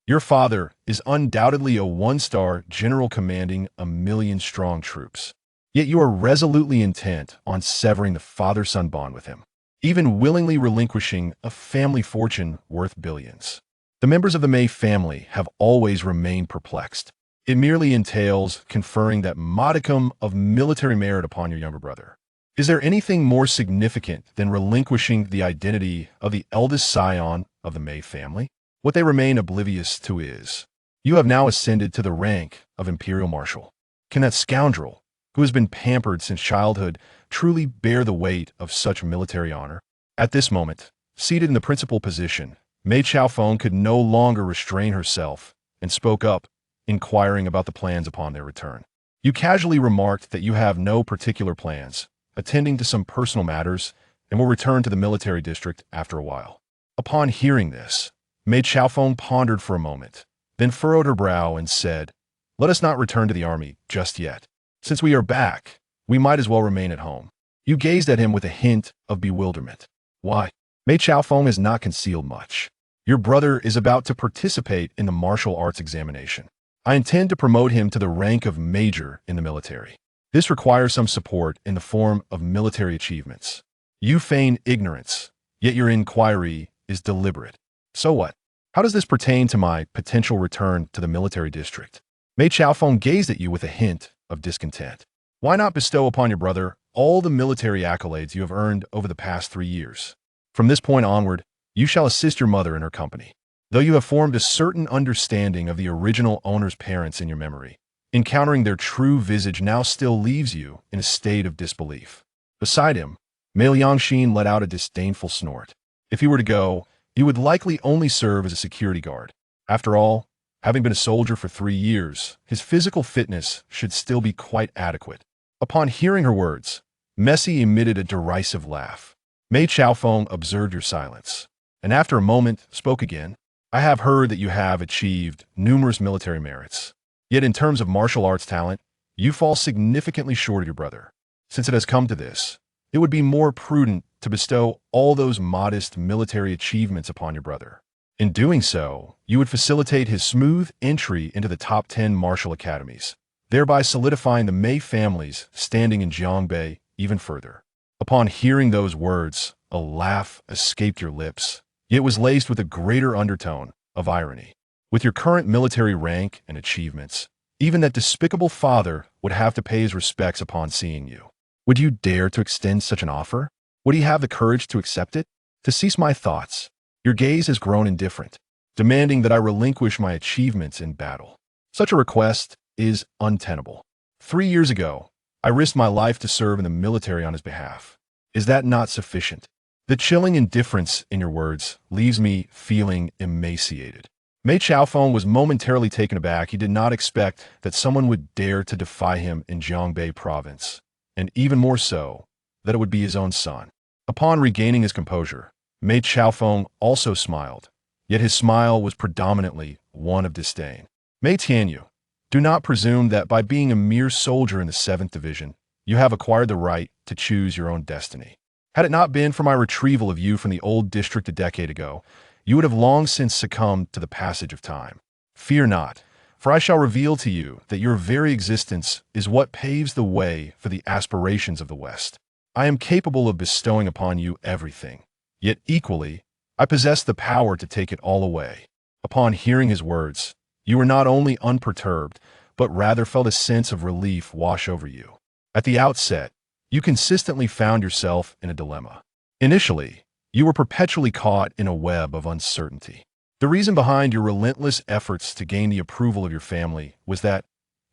Your father is undoubtedly a one-star general commanding a million-strong troops. Yet you are resolutely intent on severing the father-son bond with him, even willingly relinquishing a family fortune worth billions. The members of the Mei family have always remained perplexed. It merely entails conferring that modicum of military merit upon your younger brother. Is there anything more significant than relinquishing the identity of the eldest scion of the Mei family? What they remain oblivious to is, you have now ascended to the rank of imperial marshal. Can that scoundrel, who has been pampered since childhood, truly bear the weight of such military honor? At this moment, seated in the principal position, Mei Chaofeng could no longer restrain herself and spoke up, inquiring about the plans upon their return. You casually remarked that you have no particular plans, attending to some personal matters, and will return to the military district after a while. Upon hearing this, Mei Chaofeng pondered for a moment, then furrowed her brow and said, "Let us not return to the army just yet. Since we are back, we might as well remain at home." You gazed at him with a hint of bewilderment. Why? Mei Chaofeng has not concealed much. Your brother is about to participate in the martial arts examination. I intend to promote him to the rank of major in the military. This requires some support in the form of military achievements. You feign ignorance, yet your inquiry is deliberate. So what? How does this pertain to my potential return to the military district? Mei Chaofeng gazed at you with a hint of discontent. Why not bestow upon your brother all the military accolades you have earned over the past 3 years? From this point onward, you shall assist your mother in her company. Though you have formed a certain understanding of the original owner's parents in your memory, encountering their true visage now still leaves you in a state of disbelief. Beside him, Mei Liangxin let out a disdainful snort. If he were to go, he would likely only serve as a security guard. After all, having been a soldier for 3 years, his physical fitness should still be quite adequate. Upon hearing her words, Messi emitted a derisive laugh. Mei Chaofeng observed your silence, and after a moment spoke again. I have heard that you have achieved numerous military merits. Yet in terms of martial arts talent, you fall significantly short of your brother. Since it has come to this, it would be more prudent to bestow all those modest military achievements upon your brother. In doing so, you would facilitate his smooth entry into the top 10 martial academies, thereby solidifying the Mei family's standing in Jiangbei even further. Upon hearing those words, a laugh escaped your lips, yet was laced with a greater undertone of irony. With your current military rank and achievements, even that despicable father would have to pay his respects upon seeing you. Would you dare to extend such an offer? Would he have the courage to accept it? To cease my thoughts, your gaze has grown indifferent, demanding that I relinquish my achievements in battle. Such a request is untenable. 3 years ago, I risked my life to serve in the military on his behalf. Is that not sufficient? The chilling indifference in your words leaves me feeling emaciated. Mei Chaofeng was momentarily taken aback. He did not expect that someone would dare to defy him in Jiangbei Province, and even more so, that it would be his own son. Upon regaining his composure, Mei Chaofeng also smiled, yet his smile was predominantly one of disdain. Mei Tianyu, do not presume that by being a mere soldier in the 7th Division, you have acquired the right to choose your own destiny. Had it not been for my retrieval of you from the old district a decade ago, you would have long since succumbed to the passage of time. Fear not, for I shall reveal to you that your very existence is what paves the way for the aspirations of the West. I am capable of bestowing upon you everything, yet equally, I possess the power to take it all away. Upon hearing his words, you were not only unperturbed, but rather felt a sense of relief wash over you. At the outset, you consistently found yourself in a dilemma. Initially, you were perpetually caught in a web of uncertainty. The reason behind your relentless efforts to gain the approval of your family was that,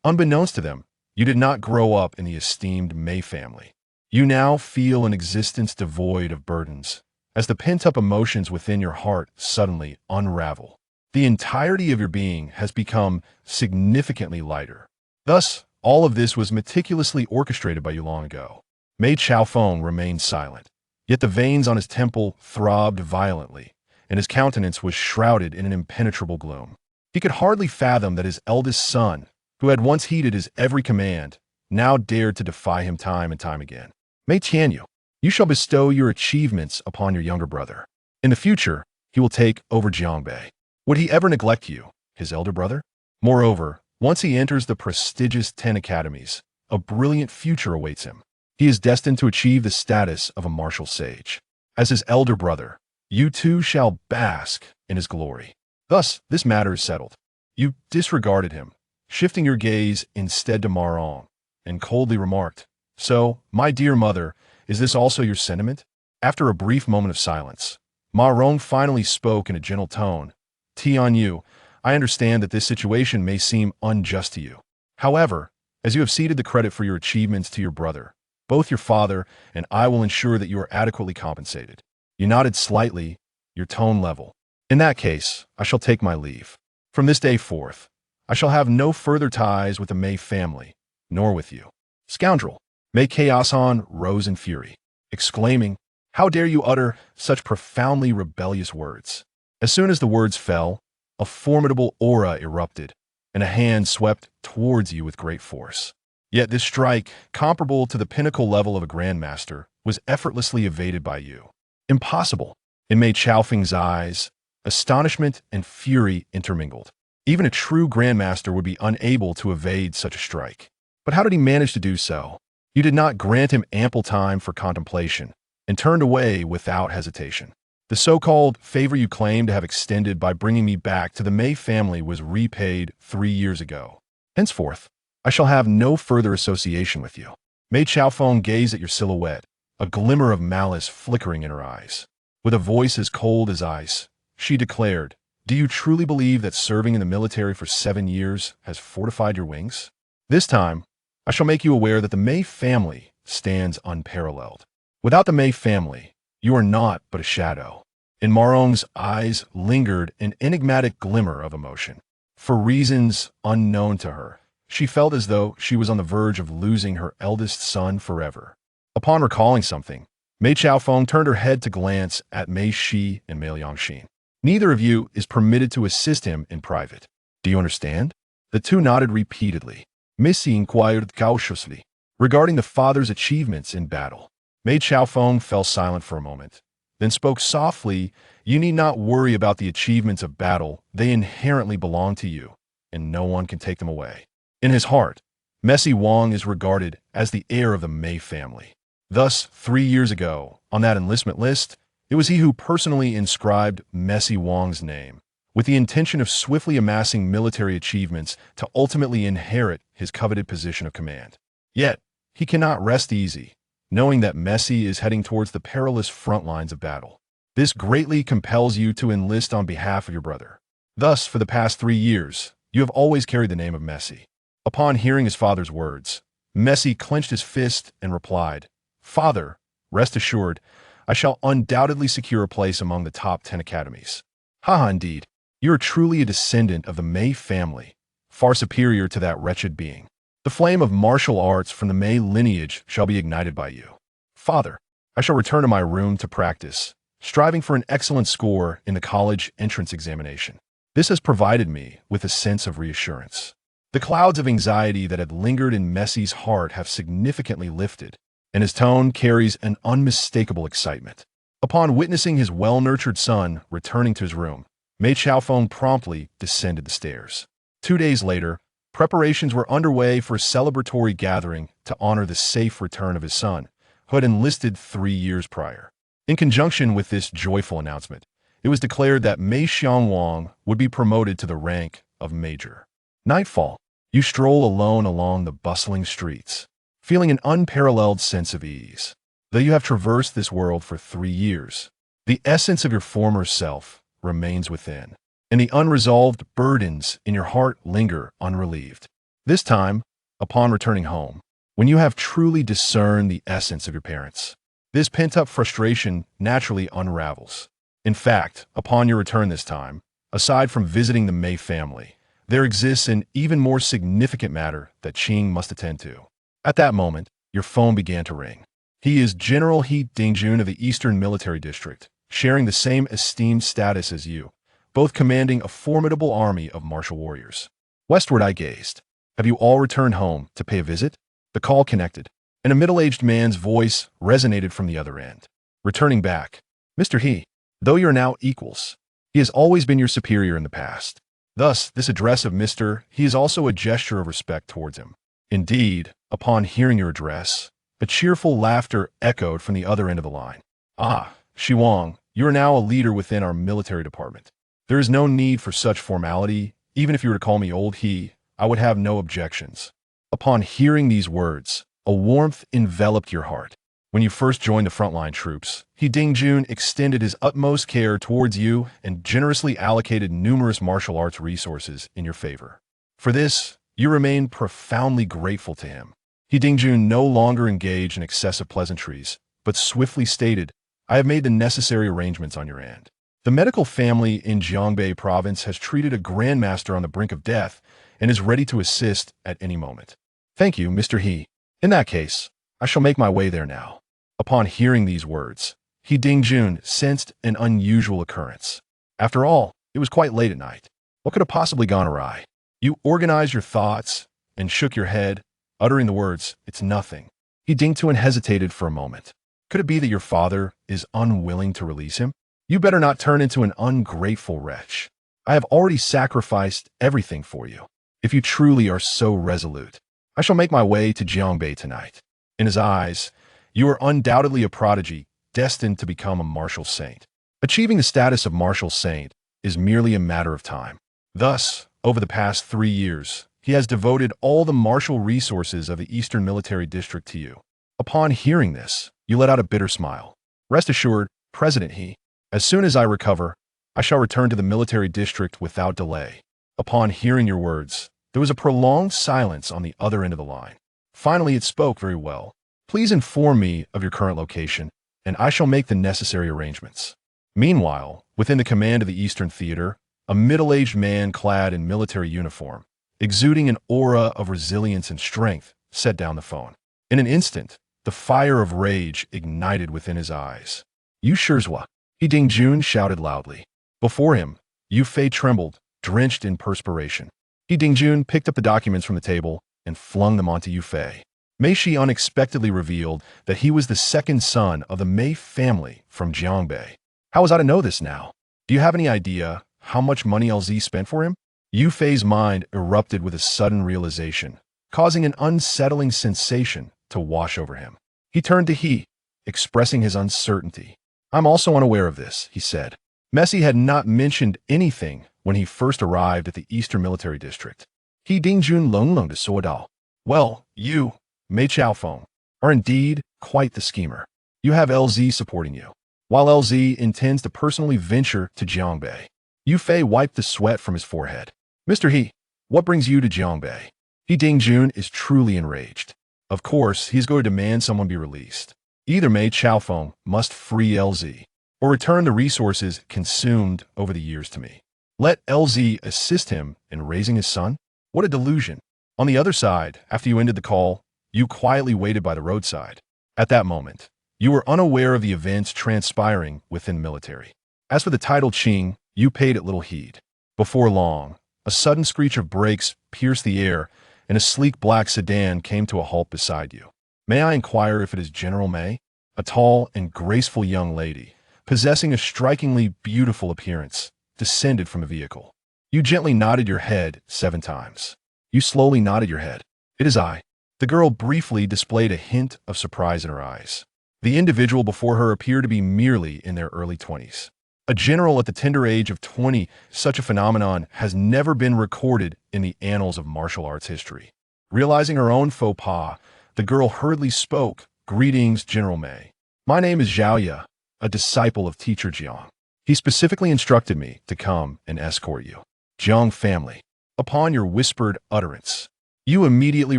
unbeknownst to them, you did not grow up in the esteemed Mei family. You now feel an existence devoid of burdens, as the pent-up emotions within your heart suddenly unravel. The entirety of your being has become significantly lighter. Thus, all of this was meticulously orchestrated by you long ago. Mei Chaofeng remained silent, yet the veins on his temple throbbed violently, and his countenance was shrouded in an impenetrable gloom. He could hardly fathom that his eldest son, who had once heeded his every command, now dared to defy him time and time again. Mei Tianyu, you shall bestow your achievements upon your younger brother. In the future, he will take over Jiangbei. Would he ever neglect you, his elder brother? Moreover, once he enters the prestigious 10 academies, a brilliant future awaits him. He is destined to achieve the status of a martial sage. As his elder brother, you too shall bask in his glory. Thus, this matter is settled. You disregarded him, shifting your gaze instead to Marong, and coldly remarked, "So, my dear mother, is this also your sentiment?" After a brief moment of silence, Marong finally spoke in a gentle tone. "Tianyu, I understand that this situation may seem unjust to you. However, as you have ceded the credit for your achievements to your brother, both your father and I will ensure that you are adequately compensated." You nodded slightly, your tone level. "In that case, I shall take my leave. From this day forth, I shall have no further ties with the Mei family, nor with you." "Scoundrel!" Mei Kaosan rose in fury, exclaiming, "How dare you utter such profoundly rebellious words?" As soon as the words fell, a formidable aura erupted, and a hand swept towards you with great force. Yet this strike, comparable to the pinnacle level of a grandmaster, was effortlessly evaded by you. Impossible! In Mei Chaofeng's eyes, astonishment and fury intermingled. Even a true grandmaster would be unable to evade such a strike. But how did he manage to do so? You did not grant him ample time for contemplation, and turned away without hesitation. The so-called favor you claimed to have extended by bringing me back to the Mei family was repaid 3 years ago. Henceforth, I shall have no further association with you. Mei Chaofeng gazed at your silhouette, a glimmer of malice flickering in her eyes. With a voice as cold as ice, she declared, "Do you truly believe that serving in the military for 7 years has fortified your wings? This time, I shall make you aware that the Mei family stands unparalleled. Without the Mei family, you are naught but a shadow." In Marong's eyes lingered an enigmatic glimmer of emotion. For reasons unknown to her, she felt as though she was on the verge of losing her eldest son forever. Upon recalling something, Mei Chaofeng turned her head to glance at Mei Shi and Mei Liangxin. "Neither of you is permitted to assist him in private. Do you understand?" The two nodded repeatedly. Mei Shi inquired cautiously regarding the father's achievements in battle. Mei Chaofeng fell silent for a moment, then spoke softly, "You need not worry about the achievements of battle. They inherently belong to you, and no one can take them away." In his heart, Messi Wang is regarded as the heir of the Mei family. Thus, 3 years ago, on that enlistment list, it was he who personally inscribed Messi Wang's name, with the intention of swiftly amassing military achievements to ultimately inherit his coveted position of command. Yet, he cannot rest easy, knowing that Messi is heading towards the perilous front lines of battle. This greatly compels you to enlist on behalf of your brother. Thus, for the past 3 years, you have always carried the name of Messi. Upon hearing his father's words, Messi clenched his fist and replied, "Father, rest assured, I shall undoubtedly secure a place among the top 10 academies." Haha, indeed, you are truly a descendant of the Mei family, far superior to that wretched being. The flame of martial arts from the Mei lineage shall be ignited by you. Father, I shall return to my room to practice, striving for an excellent score in the college entrance examination. This has provided me with a sense of reassurance. The clouds of anxiety that had lingered in Messi's heart have significantly lifted, and his tone carries an unmistakable excitement. Upon witnessing his well-nurtured son returning to his room, Mei Chaofeng promptly descended the stairs. 2 days later, preparations were underway for a celebratory gathering to honor the safe return of his son, who had enlisted 3 years prior. In conjunction with this joyful announcement, it was declared that Mei Xiangwang would be promoted to the rank of major. Nightfall, you stroll alone along the bustling streets, feeling an unparalleled sense of ease. Though you have traversed this world for 3 years, the essence of your former self remains within, and the unresolved burdens in your heart linger unrelieved. This time, upon returning home, when you have truly discerned the essence of your parents, this pent-up frustration naturally unravels. In fact, upon your return this time, aside from visiting the Mei family, there exists an even more significant matter that Qing must attend to. At that moment, your phone began to ring. He is General He Dingjun of the Eastern Military District, sharing the same esteemed status as you, both commanding a formidable army of martial warriors. Westward I gazed. "Have you all returned home to pay a visit?" The call connected, and a middle-aged man's voice resonated from the other end. Returning back, "Mr. He, though you are now equals, he has always been your superior in the past. Thus, this address of Mr. He is also a gesture of respect towards him. Indeed, upon hearing your address, a cheerful laughter echoed from the other end of the line. Ah, Shiwang, you are now a leader within our military department. There is no need for such formality. Even if you were to call me Old He, I would have no objections. Upon hearing these words, a warmth enveloped your heart. When you first joined the frontline troops, He Dingjun extended his utmost care towards you and generously allocated numerous martial arts resources in your favor. For this, you remain profoundly grateful to him. He Dingjun no longer engaged in excessive pleasantries, but swiftly stated, I have made the necessary arrangements on your end. The medical family in Jiangbei Province has treated a grandmaster on the brink of death and is ready to assist at any moment. Thank you, Mr. He. In that case, I shall make my way there now. Upon hearing these words, He Dingjun sensed an unusual occurrence. After all, it was quite late at night. What could have possibly gone awry? You organized your thoughts and shook your head, uttering the words, it's nothing. He Dingjun hesitated for a moment. Could it be that your father is unwilling to release him? You better not turn into an ungrateful wretch. I have already sacrificed everything for you. If you truly are so resolute, I shall make my way to Jiangbei tonight. In his eyes, you are undoubtedly a prodigy, destined to become a martial saint. Achieving the status of martial saint is merely a matter of time. Thus, over the past 3 years, he has devoted all the martial resources of the Eastern Military District to you. Upon hearing this, you let out a bitter smile. Rest assured, President He, as soon as I recover, I shall return to the military district without delay. Upon hearing your words, there was a prolonged silence on the other end of the line. Finally, it spoke very well. Please inform me of your current location, and I shall make the necessary arrangements. Meanwhile, within the command of the Eastern Theater, a middle-aged man clad in military uniform, exuding an aura of resilience and strength, set down the phone. In an instant, the fire of rage ignited within his eyes. You Shirzwa, He Dingjun shouted loudly. Before him, Yu Fei trembled, drenched in perspiration. He Dingjun picked up the documents from the table and flung them onto Yu Fei. Mei Shi unexpectedly revealed that he was the second son of the Mei family from Jiangbei. How was I to know this now? Do you have any idea how much money LZ spent for him? Yu Fei's mind erupted with a sudden realization, causing an unsettling sensation to wash over him. He turned to He, expressing his uncertainty. I'm also unaware of this, he said. Messi had not mentioned anything when he first arrived at the Eastern Military District. He Dingjun Longlong de Suodao. Well, you, Mei Chaofeng, are indeed quite the schemer. You have LZ supporting you, while LZ intends to personally venture to Jiangbei. Yu Fei wiped the sweat from his forehead. Mr. He, what brings you to Jiangbei? He Dingjun is truly enraged. Of course, he's going to demand someone be released. Either Mei Chaofeng must free LZ, or return the resources consumed over the years to me. Let LZ assist him in raising his son? What a delusion. On the other side, after you ended the call, you quietly waited by the roadside. At that moment, you were unaware of the events transpiring within the military. As for the title Qing, you paid it little heed. Before long, a sudden screech of brakes pierced the air, and a sleek black sedan came to a halt beside you. May I inquire if it is General Mei? A tall and graceful young lady, possessing a strikingly beautiful appearance, descended from the vehicle. You gently nodded your head 7 times. You slowly nodded your head. It is I. The girl briefly displayed a hint of surprise in her eyes. The individual before her appeared to be merely in their early 20s. A general at the tender age of 20, such a phenomenon has never been recorded in the annals of martial arts history. Realizing her own faux pas, the girl hurriedly spoke, Greetings, General Mei. My name is Zhao Ye, a disciple of teacher Jiang. He specifically instructed me to come and escort you. Jiang family. Upon your whispered utterance, you immediately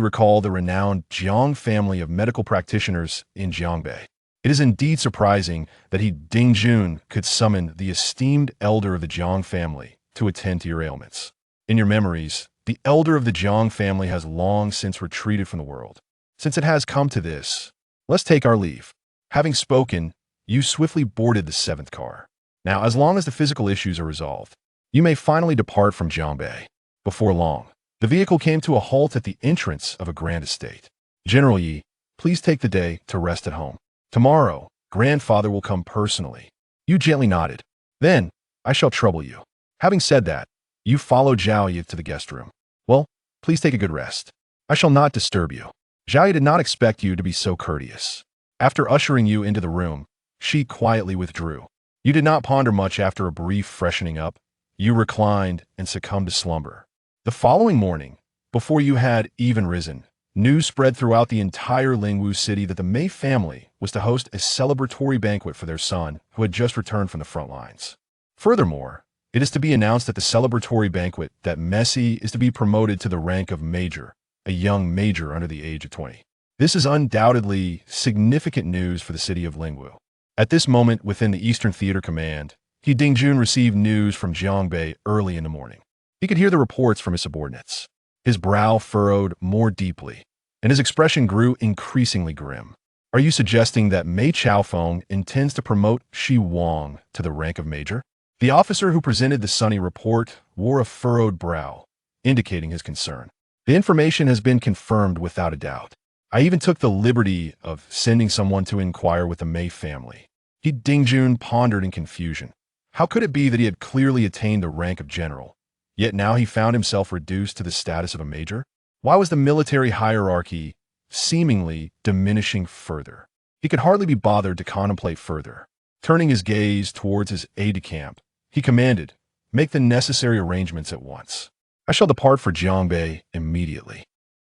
recall the renowned Jiang family of medical practitioners in Jiangbei. It is indeed surprising that He Dingjun could summon the esteemed elder of the Jiang family to attend to your ailments. In your memories, the elder of the Jiang family has long since retreated from the world. Since it has come to this, let's take our leave. Having spoken, you swiftly boarded the 7th car. Now, as long as the physical issues are resolved, you may finally depart from Jiangbei. Before long, the vehicle came to a halt at the entrance of a grand estate. General Yi, please take the day to rest at home. Tomorrow, grandfather will come personally. You gently nodded. Then, I shall trouble you. Having said that, You follow Zhao Ye to the guest room. Well, please take a good rest. I shall not disturb you. Zhao Ye did not expect you to be so courteous. After ushering you into the room, she quietly withdrew. You did not ponder much after a brief freshening up. You reclined and succumbed to slumber. The following morning, before you had even risen, news spread throughout the entire Lingwu city that the Mei family was to host a celebratory banquet for their son, who had just returned from the front lines. Furthermore, it is to be announced at the celebratory banquet that Messi is to be promoted to the rank of major, a young major under the age of 20. This is undoubtedly significant news for the city of Lingwu. At this moment within the Eastern Theater Command, He Dingjun received news from Jiangbei early in the morning. He could hear the reports from his subordinates. His brow furrowed more deeply, and his expression grew increasingly grim. Are you suggesting that Mei Chaofeng intends to promote Shi Wang to the rank of major? The officer who presented the sunny report wore a furrowed brow, indicating his concern. The information has been confirmed without a doubt. I even took the liberty of sending someone to inquire with the Mei family. He Dingjun pondered in confusion. How could it be that he had clearly attained the rank of general, yet now he found himself reduced to the status of a major? Why was the military hierarchy seemingly diminishing further? He could hardly be bothered to contemplate further. Turning his gaze towards his aide-de-camp, he commanded, "Make the necessary arrangements at once. I shall depart for Jiangbei immediately."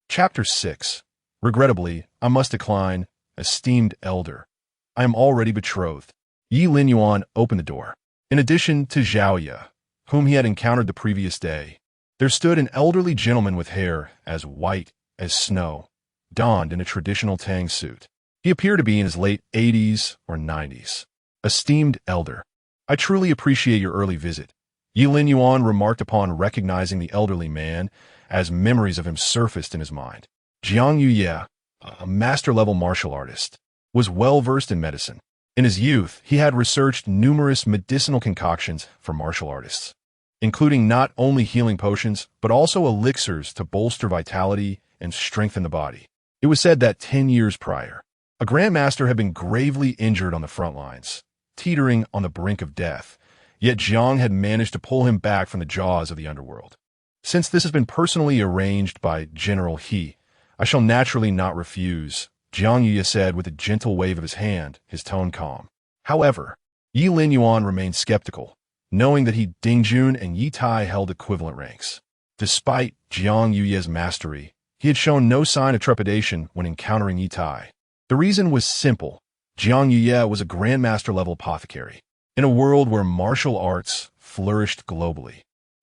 Chapter 6. Regrettably, I must decline, esteemed elder. I am already betrothed. Ye Linyuan opened the door. In addition to Zhao Ye, whom he had encountered the previous day, there stood an elderly gentleman with hair as white as snow, donned in a traditional Tang suit. He appeared to be in his late 80s or 90s. Esteemed elder, I truly appreciate your early visit. Ye Linyuan remarked upon recognizing the elderly man, as memories of him surfaced in his mind. Jiang Ye, a master-level martial artist, was well-versed in medicine. In his youth, he had researched numerous medicinal concoctions for martial artists, including not only healing potions, but also elixirs to bolster vitality and strengthen the body. It was said that 10 years prior, a grandmaster had been gravely injured on the front lines, teetering on the brink of death, yet Jiang had managed to pull him back from the jaws of the underworld. Since this has been personally arranged by General He, I shall naturally not refuse, Jiang Ye said with a gentle wave of his hand, his tone calm. However, Ye Linyuan remained skeptical, knowing that He Dingjun and Ye Tai held equivalent ranks. Despite Jiang Yuye's mastery, he had shown no sign of trepidation when encountering Ye Tai. The reason was simple. Jiang Ye was a grandmaster-level apothecary, in a world where martial arts flourished globally.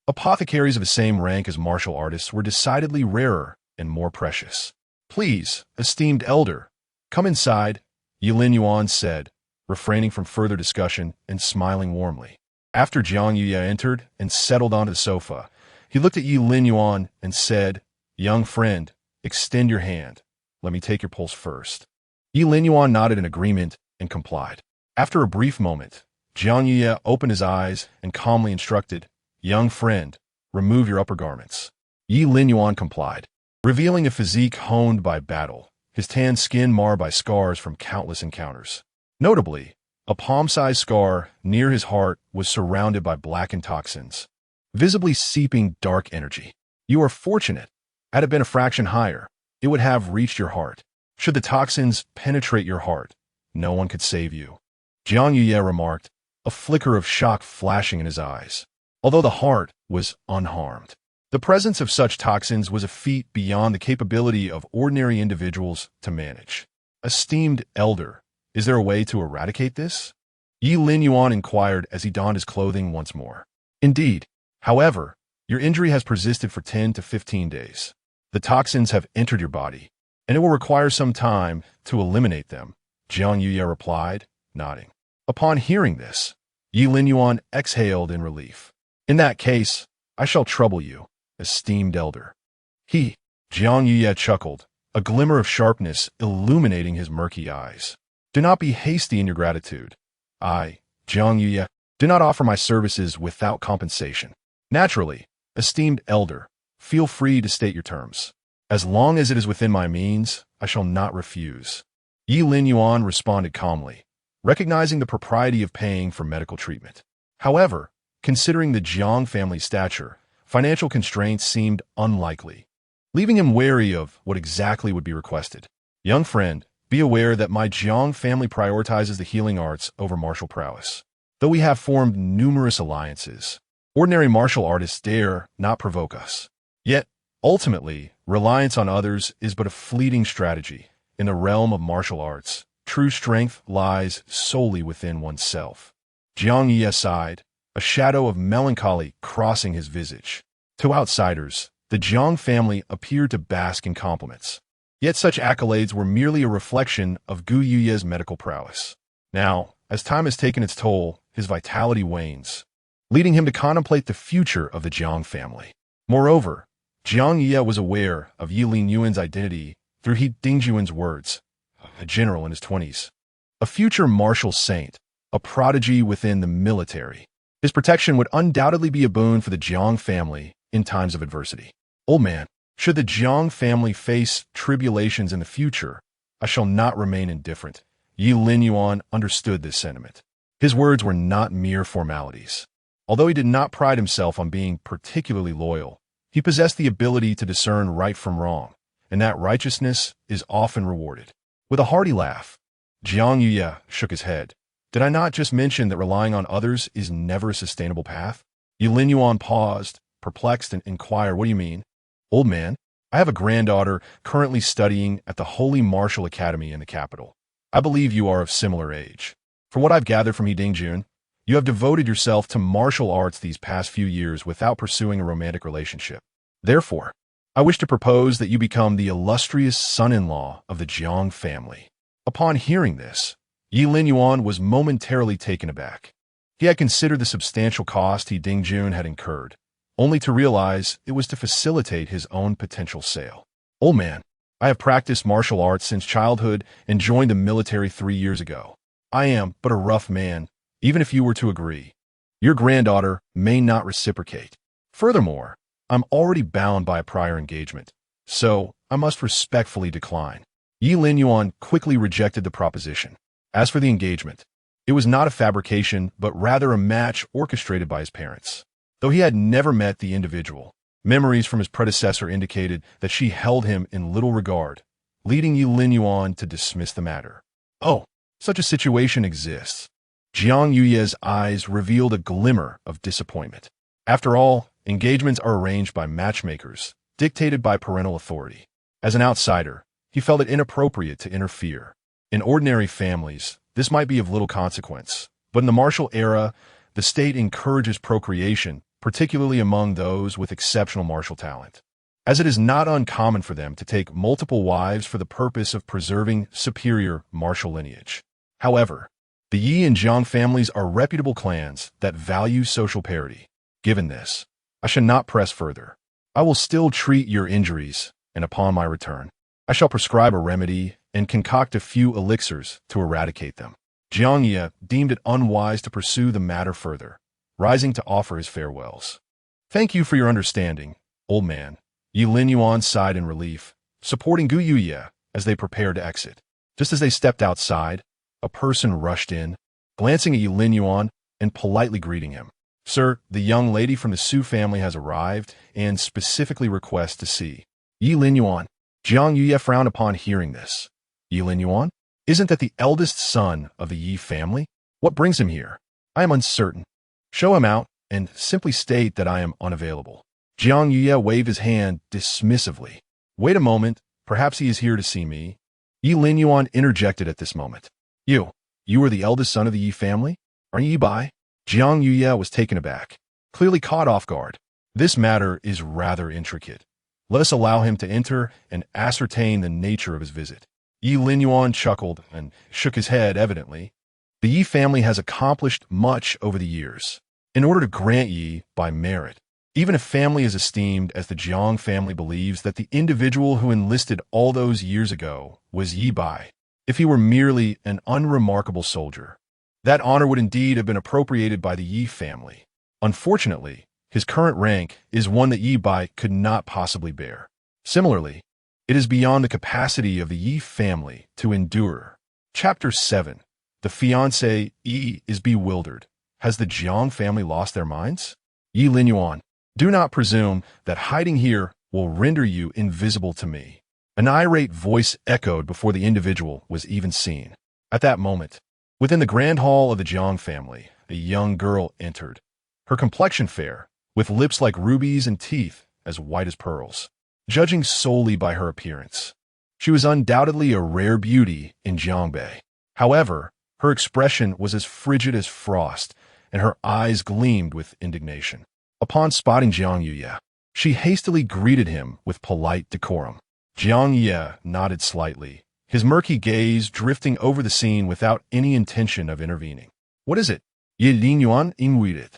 Apothecaries of the same rank as martial artists were decidedly rarer and more precious. "Please, esteemed elder, come inside," Ye Linyuan said, refraining from further discussion and smiling warmly. After Jiang Ye entered and settled onto the sofa, he looked at Ye Linyuan and said, "Young friend, extend your hand. Let me take your pulse first." Ye Linyuan nodded in agreement and complied. After a brief moment, Jiang Ye opened his eyes and calmly instructed, "Young friend, remove your upper garments." Ye Linyuan complied, revealing a physique honed by battle, his tan skin marred by scars from countless encounters. Notably, a palm-sized scar near his heart was surrounded by blackened toxins, visibly seeping dark energy. "You are fortunate. Had it been a fraction higher, it would have reached your heart. Should the toxins penetrate your heart, no one could save you," Jiang Ye remarked, a flicker of shock flashing in his eyes, although the heart was unharmed. The presence of such toxins was a feat beyond the capability of ordinary individuals to manage. "Esteemed elder, is there a way to eradicate this?" Ye Linyuan inquired as he donned his clothing once more. "Indeed. However, your injury has persisted for 10 to 15 days. The toxins have entered your body, and it will require some time to eliminate them," Jiang Ye replied, nodding. Upon hearing this, Ye Linyuan exhaled in relief. "In that case, I shall trouble you, esteemed elder." Jiang Ye chuckled, a glimmer of sharpness illuminating his murky eyes. "Do not be hasty in your gratitude. I, Jiang Ye, do not offer my services without compensation. Naturally, esteemed elder, feel free to state your terms. As long as it is within my means, I shall not refuse." Ye Linyuan responded calmly, recognizing the propriety of paying for medical treatment. However, considering the Jiang family's stature, financial constraints seemed unlikely, leaving him wary of what exactly would be requested. Young friend, be aware that my Jiang family prioritizes the healing arts over martial prowess. Though we have formed numerous alliances, ordinary martial artists dare not provoke us. Yet, ultimately, reliance on others is but a fleeting strategy. In the realm of martial arts, true strength lies solely within oneself. Jiang Ye sighed, a shadow of melancholy crossing his visage. To outsiders, the Jiang family appeared to bask in compliments. Yet such accolades were merely a reflection of Gu Yuye's medical prowess. Now, as time has taken its toll, his vitality wanes, leading him to contemplate the future of the Jiang family. Moreover, Jiang Ye was aware of Ye Linyuan's identity through He Dingjuan's words, a general in his 20s, a future martial saint, a prodigy within the military. His protection would undoubtedly be a boon for the Jiang family in times of adversity. Old man, should the Jiang family face tribulations in the future, I shall not remain indifferent. Ye Linyuan understood this sentiment. His words were not mere formalities. Although he did not pride himself on being particularly loyal, he possessed the ability to discern right from wrong, and that righteousness is often rewarded. With a hearty laugh, Jiang Yuye shook his head. Did I not just mention that relying on others is never a sustainable path? Ye Linyuan paused, perplexed, and inquired, what do you mean? Old man, I have a granddaughter currently studying at the Holy Martial Academy in the capital. I believe you are of similar age. From what I've gathered from He Dingjun, you have devoted yourself to martial arts these past few years without pursuing a romantic relationship. Therefore, I wish to propose that you become the illustrious son-in-law of the Jiang family. Upon hearing this, Ye Linyuan was momentarily taken aback. He had considered the substantial cost He Dingjun had incurred, only to realize it was to facilitate his own potential sale. Old man, I have practiced martial arts since childhood and joined the military 3 years ago. I am but a rough man, even if you were to agree. Your granddaughter may not reciprocate. Furthermore, I'm already bound by a prior engagement, so I must respectfully decline. Ye Linyuan quickly rejected the proposition. As for the engagement, it was not a fabrication, but rather a match orchestrated by his parents. Though he had never met the individual, memories from his predecessor indicated that she held him in little regard, leading Ye Linyuan to dismiss the matter. Oh, such a situation exists. Jiang Yuye's eyes revealed a glimmer of disappointment. After all, engagements are arranged by matchmakers, dictated by parental authority. As an outsider, he felt it inappropriate to interfere. In ordinary families, this might be of little consequence, but in the martial era, the state encourages procreation, particularly among those with exceptional martial talent, as it is not uncommon for them to take multiple wives for the purpose of preserving superior martial lineage. However, the Yi and Jiang families are reputable clans that value social parity. Given this, I shall not press further. I will still treat your injuries, and upon my return, I shall prescribe a remedy and concoct a few elixirs to eradicate them. Jiang Ye deemed it unwise to pursue the matter further, rising to offer his farewells. Thank you for your understanding, old man. Ye Linyuan sighed in relief, supporting Gu Yuye as they prepared to exit. Just as they stepped outside, a person rushed in, glancing at Ye Linyuan and politely greeting him. Sir, the young lady from the Su family has arrived and specifically requests to see Ye Linyuan. Jiang Yuye frowned upon hearing this. Ye Linyuan? Isn't that the eldest son of the Yi family? What brings him here? I am uncertain. Show him out, and simply state that I am unavailable. Jiang Yuye waved his hand dismissively. Wait a moment, perhaps he is here to see me. Ye Linyuan interjected at this moment. You are the eldest son of the Yi family? Are you Bai? Jiang Yuye was taken aback, clearly caught off guard. This matter is rather intricate. Let us allow him to enter and ascertain the nature of his visit. Ye Linyuan chuckled and shook his head evidently. The Yi family has accomplished much over the years. In order to grant Yi by merit, even a family as esteemed as the Jiang family believes that the individual who enlisted all those years ago was Yi Bai, if he were merely an unremarkable soldier. That honor would indeed have been appropriated by the Yi family. Unfortunately, his current rank is one that Yi Bai could not possibly bear. Similarly, it is beyond the capacity of the Yi family to endure. Chapter 7. The fiancé Yi is bewildered. Has the Jiang family lost their minds? Ye Linyuan. Do not presume that hiding here will render you invisible to me. An irate voice echoed before the individual was even seen. At that moment, within the grand hall of the Jiang family, a young girl entered. Her complexion fair, with lips like rubies and teeth as white as pearls. Judging solely by her appearance, she was undoubtedly a rare beauty in Jiangbei. However, her expression was as frigid as frost, and her eyes gleamed with indignation. Upon spotting Jiang Yuye, she hastily greeted him with polite decorum. Jiang Ye nodded slightly, his murky gaze drifting over the scene without any intention of intervening. What is it? Ye Linyuan inquired.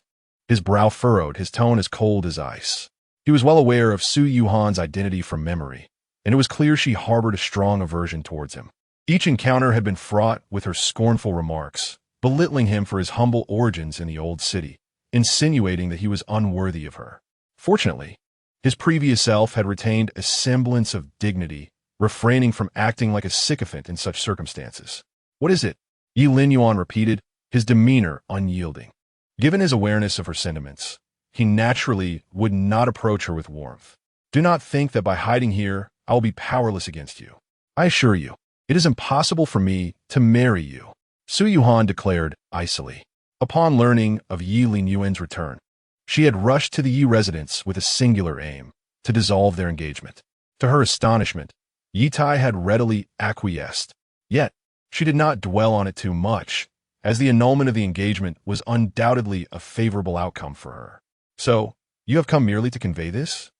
His brow furrowed, his tone as cold as ice. He was well aware of Su Yuhan's identity from memory, and it was clear she harbored a strong aversion towards him. Each encounter had been fraught with her scornful remarks, belittling him for his humble origins in the old city, insinuating that he was unworthy of her. Fortunately, his previous self had retained a semblance of dignity, refraining from acting like a sycophant in such circumstances. What is it? Ye Linyuan repeated, his demeanor unyielding. Given his awareness of her sentiments, he naturally would not approach her with warmth. Do not think that by hiding here, I will be powerless against you. I assure you, it is impossible for me to marry you, Su Yuhan declared icily. Upon learning of Ye Linyuan's return, she had rushed to the Ye residence with a singular aim, to dissolve their engagement. To her astonishment, Ye Tai had readily acquiesced. Yet, she did not dwell on it too much, as the annulment of the engagement was undoubtedly a favorable outcome for her. So, you have come merely to convey this?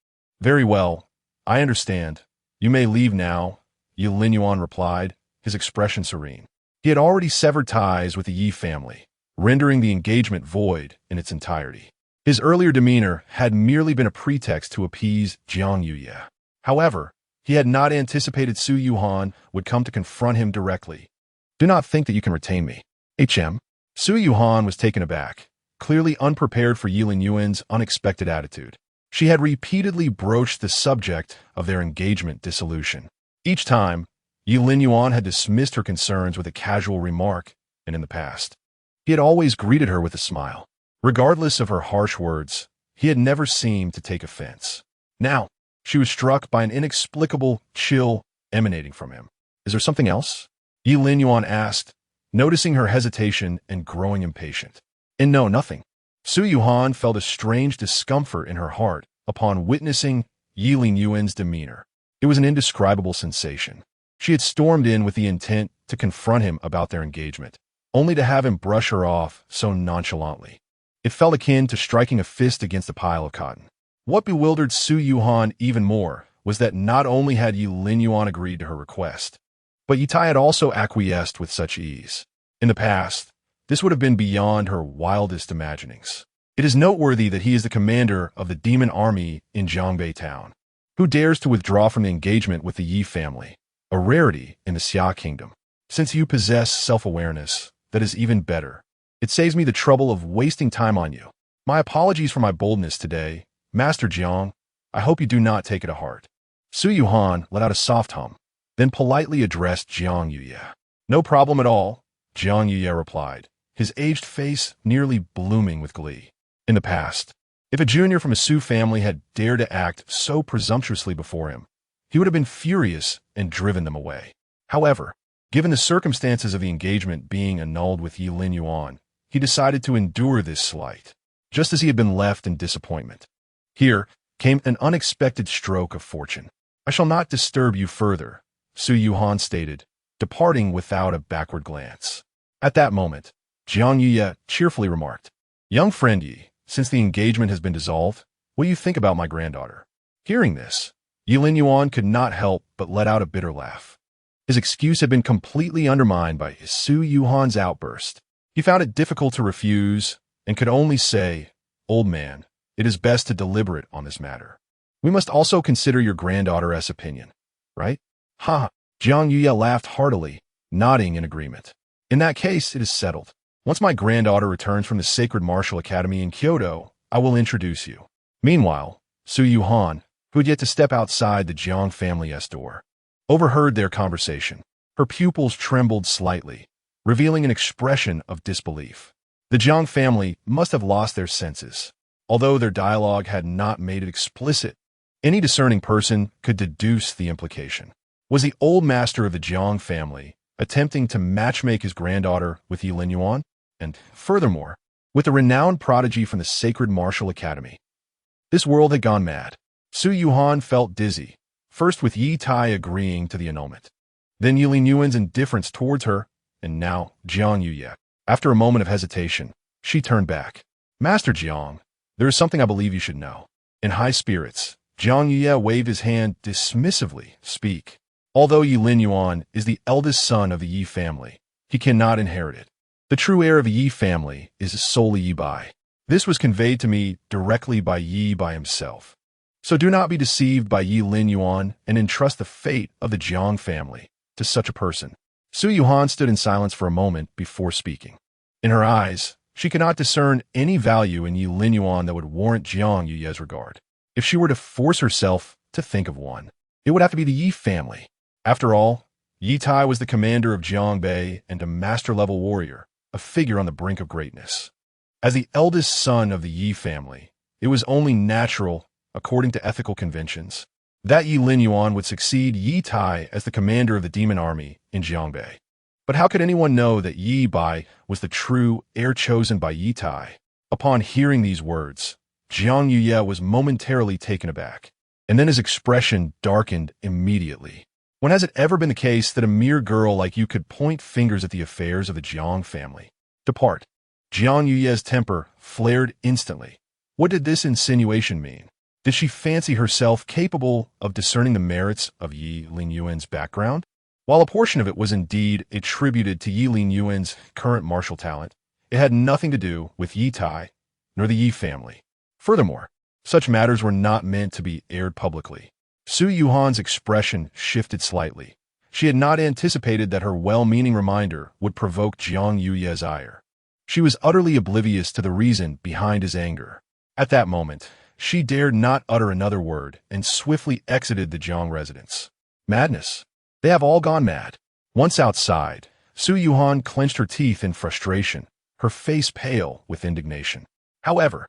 Very well, I understand. You may leave now, Ye Linyuan replied, his expression serene. He had already severed ties with the Ye family, rendering the engagement void in its entirety. His earlier demeanor had merely been a pretext to appease Jiang Yuye. However, he had not anticipated Su Yuhan would come to confront him directly. Do not think that you can retain me. HM. Su Yuhan was taken aback, clearly unprepared for Ye Linyuan's unexpected attitude. She had repeatedly broached the subject of their engagement dissolution. Each time, Ye Linyuan had dismissed her concerns with a casual remark, and in the past, he had always greeted her with a smile. Regardless of her harsh words, he had never seemed to take offense. Now, she was struck by an inexplicable chill emanating from him. Is there something else? Ye Linyuan asked, noticing her hesitation and growing impatient. And no, nothing. Su Yuhan felt a strange discomfort in her heart upon witnessing Ye Linyuan's demeanor. It was an indescribable sensation. She had stormed in with the intent to confront him about their engagement, only to have him brush her off so nonchalantly. It felt akin to striking a fist against a pile of cotton. What bewildered Su Yuhan even more was that not only had Ye Linyuan agreed to her request, but Ye Tai had also acquiesced with such ease. In the past, this would have been beyond her wildest imaginings. It is noteworthy that he is the commander of the demon army in Jiangbei town. Who dares to withdraw from the engagement with the Ye family, a rarity in the Xia kingdom? Since you possess self-awareness, that is even better. It saves me the trouble of wasting time on you. My apologies for my boldness today, Master Jiang. I hope you do not take it to heart. Su Yuhan let out a soft hum, then politely addressed Jiang Yuye. No problem at all, Jiang Yuye replied, his aged face nearly blooming with glee. In the past, if a junior from a Su family had dared to act so presumptuously before him, he would have been furious and driven them away. However, given the circumstances of the engagement being annulled with Ye Linyuan, he decided to endure this slight, just as he had been left in disappointment. Here came an unexpected stroke of fortune. I shall not disturb you further, Su Yuhan stated, departing without a backward glance. At that moment, Jiang Yuye cheerfully remarked, Young friend Yi, since the engagement has been dissolved, what do you think about my granddaughter? Hearing this, Ye Linyuan could not help but let out a bitter laugh. His excuse had been completely undermined by Su Yuhan's outburst. He found it difficult to refuse and could only say, Old man, it is best to deliberate on this matter. We must also consider your granddaughter's opinion, right? Ha! Jiang Yuye laughed heartily, nodding in agreement. In that case, it is settled. Once my granddaughter returns from the Sacred Martial Academy in Kyoto, I will introduce you. Meanwhile, Su Yuhan, who had yet to step outside the Jiang family's door, overheard their conversation. Her pupils trembled slightly, revealing an expression of disbelief. The Jiang family must have lost their senses. although their dialogue had not made it explicit. Any discerning person could deduce the implication. Was the old master of the Jiang family attempting to matchmake his granddaughter with Ye Linyuan? And, furthermore, with a renowned prodigy from the Sacred Martial Academy. This world had gone mad. Su Yuhan felt dizzy, first with Ye Tai agreeing to the annulment, then Ye Linyuan's indifference towards her, and now Jiang Yuye. After a moment of hesitation, she turned back. Master Jiang, there is something I believe you should know. In high spirits, Jiang Yuye waved his hand dismissively. Speak. Although Ye Linyuan is the eldest son of the Ye family, he cannot inherit it. The true heir of the Ye family is solely Ye Bai. This was conveyed to me directly by Ye Bai himself. So do not be deceived by Ye Linyuan and entrust the fate of the Jiang family to such a person. Su Yuhan stood in silence for a moment before speaking. In her eyes, she could not discern any value in Ye Linyuan that would warrant Jiang Yuye's regard. If she were to force herself to think of one, it would have to be the Ye family. After all, Ye Tai was the commander of Jiangbei and a master-level warrior, a figure on the brink of greatness. As the eldest son of the Ye family, it was only natural, according to ethical conventions, that Ye Linyuan would succeed Ye Tai as the commander of the demon army in Jiangbei. But how could anyone know that Ye Bai was the true heir chosen by Ye Tai? Upon hearing these words, Jiang Yuye was momentarily taken aback, and then his expression darkened immediately. When has it ever been the case that a mere girl like you could point fingers at the affairs of the Jiang family? Depart. Jiang Yuye's temper flared instantly. What did this insinuation mean? Did she fancy herself capable of discerning the merits of Ye Linyuan's background? While a portion of it was indeed attributed to Ye Linyuan's current martial talent, it had nothing to do with Ye Tai nor the Ye family. Furthermore, such matters were not meant to be aired publicly. Su Yuhan's expression shifted slightly. She had not anticipated that her well-meaning reminder would provoke Jiang Yuye's ire. She was utterly oblivious to the reason behind his anger. At that moment, she dared not utter another word and swiftly exited the Jiang residence. Madness. They have all gone mad. Once outside, Su Yuhan clenched her teeth in frustration, her face pale with indignation. However,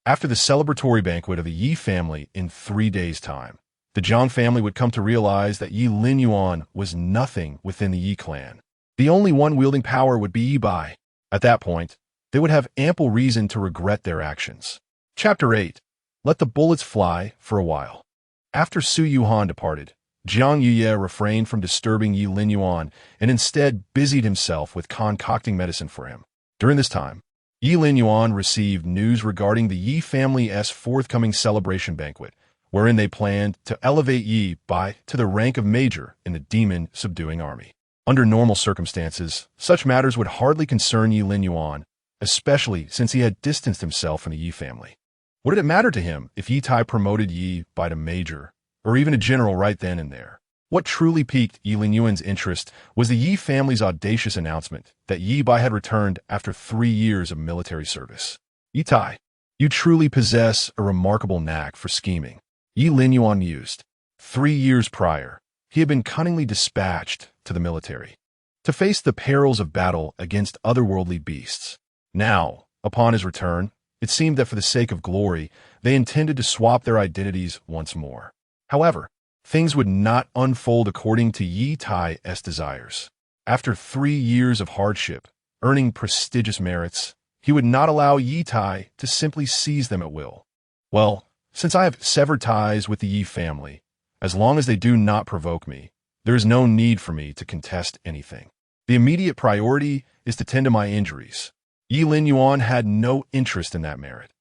after the celebratory banquet of the Ye family in 3 days' time, the Jiang family would come to realize that Ye Linyuan was nothing within the Ye clan. The only one wielding power would be Ye Bai. At that point, they would have ample reason to regret their actions. Chapter 8. Let the bullets fly for a while. After Su Yuhan departed, Jiang Yuye refrained from disturbing Ye Linyuan and instead busied himself with concocting medicine for him. During this time, Ye Linyuan received news regarding the Ye family's forthcoming celebration banquet, wherein they planned to elevate Ye Bai to the rank of major in the demon-subduing army. Under normal circumstances, such matters would hardly concern Ye Linyuan, especially since he had distanced himself from the Ye family. What did it matter to him if Ye Tai promoted Ye Bai to major, or even a general right then and there? What truly piqued Ye Linyuan's interest was the Ye family's audacious announcement that Ye Bai had returned after 3 years of military service. Ye Tai, you truly possess a remarkable knack for scheming, Ye Linyuan mused. 3 years prior, he had been cunningly dispatched to the military to face the perils of battle against otherworldly beasts. Now, upon his return, it seemed that for the sake of glory, they intended to swap their identities once more. However, things would not unfold according to Ye Tai's desires. After 3 years of hardship, earning prestigious merits, he would not allow Ye Tai to simply seize them at will. Well, since I have severed ties with the Ye family, as long as they do not provoke me, there is no need for me to contest anything. The immediate priority is to tend to my injuries. Ye Linyuan had no interest in that merit.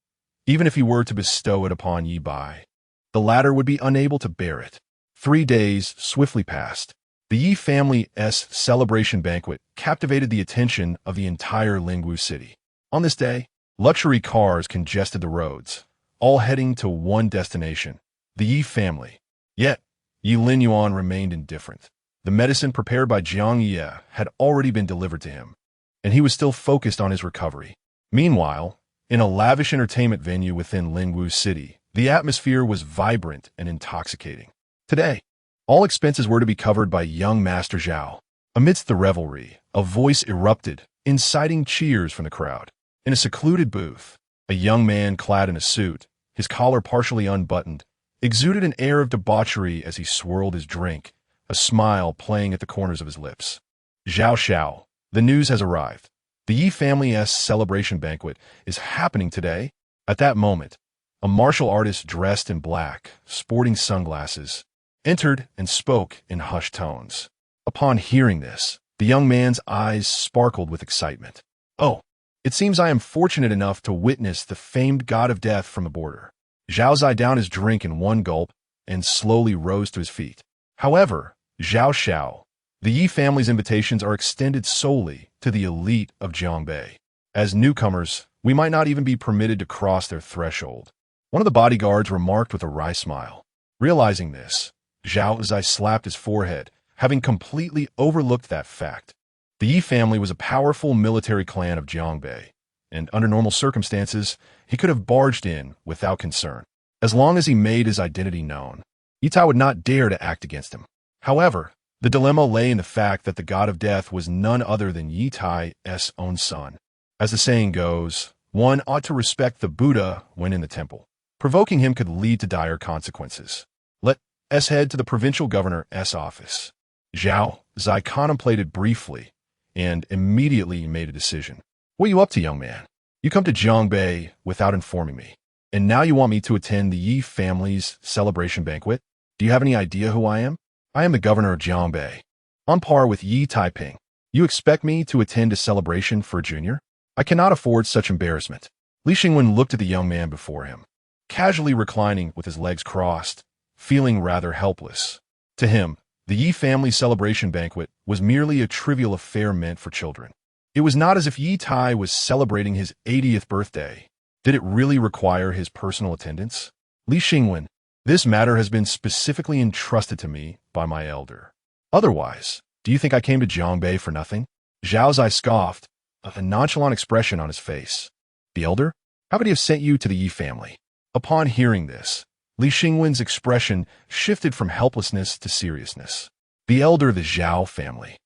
Even if he were to bestow it upon Ye Bai, the latter would be unable to bear it. 3 days swiftly passed. The Ye family's celebration banquet captivated the attention of the entire Lingwu city. On this day, luxury cars congested the roads, all heading to one destination, the Ye family. Yet, Ye Linyuan remained indifferent. The medicine prepared by Jiang Yuye had already been delivered to him, and he was still focused on his recovery. Meanwhile, in a lavish entertainment venue within Lingwu city, the atmosphere was vibrant and intoxicating. Today, all expenses were to be covered by young Master Zhao. Amidst the revelry, a voice erupted, inciting cheers from the crowd. In a secluded booth, A young man clad in a suit, his collar partially unbuttoned, exuded an air of debauchery as he swirled his drink, a smile playing at the corners of his lips. Zhao Xiao, the news has arrived. The Ye family's celebration banquet is happening today. At that moment, a martial artist dressed in black, sporting sunglasses, entered and spoke in hushed tones. Upon hearing this, the young man's eyes sparkled with excitement. "Oh, it seems I am fortunate enough to witness the famed god of death from the border." Zhao Zai downed his drink in one gulp and slowly rose to his feet. However, Zhao Xiao, the Yi family's invitations are extended solely to the elite of Jiangbei. As newcomers, we might not even be permitted to cross their threshold. One of the bodyguards remarked with a wry smile. Realizing this, Zhao Zai slapped his forehead, having completely overlooked that fact. The Yi family was a powerful military clan of Jiangbei, and under normal circumstances, he could have barged in without concern. As long as he made his identity known, Ye Tai would not dare to act against him. However, the dilemma lay in the fact that the god of death was none other than Ye Tai's own son. As the saying goes, one ought to respect the Buddha when in the temple. Provoking him could lead to dire consequences. Let us head to the provincial governor's office. Zhao Zai contemplated briefly and immediately made a decision. "What are you up to, young man? You come to Jiangbei without informing me, and now you want me to attend the Yi family's celebration banquet? Do you have any idea who I am? I am the governor of Jiangbei, on par with Ye Tai. You expect me to attend a celebration for a junior? I cannot afford such embarrassment." Li Xingwen looked at the young man before him, casually reclining with his legs crossed, feeling rather helpless. To him, the Yi family celebration banquet was merely a trivial affair meant for children. It was not as if Ye Tai was celebrating his 80th birthday. Did it really require his personal attendance? "Li Xingwen, this matter has been specifically entrusted to me by my elder. Otherwise, do you think I came to Jiangbei for nothing?" Zhao Zai scoffed, a nonchalant expression on his face. "The elder? How could he have sent you to the Yi family?" Upon hearing this, Li Xingwen's expression shifted from helplessness to seriousness. "The elder of the Zhao family.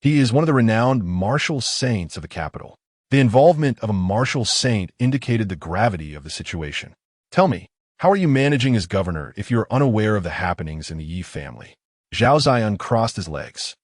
He is one of the renowned martial saints of the capital." The involvement of a martial saint indicated the gravity of the situation. "Tell me, how are you managing as governor if you are unaware of the happenings in the Yi family?" Zhao Zai uncrossed his legs,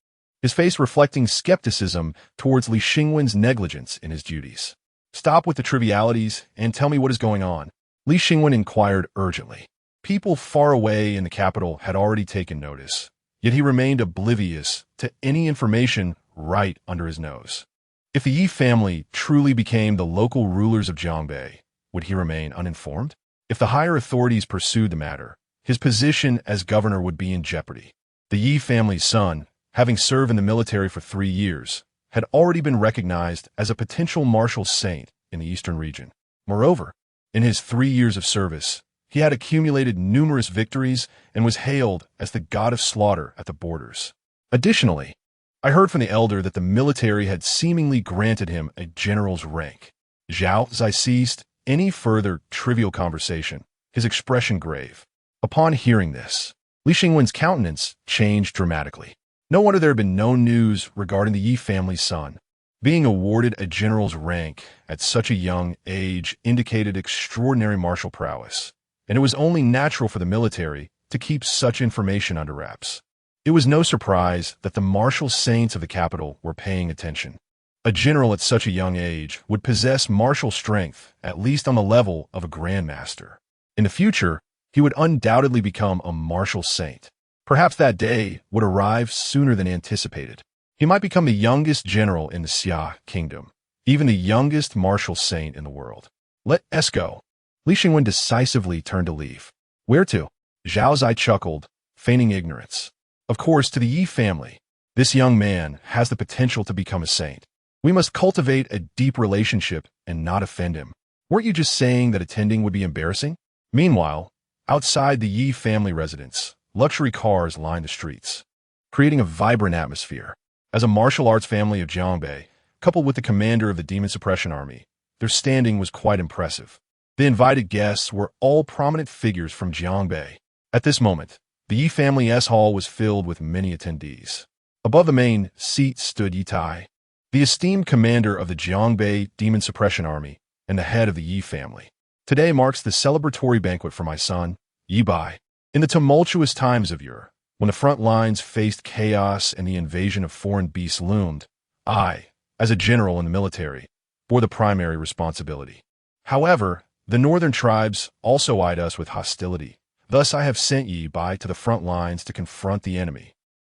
his face reflecting skepticism towards Li Xingwen's negligence in his duties. "Stop with the trivialities and tell me what is going on," Li Xingwen inquired urgently. People far away in the capital had already taken notice, yet he remained oblivious to any information right under his nose. If the Yi family truly became the local rulers of Jiangbei, would he remain uninformed? If the higher authorities pursued the matter, his position as governor would be in jeopardy. The Yi family's son, having served in the military for 3 years, had already been recognized as a potential martial saint in the eastern region. Moreover, in his 3 years of service, he had accumulated numerous victories and was hailed as the god of slaughter at the borders. Additionally, I heard from the elder that the military had seemingly granted him a general's rank. Zhao Zai ceased any further trivial conversation, his expression grave. Upon hearing this, Li Xingwen's countenance changed dramatically. No wonder there had been no news regarding the Yi family's son. Being awarded a general's rank at such a young age indicated extraordinary martial prowess, and it was only natural for the military to keep such information under wraps. It was no surprise that the martial saints of the capital were paying attention. A general at such a young age would possess martial strength, at least on the level of a grandmaster. In the future, he would undoubtedly become a martial saint. Perhaps that day would arrive sooner than anticipated. He might become the youngest general in the Xia kingdom, even the youngest martial saint in the world. "Let us go." Li Xingwen decisively turned to leave. "Where to?" Zhao Zai chuckled, feigning ignorance. "Of course, to the Yi family. This young man has the potential to become a saint. We must cultivate a deep relationship and not offend him. Weren't you just saying that attending would be embarrassing?" Meanwhile, outside the Yi family residence, luxury cars lined the streets, creating a vibrant atmosphere. As a martial arts family of Jiangbei, coupled with the commander of the demon suppression army, their standing was quite impressive. The invited guests were all prominent figures from Jiangbei. At this moment, the Yi family's hall was filled with many attendees. Above the main seat stood Ye Tai, the esteemed commander of the Jiangbei demon suppression army, and the head of the Ye family. Today marks the celebratory banquet for my son, Ye Bai. In the tumultuous times of yore, when the front lines faced chaos and the invasion of foreign beasts loomed, I, as a general in the military, bore the primary responsibility. However, the northern tribes also eyed us with hostility. Thus I have sent Ye Bai to the front lines to confront the enemy.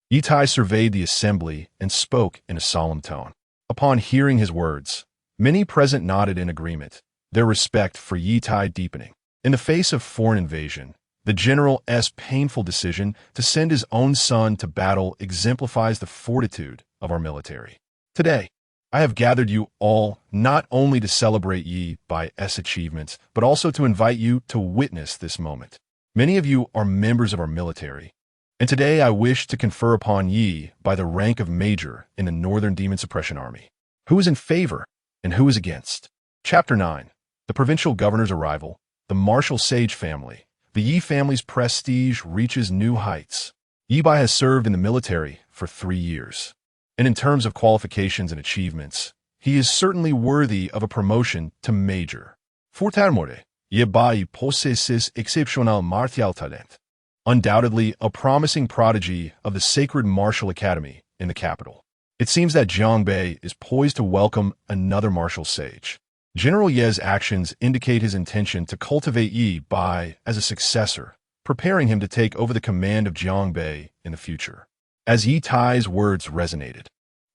Ye Tai surveyed the assembly and spoke in a solemn tone. Upon hearing his words, many present nodded in agreement, their respect for Ye Tai deepening. In the face of foreign invasion, the general's painful decision to send his own son to battle exemplifies the fortitude of our military. Today, I have gathered you all not only to celebrate Ye Bai's achievements, but also to invite you to witness this moment. Many of you are members of our military, and today I wish to confer upon Ye Bai the rank of Major in the Northern Demon Suppression Army. Who is in favor and who is against? Chapter 9. The Provincial Governor's Arrival. The Martial Sage Family. The Ye family's prestige reaches new heights. Ye Bai has served in the military for 3 years, and in terms of qualifications and achievements, he is certainly worthy of a promotion to Major. Furthermore, Ye Bai possesses exceptional martial talent. Undoubtedly a promising prodigy of the Sacred Martial Academy in the capital. It seems that Jiangbei is poised to welcome another martial sage. General Ye's actions indicate his intention to cultivate Ye Bai as a successor, preparing him to take over the command of Jiangbei in the future. As Ye Tai's words resonated,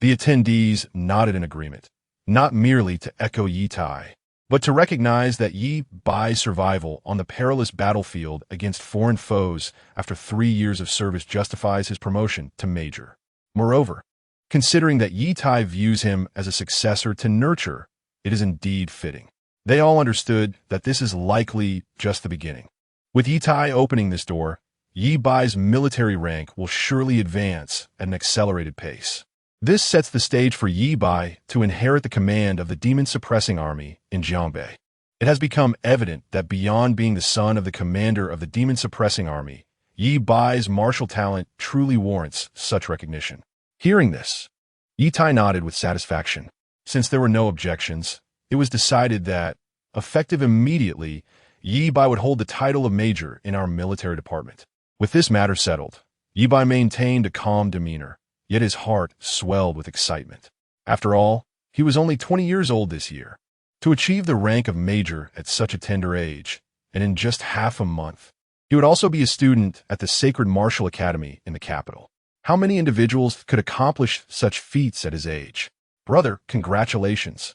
the attendees nodded in agreement, not merely to echo Ye Tai, but to recognize that Ye Bai's survival on the perilous battlefield against foreign foes after 3 years of service justifies his promotion to Major. Moreover, considering that Ye Tai views him as a successor to nurture, it is indeed fitting. They all understood that this is likely just the beginning. With Ye Tai opening this door, Ye Bai's military rank will surely advance at an accelerated pace. This sets the stage for Ye Bai to inherit the command of the demon-suppressing army in Jiangbei. It has become evident that beyond being the son of the commander of the demon-suppressing army, Ye Bai's martial talent truly warrants such recognition. Hearing this, Ye Tai nodded with satisfaction. Since there were no objections, it was decided that, effective immediately, Ye Bai would hold the title of Major in our military department. With this matter settled, Ye Bai maintained a calm demeanor, yet his heart swelled with excitement. After all, he was only 20 years old this year. To achieve the rank of Major at such a tender age, and in just half a month, he would also be a student at the Sacred Martial Academy in the capital. How many individuals could accomplish such feats at his age? Brother, congratulations.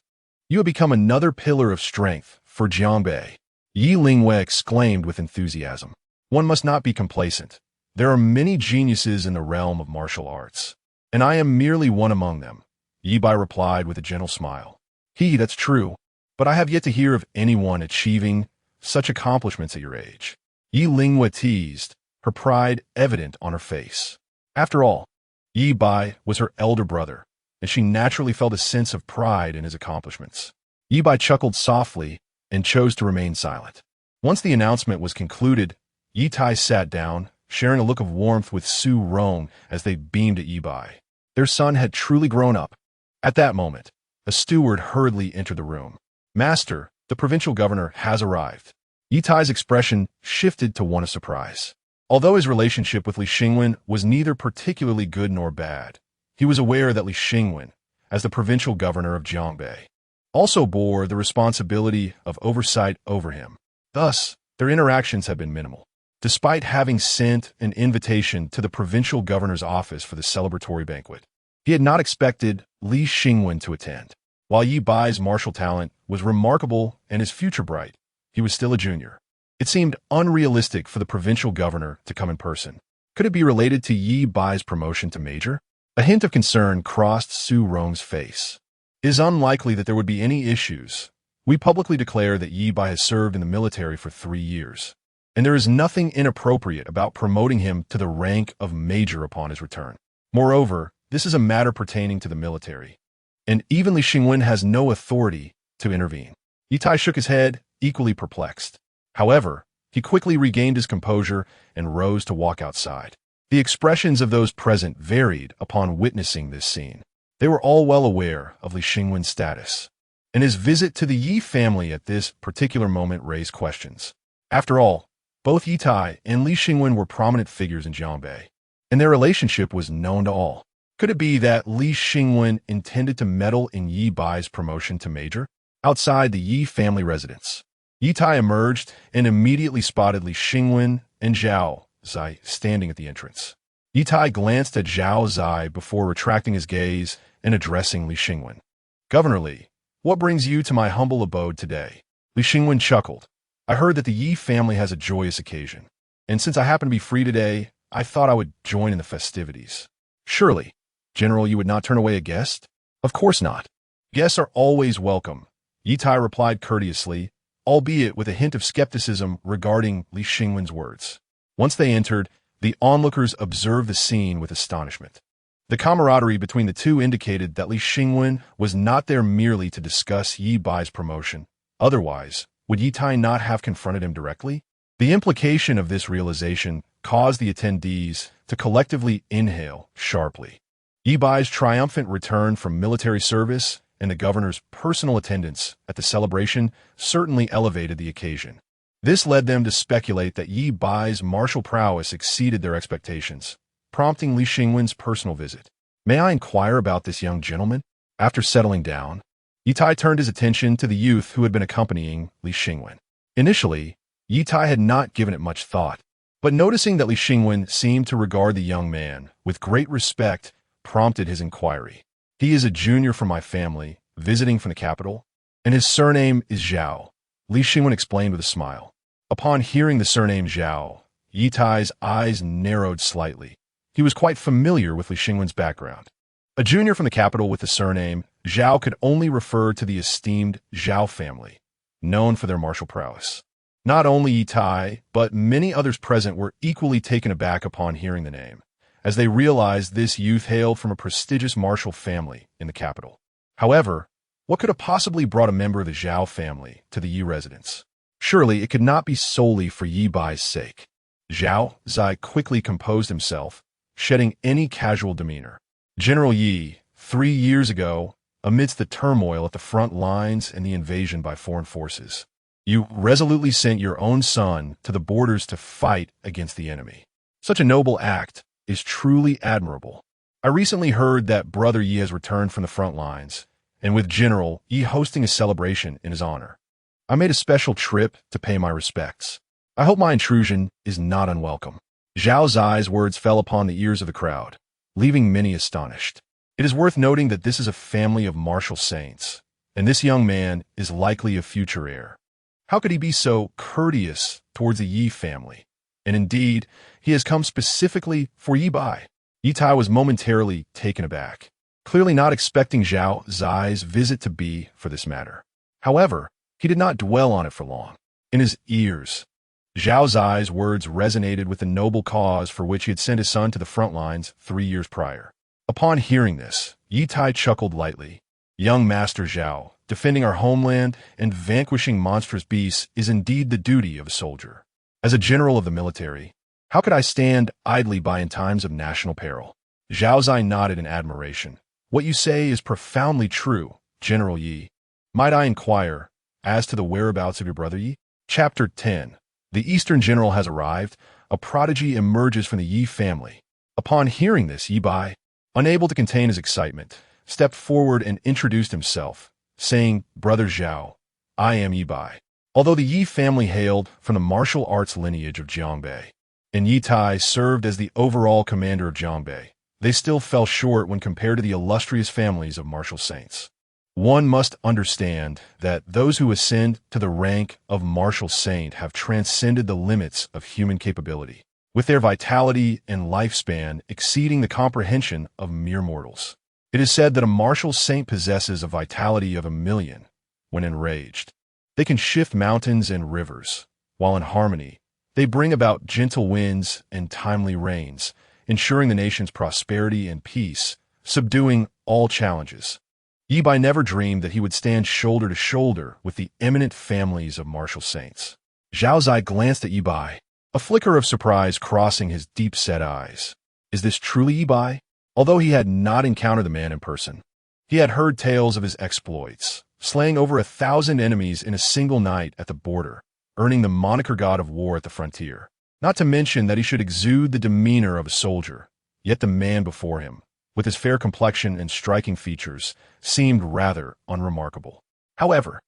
You have become another pillar of strength for Jiangbei. Ye Linyuan exclaimed with enthusiasm. One must not be complacent. There are many geniuses in the realm of martial arts, and I am merely one among them. Ye Bai replied with a gentle smile. That's true, but I have yet to hear of anyone achieving such accomplishments at your age. Ye Linyuan teased, her pride evident on her face. After all, Ye Bai was her elder brother, and she naturally felt a sense of pride in his accomplishments. Ye Bai chuckled softly and chose to remain silent. Once the announcement was concluded, Ye Tai sat down, sharing a look of warmth with Su Rong as they beamed at Ye Bai. Their son had truly grown up. At that moment, a steward hurriedly entered the room. Master, the provincial governor has arrived. Ye Tai's expression shifted to one of surprise. Although his relationship with Li Xingwen was neither particularly good nor bad, he was aware that Li Xingwen, as the provincial governor of Jiangbei, also bore the responsibility of oversight over him. Thus, their interactions had been minimal. Despite having sent an invitation to the provincial governor's office for the celebratory banquet, he had not expected Li Xingwen to attend. While Ye Bai's martial talent was remarkable and his future bright, he was still a junior. It seemed unrealistic for the provincial governor to come in person. Could it be related to Ye Bai's promotion to Major? A hint of concern crossed Su Rong's face. It is unlikely that there would be any issues. We publicly declare that Ye Bai has served in the military for 3 years, and there is nothing inappropriate about promoting him to the rank of Major upon his return. Moreover, this is a matter pertaining to the military, and even Li Xingwen has no authority to intervene. Ye Tai shook his head, equally perplexed. However, he quickly regained his composure and rose to walk outside. The expressions of those present varied upon witnessing this scene. They were all well aware of Li Xingwen's status. and his visit to the Ye family at this particular moment raised questions. After all, both Ye Tai and Li Xingwen were prominent figures in Jiangbei, and their relationship was known to all. Could it be that Li Xingwen intended to meddle in Ye Bai's promotion to major? Outside the Ye family residence, Ye Tai emerged and immediately spotted Li Xingwen and Zhao Zai standing at the entrance. Ye Tai glanced at Zhao Zai before retracting his gaze and addressing Li Xingwen. "Governor Li, what brings you to my humble abode today?" Li Xingwen chuckled. "I heard that the Ye family has a joyous occasion, and since I happen to be free today, I thought I would join in the festivities." "Surely, General, you would not turn away a guest?" "Of course not. Guests are always welcome," Ye Tai replied courteously, albeit with a hint of skepticism regarding Li Xingwen's words. Once they entered, the onlookers observed the scene with astonishment. The camaraderie between the two indicated that Li Xingwen was not there merely to discuss Ye Bai's promotion. Otherwise, would Ye Tai not have confronted him directly? The implication of this realization caused the attendees to collectively inhale sharply. Ye Bai's triumphant return from military service and the governor's personal attendance at the celebration certainly elevated the occasion. This led them to speculate that Ye Bai's martial prowess exceeded their expectations, prompting Li Xingwen's personal visit. "May I inquire about this young gentleman?" After settling down, Ye Tai turned his attention to the youth who had been accompanying Li Xingwen. Initially, Ye Tai had not given it much thought, but noticing that Li Xingwen seemed to regard the young man with great respect prompted his inquiry. "He is a junior from my family, visiting from the capital, and his surname is Zhao," Li Xingwen explained with a smile. Upon hearing the surname Zhao, Ye Tai's eyes narrowed slightly. He was quite familiar with Li Xingwen's background. A junior from the capital with the surname Zhao could only refer to the esteemed Zhao family, known for their martial prowess. Not only Ye Tai, but many others present were equally taken aback upon hearing the name, as they realized this youth hailed from a prestigious martial family in the capital. However, what could have possibly brought a member of the Zhao family to the Ye residence? Surely it could not be solely for Ye Bai's sake. Zhao Zai quickly composed himself, shedding any casual demeanor. "General Ye, 3 years ago, amidst the turmoil at the front lines and the invasion by foreign forces, you resolutely sent your own son to the borders to fight against the enemy. Such a noble act is truly admirable. I recently heard that Brother Ye has returned from the front lines, and with General Ye hosting a celebration in his honor. I made a special trip to pay my respects. I hope my intrusion is not unwelcome." Zhao Zai's words fell upon the ears of the crowd, leaving many astonished. It is worth noting that this is a family of martial saints, and this young man is likely a future heir. How could he be so courteous towards the Ye family? And indeed, he has come specifically for Ye Bai. Ye Tai was momentarily taken aback, clearly not expecting Zhao Zai's visit to be for this matter. However, he did not dwell on it for long. In his ears, Zhao Zai's words resonated with the noble cause for which he had sent his son to the front lines 3 years prior. Upon hearing this, Ye Tai chuckled lightly. "Young Master Zhao, defending our homeland and vanquishing monstrous beasts is indeed the duty of a soldier. As a general of the military, how could I stand idly by in times of national peril?" Zhao Zai nodded in admiration. "What you say is profoundly true, General Ye. Might I inquire as to the whereabouts of your brother Ye?" Chapter 10. The Eastern general has arrived. A prodigy emerges from the Ye family. Upon hearing this, Ye Bai, unable to contain his excitement, stepped forward and introduced himself, saying, "Brother Zhao, I am Ye Bai." Although the Ye family hailed from the martial arts lineage of Jiangbei, and Ye Tai served as the overall commander of Jiangbei, they still fell short when compared to the illustrious families of martial saints. One must understand that those who ascend to the rank of martial saint have transcended the limits of human capability, with their vitality and lifespan exceeding the comprehension of mere mortals. It is said that a martial saint possesses a vitality of 1,000,000 when enraged. They can shift mountains and rivers, while in harmony, they bring about gentle winds and timely rains, ensuring the nation's prosperity and peace, subduing all challenges. Ye Bai never dreamed that he would stand shoulder to shoulder with the eminent families of martial saints. Zhao Zai glanced at Ye Bai, a flicker of surprise crossing his deep-set eyes. Is this truly Ye Bai? Although he had not encountered the man in person, he had heard tales of his exploits, slaying over 1,000 enemies in a single night at the border, earning the moniker God of War at the frontier. Not to mention that he should exude the demeanor of a soldier, yet the man before him, with his fair complexion and striking features, seemed rather unremarkable. However,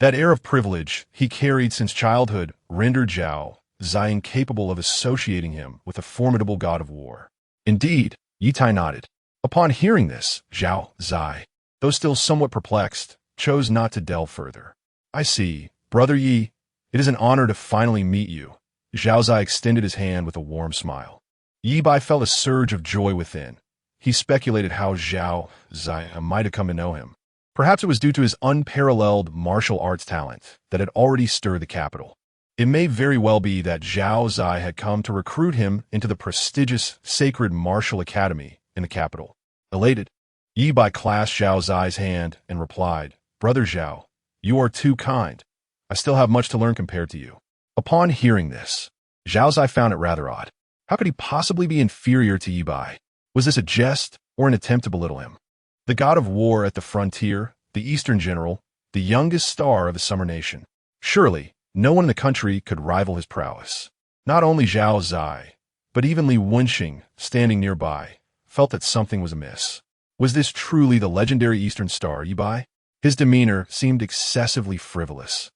that air of privilege he carried since childhood rendered Zhao Zai incapable of associating him with a formidable god of war. Indeed, Ye Tai nodded. Upon hearing this, Zhao Zai, though still somewhat perplexed, chose not to delve further. I see, Brother Yi, it is an honor to finally meet you. Zhao Zai extended his hand with a warm smile. Yi Bai felt a surge of joy within. He speculated how Zhao Zai might have come to know him. Perhaps it was due to his unparalleled martial arts talent that had already stirred the capital. It may very well be that Zhao Zai had come to recruit him into the prestigious Sacred Martial Academy in the capital. Elated, Yi Bai clasped Zhao Zai's hand and replied, Brother Zhao, you are too kind. I still have much to learn compared to you. Upon hearing this, Zhao Zai found it rather odd. How could he possibly be inferior to Yi Bai? Was this a jest or an attempt to belittle him? The god of war at the frontier, the Eastern general, the youngest star of a summer nation. Surely, no one in the country could rival his prowess. Not only Zhao Zai, but even Li Wenxing, standing nearby, felt that something was amiss. Was this truly the legendary Eastern star, Yi Bai? His demeanor seemed excessively frivolous,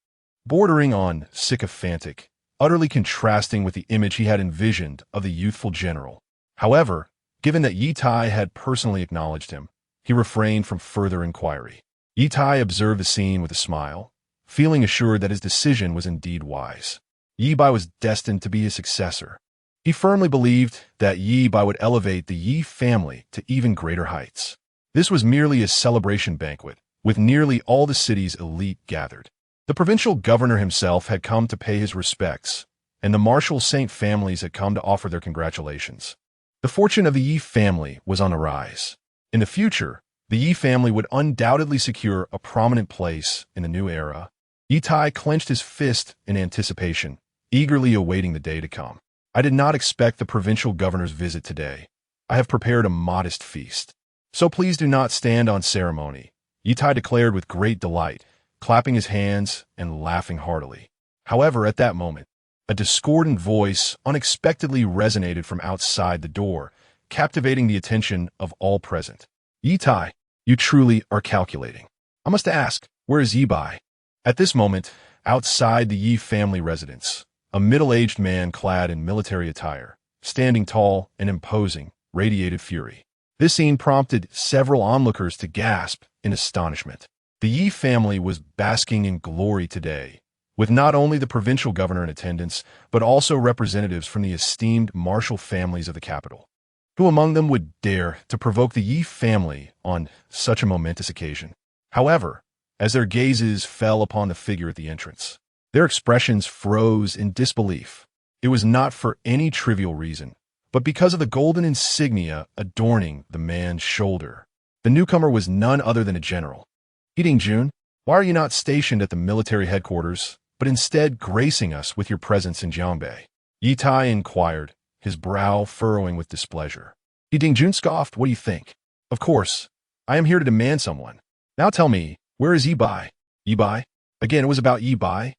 bordering on sycophantic, utterly contrasting with the image he had envisioned of the youthful general. However, given that Ye Tai had personally acknowledged him, he refrained from further inquiry. Ye Tai observed the scene with a smile, feeling assured that his decision was indeed wise. Yi Bai was destined to be his successor. He firmly believed that Yi Bai would elevate the Yi family to even greater heights. This was merely a celebration banquet, with nearly all the city's elite gathered. The provincial governor himself had come to pay his respects, and the Marshal Saint families had come to offer their congratulations. The fortune of the Yi family was on the rise. In the future, the Yi family would undoubtedly secure a prominent place in the new era. Ye Tai clenched his fist in anticipation, eagerly awaiting the day to come. I did not expect the provincial governor's visit today. I have prepared a modest feast. So please do not stand on ceremony, Ye Tai declared with great delight, clapping his hands and laughing heartily. However, at that moment, a discordant voice unexpectedly resonated from outside the door, captivating the attention of all present. Ye Tai, you truly are calculating. I must ask, where is Yi Bai? At this moment, outside the Yi family residence, a middle-aged man clad in military attire, standing tall and imposing, radiated fury. This scene prompted several onlookers to gasp in astonishment. The Yi family was basking in glory today, with not only the provincial governor in attendance, but also representatives from the esteemed martial families of the capital. Who among them would dare to provoke the Yi family on such a momentous occasion? However, as their gazes fell upon the figure at the entrance, their expressions froze in disbelief. It was not for any trivial reason, but because of the golden insignia adorning the man's shoulder. The newcomer was none other than a general. Ye Linyuan, why are you not stationed at the military headquarters, but instead gracing us with your presence in Jiangbei? Ye Tai inquired, his brow furrowing with displeasure. Ye Linyuan scoffed, what do you think? Of course, I am here to demand someone. Now tell me, where is Yi Bai? Yi Bai? Again, it was about Yi Bai.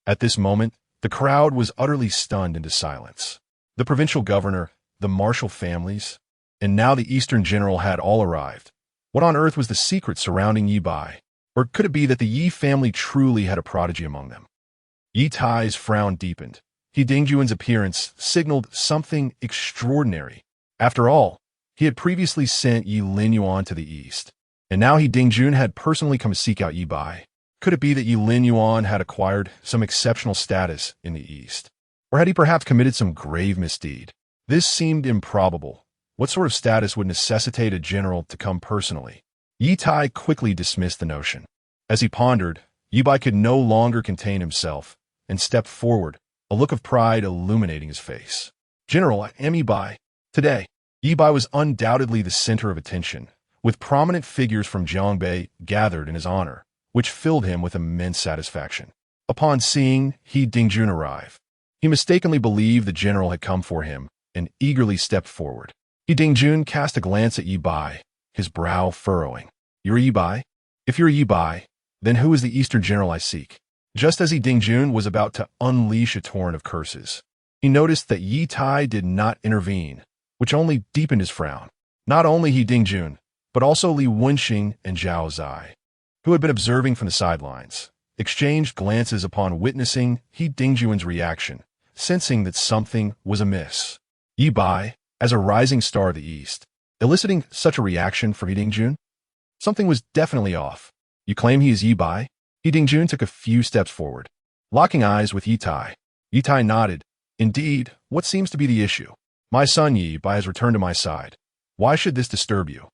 At this moment, the crowd was utterly stunned into silence. The provincial governor, the martial families, and now the Eastern general had all arrived. What on earth was the secret surrounding Yi Bai? Or could it be that the Yi family truly had a prodigy among them? Ye Tai's frown deepened. Ye Linyuan's appearance signaled something extraordinary. After all, he had previously sent Ye Linyuan to the east, and now Ye Linyuan had personally come to seek out Yi Bai. Could it be that Ye Linyuan had acquired some exceptional status in the east? Or had he perhaps committed some grave misdeed? This seemed improbable. What sort of status would necessitate a general to come personally? Ye Tai quickly dismissed the notion. As he pondered, Yi Bai could no longer contain himself and stepped forward, a look of pride illuminating his face. General, I am Yi Bai. Today, Yi Bai was undoubtedly the center of attention, with prominent figures from Jiangbei gathered in his honor, which filled him with immense satisfaction. Upon seeing Ye Linyuan arrive, he mistakenly believed the general had come for him and eagerly stepped forward. Ye Linyuan cast a glance at Yi Bai, his brow furrowing. You're Yi Bai? If you're Yi Bai, Then who is the Eastern general I seek? Just as Ye Dingjun was about to unleash a torrent of curses, he noticed that Ye Tai did not intervene, which only deepened his frown. Not only Ye Dingjun, but also Li Wenxing and Zhao Zai, who had been observing from the sidelines, exchanged glances upon witnessing Ye Dingjun's reaction, sensing that something was amiss. Ye Bai, as a rising star of the East, eliciting such a reaction from Ye Dingjun? Something was definitely off. You claim he is Ye Bai? Ye Dingjun took a few steps forward, locking eyes with Ye Tai. Ye Tai nodded. Indeed, what seems to be the issue? My son Ye Bai has returned to my side. Why should this disturb you?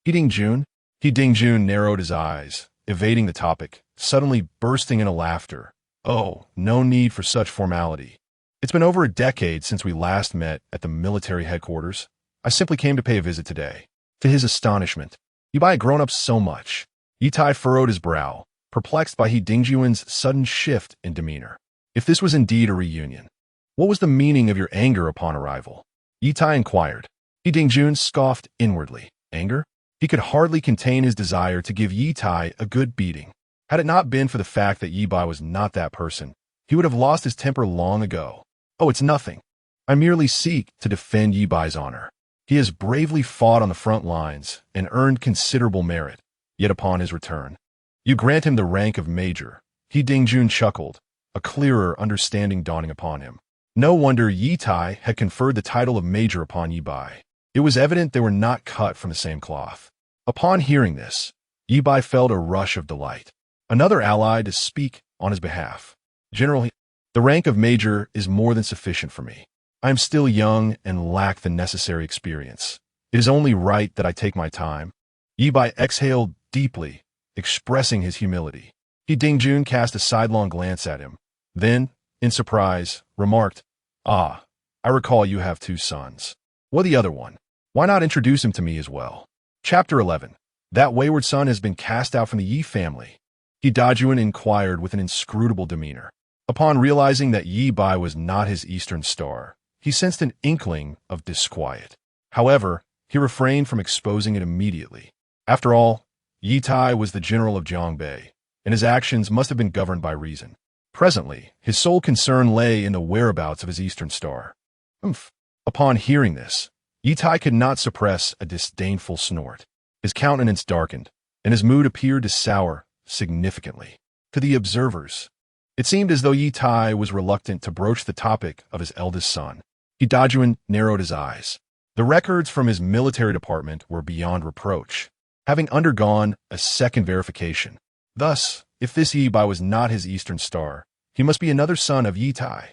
Ye Dingjun? Ye Dingjun narrowed his eyes, evading the topic, suddenly bursting into laughter. Oh, no need for such formality. It's been over a decade since we last met at the military headquarters. I simply came to pay a visit today. To his astonishment, Ye Bai had grown up so much. Ye Tai furrowed his brow, perplexed by Ye Dingjun's sudden shift in demeanor. If this was indeed a reunion, what was the meaning of your anger upon arrival? Ye Tai inquired. Ye Dingjun scoffed inwardly. Anger? He could hardly contain his desire to give Ye Tai a good beating. Had it not been for the fact that Ye Bai was not that person, he would have lost his temper long ago. Oh, it's nothing. I merely seek to defend Ye Bai's honor. He has bravely fought on the front lines and earned considerable merit. Yet upon his return, you grant him the rank of major. Ye Dingjun chuckled, a clearer understanding dawning upon him. No wonder Ye Tai had conferred the title of major upon Ye Bai. It was evident they were not cut from the same cloth. Upon hearing this, Ye Bai felt a rush of delight. Another ally to speak on his behalf. General, the rank of major is more than sufficient for me. I am still young and lack the necessary experience. It is only right that I take my time. Ye Bai exhaled deeply, expressing his humility. Ye Dingjun cast a sidelong glance at him. Then, in surprise, remarked, Ah, I recall you have 2 sons. What the other one? Why not introduce him to me as well? Chapter 11. That wayward son has been cast out from the Ye family. Ye Dingjun inquired with an inscrutable demeanor. Upon realizing that Ye Bai was not his eastern star, he sensed an inkling of disquiet. However, he refrained from exposing it immediately. After all, Ye Tai was the general of Jiangbei, and his actions must have been governed by reason. Presently, his sole concern lay in the whereabouts of his eastern star. Humph. Upon hearing this, Ye Tai could not suppress a disdainful snort. His countenance darkened, and his mood appeared to sour significantly. To the observers, it seemed as though Ye Tai was reluctant to broach the topic of his eldest son. Ye Dingjun narrowed his eyes. The records from his military department were beyond reproach, having undergone a second verification. Thus, if this Ye Bai was not his eastern star, he must be another son of Ye Tai.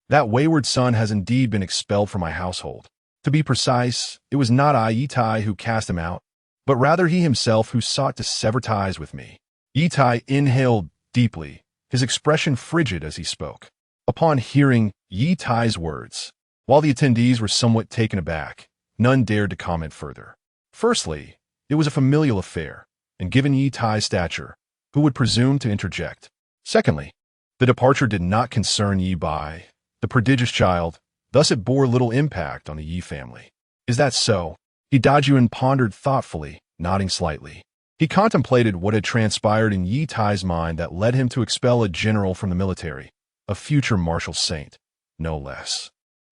That wayward son has indeed been expelled from my household. To be precise, it was not I, Ye Tai, who cast him out, but rather he himself who sought to sever ties with me. Ye Tai inhaled deeply, his expression frigid as he spoke. Upon hearing Ye Tai's words, while the attendees were somewhat taken aback, none dared to comment further. Firstly, it was a familial affair, and given Ye Tai's stature, who would presume to interject? Secondly, the departure did not concern Ye Bai, the prodigious child, thus it bore little impact on the Ye family. Is that so? Ye Dingjun pondered thoughtfully, nodding slightly. He contemplated what had transpired in Ye Tai's mind that led him to expel a general from the military, a future martial saint, no less.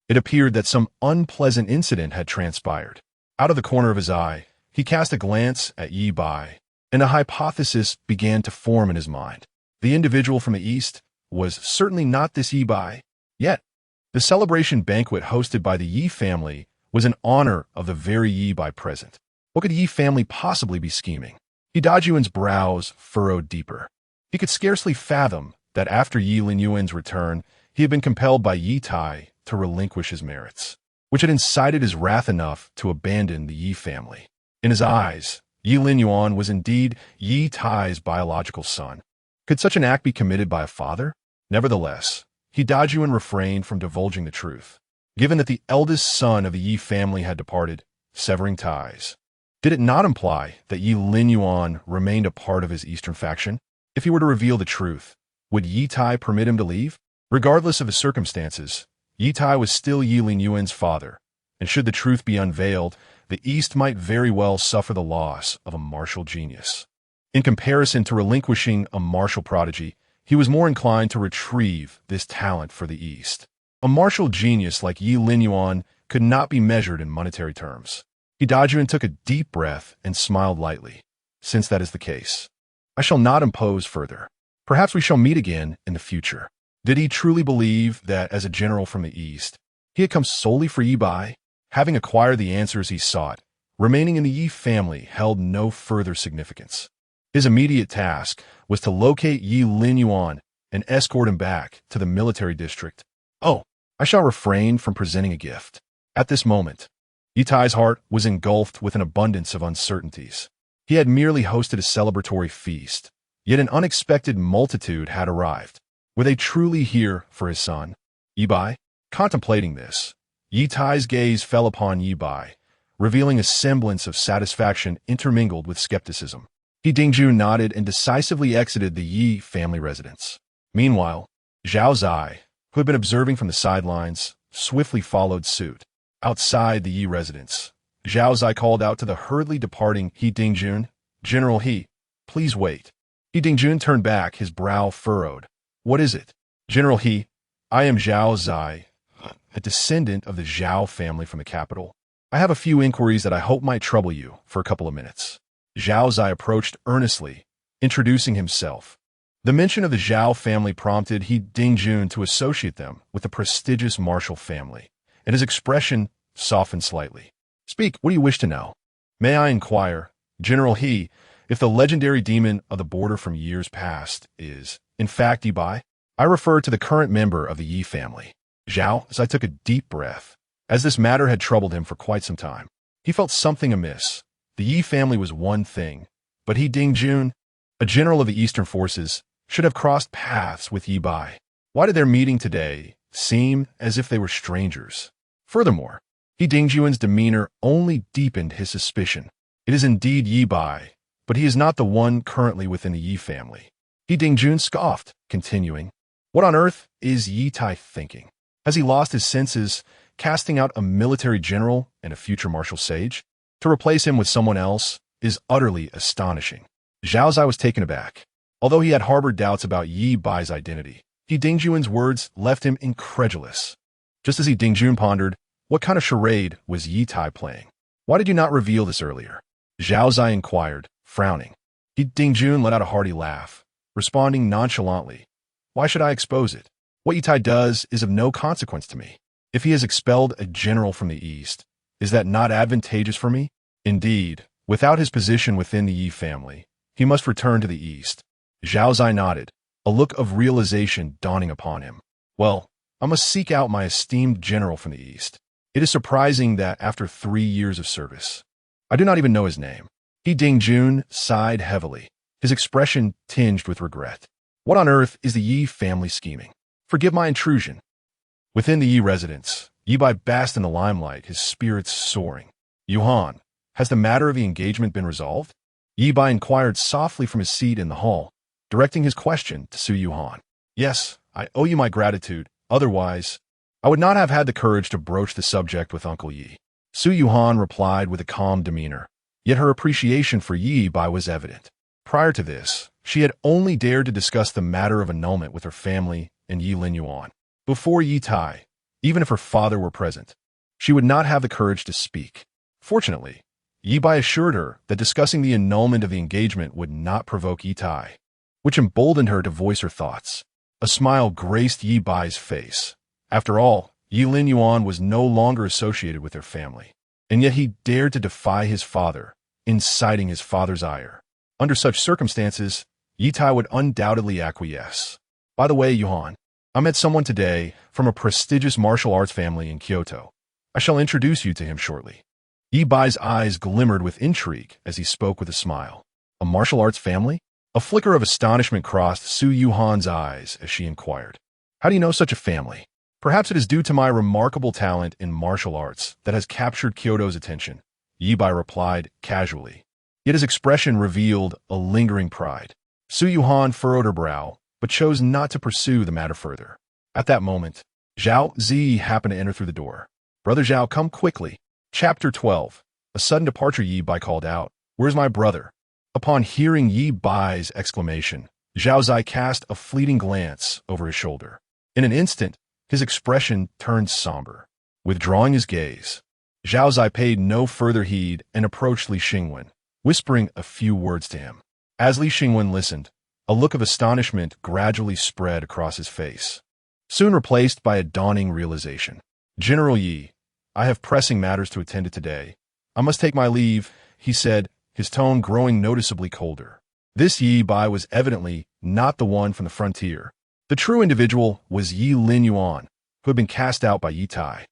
It appeared that some unpleasant incident had transpired. Out of the corner of his eye, he cast a glance at Ye Bai, and a hypothesis began to form in his mind. The individual from the east was certainly not this Ye Bai. Yet, the celebration banquet hosted by the Ye family was in honor of the very Ye Bai present. What could Ye family possibly be scheming? Ye Dingjun's brows furrowed deeper. He could scarcely fathom that after Ye Linyuan's return, he had been compelled by Ye Tai to relinquish his merits, which had incited his wrath enough to abandon the Ye family. In his eyes, Ye Linyuan was indeed Ye Tai's biological son. Could such an act be committed by a father? Nevertheless, Ye Dingjun refrained from divulging the truth, given that the eldest son of the Ye family had departed, severing ties. Did it not imply that Ye Linyuan remained a part of his eastern faction? If he were to reveal the truth, would Ye Tai permit him to leave? Regardless of his circumstances, Ye Tai was still Ye Linyuan's father, and should the truth be unveiled, the East might very well suffer the loss of a martial genius. In comparison to relinquishing a martial prodigy, he was more inclined to retrieve this talent for the East. A martial genius like Ye Linyuan could not be measured in monetary terms. Dajuan took a deep breath and smiled lightly. Since that is the case, I shall not impose further. Perhaps we shall meet again in the future. Did he truly believe that as a general from the East, he had come solely for Ye Bai? Having acquired the answers he sought, remaining in the Ye family held no further significance. His immediate task was to locate Ye Linyuan and escort him back to the military district. Oh, I shall refrain from presenting a gift. At this moment, Ye Tai's heart was engulfed with an abundance of uncertainties. He had merely hosted a celebratory feast, yet an unexpected multitude had arrived. Were they truly here for his son, Ye Bai? Contemplating this, Ye Tai's gaze fell upon Ye Bai, revealing a semblance of satisfaction intermingled with skepticism. Dingjun nodded and decisively exited the Ye family residence. Meanwhile, Zhao Zai, who had been observing from the sidelines, swiftly followed suit. Outside the Ye residence, Zhao Zai called out to the hurriedly departing He Dingjun, "General He, please wait." He Dingjun turned back, his brow furrowed. "What is it?" "General He, I am Zhao Zai, a descendant of the Zhao family from the capital. I have a few inquiries that I hope might trouble you for a couple of minutes." Zhao Zai approached earnestly, introducing himself. The mention of the Zhao family prompted He Dingjun to associate them with the prestigious martial family, and his expression softened slightly. "Speak, what do you wish to know?" "May I inquire, General He, if the legendary demon of the border from years past is, in fact, Ye Bai?" "I refer to the current member of the Ye family." Zhao Zai took a deep breath, as this matter had troubled him for quite some time. He felt something amiss. The Ye family was one thing, but He Dingjun, a general of the Eastern forces, should have crossed paths with Ye Bai. Why did their meeting today seem as if they were strangers? Furthermore, He Dingjun's demeanor only deepened his suspicion. It is indeed Ye Bai, but he is not the one currently within the Ye family. He Dingjun scoffed, continuing, "What on earth is Ye Tai thinking? Has he lost his senses, casting out a military general and a future martial sage? To replace him with someone else is utterly astonishing." Zhao Zai was taken aback. Although he had harbored doubts about Ye Bai's identity, He Dingjun's words left him incredulous. Just as He Dingjun pondered, what kind of charade was Ye Tai playing? "Why did you not reveal this earlier?" Zhao Zai inquired, frowning. He Dingjun let out a hearty laugh, responding nonchalantly, "Why should I expose it? What Ye Tai does is of no consequence to me. If he has expelled a general from the East, is that not advantageous for me? Indeed, without his position within the Ye family, he must return to the East." Zhao Zai nodded, a look of realization dawning upon him. "Well, I must seek out my esteemed general from the East. It is surprising that after 3 years of service, I do not even know his name." He Dingjun sighed heavily, his expression tinged with regret. "What on earth is the Ye family scheming? Forgive my intrusion." Within the Ye residence, Ye Bai basked in the limelight, his spirits soaring. "Yuhan, has the matter of the engagement been resolved?" Ye Bai inquired softly from his seat in the hall, directing his question to Su Yuhan. "Yes, I owe you my gratitude. Otherwise, I would not have had the courage to broach the subject with Uncle Yi." Su Yuhan replied with a calm demeanor, yet her appreciation for Ye Bai was evident. Prior to this, she had only dared to discuss the matter of annulment with her family and Ye Linyuan. Before Ye Tai, even if her father were present, she would not have the courage to speak. Fortunately, Ye Bai assured her that discussing the annulment of the engagement would not provoke Ye Tai, which emboldened her to voice her thoughts. A smile graced Ye Bai's face. After all, Ye Linyuan was no longer associated with their family, and yet he dared to defy his father, inciting his father's ire. Under such circumstances, Ye Tai would undoubtedly acquiesce. "By the way, Yuhan, I met someone today from a prestigious martial arts family in Kyoto. I shall introduce you to him shortly." Ye Bai's eyes glimmered with intrigue as he spoke with a smile. "A martial arts family?" A flicker of astonishment crossed Su Yuhan's eyes as she inquired, "How do you know such a family?" "Perhaps it is due to my remarkable talent in martial arts that has captured Kyoto's attention," Ye Bai replied casually. Yet his expression revealed a lingering pride. Su Yuhan furrowed her brow, but chose not to pursue the matter further. At that moment, Zhao Zi happened to enter through the door. "Brother Zhao, come quickly." Chapter 12. A sudden departure. Ye Bai called out, "Where's my brother?" Upon hearing Ye Bai's exclamation, Zhao Zai cast a fleeting glance over his shoulder. In an instant, his expression turned somber. Withdrawing his gaze, Zhao Zai paid no further heed and approached Li Xingwen, whispering a few words to him. As Li Xingwen listened, a look of astonishment gradually spread across his face, soon replaced by a dawning realization. "General Yi, I have pressing matters to attend to today. I must take my leave," he said, his tone growing noticeably colder. This Ye Bai was evidently not the one from the frontier. The true individual was Ye Linyuan, who had been cast out by Ye Tai.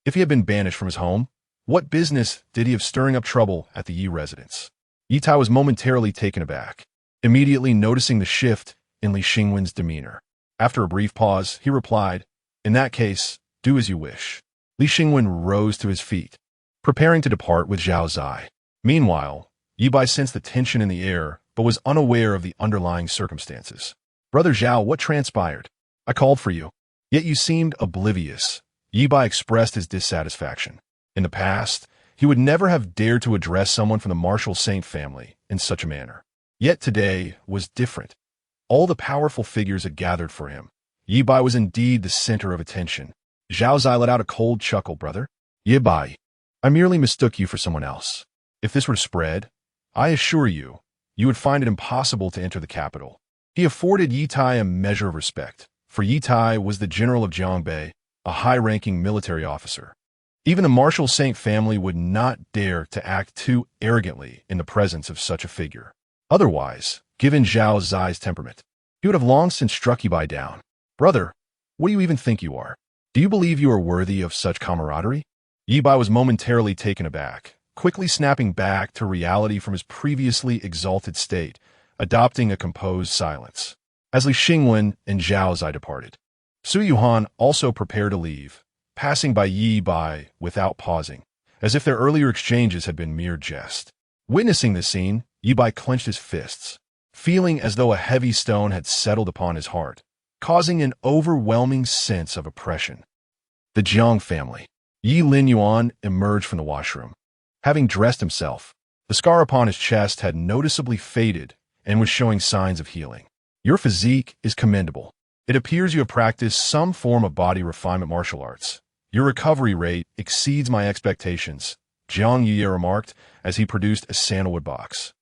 If he had been banished from his home, what business did he have stirring up trouble at the Yi residence? Ye Tai was momentarily taken aback, immediately noticing the shift in Li Xingwen's demeanor. After a brief pause, he replied, "In that case, do as you wish." Li Xingwen rose to his feet, preparing to depart with Zhao Zai. Meanwhile, Ye Bai sensed the tension in the air, but was unaware of the underlying circumstances. "Brother Zhao, what transpired? I called for you, yet you seemed oblivious." Ye Bai expressed his dissatisfaction. In the past, he would never have dared to address someone from the Marshall Saint family in such a manner. Yet today was different. All the powerful figures had gathered for him. Ye Bai was indeed the center of attention. Zhao Zai let out a cold chuckle. "Brother Ye Bai, I merely mistook you for someone else. If this were to spread, I assure you, you would find it impossible to enter the capital." He afforded Ye Tai a measure of respect, for Ye Tai was the general of Jiangbei, a high-ranking military officer. Even the Marshall Saint family would not dare to act too arrogantly in the presence of such a figure. Otherwise, given Zhao Zai's temperament, he would have long since struck Ye Bai down. "Brother, what do you even think you are? Do you believe you are worthy of such camaraderie?" Ye Bai was momentarily taken aback, quickly snapping back to reality from his previously exalted state, adopting a composed silence. As Li Xingwen and Zhao Zai departed, Su Yuhan also prepared to leave, passing by Ye Bai without pausing, as if their earlier exchanges had been mere jest. Witnessing this scene, Ye Bai clenched his fists, feeling as though a heavy stone had settled upon his heart, causing an overwhelming sense of oppression. The Jiang family. Ye Linyuan emerged from the washroom. Having dressed himself, the scar upon his chest had noticeably faded and was showing signs of healing. "Your physique is commendable. It appears you have practiced some form of body refinement martial arts. Your recovery rate exceeds my expectations," Jiang Ye remarked as he produced a sandalwood box,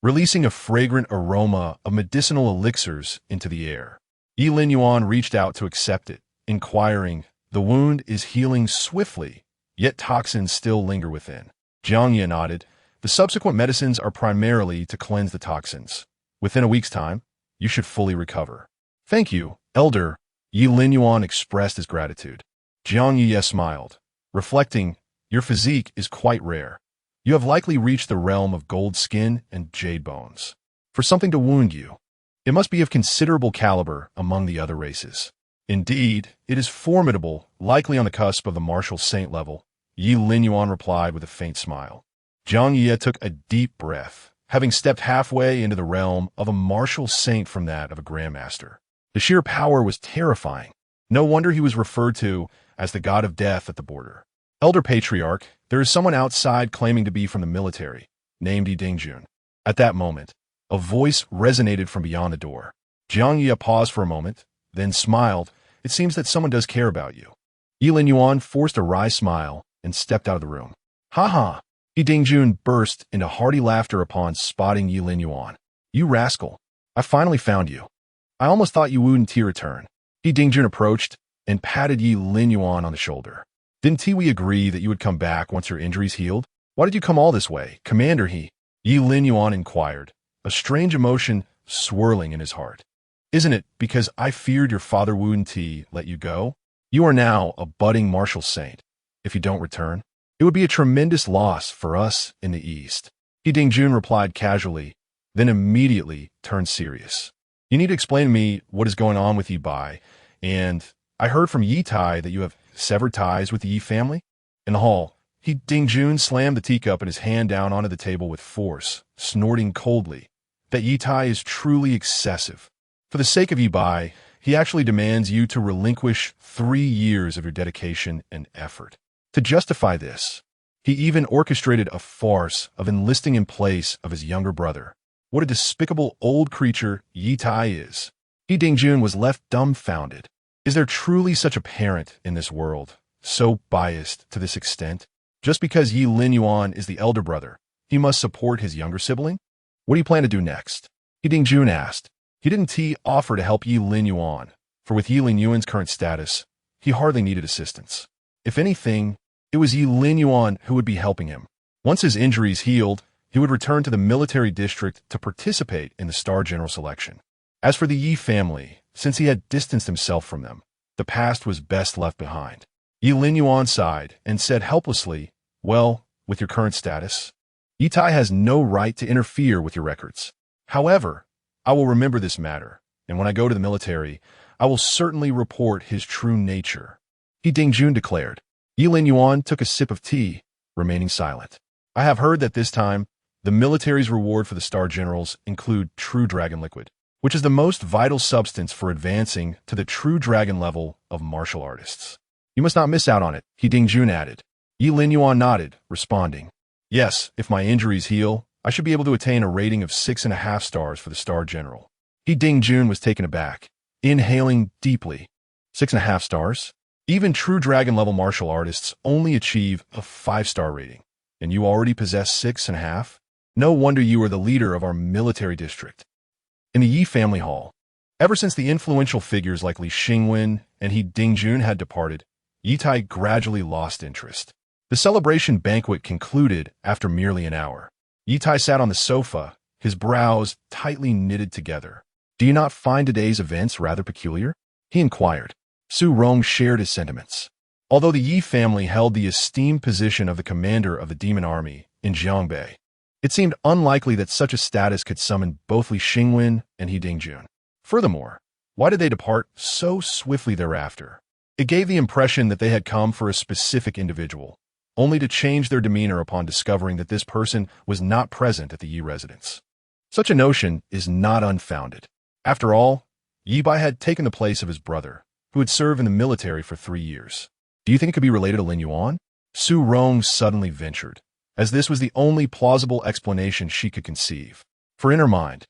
releasing a fragrant aroma of medicinal elixirs into the air. Ye Linyuan reached out to accept it, inquiring, "The wound is healing swiftly, yet toxins still linger within." Jiang Ye nodded. "The subsequent medicines are primarily to cleanse the toxins. Within a week's time, you should fully recover." "Thank you, Elder." Ye Linyuan expressed his gratitude. Jiang Ye smiled, reflecting, "Your physique is quite rare. You have likely reached the realm of gold skin and jade bones. For something to wound you, it must be of considerable caliber among the other races." "Indeed, it is formidable, likely on the cusp of the Marshall Saint level," Ye Linyuan replied with a faint smile. Jiang Ye took a deep breath, having stepped halfway into the realm of a Marshall Saint from that of a Grandmaster. The sheer power was terrifying. No wonder he was referred to as the god of death at the border. "Elder Patriarch, there is someone outside claiming to be from the military, named Ye Dingjun." At that moment, a voice resonated from beyond the door. Jiang Ye paused for a moment, then smiled. "It seems that someone does care about you." Ye Linyuan forced a wry smile and stepped out of the room. "Ha ha!" Ye Dingjun burst into hearty laughter upon spotting Ye Linyuan. "You rascal! I finally found you. I almost thought you wouldn't return." Ye Dingjun approached and patted Ye Linyuan on the shoulder. "Didn't we agree that you would come back once your injuries healed? Why did you come all this way, Commander Ye?" Ye Linyuan inquired, a strange emotion swirling in his heart. "Isn't it because I feared your father wouldn't let you go? You are now a budding Marshall Saint. If you don't return, it would be a tremendous loss for us in the East." Ye Dingjun replied casually, then immediately turned serious. "You need to explain to me what is going on with Ye Bai, and I heard from Ye Tai that you have severed ties with the Yi family." In the hall, Ye Dingjun slammed the teacup and his hand down onto the table with force, snorting coldly. "That Ye Tai is truly excessive. For the sake of Ye Bai, he actually demands you to relinquish 3 years of your dedication and effort. To justify this, he even orchestrated a farce of enlisting in place of his younger brother. What a despicable old creature Ye Tai is. He Dingjun was left dumbfounded. Is there truly such a parent in this world, so biased to this extent? Just because Ye Linyuan is the elder brother, he must support his younger sibling? What do you plan to do next? He Dingjun asked. He didn't offer to help Ye Linyuan, for with Ye Linyuan's current status, he hardly needed assistance. If anything, it was Ye Linyuan who would be helping him. Once his injuries healed, he would return to the military district to participate in the Star General selection. As for the Ye family, since he had distanced himself from them, the past was best left behind. Ye Linyuan sighed and said helplessly, well, with your current status, Ye Tai has no right to interfere with your records. However, I will remember this matter, and when I go to the military, I will certainly report his true nature. He Dingjun declared. Ye Linyuan took a sip of tea, remaining silent. I have heard that this time, the military's reward for the Star Generals include True Dragon Liquid, which is the most vital substance for advancing to the True Dragon level of martial artists. You must not miss out on it, He Dingjun added. Ye Linyuan nodded, responding. Yes, if my injuries heal, I should be able to attain a rating of 6.5 stars for the Star General. He Dingjun was taken aback, inhaling deeply. 6.5 stars? Even True Dragon level martial artists only achieve a 5-star rating, and you already possess 6.5? No wonder you are the leader of our military district. In the Yi family hall, ever since the influential figures like Li Xingwen and He Dingjun had departed, Ye Tai gradually lost interest. The celebration banquet concluded after merely an hour. Ye Tai sat on the sofa, his brows tightly knitted together. Do you not find today's events rather peculiar? He inquired. Su Rong shared his sentiments. Although the Yi family held the esteemed position of the commander of the demon army in Jiangbei, it seemed unlikely that such a status could summon both Li Xingwen and He Dingjun. Furthermore, why did they depart so swiftly thereafter? It gave the impression that they had come for a specific individual, only to change their demeanor upon discovering that this person was not present at the Yi residence. Such a notion is not unfounded. After all, Yi Bai had taken the place of his brother, who had served in the military for 3 years. Do you think it could be related to Lin Yuan? Su Rong suddenly ventured, as this was the only plausible explanation she could conceive. For in her mind,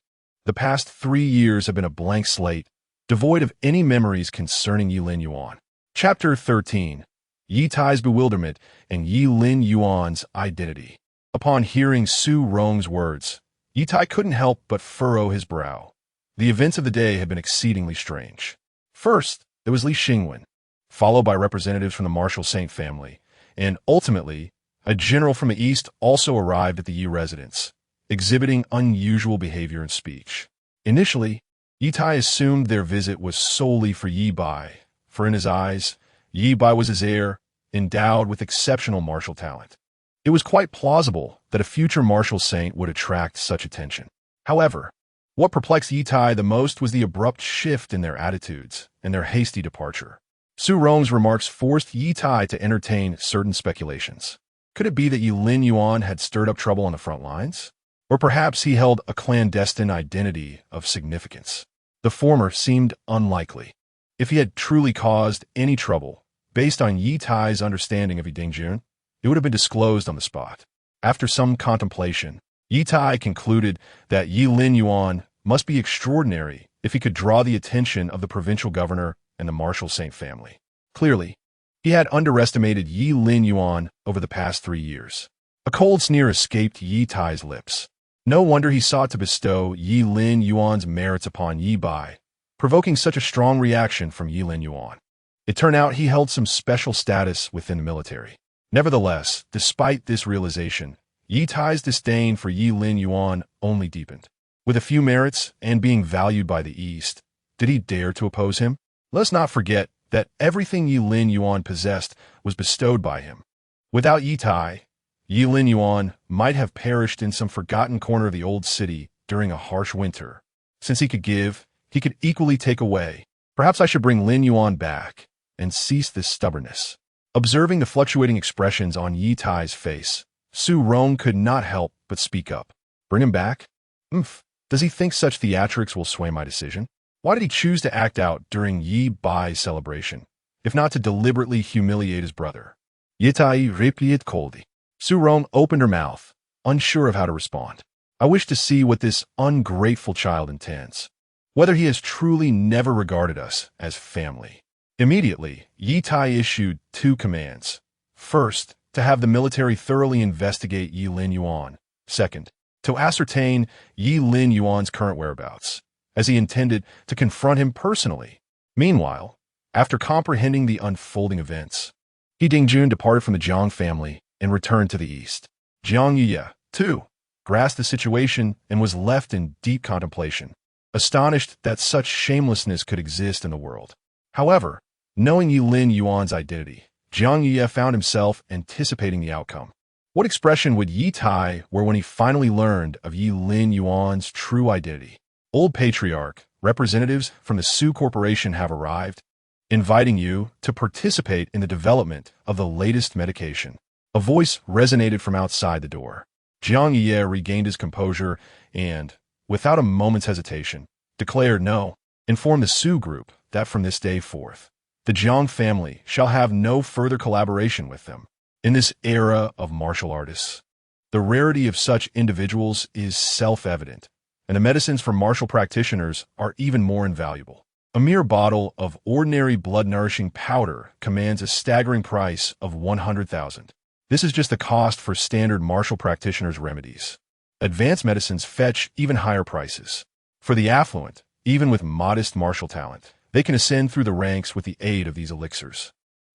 the past 3 years have been a blank slate, devoid of any memories concerning Ye Linyuan. Chapter 13. Ye Tai's bewilderment and Ye Linyuan's identity. Upon hearing Su Rong's words, Ye Tai couldn't help but furrow his brow. The events of the day had been exceedingly strange. First, there was Li Xingwen, followed by representatives from the Marshal Saint family, and ultimately, a general from the east also arrived at the Yi residence, exhibiting unusual behavior and speech. Initially, Ye Tai assumed their visit was solely for Ye Bai, for in his eyes, Ye Bai was his heir, endowed with exceptional martial talent. It was quite plausible that a future martial saint would attract such attention. However, what perplexed Ye Tai the most was the abrupt shift in their attitudes and their hasty departure. Su Rong's remarks forced Ye Tai to entertain certain speculations. Could it be that Ye Linyuan had stirred up trouble on the front lines? Or perhaps he held a clandestine identity of significance. The former seemed unlikely. If he had truly caused any trouble, based on Ye Tai's understanding of He Dingjun, it would have been disclosed on the spot. After some contemplation, Ye Tai concluded that Ye Linyuan must be extraordinary if he could draw the attention of the provincial governor and the Marshal Saint family. Clearly, he had underestimated Ye Linyuan over the past 3 years. A cold sneer escaped Ye Tai's lips. No wonder he sought to bestow Ye Linyuan's merits upon Ye Bai, provoking such a strong reaction from Ye Linyuan. It turned out he held some special status within the military. Nevertheless, despite this realization, Ye Tai's disdain for Ye Linyuan only deepened. With a few merits and being valued by the East, did he dare to oppose him? Let's not forget that everything Ye Linyuan possessed was bestowed by him. Without Ye Tai, Ye Linyuan might have perished in some forgotten corner of the old city during a harsh winter. Since he could give, he could equally take away. Perhaps I should bring Linyuan back and cease this stubbornness. Observing the fluctuating expressions on Ye Tai's face, Su Rong could not help but speak up. Bring him back? Does he think such theatrics will sway my decision? Why did he choose to act out during Ye Bai's celebration, if not to deliberately humiliate his brother? Ye Tai replied coldly. Su Rong opened her mouth, unsure of how to respond. I wish to see what this ungrateful child intends, whether he has truly never regarded us as family. Immediately, Ye Tai issued 2 commands. First, to have the military thoroughly investigate Ye Linyuan. Second, to ascertain Ye Linyuan's current whereabouts, as he intended to confront him personally. Meanwhile, after comprehending the unfolding events, He Dingjun departed from the Jiang family and returned to the east. Jiang Ye, too, grasped the situation and was left in deep contemplation, astonished that such shamelessness could exist in the world. However, knowing Ye Linyuan's identity, Jiang Ye found himself anticipating the outcome. What expression would Ye Tai wear when he finally learned of Ye Linyuan's true identity? Old Patriarch, representatives from the Su Corporation have arrived, inviting you to participate in the development of the latest medication. A voice resonated from outside the door. Jiang Ye regained his composure and, without a moment's hesitation, declared no, informed the Su group that from this day forth, the Jiang family shall have no further collaboration with them. In this era of martial artists, the rarity of such individuals is self-evident, and the medicines for martial practitioners are even more invaluable. A mere bottle of ordinary blood-nourishing powder commands a staggering price of 100,000. This is just the cost for standard martial practitioners' remedies. Advanced medicines fetch even higher prices. For the affluent, even with modest martial talent, they can ascend through the ranks with the aid of these elixirs.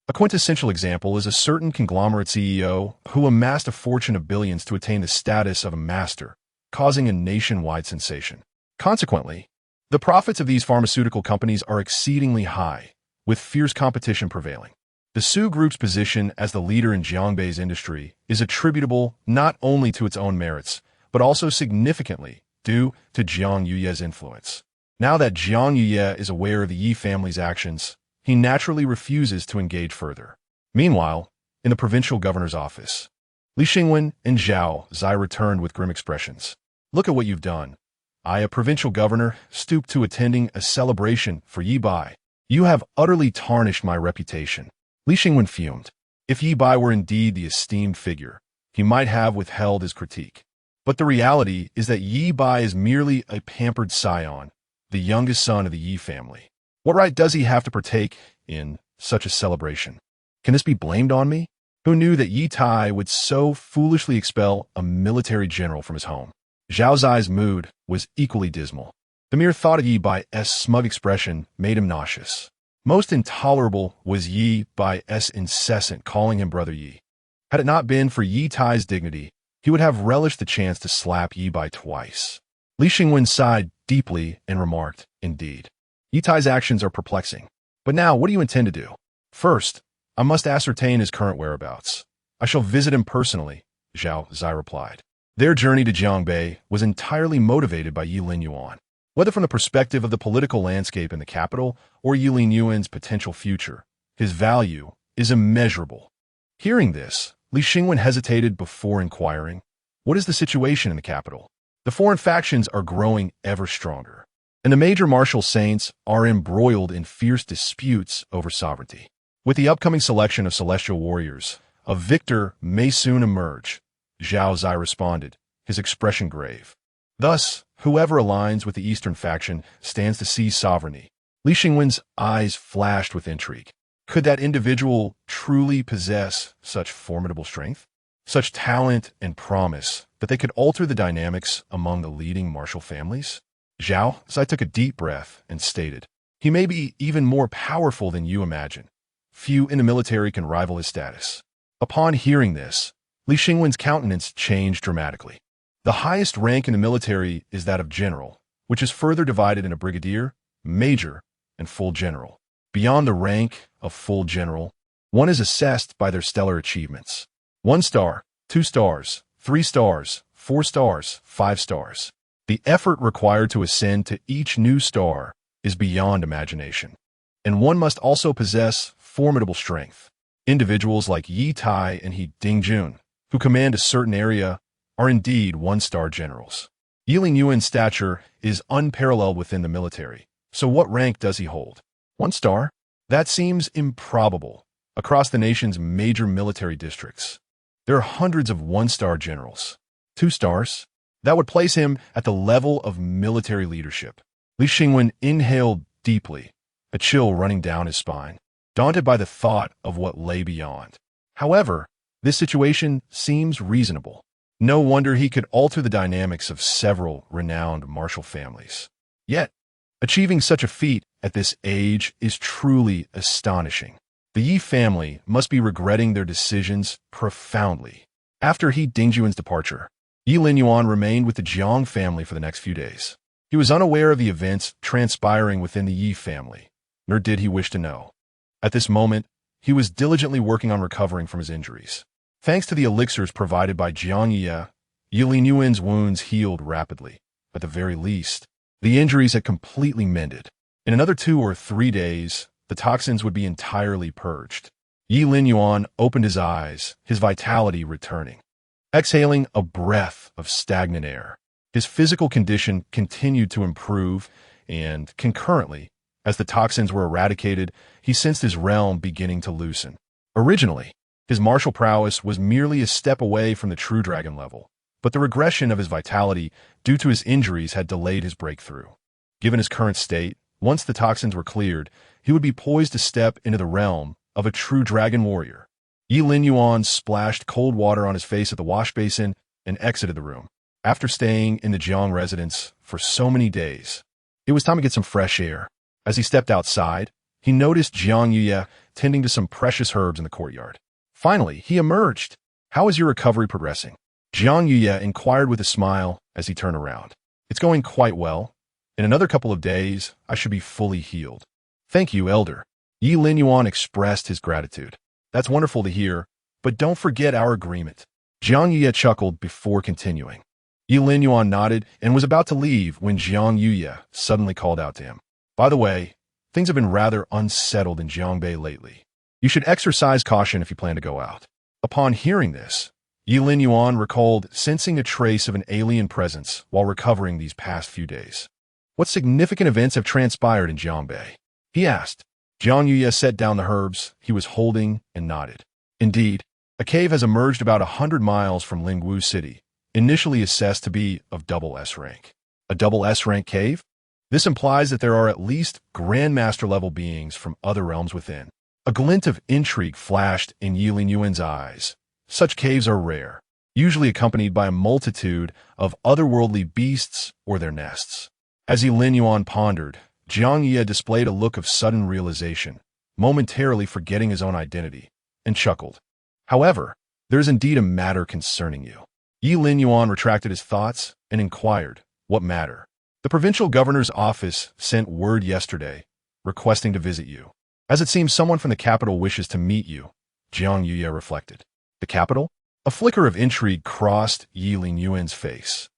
A quintessential example is a certain conglomerate CEO who amassed a fortune of billions to attain the status of a master, causing a nationwide sensation. Consequently, the profits of these pharmaceutical companies are exceedingly high, with fierce competition prevailing. The Su Group's position as the leader in Jiangbei's industry is attributable not only to its own merits, but also significantly due to Jiang Yuye's influence. Now that Jiang Yuye is aware of the Yi family's actions, he naturally refuses to engage further. Meanwhile, in the provincial governor's office, Li Xingwen and Zhao Zai returned with grim expressions. Look at what you've done. I, a provincial governor, stooped to attending a celebration for Yi Bai. You have utterly tarnished my reputation. Li Xingwen fumed. If Yi Bai were indeed the esteemed figure, he might have withheld his critique. But the reality is that Yi Bai is merely a pampered scion, the youngest son of the Yi family. What right does he have to partake in such a celebration? Can this be blamed on me? Who knew that Ye Tai would so foolishly expel a military general from his home? Zhao Zai's mood was equally dismal. The mere thought of Yi Bai's smug expression made him nauseous. Most intolerable was Yi Bai's incessant calling him Brother Yi. Had it not been for Ye Tai's dignity, he would have relished the chance to slap Yi Bai twice. Li Xingwen sighed deeply and remarked, indeed, Ye Tai's actions are perplexing. But now, what do you intend to do? First, I must ascertain his current whereabouts. I shall visit him personally, Zhao Zai replied. Their journey to Jiangbei was entirely motivated by Ye Linyuan. Whether from the perspective of the political landscape in the capital or Ye Linyuan's potential future, his value is immeasurable. Hearing this, Li Xingwen hesitated before inquiring, what is the situation in the capital? The foreign factions are growing ever stronger, and the major martial saints are embroiled in fierce disputes over sovereignty. With the upcoming selection of celestial warriors, a victor may soon emerge, Zhao Zai responded, his expression grave. Thus, whoever aligns with the eastern faction stands to seize sovereignty. Li Xingwen's eyes flashed with intrigue. Could that individual truly possess such formidable strength, such talent and promise that they could alter the dynamics among the leading martial families? Zhao Zai took a deep breath and stated, he may be even more powerful than you imagine. Few in the military can rival his status. Upon hearing this, Li Xingwen's countenance changed dramatically. The highest rank in the military is that of general, which is further divided into brigadier, major, and full general. Beyond the rank of full general, one is assessed by their stellar achievements. 1 star, 2 stars, 3 stars, 4 stars, 5 stars. The effort required to ascend to each new star is beyond imagination. And one must also possess formidable strength. Individuals like Ye Tai and Ye Dingjun, who command a certain area, are indeed 1-star generals. Ye Linyuan's stature is unparalleled within the military. So what rank does he hold? 1 star? That seems improbable. Across the nation's major military districts, there are hundreds of 1-star generals. 2 stars? That would place him at the level of military leadership. Li Xingwen inhaled deeply, a chill running down his spine, daunted by the thought of what lay beyond. However, this situation seems reasonable. No wonder he could alter the dynamics of several renowned martial families. Yet, achieving such a feat at this age is truly astonishing. The Ye family must be regretting their decisions profoundly. After He Dingjuan's departure, Ye Linyuan remained with the Jiang family for the next few days. He was unaware of the events transpiring within the Ye family, nor did he wish to know. At this moment, he was diligently working on recovering from his injuries. Thanks to the elixirs provided by Jiang Ye, Ye Linyuan's wounds healed rapidly. At the very least, the injuries had completely mended. In another 2 or 3 days, the toxins would be entirely purged. Ye Linyuan opened his eyes, his vitality returning. Exhaling a breath of stagnant air, his physical condition continued to improve, and concurrently, as the toxins were eradicated, he sensed his realm beginning to loosen. Originally, his martial prowess was merely a step away from the true dragon level, but the regression of his vitality due to his injuries had delayed his breakthrough. Given his current state, once the toxins were cleared, he would be poised to step into the realm of a true dragon warrior. Ye Linyuan splashed cold water on his face at the wash basin and exited the room. After staying in the Jiang residence for so many days, it was time to get some fresh air. As he stepped outside, he noticed Jiang Ye tending to some precious herbs in the courtyard. Finally, he emerged. "How is your recovery progressing?" Jiang Ye inquired with a smile as he turned around. "It's going quite well. In another couple of days, I should be fully healed." "Thank you, Elder." Ye Linyuan expressed his gratitude. "That's wonderful to hear, but don't forget our agreement." Jiang Ye chuckled before continuing. Ye Linyuan nodded and was about to leave when Jiang Ye suddenly called out to him. "By the way, things have been rather unsettled in Jiangbei lately. You should exercise caution if you plan to go out." Upon hearing this, Ye Linyuan recalled sensing a trace of an alien presence while recovering these past few days. "What significant events have transpired in Jiangbei?" he asked. Jiang Ye set down the herbs he was holding and nodded. "Indeed, a cave has emerged about 100 miles from Lingwu City, initially assessed to be of double S rank." "A double S rank cave?" This implies that there are at least Grandmaster-level beings from other realms within. A glint of intrigue flashed in Ye Linyuan's eyes. Such caves are rare, usually accompanied by a multitude of otherworldly beasts or their nests. As Ye Linyuan pondered, Jiang Ye displayed a look of sudden realization, momentarily forgetting his own identity, and chuckled. "However, there is indeed a matter concerning you." Ye Linyuan retracted his thoughts and inquired, "What matter?" "The provincial governor's office sent word yesterday, requesting to visit you. As it seems someone from the capital wishes to meet you," Jiang Ye reflected. "The capital?" A flicker of intrigue crossed Ye Linyuan's face.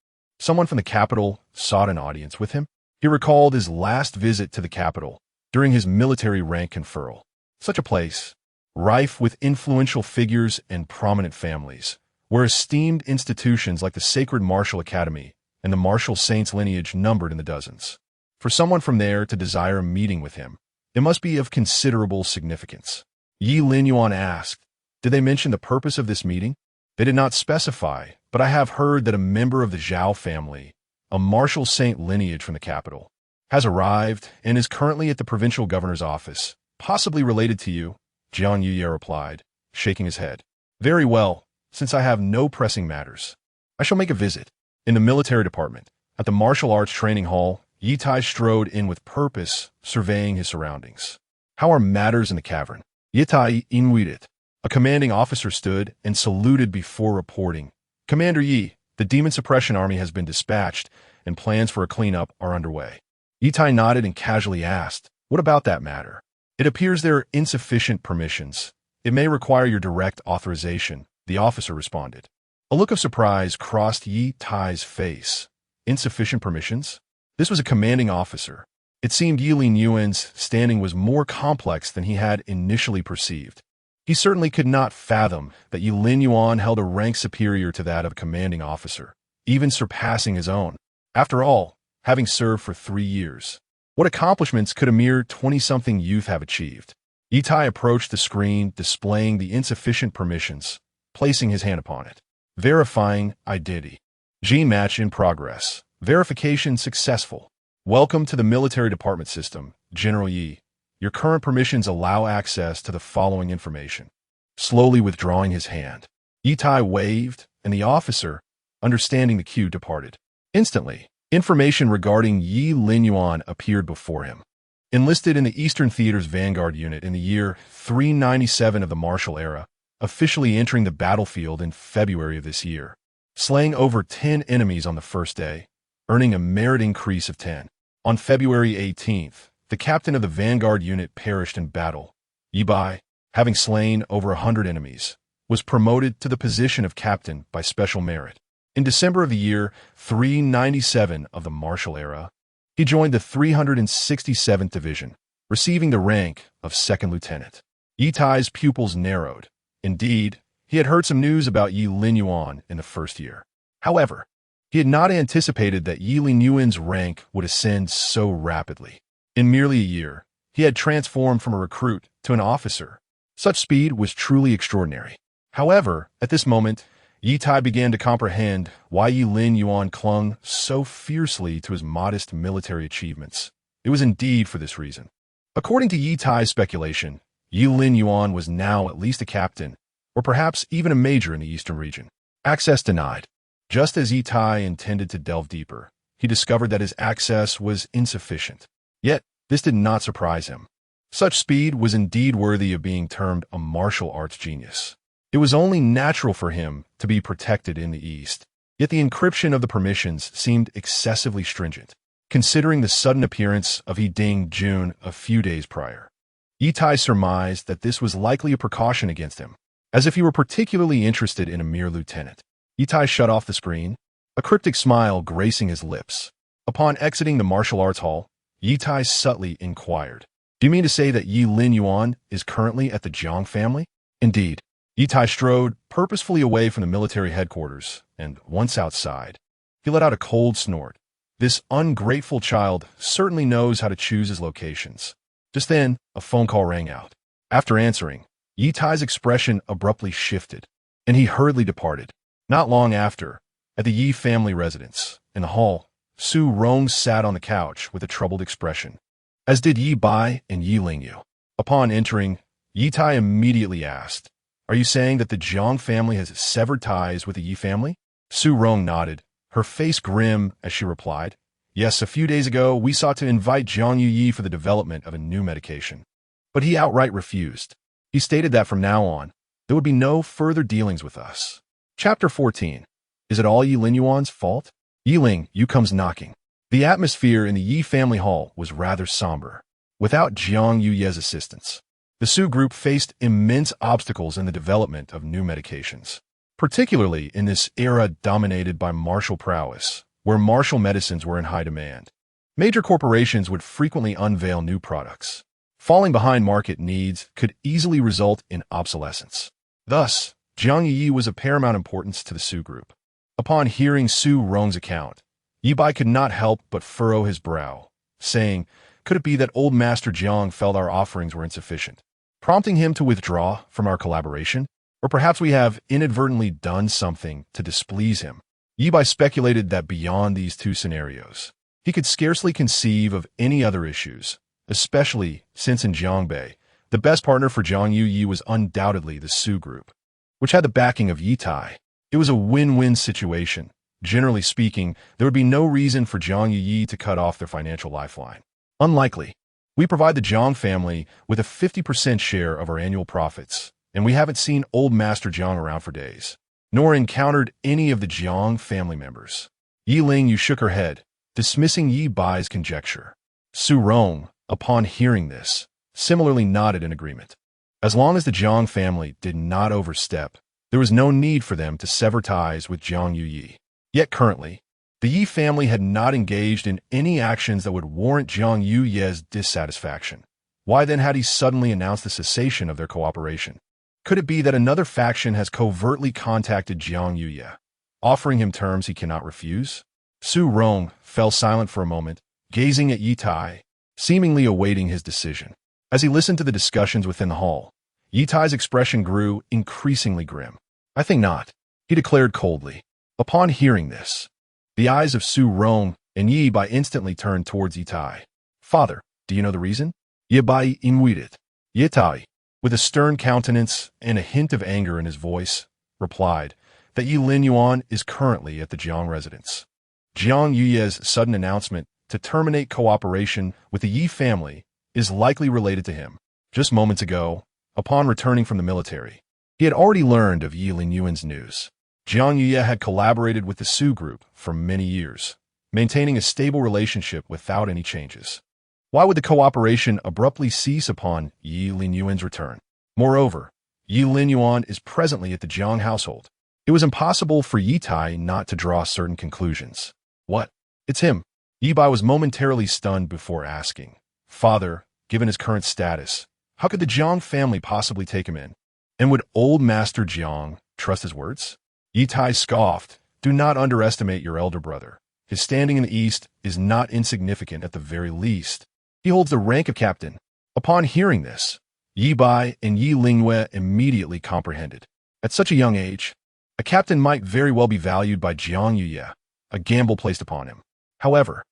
Someone from the capital sought an audience with him? He recalled his last visit to the capital during his military rank conferral. Such a place, rife with influential figures and prominent families, where esteemed institutions like the Sacred Martial Academy and the Martial Saints lineage numbered in the dozens. For someone from there to desire a meeting with him, it must be of considerable significance. Ye Linyuan asked, "Did they mention the purpose of this meeting?" "They did not specify, but I have heard that a member of the Zhao family, a martial saint lineage from the capital, has arrived and is currently at the provincial governor's office, possibly related to you," Jiang Ye replied, shaking his head. "Very well, since I have no pressing matters. I shall make a visit." In the military department, at the martial arts training hall, Ye Tai strode in with purpose, surveying his surroundings. "How are matters in the cavern?" Ye Tai inwaited. A commanding officer stood and saluted before reporting. "Commander Yi, the Demon Suppression Army has been dispatched, and plans for a cleanup are underway." Ye Tai nodded and casually asked, "What about that matter?" "It appears there are insufficient permissions. It may require your direct authorization," the officer responded. A look of surprise crossed Ye Tai's face. Insufficient permissions? This was a commanding officer. It seemed Ye Linyuan's standing was more complex than he had initially perceived. He certainly could not fathom that Ye Linyuan held a rank superior to that of a commanding officer, even surpassing his own. After all, having served for 3 years, what accomplishments could a mere 20-something youth have achieved? Ye Tai approached the screen displaying the insufficient permissions, placing his hand upon it. Verifying identity. Gene match in progress. Verification successful. Welcome to the military department system, General Yi. Your current permissions allow access to the following information. Slowly withdrawing his hand, Ye Tai waved, and the officer, understanding the cue, departed. Instantly, information regarding Ye Linyuan appeared before him. Enlisted in the Eastern Theater's Vanguard Unit in the year 397 of the martial era, officially entering the battlefield in February of this year, slaying over 10 enemies on the first day, earning a merit increase of 10. On February 18th, the captain of the Vanguard Unit perished in battle. Ye Bai, having slain over 100 enemies, was promoted to the position of captain by special merit. In December of the year 397 of the martial era, he joined the 367th Division, receiving the rank of second lieutenant. Ye Tai's pupils narrowed. Indeed, he had heard some news about Ye Linyuan in the first year. However, he had not anticipated that Ye Linyuan's rank would ascend so rapidly. In merely a year, he had transformed from a recruit to an officer. Such speed was truly extraordinary. However, at this moment, Ye Tai began to comprehend why Ye Linyuan clung so fiercely to his modest military achievements. It was indeed for this reason. According to Ye Tai's speculation, Ye Linyuan was now at least a captain, or perhaps even a major in the eastern region. Access denied. Just as Ye Tai intended to delve deeper, he discovered that his access was insufficient. Yet, this did not surprise him. Such speed was indeed worthy of being termed a martial arts genius. It was only natural for him to be protected in the East. Yet the encryption of the permissions seemed excessively stringent, considering the sudden appearance of He Ding Jun a few days prior. Ye Tai surmised that this was likely a precaution against him, as if he were particularly interested in a mere lieutenant. Ye Tai shut off the screen, a cryptic smile gracing his lips. Upon exiting the martial arts hall, Ye Tai subtly inquired, "Do you mean to say that Ye Linyuan is currently at the Jiang family?" Indeed. Ye Tai strode purposefully away from the military headquarters, and once outside, he let out a cold snort. This ungrateful child certainly knows how to choose his locations. Just then, a phone call rang out. After answering, Ye Tai's expression abruptly shifted, and he hurriedly departed. Not long after, at the Yi family residence, in the hall, Su Rong sat on the couch with a troubled expression, as did Ye Bai and Ye Linyuan. Upon entering, Ye Tai immediately asked, "Are you saying that the Jiang family has severed ties with the Yi family?" Su Rong nodded, her face grim as she replied, "Yes, a few days ago we sought to invite Jiang Yi for the development of a new medication. But he outright refused. He stated that from now on, there would be no further dealings with us." Chapter 14. Is it all Ye Linyuan's fault? Ye Ling Yu comes knocking. The atmosphere in the Yi family hall was rather somber. Without Jiang Yuye's assistance, the Su group faced immense obstacles in the development of new medications, particularly in this era dominated by martial prowess, where martial medicines were in high demand. Major corporations would frequently unveil new products. Falling behind market needs could easily result in obsolescence. Thus, Jiang Yi was of paramount importance to the Su group. Upon hearing Su Rong's account, Ye Bai could not help but furrow his brow, saying, "Could it be that old Master Jiang felt our offerings were insufficient, prompting him to withdraw from our collaboration? Or perhaps we have inadvertently done something to displease him?" Ye Bai speculated that beyond these two scenarios, he could scarcely conceive of any other issues, especially since in Jiangbei, the best partner for Jiang Yi was undoubtedly the Su group, which had the backing of Ye Tai. It was a win-win situation. Generally speaking, there would be no reason for Jiang Yi to cut off their financial lifeline. Unlikely. We provide the Jiang family with a 50% share of our annual profits, and we haven't seen old Master Jiang around for days, nor encountered any of the Jiang family members. Ye Ling shook her head, dismissing Ye Bai's conjecture. Su Rong, upon hearing this, similarly nodded in agreement. As long as the Jiang family did not overstep, there was no need for them to sever ties with Jiang Yi. Yet currently, the Yi family had not engaged in any actions that would warrant Jiang Yuye's dissatisfaction. Why then had he suddenly announced the cessation of their cooperation? Could it be that another faction has covertly contacted Jiang Yuye, offering him terms he cannot refuse? Su Rong fell silent for a moment, gazing at Ye Tai, seemingly awaiting his decision. As he listened to the discussions within the hall, Ye Tai's expression grew increasingly grim. "I think not," he declared coldly. Upon hearing this, The eyes of Su Rong and Ye Bai instantly turned towards Ye Tai. Father, do you know the reason? Ye Bai inwitted. Ye Tai, with a stern countenance and a hint of anger in his voice, replied that Ye Linyuan is currently at the Jiang residence. Jiang Yuye's sudden announcement to terminate cooperation with the Yi family is likely related to him. Just moments ago, upon returning from the military, he had already learned of Ye Linyuan's news. Jiang Yuye had collaborated with the Su group for many years, maintaining a stable relationship without any changes. Why would the cooperation abruptly cease upon Ye Linyuan's return? Moreover, Ye Linyuan is presently at the Jiang household. It was impossible for Ye Tai not to draw certain conclusions. What? It's him. Ye Bai was momentarily stunned before asking, Father, given his current status, how could the Jiang family possibly take him in? And would old Master Jiang trust his words? Ye Tai scoffed, Do not underestimate your elder brother. His standing in the East is not insignificant at the very least. He holds the rank of captain. Upon hearing this, Ye Bai and Ye Linyuan immediately comprehended. At such a young age, a captain might very well be valued by Jiang Yuye, a gamble placed upon him. However,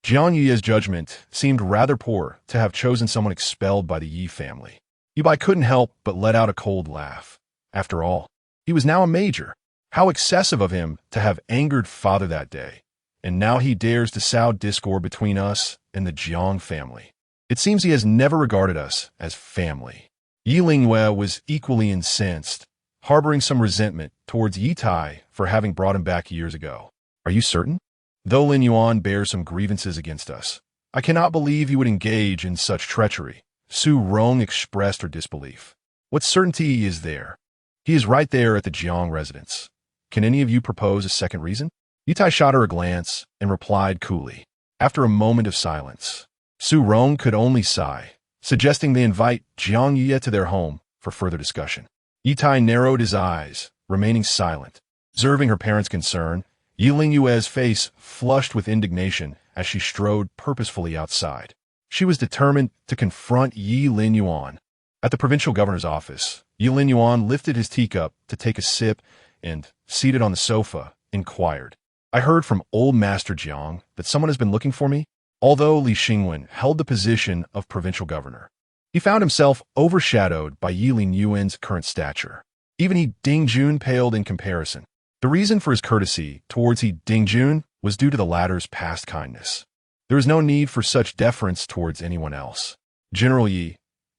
Jiang Yuye's judgment seemed rather poor to have chosen someone expelled by the Yi family. Ye Bai couldn't help but let out a cold laugh. After all, he was now a major. How excessive of him to have angered father that day. And now he dares to sow discord between us and the Jiang family. It seems he has never regarded us as family. Ye Linyuan was equally incensed, harboring some resentment towards Ye Tai for having brought him back years ago. Are you certain? Though Linyuan bears some grievances against us, I cannot believe he would engage in such treachery. Su Rong expressed her disbelief. What certainty is there? He is right there at the Jiang residence. Can any of you propose a second reason? Ye Tai shot her a glance and replied coolly. After a moment of silence, Su Rong could only sigh, suggesting they invite Jiang Yuye to their home for further discussion. Ye Tai narrowed his eyes, remaining silent. Observing her parents' concern, Ye Linyuan's face flushed with indignation as she strode purposefully outside. She was determined to confront Ye Linyuan. At the provincial governor's office, Ye Linyuan lifted his teacup to take a sip and, seated on the sofa, inquired, I heard from old Master Jiang that someone has been looking for me. Although Li Xingwen held the position of provincial governor, he found himself overshadowed by Ye Linyuan's current stature. Even He Dingjun paled in comparison. The reason for his courtesy towards He Dingjun was due to the latter's past kindness. There is no need for such deference towards anyone else. General Yi,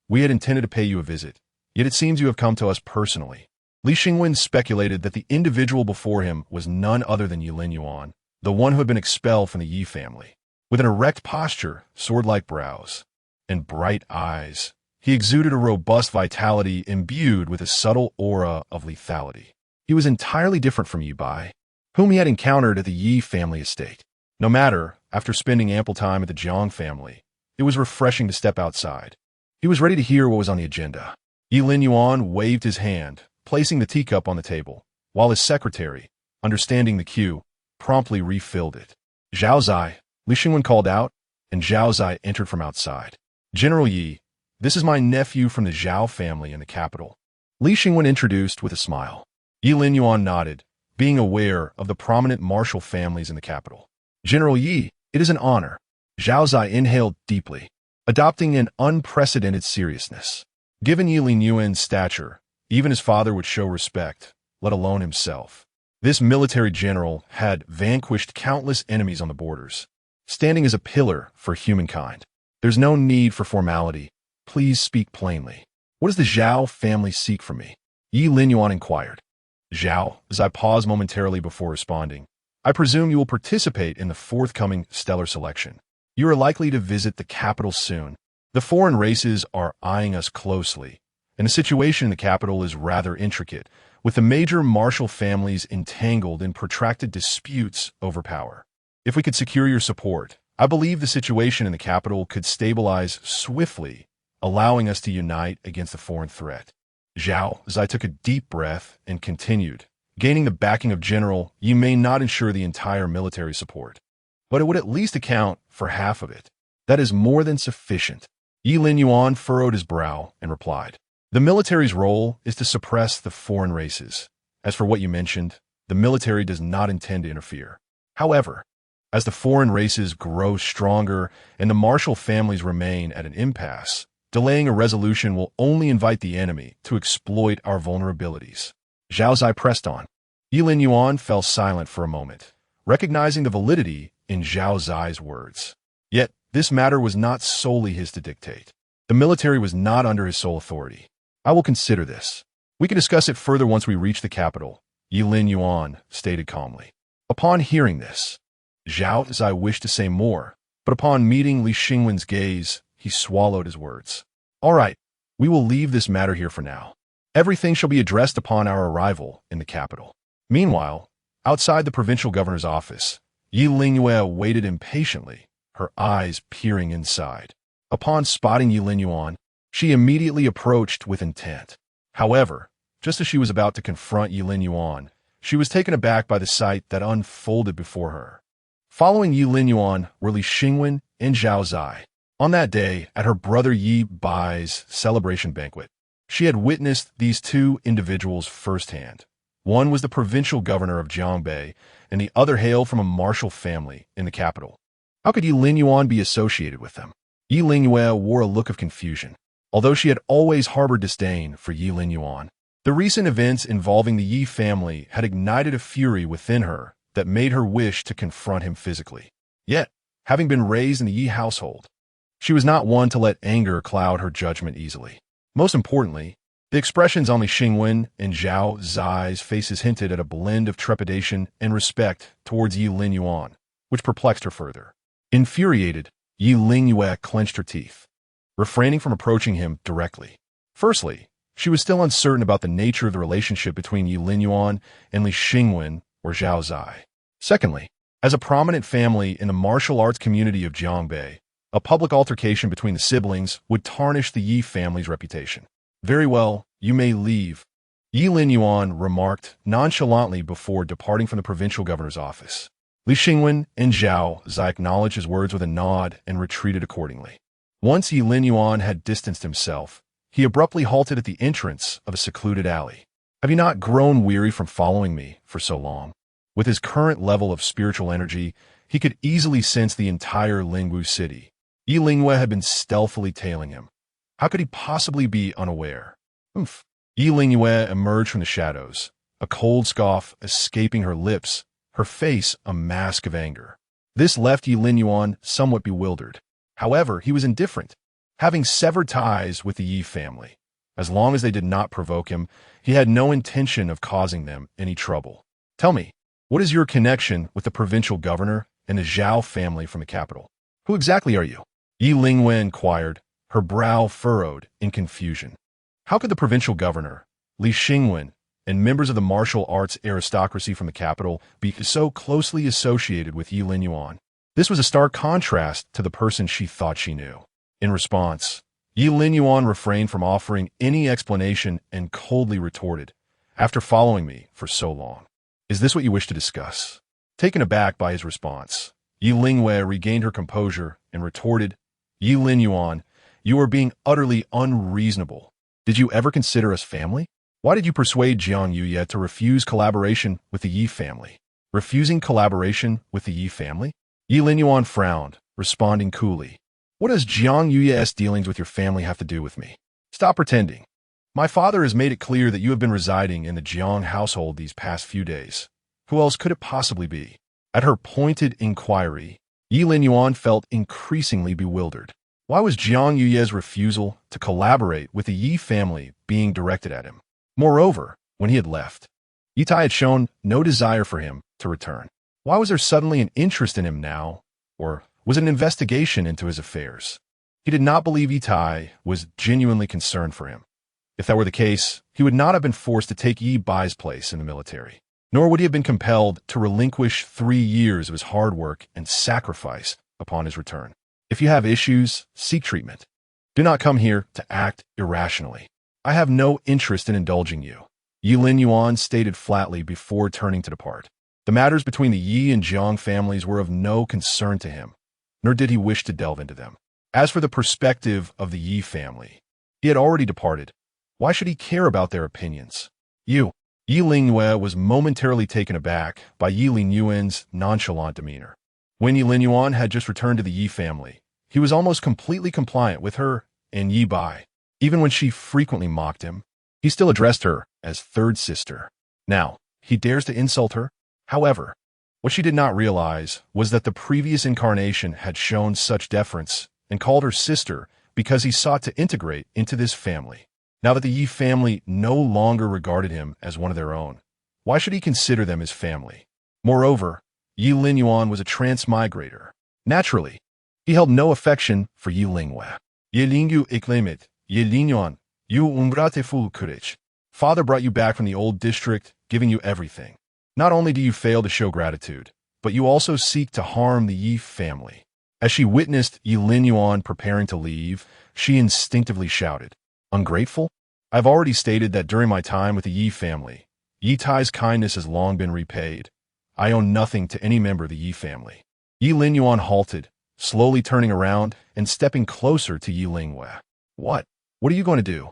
we had intended to pay you a visit, yet it seems you have come to us personally. Li Xingwen speculated that the individual before him was none other than Ye Linyuan, the one who had been expelled from the Yi family. With an erect posture, sword-like brows, and bright eyes, he exuded a robust vitality imbued with a subtle aura of lethality. He was entirely different from Ye Bai, whom he had encountered at the Yi family estate. No matter, after spending ample time at the Jiang family, it was refreshing to step outside. He was ready to hear what was on the agenda. Ye Linyuan waved his hand, placing the teacup on the table, while his secretary, understanding the cue, promptly refilled it. Zhao Zai, Li Xingwen called out, and Zhao Zai entered from outside. General Yi, this is my nephew from the Zhao family in the capital. Li Xingwen introduced with a smile. Ye Linyuan nodded, being aware of the prominent martial families in the capital. General Yi, it is an honor. Zhao Zai inhaled deeply, adopting an unprecedented seriousness. Given Ye Linyuan's stature, even his father would show respect, let alone himself. This military general had vanquished countless enemies on the borders, standing as a pillar for humankind. There's no need for formality. Please speak plainly. What does the Zhao family seek from me? Ye Linyuan inquired. Zhao, as I paused momentarily before responding, I presume you will participate in the forthcoming stellar selection. You are likely to visit the capital soon. The foreign races are eyeing us closely, and the situation in the capital is rather intricate, with the major martial families entangled in protracted disputes over power. If we could secure your support, I believe the situation in the capital could stabilize swiftly, allowing us to unite against the foreign threat. Zhao, as I took a deep breath and continued, gaining the backing of General, you may not ensure the entire military support, but it would at least account for half of it. That is more than sufficient. Ye Linyuan furrowed his brow and replied, the military's role is to suppress the foreign races. As for what you mentioned, the military does not intend to interfere. However, as the foreign races grow stronger and the martial families remain at an impasse, delaying a resolution will only invite the enemy to exploit our vulnerabilities. Zhao Zai pressed on. Ye Linyuan fell silent for a moment, recognizing the validity in Zhao Zai's words. Yet, this matter was not solely his to dictate. The military was not under his sole authority. I will consider this. We can discuss it further once we reach the capital, Ye Linyuan stated calmly. Upon hearing this, Zhao Zai wished to say more, but upon meeting Li Xingwen's gaze, he swallowed his words. All right, we will leave this matter here for now. Everything shall be addressed upon our arrival in the capital. Meanwhile, outside the provincial governor's office, Ye Linyuan waited impatiently, her eyes peering inside. Upon spotting Ye Linyuan, she immediately approached with intent. However, just as she was about to confront Ye Linyuan, she was taken aback by the sight that unfolded before her. Following Ye Linyuan were Li Xingwen and Zhao Zai. On that day, at her brother Ye Bai's celebration banquet, she had witnessed these two individuals firsthand. One was the provincial governor of Jiangbei, and the other hailed from a martial family in the capital. How could Ye Linyuan be associated with them? Ye Linyuan wore a look of confusion. Although she had always harbored disdain for Ye Linyuan, the recent events involving the Ye family had ignited a fury within her that made her wish to confront him physically. Yet, having been raised in the Ye household, she was not one to let anger cloud her judgment easily. Most importantly, the expressions on Li Xingwen and Zhao Zai's faces hinted at a blend of trepidation and respect towards Ye Linyuan, which perplexed her further. Infuriated, Ye Linyuan clenched her teeth, refraining from approaching him directly. Firstly, she was still uncertain about the nature of the relationship between Ye Linyuan and Li Xingwen or Zhao Zai. Secondly, as a prominent family in the martial arts community of Jiangbei, a public altercation between the siblings would tarnish the Ye family's reputation. Very well, you may leave, Ye Linyuan remarked nonchalantly before departing from the provincial governor's office. Li Xingwen and Zhao Zai acknowledged his words with a nod and retreated accordingly. Once Ye Linyuan had distanced himself, he abruptly halted at the entrance of a secluded alley. Have you not grown weary from following me for so long? With his current level of spiritual energy, he could easily sense the entire Lingwu city. Ye Linyuan had been stealthily tailing him. How could he possibly be unaware? Ye Linyuan emerged from the shadows, a cold scoff escaping her lips, her face a mask of anger. This left Ye Linyuan somewhat bewildered. However, he was indifferent, having severed ties with the Ye family. As long as they did not provoke him, he had no intention of causing them any trouble. Tell me, what is your connection with the provincial governor and the Zhao family from the capital? Who exactly are you? Ye Linyuan inquired, her brow furrowed in confusion. How could the provincial governor, Li Xingwen, and members of the martial arts aristocracy from the capital be so closely associated with Ye Linyuan? This was a stark contrast to the person she thought she knew. In response, Ye Linyuan refrained from offering any explanation and coldly retorted, "After following me for so long, is this what you wish to discuss?" Taken aback by his response, Ye Linyuan regained her composure and retorted, "Ye Linyuan, you are being utterly unreasonable. Did you ever consider us family? Why did you persuade Jiang Yuye to refuse collaboration with the Ye family?" Refusing collaboration with the Ye family? Ye Linyuan frowned, responding coolly, "What does Jiang Yuye's dealings with your family have to do with me? Stop pretending. My father has made it clear that you have been residing in the Jiang household these past few days. Who else could it possibly be?" At her pointed inquiry, Ye Linyuan felt increasingly bewildered. Why was Jiang Yuye's refusal to collaborate with the Ye family being directed at him? Moreover, when he had left, Ye Tai had shown no desire for him to return. Why was there suddenly an interest in him now? Or was it an investigation into his affairs? He did not believe Ye Tai was genuinely concerned for him. If that were the case, he would not have been forced to take Ye Bai's place in the military, nor would he have been compelled to relinquish 3 years of his hard work and sacrifice upon his return. If you have issues, seek treatment. Do not come here to act irrationally. I have no interest in indulging you, Ye Linyuan stated flatly before turning to depart. The matters between the Ye and Jiang families were of no concern to him, nor did he wish to delve into them. As for the perspective of the Ye family, he had already departed. Why should he care about their opinions? You, Ye Linyuan was momentarily taken aback by Ye Linyuan's nonchalant demeanor. When Ye Linyuan had just returned to the Yi family, he was almost completely compliant with her and Ye Bai. Even when she frequently mocked him, he still addressed her as third sister. Now, he dares to insult her? However, what she did not realize was that the previous incarnation had shown such deference and called her sister because he sought to integrate into this family. Now that the Yi family no longer regarded him as one of their own, why should he consider them his family? Moreover, Ye Linyuan was a transmigrator. Naturally, he held no affection for Ye Linyuan. Ye Linyu iklemit, Ye Linyuan, you umbrate full courage. Father brought you back from the old district, giving you everything. Not only do you fail to show gratitude, but you also seek to harm the Yi family. As she witnessed Ye Linyuan preparing to leave, she instinctively shouted, "Ungrateful? I've already stated that during my time with the Yi family, Ye Tai's kindness has long been repaid. I owe nothing to any member of the Yi family." Ye Linyuan halted, slowly turning around and stepping closer to Ye Linyuan. What? What are you going to do?"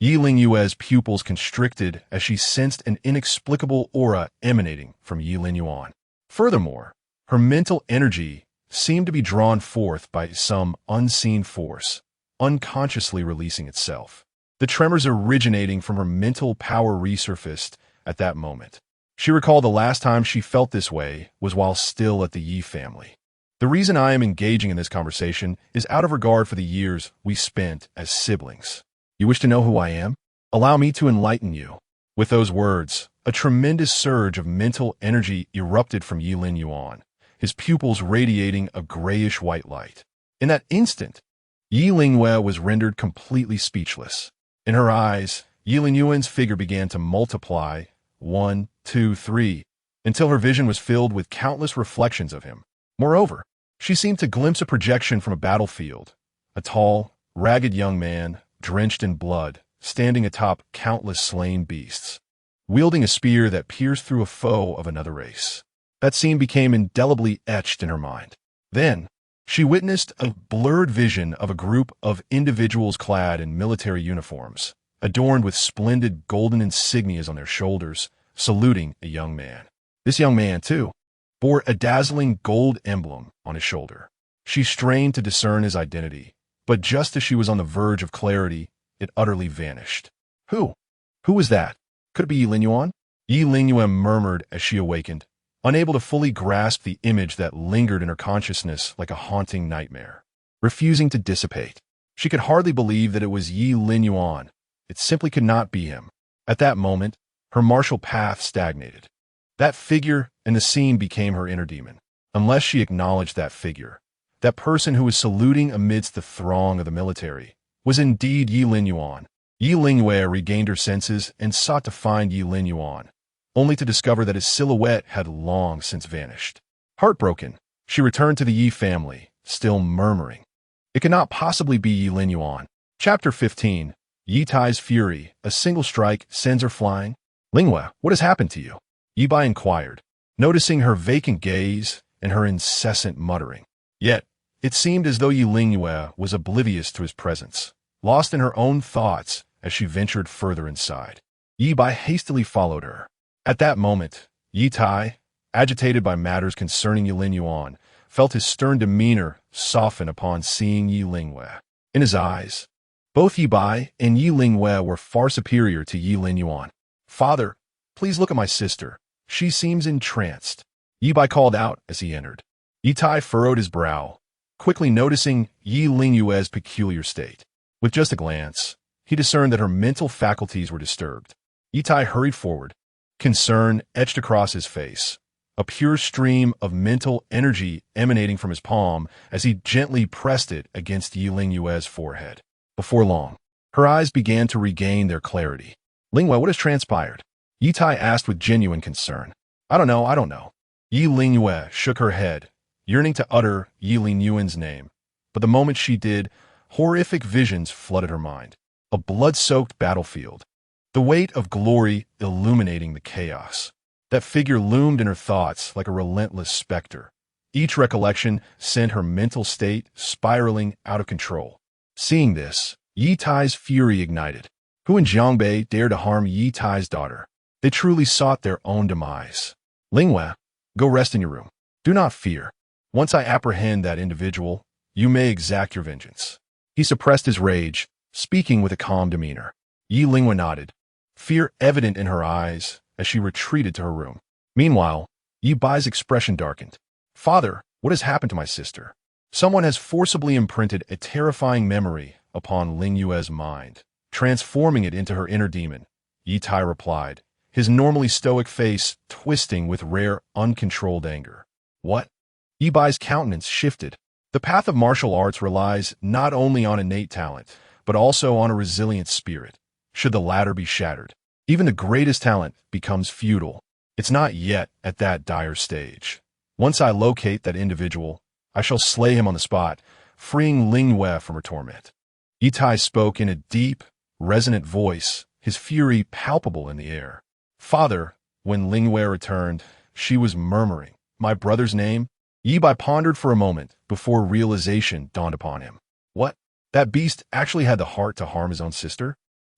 Ye Linyuan's pupils constricted as she sensed an inexplicable aura emanating from Ye Linyuan. Furthermore, her mental energy seemed to be drawn forth by some unseen force, unconsciously releasing itself. The tremors originating from her mental power resurfaced at that moment. She recalled the last time she felt this way was while still at the Yi family. The reason I am engaging in this conversation is out of regard for the years we spent as siblings. You wish to know who I am? Allow me to enlighten you. With those words, a tremendous surge of mental energy erupted from Ye Linyuan, his pupils radiating a grayish-white light. In that instant, Ye Linyuan was rendered completely speechless. In her eyes, Ye Linyuan's figure began to multiply, 1, 2, 3, until her vision was filled with countless reflections of him. Moreover, she seemed to glimpse a projection from a battlefield, a tall, ragged young man, drenched in blood, standing atop countless slain beasts, wielding a spear that pierced through a foe of another race. That scene became indelibly etched in her mind. Then, she witnessed a blurred vision of a group of individuals clad in military uniforms, adorned with splendid golden insignias on their shoulders, saluting a young man. This young man, too, bore a dazzling gold emblem on his shoulder. She strained to discern his identity, but just as she was on the verge of clarity, it utterly vanished. Who? Who was that? Could it be Ye Linyuan? Ye Linyuan murmured as she awakened, unable to fully grasp the image that lingered in her consciousness like a haunting nightmare, refusing to dissipate. She could hardly believe that it was Ye Linyuan. It simply could not be him. At that moment, her martial path stagnated. That figure and the scene became her inner demon. Unless she acknowledged that figure, that person who was saluting amidst the throng of the military, was indeed Ye Linyuan. Ye Linyuan regained her senses and sought to find Ye Linyuan, only to discover that his silhouette had long since vanished. Heartbroken, she returned to the Yi family, still murmuring, "It cannot possibly be Ye Linyuan." Chapter 15. Ye Tai's fury, a single strike sends her flying. "Linyuan, what has happened to you?" Ye Bai inquired, noticing her vacant gaze and her incessant muttering. Yet, it seemed as though Ye Linyuan was oblivious to his presence, lost in her own thoughts as she ventured further inside. Ye Bai hastily followed her. At that moment, Ye Tai, agitated by matters concerning Ye Linyuan, felt his stern demeanor soften upon seeing Ye Linyuan. In his eyes, both Ye Bai and Ye Linyuan were far superior to Ye Linyuan. "Father, please look at my sister. She seems entranced," Ye Bai called out as he entered. Ye Tai furrowed his brow, quickly noticing Ye Linyuan's peculiar state. With just a glance, he discerned that her mental faculties were disturbed. Ye Tai hurried forward, concern etched across his face, a pure stream of mental energy emanating from his palm as he gently pressed it against Ye Linyuan's forehead. Before long, her eyes began to regain their clarity. "Linyuan, what has transpired?" Ye Tai asked with genuine concern. I don't know. Ye Linyuan shook her head, yearning to utter Ye Linyuan's name, but the moment she did, horrific visions flooded her mind. A blood-soaked battlefield, the weight of glory illuminating the chaos. That figure loomed in her thoughts like a relentless specter. Each recollection sent her mental state spiraling out of control. Seeing this, Ye Tai's fury ignited. Who in Jiangbei dared to harm Ye Tai's daughter? They truly sought their own demise. Lingyue, go rest in your room. Do not fear. Once I apprehend that individual, you may exact your vengeance. He suppressed his rage, speaking with a calm demeanor. Ye Linyuan nodded, fear evident in her eyes as she retreated to her room. Meanwhile, Ye Bai's expression darkened. Father, what has happened to my sister? Someone has forcibly imprinted a terrifying memory upon Lingyue's mind, transforming it into her inner demon. Ye Tai replied, his normally stoic face twisting with rare, uncontrolled anger. What? Ye Bai's countenance shifted. The path of martial arts relies not only on innate talent, but also on a resilient spirit. Should the latter be shattered, even the greatest talent becomes futile. It's not yet at that dire stage. Once I locate that individual, I shall slay him on the spot, freeing Lingyue from her torment. Ye Tai spoke in a deep, resonant voice, his fury palpable in the air. Father, when Lingyue returned, she was murmuring, my brother's name? Ye Bai pondered for a moment before realization dawned upon him. What? That beast actually had the heart to harm his own sister?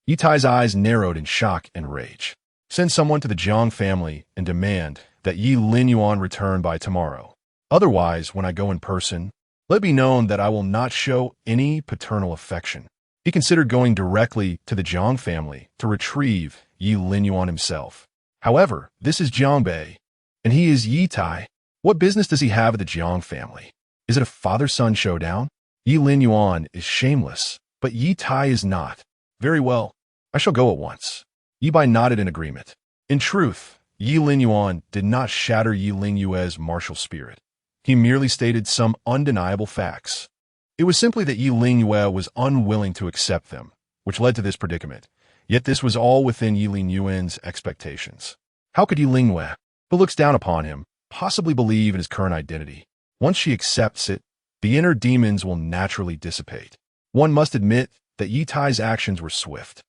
Ye Tai's eyes narrowed in shock and rage. Send someone to the Jiang family and demand that Ye Linyuan return by tomorrow. Otherwise, when I go in person, let it be known that I will not show any paternal affection. He considered going directly to the Jiang family to retrieve Ye Linyuan himself. However, this is Jiangbei, and he is Ye Tai. What business does he have at the Jiang family? Is it a father-son showdown? Ye Linyuan is shameless, but Ye Tai is not. Very well, I shall go at once. Ye Bai nodded in agreement. In truth, Ye Linyuan did not shatter Ye Linyue's martial spirit. He merely stated some undeniable facts. It was simply that Ye Linyue was unwilling to accept them, which led to this predicament. Yet this was all within Ye Linyuan's expectations. How could Ye Linyue, who looks down upon him, possibly believe in his current identity? Once she accepts it, the inner demons will naturally dissipate. One must admit that Ye Tai's actions were swift.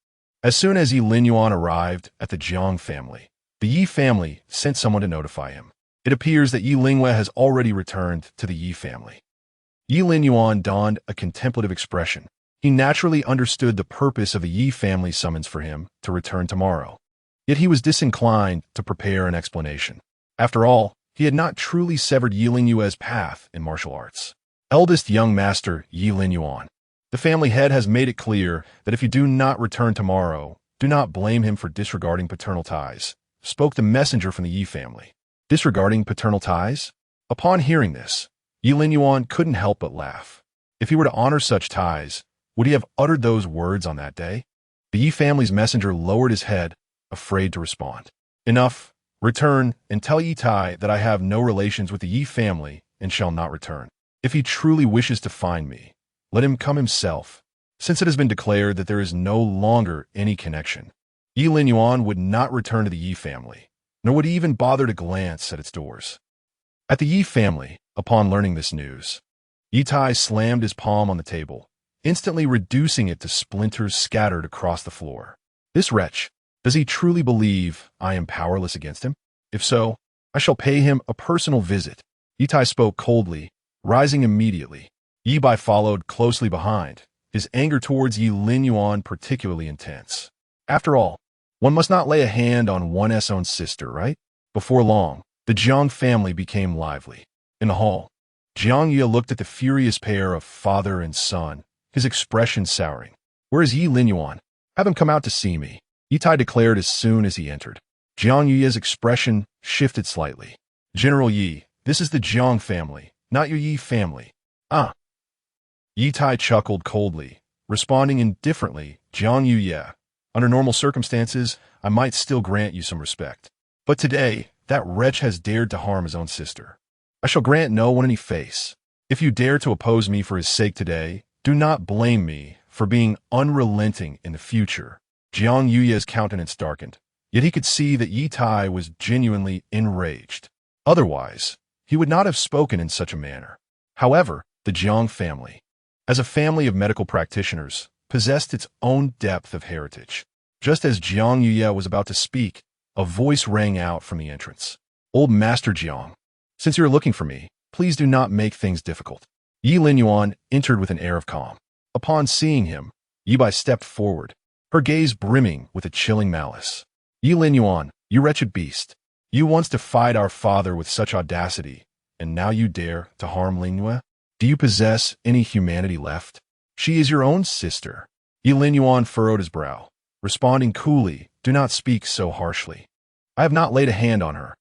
As soon as Ye Linyuan arrived at the Jiang family, the Ye family sent someone to notify him. It appears that Ye Linyue has already returned to the Ye family. Ye Linyuan donned a contemplative expression. He naturally understood the purpose of the Ye family's summons for him to return tomorrow. Yet he was disinclined to prepare an explanation. After all, he had not truly severed Ye Linyue's path in martial arts. Eldest young master Ye Linyuan. The family head has made it clear that if you do not return tomorrow, do not blame him for disregarding paternal ties, spoke the messenger from the Ye family. Disregarding paternal ties? Upon hearing this, Ye Linyuan couldn't help but laugh. If he were to honor such ties, would he have uttered those words on that day? The Ye family's messenger lowered his head, afraid to respond. Enough. Return and tell Ye Tai that I have no relations with the Ye family and shall not return. If he truly wishes to find me, let him come himself, since it has been declared that there is no longer any connection. Ye Linyuan would not return to the Ye family, nor would he even bother to glance at its doors. At the Ye family, upon learning this news, Ye Tai slammed his palm on the table, instantly reducing it to splinters scattered across the floor. This wretch, does he truly believe I am powerless against him? If so, I shall pay him a personal visit. Ye Tai spoke coldly, rising immediately. Ye Bai followed closely behind, his anger towards Ye Linyuan particularly intense. After all, one must not lay a hand on one's own sister, right? Before long, the Jiang family became lively. In the hall, Jiang Ye looked at the furious pair of father and son, his expression souring. Where is Ye Linyuan? Have him come out to see me, Ye Tai declared as soon as he entered. Jiang Ye's expression shifted slightly. General Ye, this is the Jiang family, not your Ye family. Ah. Ye Tai chuckled coldly, responding indifferently, Jiang Yu, yeah. Under normal circumstances, I might still grant you some respect. But today, that wretch has dared to harm his own sister. I shall grant no one any face. If you dare to oppose me for his sake today, do not blame me for being unrelenting in the future. Jiang Yuye's countenance darkened, yet he could see that Ye Tai was genuinely enraged. Otherwise, he would not have spoken in such a manner. However, the Jiang family, as a family of medical practitioners, possessed its own depth of heritage. Just as Jiang Yuye was about to speak, a voice rang out from the entrance. Old Master Jiang, since you are looking for me, please do not make things difficult. Ye Linyuan entered with an air of calm. Upon seeing him, Ye Bai stepped forward, her gaze brimming with a chilling malice. Ye Linyuan, you wretched beast. You once defied our father with such audacity, and now you dare to harm Linyue? Do you possess any humanity left? She is your own sister. Ye Linyuan furrowed his brow, responding coolly, do not speak so harshly. I have not laid a hand on her.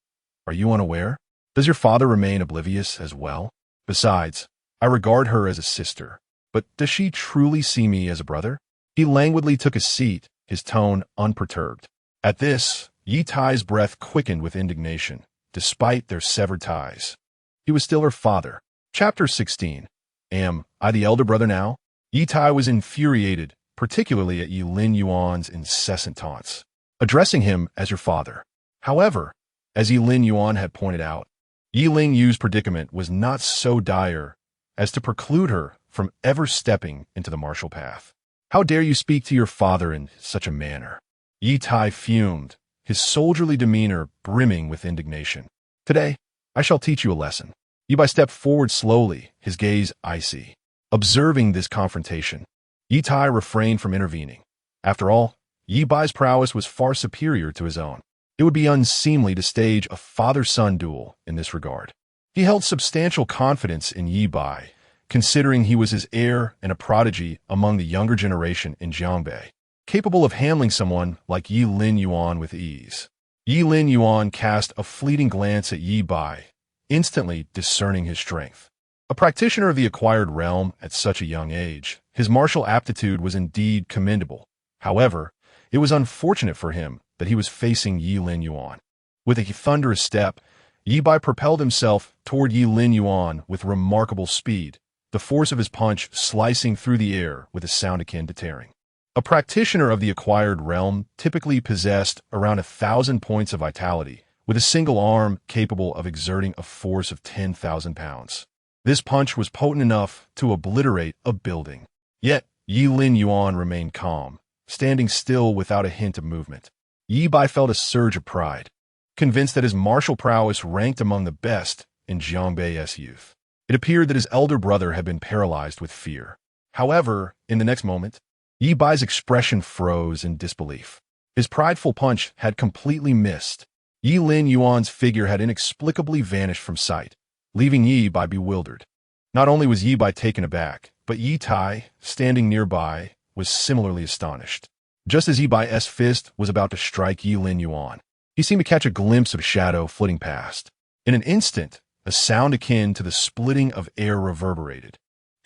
Are you unaware? Does your father remain oblivious as well? Besides, I regard her as a sister, but does she truly see me as a brother? He languidly took a seat, his tone unperturbed. At this, Ye Tai's breath quickened with indignation, despite their severed ties. He was still her father. Chapter 16. Am I the elder brother now? Ye Tai was infuriated, particularly at Ye Linyuan's incessant taunts, addressing him as your father. However, as Ye Linyuan had pointed out, Ye Linyu's predicament was not so dire as to preclude her from ever stepping into the martial path. How dare you speak to your father in such a manner? Ye Tai fumed, his soldierly demeanor brimming with indignation. Today, I shall teach you a lesson. Ye Bai stepped forward slowly, his gaze icy. Observing this confrontation, Ye Tai refrained from intervening. After all, Ye Bai's prowess was far superior to his own. It would be unseemly to stage a father-son duel in this regard. He held substantial confidence in Ye Bai, considering he was his heir and a prodigy among the younger generation in Jiangbei, capable of handling someone like Ye Linyuan with ease. Ye Linyuan cast a fleeting glance at Ye Bai, instantly discerning his strength. A practitioner of the acquired realm at such a young age, his martial aptitude was indeed commendable. However, it was unfortunate for him that he was facing Ye Linyuan. With a thunderous step, Ye Bai propelled himself toward Ye Linyuan with remarkable speed, the force of his punch slicing through the air with a sound akin to tearing. A practitioner of the acquired realm typically possessed around 1,000 points of vitality, with a single arm capable of exerting a force of 10,000 pounds. This punch was potent enough to obliterate a building. Yet, Ye Linyuan remained calm, standing still without a hint of movement. Ye Bai felt a surge of pride, convinced that his martial prowess ranked among the best in Jiangbei's youth. It appeared that his elder brother had been paralyzed with fear. However, in the next moment, Ye Bai's expression froze in disbelief. His prideful punch had completely missed. Ye Linyuan's figure had inexplicably vanished from sight, leaving Ye Bai bewildered. Not only was Ye Bai taken aback, but Ye Tai, standing nearby, was similarly astonished. Just as Ye Bai's fist was about to strike Ye Linyuan, he seemed to catch a glimpse of a shadow flitting past. In an instant, a sound akin to the splitting of air reverberated,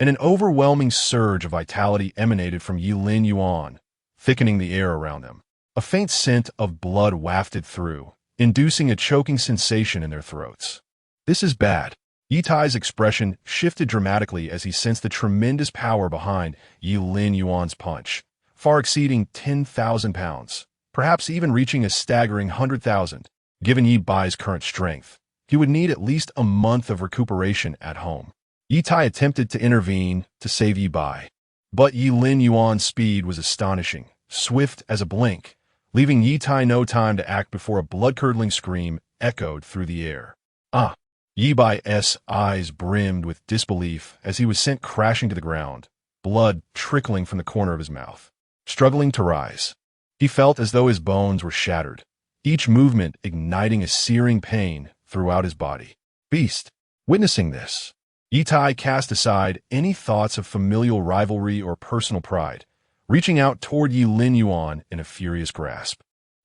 and an overwhelming surge of vitality emanated from Ye Linyuan, thickening the air around them. A faint scent of blood wafted through, inducing a choking sensation in their throats. This is bad. Ye Tai's expression shifted dramatically as he sensed the tremendous power behind Ye Linyuan's punch, far exceeding 10,000 pounds, perhaps even reaching a staggering 100,000. Given Ye Bai's current strength, he would need at least a month of recuperation at home. Ye Tai attempted to intervene to save Ye Bai, but Ye Linyuan's speed was astonishing, swift as a blink, leaving Ye Tai no time to act before a blood-curdling scream echoed through the air. Ah! Ye Bai's eyes brimmed with disbelief as he was sent crashing to the ground, blood trickling from the corner of his mouth. Struggling to rise, he felt as though his bones were shattered, each movement igniting a searing pain throughout his body. Beast! Witnessing this, Ye Tai cast aside any thoughts of familial rivalry or personal pride, reaching out toward Ye Linyuan in a furious grasp.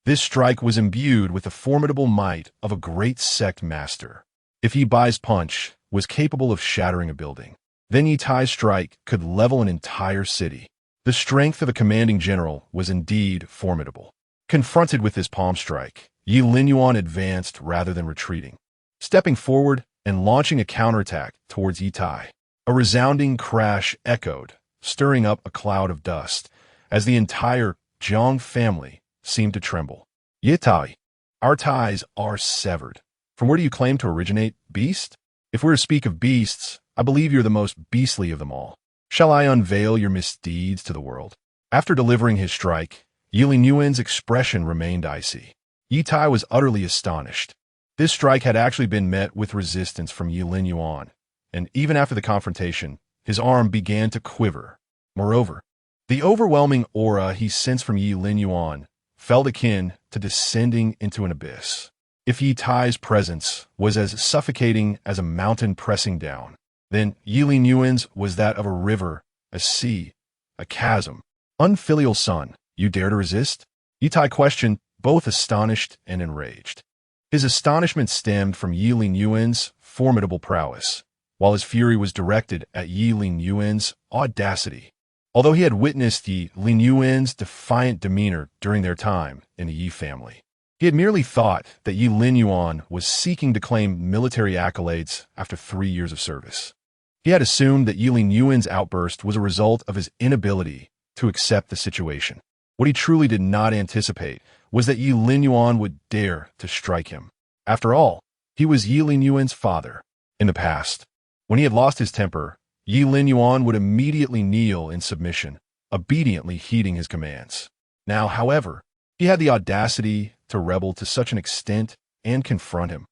This strike was imbued with the formidable might of a great sect master. If Ye Bai's punch was capable of shattering a building, then Ye Tai's strike could level an entire city. The strength of a commanding general was indeed formidable. Confronted with this palm strike, Ye Linyuan advanced rather than retreating, stepping forward and launching a counterattack towards Ye Tai. A resounding crash echoed, stirring up a cloud of dust, as the entire Zhang family seemed to tremble. Ye Tai, our ties are severed. From where do you claim to originate, beast? If we're to speak of beasts, I believe you're the most beastly of them all. Shall I unveil your misdeeds to the world? After delivering his strike, Ye Linyuan's expression remained icy. Ye Tai was utterly astonished. This strike had actually been met with resistance from Ye Linyuan, and even after the confrontation, his arm began to quiver. Moreover, the overwhelming aura he sensed from Ye Linyuan felt akin to descending into an abyss. If Ye Tai's presence was as suffocating as a mountain pressing down, then Ye Linyuan's was that of a river, a sea, a chasm. Unfilial son, you dare to resist? Ye Tai questioned, both astonished and enraged. His astonishment stemmed from Ye Linyuan's formidable prowess, while his fury was directed at Ye Linyuan's audacity. Although he had witnessed Ye Linyuan's defiant demeanor during their time in the Ye family, he had merely thought that Ye Linyuan was seeking to claim military accolades after 3 years of service. He had assumed that Ye Linyuan's outburst was a result of his inability to accept the situation. What he truly did not anticipate was that Ye Linyuan would dare to strike him. After all, he was Ye Linyuan's father. In the past, when he had lost his temper, Ye Linyuan would immediately kneel in submission, obediently heeding his commands. Now, however, he had the audacity to rebel to such an extent and confront him.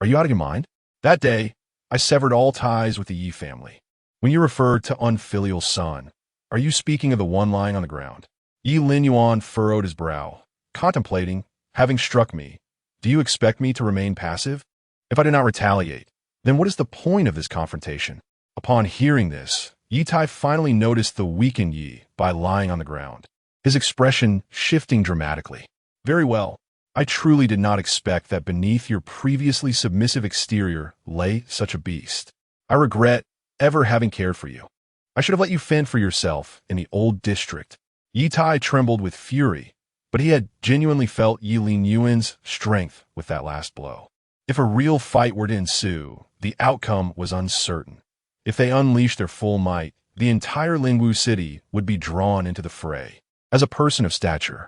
Are you out of your mind? That day, I severed all ties with the Ye family. When you refer to unfilial son, are you speaking of the one lying on the ground? Ye Linyuan furrowed his brow, contemplating, having struck me. Do you expect me to remain passive? If I do not retaliate, then what is the point of this confrontation? Upon hearing this, Ye Tai finally noticed the weakened Ye by lying on the ground, his expression shifting dramatically. Very well. I truly did not expect that beneath your previously submissive exterior lay such a beast. I regret ever having cared for you. I should have let you fend for yourself in the old district. Ye Tai trembled with fury, but he had genuinely felt Ye Linyuan's strength with that last blow. If a real fight were to ensue, the outcome was uncertain. If they unleashed their full might, the entire Lingwu city would be drawn into the fray. As a person of stature,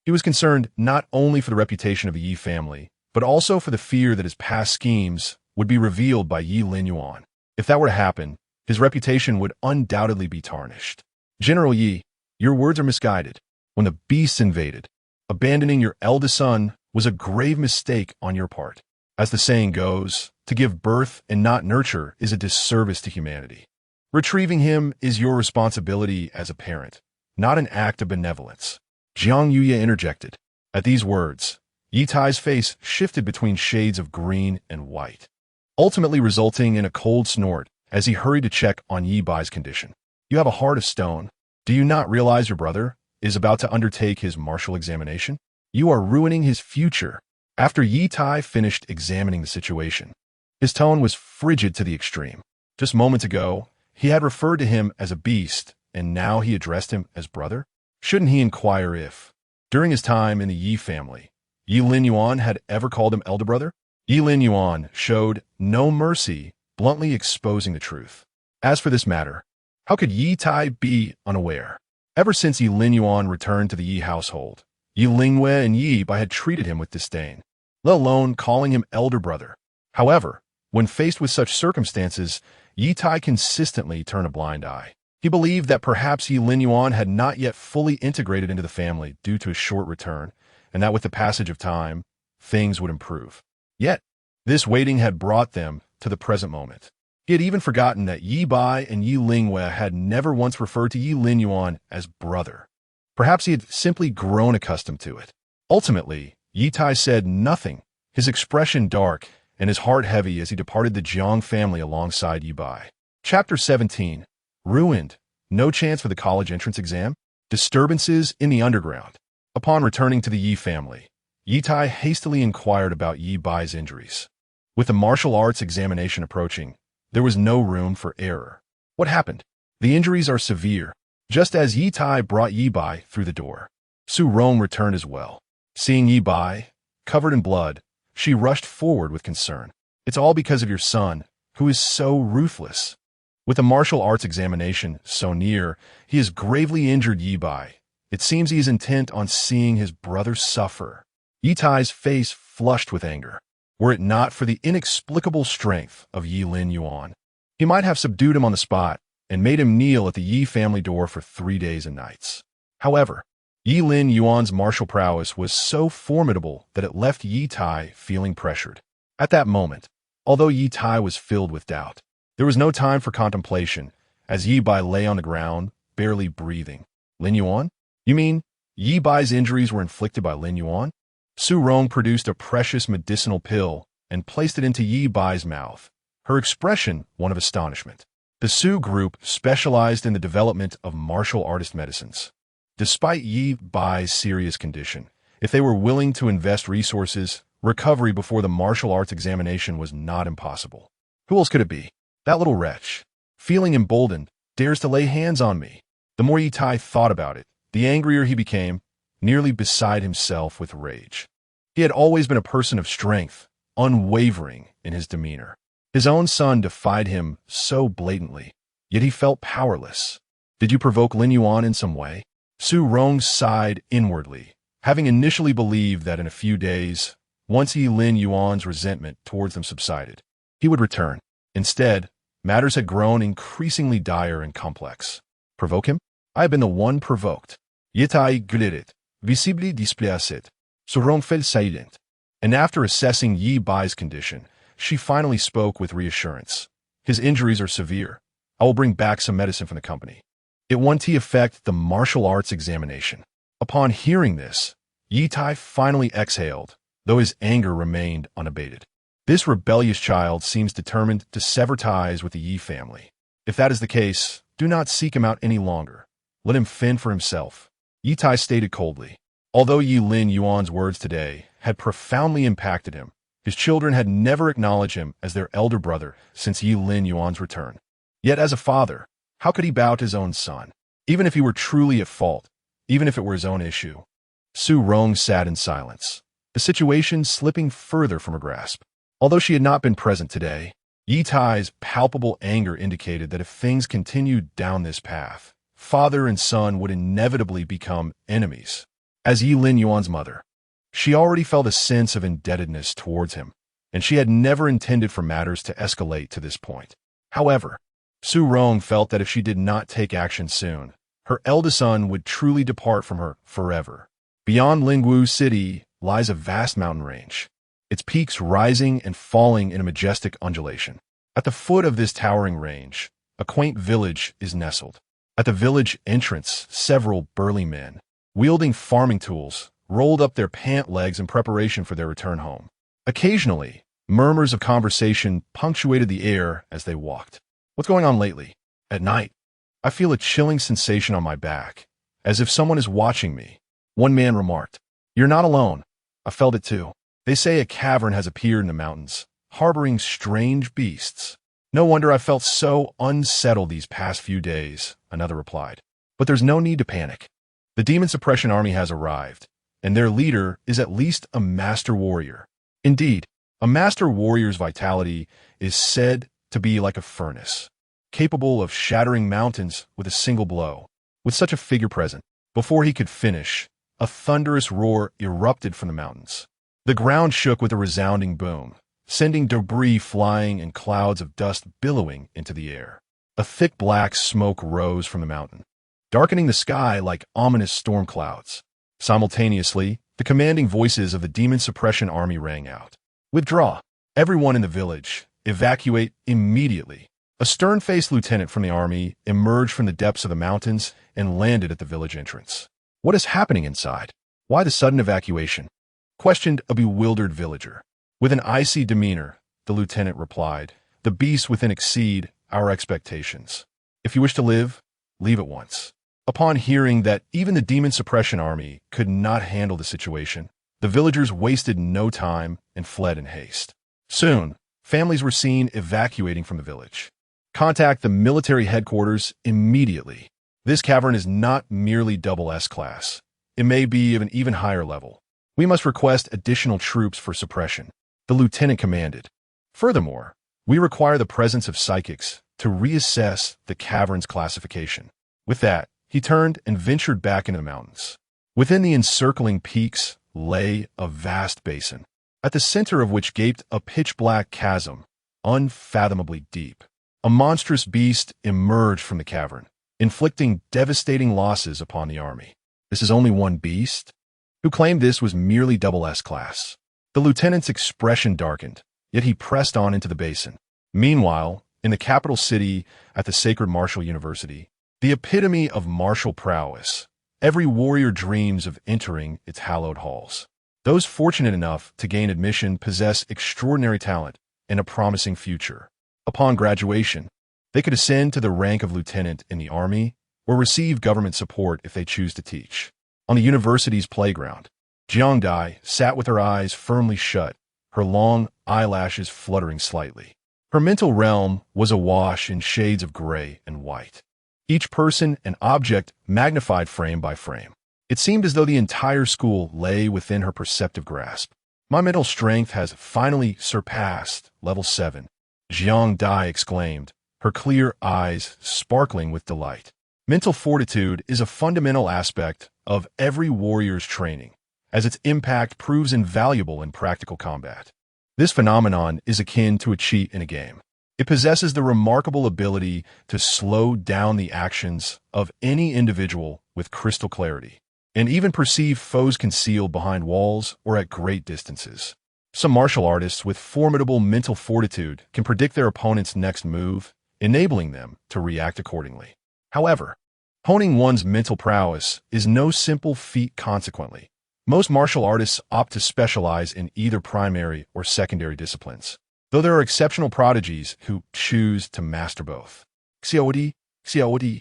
he was concerned not only for the reputation of the Ye family, but also for the fear that his past schemes would be revealed by Ye Linyuan. If that were to happen, his reputation would undoubtedly be tarnished. General Ye, your words are misguided. When the beasts invaded, abandoning your eldest son was a grave mistake on your part. As the saying goes, to give birth and not nurture is a disservice to humanity. Retrieving him is your responsibility as a parent, not an act of benevolence. Jiang Yuye interjected. At these words, Ye Tai's face shifted between shades of green and white, ultimately resulting in a cold snort as he hurried to check on Ye Bai's condition. You have a heart of stone. Do you not realize your brother is about to undertake his martial examination? You are ruining his future. After Ye Tai finished examining the situation, his tone was frigid to the extreme. Just moments ago, he had referred to him as a beast, and now he addressed him as brother? Shouldn't he inquire if, during his time in the Ye family, Ye Linyuan had ever called him elder brother? Ye Linyuan showed no mercy, bluntly exposing the truth. As for this matter, how could Ye Tai be unaware? Ever since Ye Linyuan returned to the Ye household, Ye Linyue and Ye Bai had treated him with disdain, let alone calling him elder brother. However, when faced with such circumstances, Ye Tai consistently turned a blind eye. He believed that perhaps Ye Linyuan had not yet fully integrated into the family due to his short return, and that with the passage of time, things would improve. Yet, this waiting had brought them to the present moment. He had even forgotten that Ye Bai and Ye Linyue had never once referred to Ye Linyuan as brother. Perhaps he had simply grown accustomed to it. Ultimately, Ye Tai said nothing, his expression dark and his heart heavy as he departed the Jiang family alongside Ye Bai. Chapter 17. Ruined. No chance for the college entrance exam? Disturbances in the underground. Upon returning to the Ye family, Ye Tai hastily inquired about Ye Bai's injuries. With the martial arts examination approaching, there was no room for error. What happened? The injuries are severe. Just as Ye Tai brought Ye Bai through the door, Su Rong returned as well. Seeing Ye Bai, covered in blood, she rushed forward with concern. It's all because of your son, who is so ruthless. With the martial arts examination so near, he has gravely injured Ye Bai. It seems he is intent on seeing his brother suffer. Ye Tai's face flushed with anger. Were it not for the inexplicable strength of Ye Linyuan, he might have subdued him on the spot and made him kneel at the Ye family door for 3 days and nights. However, Ye Linyuan's martial prowess was so formidable that it left Ye Tai feeling pressured. At that moment, although Ye Tai was filled with doubt, there was no time for contemplation, as Ye Bai lay on the ground, barely breathing. Linyuan? You mean Ye Bai's injuries were inflicted by Linyuan. Su Rong produced a precious medicinal pill and placed it into Ye Bai's mouth, her expression one of astonishment. The Su group specialized in the development of martial artist medicines. Despite Ye Bai's serious condition, if they were willing to invest resources, recovery before the martial arts examination was not impossible. Who else could it be? That little wretch, feeling emboldened, dares to lay hands on me. The more Ye Tai thought about it, the angrier he became, nearly beside himself with rage. He had always been a person of strength, unwavering in his demeanor. His own son defied him so blatantly, yet he felt powerless. Did you provoke Linyuan in some way? Su Rong sighed inwardly, having initially believed that in a few days, once Ye Linyuan's resentment towards them subsided, he would return. Instead, matters had grown increasingly dire and complex. Provoke him? I have been the one provoked. Ye Tai glittered, visibly displeased. Su Rong fell silent, and after assessing Ye Bai's condition, she finally spoke with reassurance. His injuries are severe. I will bring back some medicine from the company. It won't affect the martial arts examination. Upon hearing this, Ye Tai finally exhaled, though his anger remained unabated. This rebellious child seems determined to sever ties with the Ye family. If that is the case, do not seek him out any longer. Let him fend for himself. Ye Tai stated coldly. Although Ye Linyuan's words today had profoundly impacted him, his children had never acknowledged him as their elder brother since Ye Linyuan's return. Yet as a father, how could he bow to his own son, even if he were truly at fault, even if it were his own issue? Su Rong sat in silence, the situation slipping further from her grasp. Although she had not been present today, Ye Tai's palpable anger indicated that if things continued down this path, father and son would inevitably become enemies. As Ye Linyuan's mother, she already felt a sense of indebtedness towards him, and she had never intended for matters to escalate to this point. However, Su Rong felt that if she did not take action soon, her eldest son would truly depart from her forever. Beyond Lingwu City lies a vast mountain range, its peaks rising and falling in a majestic undulation. At the foot of this towering range, a quaint village is nestled. At the village entrance, several burly men, wielding farming tools, rolled up their pant legs in preparation for their return home. Occasionally, murmurs of conversation punctuated the air as they walked. What's going on lately? At night, I feel a chilling sensation on my back, as if someone is watching me. One man remarked, "You're not alone. I felt it too. They say a cavern has appeared in the mountains, harboring strange beasts. No wonder I felt so unsettled these past few days," another replied. "But there's no need to panic. The Demon Suppression Army has arrived, and their leader is at least a master warrior. Indeed, a master warrior's vitality is said to be like a furnace, capable of shattering mountains with a single blow." With such a figure present, before he could finish, a thunderous roar erupted from the mountains. The ground shook with a resounding boom, sending debris flying and clouds of dust billowing into the air. A thick black smoke rose from the mountain, darkening the sky like ominous storm clouds. Simultaneously, the commanding voices of the Demon Suppression Army rang out. "Withdraw! Everyone in the village! Evacuate immediately!" A stern-faced lieutenant from the army emerged from the depths of the mountains and landed at the village entrance. "What is happening inside? Why the sudden evacuation?" questioned a bewildered villager. With an icy demeanor, the lieutenant replied, "The beasts within exceed our expectations. If you wish to live, leave at once." Upon hearing that even the Demon Suppression Army could not handle the situation, the villagers wasted no time and fled in haste. Soon, families were seen evacuating from the village. "Contact the military headquarters immediately. This cavern is not merely double S class. It may be of an even higher level. We must request additional troops for suppression," the lieutenant commanded. "Furthermore, we require the presence of psychics to reassess the cavern's classification." With that, he turned and ventured back into the mountains. Within the encircling peaks lay a vast basin, at the center of which gaped a pitch-black chasm, unfathomably deep. A monstrous beast emerged from the cavern, inflicting devastating losses upon the army. "This is only one beast?" Who claimed this was merely double S class? The lieutenant's expression darkened, yet he pressed on into the basin. Meanwhile, in the capital city at the Sacred Martial University, the epitome of martial prowess, Every warrior dreams of entering its hallowed halls. Those fortunate enough to gain admission possess extraordinary talent and a promising future. Upon graduation, they could ascend to the rank of lieutenant in the army or receive government support if they choose to teach. On the university's playground, Jiangbei sat with her eyes firmly shut, her long eyelashes fluttering slightly. Her mental realm was awash in shades of gray and white. Each person and object magnified frame by frame. It seemed as though the entire school lay within her perceptive grasp. My mental strength has finally surpassed level 7, Jiangbei exclaimed, her clear eyes sparkling with delight. Mental fortitude is a fundamental aspect of every warrior's training, as its impact proves invaluable in practical combat. This phenomenon is akin to a cheat in a game. It possesses the remarkable ability to slow down the actions of any individual with crystal clarity, and even perceive foes concealed behind walls or at great distances. Some martial artists with formidable mental fortitude can predict their opponent's next move, enabling them to react accordingly. However, honing one's mental prowess is no simple feat consequently. Most martial artists opt to specialize in either primary or secondary disciplines, though there are exceptional prodigies who choose to master both. Xiaodi, Xiaodi.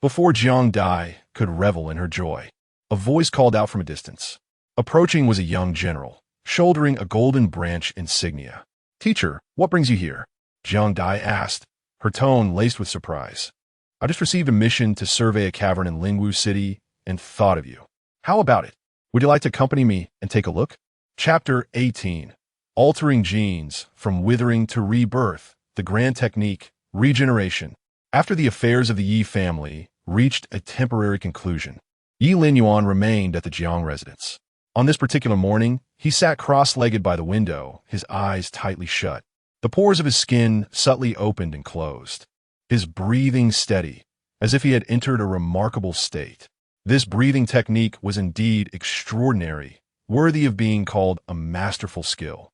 Before Jiangbei could revel in her joy, a voice called out from a distance. Approaching was a young general, shouldering a golden branch insignia. "Teacher, what brings you here?" Jiangbei asked, her tone laced with surprise. "I just received a mission to survey a cavern in Lingwu City and thought of you. How about it? Would you like to accompany me and take a look?" Chapter 18. Altering Genes from Withering to Rebirth, the Grand Technique, Regeneration. After the affairs of the Ye family reached a temporary conclusion, Ye Linyuan remained at the Jiang residence. On this particular morning, he sat cross-legged by the window, his eyes tightly shut. The pores of his skin subtly opened and closed, his breathing steady, as if he had entered a remarkable state. This breathing technique was indeed extraordinary, worthy of being called a masterful skill.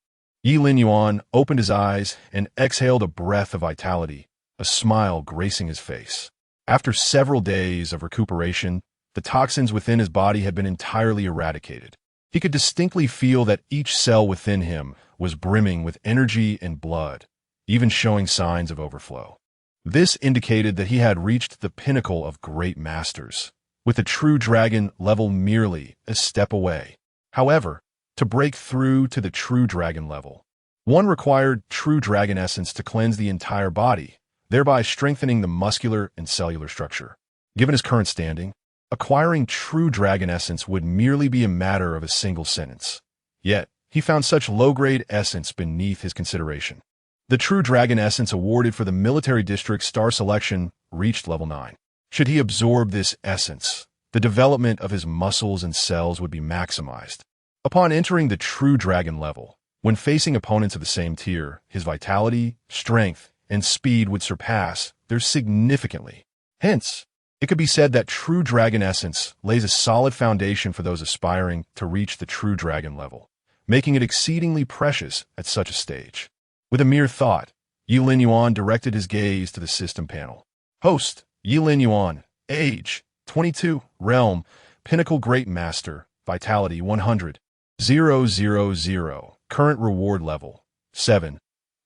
Ye Linyuan opened his eyes and exhaled a breath of vitality, a smile gracing his face. After several days of recuperation, the toxins within his body had been entirely eradicated. He could distinctly feel that each cell within him was brimming with energy and blood, even showing signs of overflow. This indicated that he had reached the pinnacle of great masters, with the true dragon level merely a step away. However, to break through to the true dragon level, one required true dragon essence to cleanse the entire body, thereby strengthening the muscular and cellular structure. Given his current standing, acquiring true dragon essence would merely be a matter of a single sentence. Yet, he found such low-grade essence beneath his consideration. The true dragon essence awarded for the military district star selection reached level 9. Should he absorb this essence, the development of his muscles and cells would be maximized. Upon entering the true dragon level, when facing opponents of the same tier, his vitality, strength, and speed would surpass theirs significantly. Hence, it could be said that true dragon essence lays a solid foundation for those aspiring to reach the true dragon level, making it exceedingly precious at such a stage. With a mere thought, Ye Linyuan directed his gaze to the system panel. Host, Ye Linyuan, age, 22, realm, pinnacle great master, vitality 100, 000, current reward level, 7.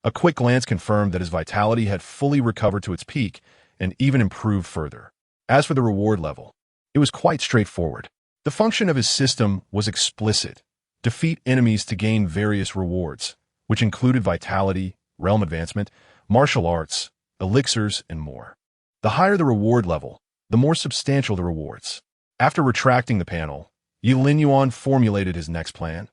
A quick glance confirmed that his vitality had fully recovered to its peak and even improved further. As for the reward level, it was quite straightforward. The function of his system was explicit: defeat enemies to gain various rewards, which included vitality, realm advancement, martial arts, elixirs, and more. The higher the reward level, the more substantial the rewards. After retracting the panel, Ye Linyuan formulated his next plan.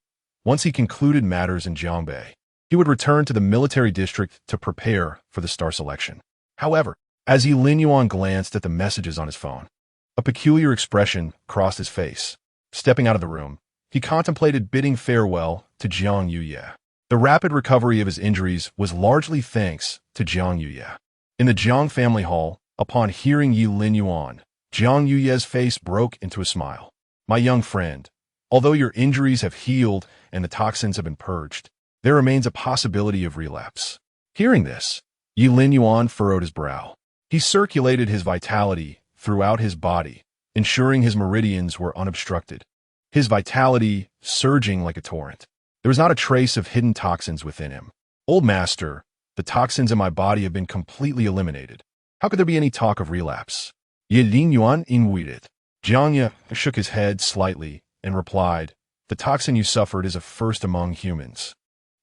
Once he concluded matters in Jiangbei, he would return to the military district to prepare for the star selection. However, as Ye Linyuan glanced at the messages on his phone, a peculiar expression crossed his face. Stepping out of the room, he contemplated bidding farewell to Jiang Yuye. The rapid recovery of his injuries was largely thanks to Jiang Yuye. In the Jiang family hall, upon hearing Ye Linyuan, Jiang Yuye's face broke into a smile. "My young friend, although your injuries have healed and the toxins have been purged, there remains a possibility of relapse." Hearing this, Ye Linyuan furrowed his brow. He circulated his vitality throughout his body, ensuring his meridians were unobstructed, his vitality surging like a torrent. There was not a trace of hidden toxins within him. Old master, the toxins in my body have been completely eliminated. How could there be any talk of relapse? Ye Linyuan inwided. Jiang Ye shook his head slightly and replied, the toxin you suffered is a first among humans.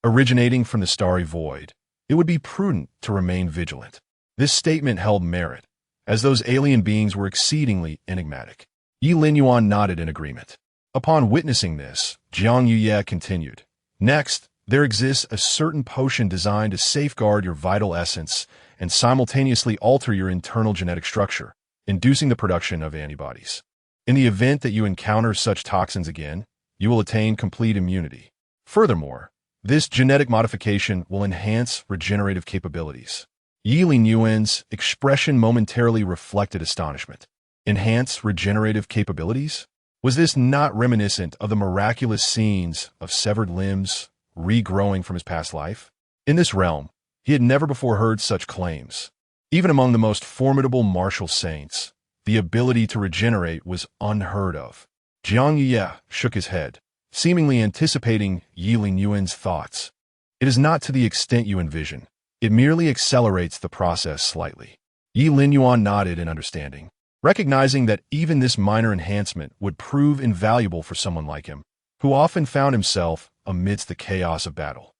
Originating from the starry void, it would be prudent to remain vigilant. This statement held merit, as those alien beings were exceedingly enigmatic. Ye Linyuan nodded in agreement. Upon witnessing this, Jiang Ye continued, next, there exists a certain potion designed to safeguard your vital essence and simultaneously alter your internal genetic structure, inducing the production of antibodies. In the event that you encounter such toxins again, you will attain complete immunity. Furthermore, this genetic modification will enhance regenerative capabilities. Ye Linyuan's expression momentarily reflected astonishment. Enhance regenerative capabilities? Was this not reminiscent of the miraculous scenes of severed limbs regrowing from his past life? In this realm, he had never before heard such claims. Even among the most formidable martial saints, the ability to regenerate was unheard of. Jiang Ye shook his head, seemingly anticipating Ye Linyuan's thoughts. It is not to the extent you envision. It merely accelerates the process slightly. Ye Linyuan nodded in understanding, recognizing that even this minor enhancement would prove invaluable for someone like him, who often found himself amidst the chaos of battle.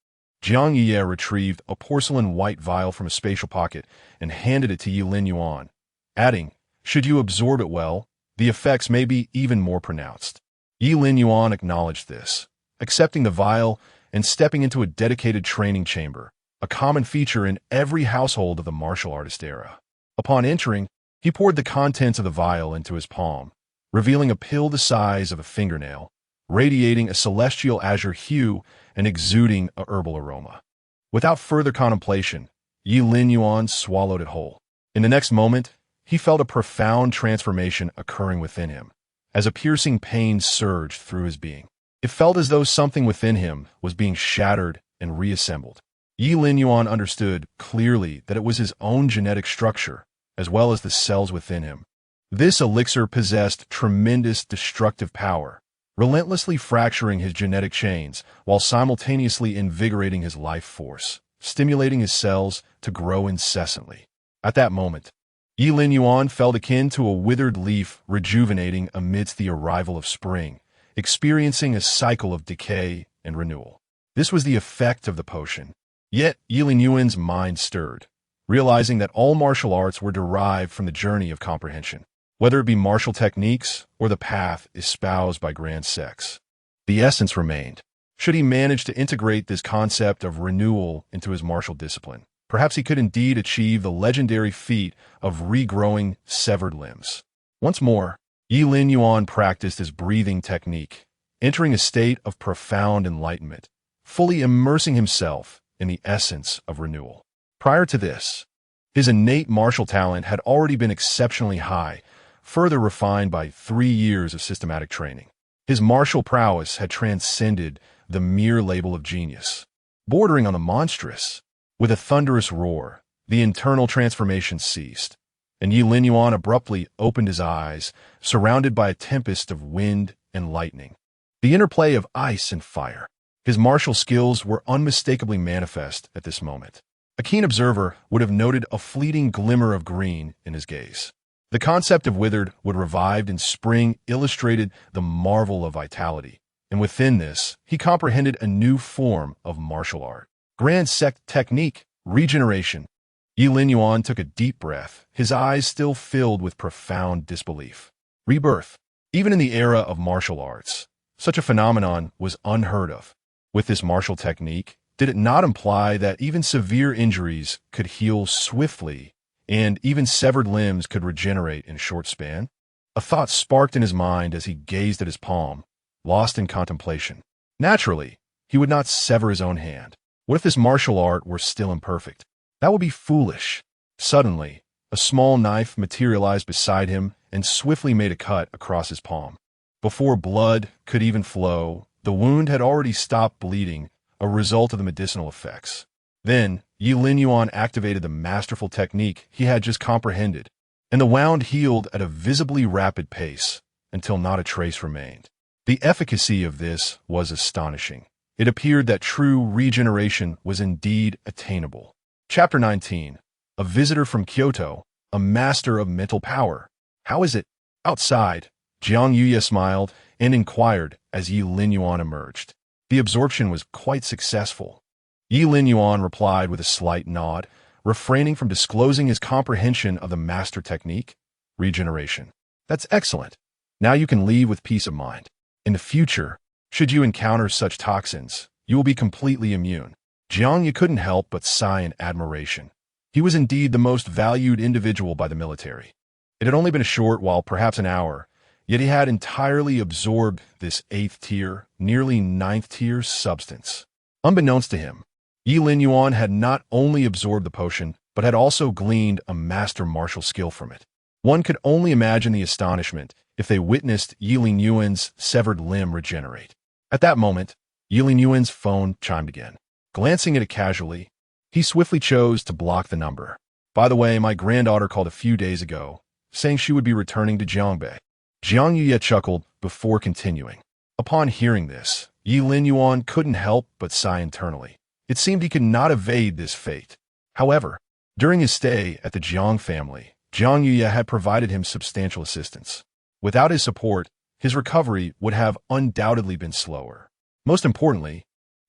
Jiang Ye retrieved a porcelain white vial from a spatial pocket and handed it to Ye Linyuan, adding, should you absorb it well, the effects may be even more pronounced. Ye Linyuan acknowledged this, accepting the vial and stepping into a dedicated training chamber, a common feature in every household of the martial artist era. Upon entering, he poured the contents of the vial into his palm, revealing a pill the size of a fingernail, radiating a celestial azure hue and exuding a herbal aroma. Without further contemplation, Ye Linyuan swallowed it whole. In the next moment, he felt a profound transformation occurring within him, as a piercing pain surged through his being. It felt as though something within him was being shattered and reassembled. Ye Linyuan understood clearly that it was his own genetic structure, as well as the cells within him. This elixir possessed tremendous destructive power, relentlessly fracturing his genetic chains while simultaneously invigorating his life force, stimulating his cells to grow incessantly. At that moment, Ye Linyuan felt akin to a withered leaf rejuvenating amidst the arrival of spring, experiencing a cycle of decay and renewal. This was the effect of the potion. Yet Ye Linyuan's mind stirred, realizing that all martial arts were derived from the journey of comprehension, whether it be martial techniques or the path espoused by grand sects. The essence remained. Should he manage to integrate this concept of renewal into his martial discipline, perhaps he could indeed achieve the legendary feat of regrowing severed limbs. Once more, Ye Linyuan practiced his breathing technique, entering a state of profound enlightenment, fully immersing himself in the essence of renewal. Prior to this, his innate martial talent had already been exceptionally high, further refined by 3 years of systematic training. His martial prowess had transcended the mere label of genius, bordering on the monstrous. With a thunderous roar, the internal transformation ceased, and Ye Linyuan abruptly opened his eyes, surrounded by a tempest of wind and lightning. The interplay of ice and fire. His martial skills were unmistakably manifest at this moment. A keen observer would have noted a fleeting glimmer of green in his gaze. The concept of withered would revived in spring illustrated the marvel of vitality, and within this, he comprehended a new form of martial art. Grand sect technique, regeneration. Ye Linyuan took a deep breath, his eyes still filled with profound disbelief. Rebirth. Even in the era of martial arts, such a phenomenon was unheard of. With this martial technique, did it not imply that even severe injuries could heal swiftly and even severed limbs could regenerate in a short span? A thought sparked in his mind as he gazed at his palm, lost in contemplation. Naturally, he would not sever his own hand. What if this martial art were still imperfect? That would be foolish. Suddenly, a small knife materialized beside him and swiftly made a cut across his palm. Before blood could even flow, the wound had already stopped bleeding, a result of the medicinal effects. Then, Ye Linyuan activated the masterful technique he had just comprehended. and the wound healed at a visibly rapid pace until not a trace remained. The efficacy of this was astonishing. It appeared that true regeneration was indeed attainable. Chapter 19. A visitor from Kyoto, a master of mental power. How is it? Outside, Jiang Yuya smiled and inquired as Ye Linyuan emerged. The absorption was quite successful. Ye Linyuan replied with a slight nod, refraining from disclosing his comprehension of the master technique, regeneration. That's excellent. Now you can leave with peace of mind. In the future, should you encounter such toxins, you will be completely immune. Jiang Yu couldn't help but sigh in admiration. He was indeed the most valued individual by the military. It had only been a short while, perhaps an hour, yet he had entirely absorbed this 8th tier, nearly 9th tier substance. Unbeknownst to him, Ye Linyuan had not only absorbed the potion, but had also gleaned a master martial skill from it. One could only imagine the astonishment if they witnessed Ye Linyuan's severed limb regenerate. At that moment, Ye Linyuan's phone chimed again. Glancing at it casually, he swiftly chose to block the number. By the way, my granddaughter called a few days ago, saying she would be returning to Jiangbei. Jiang Yuya chuckled before continuing. Upon hearing this, Ye Linyuan couldn't help but sigh internally. It seemed he could not evade this fate. However, during his stay at the Jiang family, Jiang Yuya had provided him substantial assistance. Without his support, his recovery would have undoubtedly been slower. Most importantly,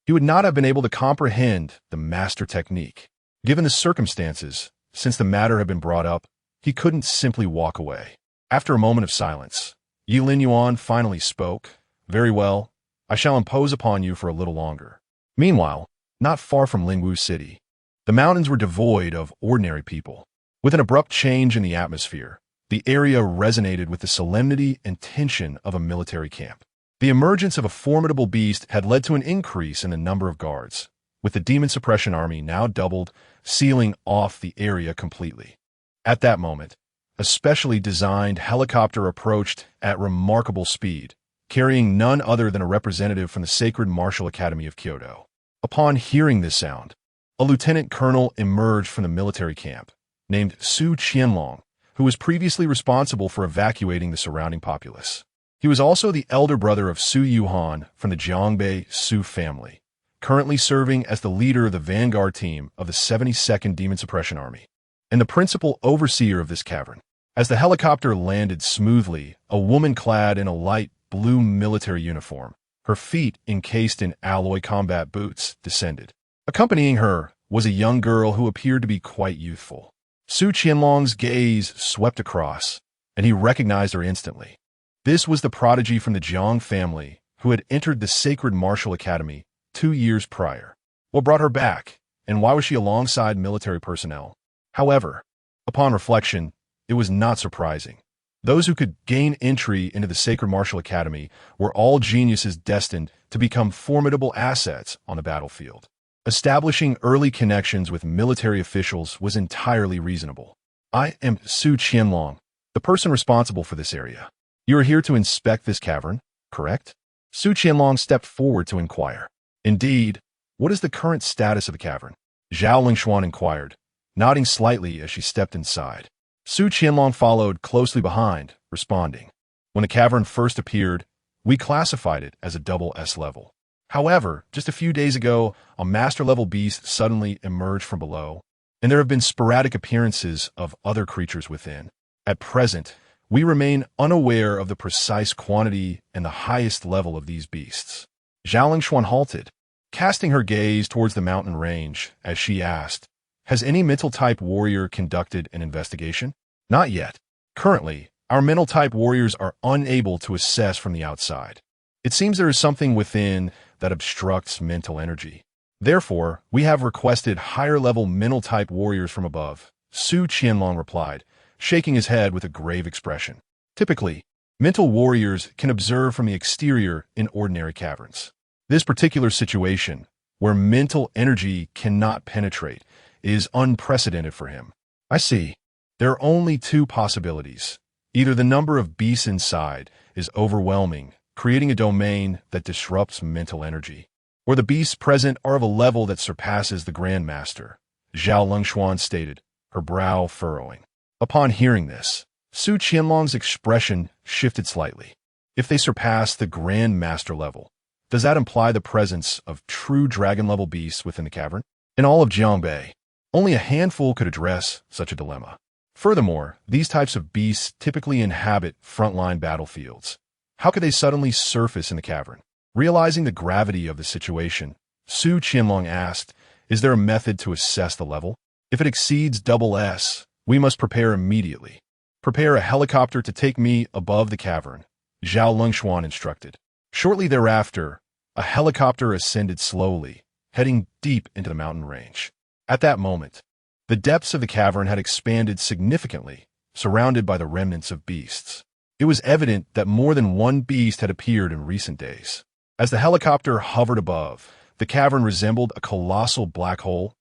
he would not have been able to comprehend the master technique. Given the circumstances, since the matter had been brought up, he couldn't simply walk away. After a moment of silence, Ye Linyuan finally spoke. Very well, I shall impose upon you for a little longer. Meanwhile, not far from Lingwu City, the mountains were devoid of ordinary people. With an abrupt change in the atmosphere, the area resonated with the solemnity and tension of a military camp. The emergence of a formidable beast had led to an increase in the number of guards, with the demon suppression army now doubled, sealing off the area completely. At that moment, a specially designed helicopter approached at remarkable speed, carrying none other than a representative from the Sacred Martial Academy of Kyoto. Upon hearing this sound, a lieutenant colonel emerged from the military camp, named Su Qianlong, who was previously responsible for evacuating the surrounding populace. He was also the elder brother of Su Yuhan from the Jiangbei Su family, currently serving as the leader of the vanguard team of the 72nd Demon Suppression Army, and the principal overseer of this cavern. As the helicopter landed smoothly, a woman clad in a light blue military uniform, her feet encased in alloy combat boots, descended. Accompanying her was a young girl who appeared to be quite youthful. Su Qianlong's gaze swept across, and he recognized her instantly. This was the prodigy from the Jiang family who had entered the Sacred Martial Academy 2 years prior. What brought her back, and why was she alongside military personnel? However, upon reflection, it was not surprising. Those who could gain entry into the Sacred Martial Academy were all geniuses destined to become formidable assets on the battlefield. Establishing early connections with military officials was entirely reasonable. I am Su Qianlong, the person responsible for this area. You are here to inspect this cavern, correct? Su Qianlong stepped forward to inquire. Indeed, what is the current status of the cavern? Zhao Lingshuan inquired, nodding slightly as she stepped inside. Su Qianlong followed closely behind, responding. When the cavern first appeared, we classified it as a double S level. However, just a few days ago, a master-level beast suddenly emerged from below, and there have been sporadic appearances of other creatures within. At present, we remain unaware of the precise quantity and the highest level of these beasts. Zhao Lingshuan halted, casting her gaze towards the mountain range as she asked, has any mental-type warrior conducted an investigation? Not yet. Currently, our mental-type warriors are unable to assess from the outside. It seems there is something within that obstructs mental energy. Therefore, we have requested higher-level mental-type warriors from above, Su Qianlong replied, shaking his head with a grave expression. Typically, mental warriors can observe from the exterior in ordinary caverns. This particular situation, where mental energy cannot penetrate, is unprecedented for him. I see. There are only 2 possibilities. Either the number of beasts inside is overwhelming, creating a domain that disrupts mental energy, or the beasts present are of a level that surpasses the Grand Master, Zhao Lingshuan stated, her brow furrowing. Upon hearing this, Su Qianlong's expression shifted slightly. If they surpass the Grand Master level, does that imply the presence of true dragon-level beasts within the cavern? In all of Jiangbei, only a handful could address such a dilemma. Furthermore, these types of beasts typically inhabit frontline battlefields. How could they suddenly surface in the cavern? Realizing the gravity of the situation, Su Qianlong asked, "Is there a method to assess the level? If it exceeds SS, we must prepare immediately. Prepare a helicopter to take me above the cavern," Zhao Lengxuan instructed. Shortly thereafter, a helicopter ascended slowly, heading deep into the mountain range. At that moment, the depths of the cavern had expanded significantly, surrounded by the remnants of beasts. It was evident that more than one beast had appeared in recent days. As the helicopter hovered above, the cavern resembled a colossal black hole,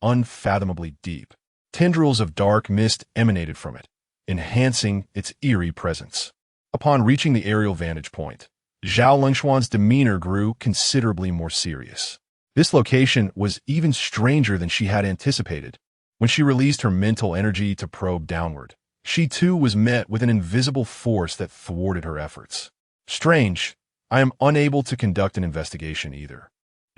unfathomably deep. Tendrils of dark mist emanated from it, enhancing its eerie presence. Upon reaching the aerial vantage point, Zhao Lengxuan's demeanor grew considerably more serious. This location was even stranger than she had anticipated. When she released her mental energy to probe downward, she too was met with an invisible force that thwarted her efforts. "Strange, I am unable to conduct an investigation either,"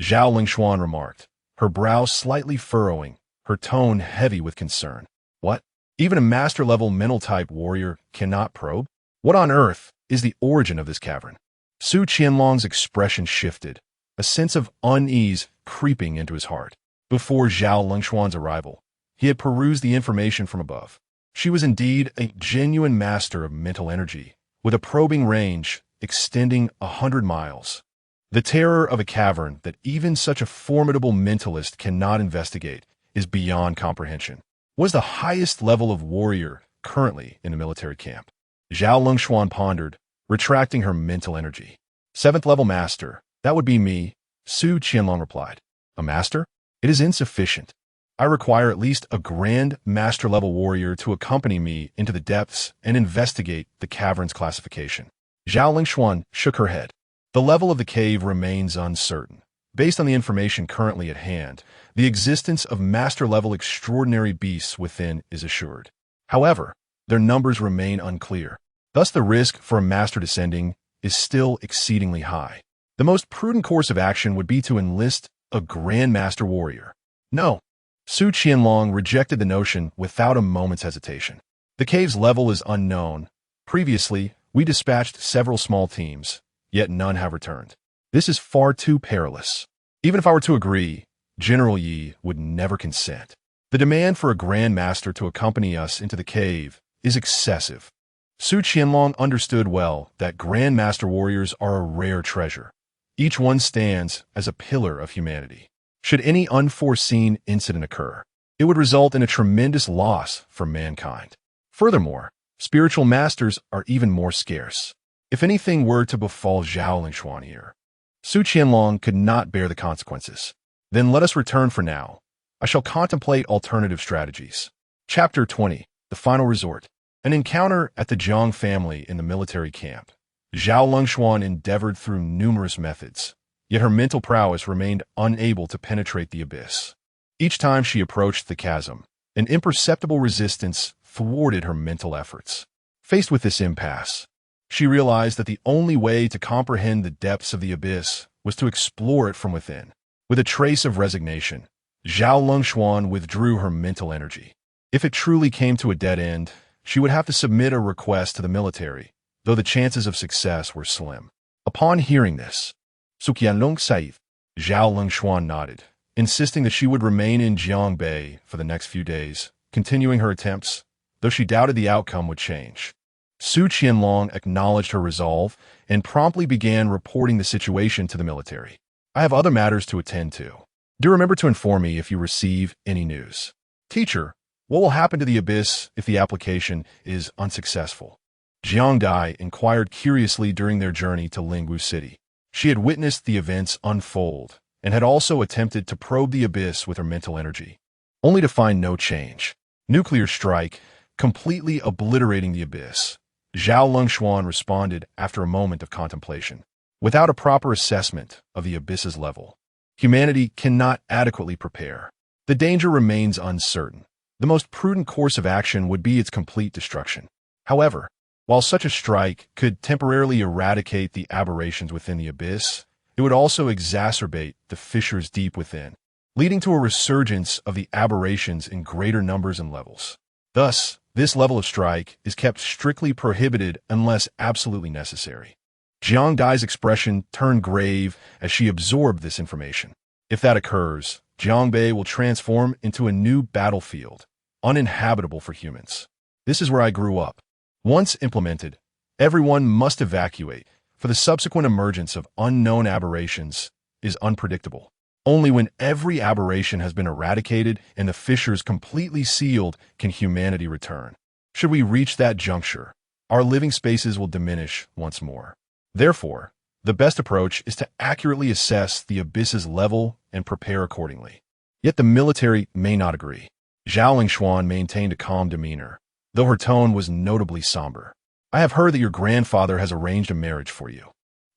Zhao Lengxuan remarked, her brow slightly furrowing, her tone heavy with concern. "What? Even a master-level mental-type warrior cannot probe? What on earth is the origin of this cavern?" Su Qianlong's expression shifted, a sense of unease creeping into his heart. Before Zhao Lengxuan's arrival, he had perused the information from above. She was indeed a genuine master of mental energy, with a probing range extending 100 miles. The terror of a cavern that even such a formidable mentalist cannot investigate is beyond comprehension. Was the highest level of warrior currently in the military camp? Zhao Lengxuan pondered, retracting her mental energy. "7th level master, that would be me," Su Qianlong replied. "A master? It is insufficient. I require at least a grand master-level warrior to accompany me into the depths and investigate the cavern's classification." Zhao Lengxuan shook her head. The level of the cave remains uncertain. Based on the information currently at hand, the existence of master-level extraordinary beasts within is assured. However, their numbers remain unclear. Thus, the risk for a master descending is still exceedingly high. The most prudent course of action would be to enlist a Grand Master warrior. No, Su Qianlong rejected the notion without a moment's hesitation. The cave's level is unknown. Previously, we dispatched several small teams, yet none have returned. This is far too perilous. Even if I were to agree, General Yi would never consent. The demand for a Grand Master to accompany us into the cave is excessive. Su Qianlong understood well that Grand Master warriors are a rare treasure. Each one stands as a pillar of humanity. Should any unforeseen incident occur, it would result in a tremendous loss for mankind. Furthermore, spiritual masters are even more scarce. If anything were to befall Zhao Lengxuan here, Su Qianlong could not bear the consequences. Then let us return for now. I shall contemplate alternative strategies. Chapter 20. The Final Resort. An encounter at the Zhang family in the military camp. Zhao Lengxuan endeavored through numerous methods, yet her mental prowess remained unable to penetrate the abyss. Each time she approached the chasm, an imperceptible resistance thwarted her mental efforts. Faced with this impasse, she realized that the only way to comprehend the depths of the abyss was to explore it from within. With a trace of resignation, Zhao Lengxuan withdrew her mental energy. If it truly came to a dead end, she would have to submit a request to the military, though the chances of success were slim. Upon hearing this, Suqianlong Said, Zhao Lengxuan nodded, insisting that she would remain in Jiangbei for the next few days, continuing her attempts, though she doubted the outcome would change. Su Qianlong acknowledged her resolve and promptly began reporting the situation to the military. "I have other matters to attend to. Do remember to inform me if you receive any news." "Teacher, what will happen to the abyss if the application is unsuccessful?" Jiang Dai inquired curiously during their journey to Lingwu City. She had witnessed the events unfold and had also attempted to probe the abyss with her mental energy, only to find no change. Nuclear strike, completely obliterating the abyss. Zhao Lengxuan responded after a moment of contemplation. Without a proper assessment of the abyss's level, humanity cannot adequately prepare. The danger remains uncertain. The most prudent course of action would be its complete destruction. However, while such a strike could temporarily eradicate the aberrations within the abyss, it would also exacerbate the fissures deep within, leading to a resurgence of the aberrations in greater numbers and levels. Thus, this level of strike is kept strictly prohibited unless absolutely necessary. Jiang Dai's expression turned grave as she absorbed this information. If that occurs, Jiangbei will transform into a new battlefield, uninhabitable for humans. This is where I grew up. Once implemented, everyone must evacuate, for the subsequent emergence of unknown aberrations is unpredictable. Only when every aberration has been eradicated and the fissures completely sealed can humanity return. Should we reach that juncture, our living spaces will diminish once more. Therefore, the best approach is to accurately assess the abyss's level and prepare accordingly. Yet the military may not agree. Zhao Linyuan maintained a calm demeanor, though her tone was notably somber. I have heard that your grandfather has arranged a marriage for you.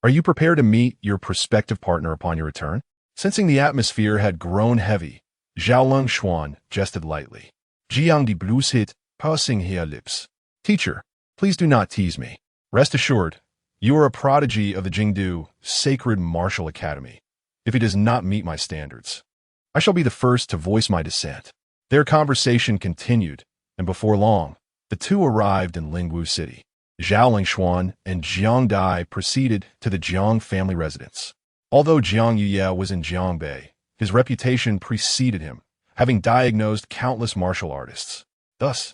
Are you prepared to meet your prospective partner upon your return? Sensing the atmosphere had grown heavy, Zhao Linyuan jested lightly. Jiang Di Blues hit, passing her lips. Teacher, please do not tease me. Rest assured, you are a prodigy of the Jingdu Sacred Martial Academy. If he does not meet my standards, I shall be the first to voice my dissent. Their conversation continued, and before long, the two arrived in Lingwu City. Zhao Linyuan and Jiang Dai proceeded to the Jiang family residence. Although Jiang Yuye was in Jiangbei, his reputation preceded him, having diagnosed countless martial artists. Thus,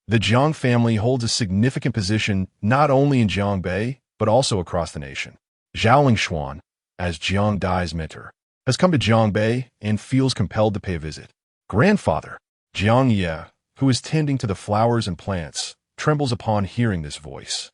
the Jiang family holds a significant position not only in Jiangbei, but also across the nation. Zhao Linyuan, as Jiang Dai's mentor, has come to Jiangbei and feels compelled to pay a visit. Grandfather, Jiang Ye, who is tending to the flowers and plants, trembles upon hearing this voice.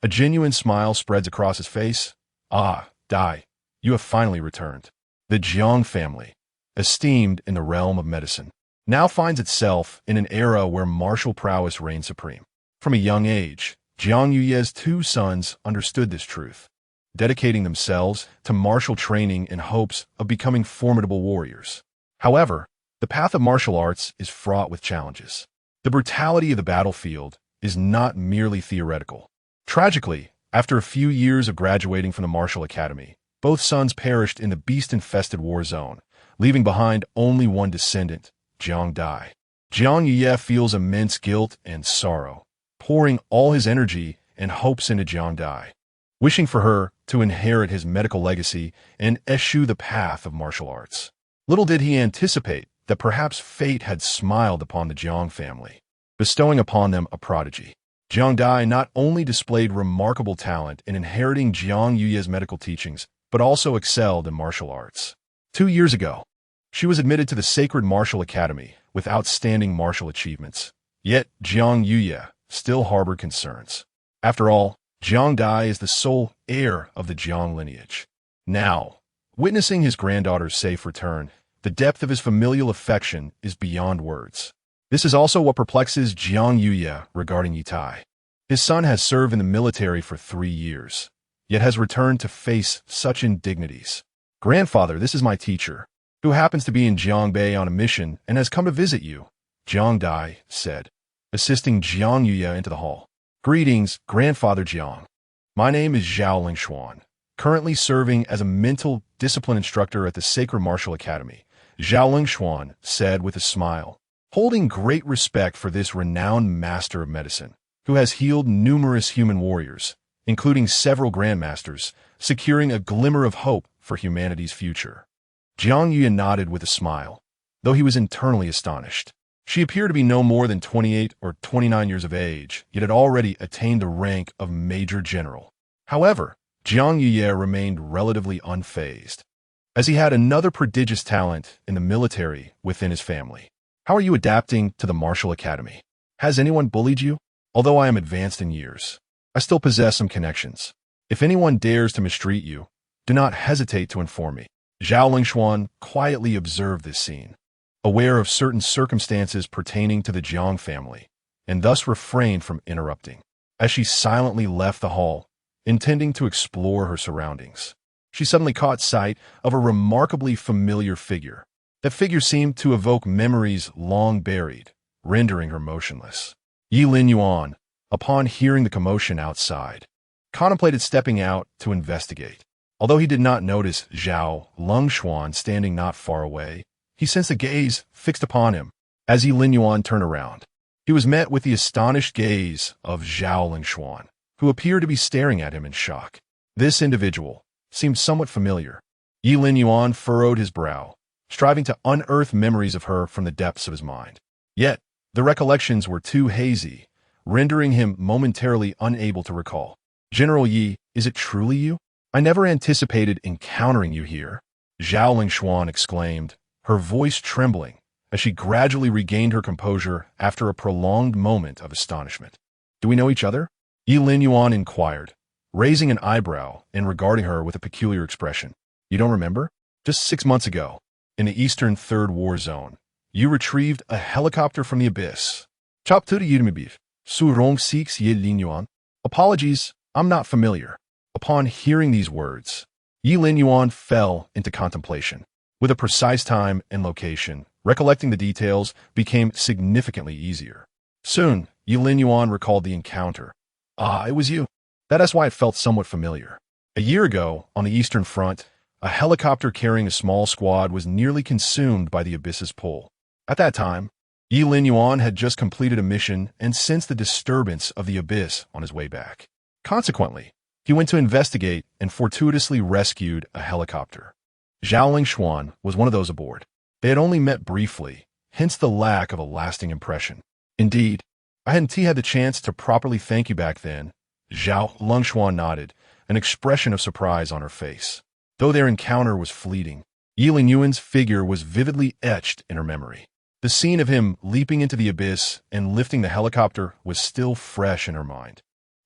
A genuine smile spreads across his face. Ah, Dai, you have finally returned. The Jiang family, esteemed in the realm of medicine, now finds itself in an era where martial prowess reigns supreme. From a young age, Jiang Yuye's two sons understood this truth, dedicating themselves to martial training in hopes of becoming formidable warriors. However, the path of martial arts is fraught with challenges. The brutality of the battlefield is not merely theoretical. Tragically, after a few years of graduating from the martial academy, both sons perished in the beast-infested war zone, leaving behind only one descendant, Jiang Dai. Jiang Yuye feels immense guilt and sorrow, pouring all his energy and hopes into Jiang Dai, wishing for her to inherit his medical legacy and eschew the path of martial arts. Little did he anticipate that perhaps fate had smiled upon the Jiang family, bestowing upon them a prodigy. Jiang Dai not only displayed remarkable talent in inheriting Jiang Yuye's medical teachings, but also excelled in martial arts. 2 years ago, she was admitted to the Sacred Martial Academy with outstanding martial achievements. Yet Jiang Yuye still harbored concerns. After all, Jiang Dai is the sole heir of the Jiang lineage. Now, witnessing his granddaughter's safe return, the depth of his familial affection is beyond words. This is also what perplexes Jiang Yuye regarding Ye Tai. His son has served in the military for 3 years, yet has returned to face such indignities. Grandfather, this is my teacher, who happens to be in Jiangbei on a mission and has come to visit you, Jiang Dai said, assisting Jiang Yuye into the hall. Greetings, Grandfather Jiang. My name is Zhao Linyuan, currently serving as a mental discipline instructor at the Sacred Martial Academy, Zhao Linyuan said with a smile, holding great respect for this renowned master of medicine, who has healed numerous human warriors, including several grandmasters, securing a glimmer of hope for humanity's future. Jiang Yuye nodded with a smile, though he was internally astonished. She appeared to be no more than 28 or 29 years of age, yet had already attained the rank of Major General. However, Jiang Yuye remained relatively unfazed, as he had another prodigious talent in the military within his family. How are you adapting to the martial academy? Has anyone bullied you? Although I am advanced in years, I still possess some connections. If anyone dares to mistreat you, do not hesitate to inform me. Zhao Linyuan quietly observed this scene, aware of certain circumstances pertaining to the Jiang family, and thus refrained from interrupting. As she silently left the hall, intending to explore her surroundings, she suddenly caught sight of a remarkably familiar figure. That figure seemed to evoke memories long buried, rendering her motionless. Ye Linyuan, upon hearing the commotion outside, contemplated stepping out to investigate. Although he did not notice Zhao Longxuan standing not far away, he sensed a gaze fixed upon him. As Ye Linyuan turned around, he was met with the astonished gaze of Zhao Longxuan, who appeared to be staring at him in shock. This individual seemed somewhat familiar. Ye Linyuan furrowed his brow, striving to unearth memories of her from the depths of his mind. Yet, the recollections were too hazy, rendering him momentarily unable to recall. General Yi, is it truly you? I never anticipated encountering you here, Zhao Longxuan exclaimed, her voice trembling as she gradually regained her composure after a prolonged moment of astonishment. Do we know each other? Ye Linyuan inquired, raising an eyebrow and regarding her with a peculiar expression. You don't remember? Just 6 months ago, in the Eastern Third War Zone, you retrieved a helicopter from the abyss. Chop to the Yudimibiv, Su Rong Six Ye Linyuan. Apologies, I'm not familiar. Upon hearing these words, Ye Linyuan fell into contemplation. With a precise time and location, recollecting the details became significantly easier. Soon, Ye Linyuan recalled the encounter. Ah, it was you. That is why it felt somewhat familiar. A year ago, on the Eastern Front, a helicopter carrying a small squad was nearly consumed by the abyss's pull. At that time, Ye Linyuan had just completed a mission and sensed the disturbance of the abyss on his way back. Consequently, he went to investigate and fortuitously rescued a helicopter. Zhao Longxuan was one of those aboard. They had only met briefly, hence the lack of a lasting impression. Indeed, I hadn't had the chance to properly thank you back then. Zhao Longxuan nodded, an expression of surprise on her face. Though their encounter was fleeting, Ye Linyuan's figure was vividly etched in her memory. The scene of him leaping into the abyss and lifting the helicopter was still fresh in her mind.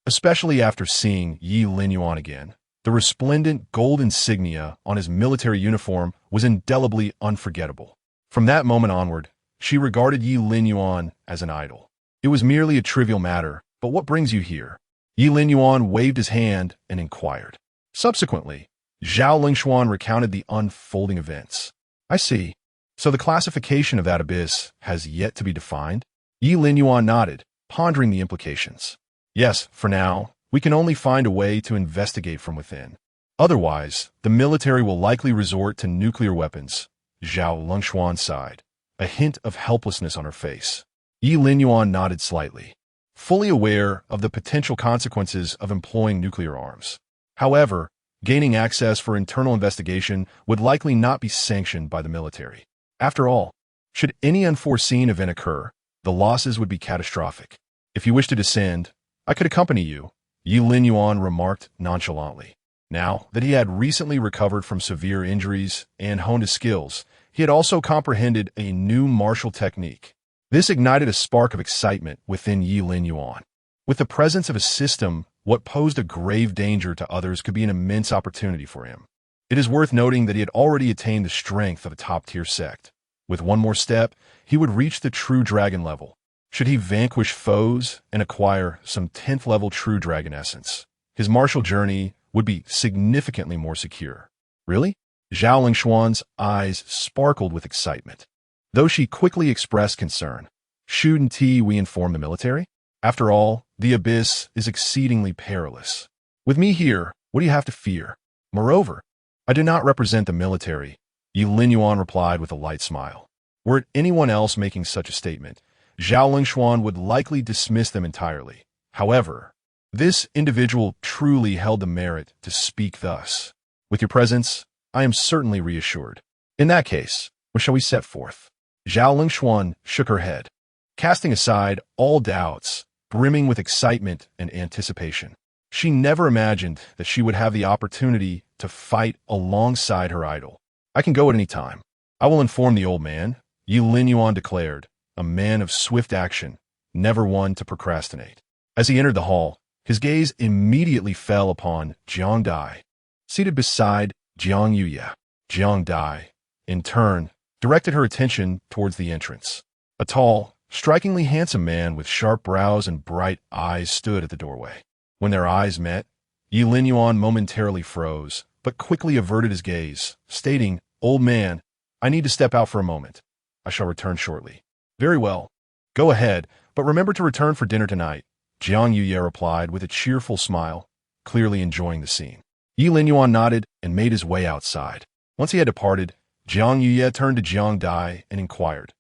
Especially after seeing Ye Linyuan again, the resplendent gold insignia on his military uniform was indelibly unforgettable. From that moment onward, she regarded Ye Linyuan as an idol. It was merely a trivial matter, but what brings you here? Ye Linyuan waved his hand and inquired. Subsequently, Zhao Longxuan recounted the unfolding events. I see. So the classification of that abyss has yet to be defined? Ye Linyuan nodded, pondering the implications. Yes, for now, we can only find a way to investigate from within. Otherwise, the military will likely resort to nuclear weapons. Zhao Longxuan sighed, a hint of helplessness on her face. Ye Linyuan nodded slightly, fully aware of the potential consequences of employing nuclear arms. However, gaining access for internal investigation would likely not be sanctioned by the military. After all, should any unforeseen event occur, the losses would be catastrophic. If you wish to descend, I could accompany you, Ye Linyuan remarked nonchalantly. Now that he had recently recovered from severe injuries and honed his skills, he had also comprehended a new martial technique. This ignited a spark of excitement within Ye Linyuan. With the presence of a system, what posed a grave danger to others could be an immense opportunity for him. It is worth noting that he had already attained the strength of a top-tier sect. With one more step, he would reach the true dragon level. Should he vanquish foes and acquire some 10th level true dragon essence, his martial journey would be significantly more secure. Really? Zhao Longxuan's eyes sparkled with excitement. Though she quickly expressed concern, shouldn't we inform the military? After all, the abyss is exceedingly perilous. With me here, what do you have to fear? Moreover, I do not represent the military, Ye Linyuan replied with a light smile. Were it anyone else making such a statement, Zhao Longxuan would likely dismiss them entirely. However, this individual truly held the merit to speak thus. With your presence, I am certainly reassured. In that case, what shall we set forth? Zhao Longxuan shook her head, casting aside all doubts, brimming with excitement and anticipation. She never imagined that she would have the opportunity to fight alongside her idol. I can go at any time. I will inform the old man, Ye Linyuan declared, a man of swift action, never one to procrastinate. As he entered the hall, his gaze immediately fell upon Jiangbei, seated beside Jiang Yuya. Jiangbei, in turn, directed her attention towards the entrance. A tall, strikingly handsome man with sharp brows and bright eyes stood at the doorway. When their eyes met, Ye Linyuan momentarily froze, but quickly averted his gaze, stating, "Old man, I need to step out for a moment. I shall return shortly." "Very well. Go ahead, but remember to return for dinner tonight, Jiang Yuye replied with a cheerful smile, clearly enjoying the scene. Ye Linyuan nodded and made his way outside. Once he had departed, Jiang Yuye turned to Jiang Dai and inquired,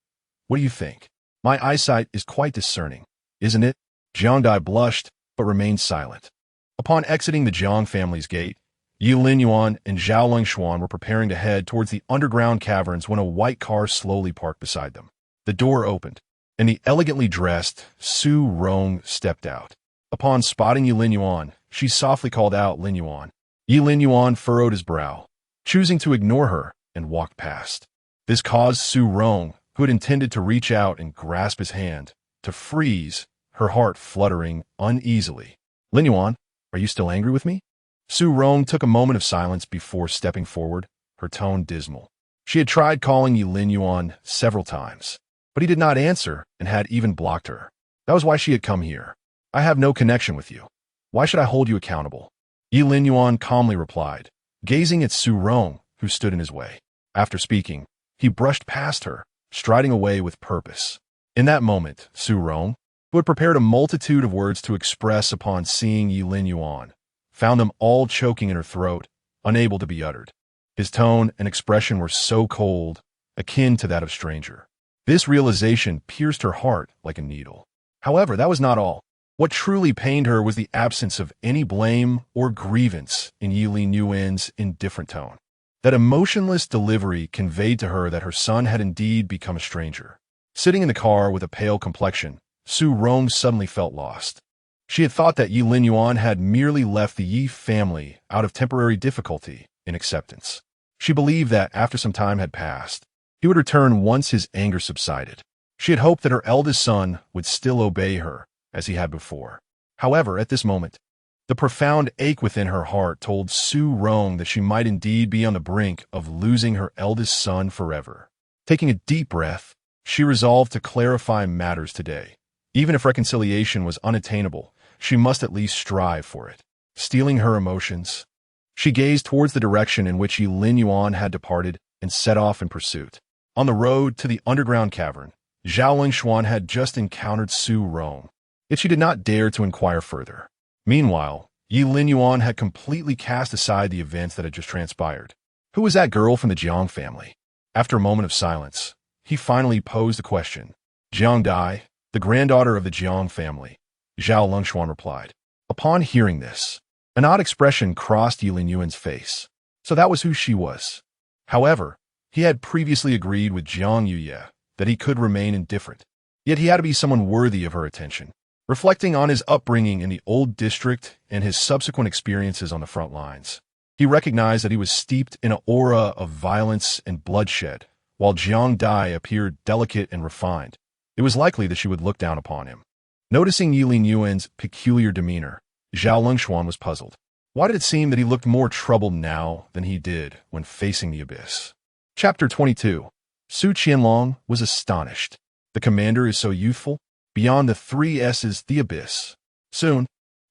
"What do you think? My eyesight is quite discerning, isn't it?" Jiang Dai blushed, but remained silent. Upon exiting the Jiang family's gate, Ye Linyuan and Zhao Lingshuan were preparing to head towards the underground caverns when a white car slowly parked beside them. The door opened, and the elegantly dressed Su Rong stepped out. Upon spotting Ye Linyuan, she softly called out, "Linyuan." Ye Linyuan furrowed his brow, choosing to ignore her, and walked past. This caused Su Rong, who had intended to reach out and grasp his hand, to freeze, her heart fluttering uneasily. "Linyuan, are you still angry with me?" Su Rong took a moment of silence before stepping forward, her tone dismal. She had tried calling Ye Linyuan several times, but he did not answer and had even blocked her. That was why she had come here. "I have no connection with you. Why should I hold you accountable?" Ye Linyuan calmly replied, gazing at Su Rong, who stood in his way. After speaking, he brushed past her, striding away with purpose. In that moment, Su Rong, who had prepared a multitude of words to express upon seeing Ye Linyuan, found them all choking in her throat, unable to be uttered. His tone and expression were so cold, akin to that of a stranger. This realization pierced her heart like a needle. However, that was not all. What truly pained her was the absence of any blame or grievance in Ye Linyuan's indifferent tone. That emotionless delivery conveyed to her that her son had indeed become a stranger. Sitting in the car with a pale complexion, Su Rong suddenly felt lost. She had thought that Ye Linyuan had merely left the Ye family out of temporary difficulty in acceptance. She believed that after some time had passed, he would return once his anger subsided. She had hoped that her eldest son would still obey her, as he had before. However, at this moment, the profound ache within her heart told Su Rong that she might indeed be on the brink of losing her eldest son forever. Taking a deep breath, she resolved to clarify matters today. Even if reconciliation was unattainable, she must at least strive for it. Steeling her emotions, she gazed towards the direction in which Ye Linyuan had departed and set off in pursuit. On the road to the underground cavern, Zhao Lingshuan had just encountered Su Rong, yet she did not dare to inquire further. Meanwhile, Ye Linyuan had completely cast aside the events that had just transpired. Who was that girl from the Jiang family? After a moment of silence, he finally posed the question. "Jiang Dai, the granddaughter of the Jiang family," Zhao Lingshuan replied. Upon hearing this, an odd expression crossed Ye Linyuan's face. So that was who she was. However, he had previously agreed with Jiang Yuye that he could remain indifferent. Yet he had to be someone worthy of her attention. Reflecting on his upbringing in the old district and his subsequent experiences on the front lines, he recognized that he was steeped in an aura of violence and bloodshed, while Jiang Dai appeared delicate and refined. It was likely that she would look down upon him. Noticing Ye Linyuan's peculiar demeanor, Zhao Lingshuan was puzzled. Why did it seem that he looked more troubled now than he did when facing the abyss? Chapter 22. Su Qianlong was astonished. The commander is so youthful. Beyond the three S's, the abyss. Soon,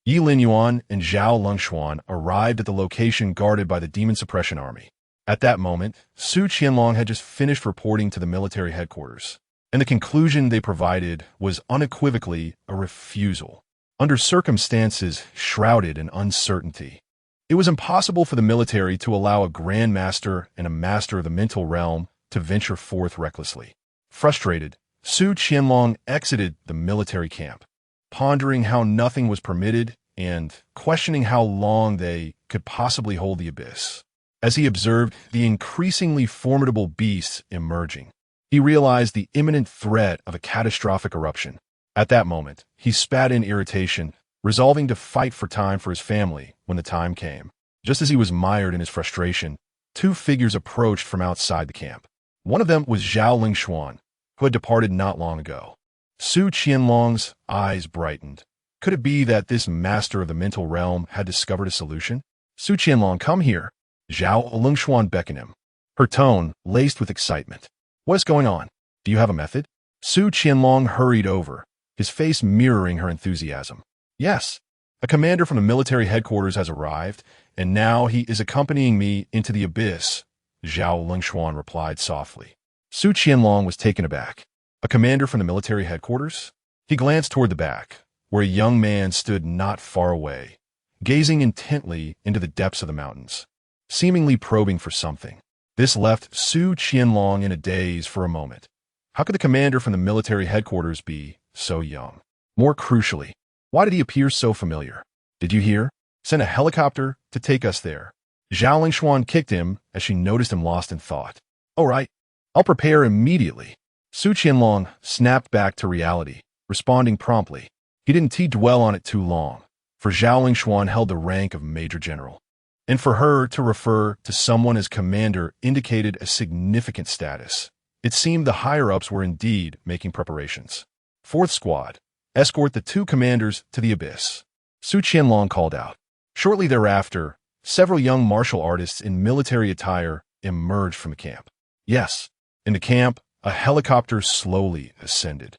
Ye Linyuan and Zhao Lingshuan arrived at the location guarded by the Demon Suppression Army. At that moment, Su Qianlong had just finished reporting to the military headquarters, and the conclusion they provided was unequivocally a refusal. Under circumstances shrouded in uncertainty, it was impossible for the military to allow a Grand Master and a Master of the Mental Realm to venture forth recklessly. Frustrated, Su Qianlong exited the military camp, pondering how nothing was permitted and questioning how long they could possibly hold the abyss. As he observed the increasingly formidable beasts emerging, he realized the imminent threat of a catastrophic eruption. At that moment, he spat in irritation, resolving to fight for time for his family when the time came. Just as he was mired in his frustration, two figures approached from outside the camp. One of them was Zhao Lingshuan, who had departed not long ago. Su Qianlong's eyes brightened. Could it be that this master of the mental realm had discovered a solution? "Su Qianlong, come here." Zhao Lingshuan beckoned him, her tone laced with excitement. "What is going on? Do you have a method?" Su Qianlong hurried over, his face mirroring her enthusiasm. "Yes, a commander from the military headquarters has arrived, and now he is accompanying me into the abyss," Zhao Lingshuan replied softly. Su Qianlong was taken aback. A commander from the military headquarters? He glanced toward the back, where a young man stood not far away, gazing intently into the depths of the mountains, seemingly probing for something. This left Su Qianlong in a daze for a moment. How could the commander from the military headquarters be so young? More crucially, why did he appear so familiar? Did you hear? Send a helicopter to take us there. Zhao Lingshuan kicked him as she noticed him lost in thought. All right, I'll prepare immediately. Su Qianlong snapped back to reality, responding promptly. He didn't dwell on it too long, for Zhao Lingshuan held the rank of Major General. And for her to refer to someone as commander indicated a significant status. It seemed the higher-ups were indeed making preparations. Fourth Squad, escort the two commanders to the abyss. Su Qianlong called out. Shortly thereafter, several young martial artists in military attire emerged from the camp. Yes, in the camp, a helicopter slowly ascended,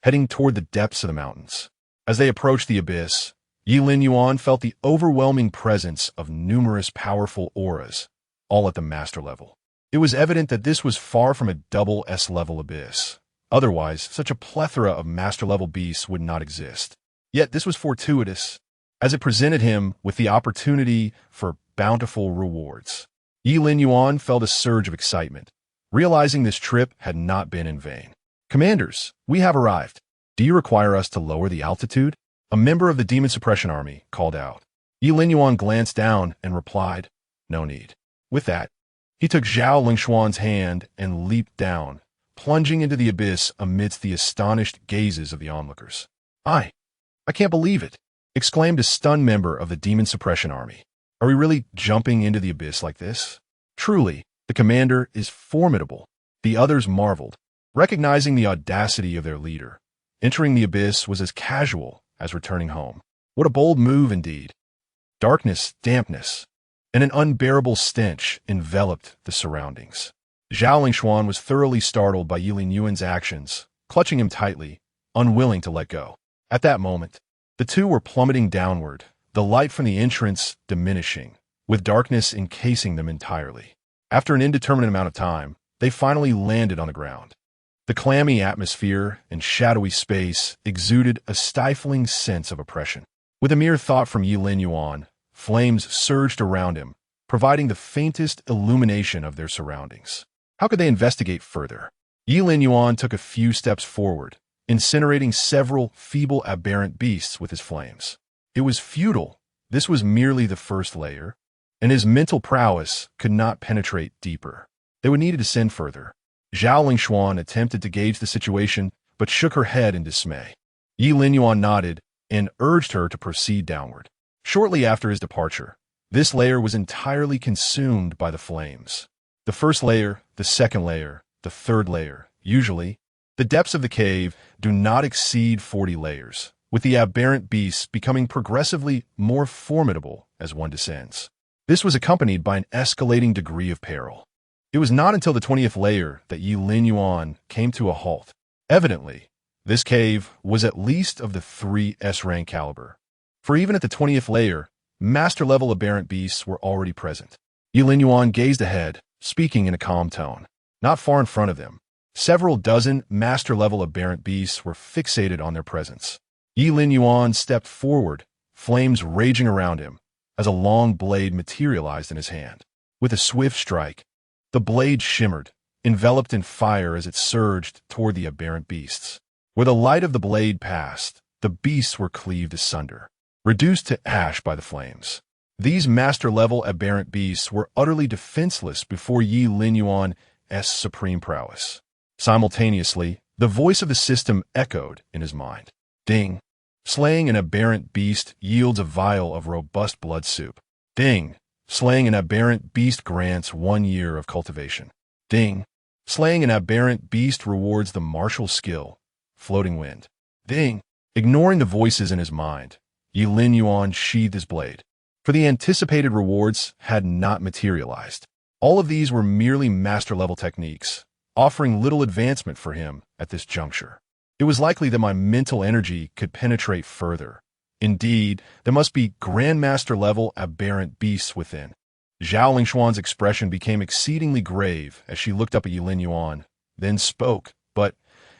heading toward the depths of the mountains. As they approached the abyss, Ye Linyuan felt the overwhelming presence of numerous powerful auras, all at the master level. It was evident that this was far from a double S-level abyss. Otherwise, such a plethora of master-level beasts would not exist. Yet this was fortuitous, as it presented him with the opportunity for bountiful rewards. Ye Linyuan felt a surge of excitement, realizing this trip had not been in vain. Commanders, we have arrived. Do you require us to lower the altitude? A member of the Demon Suppression Army called out. Ye Linyuan glanced down and replied, no need. With that, he took Zhao Lingshuan's hand and leaped down, plunging into the abyss amidst the astonished gazes of the onlookers. I can't believe it, exclaimed a stunned member of the Demon Suppression Army. Are we really jumping into the abyss like this? Truly, the commander is formidable. The others marveled, recognizing the audacity of their leader. Entering the abyss was as casual as returning home. What a bold move indeed. Darkness, dampness, and an unbearable stench enveloped the surroundings. Zhao Lingshuan was thoroughly startled by Ye Linyuan's actions, clutching him tightly, unwilling to let go. At that moment, the two were plummeting downward, the light from the entrance diminishing, with darkness encasing them entirely. After an indeterminate amount of time, they finally landed on the ground. The clammy atmosphere and shadowy space exuded a stifling sense of oppression. With a mere thought from Ye Linyuan, flames surged around him, providing the faintest illumination of their surroundings. How could they investigate further? Ye Linyuan took a few steps forward, incinerating several feeble aberrant beasts with his flames. It was futile. This was merely the first layer, and his mental prowess could not penetrate deeper. They would need to descend further. Zhao Lingshuan attempted to gauge the situation, but shook her head in dismay. Ye Linyuan nodded and urged her to proceed downward. Shortly after his departure, this layer was entirely consumed by the flames. The first layer, the second layer, the third layer. Usually, the depths of the cave do not exceed 40 layers, with the aberrant beasts becoming progressively more formidable as one descends. This was accompanied by an escalating degree of peril. It was not until the 20th layer that Ye Linyuan came to a halt. Evidently, this cave was at least of the 3 S-rank caliber, for even at the 20th layer, master-level aberrant beasts were already present. Ye Linyuan gazed ahead, speaking in a calm tone. Not far in front of them, several dozen master-level aberrant beasts were fixated on their presence. Ye Linyuan stepped forward, flames raging around him, as a long blade materialized in his hand. With a swift strike, the blade shimmered, enveloped in fire as it surged toward the aberrant beasts. Where the light of the blade passed, the beasts were cleaved asunder, reduced to ash by the flames. These master-level aberrant beasts were utterly defenseless before Ye Linyuan's supreme prowess. Simultaneously, the voice of the system echoed in his mind. Ding! Slaying an aberrant beast yields a vial of robust blood soup. Ding! Slaying an aberrant beast grants 1 year of cultivation. Ding! Slaying an aberrant beast rewards the martial skill, floating wind. Ding! Ignoring the voices in his mind, Ye Linyuan sheathed his blade. For the anticipated rewards had not materialized. All of these were merely master-level techniques, offering little advancement for him at this juncture. It was likely that my mental energy could penetrate further. Indeed, there must be Grandmaster-level aberrant beasts within. Zhao Lingshuan's expression became exceedingly grave as she looked up at Ye Linyuan, then spoke, but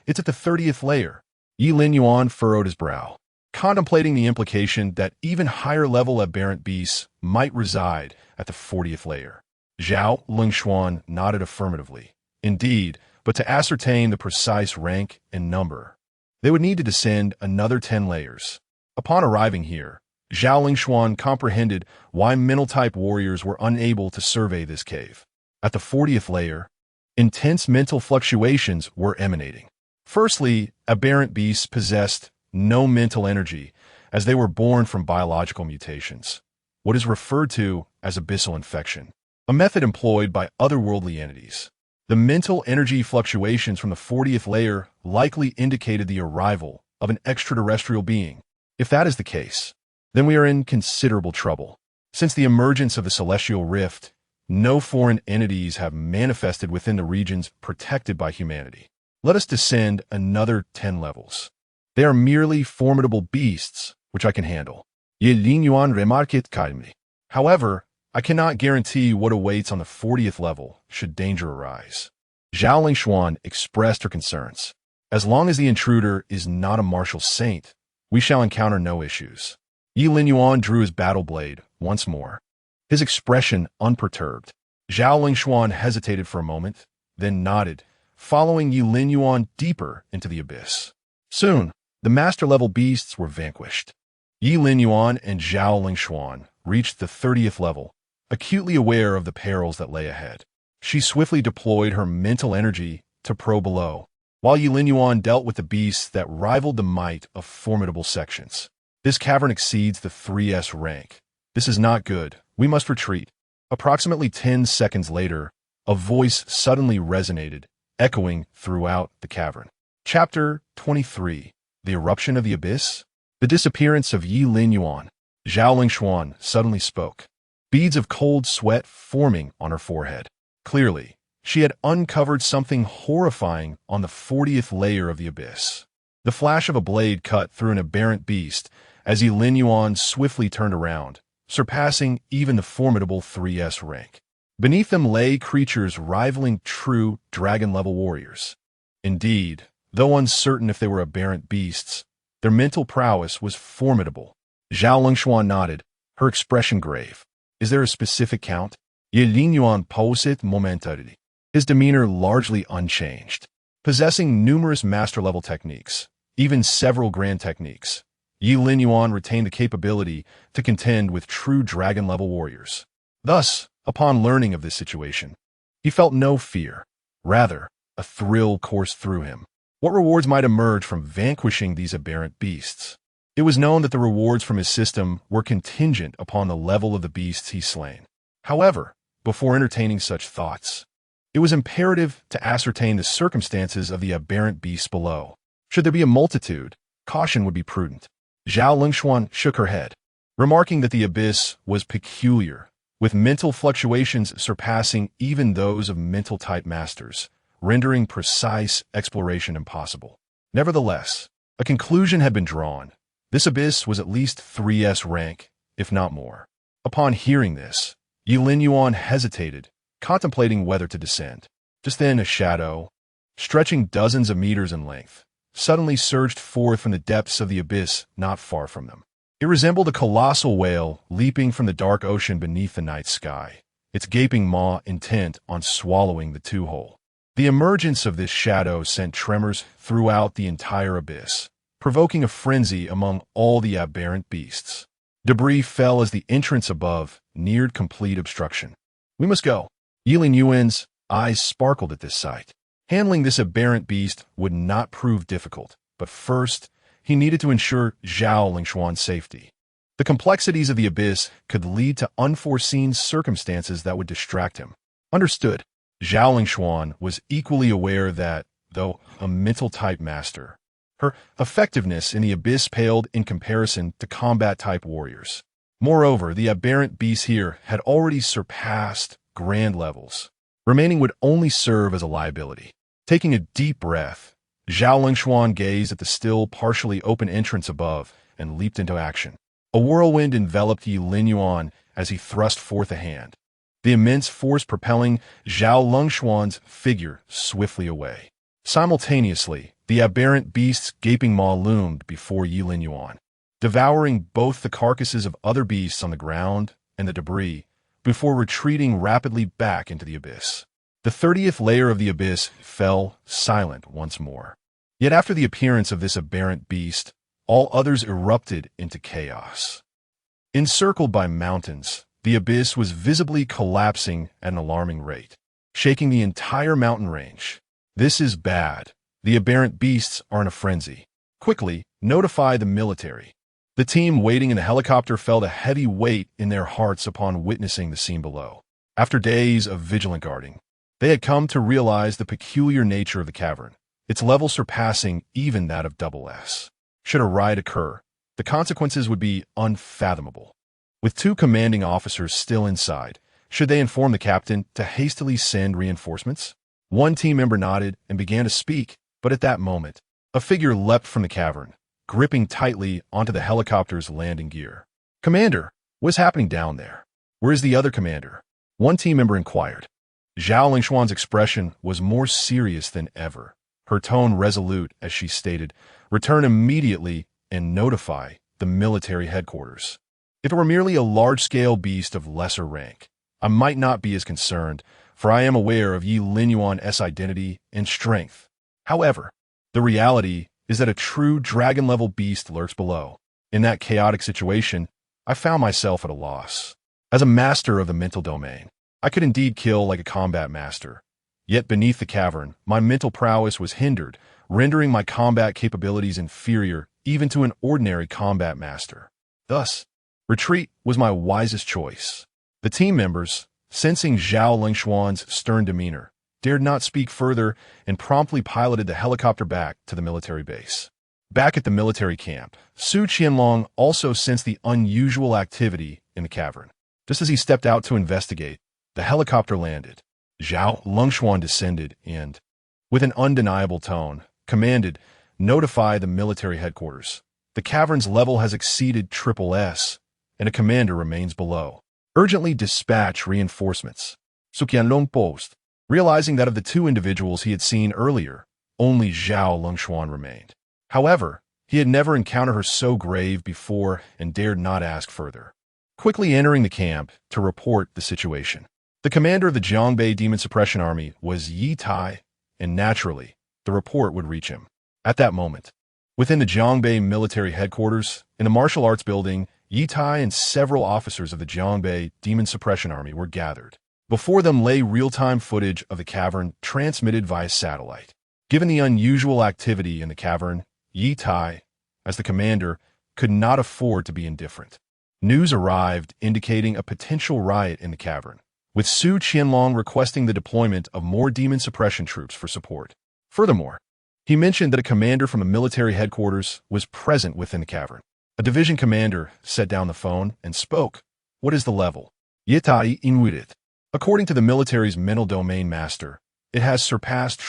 It's at the 30th layer. Ye Linyuan furrowed his brow, contemplating the implication that even higher-level aberrant beasts might reside at the 40th layer. Zhao Lingshuan nodded affirmatively. Indeed, but to ascertain the precise rank and number, they would need to descend another 10 layers. Upon arriving here, Zhao Lingshuan comprehended why mental-type warriors were unable to survey this cave. At the 40th layer, intense mental fluctuations were emanating. Firstly, aberrant beasts possessed no mental energy, as they were born from biological mutations, what is referred to as abyssal infection, a method employed by otherworldly entities. The mental energy fluctuations from the 40th layer likely indicated the arrival of an extraterrestrial being. If that is the case, then we are in considerable trouble. Since the emergence of the Celestial Rift, no foreign entities have manifested within the regions protected by humanity. Let us descend another 10 levels. They are merely formidable beasts, which I can handle. Ye Linyuan remarqued calmly. However, I cannot guarantee what awaits on the 40th level should danger arise. Zhao Lingshuan expressed her concerns. As long as the intruder is not a martial saint, we shall encounter no issues. Ye Linyuan drew his battle blade once more, his expression unperturbed. Zhao Lingshuan hesitated for a moment, then nodded, following Ye Linyuan deeper into the abyss. Soon, the master-level beasts were vanquished. Ye Linyuan and Zhao Lingshuan reached the 30th level, acutely aware of the perils that lay ahead. She swiftly deployed her mental energy to probe below, while Ye Linyuan dealt with the beasts that rivaled the might of formidable sections. This cavern exceeds the 3S rank. This is not good. We must retreat. Approximately 10 seconds later, a voice suddenly resonated, echoing throughout the cavern. Chapter 23. The Eruption of the Abyss? The disappearance of Ye Linyuan. Zhao Lingshuan suddenly spoke, beads of cold sweat forming on her forehead. Clearly, she had uncovered something horrifying on the 40th layer of the abyss. The flash of a blade cut through an aberrant beast as Ye Linyuan swiftly turned around, surpassing even the formidable 3S rank. Beneath them lay creatures rivaling true dragon-level warriors. Indeed, though uncertain if they were aberrant beasts, their mental prowess was formidable. Zhao Lingshuan nodded, her expression grave. Is there a specific count? Ye Linyuan posed momentarily, his demeanor largely unchanged. Possessing numerous master-level techniques, even several grand techniques, Ye Linyuan retained the capability to contend with true dragon-level warriors. Thus, upon learning of this situation, he felt no fear. Rather, a thrill coursed through him. What rewards might emerge from vanquishing these aberrant beasts? It was known that the rewards from his system were contingent upon the level of the beasts he slain. However, before entertaining such thoughts, it was imperative to ascertain the circumstances of the aberrant beasts below. Should there be a multitude, caution would be prudent. Zhao Lingshuan shook her head, remarking that the abyss was peculiar, with mental fluctuations surpassing even those of mental-type masters, rendering precise exploration impossible. Nevertheless, a conclusion had been drawn. This abyss was at least 3S rank, if not more. Upon hearing this, Ye Linyuan hesitated, contemplating whether to descend. Just then a shadow, stretching dozens of meters in length, suddenly surged forth from the depths of the abyss not far from them. It resembled a colossal whale leaping from the dark ocean beneath the night sky, its gaping maw intent on swallowing the two-hole. The emergence of this shadow sent tremors throughout the entire abyss, provoking a frenzy among all the aberrant beasts. Debris fell as the entrance above neared complete obstruction. We must go. Ye Linyuan's eyes sparkled at this sight. Handling this aberrant beast would not prove difficult, but first, he needed to ensure Zhao Lingshuan's safety. The complexities of the abyss could lead to unforeseen circumstances that would distract him. Understood. Zhao Lingshuan was equally aware that, though a mental-type master, her effectiveness in the abyss paled in comparison to combat-type warriors. Moreover, the aberrant beasts here had already surpassed grand levels. Remaining would only serve as a liability. Taking a deep breath, Zhao Lingshuan gazed at the still partially open entrance above and leaped into action. A whirlwind enveloped Ye Linyuan as he thrust forth a hand, the immense force propelling Zhao Lingshuan's figure swiftly away. Simultaneously, the aberrant beast's gaping maw loomed before Ye Linyuan, devouring both the carcasses of other beasts on the ground and the debris, before retreating rapidly back into the abyss. The 30th layer of the abyss fell silent once more. Yet after the appearance of this aberrant beast, all others erupted into chaos. Encircled by mountains, the abyss was visibly collapsing at an alarming rate, shaking the entire mountain range. This is bad. The aberrant beasts are in a frenzy. Quickly, notify the military. The team waiting in the helicopter felt a heavy weight in their hearts upon witnessing the scene below. After days of vigilant guarding, they had come to realize the peculiar nature of the cavern, its level surpassing even that of S. Should a riot occur, the consequences would be unfathomable. With two commanding officers still inside, should they inform the captain to hastily send reinforcements? One team member nodded and began to speak, but at that moment, a figure leapt from the cavern, gripping tightly onto the helicopter's landing gear. "Commander, what's happening down there? Where is the other commander?" One team member inquired. Zhao Lingshuan's expression was more serious than ever, her tone resolute as she stated, "Return immediately and notify the military headquarters." If it were merely a large-scale beast of lesser rank, I might not be as concerned, for I am aware of Ye Linyuan's identity and strength. However, the reality is that a true dragon-level beast lurks below. In that chaotic situation, I found myself at a loss. As a master of the mental domain, I could indeed kill like a combat master. Yet beneath the cavern, my mental prowess was hindered, rendering my combat capabilities inferior even to an ordinary combat master. Thus, retreat was my wisest choice. The team members, sensing Zhao Lingshuan's stern demeanor, dared not speak further and promptly piloted the helicopter back to the military base. Back at the military camp, Su Qianlong also sensed the unusual activity in the cavern. Just as he stepped out to investigate, the helicopter landed. Zhao Lingshuan descended and, with an undeniable tone, commanded, "Notify the military headquarters. The cavern's level has exceeded S, and a commander remains below. Urgently dispatch reinforcements." Su Qianlong posed, realizing that of the two individuals he had seen earlier, only Zhao Lingshuan remained. However, he had never encountered her so grave before and dared not ask further. Quickly entering the camp to report the situation. The commander of the Jiangbei Demon Suppression Army was Ye Tai, and naturally, the report would reach him. At that moment, within the Jiangbei military headquarters, in the martial arts building, Ye Tai and several officers of the Jiangbei Demon Suppression Army were gathered. Before them lay real-time footage of the cavern transmitted via satellite. Given the unusual activity in the cavern, Ye Tai, as the commander, could not afford to be indifferent. News arrived indicating a potential riot in the cavern, with Su Qianlong requesting the deployment of more demon suppression troops for support. Furthermore, he mentioned that a commander from the military headquarters was present within the cavern. A division commander set down the phone and spoke. "What is the level?" "Ye Tai Inuit." According to the military's mental domain master, it has surpassed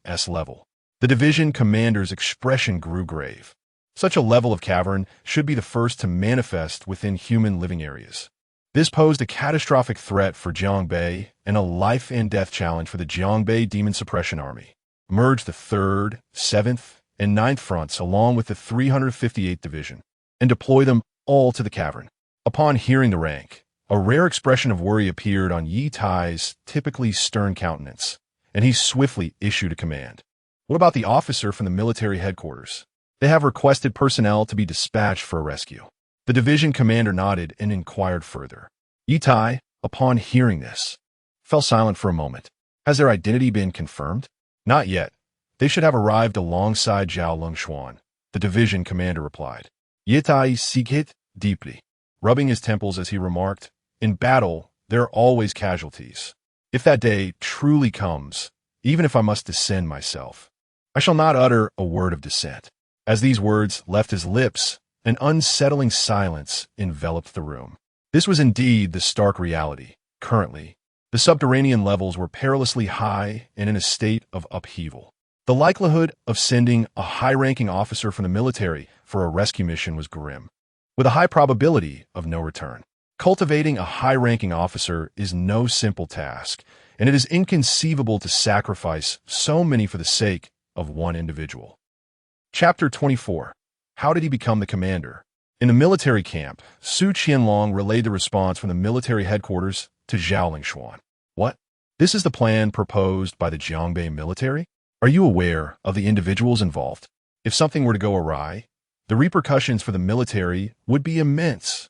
S level. The division commander's expression grew grave. Such a level of cavern should be the first to manifest within human living areas. This posed a catastrophic threat for Jiangbei and a life and death challenge for the Jiangbei Demon Suppression Army. Merge the 3rd, 7th, and 9th fronts along with the 358th Division, and deploy them all to the cavern. Upon hearing the rank, a rare expression of worry appeared on Ye Tai's typically stern countenance, and he swiftly issued a command. "What about the officer from the military headquarters? They have requested personnel to be dispatched for a rescue." The division commander nodded and inquired further. Ye Tai, upon hearing this, fell silent for a moment. "Has their identity been confirmed?" "Not yet. They should have arrived alongside Zhao Lingshuan," the division commander replied. Ye Tai sighed deeply, rubbing his temples as he remarked, "In battle, there are always casualties. If that day truly comes, even if I must descend myself, I shall not utter a word of dissent." As these words left his lips, an unsettling silence enveloped the room. This was indeed the stark reality. Currently, the subterranean levels were perilously high and in a state of upheaval. The likelihood of sending a high-ranking officer from the military for a rescue mission was grim, with a high probability of no return. Cultivating a high-ranking officer is no simple task, and it is inconceivable to sacrifice so many for the sake of one individual. Chapter 24. How did he become the commander? In a military camp, Su Qianlong relayed the response from the military headquarters to Zhao Linyuan. What? This is the plan proposed by the Jiangbei military? Are you aware of the individuals involved? If something were to go awry, the repercussions for the military would be immense.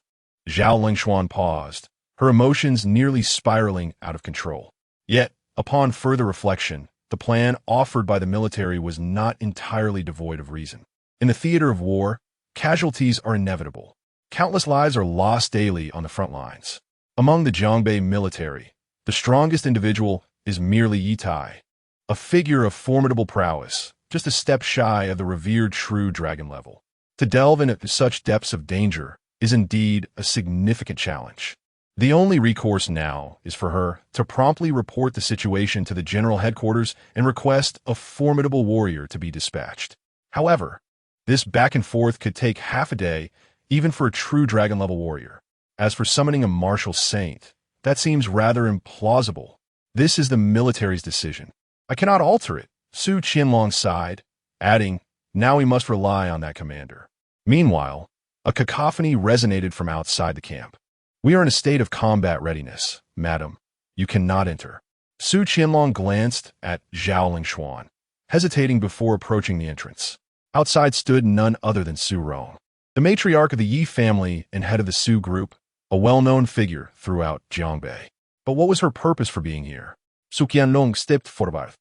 Zhao Linyuan paused, her emotions nearly spiraling out of control. Yet, upon further reflection, the plan offered by the military was not entirely devoid of reason. In the theater of war, casualties are inevitable. Countless lives are lost daily on the front lines. Among the Jiangbei military, the strongest individual is merely Ye Tai, a figure of formidable prowess, just a step shy of the revered true dragon level. To delve into such depths of danger is indeed a significant challenge. The only recourse now is for her to promptly report the situation to the general headquarters and request a formidable warrior to be dispatched. However, this back and forth could take half a day, even for a true dragon-level warrior. As for summoning a martial saint, that seems rather implausible. This is the military's decision. I cannot alter it, Su Qianlong sighed, adding, now we must rely on that commander. Meanwhile, a cacophony resonated from outside the camp. We are in a state of combat readiness, madam. You cannot enter. Su Qianlong glanced at Zhao Linyuan, hesitating before approaching the entrance. Outside stood none other than Su Rong, the matriarch of the Ye family and head of the Su group, a well-known figure throughout Jiangbei. But what was her purpose for being here? Su Qianlong stepped forward,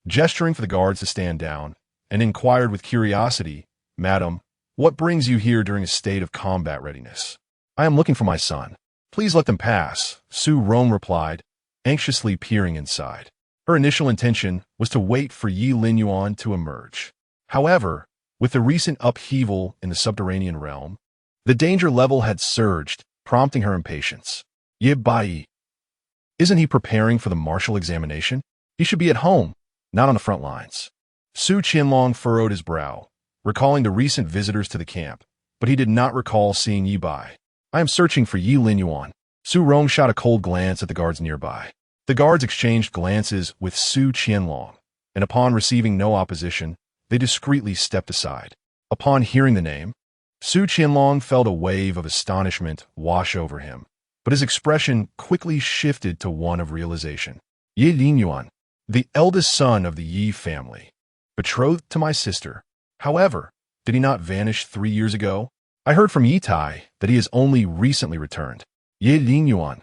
gesturing for the guards to stand down, and inquired with curiosity, Madam, what brings you here during a state of combat readiness? I am looking for my son. Please let them pass, Su Rong replied, anxiously peering inside. Her initial intention was to wait for Ye Linyuan to emerge. However, with the recent upheaval in the subterranean realm, the danger level had surged, prompting her impatience. Ye Tai. Isn't he preparing for the martial examination? He should be at home, not on the front lines. Su Qianlong furrowed his brow, recalling the recent visitors to the camp, but he did not recall seeing Ye Tai. I am searching for Ye Linyuan. Su Rong shot a cold glance at the guards nearby. The guards exchanged glances with Su Qianlong, and upon receiving no opposition, they discreetly stepped aside. Upon hearing the name, Su Qianlong felt a wave of astonishment wash over him, but his expression quickly shifted to one of realization. Ye Linyuan, the eldest son of the Ye family, betrothed to my sister. However, did he not vanish 3 years ago? I heard from Ye Tai that he has only recently returned. Ye Linyuan.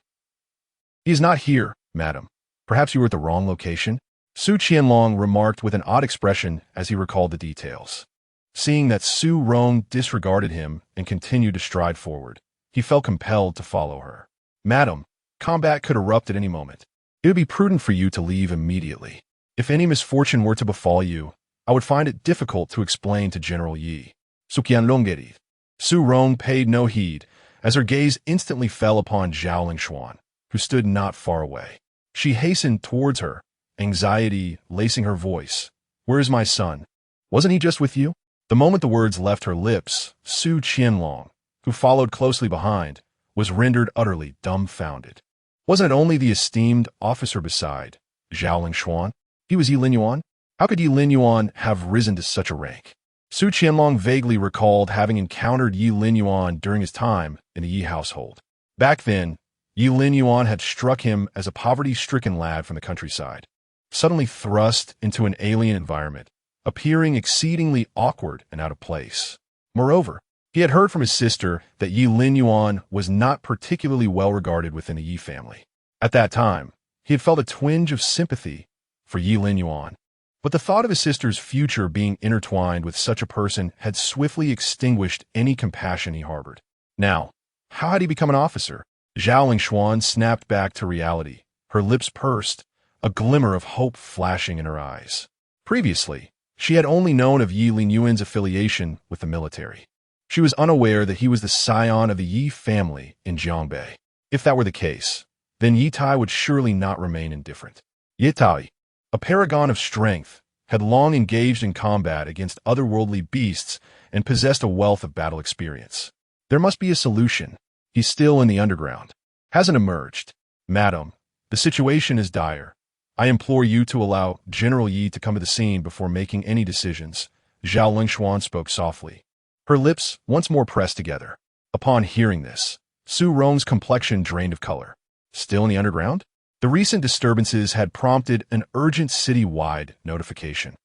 He is not here, madam. Perhaps you were at the wrong location? Su Qianlong remarked with an odd expression as he recalled the details. Seeing that Su Rong disregarded him and continued to stride forward, he felt compelled to follow her. Madam, combat could erupt at any moment. It would be prudent for you to leave immediately. If any misfortune were to befall you, I would find it difficult to explain to General Yi. Su Qianlong gerit. Su Rong paid no heed, as her gaze instantly fell upon Zhao Linyuan, who stood not far away. She hastened towards her, anxiety lacing her voice. Where is my son? Wasn't he just with you? The moment the words left her lips, Su Qianlong, who followed closely behind, was rendered utterly dumbfounded. Wasn't it only the esteemed officer beside, Zhao Linyuan? He was Ye Linyuan? How could Ye Linyuan have risen to such a rank? Su Qianlong vaguely recalled having encountered Ye Linyuan during his time in the Yi household. Back then, Ye Linyuan had struck him as a poverty-stricken lad from the countryside, suddenly thrust into an alien environment, appearing exceedingly awkward and out of place. Moreover, he had heard from his sister that Ye Linyuan was not particularly well regarded within the Yi family. At that time, he had felt a twinge of sympathy for Ye Linyuan, but the thought of his sister's future being intertwined with such a person had swiftly extinguished any compassion he harbored. Now, how had he become an officer? Zhao Linyuan snapped back to reality, her lips pursed, a glimmer of hope flashing in her eyes. Previously, she had only known of Ye Linyuan's affiliation with the military. She was unaware that he was the scion of the Yi family in Jiangbei. If that were the case, then Ye Tai would surely not remain indifferent. Ye Tai, a paragon of strength, had long engaged in combat against otherworldly beasts and possessed a wealth of battle experience. There must be a solution. He's still in the underground. Hasn't emerged. Madam, the situation is dire. I implore you to allow General Yi to come to the scene before making any decisions. Zhao Linyuan spoke softly, her lips once more pressed together. Upon hearing this, Su Rong's complexion drained of color. Still in the underground? The recent disturbances had prompted an urgent city-wide notification.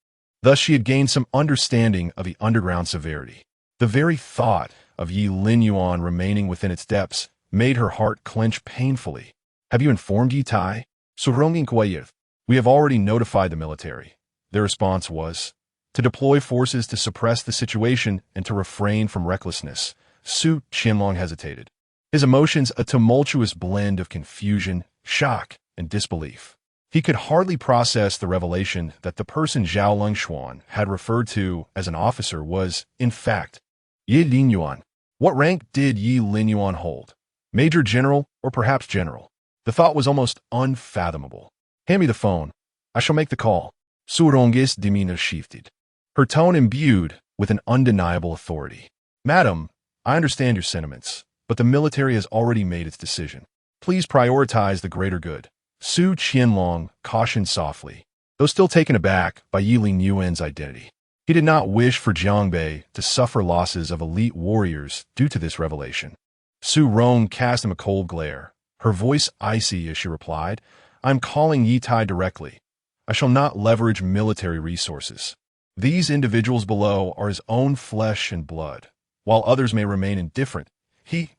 Thus she had gained some understanding of the underground severity. The very thought of Ye Linyuan remaining within its depths made her heart clench painfully. Have you informed Ye Tai? Su Rong inquired. We have already notified the military. Their response was to deploy forces to suppress the situation and to refrain from recklessness. Su Qianlong hesitated, his emotions a tumultuous blend of confusion, shock, and disbelief. He could hardly process the revelation that the person Zhao Linyuan had referred to as an officer was, in fact, Ye Linyuan. What rank did Ye Linyuan hold? Major General or perhaps General? The thought was almost unfathomable. Hand me the phone. I shall make the call. Su Rong's demeanor shifted, her tone imbued with an undeniable authority. Madam, I understand your sentiments, but the military has already made its decision. Please prioritize the greater good. Su Qianlong cautioned softly, though still taken aback by Ye Linyuan's identity. He did not wish for Jiangbei to suffer losses of elite warriors due to this revelation. Su Rong cast him a cold glare, her voice icy as she replied, I'm calling Ye Tai directly. I shall not leverage military resources. These individuals below are his own flesh and blood. While others may remain indifferent, he,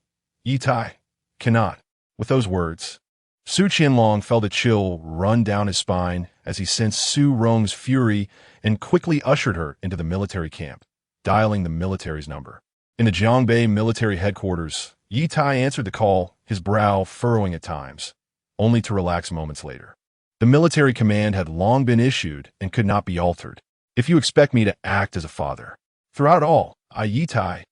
Ye Tai, cannot. With those words, Su Qianlong felt a chill run down his spine as he sensed Su Rong's fury and quickly ushered her into the military camp, dialing the military's number. In the Jiangbei military headquarters, Ye Tai answered the call, his brow furrowing at times, only to relax moments later. The military command had long been issued and could not be altered. If you expect me to act as a father, throughout all, I, Ye Tai,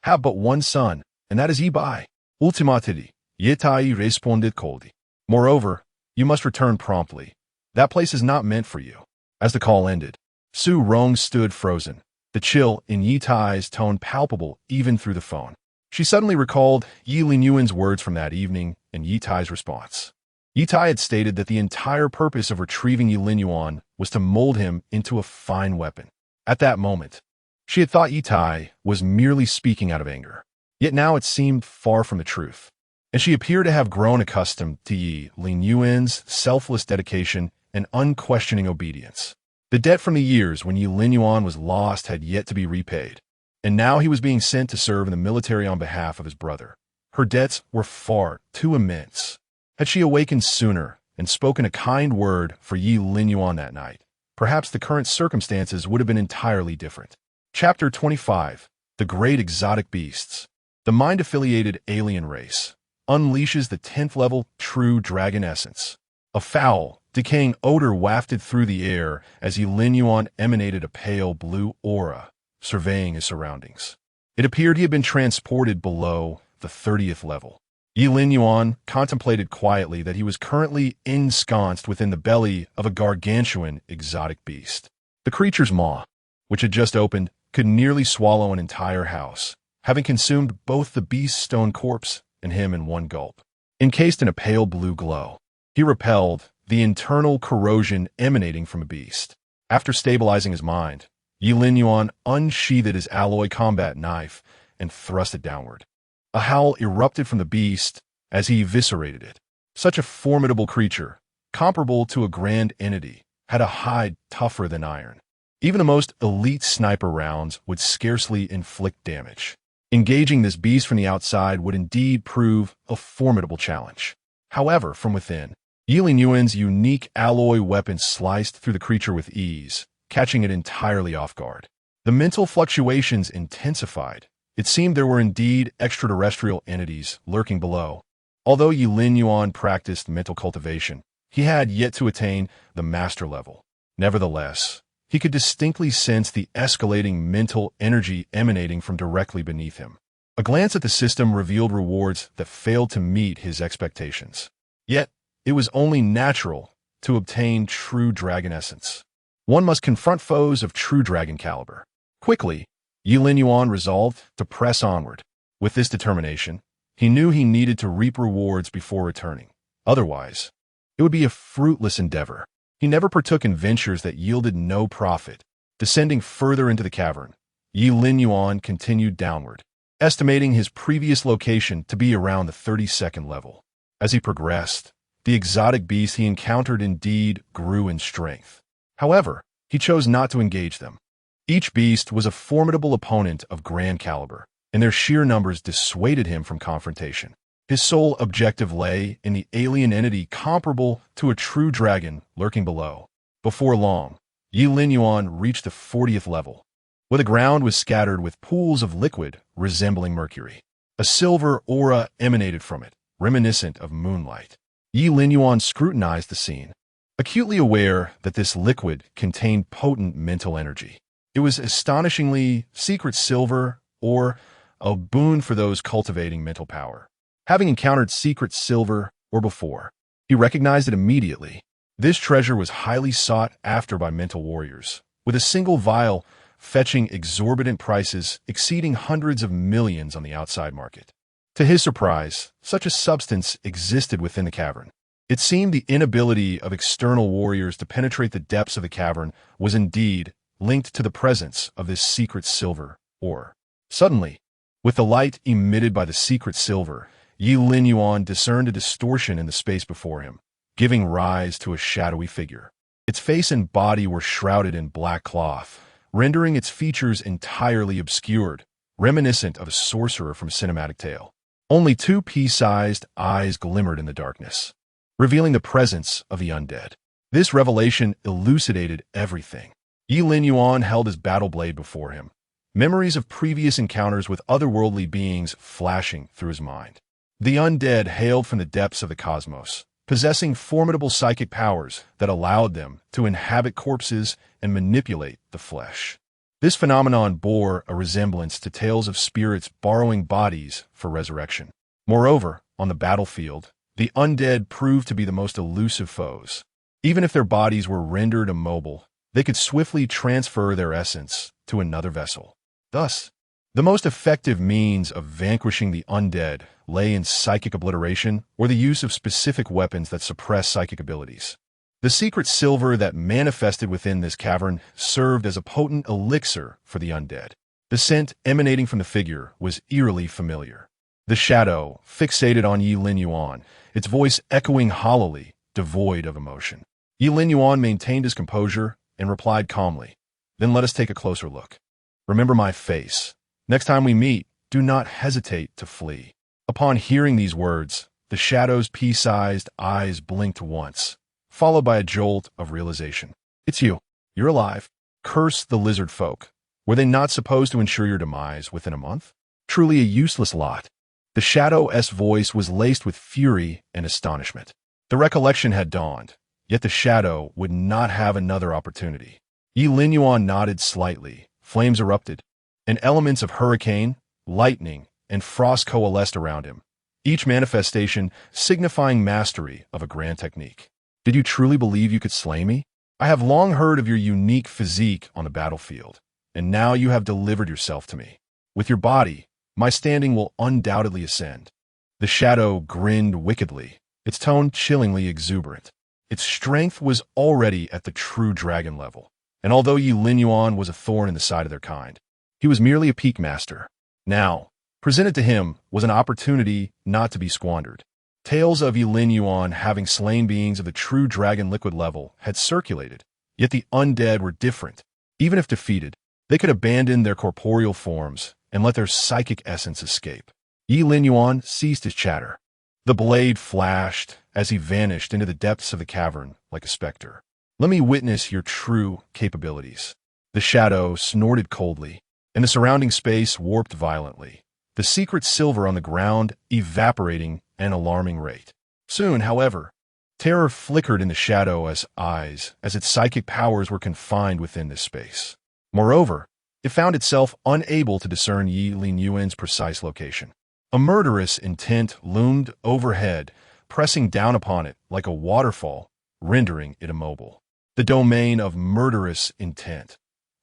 have but one son, and that is Ye Bai. Ultimately, Ye Tai responded coldly. Moreover, you must return promptly. That place is not meant for you. As the call ended, Su Rong stood frozen, the chill in Ye Tai's tone palpable even through the phone. She suddenly recalled Ye Linyuan's words from that evening and Ye Tai's response. Ye Tai had stated that the entire purpose of retrieving Ye Linyuan was to mold him into a fine weapon. At that moment, she had thought Ye Tai was merely speaking out of anger. Yet now it seemed far from the truth, and she appeared to have grown accustomed to Ye Linyuan's selfless dedication and unquestioning obedience. The debt from the years when Ye Linyuan was lost had yet to be repaid, and now he was being sent to serve in the military on behalf of his brother. Her debts were far too immense. Had she awakened sooner and spoken a kind word for Ye Linyuan that night, perhaps the current circumstances would have been entirely different. Chapter 25. The Great Exotic Beasts. The mind-affiliated alien race unleashes the 10th level true dragon essence. A foul, decaying odor wafted through the air as Ye Linyuan emanated a pale blue aura, surveying his surroundings. It appeared he had been transported below the 30th level. Ye Linyuan contemplated quietly that he was currently ensconced within the belly of a gargantuan exotic beast. The creature's maw, which had just opened, could nearly swallow an entire house, having consumed both the beast's stone corpse and him in one gulp. Encased in a pale blue glow, he repelled the internal corrosion emanating from a beast. After stabilizing his mind, Ye Linyuan unsheathed his alloy combat knife and thrust it downward. A howl erupted from the beast as he eviscerated it. Such a formidable creature, comparable to a grand entity, had a hide tougher than iron. Even the most elite sniper rounds would scarcely inflict damage. Engaging this beast from the outside would indeed prove a formidable challenge. However, from within, Ye Linyuan's unique alloy weapon sliced through the creature with ease, catching it entirely off guard. The mental fluctuations intensified. It seemed there were indeed extraterrestrial entities lurking below. Although Ye Linyuan practiced mental cultivation, he had yet to attain the master level. Nevertheless, he could distinctly sense the escalating mental energy emanating from directly beneath him. A glance at the system revealed rewards that failed to meet his expectations. Yet, it was only natural to obtain true dragon essence. One must confront foes of true dragon caliber. Quickly, Ye Linyuan resolved to press onward. With this determination, he knew he needed to reap rewards before returning. Otherwise, it would be a fruitless endeavor. He He never partook in ventures that yielded no profit. Descending further into the cavern, Ye Linyuan continued downward, estimating his previous location to be around the 32nd level. As he progressed, the exotic beasts he encountered indeed grew in strength. However, he chose not to engage them. Each beast was a formidable opponent of grand caliber, and their sheer numbers dissuaded him from confrontation. His sole objective lay in the alien entity comparable to a true dragon lurking below. Before long, Ye Linyuan reached the 40th level, where the ground was scattered with pools of liquid resembling mercury. A silver aura emanated from it, reminiscent of moonlight. Ye Linyuan scrutinized the scene, acutely aware that this liquid contained potent mental energy. It was astonishingly secret silver, or a boon for those cultivating mental power. Having encountered secret silver or before, he recognized it immediately. This treasure was highly sought after by mental warriors, with a single vial fetching exorbitant prices exceeding hundreds of millions on the outside market. To his surprise, such a substance existed within the cavern. It seemed the inability of external warriors to penetrate the depths of the cavern was indeed linked to the presence of this secret silver ore. Suddenly, with the light emitted by the secret silver, Ye Linyuan discerned a distortion in the space before him, giving rise to a shadowy figure. Its face and body were shrouded in black cloth, rendering its features entirely obscured, reminiscent of a sorcerer from cinematic tale. Only two pea-sized eyes glimmered in the darkness, revealing the presence of the undead. This revelation elucidated everything. Ye Linyuan held his battle blade before him, memories of previous encounters with otherworldly beings flashing through his mind. The undead hailed from the depths of the cosmos, possessing formidable psychic powers that allowed them to inhabit corpses and manipulate the flesh. This phenomenon bore a resemblance to tales of spirits borrowing bodies for resurrection. Moreover, on the battlefield, the undead proved to be the most elusive foes. Even if their bodies were rendered immobile, they could swiftly transfer their essence to another vessel. Thus, the most effective means of vanquishing the undead lay in psychic obliteration or the use of specific weapons that suppress psychic abilities. The secret silver that manifested within this cavern served as a potent elixir for the undead. The scent emanating from the figure was eerily familiar. The shadow fixated on Ye Linyuan, its voice echoing hollowly, devoid of emotion. Ye Linyuan maintained his composure and replied calmly, "Then let us take a closer look. Remember my face. Next time we meet, do not hesitate to flee." Upon hearing these words, the shadow's pea-sized eyes blinked once, followed by a jolt of realization. "It's you. You're alive." Curse the lizard folk. Were they not supposed to ensure your demise within a month? Truly a useless lot. The shadow's voice was laced with fury and astonishment. The recollection had dawned, yet the shadow would not have another opportunity. Ye Linyuan nodded slightly. Flames erupted, and elements of hurricane, lightning, and frost coalesced around him, each manifestation signifying mastery of a grand technique. "Did you truly believe you could slay me? I have long heard of your unique physique on the battlefield, and now you have delivered yourself to me. With your body, my standing will undoubtedly ascend." The shadow grinned wickedly, its tone chillingly exuberant. Its strength was already at the true dragon level, and although Ye Linyuan was a thorn in the side of their kind, he was merely a peak master. Now, presented to him was an opportunity not to be squandered. Tales of Ye Linyuan having slain beings of the true dragon liquid level had circulated, yet the undead were different. Even if defeated, they could abandon their corporeal forms and let their psychic essence escape. Ye Linyuan ceased his chatter. The blade flashed as he vanished into the depths of the cavern like a specter. "Let me witness your true capabilities." The shadow snorted coldly, and the surrounding space warped violently, the secret silver on the ground evaporating at an alarming rate. Soon, however, terror flickered in the shadow's eyes as its psychic powers were confined within this space. Moreover, it found itself unable to discern Ye Linyuan's precise location. A murderous intent loomed overhead, pressing down upon it like a waterfall, rendering it immobile. The domain of murderous intent.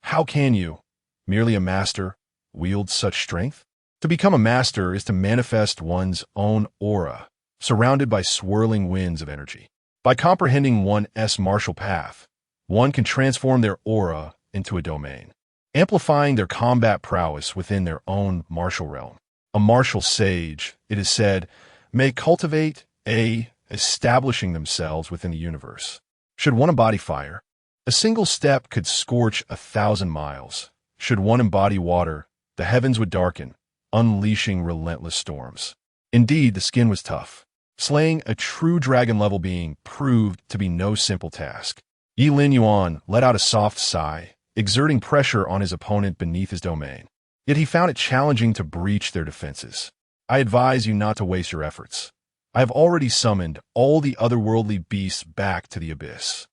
How can you, merely a master, wield such strength? To become a master is to manifest one's own aura, surrounded by swirling winds of energy. By comprehending one's martial path, one can transform their aura into a domain, amplifying their combat prowess within their own martial realm. A martial sage, it is said, may cultivate establishing themselves within the universe. Should one embody fire, a single step could scorch 1,000 miles. Should one embody water, the heavens would darken, unleashing relentless storms. Indeed, the skin was tough. Slaying a true dragon-level being proved to be no simple task. Ye Linyuan let out a soft sigh, exerting pressure on his opponent beneath his domain. Yet he found it challenging to breach their defenses. I advise you not to waste your efforts. I have already summoned all the otherworldly beasts back to the abyss.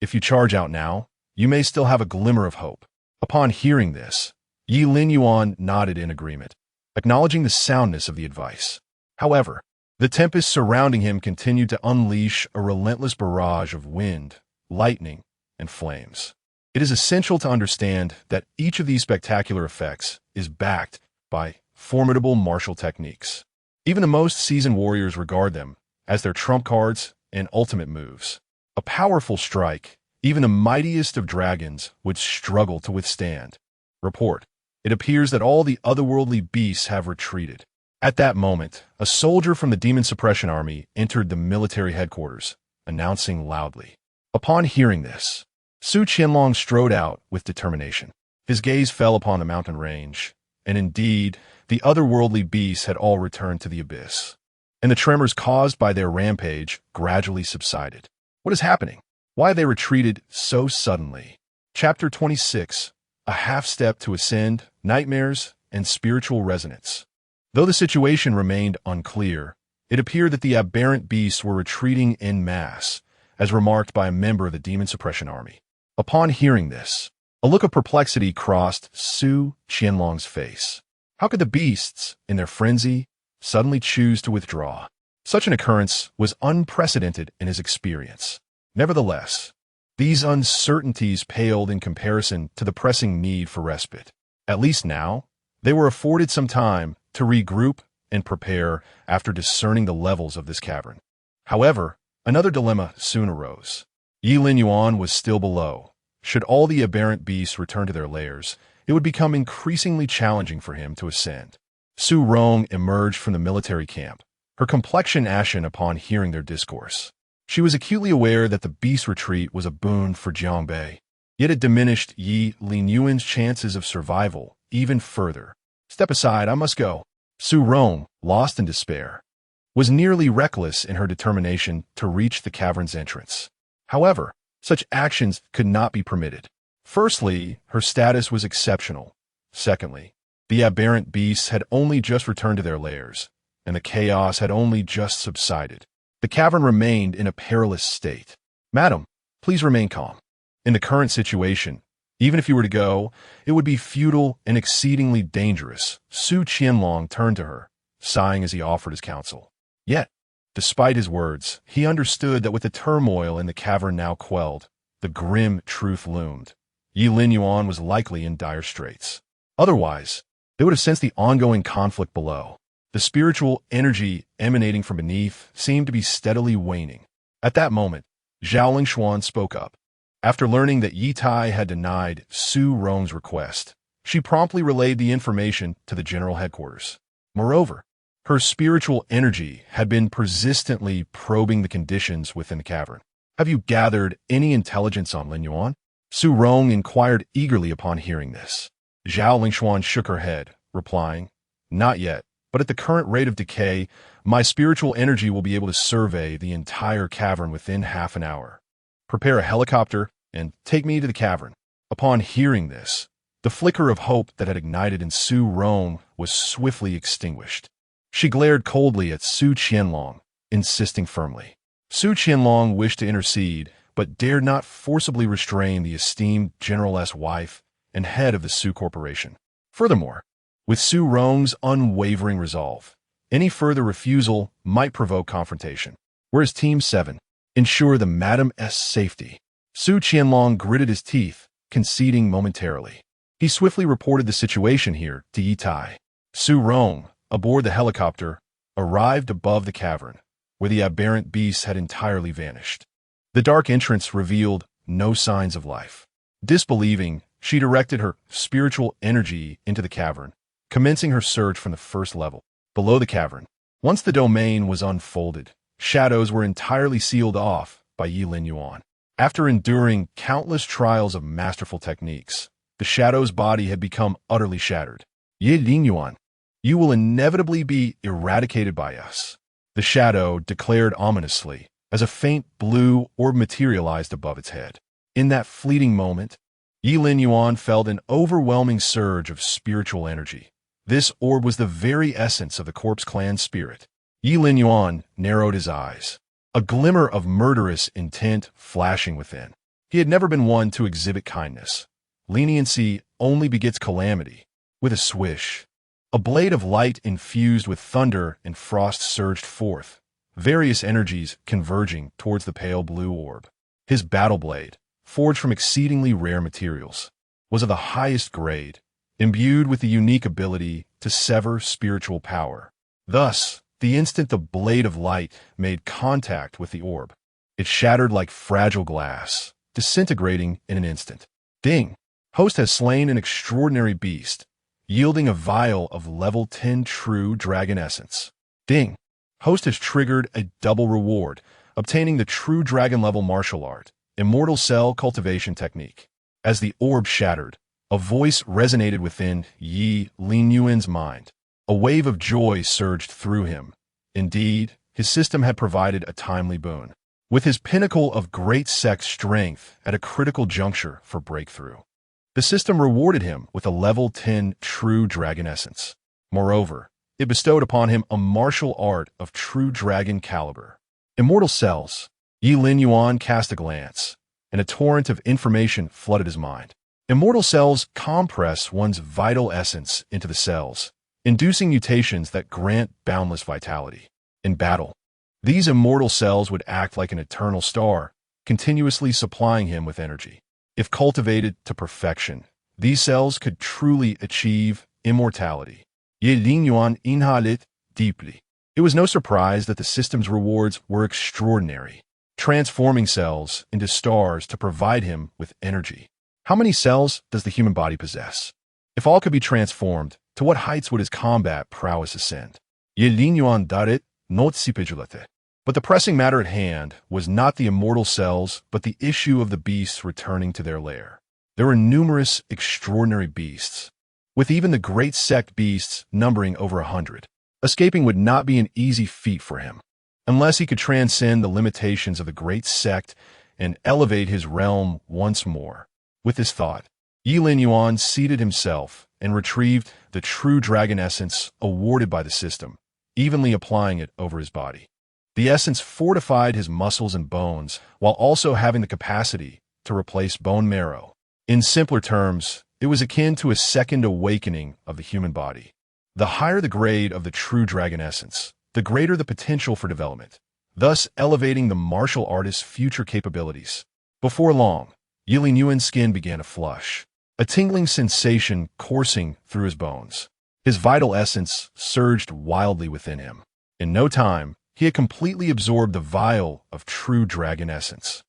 If you charge out now, you may still have a glimmer of hope. Upon hearing this, Ye Linyuan nodded in agreement, acknowledging the soundness of the advice. However, the tempest surrounding him continued to unleash a relentless barrage of wind, lightning, and flames. It is essential to understand that each of these spectacular effects is backed by formidable martial techniques. Even the most seasoned warriors regard them as their trump cards and ultimate moves. A powerful strike, even the mightiest of dragons would struggle to withstand. Report. It appears that all the otherworldly beasts have retreated. At that moment, a soldier from the Demon Suppression Army entered the military headquarters, announcing loudly. Upon hearing this, Su Qianlong strode out with determination. His gaze fell upon the mountain range, and indeed, the otherworldly beasts had all returned to the abyss, and the tremors caused by their rampage gradually subsided. What is happening? Why have they retreated so suddenly? Chapter 26, A Half-Step to Ascend, Nightmares, and Spiritual Resonance. Though the situation remained unclear, it appeared that the aberrant beasts were retreating en masse, as remarked by a member of the Demon Suppression Army. Upon hearing this, a look of perplexity crossed Su Qianlong's face. How could the beasts, in their frenzy, suddenly choose to withdraw? Such an occurrence was unprecedented in his experience. Nevertheless, these uncertainties paled in comparison to the pressing need for respite. At least now, they were afforded some time to regroup and prepare after discerning the levels of this cavern. However, another dilemma soon arose. Ye Linyuan was still below. Should all the aberrant beasts return to their lairs, it would become increasingly challenging for him to ascend. Su Rong emerged from the military camp, her complexion ashen upon hearing their discourse. She was acutely aware that the beast retreat was a boon for Jiangbei, yet it diminished Ye Linyuan's chances of survival even further. Step aside, I must go. Su Rong, lost in despair, was nearly reckless in her determination to reach the cavern's entrance. However, such actions could not be permitted. Firstly, her status was exceptional. Secondly, the aberrant beasts had only just returned to their lairs, and the chaos had only just subsided. The cavern remained in a perilous state. Madam, please remain calm. In the current situation, even if you were to go, it would be futile and exceedingly dangerous. Su Qianlong turned to her, sighing as he offered his counsel. Yet, despite his words, he understood that with the turmoil in the cavern now quelled, the grim truth loomed. Ye Linyuan was likely in dire straits. Otherwise, they would have sensed the ongoing conflict below. The spiritual energy emanating from beneath seemed to be steadily waning. At that moment, Zhao Lingshuan spoke up. After learning that Ye Tai had denied Su Rong's request, she promptly relayed the information to the general headquarters. Moreover, her spiritual energy had been persistently probing the conditions within the cavern. Have you gathered any intelligence on Linyuan? Su Rong inquired eagerly upon hearing this. Zhao Lingshuan shook her head, replying, Not yet, but at the current rate of decay, my spiritual energy will be able to survey the entire cavern within half an hour. Prepare a helicopter and take me to the cavern. Upon hearing this, the flicker of hope that had ignited in Su Rong was swiftly extinguished. She glared coldly at Su Qianlong, insisting firmly. Su Qianlong wished to intercede, but dared not forcibly restrain the esteemed general's wife and head of the Su Corporation. Furthermore, with Su Rong's unwavering resolve, any further refusal might provoke confrontation. Whereas Team 7, ensure the Madam's safety. Su Qianlong gritted his teeth, conceding momentarily. He swiftly reported the situation here to Ye Tai. Su Rong, aboard the helicopter, arrived above the cavern, where the aberrant beasts had entirely vanished. The dark entrance revealed no signs of life. Disbelieving, she directed her spiritual energy into the cavern, commencing her search from the first level. Below the cavern, once the domain was unfolded, shadows were entirely sealed off by Ye Linyuan. After enduring countless trials of masterful techniques, the shadow's body had become utterly shattered. Ye Linyuan, you will inevitably be eradicated by us, the shadow declared ominously, as a faint blue orb materialized above its head. In that fleeting moment, Ye Linyuan felt an overwhelming surge of spiritual energy. This orb was the very essence of the Corpse Clan's spirit. Ye Linyuan narrowed his eyes, a glimmer of murderous intent flashing within. He had never been one to exhibit kindness. Leniency only begets calamity. With a swish, a blade of light infused with thunder and frost surged forth, various energies converging towards the pale blue orb. His battle blade, forged from exceedingly rare materials, was of the highest grade, imbued with the unique ability to sever spiritual power. Thus, the instant the blade of light made contact with the orb, it shattered like fragile glass, disintegrating in an instant. Ding! Host has slain an extraordinary beast, yielding a vial of level 10 true dragon essence. Ding! Host has triggered a double reward, obtaining the true dragon level martial art, Immortal Cell Cultivation Technique. As the orb shattered, a voice resonated within Ye Linyuan's mind. A wave of joy surged through him. Indeed, his system had provided a timely boon, with his pinnacle of great sect strength at a critical juncture for breakthrough. The system rewarded him with a level 10 true dragon essence. Moreover, it bestowed upon him a martial art of true dragon caliber. Immortal Cells. Ye Linyuan cast a glance, and a torrent of information flooded his mind. Immortal cells compress one's vital essence into the cells, inducing mutations that grant boundless vitality. In battle, these immortal cells would act like an eternal star, continuously supplying him with energy. If cultivated to perfection, these cells could truly achieve immortality. Ye Linyuan inhaled it deeply. It was no surprise that the system's rewards were extraordinary, transforming cells into stars to provide him with energy. How many cells does the human body possess? If all could be transformed, to what heights would his combat prowess ascend? Ye Linyuan daret not sipijulate. But the pressing matter at hand was not the immortal cells, but the issue of the beasts returning to their lair. There were numerous extraordinary beasts, with even the great sect beasts numbering over 100. Escaping would not be an easy feat for him, unless he could transcend the limitations of the great sect and elevate his realm once more. With this thought, Ye Linyuan seated himself and retrieved the true dragon essence awarded by the system, evenly applying it over his body. The essence fortified his muscles and bones while also having the capacity to replace bone marrow. In simpler terms, it was akin to a second awakening of the human body. The higher the grade of the true dragon essence, the greater the potential for development, thus elevating the martial artist's future capabilities. Before long, Ye Linyuan's skin began to flush, a tingling sensation coursing through his bones. His vital essence surged wildly within him. In no time, he had completely absorbed the vial of true dragon essence.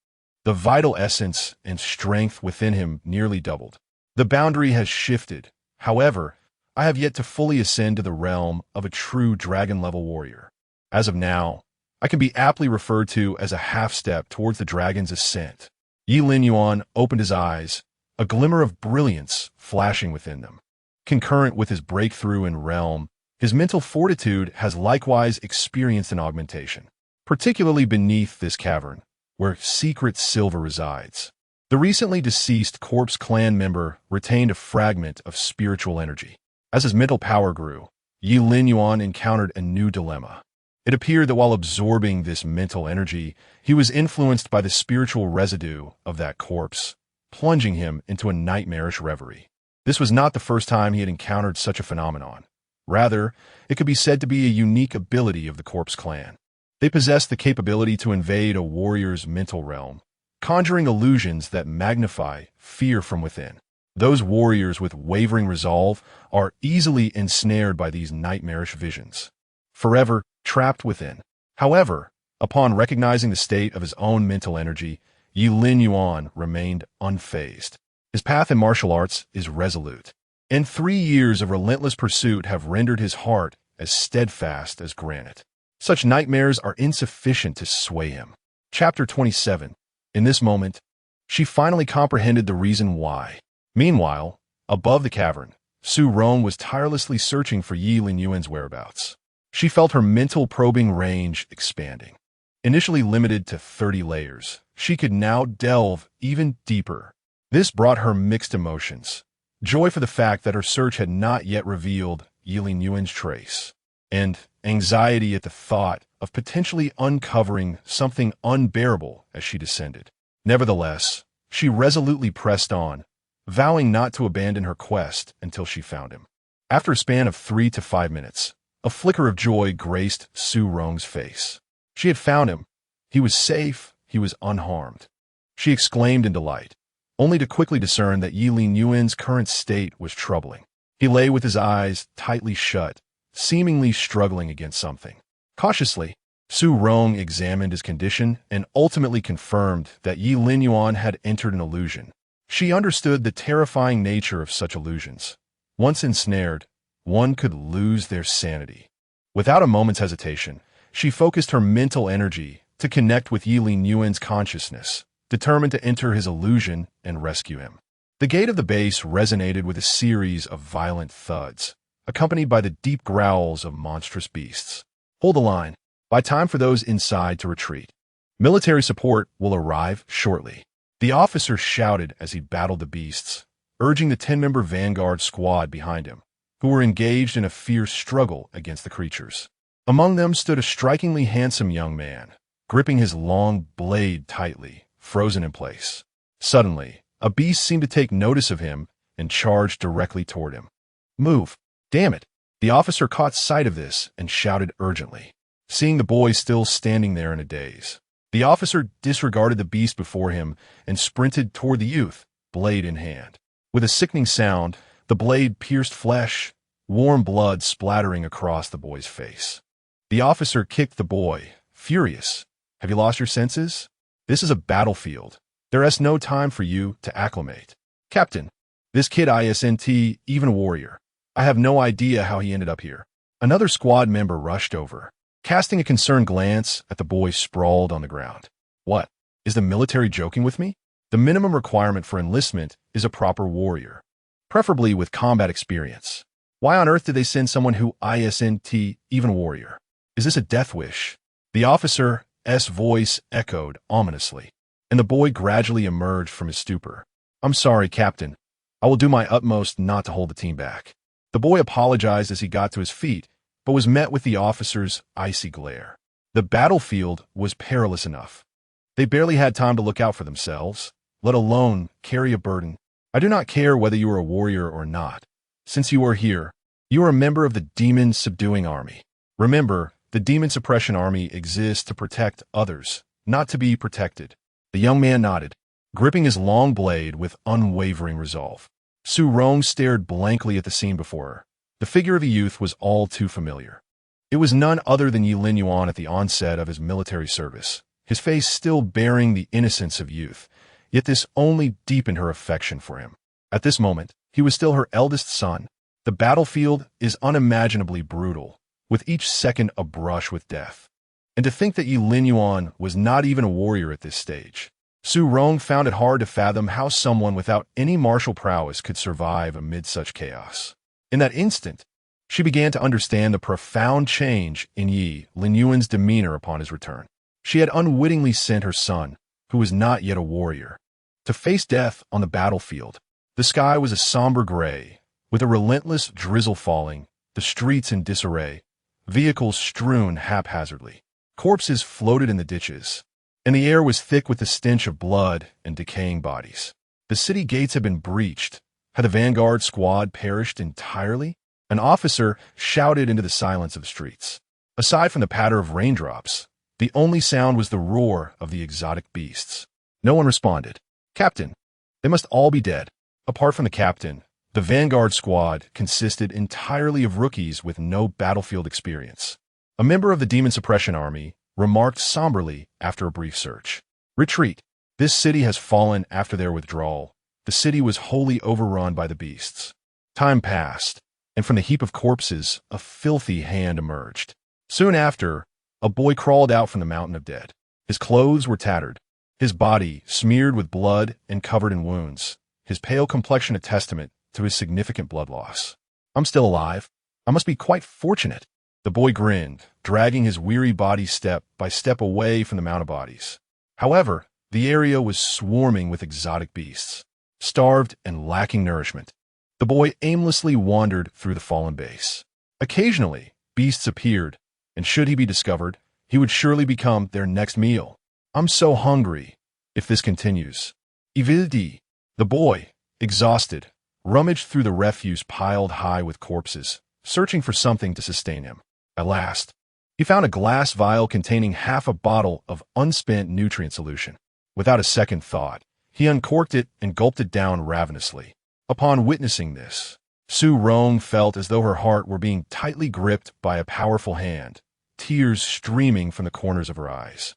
The vital essence and strength within him nearly doubled. The boundary has shifted. However, I have yet to fully ascend to the realm of a true dragon-level warrior. As of now, I can be aptly referred to as a half-step towards the dragon's ascent. Ye Linyuan opened his eyes, a glimmer of brilliance flashing within them. Concurrent with his breakthrough in realm, his mental fortitude has likewise experienced an augmentation, particularly beneath this cavern, where secret silver resides. The recently deceased Corpse Clan member retained a fragment of spiritual energy. As his mental power grew, Ye Linyuan encountered a new dilemma. It appeared that while absorbing this mental energy, he was influenced by the spiritual residue of that corpse, plunging him into a nightmarish reverie. This was not the first time he had encountered such a phenomenon. Rather, it could be said to be a unique ability of the Corpse Clan. They possess the capability to invade a warrior's mental realm, conjuring illusions that magnify fear from within. Those warriors with wavering resolve are easily ensnared by these nightmarish visions, forever trapped within. However, Upon recognizing the state of his own mental energy, Ye Linyuan remained unfazed. His path in martial arts is resolute, and 3 years of relentless pursuit have rendered his heart as steadfast as granite. Such nightmares are insufficient to sway him. Chapter 27. In this moment, she finally comprehended the reason why. Meanwhile, above the cavern, Su Rong was tirelessly searching for Ye Linyuan's whereabouts. She felt her mental probing range expanding. Initially limited to 30 layers, she could now delve even deeper. This brought her mixed emotions. Joy for the fact that her search had not yet revealed Ye Linyuan's trace, and anxiety at the thought of potentially uncovering something unbearable as she descended. Nevertheless, she resolutely pressed on, vowing not to abandon her quest until she found him. After a span of 3 to 5 minutes, a flicker of joy graced Su Rong's face. She had found him. He was safe. He was unharmed. She exclaimed in delight, only to quickly discern that Ye Linyuan's current state was troubling. He lay with his eyes tightly shut, seemingly struggling against something. Cautiously, Su Rong examined his condition and ultimately confirmed that Ye Linyuan had entered an illusion. She understood the terrifying nature of such illusions. Once ensnared, one could lose their sanity. Without a moment's hesitation, she focused her mental energy to connect with Ye Linyuan's consciousness, determined to enter his illusion and rescue him. The gate of the base resonated with a series of violent thuds, accompanied by the deep growls of monstrous beasts. Hold the line. By time for those inside to retreat. Military support will arrive shortly. The officer shouted as he battled the beasts, urging the 10-member vanguard squad behind him, who were engaged in a fierce struggle against the creatures. Among them stood a strikingly handsome young man, gripping his long blade tightly, frozen in place. Suddenly, a beast seemed to take notice of him and charged directly toward him. Move! Damn it! The officer caught sight of this and shouted urgently, seeing the boy still standing there in a daze. The officer disregarded the beast before him and sprinted toward the youth, blade in hand. With a sickening sound, the blade pierced flesh, warm blood splattering across the boy's face. The officer kicked the boy, furious. Have you lost your senses? This is a battlefield. There is no time for you to acclimate. Captain, this kid isn't even a warrior. I have no idea how he ended up here. Another squad member rushed over, casting a concerned glance at the boy sprawled on the ground. What? Is the military joking with me? The minimum requirement for enlistment is a proper warrior, preferably with combat experience. Why on earth did they send someone who isn't even a warrior? Is this a death wish? The officer's voice echoed ominously, and the boy gradually emerged from his stupor. I'm sorry, Captain. I will do my utmost not to hold the team back. The boy apologized as he got to his feet, but was met with the officer's icy glare. The battlefield was perilous enough. They barely had time to look out for themselves, let alone carry a burden. I do not care whether you are a warrior or not. Since you are here, you are a member of the Demon Subduing Army. Remember, the Demon Suppression Army exists to protect others, not to be protected. The young man nodded, gripping his long blade with unwavering resolve. Su Rong stared blankly at the scene before her. The figure of the youth was all too familiar. It was none other than Ye Linyuan at the onset of his military service, his face still bearing the innocence of youth, yet this only deepened her affection for him. At this moment, he was still her eldest son. The battlefield is unimaginably brutal, with each second a brush with death. And to think that Ye Linyuan was not even a warrior at this stage. Su Rong found it hard to fathom how someone without any martial prowess could survive amid such chaos. In that instant, she began to understand the profound change in Ye Linyuan's demeanor upon his return. She had unwittingly sent her son, who was not yet a warrior, to face death on the battlefield. The sky was a somber gray, with a relentless drizzle falling, the streets in disarray, vehicles strewn haphazardly. Corpses floated in the ditches, and the air was thick with the stench of blood and decaying bodies. The city gates had been breached. Had the vanguard squad perished entirely? An officer shouted into the silence of the streets. Aside from the patter of raindrops, the only sound was the roar of the exotic beasts. No one responded. Captain, they must all be dead. Apart from the captain, the vanguard squad consisted entirely of rookies with no battlefield experience. A member of the Demon Suppression Army, remarked somberly after a brief search. Retreat. This city has fallen after their withdrawal. The city was wholly overrun by the beasts. Time passed, and from the heap of corpses, a filthy hand emerged. Soon after, a boy crawled out from the mountain of dead. His clothes were tattered, his body smeared with blood and covered in wounds, his pale complexion a testament to his significant blood loss. I'm still alive. I must be quite fortunate. The boy grinned, dragging his weary body step by step away from the mound of bodies. However, the area was swarming with exotic beasts, starved and lacking nourishment. The boy aimlessly wandered through the fallen base. Occasionally, beasts appeared, and should he be discovered, he would surely become their next meal. I'm so hungry. If this continues. Ivildi. The boy, exhausted, rummaged through the refuse piled high with corpses, searching for something to sustain him. At last, he found a glass vial containing half a bottle of unspent nutrient solution. Without a second thought, he uncorked it and gulped it down ravenously. Upon witnessing this, Su Rong felt as though her heart were being tightly gripped by a powerful hand, tears streaming from the corners of her eyes.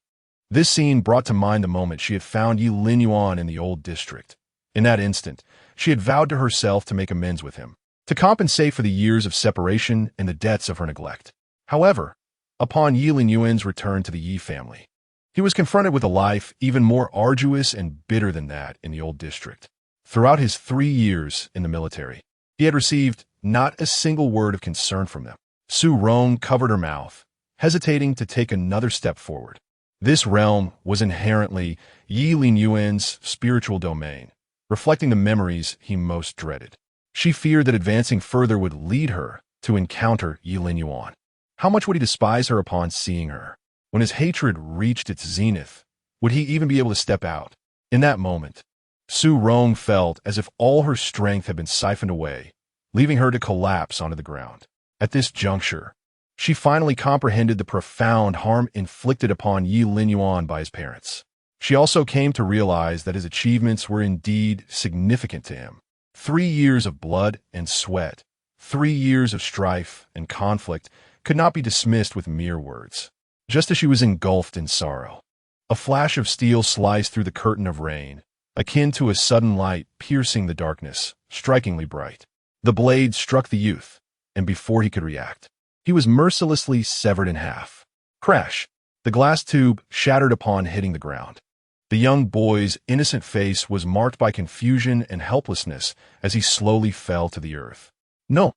This scene brought to mind the moment she had found Ye Linyuan in the old district. In that instant, she had vowed to herself to make amends with him, to compensate for the years of separation and the debts of her neglect. However, upon Ye Linyuan's return to the Ye family, he was confronted with a life even more arduous and bitter than that in the old district. Throughout his 3 years in the military, he had received not a single word of concern from them. Su Rong covered her mouth, hesitating to take another step forward. This realm was inherently Ye Linyuan's spiritual domain, reflecting the memories he most dreaded. She feared that advancing further would lead her to encounter Ye Linyuan. How much would he despise her upon seeing her? When his hatred reached its zenith, would he even be able to step out? In that moment, Su Rong felt as if all her strength had been siphoned away, leaving her to collapse onto the ground. At this juncture, she finally comprehended the profound harm inflicted upon Ye Linyuan by his parents. She also came to realize that his achievements were indeed significant to him. 3 years of blood and sweat, 3 years of strife and conflict could not be dismissed with mere words. Just as she was engulfed in sorrow, a flash of steel sliced through the curtain of rain, akin to a sudden light piercing the darkness, strikingly bright. The blade struck the youth, and before he could react, he was mercilessly severed in half. Crash! The glass tube shattered upon hitting the ground. The young boy's innocent face was marked by confusion and helplessness as he slowly fell to the earth. No!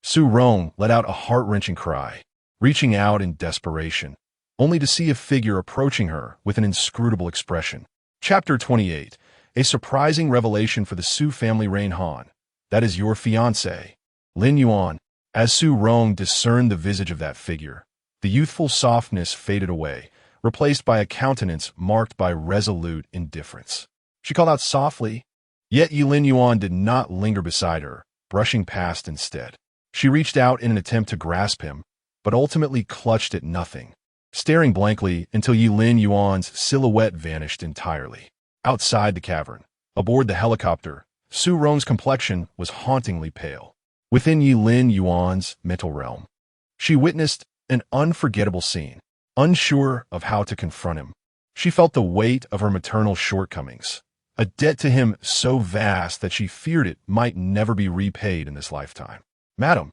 Su Rong let out a heart-wrenching cry, reaching out in desperation, only to see a figure approaching her with an inscrutable expression. Chapter 28. A surprising revelation for the Su family. Rain Han. That is your fiancé. Lin Yuan. As Su Rong discerned the visage of that figure, the youthful softness faded away, replaced by a countenance marked by resolute indifference. She called out softly, yet Ye Linyuan did not linger beside her, brushing past instead. She reached out in an attempt to grasp him, but ultimately clutched at nothing, staring blankly until Ye Linyuan's silhouette vanished entirely. Outside the cavern, aboard the helicopter, Su Rong's complexion was hauntingly pale. Within Ye Linyuan's mental realm, she witnessed an unforgettable scene. Unsure of how to confront him, she felt the weight of her maternal shortcomings, a debt to him so vast that she feared it might never be repaid in this lifetime. Madam,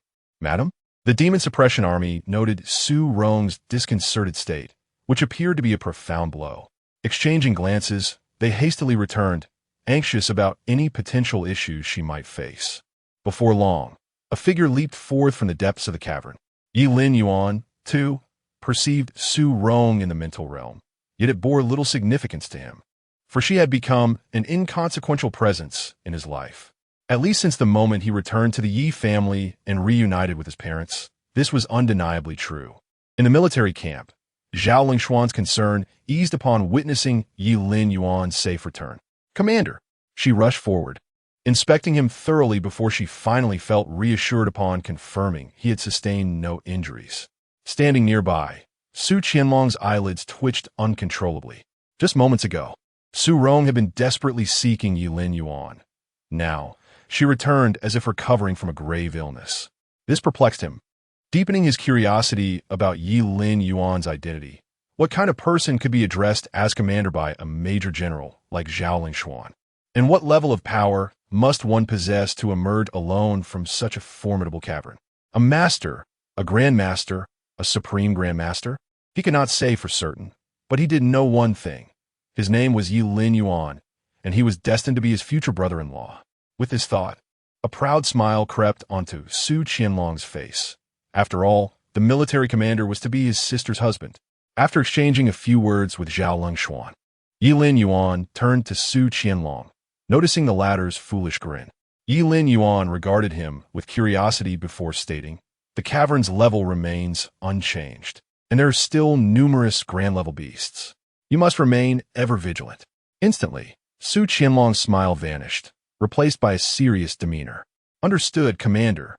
the Demon Suppression Army noted Su Rong's disconcerted state, which appeared to be a profound blow. Exchanging glances, they hastily returned, anxious about any potential issues she might face. Before long, a figure leaped forth from the depths of the cavern. Ye Linyuan, too, perceived Su Rong in the mental realm, yet it bore little significance to him, for she had become an inconsequential presence in his life. At least since the moment he returned to the Ye family and reunited with his parents, this was undeniably true. In the military camp, Zhao Lingshuan's concern eased upon witnessing Ye Linyuan's safe return. Commander, she rushed forward, inspecting him thoroughly before she finally felt reassured upon confirming he had sustained no injuries. Standing nearby, Su Qianlong's eyelids twitched uncontrollably. Just moments ago, Su Rong had been desperately seeking Ye Linyuan. Now, she returned as if recovering from a grave illness. This perplexed him, deepening his curiosity about Ye Linyuan's identity. What kind of person could be addressed as commander by a major general like Zhao Linyuan? And what level of power must one possess to emerge alone from such a formidable cavern? A master, a grandmaster, a supreme grandmaster? He could not say for certain, but he did know one thing. His name was Ye Linyuan, and he was destined to be his future brother-in-law. With this thought, a proud smile crept onto Su Qianlong's face. After all, the military commander was to be his sister's husband. After exchanging a few words with Zhao Linyuan, Ye Linyuan turned to Su Qianlong, noticing the latter's foolish grin. Ye Linyuan regarded him with curiosity before stating, "The cavern's level remains unchanged, and there are still numerous grand-level beasts. You must remain ever vigilant." Instantly, Su Qianlong's smile vanished, replaced by a serious demeanor. "Understood, Commander."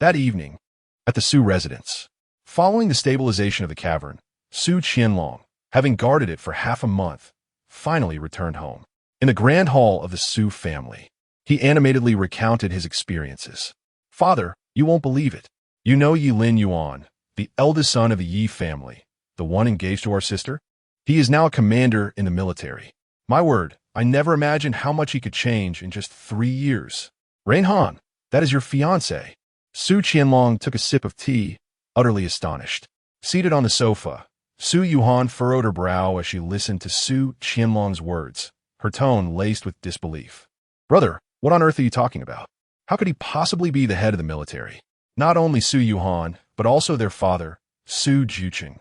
That evening, at the Su residence, following the stabilization of the cavern, Su Qianlong, having guarded it for half a month, finally returned home. In the grand hall of the Su family, he animatedly recounted his experiences. "Father, you won't believe it. You know Ye Linyuan, the eldest son of the Yi family, the one engaged to our sister? He is now a commander in the military. My word, I never imagined how much he could change in just 3 years. Rainhan, that is your fiancé." Su Qianlong took a sip of tea, utterly astonished. Seated on the sofa, Su Yuhan furrowed her brow as she listened to Su Qianlong's words, her tone laced with disbelief. "Brother, what on earth are you talking about? How could he possibly be the head of the military?" Not only Su Yuhan, but also their father, Su Juqing,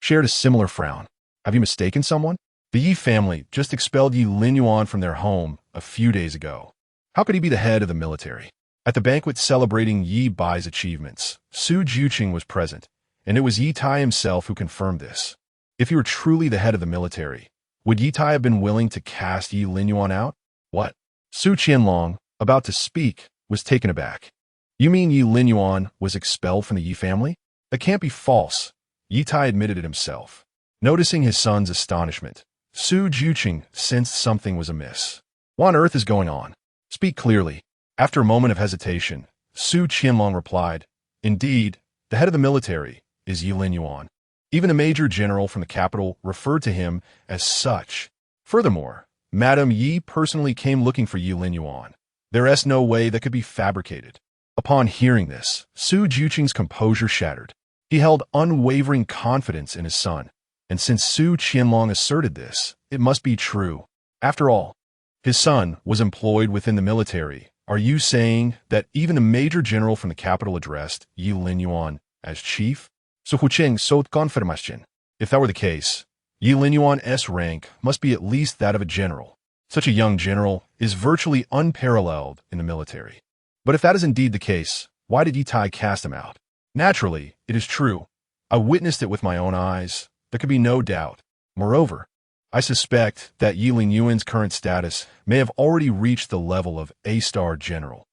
shared a similar frown. "Have you mistaken someone? The Yi family just expelled Ye Linyuan from their home a few days ago. How could he be the head of the military?" At the banquet celebrating Ye Bai's achievements, Su Juqing was present, and it was Ye Tai himself who confirmed this. If he were truly the head of the military, would Ye Tai have been willing to cast Ye Linyuan out? What? Su Qianlong, about to speak, was taken aback. "You mean Ye Linyuan was expelled from the Yi family? That can't be false." Ye Tai admitted it himself. Noticing his son's astonishment, Su Juqing sensed something was amiss. "What on earth is going on? Speak clearly." After a moment of hesitation, Su Qianlong replied, "Indeed, the head of the military is Ye Linyuan. Even a major general from the capital referred to him as such. Furthermore, Madame Yi personally came looking for Ye Linyuan. There is no way that could be fabricated." Upon hearing this, Su Juqing's composure shattered. He held unwavering confidence in his son, and since Su Qianlong asserted this, it must be true. After all, his son was employed within the military. Are you saying that even a major general from the capital addressed Ye Linyuan as chief? Su Huqing sought confirmation. If that were the case, Ye Linyuan's rank must be at least that of a general. Such a young general is virtually unparalleled in the military. But if that is indeed the case, why did Ye Tai cast him out? Naturally, it is true. I witnessed it with my own eyes. There could be no doubt. Moreover, I suspect that Ye Linyuan's current status may have already reached the level of A-star general.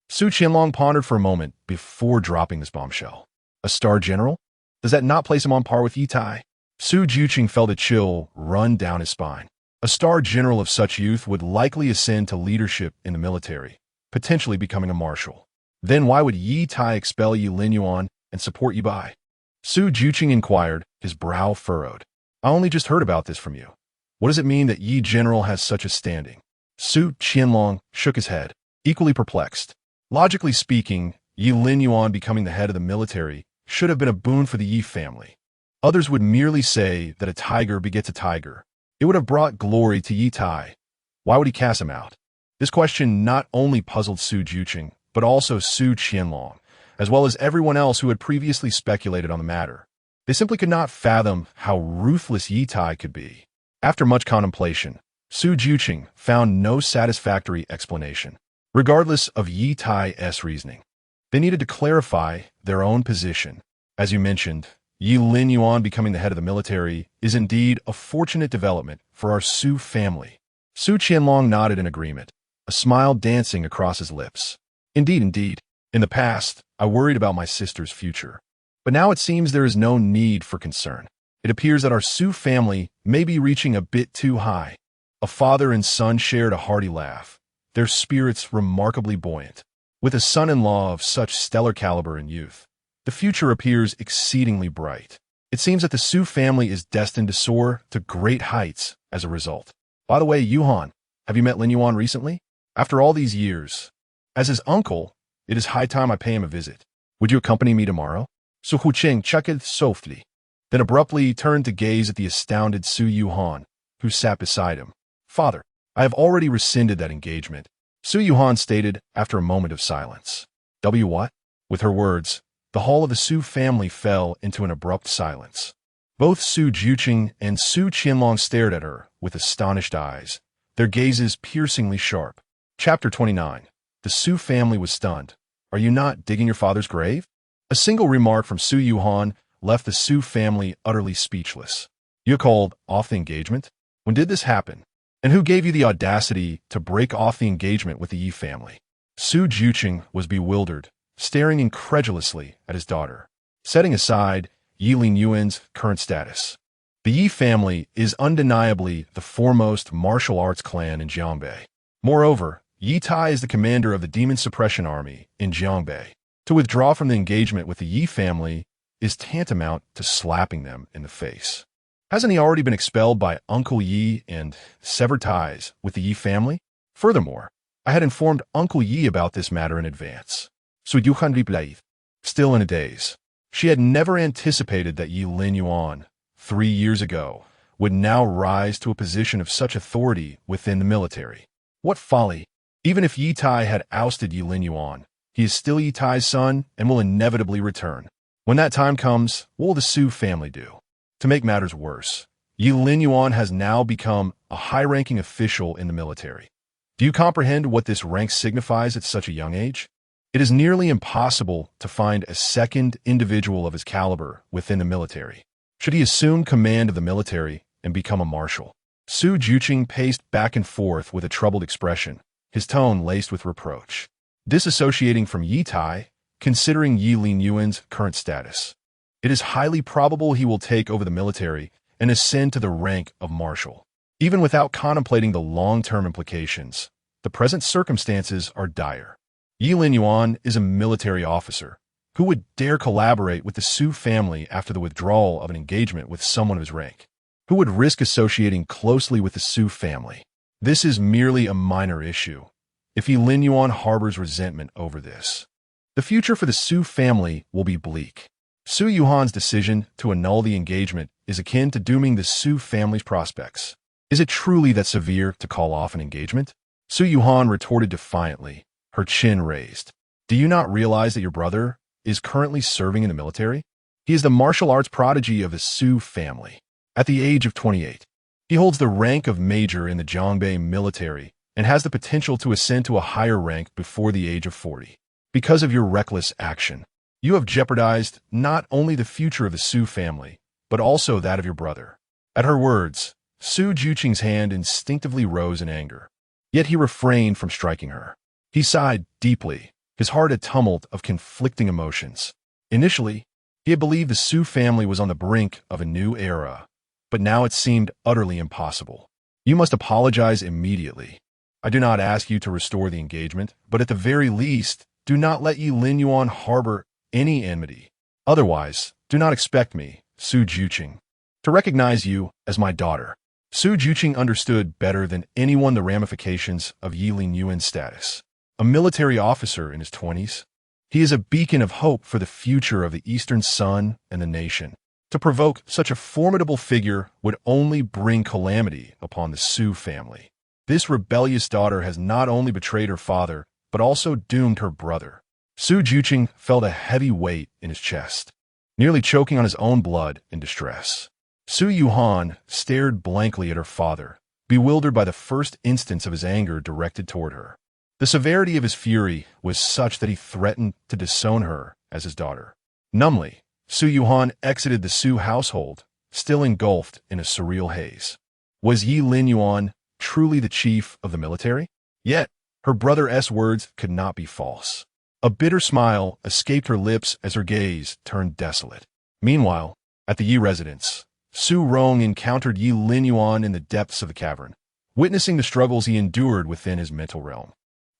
Su Qianlong pondered for a moment before dropping this bombshell. A star general? Does that not place him on par with Ye Tai? Su Juqing felt a chill run down his spine. A star general of such youth would likely ascend to leadership in the military, potentially becoming a marshal. Then why would Ye Tai expel Ye Linyuan and support Ye Bai? Su Juqing inquired, his brow furrowed. "I only just heard about this from you. What does it mean that Ye General has such a standing?" Su Qianlong shook his head, equally perplexed. Logically speaking, Ye Linyuan becoming the head of the military should have been a boon for the Yi family. Others would merely say that a tiger begets a tiger. It would have brought glory to Ye Tai. Why would he cast him out? This question not only puzzled Su Juqing, but also Su Qianlong, as well as everyone else who had previously speculated on the matter. They simply could not fathom how ruthless Ye Tai could be. After much contemplation, Su Juqing found no satisfactory explanation. Regardless of Ye Tai's reasoning, they needed to clarify their own position. As you mentioned, Ye Linyuan becoming the head of the military is indeed a fortunate development for our Su family. Su Qianlong nodded in agreement, a smile dancing across his lips. Indeed. In the past, I worried about my sister's future. But now it seems there is no need for concern. It appears that our Su family may be reaching a bit too high." A father and son shared a hearty laugh, their spirits remarkably buoyant. With a son-in-law of such stellar caliber and youth, the future appears exceedingly bright. It seems that the Su family is destined to soar to great heights as a result. By the way, Yuhan, have you met Linyuan recently? After all these years, as his uncle, it is high time I pay him a visit. Would you accompany me tomorrow? Su Huqing chuckled softly, then abruptly turned to gaze at the astounded Su Yuhan, who sat beside him. Father, I have already rescinded that engagement, Su Yuhan stated after a moment of silence. What? With her words, the hall of the Su family fell into an abrupt silence. Both Su Juqing and Su Qianlong stared at her with astonished eyes, their gazes piercingly sharp. Chapter 29. The Su family was stunned. Are you not digging your father's grave? A single remark from Su Yuhan left the Su family utterly speechless. You called off the engagement? When did this happen? And who gave you the audacity to break off the engagement with the Ye family? Su Juqing was bewildered, staring incredulously at his daughter. Setting aside Ye Linyuan's current status, the Ye family is undeniably the foremost martial arts clan in Jiangbei. Moreover, Ye Tai is the commander of the Demon Suppression Army in Jiangbei. To withdraw from the engagement with the Ye family is tantamount to slapping them in the face. Hasn't he already been expelled by Uncle Yi and severed ties with the Ye family? Furthermore, I had informed Uncle Yi about this matter in advance. Still in a daze. She had never anticipated that Ye Linyuan, 3 years ago, would now rise to a position of such authority within the military. What folly! Even if Ye Tai had ousted Ye Linyuan, he is still Ye Tai's son and will inevitably return. When that time comes, what will the Su family do? To make matters worse, Ye Linyuan has now become a high-ranking official in the military. Do you comprehend what this rank signifies at such a young age? It is nearly impossible to find a second individual of his caliber within the military. Should he assume command of the military and become a marshal? Su Juqing paced back and forth with a troubled expression, his tone laced with reproach. Disassociating from Ye Tai, considering Ye Linyuan's current status, it is highly probable he will take over the military and ascend to the rank of marshal. Even without contemplating the long-term implications, the present circumstances are dire. Ye Linyuan is a military officer. Who would dare collaborate with the Su family after the withdrawal of an engagement with someone of his rank? Who would risk associating closely with the Su family? This is merely a minor issue. If Ye Linyuan harbors resentment over this, the future for the Su family will be bleak. Su Yuhan's decision to annul the engagement is akin to dooming the Su family's prospects. Is it truly that severe to call off an engagement? Su Yuhan retorted defiantly, her chin raised. Do you not realize that your brother is currently serving in the military? He is the martial arts prodigy of the Su family. At the age of 28, he holds the rank of major in the Jiangbei military and has the potential to ascend to a higher rank before the age of 40. Because of your reckless action, you have jeopardized not only the future of the Su family, but also that of your brother. At her words, Su Juqing's hand instinctively rose in anger. Yet he refrained from striking her. He sighed deeply, his heart a tumult of conflicting emotions. Initially, he had believed the Su family was on the brink of a new era, but now it seemed utterly impossible. You must apologize immediately. I do not ask you to restore the engagement, but at the very least, do not let Ye Linyuan harbor any enmity. Otherwise, do not expect me, Su Juqing, to recognize you as my daughter. Su Juqing understood better than anyone the ramifications of Ye Linyuan's status. A military officer in his 20s, he is a beacon of hope for the future of the Eastern Sun and the nation. To provoke such a formidable figure would only bring calamity upon the Su family. This rebellious daughter has not only betrayed her father, but also doomed her brother. Su Juqing felt a heavy weight in his chest, nearly choking on his own blood in distress. Su Yuhan stared blankly at her father, bewildered by the first instance of his anger directed toward her. The severity of his fury was such that he threatened to disown her as his daughter. Numbly, Su Yuhan exited the Su household, still engulfed in a surreal haze. Was Ye Linyuan truly the chief of the military? Yet, her brother's words could not be false. A bitter smile escaped her lips as her gaze turned desolate. Meanwhile, at the Ye residence, Su Rong encountered Ye Linyuan in the depths of the cavern, witnessing the struggles he endured within his mental realm.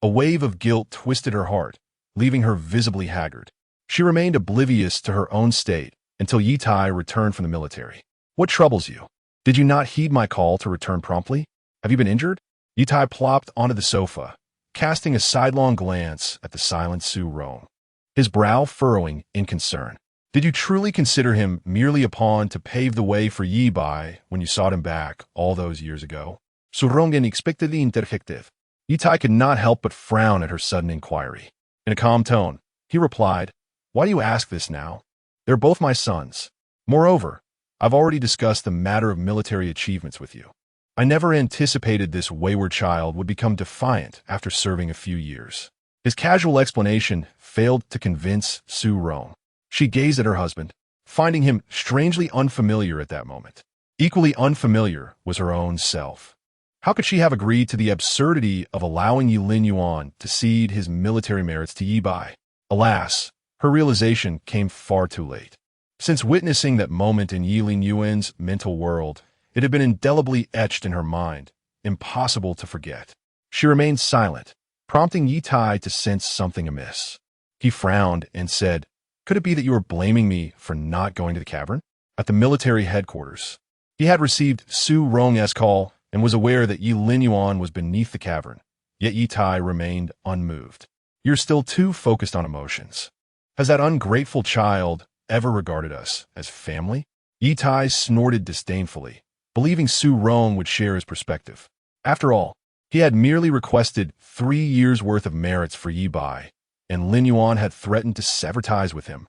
A wave of guilt twisted her heart, leaving her visibly haggard. She remained oblivious to her own state, until Ye Tai returned from the military. What troubles you? Did you not heed my call to return promptly? Have you been injured? Ye Tai plopped onto the sofa, casting a sidelong glance at the silent Su Rong, his brow furrowing in concern. Did you truly consider him merely a pawn to pave the way for Ye Bai when you sought him back all those years ago? Su Rong unexpectedly interjected. Ye Tai could not help but frown at her sudden inquiry. In a calm tone, he replied, "Why do you ask this now? They're both my sons. Moreover, I've already discussed the matter of military achievements with you. I never anticipated this wayward child would become defiant after serving a few years." His casual explanation failed to convince Su Rong. She gazed at her husband, finding him strangely unfamiliar at that moment. Equally unfamiliar was her own self. How could she have agreed to the absurdity of allowing Ye Linyuan to cede his military merits to Ye Bai? Alas, her realization came far too late. Since witnessing that moment in Ye Linyuan's mental world, it had been indelibly etched in her mind, impossible to forget. She remained silent, prompting Ye Tai to sense something amiss. He frowned and said, "Could it be that you are blaming me for not going to the cavern?" At the military headquarters, he had received Su Rong's call and was aware that Ye Linyuan was beneath the cavern, yet Ye Tai remained unmoved. "You're still too focused on emotions. Has that ungrateful child ever regarded us as family?" Ye Tai snorted disdainfully, believing Su Rong would share his perspective. After all, he had merely requested 3 years' worth of merits for Ye Bai, and Linyuan had threatened to sever ties with him.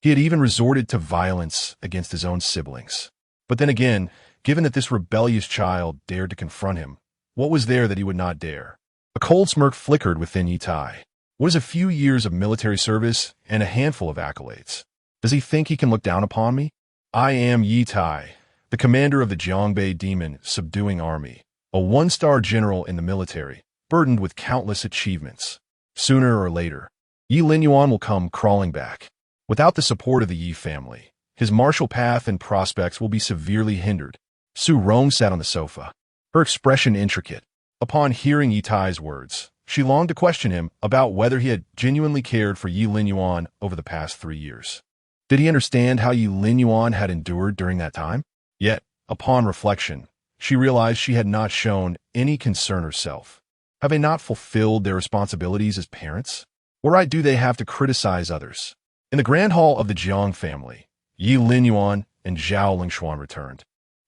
He had even resorted to violence against his own siblings. But then again, given that this rebellious child dared to confront him, what was there that he would not dare? A cold smirk flickered within Ye Tai. What is a few years of military service and a handful of accolades? Does he think he can look down upon me? I am Ye Tai, the commander of the Jiangbei demon subduing army, a 1-star general in the military, burdened with countless achievements. Sooner or later, Ye Linyuan will come crawling back. Without the support of the Ye family, his martial path and prospects will be severely hindered. Su Rong sat on the sofa, her expression intricate. Upon hearing Ye Tai's words, she longed to question him about whether he had genuinely cared for Ye Linyuan over the past 3 years. Did he understand how Ye Linyuan had endured during that time? Yet, upon reflection, she realized she had not shown any concern herself. Have they not fulfilled their responsibilities as parents? What right do they have to criticize others? In the grand hall of the Jiang family, Ye Linyuan and Zhao Lingshuan returned.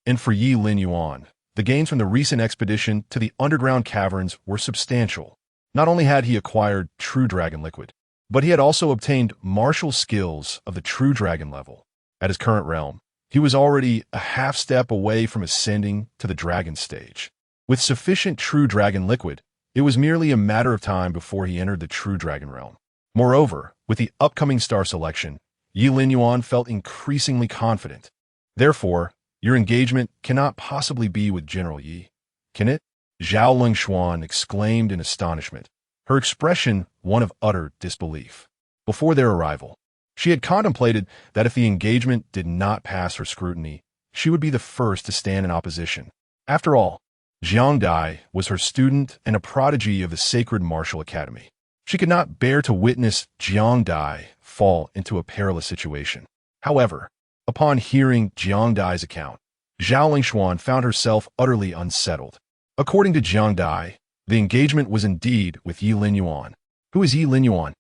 And for Ye Linyuan, the gains from the recent expedition to the underground caverns were substantial. Not only had he acquired True Dragon Liquid, but he had also obtained martial skills of the True Dragon level. At his current realm, he was already a half step away from ascending to the Dragon stage. With sufficient True Dragon Liquid, it was merely a matter of time before he entered the True Dragon realm. Moreover, with the upcoming star selection, Ye Linyuan felt increasingly confident. Therefore, your engagement cannot possibly be with General Yi, can it? Zhao Lingshuan exclaimed in astonishment, her expression one of utter disbelief. Before their arrival, she had contemplated that if the engagement did not pass her scrutiny, she would be the first to stand in opposition. After all, Jiangbei was her student and a prodigy of the Sacred Martial Academy. She could not bear to witness Jiangbei fall into a perilous situation. However, upon hearing Jiangbei's account, Zhao Lingshuan found herself utterly unsettled. According to Jiangbei, the engagement was indeed with Ye Linyuan. Who is Ye Linyuan?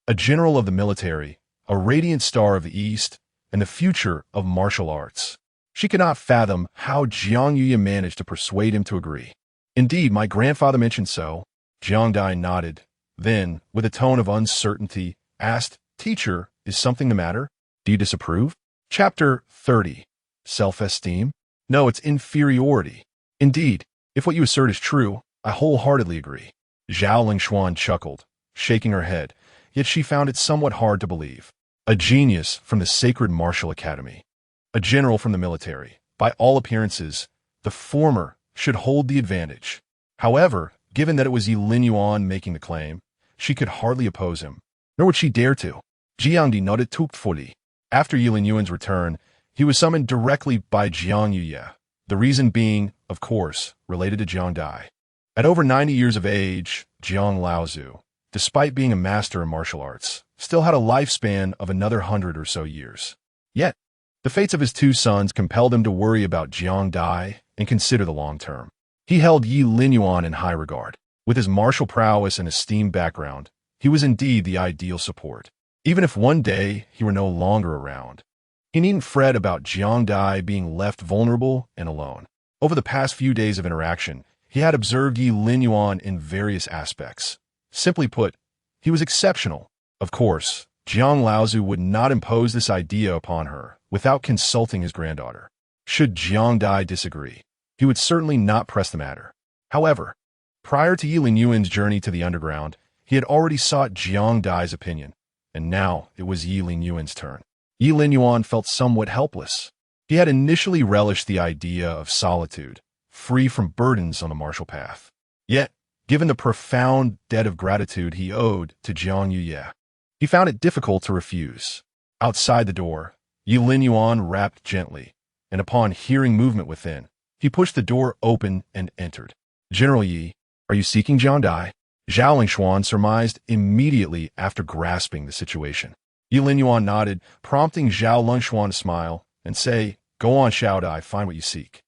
A general of the military, a radiant star of the East, and the future of martial arts. She could not fathom how Jiang Yuya managed to persuade him to agree. Indeed, my grandfather mentioned so. Jiangbei nodded, then, with a tone of uncertainty, asked, "Teacher, is something the matter? Do you disapprove?" Chapter 30. Self-esteem? No, it's inferiority. Indeed, if what you assert is true, I wholeheartedly agree. Zhao Lingshuan chuckled, shaking her head, yet she found it somewhat hard to believe. A genius from the Sacred Martial Academy. A general from the military. By all appearances, the former should hold the advantage. However, given that it was Ye Linyuan making the claim, she could hardly oppose him, nor would she dare to. Jiangdi nodded tactfully. After Ye Linyuan's return, he was summoned directly by Jiang Yuya, the reason being, of course, related to Jiangdai. At over 90 years of age, Jiang Laozu, despite being a master in martial arts, still had a lifespan of another 100 or so years. Yet, The fates of his two sons compelled him to worry about Jiangbei and consider the long term. He held Ye Linyuan in high regard. With his martial prowess and esteemed background, he was indeed the ideal support. Even if one day he were no longer around, he needn't fret about Jiangbei being left vulnerable and alone. Over the past few days of interaction, he had observed Ye Linyuan in various aspects. Simply put, he was exceptional. Of course, Jiang Laozu would not impose this idea upon her without consulting his granddaughter. Should Jiangbei disagree, he would certainly not press the matter. However, prior to Ye Linyuan's journey to the underground, he had already sought Jiangbei's opinion, and now it was Ye Linyuan's turn. Ye Linyuan felt somewhat helpless. He had initially relished the idea of solitude, free from burdens on the martial path. Yet, given the profound debt of gratitude he owed to Jiang Yuye, he found it difficult to refuse. Outside the door, Ye Linyuan rapped gently, and upon hearing movement within, he pushed the door open and entered. "General Yi, are you seeking Jiangbei?" Zhao Lingshuan surmised immediately after grasping the situation. Ye Linyuan nodded, prompting Zhao Lingshuan to smile and say, "Go on, Xiaodai, find what you seek."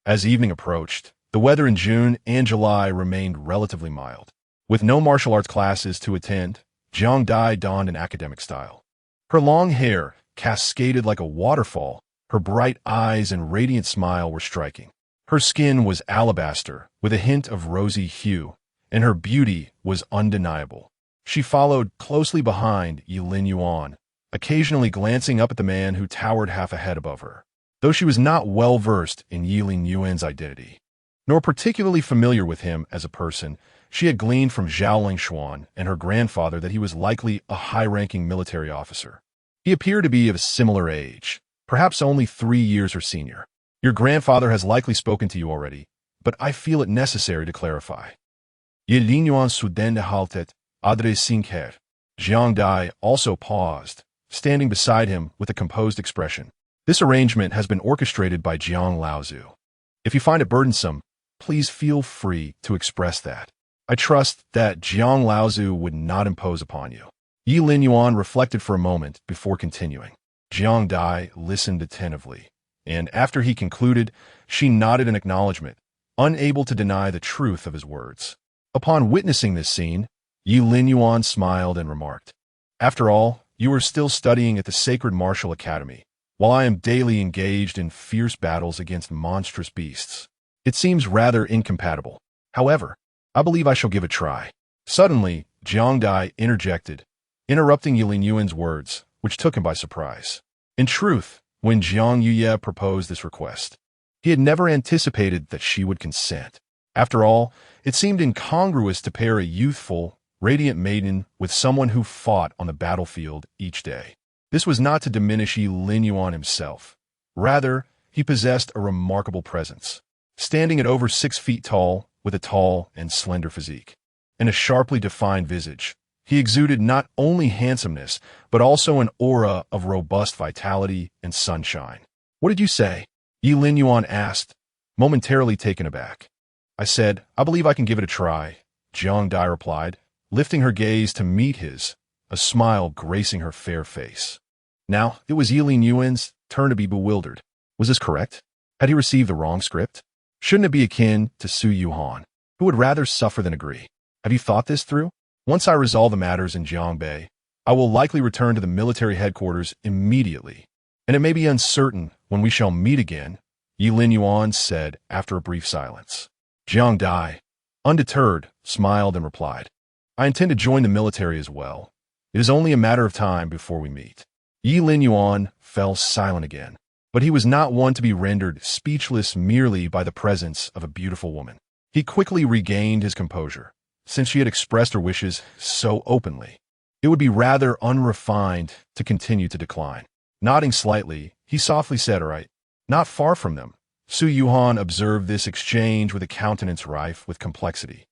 As evening approached, the weather in June and July remained relatively mild. With no martial arts classes to attend, Jiangbei donned an academic style. Her long hair cascaded like a waterfall. Her bright eyes and radiant smile were striking. Her skin was alabaster with a hint of rosy hue, and her beauty was undeniable. She followed closely behind Ye Linyuan, occasionally glancing up at the man who towered half a head above her. Though she was not well versed in Ye Linyuan's identity, nor particularly familiar with him as a person, she had gleaned from Zhao Lingshuan and her grandfather that he was likely a high-ranking military officer. He appeared to be of a similar age, perhaps only 3 years her senior. "Your grandfather has likely spoken to you already, but I feel it necessary to clarify." Ye Linyuan soudain halted, adressing her. Jiangbei also paused, standing beside him with a composed expression. "This arrangement has been orchestrated by Jiang Laozu. If you find it burdensome, please feel free to express that. I trust that Jiang Laozu would not impose upon you." Ye Linyuan reflected for a moment before continuing. Jiangbei listened attentively, and after he concluded, she nodded in acknowledgement, unable to deny the truth of his words. Upon witnessing this scene, Ye Linyuan smiled and remarked, "After all, you are still studying at the Sacred Martial Academy, while I am daily engaged in fierce battles against monstrous beasts. It seems rather incompatible. However, I believe I shall give it a try." Suddenly, Jiangbei interjected, interrupting Ye Linyuan's words, which took him by surprise. In truth, when Jiang Yuye proposed this request, he had never anticipated that she would consent. After all, it seemed incongruous to pair a youthful, radiant maiden with someone who fought on the battlefield each day. This was not to diminish Ye Linyuan himself. Rather, he possessed a remarkable presence. Standing at over 6 feet tall, with a tall and slender physique, and a sharply defined visage, he exuded not only handsomeness, but also an aura of robust vitality and sunshine. "What did you say?" Ye Linyuan asked, momentarily taken aback. "I said, I believe I can give it a try," Jiangbei replied, lifting her gaze to meet his, a smile gracing her fair face. Now, it was Ye Linyuan's turn to be bewildered. Was this correct? Had he received the wrong script? Shouldn't it be akin to Su Yuhan, who would rather suffer than agree? Have you thought this through? Once I resolve the matters in Jiangbei, I will likely return to the military headquarters immediately, and it may be uncertain when we shall meet again, Ye Linyuan said after a brief silence. Jiangbei, undeterred, smiled and replied, "I intend to join the military as well. It is only a matter of time before we meet." Ye Linyuan fell silent again, but he was not one to be rendered speechless merely by the presence of a beautiful woman. He quickly regained his composure, since she had expressed her wishes so openly. It would be rather unrefined to continue to decline. Nodding slightly, he softly said, "All right." Not far from them, Su Yuhan observed this exchange with a countenance rife with complexity.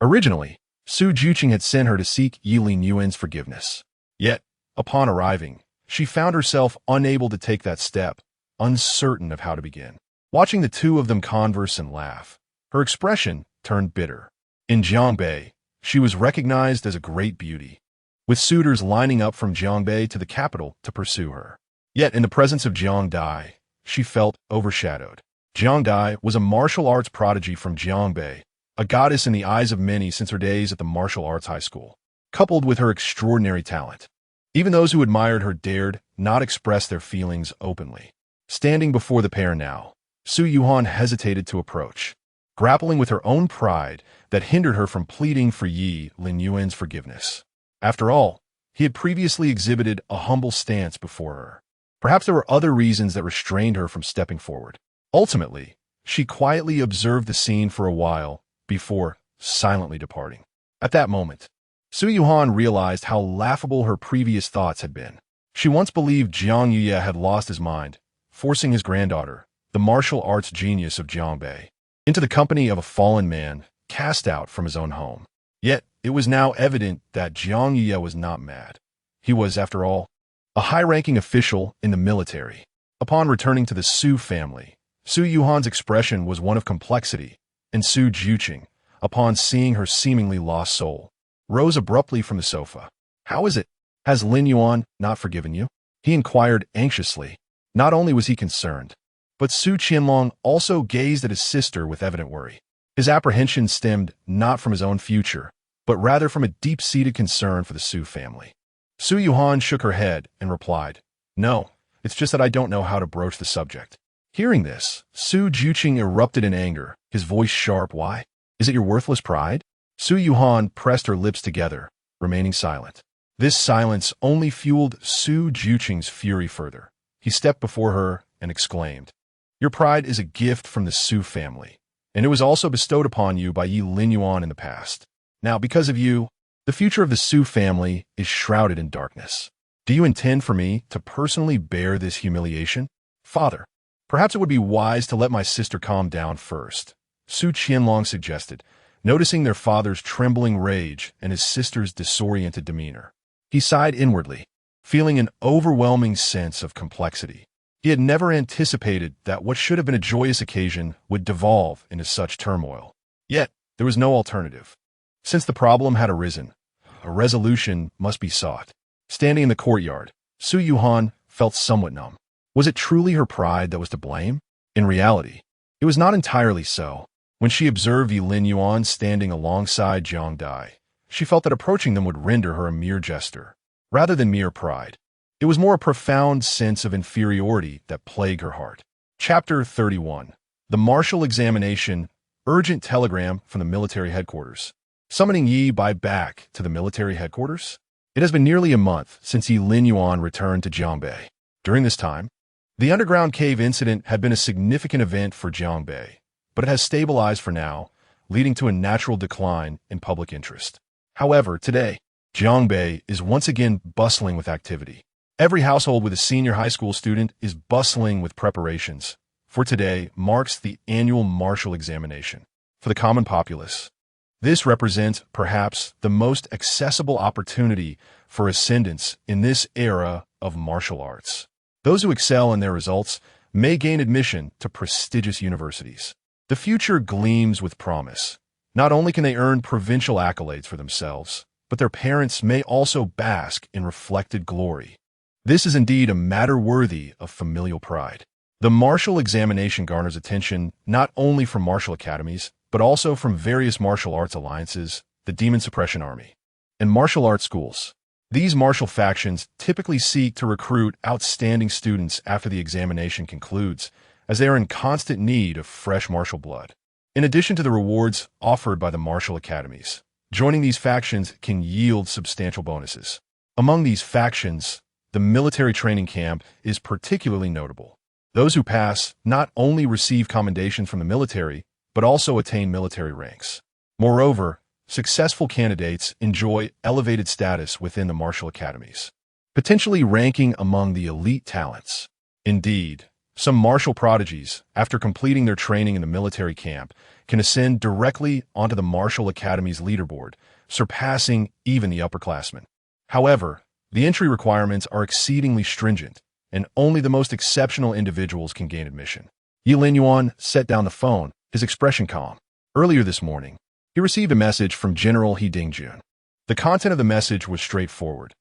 Originally, Su Juqing had sent her to seek Ye Linyuan's forgiveness. Yet, upon arriving, she found herself unable to take that step, uncertain of how to begin. Watching the two of them converse and laugh, her expression turned bitter. In Jiangbei, she was recognized as a great beauty, with suitors lining up from Jiangbei to the capital to pursue her. Yet in the presence of Jiangbei, she felt overshadowed. Jiangbei was a martial arts prodigy from Jiangbei, a goddess in the eyes of many since her days at the martial arts high school, coupled with her extraordinary talent. Even those who admired her dared not express their feelings openly. Standing before the pair now, Su Yuhan hesitated to approach, grappling with her own pride that hindered her from pleading for Ye Linyuan's forgiveness. After all, he had previously exhibited a humble stance before her. Perhaps there were other reasons that restrained her from stepping forward. Ultimately, she quietly observed the scene for a while before silently departing. At that moment, Su Yuhan realized how laughable her previous thoughts had been. She once believed Jiang Yuye had lost his mind, forcing his granddaughter, the martial arts genius of Jiangbei, into the company of a fallen man cast out from his own home. Yet, it was now evident that Jiang Yuye was not mad. He was, after all, a high-ranking official in the military. Upon returning to the Su family, Su Yuhan's expression was one of complexity, and Su Juqing, upon seeing her seemingly lost soul, rose abruptly from the sofa. "How is it? Has Linyuan not forgiven you?" he inquired anxiously. Not only was he concerned, but Su Qianlong also gazed at his sister with evident worry. His apprehension stemmed not from his own future, but rather from a deep-seated concern for the Su family. Su Yuhan shook her head and replied, "No, it's just that I don't know how to broach the subject." Hearing this, Su Juqing erupted in anger, his voice sharp. "Why? Is it your worthless pride?" Su Yuhan pressed her lips together, remaining silent. This silence only fueled Su Juqing's fury further. He stepped before her and exclaimed, "Your pride is a gift from the Su family, and it was also bestowed upon you by Ye Linyuan in the past. Now, because of you, the future of the Su family is shrouded in darkness. Do you intend for me to personally bear this humiliation?" "Father, perhaps it would be wise to let my sister calm down first," Su Qianlong suggested, noticing their father's trembling rage and his sister's disoriented demeanor. He sighed inwardly, feeling an overwhelming sense of complexity. He had never anticipated that what should have been a joyous occasion would devolve into such turmoil. Yet, there was no alternative. Since the problem had arisen, a resolution must be sought. Standing in the courtyard, Su Yuhan felt somewhat numb. Was it truly her pride that was to blame? In reality, it was not entirely so. When she observed Ye Linyuan standing alongside Jiangbei, she felt that approaching them would render her a mere jester, rather than mere pride. It was more a profound sense of inferiority that plagued her heart. Chapter 31. The Martial Examination. Urgent telegram from the military headquarters. Summoning Ye Bai back to the military headquarters? It has been nearly a month since Ye Linyuan returned to Jiangbei. During this time, the underground cave incident had been a significant event for Jiangbei, but it has stabilized for now, leading to a natural decline in public interest. However, today, Jiangbei is once again bustling with activity. Every household with a senior high school student is bustling with preparations, for today marks the annual martial examination. For the common populace, this represents perhaps the most accessible opportunity for ascendance in this era of martial arts. Those who excel in their results may gain admission to prestigious universities. The future gleams with promise. Not only can they earn provincial accolades for themselves, but their parents may also bask in reflected glory. This is indeed a matter worthy of familial pride. The martial examination garners attention not only from martial academies, but also from various martial arts alliances, the Demon Suppression Army, and martial arts schools. These martial factions typically seek to recruit outstanding students after the examination concludes, as they are in constant need of fresh martial blood. In addition to the rewards offered by the martial academies, joining these factions can yield substantial bonuses. Among these factions, the military training camp is particularly notable. Those who pass not only receive commendations from the military, but also attain military ranks. Moreover, successful candidates enjoy elevated status within the martial academies, potentially ranking among the elite talents. Indeed, some martial prodigies, after completing their training in the military camp, can ascend directly onto the martial academy's leaderboard, surpassing even the upperclassmen. However, the entry requirements are exceedingly stringent, and only the most exceptional individuals can gain admission. Ye Linyuan set down the phone, his expression calm. Earlier this morning, he received a message from General He Dingjun. The content of the message was straightforward.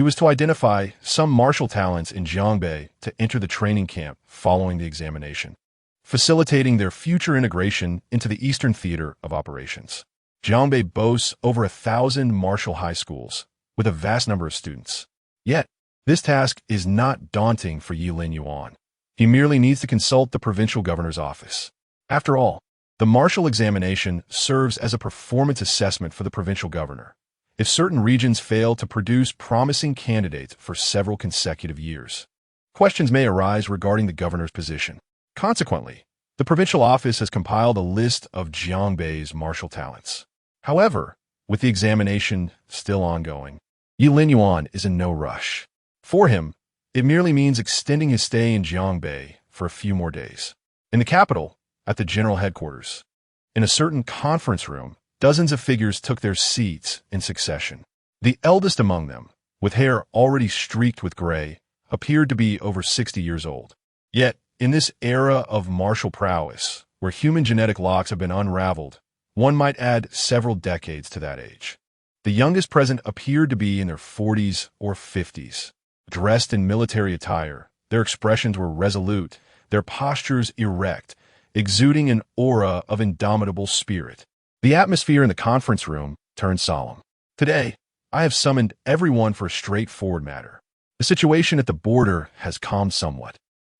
He was to identify some martial talents in Jiangbei to enter the training camp following the examination, facilitating their future integration into the Eastern Theater of Operations. Jiangbei boasts over 1,000 martial high schools, with a vast number of students. Yet, this task is not daunting for Ye Linyuan. He merely needs to consult the provincial governor's office. After all, the martial examination serves as a performance assessment for the provincial governor. If certain regions fail to produce promising candidates for several consecutive years, questions may arise regarding the governor's position. Consequently, the provincial office has compiled a list of Jiangbei's martial talents. However, with the examination still ongoing, Ye Linyuan is in no rush. For him, it merely means extending his stay in Jiangbei for a few more days. In the capital, at the general headquarters, in a certain conference room, dozens of figures took their seats in succession. The eldest among them, with hair already streaked with gray, appeared to be over 60 years old. Yet, in this era of martial prowess, where human genetic locks have been unraveled, one might add several decades to that age. The youngest present appeared to be in their 40s or 50s. Dressed in military attire, their expressions were resolute, their postures erect, exuding an aura of indomitable spirit. The atmosphere in the conference room turned solemn. Today, I have summoned everyone for a straightforward matter. The situation at the border has calmed somewhat,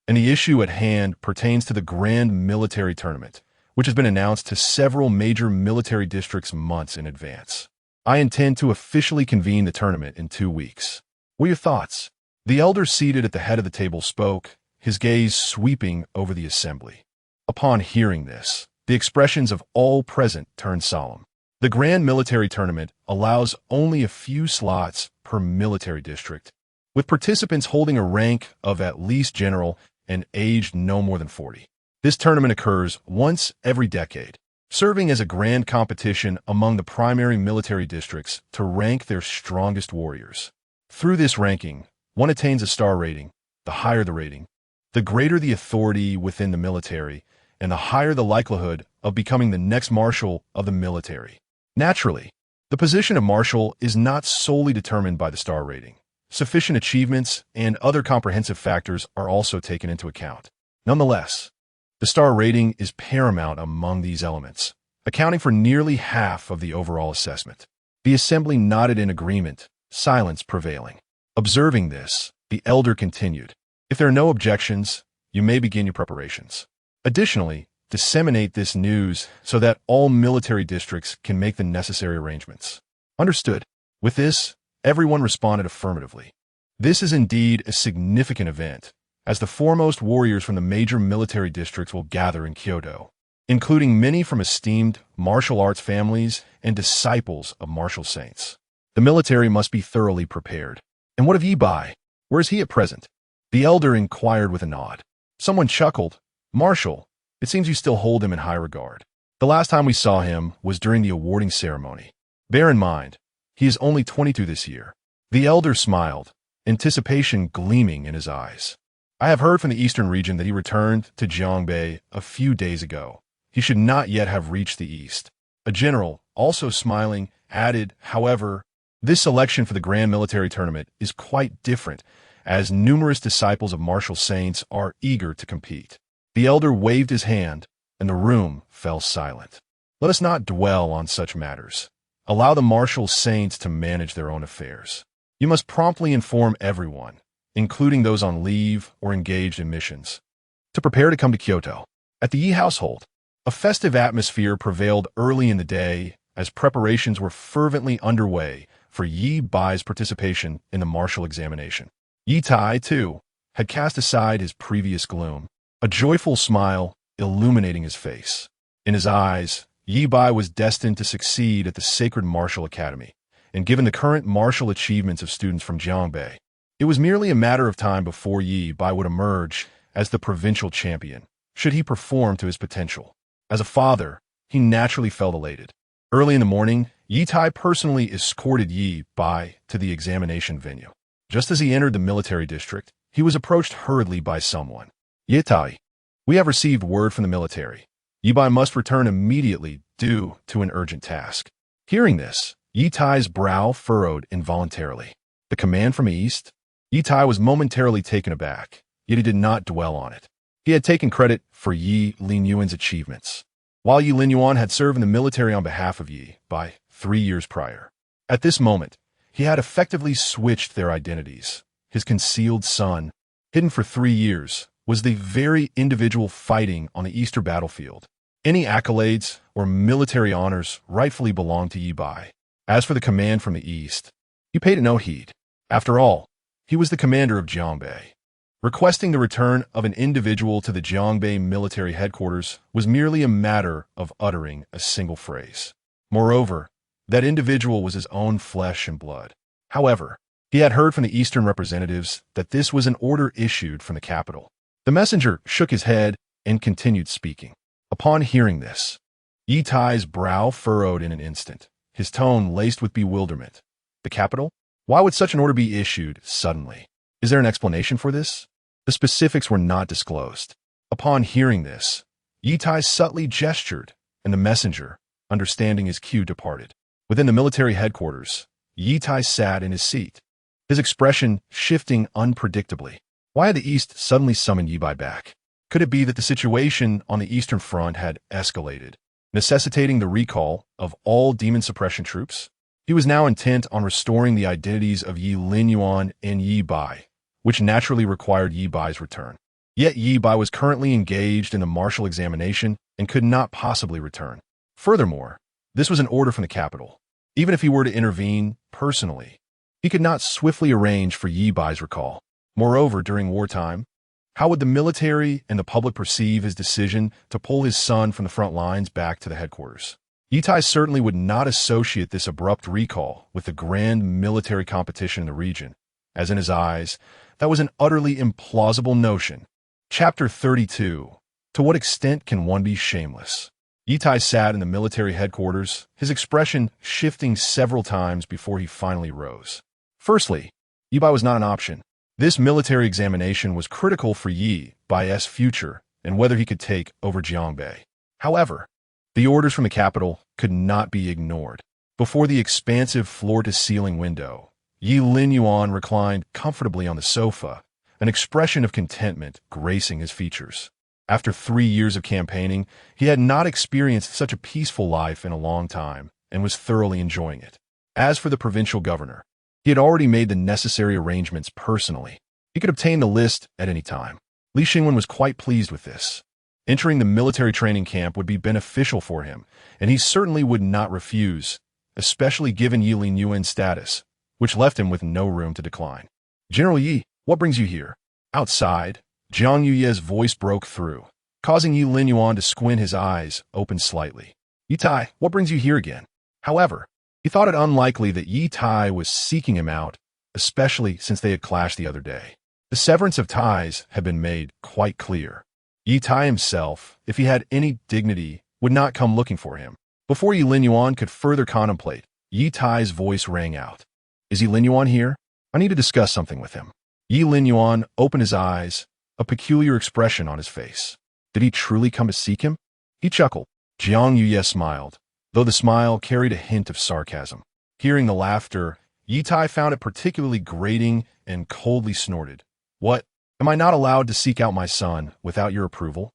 and the issue at hand pertains to the grand military tournament, which has been announced to several major military districts months in advance. I intend to officially convene the tournament in 2 weeks. What are your thoughts? The elder seated at the head of the table spoke, his gaze sweeping over the assembly. Upon hearing this, the expressions of all present turned solemn. The grand military tournament allows only a few slots per military district, with participants holding a rank of at least general and aged no more than 40. This tournament occurs once every decade, serving as a grand competition among the primary military districts to rank their strongest warriors. Through this ranking, one attains a star rating. The higher the rating, the greater the authority within the military, and the higher the likelihood of becoming the next marshal of the military. Naturally, the position of marshal is not solely determined by the star rating. Sufficient achievements and other comprehensive factors are also taken into account. Nonetheless, the star rating is paramount among these elements, accounting for nearly half of the overall assessment. The assembly nodded in agreement, silence prevailing. Observing this, the elder continued, "If there are no objections, you may begin your preparations. Additionally, disseminate this news so that all military districts can make the necessary arrangements." Understood. With this, everyone responded affirmatively. This is indeed a significant event, as the foremost warriors from the major military districts will gather in Kyoto, including many from esteemed martial arts families and disciples of martial saints. The military must be thoroughly prepared. "And what of Ye Bai? Where is he at present?" The elder inquired with a nod. Someone chuckled. "Marshal, it seems you still hold him in high regard. The last time we saw him was during the awarding ceremony. Bear in mind, he is only 22 this year." The elder smiled, anticipation gleaming in his eyes. "I have heard from the eastern region that he returned to Jiangbei a few days ago. He should not yet have reached the east." A general, also smiling, added, "However, this selection for the grand military tournament is quite different, as numerous disciples of martial saints are eager to compete." The elder waved his hand, and the room fell silent. "Let us not dwell on such matters. Allow the martial saints to manage their own affairs. You must promptly inform everyone, including those on leave or engaged in missions, to prepare to come to Kyoto." At the Ye household, a festive atmosphere prevailed early in the day as preparations were fervently underway for Ye Bai's participation in the martial examination. Ye Tai, too, had cast aside his previous gloom, a joyful smile illuminating his face. In his eyes, Ye Bai was destined to succeed at the Sacred Martial Academy, and given the current martial achievements of students from Jiangbei, it was merely a matter of time before Ye Bai would emerge as the provincial champion, should he perform to his potential. As a father, he naturally felt elated. Early in the morning, Ye Tai personally escorted Ye Bai to the examination venue. Just as he entered the military district, he was approached hurriedly by someone. "Ye Tai, we have received word from the military. Ye Bai must return immediately due to an urgent task." Hearing this, Ye Tai's brow furrowed involuntarily. The command from the east? Ye Tai was momentarily taken aback, yet he did not dwell on it. He had taken credit for Ye Linyuan's achievements, while Ye Linyuan had served in the military on behalf of Ye by 3 years prior. At this moment, he had effectively switched their identities. His concealed son, hidden for 3 years, was the very individual fighting on the Eastern battlefield. Any accolades or military honors rightfully belonged to Ye Bai. As for the command from the east, he paid it no heed. After all, he was the commander of Jiangbei. Requesting the return of an individual to the Jiangbei military headquarters was merely a matter of uttering a single phrase. Moreover, that individual was his own flesh and blood. However, he had heard from the eastern representatives that this was an order issued from the capital. The messenger shook his head and continued speaking. Upon hearing this, Ye Tai's brow furrowed in an instant, his tone laced with bewilderment. The capital? Why would such an order be issued suddenly? Is there an explanation for this? The specifics were not disclosed. Upon hearing this, Ye Tai subtly gestured, and the messenger, understanding his cue, departed. Within the military headquarters, Ye Tai sat in his seat, his expression shifting unpredictably. Why had the East suddenly summoned Ye Bai back? Could it be that the situation on the Eastern Front had escalated, necessitating the recall of all demon suppression troops? He was now intent on restoring the identities of Ye Linyuan and Ye Bai, which naturally required Ye Bai's return. Yet Ye Bai was currently engaged in the martial examination and could not possibly return. Furthermore, this was an order from the capital. Even if he were to intervene personally, he could not swiftly arrange for Ye Bai's recall. Moreover, during wartime, how would the military and the public perceive his decision to pull his son from the front lines back to the headquarters? Ye Tai certainly would not associate this abrupt recall with the grand military competition in the region, as in his eyes, that was an utterly implausible notion. Chapter 32. To what extent can one be shameless? Ye Tai sat in the military headquarters, his expression shifting several times before he finally rose. Firstly, Ye Bai was not an option. This military examination was critical for Ye Bai's future and whether he could take over Jiangbei. However, the orders from the capital could not be ignored. Before the expansive floor-to-ceiling window, Ye Linyuan reclined comfortably on the sofa, an expression of contentment gracing his features. After 3 years of campaigning, he had not experienced such a peaceful life in a long time and was thoroughly enjoying it. As for the provincial governor, he had already made the necessary arrangements personally. He could obtain the list at any time. Li Xingwen was quite pleased with this. Entering the military training camp would be beneficial for him, and he certainly would not refuse, especially given Ye Linyuan's status, which left him with no room to decline. General Yi, what brings you here? Outside, Jiang Yuye's voice broke through, causing Ye Linyuan to squint his eyes open slightly. Ye Tai, what brings you here again? However, he thought it unlikely that Ye Tai was seeking him out, especially since they had clashed the other day. The severance of ties had been made quite clear. Ye Tai himself, if he had any dignity, would not come looking for him. Before Ye Linyuan could further contemplate, Ye Tai's voice rang out. Is Ye Linyuan here? I need to discuss something with him. Ye Linyuan opened his eyes, a peculiar expression on his face. Did he truly come to seek him? He chuckled. Jiang Yuye smiled, though the smile carried a hint of sarcasm. Hearing the laughter, Ye Tai found it particularly grating and coldly snorted. What? Am I not allowed to seek out my son without your approval?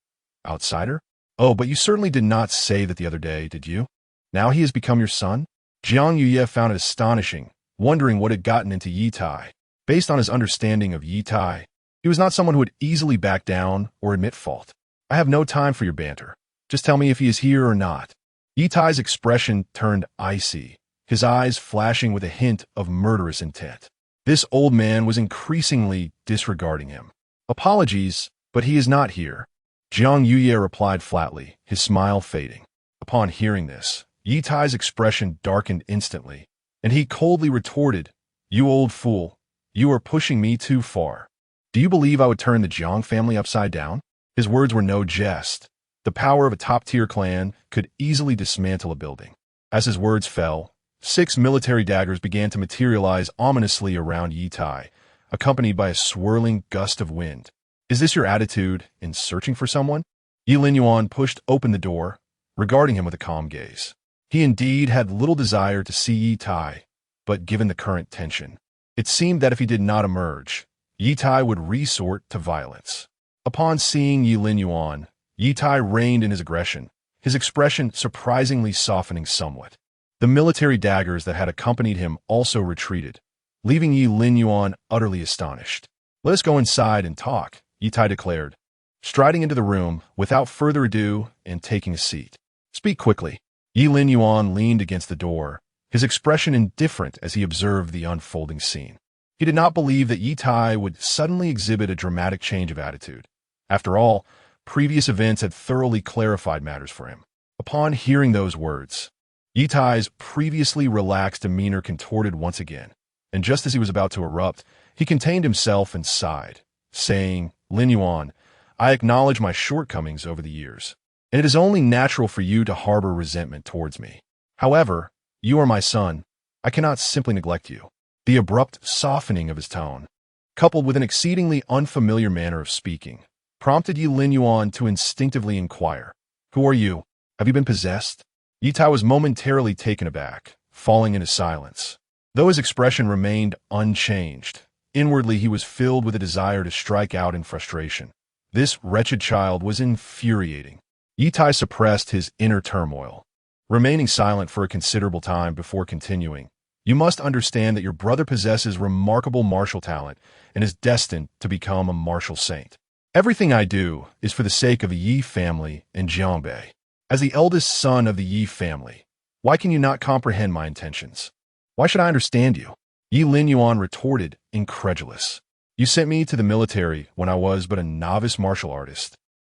Outsider? Oh, but you certainly did not say that the other day, did you? Now he has become your son? Jiang Yuye found it astonishing, wondering what had gotten into Ye Tai. Based on his understanding of Ye Tai, he was not someone who would easily back down or admit fault. I have no time for your banter. Just tell me if he is here or not. Ye Tai's expression turned icy, his eyes flashing with a hint of murderous intent. This old man was increasingly disregarding him. Apologies, but he is not here. Jiang Yuye replied flatly, his smile fading. Upon hearing this, Ye Tai's expression darkened instantly, and he coldly retorted, You old fool, you are pushing me too far. Do you believe I would turn the Jiang family upside down? His words were no jest. The power of a top-tier clan could easily dismantle a building. As his words fell, 6 military daggers began to materialize ominously around Ye Tai, accompanied by a swirling gust of wind. Is this your attitude in searching for someone? Ye Linyuan pushed open the door, regarding him with a calm gaze. He indeed had little desire to see Ye Tai, but given the current tension, It seemed that if he did not emerge, Ye Tai would resort to violence. Upon seeing Ye Linyuan, Ye Tai reined in his aggression, his expression surprisingly softening somewhat. The military daggers that had accompanied him also retreated, leaving Ye Linyuan utterly astonished. "Let us go inside and talk," Ye Tai declared, striding into the room without further ado and taking a seat. "Speak quickly." Ye Linyuan leaned against the door, his expression indifferent as he observed the unfolding scene. He did not believe that Ye Tai would suddenly exhibit a dramatic change of attitude. After all, previous events had thoroughly clarified matters for him. Upon hearing those words, Ye Tai's previously relaxed demeanor contorted once again, and just as he was about to erupt, he contained himself and sighed, saying, "Linyuan, I acknowledge my shortcomings over the years, and it is only natural for you to harbor resentment towards me. However, you are my son. I cannot simply neglect you." The abrupt softening of his tone, coupled with an exceedingly unfamiliar manner of speaking, prompted Ye Linyuan to instinctively inquire, "Who are you? Have you been possessed?" Ye Tai was momentarily taken aback, falling into silence. Though his expression remained unchanged, inwardly he was filled with a desire to strike out in frustration. This wretched child was infuriating. Ye Tai suppressed his inner turmoil, remaining silent for a considerable time before continuing. "You must understand that your brother possesses remarkable martial talent and is destined to become a martial saint. Everything I do is for the sake of the Ye family and Jiangbei. As the eldest son of the Ye family, why can you not comprehend my intentions? Why should I understand you?" Ye Linyuan retorted, incredulous. "You sent me to the military when I was but a novice martial artist,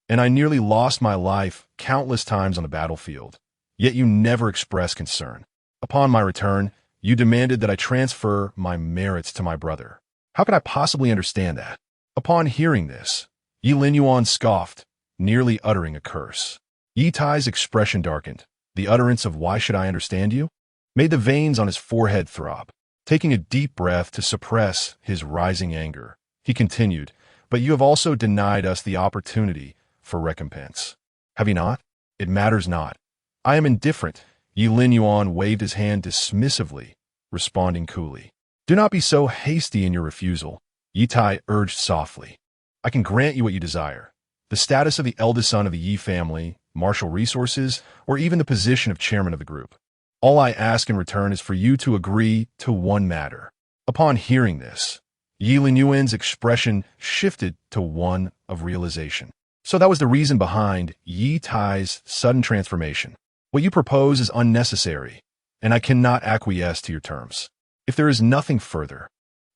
and I nearly lost my life countless times on the battlefield, yet you never expressed concern. Upon my return, you demanded that I transfer my merits to my brother. How could I possibly understand that?" Upon hearing this, Ye Linyuan scoffed, nearly uttering a curse. Ye Tai's expression darkened. The utterance of "why should I understand you?" made the veins on his forehead throb. Taking a deep breath to suppress his rising anger, he continued, "But you have also denied us the opportunity for recompense. Have you not? It matters not. I am indifferent." Ye Linyuan waved his hand dismissively, responding coolly. "Do not be so hasty in your refusal," Ye Tai urged softly. "I can grant you what you desire, the status of the eldest son of the Ye family, martial resources, or even the position of chairman of the group. All I ask in return is for you to agree to one matter." Upon hearing this, Ye Linyuan's expression shifted to one of realization. So that was the reason behind Ye Tai's sudden transformation. "What you propose is unnecessary, and I cannot acquiesce to your terms. If there is nothing further,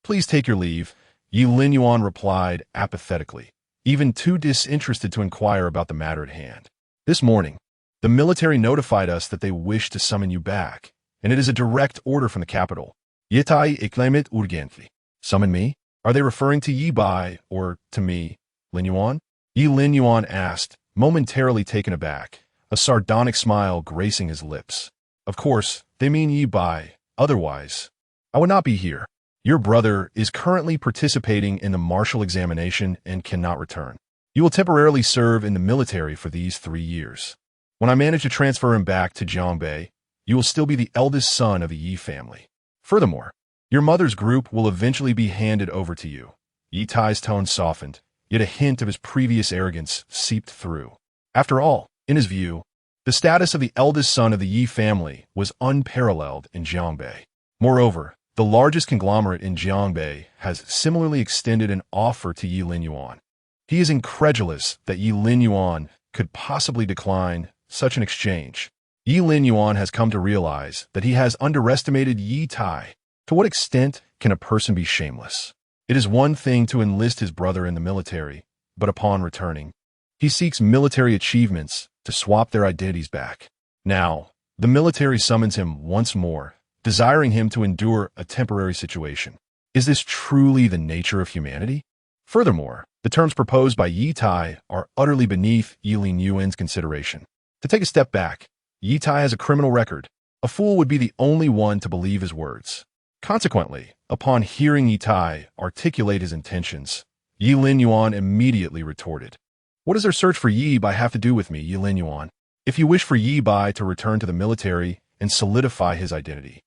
please take your leave," Ye Linyuan replied apathetically, even too disinterested to inquire about the matter at hand. "This morning, the military notified us that they wish to summon you back, and it is a direct order from the capital. Ye Tai acclaimit urgently." "Summon me? Are they referring to Ye Bai or to me, Linyuan?" Ye Linyuan asked, momentarily taken aback, a sardonic smile gracing his lips. "Of course, they mean Ye Bai. Otherwise, I would not be here. Your brother is currently participating in the martial examination and cannot return. You will temporarily serve in the military for these 3 years. When I manage to transfer him back to Jiangbei, you will still be the eldest son of the Ye family. Furthermore, your mother's group will eventually be handed over to you." Ye Tai's tone softened, yet a hint of his previous arrogance seeped through. After all, in his view, the status of the eldest son of the Ye family was unparalleled in Jiangbei. Moreover, the largest conglomerate in Jiangbei has similarly extended an offer to Ye Linyuan. He is incredulous that Ye Linyuan could possibly decline such an exchange. Ye Linyuan has come to realize that he has underestimated Ye Tai. To what extent can a person be shameless? It is one thing to enlist his brother in the military, but upon returning, he seeks military achievements to swap their identities back. Now, the military summons him once more, desiring him to endure a temporary situation. Is this truly the nature of humanity? Furthermore, the terms proposed by Ye Tai are utterly beneath Ye Linyuan's consideration. To take a step back, Ye Tai has a criminal record. A fool would be the only one to believe his words. Consequently, upon hearing Ye Tai articulate his intentions, Ye Linyuan immediately retorted, "What does their search for Ye Bai have to do with me, Ye Linyuan? If you wish for Ye Bai to return to the military and solidify his identity,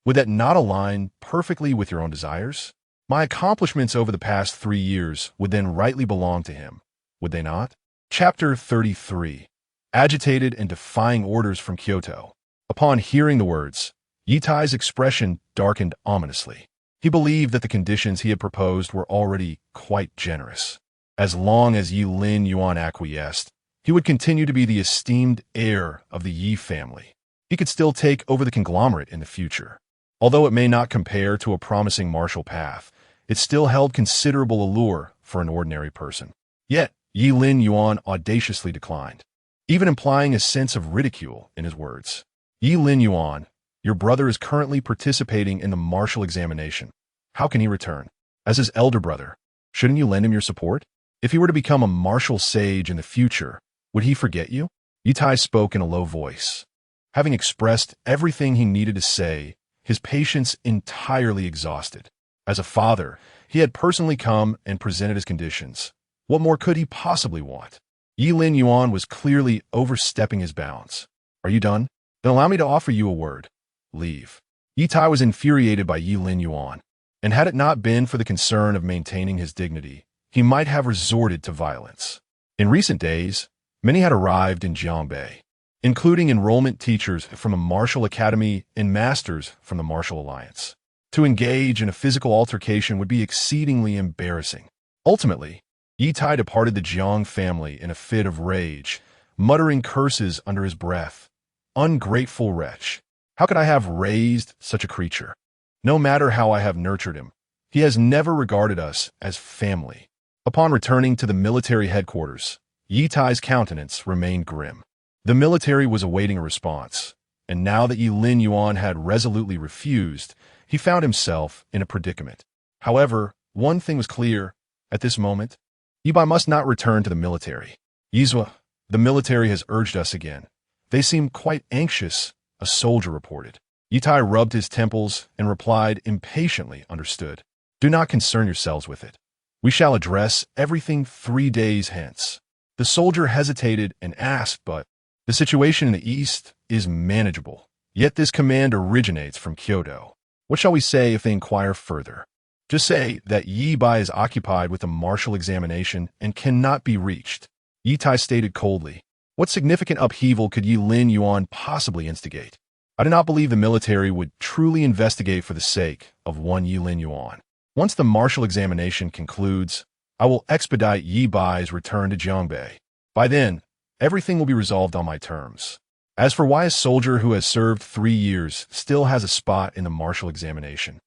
Would that not align perfectly with your own desires? My accomplishments over the past 3 years would then rightly belong to him, would they not? Chapter 33. Agitated and defying orders from Kyoto. Upon hearing the words, Ye Tai's expression darkened ominously. He believed that the conditions he had proposed were already quite generous. As long as Ye Linyuan acquiesced, he would continue to be the esteemed heir of the Ye family. He could still take over the conglomerate in the future. Although it may not compare to a promising martial path, it still held considerable allure for an ordinary person. Yet, Ye Linyuan audaciously declined, even implying a sense of ridicule in his words. Ye Linyuan, your brother is currently participating in the martial examination. How can he return? As his elder brother, shouldn't you lend him your support? If he were to become a martial sage in the future, would he forget you? Ye Tai spoke in a low voice. Having expressed everything he needed to say, his patience entirely exhausted. As a father, he had personally come and presented his conditions. What more could he possibly want? Ye Linyuan was clearly overstepping his bounds. Are you done? Then allow me to offer you a word. Leave. Ye Tai was infuriated by Ye Linyuan, and had it not been for the concern of maintaining his dignity, he might have resorted to violence. In recent days, many had arrived in Jiangbei, including enrollment teachers from the Martial Academy and masters from the Martial Alliance. To engage in a physical altercation would be exceedingly embarrassing. Ultimately, Ye Tai departed the Jiang family in a fit of rage, muttering curses under his breath. Ungrateful wretch! How could I have raised such a creature? No matter how I have nurtured him, he has never regarded us as family. Upon returning to the military headquarters, Ye Tai's countenance remained grim. The military was awaiting a response, and now that Ye Linyuan had resolutely refused, he found himself in a predicament. However, one thing was clear at this moment. Ye Bai must not return to the military. Yizwa, the military has urged us again. They seem quite anxious, a soldier reported. Ye Tai rubbed his temples and replied impatiently, understood. Do not concern yourselves with it. We shall address everything 3 days hence. The soldier hesitated and asked, but the situation in the east is manageable. Yet this command originates from Kyoto. What shall we say if they inquire further? Just say that Ye Bai is occupied with a martial examination and cannot be reached. Ye Tai stated coldly. What significant upheaval could Ye Linyuan possibly instigate? I do not believe the military would truly investigate for the sake of one Ye Linyuan. Once the martial examination concludes, I will expedite Ye Bai's return to Jiangbei. By then, everything will be resolved on my terms. As for why a soldier who has served 3 years still has a spot in the martial examination,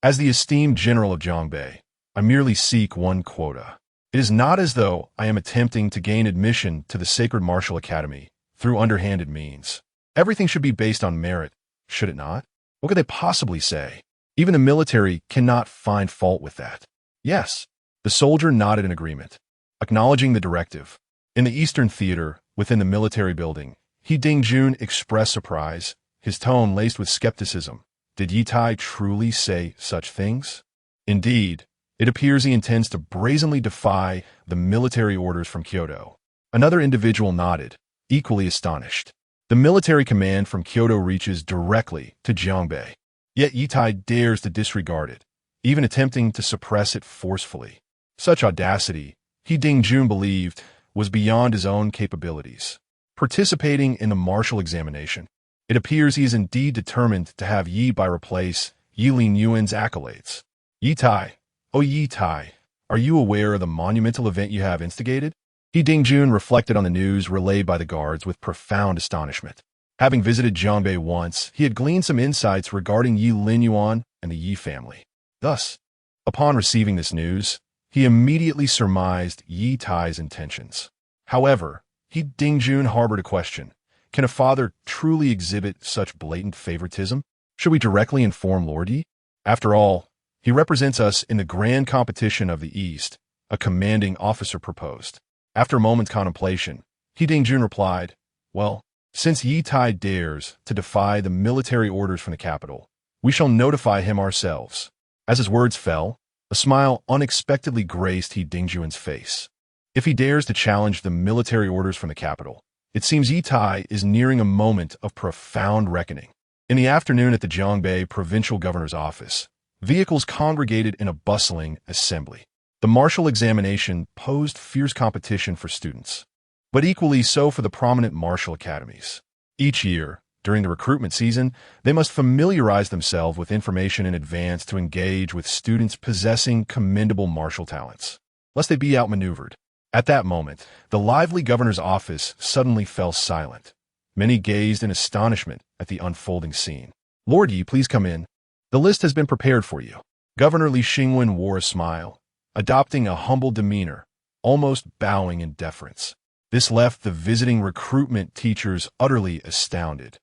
as the esteemed general of Jiangbei, I merely seek one quota. It is not as though I am attempting to gain admission to the Sacred Martial Academy through underhanded means. Everything should be based on merit, should it not? What could they possibly say? Even the military cannot find fault with that. Yes, the soldier nodded in agreement, acknowledging the directive. In the Eastern Theater, within the military building, He Dingjun expressed surprise, his tone laced with skepticism. Did Ye Tai truly say such things? Indeed, it appears he intends to brazenly defy the military orders from Kyoto. Another individual nodded, equally astonished. The military command from Kyoto reaches directly to Jiangbei. Yet Ye Tai dares to disregard it, even attempting to suppress it forcefully. Such audacity, He Dingjun believed, was beyond his own capabilities. Participating in the martial examination, it appears he is indeed determined to have Ye Bai replace Ye Linyuan's accolades. Ye Tai, oh Ye Tai, are you aware of the monumental event you have instigated? He Dingjun reflected on the news relayed by the guards with profound astonishment. Having visited Jiangbei once, he had gleaned some insights regarding Ye Linyuan and the Ye family. Thus, upon receiving this news, he immediately surmised Ye Tai's intentions. However, He Dingjun harbored a question. Can a father truly exhibit such blatant favoritism? Should we directly inform Lord Yi? After all, he represents us in the grand competition of the East, a commanding officer proposed. After a moment's contemplation, He Dingjun replied, well, since Ye Tai dares to defy the military orders from the capital, we shall notify him ourselves. As his words fell, a smile unexpectedly graced He Dingjun's face. If he dares to challenge the military orders from the capital, it seems Ye Tai is nearing a moment of profound reckoning. In the afternoon at the Jiangbei Provincial Governor's office, vehicles congregated in a bustling assembly. The martial examination posed fierce competition for students, but equally so for the prominent martial academies. Each year, during the recruitment season, they must familiarize themselves with information in advance to engage with students possessing commendable martial talents, lest they be outmaneuvered. At that moment, the lively governor's office suddenly fell silent. Many gazed in astonishment at the unfolding scene. "Lord Yi, please come in. The list has been prepared for you." Governor Li Xingwen wore a smile, adopting a humble demeanor, almost bowing in deference. This left the visiting recruitment teachers utterly astounded.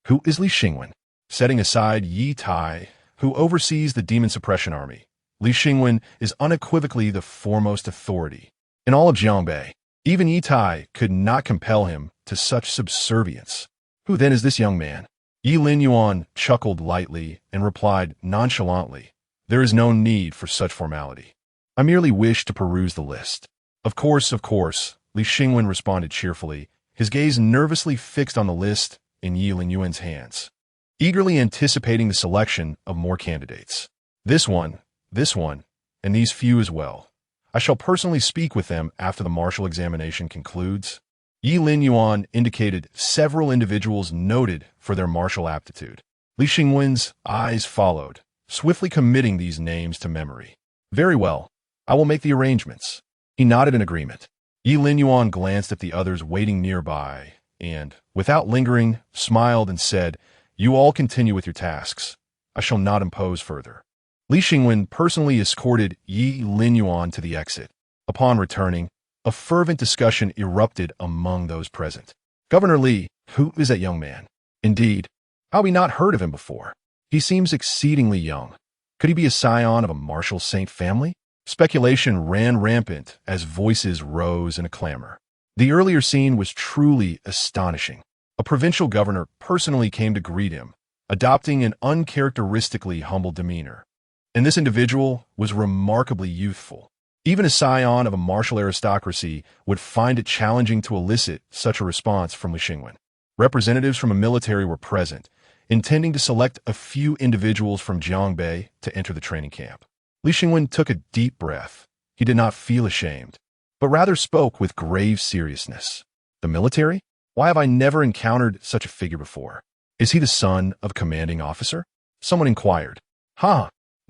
Who is Li Xingwen? Setting aside Ye Tai, who oversees the Demon Suppression Army, Li Xingwen is unequivocally the foremost authority in all of Jiangbei. Even Ye Tai could not compel him to such subservience. Who then is this young man? Ye Linyuan chuckled lightly and replied nonchalantly, "There is no need for such formality. I merely wish to peruse the list." Of course, Li Xingwen responded cheerfully, his gaze nervously fixed on the list in Ye Linyuan's hands, eagerly anticipating the selection of more candidates. This one, and these few as well. I shall personally speak with them after the martial examination concludes. Ye Linyuan indicated several individuals noted for their martial aptitude. Li Xingwen's eyes followed, swiftly committing these names to memory. "Very well, I will make the arrangements." He nodded in agreement. Ye Linyuan glanced at the others waiting nearby and, without lingering, smiled and said, "You all continue with your tasks. I shall not impose further." Li Xingwen personally escorted Ye Linyuan to the exit. Upon returning, a fervent discussion erupted among those present. "Governor Li, who is that young man? Indeed, how have we not heard of him before? He seems exceedingly young. Could he be a scion of a martial saint family?" Speculation ran rampant as voices rose in a clamor. The earlier scene was truly astonishing. A provincial governor personally came to greet him, adopting an uncharacteristically humble demeanor. And this individual was remarkably youthful. Even a scion of a martial aristocracy would find it challenging to elicit such a response from Li Xingwen. Representatives from a military were present, intending to select a few individuals from Jiangbei to enter the training camp. Li Xingwen took a deep breath. He did not feel ashamed, but rather spoke with grave seriousness. "The military? Why have I never encountered such a figure before? Is he the son of a commanding officer?" Someone inquired.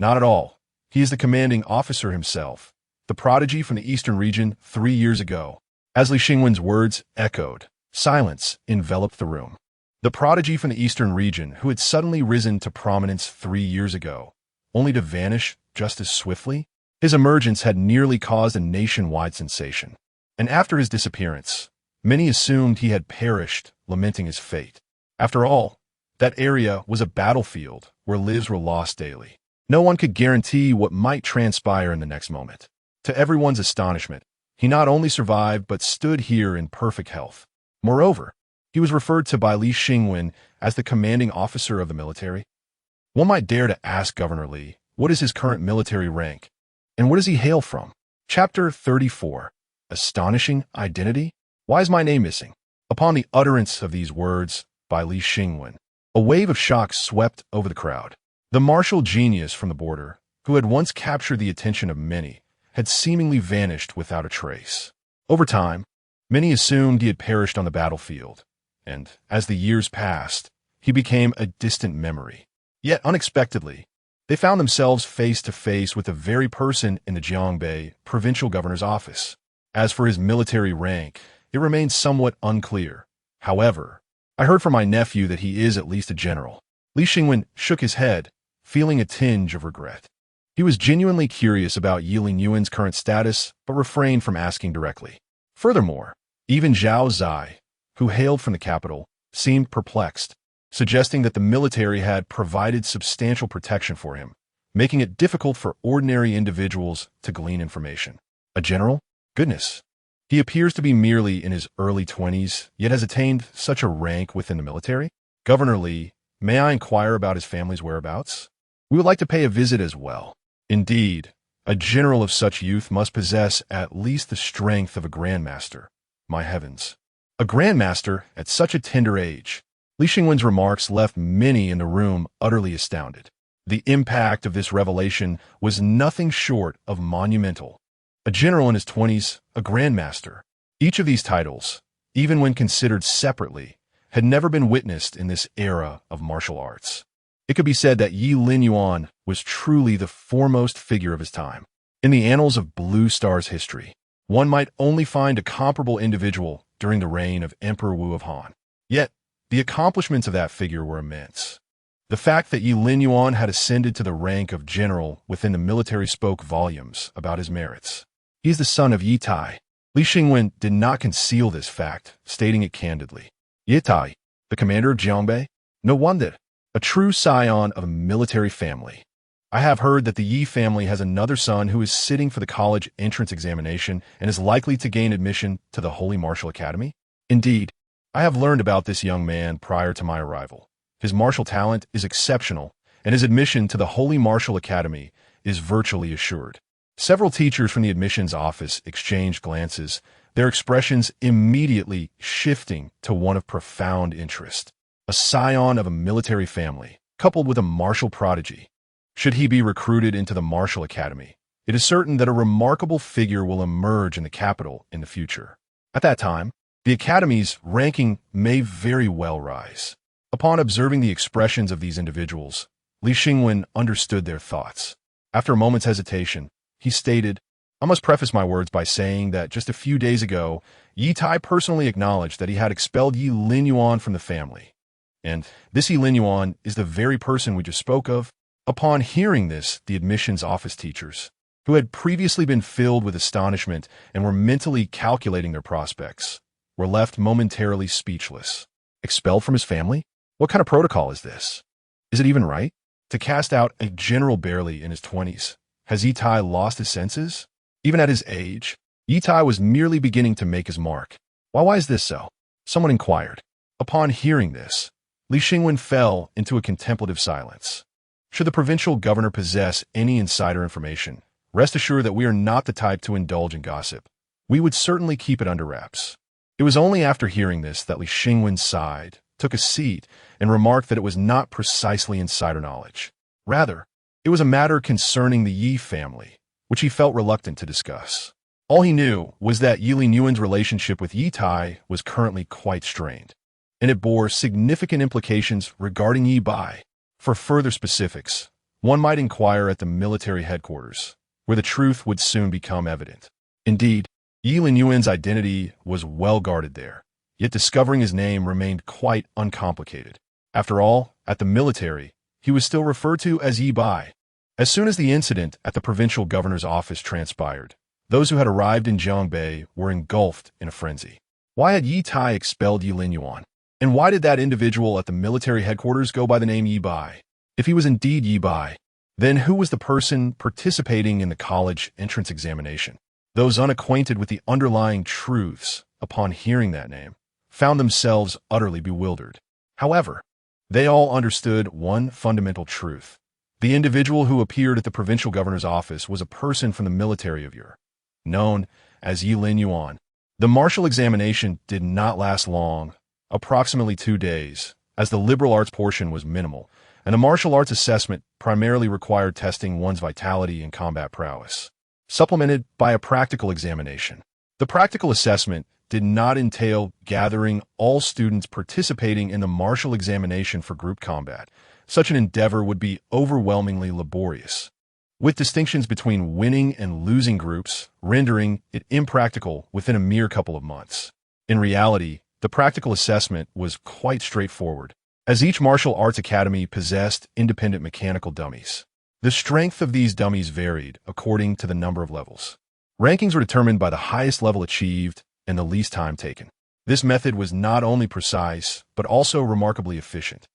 Not at all. He is the commanding officer himself, the prodigy from the eastern region 3 years ago." As Li Xingwen's words echoed, silence enveloped the room. The prodigy from the eastern region who had suddenly risen to prominence 3 years ago, only to vanish just as swiftly? His emergence had nearly caused a nationwide sensation. And after his disappearance, many assumed he had perished, lamenting his fate. After all, that area was a battlefield where lives were lost daily. No one could guarantee what might transpire in the next moment. To everyone's astonishment, he not only survived but stood here in perfect health. Moreover, he was referred to by Li Xingwen as the commanding officer of the military. One might dare to ask Governor Li, what is his current military rank, and where does he hail from? Chapter 34. Astonishing Identity? Why is my name missing? Upon the utterance of these words by Li Xingwen, a wave of shock swept over the crowd. The martial genius from the border, who had once captured the attention of many, had seemingly vanished without a trace. Over time, many assumed he had perished on the battlefield, and as the years passed, he became a distant memory. Yet unexpectedly, they found themselves face to face with the very person in the Jiangbei Provincial Governor's office. As for his military rank, it remains somewhat unclear. However, I heard from my nephew that he is at least a general. Li Xingwen shook his head, feeling a tinge of regret. He was genuinely curious about Ye Linyuan's current status, but refrained from asking directly. Furthermore, even Zhao Zai, who hailed from the capital, seemed perplexed, suggesting that the military had provided substantial protection for him, making it difficult for ordinary individuals to glean information. A general? Goodness. He appears to be merely in his early 20s, yet has attained such a rank within the military? Governor Li, may I inquire about his family's whereabouts? We would like to pay a visit as well. Indeed, a general of such youth must possess at least the strength of a grandmaster. My heavens. A grandmaster at such a tender age. Li Xingwen's remarks left many in the room utterly astounded. The impact of this revelation was nothing short of monumental. A general in his 20s, a grandmaster. Each of these titles, even when considered separately, had never been witnessed in this era of martial arts. It could be said that Ye Linyuan was truly the foremost figure of his time. In the annals of Blue Star's history, one might only find a comparable individual during the reign of Emperor Wu of Han. Yet, the accomplishments of that figure were immense. The fact that Ye Linyuan had ascended to the rank of general within the military spoke volumes about his merits. He is the son of Ye Tai. Li Xingwen did not conceal this fact, stating it candidly. Ye Tai, the commander of Jiangbei? No wonder. A true scion of a military family. I have heard that the Ye family has another son who is sitting for the college entrance examination and is likely to gain admission to the Holy Martial Academy. Indeed, I have learned about this young man prior to my arrival. His martial talent is exceptional, and his admission to the Holy Martial Academy is virtually assured. Several teachers from the admissions office exchanged glances, their expressions immediately shifting to one of profound interest. A scion of a military family, coupled with a martial prodigy. Should he be recruited into the Martial Academy, it is certain that a remarkable figure will emerge in the capital in the future. At that time, the Academy's ranking may very well rise. Upon observing the expressions of these individuals, Li Xingwen understood their thoughts. After a moment's hesitation, he stated, I must preface my words by saying that just a few days ago, Ye Tai personally acknowledged that he had expelled Ye Linyuan from the family. And this Ye Linyuan is the very person we just spoke of. Upon hearing this, the admissions office teachers, who had previously been filled with astonishment and were mentally calculating their prospects, were left momentarily speechless. Expelled from his family? What kind of protocol is this? Is it even right? To cast out a general barely in his 20s? Has Ye Tai lost his senses? Even at his age, Ye Tai was merely beginning to make his mark. Why is this so? Someone inquired. Upon hearing this, Li Xingwen fell into a contemplative silence. Should the provincial governor possess any insider information, rest assured that we are not the type to indulge in gossip. We would certainly keep it under wraps. It was only after hearing this that Li Xingwen sighed, took a seat, and remarked that it was not precisely insider knowledge. Rather, it was a matter concerning the Ye family, which he felt reluctant to discuss. All he knew was that Ye Linyuan's relationship with Ye Tai was currently quite strained, and it bore significant implications regarding Ye Bai. For further specifics, one might inquire at the military headquarters, where the truth would soon become evident. Indeed, Ye Linyuan's identity was well guarded there, yet discovering his name remained quite uncomplicated. After all, at the military, he was still referred to as Ye Bai. As soon as the incident at the provincial governor's office transpired, those who had arrived in Jiangbei were engulfed in a frenzy. Why had Ye Tai expelled Ye Linyuan? And why did that individual at the military headquarters go by the name Ye Bai? If he was indeed Ye Bai, then who was the person participating in the college entrance examination? Those unacquainted with the underlying truths, upon hearing that name, found themselves utterly bewildered. However, they all understood one fundamental truth. The individual who appeared at the provincial governor's office was a person from the military of Ye, known as Ye Linyuan. The martial examination did not last long, approximately 2 days, as the liberal arts portion was minimal, and the martial arts assessment primarily required testing one's vitality and combat prowess, supplemented by a practical examination. The practical assessment did not entail gathering all students participating in the martial examination for group combat. Such an endeavor would be overwhelmingly laborious, with distinctions between winning and losing groups rendering it impractical within a mere couple of months. In reality, the practical assessment was quite straightforward, as each martial arts academy possessed independent mechanical dummies. The strength of these dummies varied according to the number of levels. Rankings were determined by the highest level achieved and the least time taken. This method was not only precise, but also remarkably efficient,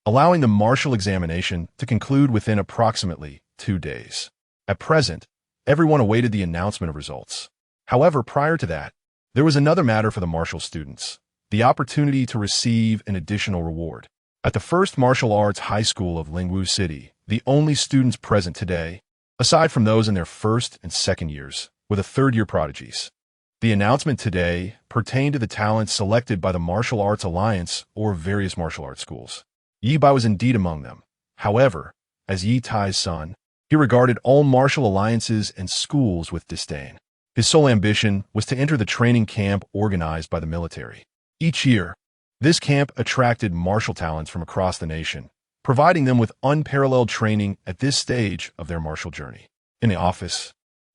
allowing the martial examination to conclude within approximately 2 days. At present, everyone awaited the announcement of results. However, prior to that, there was another matter for the martial students: the opportunity to receive an additional reward. At the First Martial Arts High School of Lingwu City, the only students present today, aside from those in their first and second years, were the third-year prodigies. The announcement today pertained to the talents selected by the Martial Arts Alliance or various martial arts schools. Ye Bai was indeed among them. However, as Ye Tai's son, he regarded all martial alliances and schools with disdain. His sole ambition was to enter the training camp organized by the military. Each year, this camp attracted martial talents from across the nation, providing them with unparalleled training at this stage of their martial journey. In the office,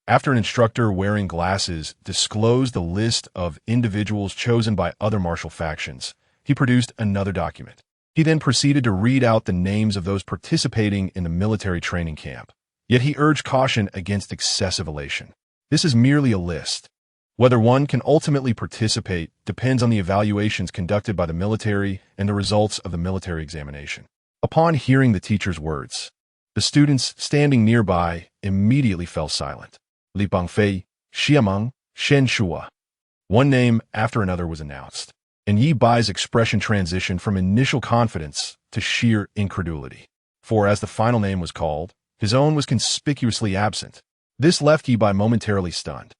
after an instructor wearing glasses disclosed the list of individuals chosen by other martial factions, he produced another document. He then proceeded to read out the names of those participating in the military training camp. Yet he urged caution against excessive elation. This is merely a list. Whether one can ultimately participate depends on the evaluations conducted by the military and the results of the military examination. Upon hearing the teacher's words, the students standing nearby immediately fell silent. Li Bangfei, Xiameng, Shen Shua. One name after another was announced, and Ye Bai's expression transitioned from initial confidence to sheer incredulity. For as the final name was called, his own was conspicuously absent. This left Ye Bai momentarily stunned.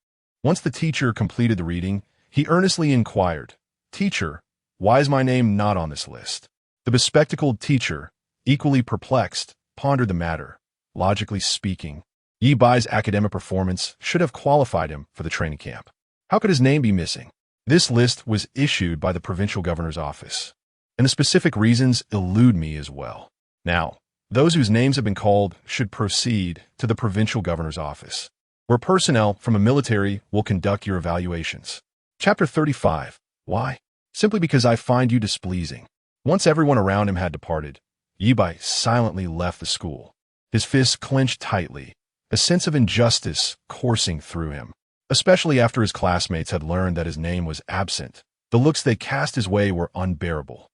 Once the teacher completed the reading, he earnestly inquired, "Teacher, why is my name not on this list?" The bespectacled teacher, equally perplexed, pondered the matter. Logically speaking, Ye Bai's academic performance should have qualified him for the training camp. How could his name be missing? This list was issued by the provincial governor's office, and the specific reasons elude me as well. Now, those whose names have been called should proceed to the provincial governor's office, where personnel from a military will conduct your evaluations. Chapter 35. Why? Simply because I find you displeasing. Once everyone around him had departed, Ye Bai silently left the school. His fists clenched tightly, a sense of injustice coursing through him. Especially after his classmates had learned that his name was absent, the looks they cast his way were unbearable.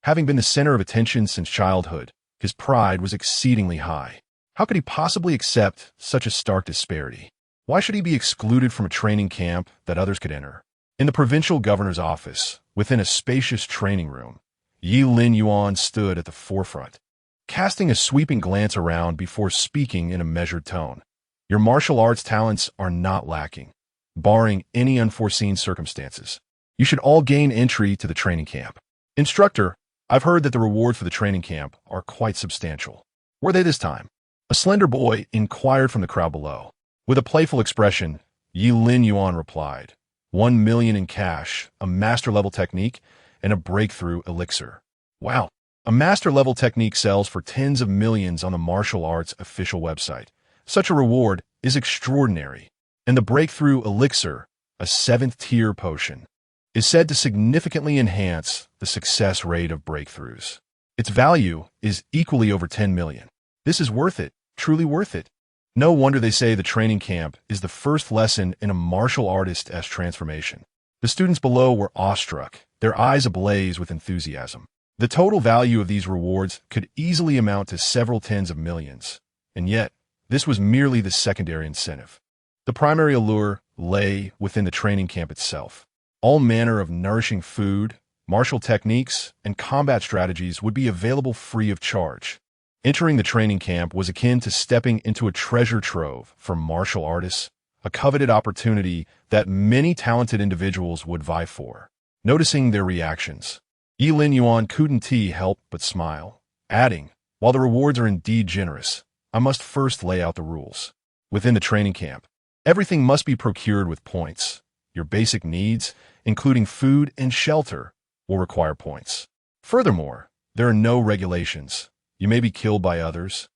Having been the center of attention since childhood, his pride was exceedingly high. How could he possibly accept such a stark disparity? Why should he be excluded from a training camp that others could enter? In the provincial governor's office, within a spacious training room, Ye Linyuan stood at the forefront, casting a sweeping glance around before speaking in a measured tone. Your martial arts talents are not lacking, barring any unforeseen circumstances. You should all gain entry to the training camp. Instructor, I've heard that the rewards for the training camp are quite substantial. Were they this time? A slender boy inquired from the crowd below. With a playful expression, Ye Linyuan replied, 1 million in cash, a master-level technique, and a breakthrough elixir. Wow, a master-level technique sells for tens of millions on the martial arts official website. Such a reward is extraordinary, and the breakthrough elixir, a 7th-tier potion, is said to significantly enhance the success rate of breakthroughs. Its value is equally over 10 million. This is worth it, truly worth it. No wonder they say the training camp is the first lesson in a martial artist's transformation. The students below were awestruck, their eyes ablaze with enthusiasm. The total value of these rewards could easily amount to several tens of millions, and yet, this was merely the secondary incentive. The primary allure lay within the training camp itself. All manner of nourishing food, martial techniques, and combat strategies would be available free of charge. Entering the training camp was akin to stepping into a treasure trove for martial artists, a coveted opportunity that many talented individuals would vie for. Noticing their reactions, Ye Linyuan couldn't help but smile, adding, while the rewards are indeed generous, I must first lay out the rules. Within the training camp, everything must be procured with points. Your basic needs, including food and shelter, will require points. Furthermore, there are no regulations. You may be killed by others,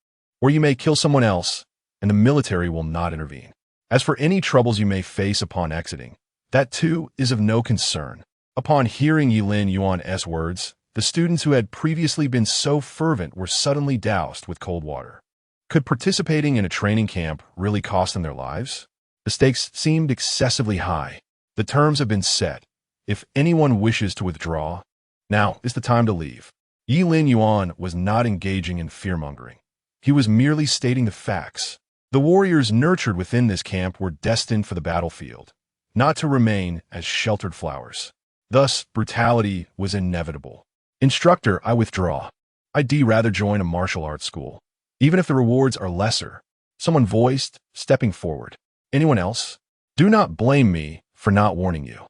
or you may kill someone else, and the military will not intervene. As for any troubles you may face upon exiting, that too is of no concern. Upon hearing Ye Linyuan's words, the students who had previously been so fervent were suddenly doused with cold water. Could participating in a training camp really cost them their lives? The stakes seemed excessively high. The terms have been set. If anyone wishes to withdraw, now is the time to leave. Ye Linyuan was not engaging in fear-mongering. He was merely stating the facts. The warriors nurtured within this camp were destined for the battlefield, not to remain as sheltered flowers. Thus, brutality was inevitable. Instructor, I withdraw. I'd rather join a martial arts school, even if the rewards are lesser. Someone voiced, stepping forward. Anyone else? Do not blame me for not warning you.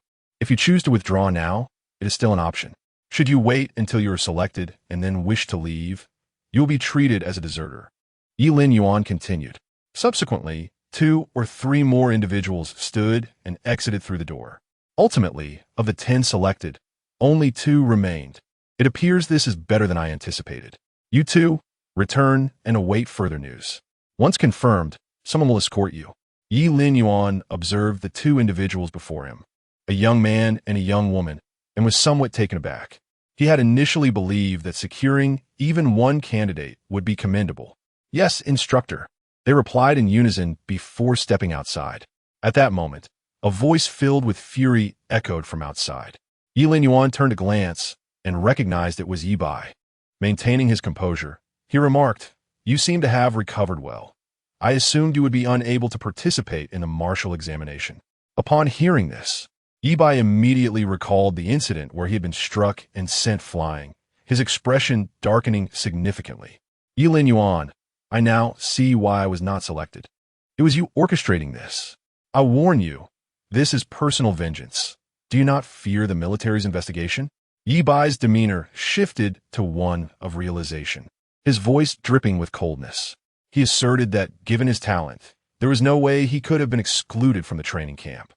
If you choose to withdraw now, it is still an option. Should you wait until you are selected and then wish to leave, you will be treated as a deserter. Ye Linyuan continued. Subsequently, 2 or 3 more individuals stood and exited through the door. Ultimately, of the 10 selected, only 2 remained. It appears this is better than I anticipated. You 2, return and await further news. Once confirmed, someone will escort you. Ye Linyuan observed the 2 individuals before him, a young man and a young woman, and was somewhat taken aback. He had initially believed that securing even one candidate would be commendable. Yes, instructor. They replied in unison before stepping outside. At that moment, a voice filled with fury echoed from outside. Ye Linyuan turned to glance and recognized it was Ye Bai. Maintaining his composure, he remarked, "You seem to have recovered well. I assumed you would be unable to participate in the martial examination." Upon hearing this, Ye Bai immediately recalled the incident where he had been struck and sent flying, his expression darkening significantly. "Ye Linyuan, I now see why I was not selected. It was you orchestrating this. I warn you, this is personal vengeance. Do you not fear the military's investigation?" Ye Bai's demeanor shifted to one of realization, his voice dripping with coldness. He asserted that, given his talent, there was no way he could have been excluded from the training camp.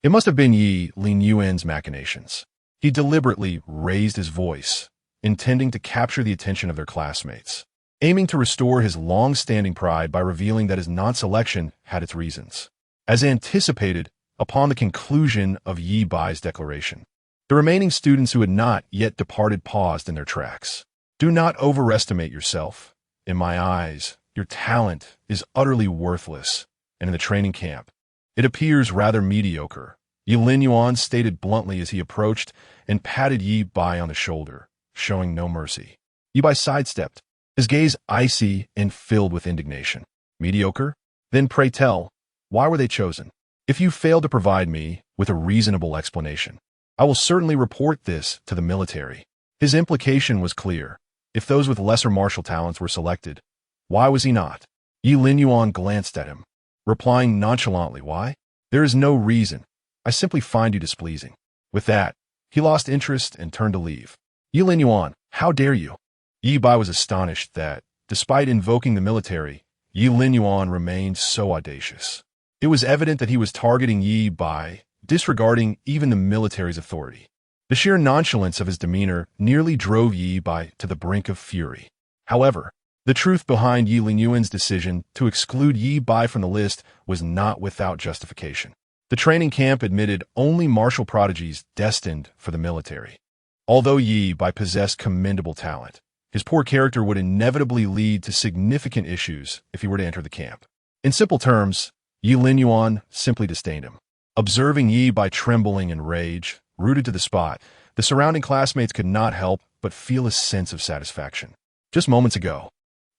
It must have been Ye Linyuan's machinations. He deliberately raised his voice, intending to capture the attention of their classmates, aiming to restore his long-standing pride by revealing that his non-selection had its reasons. As anticipated, upon the conclusion of Ye Bai's declaration, the remaining students who had not yet departed paused in their tracks. Do not overestimate yourself. In my eyes, your talent is utterly worthless, and in the training camp, it appears rather mediocre. Ye Linyuan stated bluntly as he approached and patted Ye Bai on the shoulder, showing no mercy. Ye Bai sidestepped, his gaze icy and filled with indignation. Mediocre? Then pray tell, why were they chosen? If you fail to provide me with a reasonable explanation, I will certainly report this to the military. His implication was clear. If those with lesser martial talents were selected, why was he not? Ye Linyuan glanced at him, replying nonchalantly, "Why? There is no reason. I simply find you displeasing." With that, he lost interest and turned to leave. "Ye Linyuan, how dare you?" Ye Bai was astonished that, despite invoking the military, Ye Linyuan remained so audacious. It was evident that he was targeting Ye Bai, disregarding even the military's authority. The sheer nonchalance of his demeanor nearly drove Ye Bai to the brink of fury. However, the truth behind Ye Linyuan's decision to exclude Ye Bai from the list was not without justification. The training camp admitted only martial prodigies destined for the military. Although Ye Bai possessed commendable talent, his poor character would inevitably lead to significant issues if he were to enter the camp. In simple terms, Ye Linyuan simply disdained him. Observing Ye Bai trembling in rage, rooted to the spot, the surrounding classmates could not help but feel a sense of satisfaction. Just moments ago,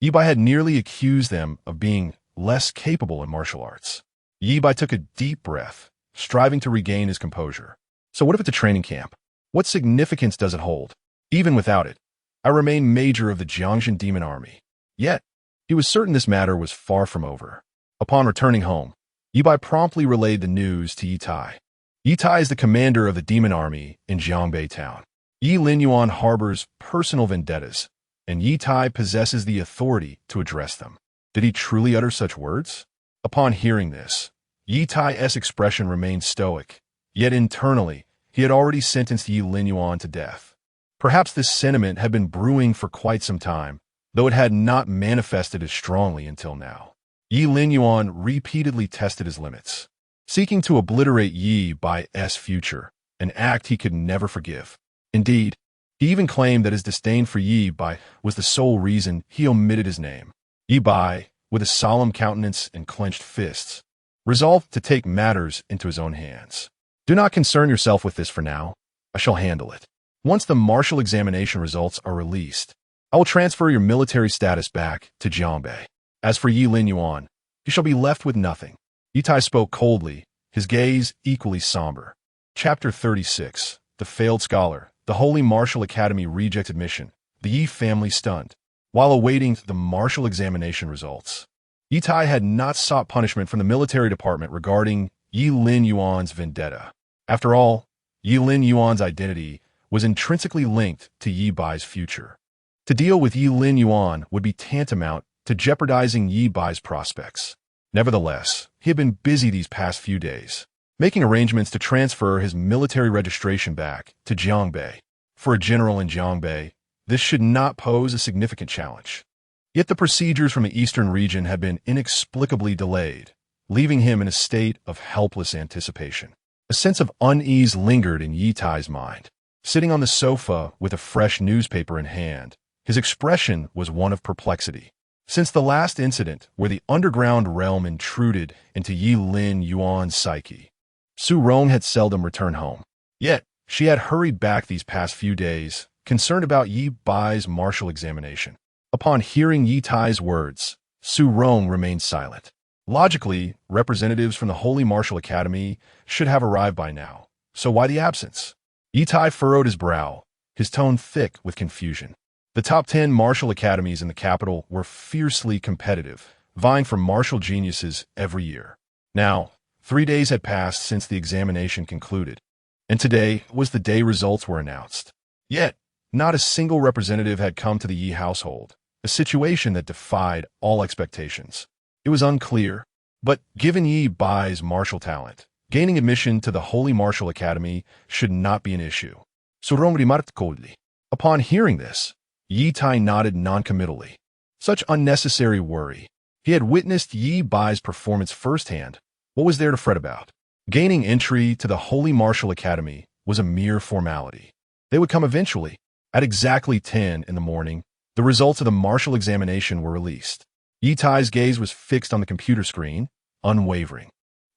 Ye Bai had nearly accused them of being less capable in martial arts. Ye Bai took a deep breath, striving to regain his composure. So what if it's a training camp? What significance does it hold? Even without it, I remain major of the Jiangbei Demon Army. Yet, he was certain this matter was far from over. Upon returning home, Ye Bai promptly relayed the news to Ye Tai. Ye Tai is the commander of the Demon Army in Jiangbei town. Ye Linyuan harbors personal vendettas, and Ye Tai possesses the authority to address them. Did he truly utter such words? Upon hearing this, Ye Tai's expression remained stoic, yet internally, he had already sentenced Ye Linyuan to death. Perhaps this sentiment had been brewing for quite some time, though it had not manifested as strongly until now. Ye Linyuan repeatedly tested his limits, seeking to obliterate Ye Bai's future, an act he could never forgive. Indeed, he even claimed that his disdain for Ye Bai was the sole reason he omitted his name. Ye Bai, with a solemn countenance and clenched fists, resolved to take matters into his own hands. "Do not concern yourself with this for now. I shall handle it. Once the martial examination results are released, I will transfer your military status back to Jiangbei. As for Ye Linyuan, you shall be left with nothing." Ye Tai spoke coldly, his gaze equally somber. Chapter 36. The Failed Scholar. The Holy Martial Academy rejects admission. The Ye family stunned. While awaiting the martial examination results, Ye Tai had not sought punishment from the military department regarding Ye Linyuan's vendetta. After all, Ye Linyuan's identity was intrinsically linked to Ye Bai's future. To deal with Ye Linyuan would be tantamount to jeopardizing Ye Bai's prospects. Nevertheless, he had been busy these past few days, making arrangements to transfer his military registration back to Jiangbei. For a general in Jiangbei, this should not pose a significant challenge. Yet the procedures from the eastern region had been inexplicably delayed, leaving him in a state of helpless anticipation. A sense of unease lingered in Ye Tai's mind. Sitting on the sofa with a fresh newspaper in hand, his expression was one of perplexity. Since the last incident where the underground realm intruded into Ye Linyuan's psyche, Su Rong had seldom returned home. Yet, she had hurried back these past few days, concerned about Ye Bai's martial examination. Upon hearing Ye Tai's words, Su Rong remained silent. Logically, representatives from the Holy Martial Academy should have arrived by now, so why the absence? Ye Tai furrowed his brow, his tone thick with confusion. The top 10 martial academies in the capital were fiercely competitive, vying for martial geniuses every year. Now, 3 days had passed since the examination concluded, and today was the day results were announced. Yet, not a single representative had come to the Ye household, a situation that defied all expectations. It was unclear, but given Ye Bai's martial talent, gaining admission to the Holy Martial Academy should not be an issue. Surong remarked coldly. Upon hearing this, Ye Tai nodded noncommittally. Such unnecessary worry. He had witnessed Ye Bai's performance firsthand. What was there to fret about? Gaining entry to the Holy Martial Academy was a mere formality. They would come eventually. At exactly 10 in the morning, the results of the martial examination were released. Ye Tai's gaze was fixed on the computer screen, unwavering.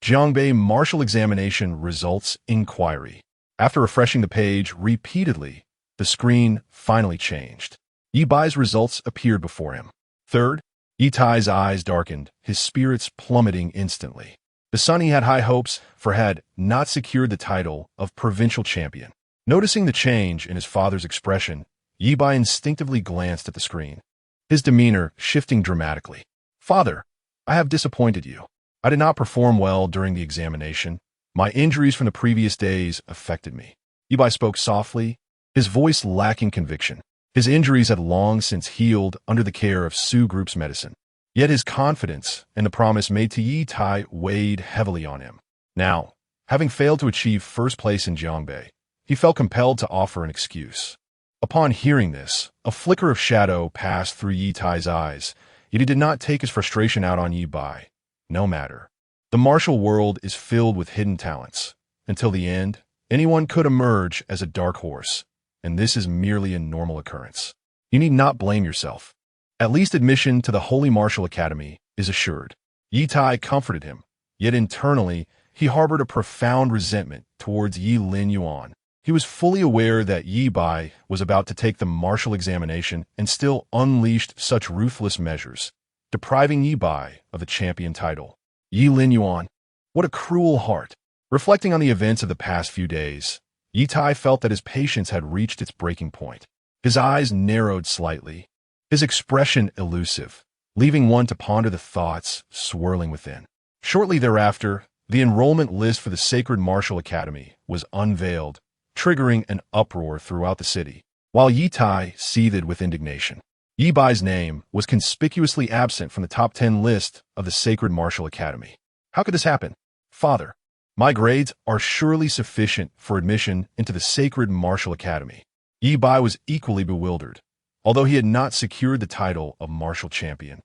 Jiangbei Martial Examination Results Inquiry. After refreshing the page repeatedly, the screen finally changed. Ye Bai's results appeared before him. Third, Ye Tai's eyes darkened, his spirits plummeting instantly. The son he had high hopes for had not secured the title of provincial champion. Noticing the change in his father's expression, Ye Bai instinctively glanced at the screen, his demeanor shifting dramatically. Father, I have disappointed you. I did not perform well during the examination. My injuries from the previous days affected me. Ye Bai spoke softly, his voice lacking conviction. His injuries had long since healed under the care of Su Group's medicine. Yet his confidence and the promise made to Ye Tai weighed heavily on him. Now, having failed to achieve first place in Jiangbei, he felt compelled to offer an excuse. Upon hearing this, a flicker of shadow passed through Ye Tai's eyes, yet he did not take his frustration out on Ye Bai. No matter. The martial world is filled with hidden talents. Until the end, anyone could emerge as a dark horse, and this is merely a normal occurrence. You need not blame yourself. At least admission to the Holy Martial Academy is assured. Ye Tai comforted him, yet internally he harbored a profound resentment towards Ye Linyuan. He was fully aware that Ye Bai was about to take the martial examination and still unleashed such ruthless measures, depriving Ye Bai of the champion title. Ye Linyuan, what a cruel heart. Reflecting on the events of the past few days, Ye Tai felt that his patience had reached its breaking point. His eyes narrowed slightly, his expression elusive, leaving one to ponder the thoughts swirling within. Shortly thereafter, the enrollment list for the Sacred Martial Academy was unveiled, triggering an uproar throughout the city. While Ye Tai seethed with indignation, Ye Bai's name was conspicuously absent from the top 10 list of the Sacred Martial Academy. How could this happen? Father, my grades are surely sufficient for admission into the Sacred Martial Academy. Ye Bai was equally bewildered, although he had not secured the title of martial champion.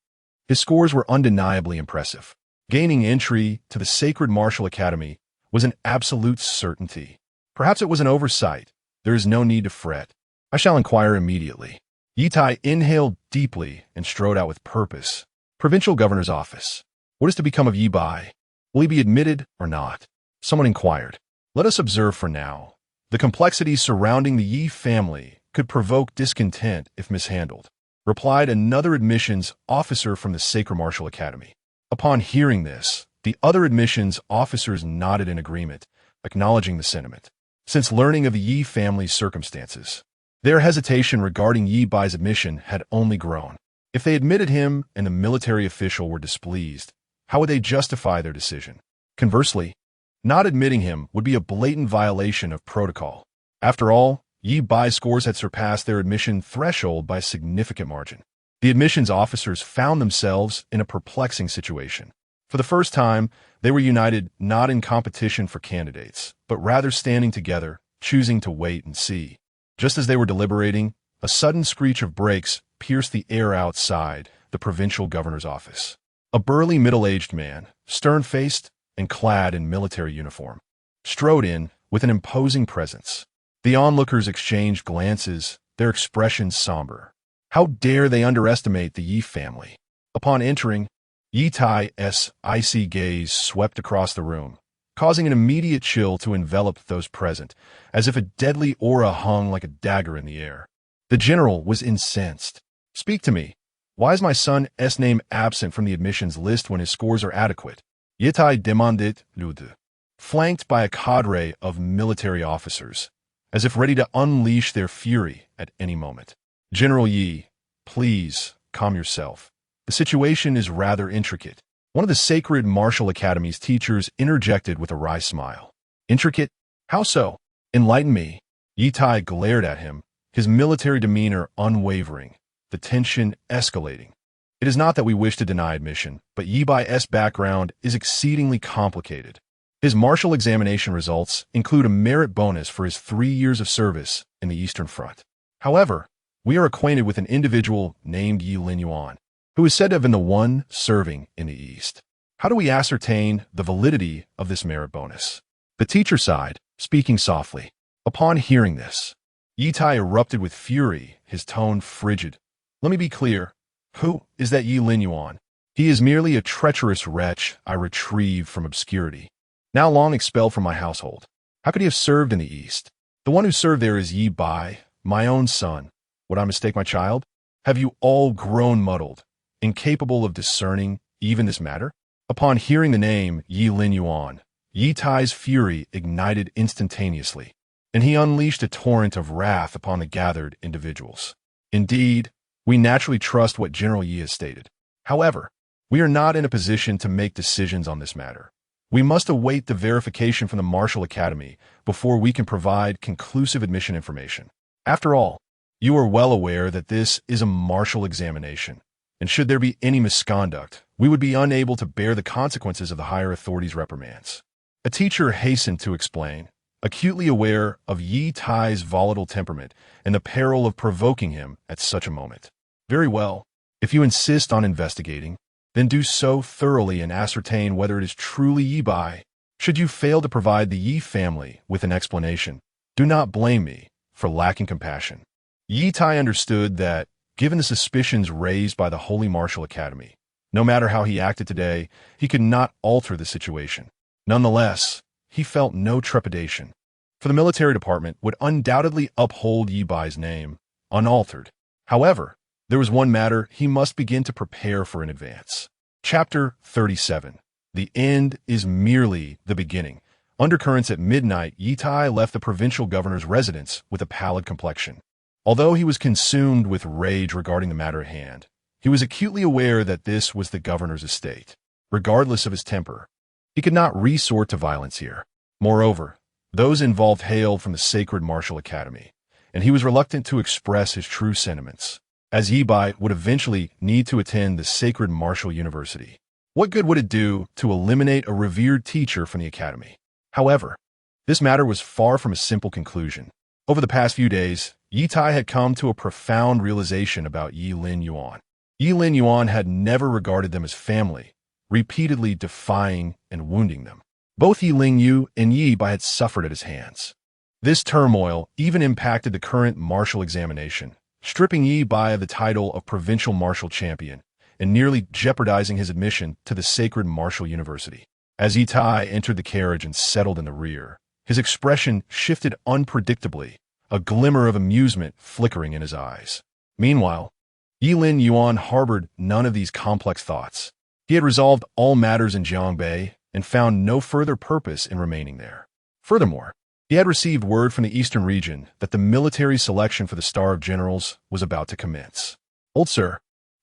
His scores were undeniably impressive. Gaining entry to the Sacred Martial Academy was an absolute certainty. Perhaps it was an oversight. There is no need to fret. I shall inquire immediately. Ye Tai inhaled deeply and strode out with purpose. Provincial Governor's Office. What is to become of Ye Bai? Will he be admitted or not? Someone inquired. Let us observe for now. The complexities surrounding the Ye family could provoke discontent if mishandled, replied another admissions officer from the Sacred Martial Academy. Upon hearing this, the other admissions officers nodded in agreement, acknowledging the sentiment. Since learning of the Ye family's circumstances, their hesitation regarding Ye Bai's admission had only grown. If they admitted him and the military official were displeased, how would they justify their decision? Conversely, Not admitting him would be a blatant violation of protocol. After all, Ye Bai's scores had surpassed their admission threshold by a significant margin. The admissions officers found themselves in a perplexing situation. For the first time, they were united not in competition for candidates, but rather standing together, choosing to wait and see. Just as they were deliberating, a sudden screech of brakes pierced the air outside the provincial governor's office. A burly middle-aged man, stern-faced and clad in military uniform, strode in with an imposing presence. The onlookers exchanged glances, their expressions somber. How dare they underestimate the Ye family? Upon entering, Ye Tai's icy gaze swept across the room, causing an immediate chill to envelop those present, as if a deadly aura hung like a dagger in the air. The general was incensed. "Speak to me. Why is my son's name absent from the admissions list when his scores are adequate?" Ye Tai demanded, rude, flanked by a cadre of military officers, as if ready to unleash their fury at any moment. "General Ye, please calm yourself. The situation is rather intricate." One of the Sacred Martial Academy's teachers interjected with a wry smile. "Intricate? How so? Enlighten me." Ye Tai glared at him, his military demeanor unwavering, the tension escalating. "It is not that we wish to deny admission, but Ye Bai's background is exceedingly complicated. His martial examination results include a merit bonus for his 3 years of service in the Eastern Front. However, we are acquainted with an individual named Ye Linyuan, who is said to have been the one serving in the East. How do we ascertain the validity of this merit bonus?" The teacher sighed, speaking softly. Upon hearing this, Ye Tai erupted with fury, his tone frigid. "Let me be clear. Who is that Ye Linyuan? He is merely a treacherous wretch I retrieved from obscurity, now long expelled from my household. How could he have served in the East? The one who served there is Ye Bai, my own son. Would I mistake my child? Have you all grown muddled, incapable of discerning even this matter?" Upon hearing the name Ye Linyuan, Ye Tai's fury ignited instantaneously, and he unleashed a torrent of wrath upon the gathered individuals. "Indeed, we naturally trust what General Ye has stated. However, we are not in a position to make decisions on this matter. We must await the verification from the Martial Academy before we can provide conclusive admission information. After all, you are well aware that this is a martial examination, and should there be any misconduct, we would be unable to bear the consequences of the higher authorities' reprimands." A teacher hastened to explain, acutely aware of Ye Tai's volatile temperament and the peril of provoking him at such a moment. "Very well. If you insist on investigating, then do so thoroughly and ascertain whether it is truly Ye Bai. Should you fail to provide the Ye family with an explanation, do not blame me for lacking compassion." Ye Tai understood that, given the suspicions raised by the Holy Martial Academy, no matter how he acted today, he could not alter the situation. Nonetheless, he felt no trepidation, for the military department would undoubtedly uphold Ye Bai's name, unaltered. However, there was one matter he must begin to prepare for in advance. Chapter 37. The end is merely the beginning. Undercurrents at midnight, Ye Tai left the provincial governor's residence with a pallid complexion. Although he was consumed with rage regarding the matter at hand, he was acutely aware that this was the governor's estate. Regardless of his temper, he could not resort to violence here. Moreover, those involved hailed from the Sacred Martial Academy, and he was reluctant to express his true sentiments, as Ye Bai would eventually need to attend the Sacred Martial University. What good would it do to eliminate a revered teacher from the academy? However, this matter was far from a simple conclusion. Over the past few days, Ye Tai had come to a profound realization about Ye Linyuan. Ye Linyuan had never regarded them as family, repeatedly defying and wounding them. Both Ye Lingyu and Ye Bai had suffered at his hands. This turmoil even impacted the current martial examination, stripping Ye Bai of the title of provincial martial champion and nearly jeopardizing his admission to the Sacred Martial University. As Ye Tai entered the carriage and settled in the rear, his expression shifted unpredictably, a glimmer of amusement flickering in his eyes. Meanwhile, Ye Linyuan harbored none of these complex thoughts. He had resolved all matters in Jiangbei and found no further purpose in remaining there. Furthermore, he had received word from the eastern region that the military selection for the Star of Generals was about to commence. "Old sir,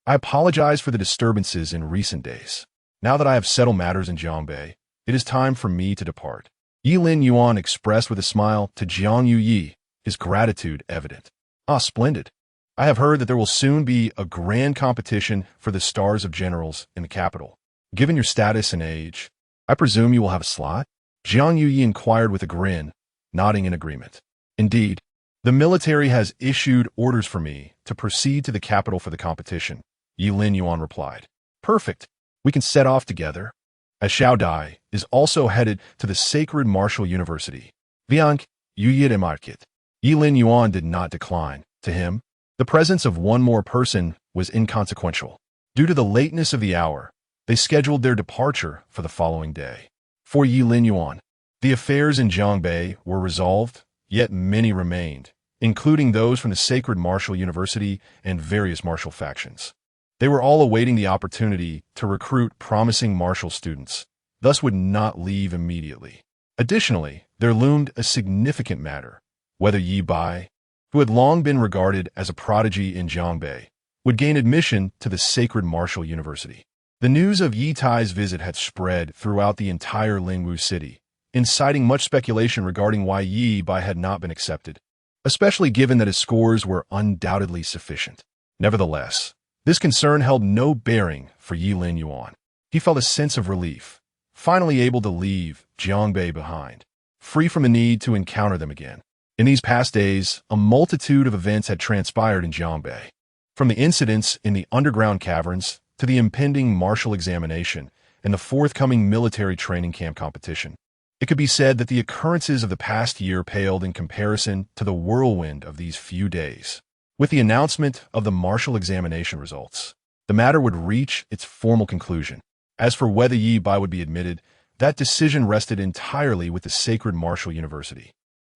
I apologize for the disturbances in recent days. Now that I have settled matters in Jiangbei, It is time for me to depart. Ye Linyuan expressed with a smile to Jiang Yi, his gratitude evident. Ah, splendid. I have heard that there will soon be a grand competition for the stars of generals in the capital. Given your status and age, I presume you will have a slot? Jiang Yi inquired with a grin, nodding in agreement. Indeed, the military has issued orders for me to proceed to the capital for the competition, Ye Linyuan replied. Perfect. We can set off together. As Xiao Dai is also headed to the Sacred Martial University. Viank, Yuye de Market. Ye Linyuan did not decline. To him, the presence of one more person was inconsequential. Due to the lateness of the hour, they scheduled their departure for the following day. For Ye Linyuan, the affairs in Jiangbei were resolved, yet many remained, including those from the Sacred Martial University and various martial factions. They were all awaiting the opportunity to recruit promising martial students, thus would not leave immediately. Additionally, there loomed a significant matter, whether Ye Bai, who had long been regarded as a prodigy in Jiangbei, would gain admission to the Sacred Martial University. The news of Ye Tai's visit had spread throughout the entire Lingwu city, inciting much speculation regarding why Ye Bai had not been accepted, especially given that his scores were undoubtedly sufficient. Nevertheless, this concern held no bearing for Ye Linyuan. He felt a sense of relief, finally able to leave Jiangbei behind, free from the need to encounter them again. In these past days, a multitude of events had transpired in Jiangbei. From the incidents in the underground caverns to the impending martial examination and the forthcoming military training camp competition, it could be said that the occurrences of the past year paled in comparison to the whirlwind of these few days. With the announcement of the martial examination results, the matter would reach its formal conclusion. As for whether Ye Bai would be admitted, that decision rested entirely with the Sacred Martial University.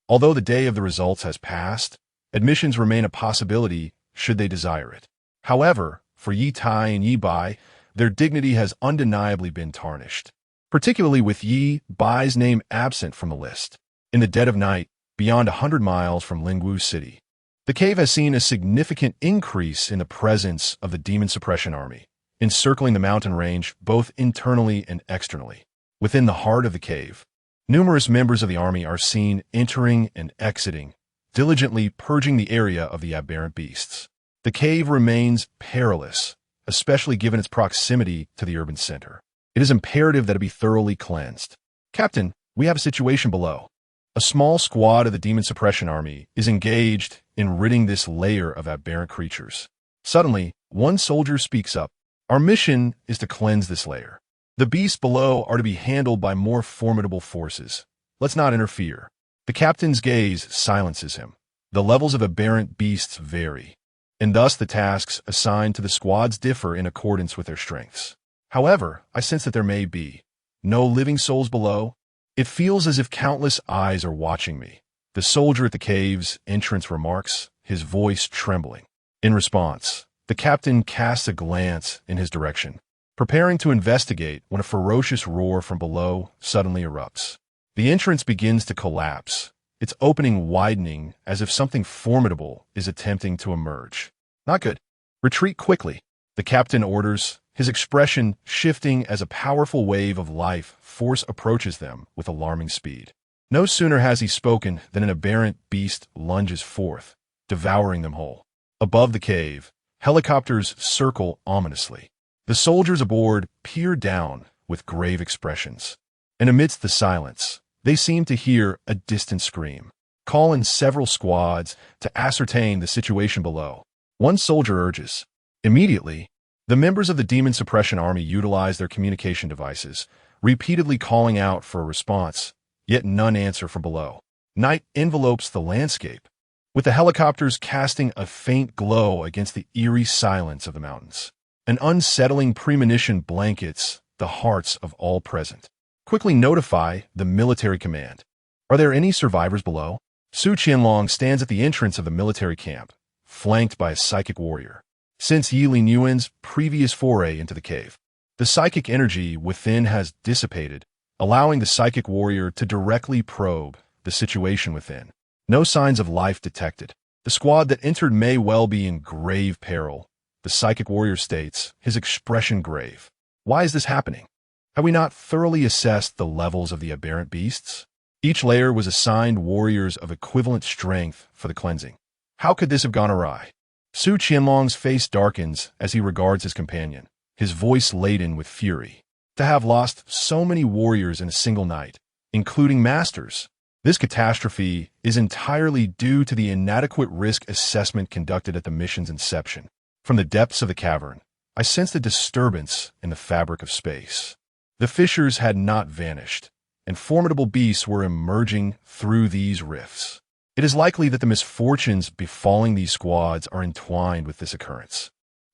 Although the day of the results has passed, admissions remain a possibility should they desire it. However, for Ye Tai and Ye Bai, their dignity has undeniably been tarnished, particularly with Ye Bai's name absent from the list. In the dead of night, beyond 100 miles from Lingwu City, the cave has seen a significant increase in the presence of the Demon Suppression Army, encircling the mountain range both internally and externally. Within the heart of the cave, numerous members of the army are seen entering and exiting, diligently purging the area of the aberrant beasts. The cave remains perilous, especially given its proximity to the urban center. It is imperative that it be thoroughly cleansed. Captain, we have a situation below. A small squad of the Demon Suppression Army is engaged in ridding this layer of aberrant creatures. Suddenly, one soldier speaks up. Our mission is to cleanse this layer. The beasts below are to be handled by more formidable forces. Let's not interfere. The captain's gaze silences him. The levels of aberrant beasts vary, and thus the tasks assigned to the squads differ in accordance with their strengths. However, I sense that there may be no living souls below. It feels as if countless eyes are watching me. The soldier at the cave's entrance remarks, his voice trembling. In response, the captain casts a glance in his direction, preparing to investigate when a ferocious roar from below suddenly erupts. The entrance begins to collapse, its opening widening as if something formidable is attempting to emerge. Not good. Retreat quickly, the captain orders, his expression shifting as a powerful wave of life force approaches them with alarming speed. No sooner has he spoken than an aberrant beast lunges forth, devouring them whole. Above the cave, helicopters circle ominously. The soldiers aboard peer down with grave expressions, and amidst the silence, they seem to hear a distant scream. Call in several squads to ascertain the situation below. One soldier urges. Immediately, the members of the Demon Suppression Army utilize their communication devices, repeatedly calling out for a response, yet none answer from below. Night envelopes the landscape, with the helicopters casting a faint glow against the eerie silence of the mountains. An unsettling premonition blankets the hearts of all present. Quickly notify the military command. Are there any survivors below? Su Qianlong stands at the entrance of the military camp, flanked by a psychic warrior. Since Ye Linyuan's previous foray into the cave, the psychic energy within has dissipated, allowing the psychic warrior to directly probe the situation within. No signs of life detected. The squad that entered may well be in grave peril, the psychic warrior states, his expression grave. Why is this happening? Have we not thoroughly assessed the levels of the aberrant beasts? Each layer was assigned warriors of equivalent strength for the cleansing. How could this have gone awry? Su Qianlong's face darkens as he regards his companion, his voice laden with fury. To have lost so many warriors in a single night, including masters, this catastrophe is entirely due to the inadequate risk assessment conducted at the mission's inception. From the depths of the cavern, I sensed a disturbance in the fabric of space. The fissures had not vanished, and formidable beasts were emerging through these rifts. It is likely that the misfortunes befalling these squads are entwined with this occurrence.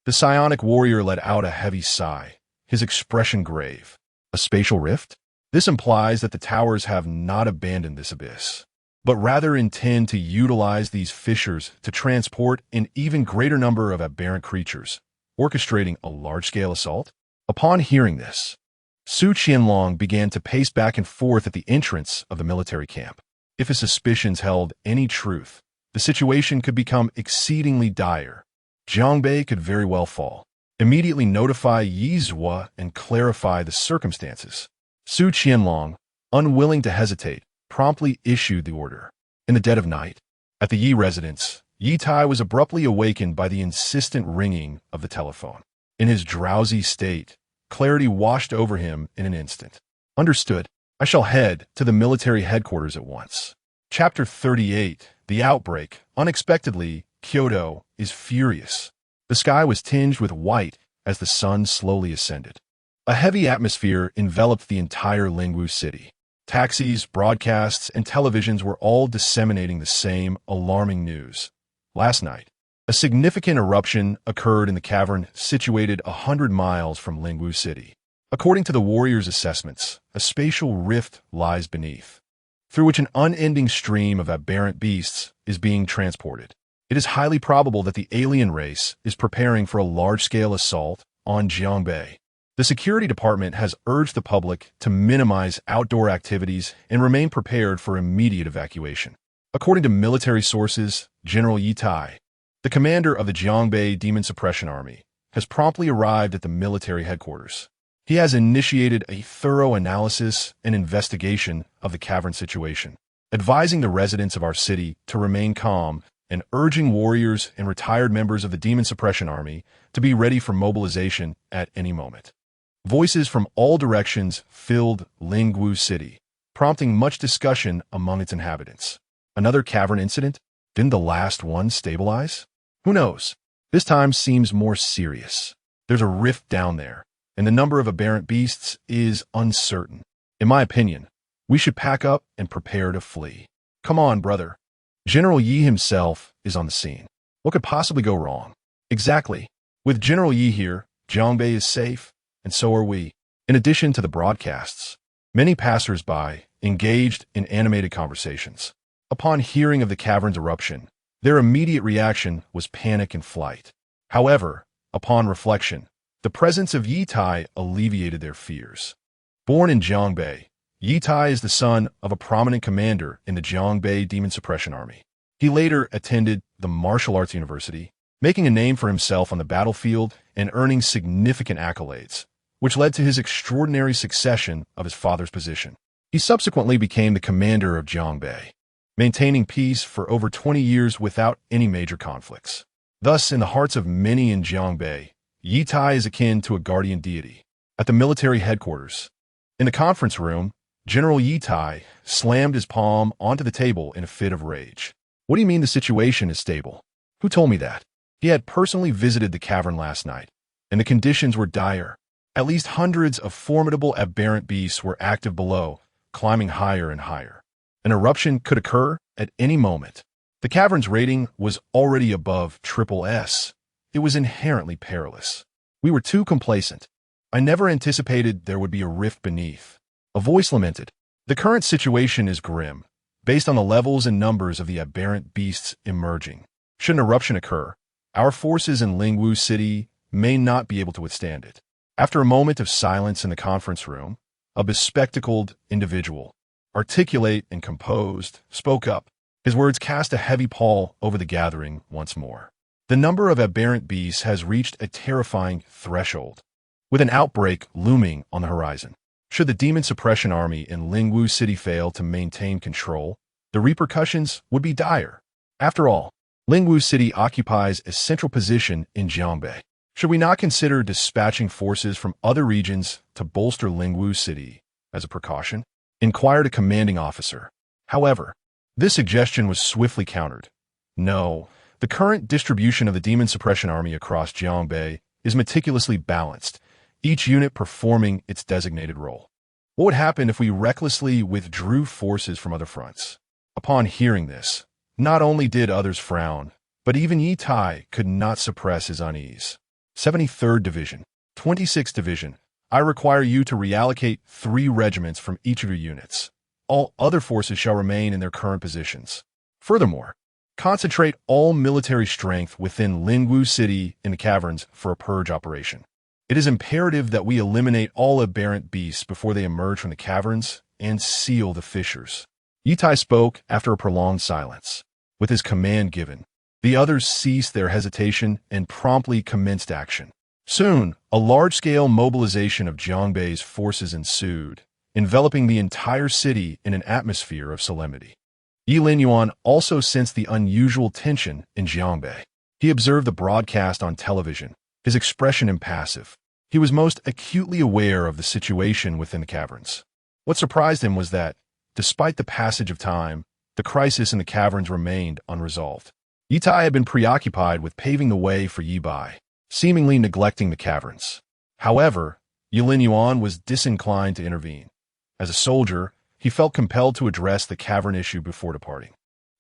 The psionic warrior let out a heavy sigh, his expression grave. A spatial rift? This implies that the towers have not abandoned this abyss, but rather intend to utilize these fissures to transport an even greater number of aberrant creatures, orchestrating a large-scale assault. Upon hearing this, Su Qianlong began to pace back and forth at the entrance of the military camp. If his suspicions held any truth, the situation could become exceedingly dire. Jiangbei could very well fall. Immediately notify Ye Zhuo and clarify the circumstances. Su Qianlong, unwilling to hesitate, promptly issued the order. In the dead of night, at the Ye residence, Ye Tai was abruptly awakened by the insistent ringing of the telephone. In his drowsy state, clarity washed over him in an instant. Understood. I shall head to the military headquarters at once. Chapter 38. The Outbreak. Unexpectedly, Kyoto is furious. The sky was tinged with white as the sun slowly ascended. A heavy atmosphere enveloped the entire Lingwu city. Taxis, broadcasts, and televisions were all disseminating the same alarming news. Last night, a significant eruption occurred in the cavern situated 100 miles from Lingwu city. According to the warriors' assessments, a spatial rift lies beneath, through which an unending stream of aberrant beasts is being transported. It is highly probable that the alien race is preparing for a large-scale assault on Jiangbei. The security department has urged the public to minimize outdoor activities and remain prepared for immediate evacuation. According to military sources, General Ye Tai, the commander of the Jiangbei Demon Suppression Army, has promptly arrived at the military headquarters. He has initiated a thorough analysis and investigation of the cavern situation, advising the residents of our city to remain calm and urging warriors and retired members of the Demon Suppression Army to be ready for mobilization at any moment. Voices from all directions filled Lingwu city, prompting much discussion among its inhabitants. Another cavern incident? Didn't the last one stabilize? Who knows? This time seems more serious. There's a rift down there, and the number of aberrant beasts is uncertain. In my opinion, we should pack up and prepare to flee. Come on, brother. General Yi himself is on the scene. What could possibly go wrong? Exactly. With General Yi here, Jiangbei is safe, and so are we. In addition to the broadcasts, many passers-by engaged in animated conversations. Upon hearing of the cavern's eruption, their immediate reaction was panic and flight. However, upon reflection, the presence of Ye Tai alleviated their fears. Born in Jiangbei, Ye Tai is the son of a prominent commander in the Jiangbei Demon Suppression Army. He later attended the martial arts university, making a name for himself on the battlefield and earning significant accolades, which led to his extraordinary succession of his father's position. He subsequently became the commander of Jiangbei, maintaining peace for over 20 years without any major conflicts. Thus, in the hearts of many in Jiangbei, Ye Tai is akin to a guardian deity. At the military headquarters, in the conference room, General Ye Tai slammed his palm onto the table in a fit of rage. What do you mean the situation is stable? Who told me that? He had personally visited the cavern last night, and the conditions were dire. At least hundreds of formidable aberrant beasts were active below, climbing higher and higher. An eruption could occur at any moment. The cavern's rating was already above SSS. It was inherently perilous. We were too complacent. I never anticipated there would be a rift beneath. A voice lamented. The current situation is grim, based on the levels and numbers of the aberrant beasts emerging. Should an eruption occur, our forces in Lingwu City may not be able to withstand it. After a moment of silence in the conference room, a bespectacled individual, articulate and composed, spoke up. His words cast a heavy pall over the gathering once more. The number of aberrant beasts has reached a terrifying threshold, with an outbreak looming on the horizon. Should the demon suppression army in Lingwu City fail to maintain control, the repercussions would be dire. After all, Lingwu City occupies a central position in Jiangbei. Should we not consider dispatching forces from other regions to bolster Lingwu City as a precaution? Inquired a commanding officer. However, this suggestion was swiftly countered. No, the current distribution of the demon suppression army across Jiangbei is meticulously balanced, each unit performing its designated role. What would happen if we recklessly withdrew forces from other fronts? Upon hearing this, not only did others frown, but even Ye Tai could not suppress his unease. 73rd Division, 26th Division, I require you to reallocate 3 regiments from each of your units. All other forces shall remain in their current positions. Furthermore, concentrate all military strength within Lingwu City in the caverns for a purge operation. It is imperative that we eliminate all aberrant beasts before they emerge from the caverns and seal the fissures. Ye Tai spoke after a prolonged silence. With his command given, the others ceased their hesitation and promptly commenced action. Soon, a large-scale mobilization of Jiangbei's forces ensued, enveloping the entire city in an atmosphere of solemnity. Ye Linyuan also sensed the unusual tension in Jiangbei. He observed the broadcast on television, his expression impassive. He was most acutely aware of the situation within the caverns. What surprised him was that, despite the passage of time, the crisis in the caverns remained unresolved. Ye Tai had been preoccupied with paving the way for Ye Bai, seemingly neglecting the caverns. However, Ye Linyuan was disinclined to intervene. As a soldier, he felt compelled to address the cavern issue before departing.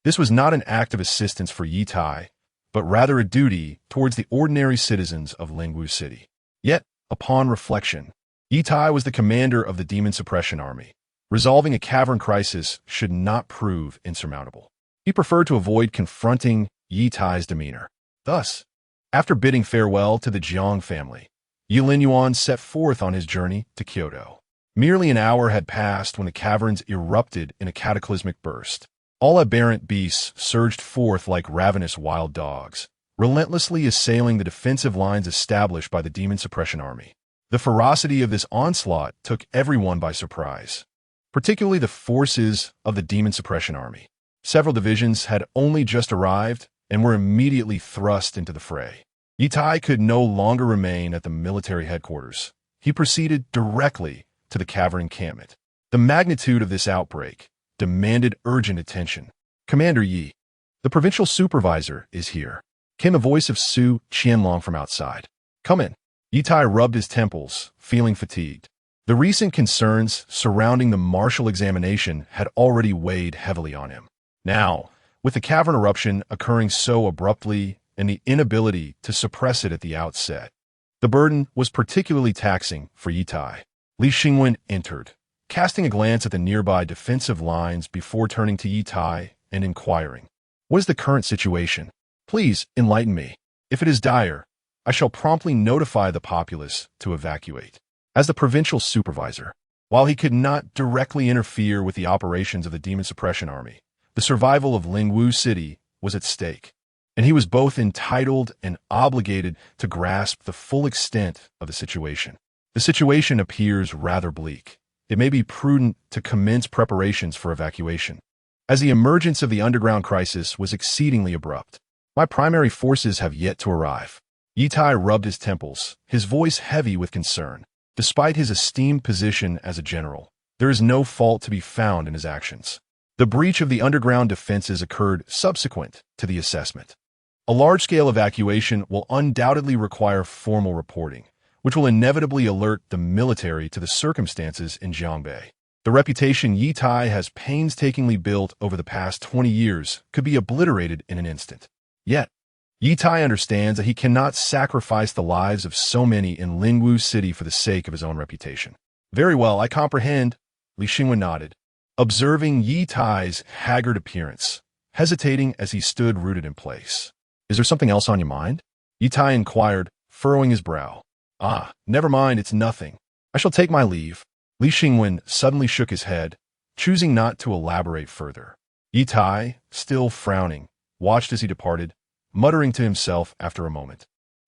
This was not an act of assistance for Ye Tai, but rather a duty towards the ordinary citizens of Lingwu City. Yet, upon reflection, Ye Tai was the commander of the demon suppression army. Resolving a cavern crisis should not prove insurmountable. He preferred to avoid confronting Ye Tai's demeanor. Thus, after bidding farewell to the Jiang family, Ye Linyuan set forth on his journey to Kyoto. Merely an hour had passed when the caverns erupted in a cataclysmic burst. All aberrant beasts surged forth like ravenous wild dogs, relentlessly assailing the defensive lines established by the demon suppression army. The ferocity of this onslaught took everyone by surprise, particularly the forces of the demon suppression army. Several divisions had only just arrived and were immediately thrust into the fray. Ye Tai could no longer remain at the military headquarters. He proceeded directly to the cavern encampment. The magnitude of this outbreak demanded urgent attention. Commander Yi, the provincial supervisor, is here, came the voice of Su Qianlong from outside. Come in. Ye Tai rubbed his temples, feeling fatigued. The recent concerns surrounding the martial examination had already weighed heavily on him. Now, with the cavern eruption occurring so abruptly and the inability to suppress it at the outset, the burden was particularly taxing for Ye Tai. Li Xingwen entered, casting a glance at the nearby defensive lines before turning to Ye Tai and inquiring, "What is the current situation? Please enlighten me. If it is dire, I shall promptly notify the populace to evacuate." As the provincial supervisor, while he could not directly interfere with the operations of the demon suppression army, the survival of Lingwu City was at stake, and he was both entitled and obligated to grasp the full extent of the situation. The situation appears rather bleak. It may be prudent to commence preparations for evacuation, as the emergence of the underground crisis was exceedingly abrupt. My primary forces have yet to arrive. Ye Tai rubbed his temples, his voice heavy with concern. Despite his esteemed position as a general, there is no fault to be found in his actions. The breach of the underground defenses occurred subsequent to the assessment. A large-scale evacuation will undoubtedly require formal reporting, which will inevitably alert the military to the circumstances in Jiangbei. The reputation Ye Tai has painstakingly built over the past 20 years could be obliterated in an instant. Yet, Ye Tai understands that he cannot sacrifice the lives of so many in Lingwu City for the sake of his own reputation. Very well, I comprehend, Li Xingwen nodded, observing Ye Tai's haggard appearance, hesitating as he stood rooted in place. Is there something else on your mind? Ye Tai inquired, furrowing his brow. Ah, never mind, it's nothing. I shall take my leave. Li Xingwen suddenly shook his head, choosing not to elaborate further. Ye Tai, still frowning, watched as he departed, muttering to himself after a moment.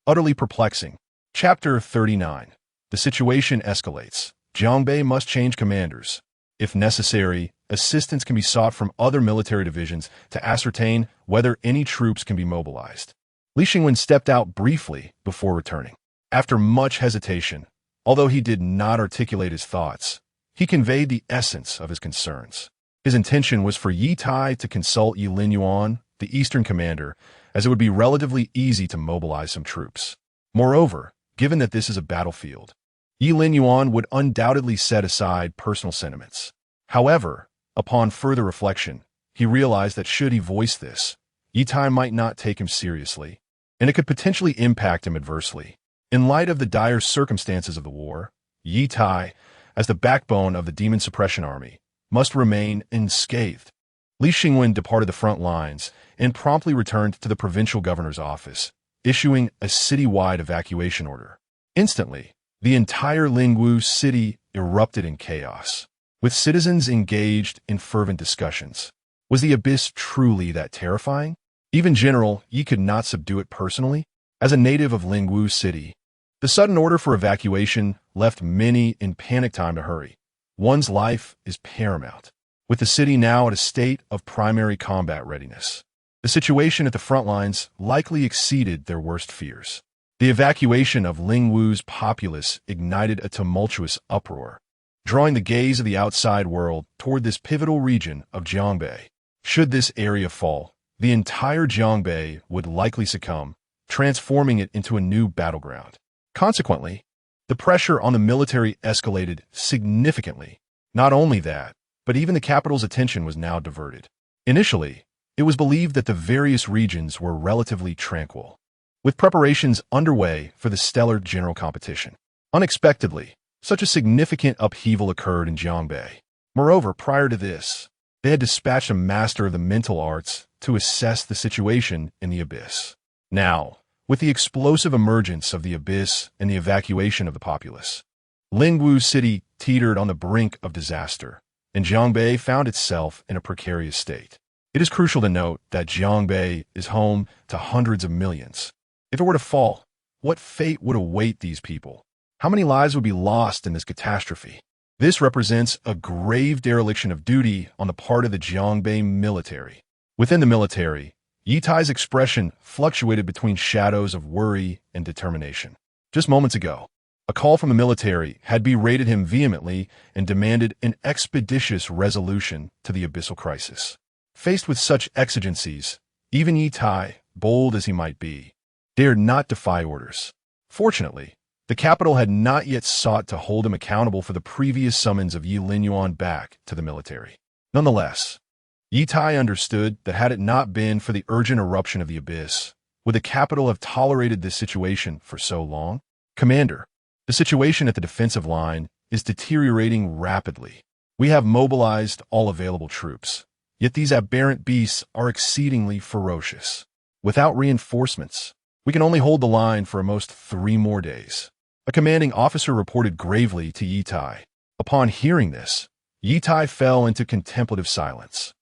Utterly perplexing. Chapter 39. The situation escalates. Jiangbei must change commanders. If necessary, assistance can be sought from other military divisions to ascertain whether any troops can be mobilized. Li Linyuan stepped out briefly before returning. After much hesitation, although he did not articulate his thoughts, he conveyed the essence of his concerns. His intention was for Ye Tai to consult Ye Linyuan, the eastern commander, as it would be relatively easy to mobilize some troops. Moreover, given that this is a battlefield, Ye Linyuan would undoubtedly set aside personal sentiments. However, upon further reflection, he realized that should he voice this, Ye Tai might not take him seriously, and it could potentially impact him adversely. In light of the dire circumstances of the war, Ye Tai, as the backbone of the demon suppression army, must remain unscathed. Li Linyuan departed the front lines and promptly returned to the provincial governor's office, issuing a city-wide evacuation order. Instantly, the entire Lingwu city erupted in chaos, with citizens engaged in fervent discussions. Was the abyss truly that terrifying? Even General Yi could not subdue it personally. As a native of Lingwu City, the sudden order for evacuation left many in panic time to hurry. One's life is paramount, with the city now at a state of primary combat readiness. The situation at the front lines likely exceeded their worst fears. The evacuation of Lingwu's populace ignited a tumultuous uproar, drawing the gaze of the outside world toward this pivotal region of Jiangbei. Should this area fall, the entire Jiangbei would likely succumb, transforming it into a new battleground. Consequently, the pressure on the military escalated significantly. Not only that, but even the capital's attention was now diverted. Initially, it was believed that the various regions were relatively tranquil, with preparations underway for the stellar general competition. Unexpectedly, such a significant upheaval occurred in Jiangbei. Moreover, prior to this, they had dispatched a master of the mental arts to assess the situation in the abyss. Now, with the explosive emergence of the abyss and the evacuation of the populace, Lingwu City teetered on the brink of disaster, and Jiangbei found itself in a precarious state. It is crucial to note that Jiangbei is home to hundreds of millions. If it were to fall, what fate would await these people? How many lives would be lost in this catastrophe? This represents a grave dereliction of duty on the part of the Jiangbei military. Within the military, Ye Tai's expression fluctuated between shadows of worry and determination. Just moments ago, a call from the military had berated him vehemently and demanded an expeditious resolution to the abyssal crisis. Faced with such exigencies, even Ye Tai, bold as he might be, dared not defy orders. Fortunately, the capital had not yet sought to hold him accountable for the previous summons of Ye Linyuan back to the military. Nonetheless, Ye Tai understood that had it not been for the urgent eruption of the abyss, would the capital have tolerated this situation for so long? Commander, the situation at the defensive line is deteriorating rapidly. We have mobilized all available troops, yet these aberrant beasts are exceedingly ferocious. Without reinforcements, we can only hold the line for at most 3 more days. A commanding officer reported gravely to Ye Tai. Upon hearing this, Ye Tai fell into contemplative silence.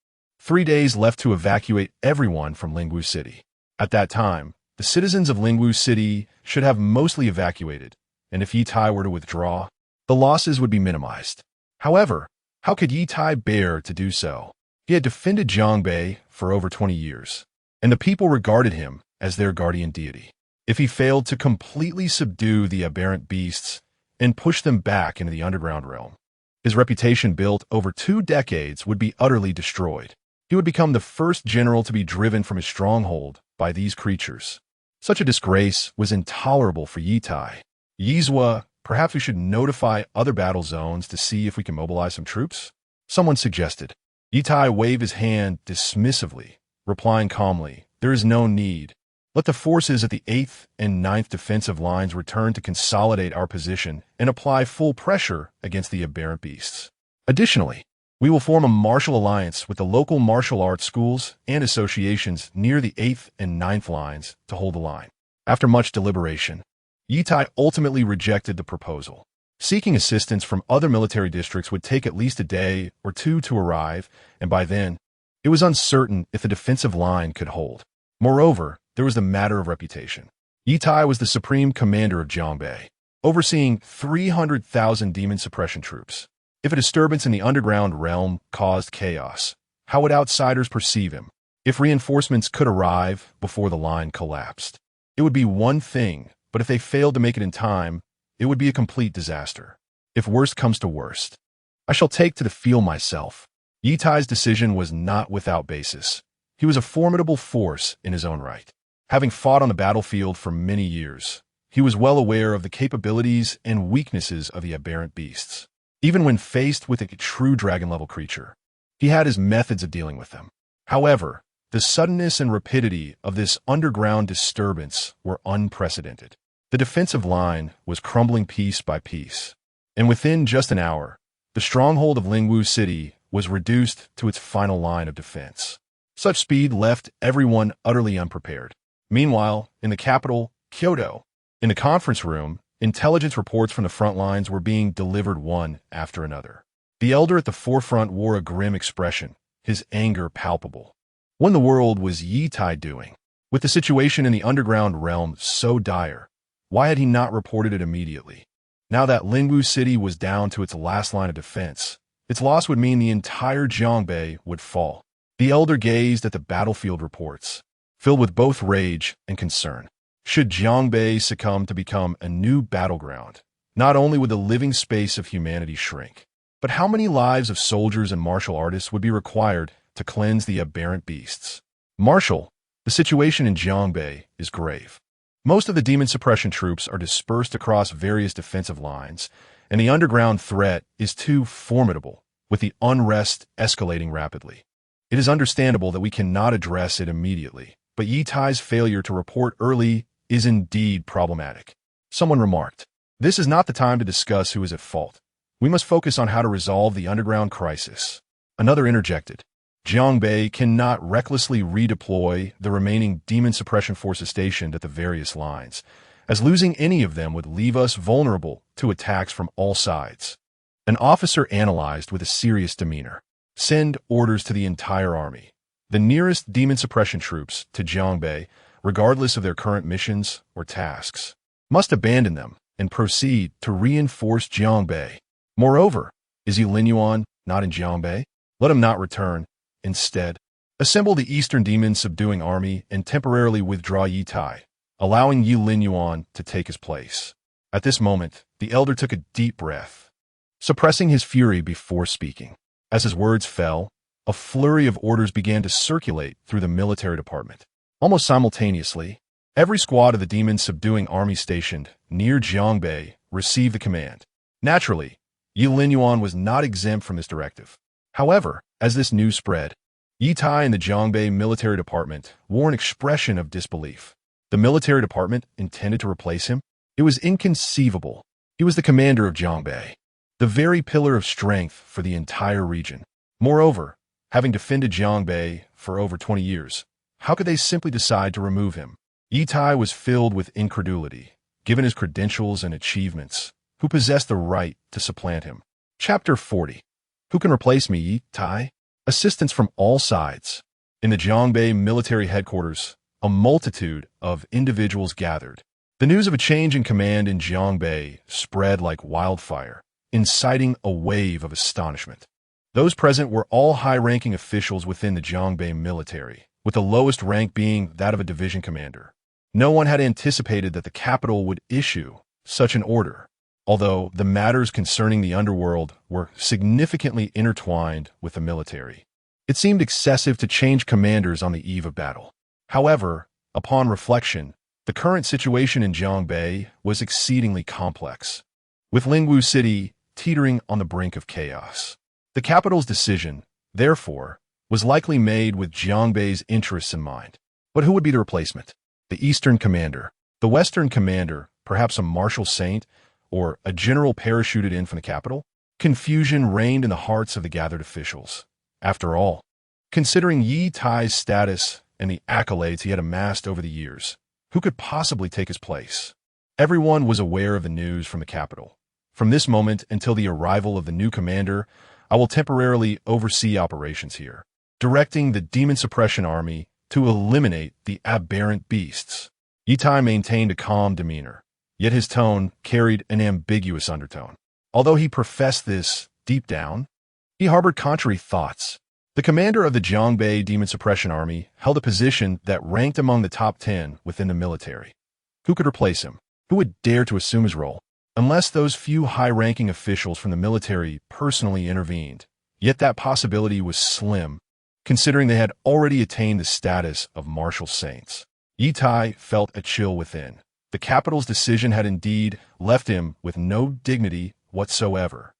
3 days left to evacuate everyone from Lingwu City. At that time, the citizens of Lingwu City should have mostly evacuated, and if Ye Tai were to withdraw, the losses would be minimized. However, how could Ye Tai bear to do so? He had defended Jiangbei for over 20 years, and the people regarded him as their guardian deity. If he failed to completely subdue the aberrant beasts and push them back into the underground realm, his reputation built over 2 decades would be utterly destroyed. He would become the first general to be driven from his stronghold by these creatures. Such a disgrace was intolerable for Ye Tai. Yizhua, perhaps we should notify other battle zones to see if we can mobilize some troops? Someone suggested. Ye Tai waved his hand dismissively, replying calmly, "There is no need. Let the forces at the 8th and 9th defensive lines return to consolidate our position and apply full pressure against the aberrant beasts. Additionally, we will form a martial alliance with the local martial arts schools and associations near the 8th and 9th lines to hold the line." After much deliberation, Ye Tai ultimately rejected the proposal. Seeking assistance from other military districts would take at least a day or 2 to arrive, and by then, it was uncertain if the defensive line could hold. Moreover, there was the matter of reputation. Ye Tai was the supreme commander of Jiangbei. overseeing 300,000 demon suppression troops. If a disturbance in the underground realm caused chaos, how would outsiders perceive him? If reinforcements could arrive before the line collapsed, it would be one thing, but if they failed to make it in time, it would be a complete disaster. If worst comes to worst, I shall take to the field myself. Ye Tai's decision was not without basis. He was a formidable force in his own right. Having fought on the battlefield for many years, he was well aware of the capabilities and weaknesses of the aberrant beasts. Even when faced with a true dragon-level creature, he had his methods of dealing with them. However, the suddenness and rapidity of this underground disturbance were unprecedented. The defensive line was crumbling piece by piece, and within just an hour, the stronghold of Lingwu City was reduced to its final line of defense. Such speed left everyone utterly unprepared. Meanwhile, in the capital, Kyoto, in the conference room, intelligence reports from the front lines were being delivered one after another. The elder at the forefront wore a grim expression, his anger palpable. What in the world was Ye Tai doing? With the situation in the underground realm so dire, why had he not reported it immediately? Now that Lingwu City was down to its last line of defense, its loss would mean the entire Jiangbei would fall. The elder gazed at the battlefield reports, filled with both rage and concern. Should Jiangbei succumb to become a new battleground, not only would the living space of humanity shrink, but how many lives of soldiers and martial artists would be required to cleanse the aberrant beasts? Marshal, the situation in Jiangbei is grave. Most of the demon suppression troops are dispersed across various defensive lines, and the underground threat is too formidable, with the unrest escalating rapidly. It is understandable that we cannot address it immediately, but Ye Tai's failure to report early is indeed problematic. Someone remarked, "This is not the time to discuss who is at fault. We must focus on how to resolve the underground crisis." Another interjected, "Jiangbei cannot recklessly redeploy the remaining demon suppression forces stationed at the various lines, as losing any of them would leave us vulnerable to attacks from all sides." An officer analyzed with a serious demeanor, "Send orders to the entire army, the nearest demon suppression troops to Jiangbei, regardless of their current missions or tasks, must abandon them and proceed to reinforce Jiangbei. Moreover, is Ye Linyuan not in Jiangbei? Let him not return. Instead, assemble the Eastern Demon Subduing Army and temporarily withdraw Ye Tai, allowing Ye Linyuan to take his place." At this moment, the elder took a deep breath, suppressing his fury before speaking. As his words fell, a flurry of orders began to circulate through the military department. Almost simultaneously, every squad of the Demon Subduing Army stationed near Jiangbei received the command. Naturally, Ye Linyuan was not exempt from this directive. However, as this news spread, Ye Tai and the Jiangbei military department wore an expression of disbelief. The military department intended to replace him? It was inconceivable. He was the commander of Jiangbei, the very pillar of strength for the entire region. Moreover, having defended Jiangbei for over 20 years, how could they simply decide to remove him? Ye Tai was filled with incredulity, given his credentials and achievements. Who possessed the right to supplant him? Chapter 40. Who can replace me, Ye Tai? Assistance from all sides. In the Jiangbei military headquarters, a multitude of individuals gathered. The news of a change in command in Jiangbei spread like wildfire, inciting a wave of astonishment. Those present were all high-ranking officials within the Jiangbei military, with the lowest rank being that of a division commander. No one had anticipated that the capital would issue such an order, although the matters concerning the underworld were significantly intertwined with the military. It seemed excessive to change commanders on the eve of battle. However, upon reflection, the current situation in Jiangbei was exceedingly complex, with Lingwu City teetering on the brink of chaos. The capital's decision, therefore, was likely made with Jiangbei's interests in mind. But who would be the replacement? The Eastern commander, the Western commander, perhaps a martial saint, or a general parachuted in from the capital? Confusion reigned in the hearts of the gathered officials. After all, considering Ye Tai's status and the accolades he had amassed over the years, who could possibly take his place? Everyone was aware of the news from the capital. From this moment until the arrival of the new commander, I will temporarily oversee operations here, directing the Demon Suppression Army to eliminate the aberrant beasts. Ye Tai maintained a calm demeanor, yet his tone carried an ambiguous undertone. Although he professed this deep down, he harbored contrary thoughts. The commander of the Jiangbei Demon Suppression Army held a position that ranked among the top 10 within the military. Who could replace him? Who would dare to assume his role? Unless those few high-ranking officials from the military personally intervened. Yet that possibility was slim, considering they had already attained the status of martial saints. Ye Tai felt a chill within. The capital's decision had indeed left him with no dignity whatsoever.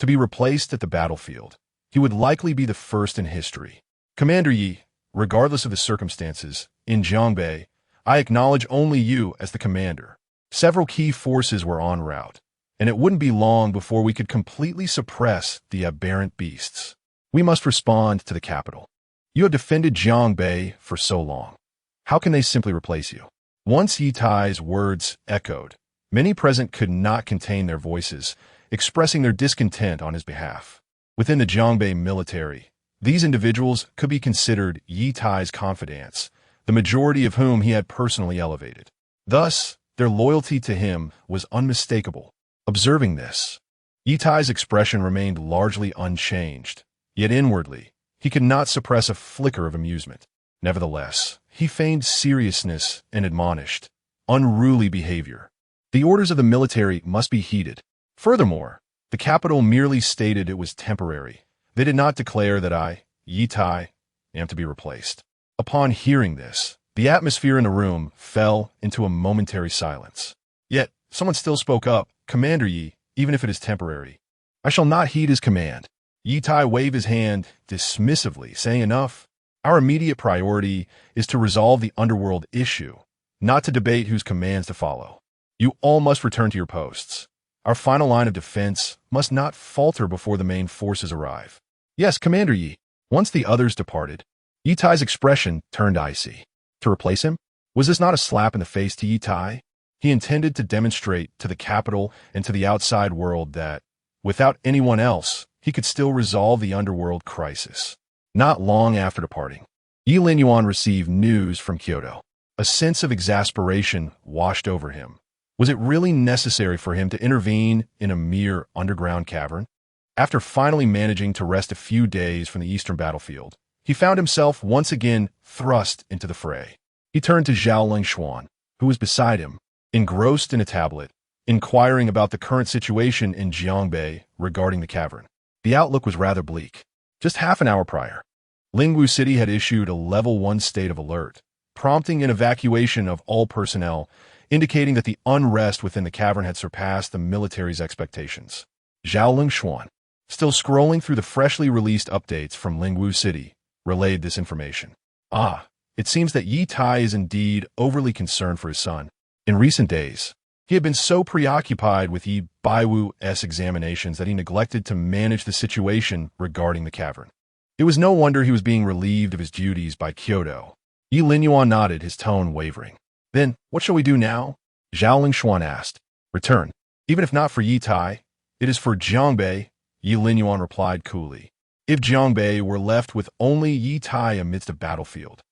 To be replaced at the battlefield, he would likely be the first in history. Commander Ye, regardless of the circumstances, in Jiangbei, I acknowledge only you as the commander. Several key forces were en route, and it wouldn't be long before we could completely suppress the aberrant beasts. We must respond to the capital. You have defended Jiangbei for so long. How can they simply replace you? Once Ye Tai's words echoed, many present could not contain their voices, expressing their discontent on his behalf. Within the Jiangbei military, these individuals could be considered Ye Tai's confidants, the majority of whom he had personally elevated. Thus, their loyalty to him was unmistakable. Observing this, Ye Tai's expression remained largely unchanged, yet inwardly, he could not suppress a flicker of amusement. Nevertheless, he feigned seriousness and admonished, unruly behavior. The orders of the military must be heeded. Furthermore, the capital merely stated it was temporary. They did not declare that I, Ye Tai, am to be replaced. Upon hearing this, the atmosphere in the room fell into a momentary silence. Yet, someone still spoke up, Commander Ye, even if it is temporary. I shall not heed his command. Ye Tai waved his hand dismissively, saying enough. Our immediate priority is to resolve the underworld issue, not to debate whose commands to follow. You all must return to your posts. Our final line of defense must not falter before the main forces arrive. Yes, Commander Ye. Once the others departed, Ye Tai's expression turned icy. To replace him? Was this not a slap in the face to Ye Tai? He intended to demonstrate to the capital and to the outside world that, without anyone else, he could still resolve the underworld crisis. Not long after departing, Ye Linyuan received news from Kyoto. A sense of exasperation washed over him. Was it really necessary for him to intervene in a mere underground cavern? After finally managing to rest a few days from the eastern battlefield, he found himself once again thrust into the fray. He turned to Zhao Linyuan, who was beside him, engrossed in a tablet, inquiring about the current situation in Jiangbei regarding the cavern. The outlook was rather bleak. Just half an hour prior, Lingwu City had issued a level 1 state of alert, prompting an evacuation of all personnel, indicating that the unrest within the cavern had surpassed the military's expectations. Zhao Linyuan, still scrolling through the freshly released updates from Lingwu City, relayed this information. It seems that Ye Tai is indeed overly concerned for his son. In recent days, he had been so preoccupied with Ye Baiwu's examinations that he neglected to manage the situation regarding the cavern. It was no wonder he was being relieved of his duties by Kyoto. Ye Linyuan nodded, his tone wavering. Then, what shall we do now? Zhao Linyuan asked. Return. Even if not for Ye Tai, it is for Jiangbei, Ye Linyuan replied coolly. If Jiangbei were left with only Ye Tai amidst a battlefield,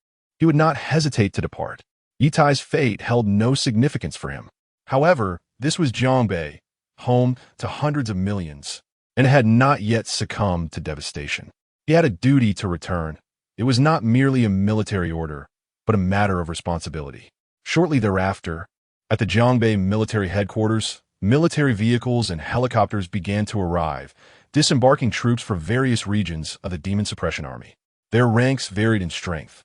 he would not hesitate to depart. Ye Tai's fate held no significance for him. However, this was Jiangbei, home to hundreds of millions, and it had not yet succumbed to devastation. He had a duty to return. It was not merely a military order, but a matter of responsibility. Shortly thereafter, at the Jiangbei military headquarters, military vehicles and helicopters began to arrive, disembarking troops from various regions of the Demon Suppression Army. Their ranks varied in strength,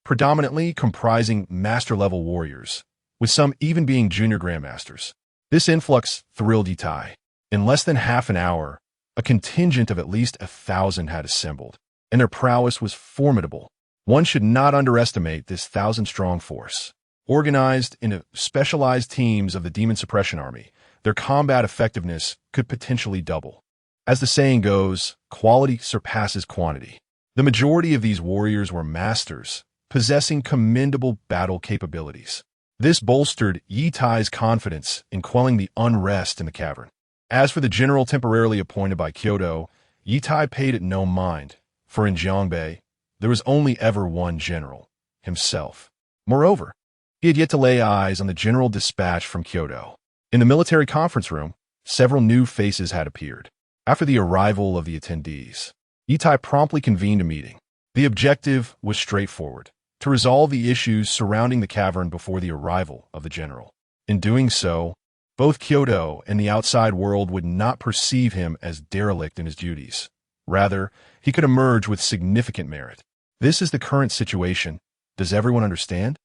predominantly comprising master-level warriors, with some even being junior grandmasters. This influx thrilled Ye Tai. In less than half an hour, a contingent of at least 1,000 had assembled, and their prowess was formidable. One should not underestimate this 1,000-strong force. Organized into specialized teams of the Demon Suppression Army, their combat effectiveness could potentially double. As the saying goes, quality surpasses quantity. The majority of these warriors were masters, possessing commendable battle capabilities. This bolstered Ye Tai's confidence in quelling the unrest in the cavern. As for the general temporarily appointed by Kyoto, Ye Tai paid it no mind, for in Jiangbei, there was only ever one general, himself. Moreover, he had yet to lay eyes on the general dispatch from Kyoto. In the military conference room, several new faces had appeared. After the arrival of the attendees, Ye Tai promptly convened a meeting. The objective was straightforward: to resolve the issues surrounding the cavern before the arrival of the general. In doing so, both Kyoto and the outside world would not perceive him as derelict in his duties. Rather, he could emerge with significant merit. This is the current situation. Does everyone understand?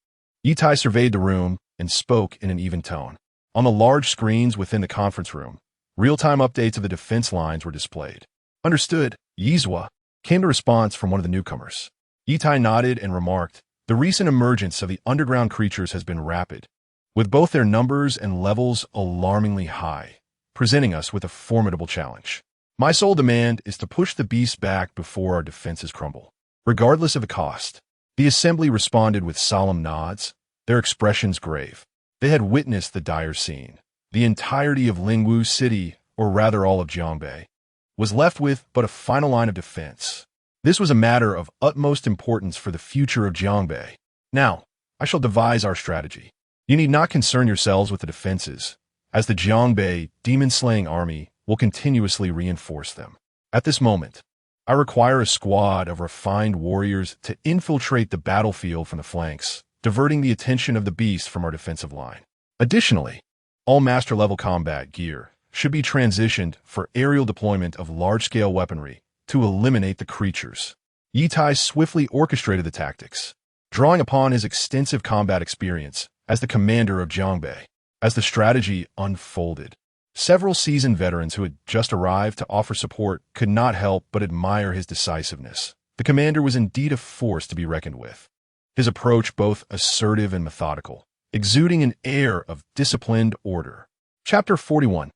Ye Tai surveyed the room and spoke in an even tone. On the large screens within the conference room, real-time updates of the defense lines were displayed. Understood, Yizwa, came the response from one of the newcomers. Ye Tai nodded and remarked, the recent emergence of the underground creatures has been rapid, with both their numbers and levels alarmingly high, presenting us with a formidable challenge. My sole demand is to push the beasts back before our defenses crumble, regardless of the cost. The assembly responded with solemn nods, their expressions grave. They had witnessed the dire scene. The entirety of Lingwu City, or rather all of Jiangbei, was left with but a final line of defense. This was a matter of utmost importance for the future of Jiangbei. Now, I shall devise our strategy. You need not concern yourselves with the defenses, as the Jiangbei demon-slaying army will continuously reinforce them. At this moment, I require a squad of refined warriors to infiltrate the battlefield from the flanks, diverting the attention of the beast from our defensive line. Additionally, all master-level combat gear should be transitioned for aerial deployment of large-scale weaponry to eliminate the creatures. Ye Tai swiftly orchestrated the tactics, drawing upon his extensive combat experience as the commander of Jiangbei. As the strategy unfolded, several seasoned veterans who had just arrived to offer support could not help but admire his decisiveness. The commander was indeed a force to be reckoned with. His approach both assertive and methodical, exuding an air of disciplined order. Chapter 41.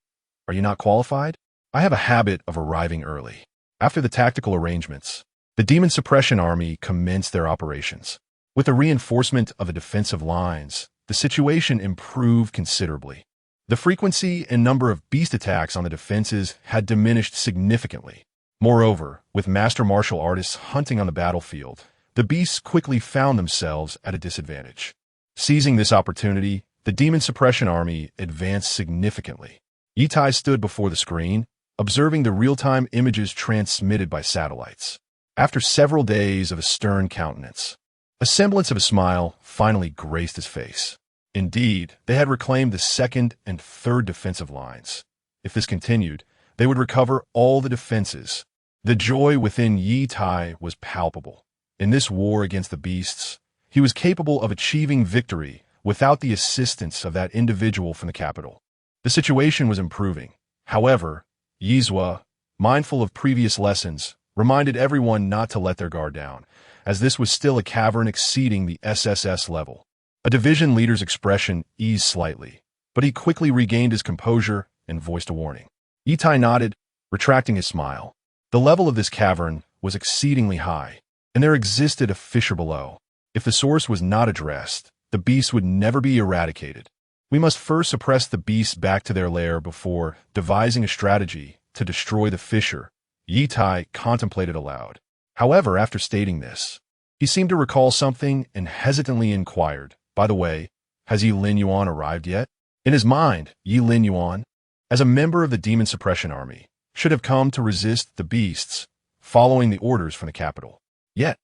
Are you not qualified? I have a habit of arriving early. After the tactical arrangements, the Demon Suppression Army commenced their operations. With the reinforcement of the defensive lines, the situation improved considerably. The frequency and number of beast attacks on the defenses had diminished significantly. Moreover, with master martial artists hunting on the battlefield, the beasts quickly found themselves at a disadvantage. Seizing this opportunity, the Demon Suppression Army advanced significantly. Ye Tai stood before the screen, observing the real-time images transmitted by satellites. After several days of a stern countenance, a semblance of a smile finally graced his face. Indeed, they had reclaimed the second and third defensive lines. If this continued, they would recover all the defenses. The joy within Ye Tai was palpable. In this war against the beasts, he was capable of achieving victory without the assistance of that individual from the capital. The situation was improving. However, Yizwa, mindful of previous lessons, reminded everyone not to let their guard down, as this was still a cavern exceeding the SSS level. A division leader's expression eased slightly, but he quickly regained his composure and voiced a warning. Ye Tai nodded, retracting his smile. The level of this cavern was exceedingly high, and there existed a fissure below. If the source was not addressed, the beasts would never be eradicated. We must first suppress the beasts back to their lair before devising a strategy to destroy the fissure. Ye Tai contemplated aloud. However, after stating this, he seemed to recall something and hesitantly inquired, by the way, has Ye Linyuan arrived yet? In his mind, Ye Linyuan, as a member of the Demon Suppression Army, should have come to resist the beasts, following the orders from the capital. Yet,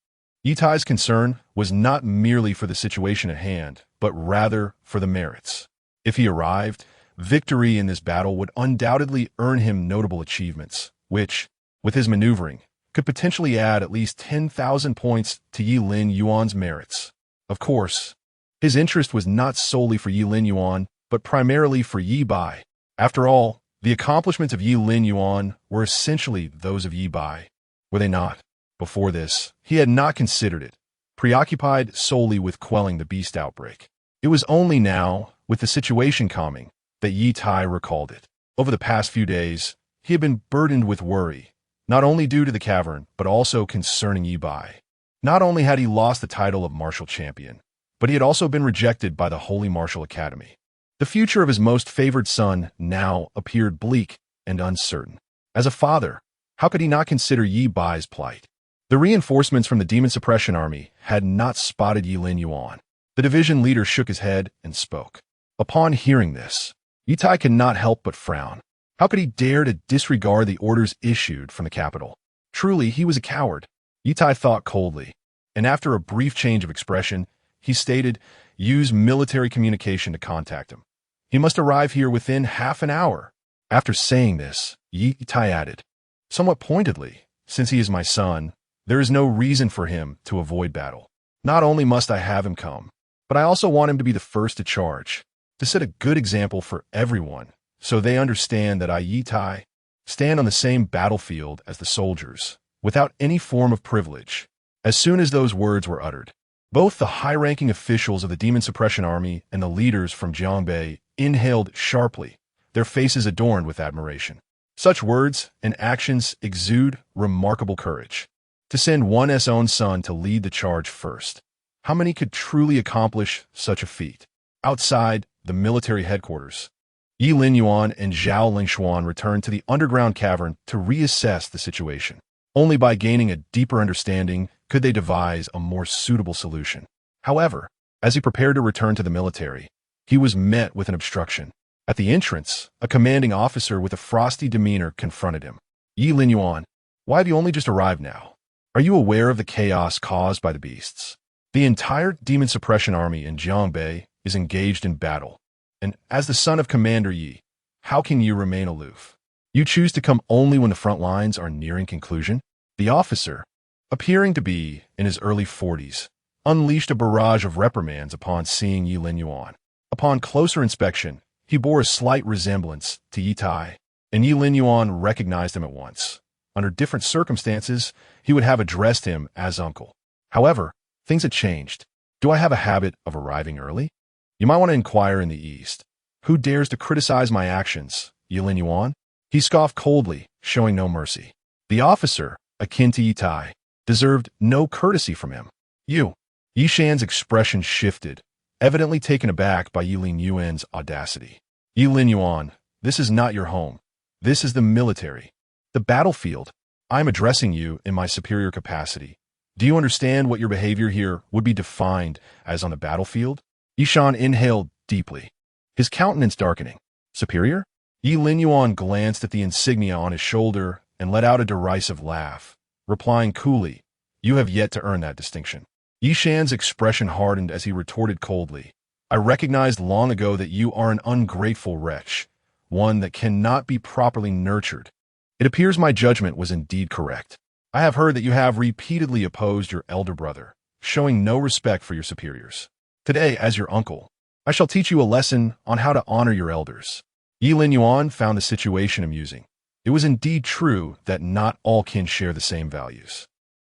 Ye Tai's concern was not merely for the situation at hand, but rather for the merits. If he arrived, victory in this battle would undoubtedly earn him notable achievements, which, with his maneuvering, could potentially add at least 10,000 points to Ye Linyuan's merits. Of course, his interest was not solely for Ye Linyuan, but primarily for Ye Bai. After all, the accomplishments of Ye Linyuan were essentially those of Ye Bai, were they not? Before this, he had not considered it, preoccupied solely with quelling the beast outbreak. It was only now, with the situation calming, that Ye Tai recalled it. Over the past few days, he had been burdened with worry, not only due to the cavern, but also concerning Ye Bai. Not only had he lost the title of martial champion, but he had also been rejected by the Holy Martial Academy. The future of his most favored son now appeared bleak and uncertain. As a father, how could he not consider Ye Bai's plight? The reinforcements from the Demon Suppression Army had not spotted Ye Linyuan. The division leader shook his head and spoke. Upon hearing this, Ye Tai could not help but frown. How could he dare to disregard the orders issued from the capital? Truly, he was a coward. Ye Tai thought coldly, and after a brief change of expression, he stated, use military communication to contact him. He must arrive here within half an hour. After saying this, Ye Tai added, somewhat pointedly, since he is my son, there is no reason for him to avoid battle. Not only must I have him come, but I also want him to be the first to charge, to set a good example for everyone, so they understand that I, Ye Tai, stand on the same battlefield as the soldiers, without any form of privilege. As soon as those words were uttered, both the high-ranking officials of the Demon Suppression Army and the leaders from Jiangbei inhaled sharply, their faces adorned with admiration. Such words and actions exude remarkable courage. To send one's own son to lead the charge first. How many could truly accomplish such a feat? Outside the military headquarters, Ye Linyuan and Zhao Lingshuan returned to the underground cavern to reassess the situation. Only by gaining a deeper understanding could they devise a more suitable solution. However, as he prepared to return to the military, he was met with an obstruction. At the entrance, a commanding officer with a frosty demeanor confronted him. Ye Linyuan, why have you only just arrived now? Are you aware of the chaos caused by the beasts? The entire Demon Suppression Army in Jiangbei is engaged in battle, and as the son of Commander Yi, how can you remain aloof? You choose to come only when the front lines are nearing conclusion? The officer, appearing to be in his early 40s, unleashed a barrage of reprimands upon seeing Ye Linyuan. Upon closer inspection, he bore a slight resemblance to Ye Tai, and Ye Linyuan recognized him at once. Under different circumstances, he would have addressed him as uncle. However, things had changed. Do I have a habit of arriving early? You might want to inquire in the East. Who dares to criticize my actions, Ye Linyuan? He scoffed coldly, showing no mercy. The officer, akin to Ye Tai, deserved no courtesy from him. You. Ye Shan's expression shifted, evidently taken aback by Ye Linyuan's audacity. Ye Linyuan, this is not your home. This is the military. The battlefield. I am addressing you in my superior capacity. Do you understand what your behavior here would be defined as on the battlefield? Ye Shan inhaled deeply, his countenance darkening. Superior? Ye Linyuan glanced at the insignia on his shoulder and let out a derisive laugh, replying coolly, you have yet to earn that distinction. Ye Shan's expression hardened as he retorted coldly, I recognized long ago that you are an ungrateful wretch, one that cannot be properly nurtured. It appears my judgment was indeed correct. I have heard that you have repeatedly opposed your elder brother, showing no respect for your superiors. Today, as your uncle, I shall teach you a lesson on how to honor your elders. Ye Linyuan found the situation amusing. It was indeed true that not all kin share the same values.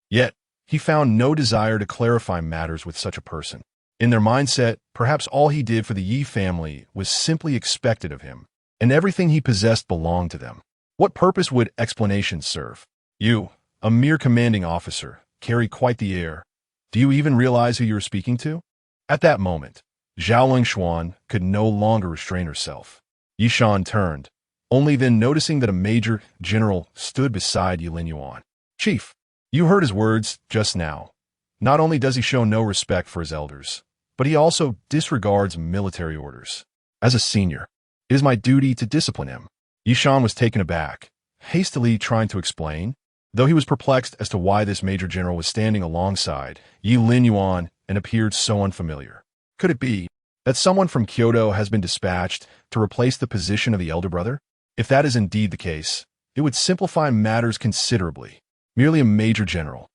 Yet, he found no desire to clarify matters with such a person. In their mindset, perhaps all he did for the Yi family was simply expected of him, and everything he possessed belonged to them. What purpose would explanations serve? You, a mere commanding officer, carry quite the air. Do you even realize who you are speaking to? At that moment, Zhao Lingshuan could no longer restrain herself. Ye Shan turned, only then noticing that a major general stood beside Ye Linyuan. Chief, you heard his words just now. Not only does he show no respect for his elders, but he also disregards military orders. As a senior, it is my duty to discipline him. Ye Shan was taken aback, hastily trying to explain, though he was perplexed as to why this major general was standing alongside Ye Linyuan and appeared so unfamiliar. Could it be that someone from Kyoto has been dispatched to replace the position of the elder brother? If that is indeed the case, it would simplify matters considerably. Merely a major general.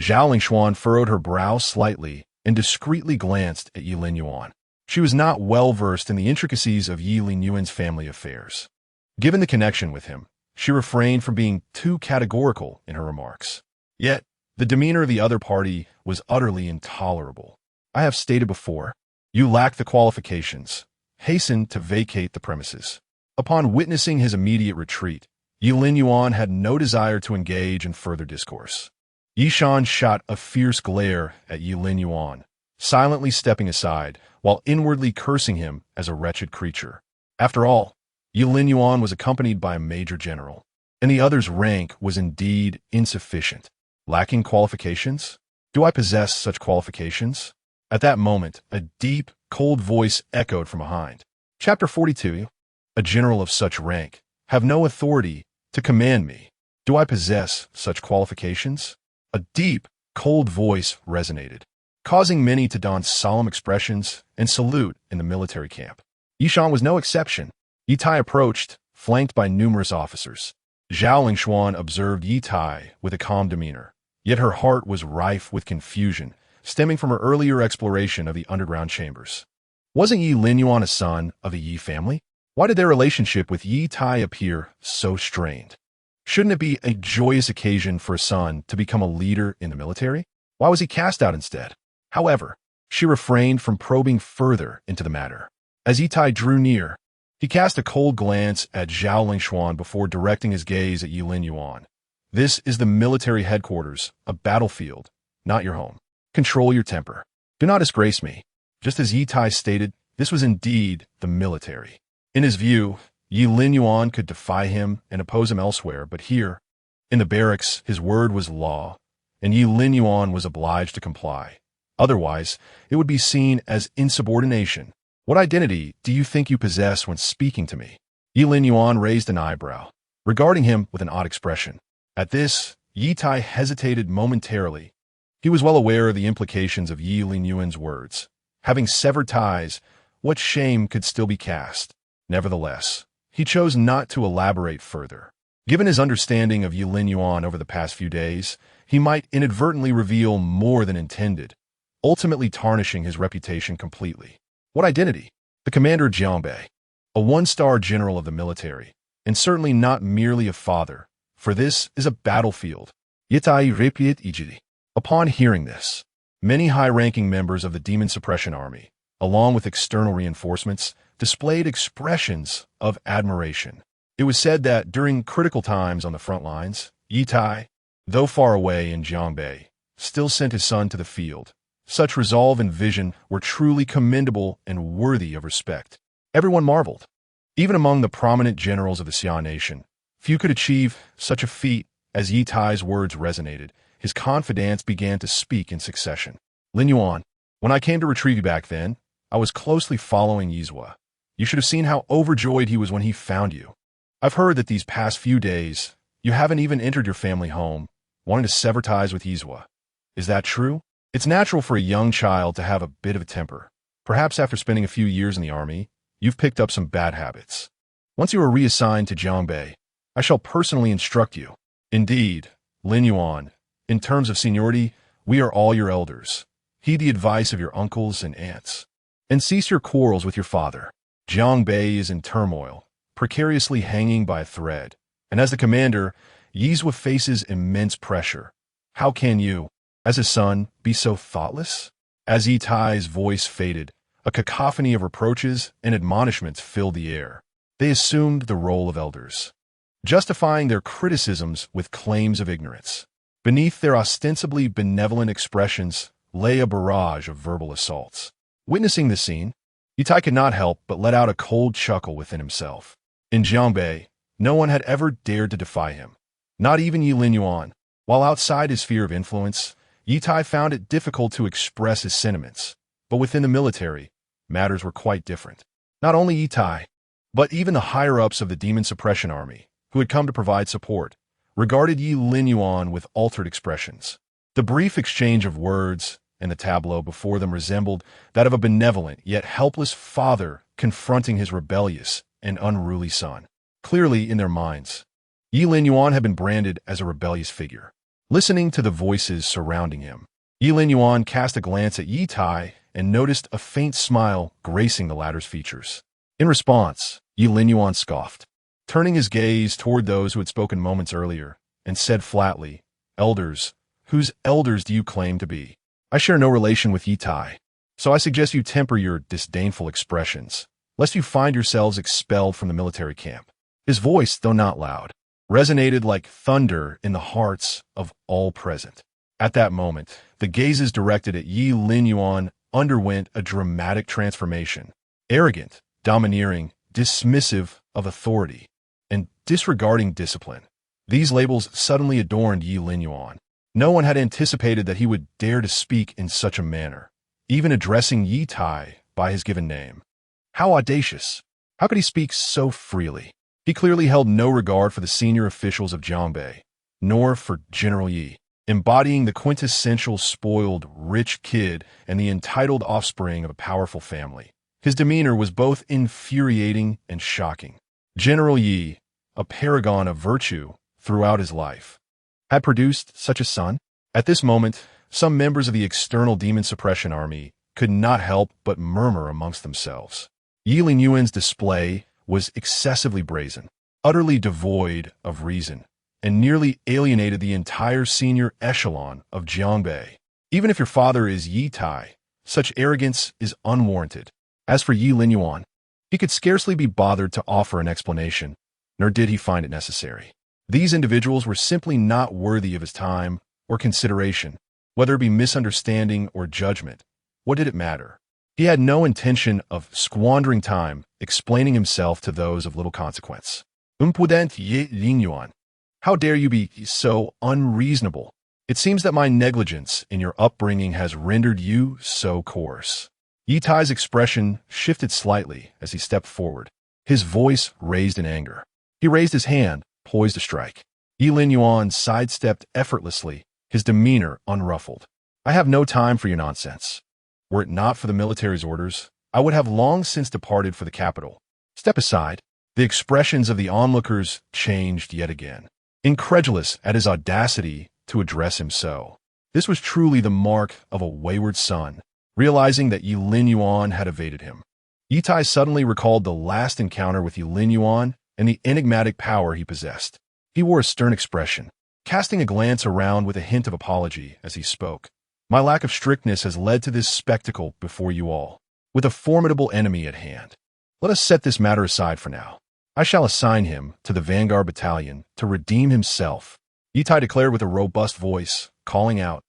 Zhao Lingshuan furrowed her brow slightly and discreetly glanced at Ye Linyuan. She was not well versed in the intricacies of Ye Linyuan's family affairs. Given the connection with him, she refrained from being too categorical in her remarks. Yet, the demeanor of the other party was utterly intolerable. I have stated before, you lack the qualifications. Hasten to vacate the premises. Upon witnessing his immediate retreat, Ye Linyuan had no desire to engage in further discourse. Ye Shan shot a fierce glare at Ye Linyuan, silently stepping aside, while inwardly cursing him as a wretched creature. After all, Ye Linyuan was accompanied by a major general, and the other's rank was indeed insufficient. Lacking qualifications? Do I possess such qualifications? At that moment, a deep, cold voice echoed from behind. Chapter 42. a general of such rank, have no authority to command me. Do I possess such qualifications? A deep, cold voice resonated, causing many to don solemn expressions and salute in the military camp. Yishan was no exception. Ye Tai approached, flanked by numerous officers. Zhao Linyuan observed Ye Tai with a calm demeanor, yet her heart was rife with confusion, stemming from her earlier exploration of the underground chambers. Wasn't Ye Linyuan a son of the Yi family? Why did their relationship with Ye Tai appear so strained? Shouldn't it be a joyous occasion for a son to become a leader in the military? Why was he cast out instead? However, she refrained from probing further into the matter. As Ye Tai drew near, he cast a cold glance at Zhao Linyuan before directing his gaze at Ye Linyuan. This is the military headquarters, a battlefield, not your home. Control your temper. Do not disgrace me. Just as Ye Tai stated, this was indeed the military. In his view, Ye Linyuan could defy him and oppose him elsewhere, but here, in the barracks, his word was law, and Ye Linyuan was obliged to comply. Otherwise, it would be seen as insubordination. What identity do you think you possess when speaking to me? Ye Linyuan raised an eyebrow, regarding him with an odd expression. At this, Ye Tai hesitated momentarily. He was well aware of the implications of Ye Linyuan's words. Having severed ties, what shame could still be cast? Nevertheless, he chose not to elaborate further. Given his understanding of Ye Linyuan over the past few days, he might inadvertently reveal more than intended, ultimately tarnishing his reputation completely. What identity? The commander Jiangbei, a one-star general of the military, and certainly not merely a father, for this is a battlefield. Ye Tai repeat ijiri. Upon hearing this, many high-ranking members of the Demon Suppression Army, along with external reinforcements, displayed expressions of admiration. It was said that during critical times on the front lines, Ye Tai, though far away in Jiangbei, still sent his son to the field. Such resolve and vision were truly commendable and worthy of respect. Everyone marveled. Even among the prominent generals of the Xia nation, few could achieve such a feat. As Ye Tai's words resonated, his confidants began to speak in succession. Linyuan, when I came to retrieve you back then, I was closely following Yizhua. You should have seen how overjoyed he was when he found you. I've heard that these past few days, you haven't even entered your family home, wanting to sever ties with Yizhua. Is that true? It's natural for a young child to have a bit of a temper. Perhaps after spending a few years in the army, you've picked up some bad habits. Once you are reassigned to Jiangbei, I shall personally instruct you. Indeed, Linyuan, in terms of seniority, we are all your elders. Heed the advice of your uncles and aunts, and cease your quarrels with your father. Jiangbei is in turmoil, precariously hanging by a thread, and as the commander, Yizhua faces immense pressure. How can you, as his son, be so thoughtless? As Ye Tai's voice faded, a cacophony of reproaches and admonishments filled the air. They assumed the role of elders, justifying their criticisms with claims of ignorance. Beneath their ostensibly benevolent expressions lay a barrage of verbal assaults. Witnessing the scene, Ye Tai could not help but let out a cold chuckle within himself. In Jiangbei, no one had ever dared to defy him, not even Ye Linyuan. While outside his sphere of influence, Ye Tai found it difficult to express his sentiments, but within the military, matters were quite different. Not only Ye Tai, but even the higher-ups of the Demon Suppression Army, who had come to provide support, regarded Ye Linyuan with altered expressions. The brief exchange of words and the tableau before them resembled that of a benevolent yet helpless father confronting his rebellious and unruly son. Clearly, in their minds, Ye Linyuan had been branded as a rebellious figure. Listening to the voices surrounding him, Ye Linyuan cast a glance at Ye Tai and noticed a faint smile gracing the latter's features. In response, Ye Linyuan scoffed, turning his gaze toward those who had spoken moments earlier, and said flatly, "Elders, whose elders do you claim to be? I share no relation with Ye Tai, so I suggest you temper your disdainful expressions, lest you find yourselves expelled from the military camp." His voice, though not loud, resonated like thunder in the hearts of all present. At that moment, the gazes directed at Ye Linyuan underwent a dramatic transformation. Arrogant, domineering, dismissive of authority, and disregarding discipline. These labels suddenly adorned Ye Linyuan. No one had anticipated that he would dare to speak in such a manner, even addressing Ye Tai by his given name. How audacious! How could he speak so freely? He clearly held no regard for the senior officials of Jiangbei, nor for General Yi, embodying the quintessential spoiled, rich kid and the entitled offspring of a powerful family. His demeanor was both infuriating and shocking. General Yi, a paragon of virtue throughout his life, had produced such a son? At this moment, some members of the external demon suppression army could not help but murmur amongst themselves. Ye Linyuan's display was excessively brazen, utterly devoid of reason, and nearly alienated the entire senior echelon of Jiangbei. Even if your father is Ye Tai, such arrogance is unwarranted. As for Ye Linyuan, he could scarcely be bothered to offer an explanation, nor did he find it necessary. These individuals were simply not worthy of his time or consideration, whether it be misunderstanding or judgment. What did it matter? He had no intention of squandering time explaining himself to those of little consequence. Impudent Ye Linyuan, how dare you be so unreasonable? It seems that my negligence in your upbringing has rendered you so coarse. Ye Tai's expression shifted slightly as he stepped forward, his voice raised in anger. He raised his hand, poised to strike. Ye Linyuan sidestepped effortlessly, his demeanor unruffled. I have no time for your nonsense. Were it not for the military's orders, I would have long since departed for the capital. Step aside. The expressions of the onlookers changed yet again, incredulous at his audacity to address him so. This was truly the mark of a wayward son, realizing that Ye Linyuan had evaded him. Ye Tai suddenly recalled the last encounter with Ye Linyuan and the enigmatic power he possessed. He wore a stern expression, casting a glance around with a hint of apology as he spoke. My lack of strictness has led to this spectacle before you all, with a formidable enemy at hand. Let us set this matter aside for now. I shall assign him to the vanguard battalion to redeem himself. Ye Tai declared with a robust voice, calling out,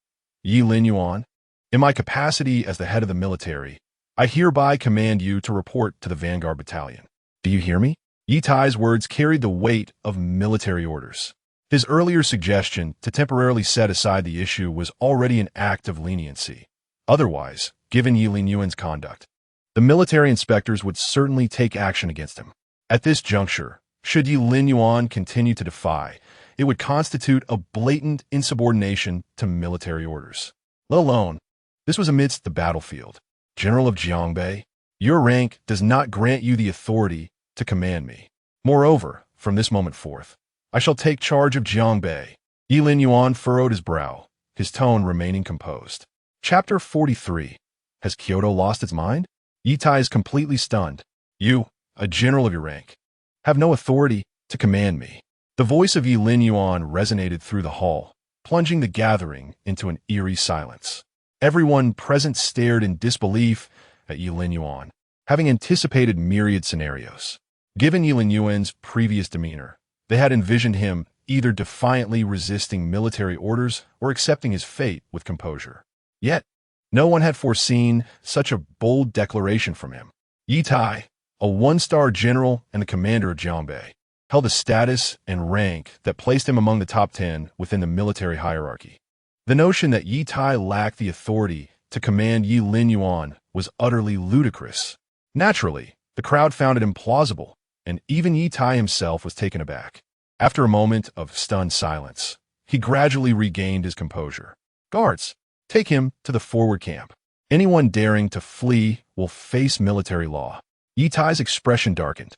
Ye Linyuan, in my capacity as the head of the military, I hereby command you to report to the vanguard battalion. Do you hear me? Ye Tai's words carried the weight of military orders. His earlier suggestion to temporarily set aside the issue was already an act of leniency. Otherwise, given Ye Linyuan's conduct, the military inspectors would certainly take action against him. At this juncture, should Ye Linyuan continue to defy, it would constitute a blatant insubordination to military orders. Let alone, this was amidst the battlefield. General of Jiangbei, your rank does not grant you the authority to command me. Moreover, from this moment forth, I shall take charge of Jiangbei. Ye Linyuan furrowed his brow, his tone remaining composed. Chapter 43. Has Kyoto lost its mind? Ye Tai is completely stunned. You, a general of your rank, have no authority to command me. The voice of Ye Linyuan resonated through the hall, plunging the gathering into an eerie silence. Everyone present stared in disbelief at Ye Linyuan, having anticipated myriad scenarios. Given Ye Linyuan's previous demeanor, they had envisioned him either defiantly resisting military orders or accepting his fate with composure. Yet, no one had foreseen such a bold declaration from him. Ye Tai, a one-star general and the commander of Jiangbei, held a status and rank that placed him among the top 10 within the military hierarchy. The notion that Ye Tai lacked the authority to command Ye Linyuan was utterly ludicrous. Naturally, the crowd found it implausible, and even Ye Tai himself was taken aback. After a moment of stunned silence, he gradually regained his composure. Guards, take him to the forward camp. Anyone daring to flee will face military law. Ye Tai's expression darkened.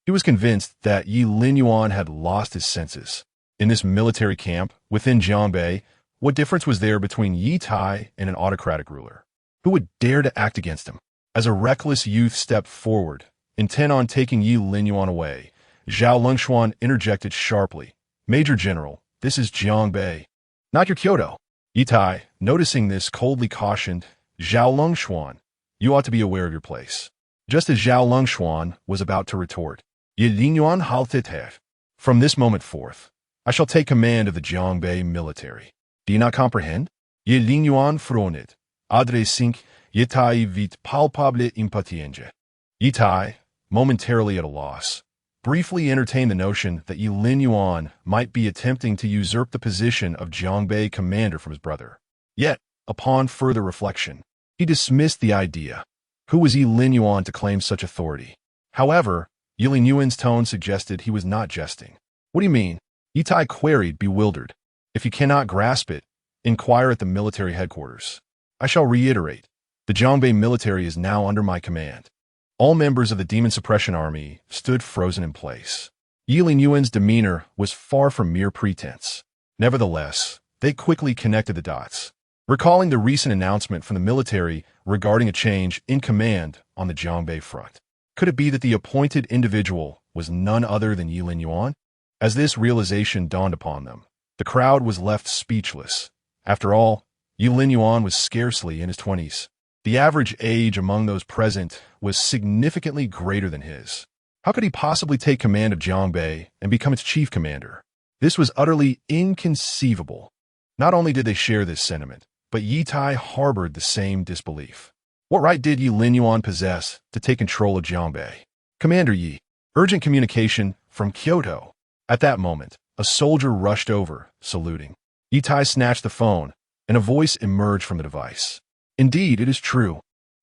He was convinced that Ye Linyuan had lost his senses. In this military camp, within Jiangbei, what difference was there between Ye Tai and an autocratic ruler? Who would dare to act against him? As a reckless youth stepped forward, intent on taking Ye Linyuan away, Zhao Lengxuan interjected sharply, Major General, this is Jiangbei, not your Kyoto. Ye Tai, noticing this, coldly cautioned, Zhao Lengxuan, you ought to be aware of your place. Just as Zhao Lengxuan was about to retort, Ye Linyuan halted. From this moment forth, I shall take command of the Jiangbei military. Do you not comprehend? Ye Linyuan fronit, adressing Ye Tai vit palpable impatience. Ye Tai, momentarily at a loss, briefly entertained the notion that Ye Linyuan might be attempting to usurp the position of Jiangbei commander from his brother. Yet, upon further reflection, he dismissed the idea. Who was Ye Linyuan to claim such authority? However, Ye Linyuan's tone suggested he was not jesting. What do you mean? Ye Tai queried, bewildered. If you cannot grasp it, inquire at the military headquarters. I shall reiterate. The Jiangbei military is now under my command. All members of the Demon Suppression Army stood frozen in place. Ye Linyuan's demeanor was far from mere pretense. Nevertheless, they quickly connected the dots, recalling the recent announcement from the military regarding a change in command on the Jiangbei front. Could it be that the appointed individual was none other than Ye Linyuan? As this realization dawned upon them, the crowd was left speechless. After all, Ye Linyuan was scarcely in his 20s. The average age among those present was significantly greater than his. How could he possibly take command of Jiangbei and become its chief commander? This was utterly inconceivable. Not only did they share this sentiment, but Ye Tai harbored the same disbelief. What right did Ye Linyuan possess to take control of Jiangbei? Commander Ye, urgent communication from Kyoto. At that moment, a soldier rushed over, saluting. Ye Tai snatched the phone, and a voice emerged from the device. Indeed, it is true.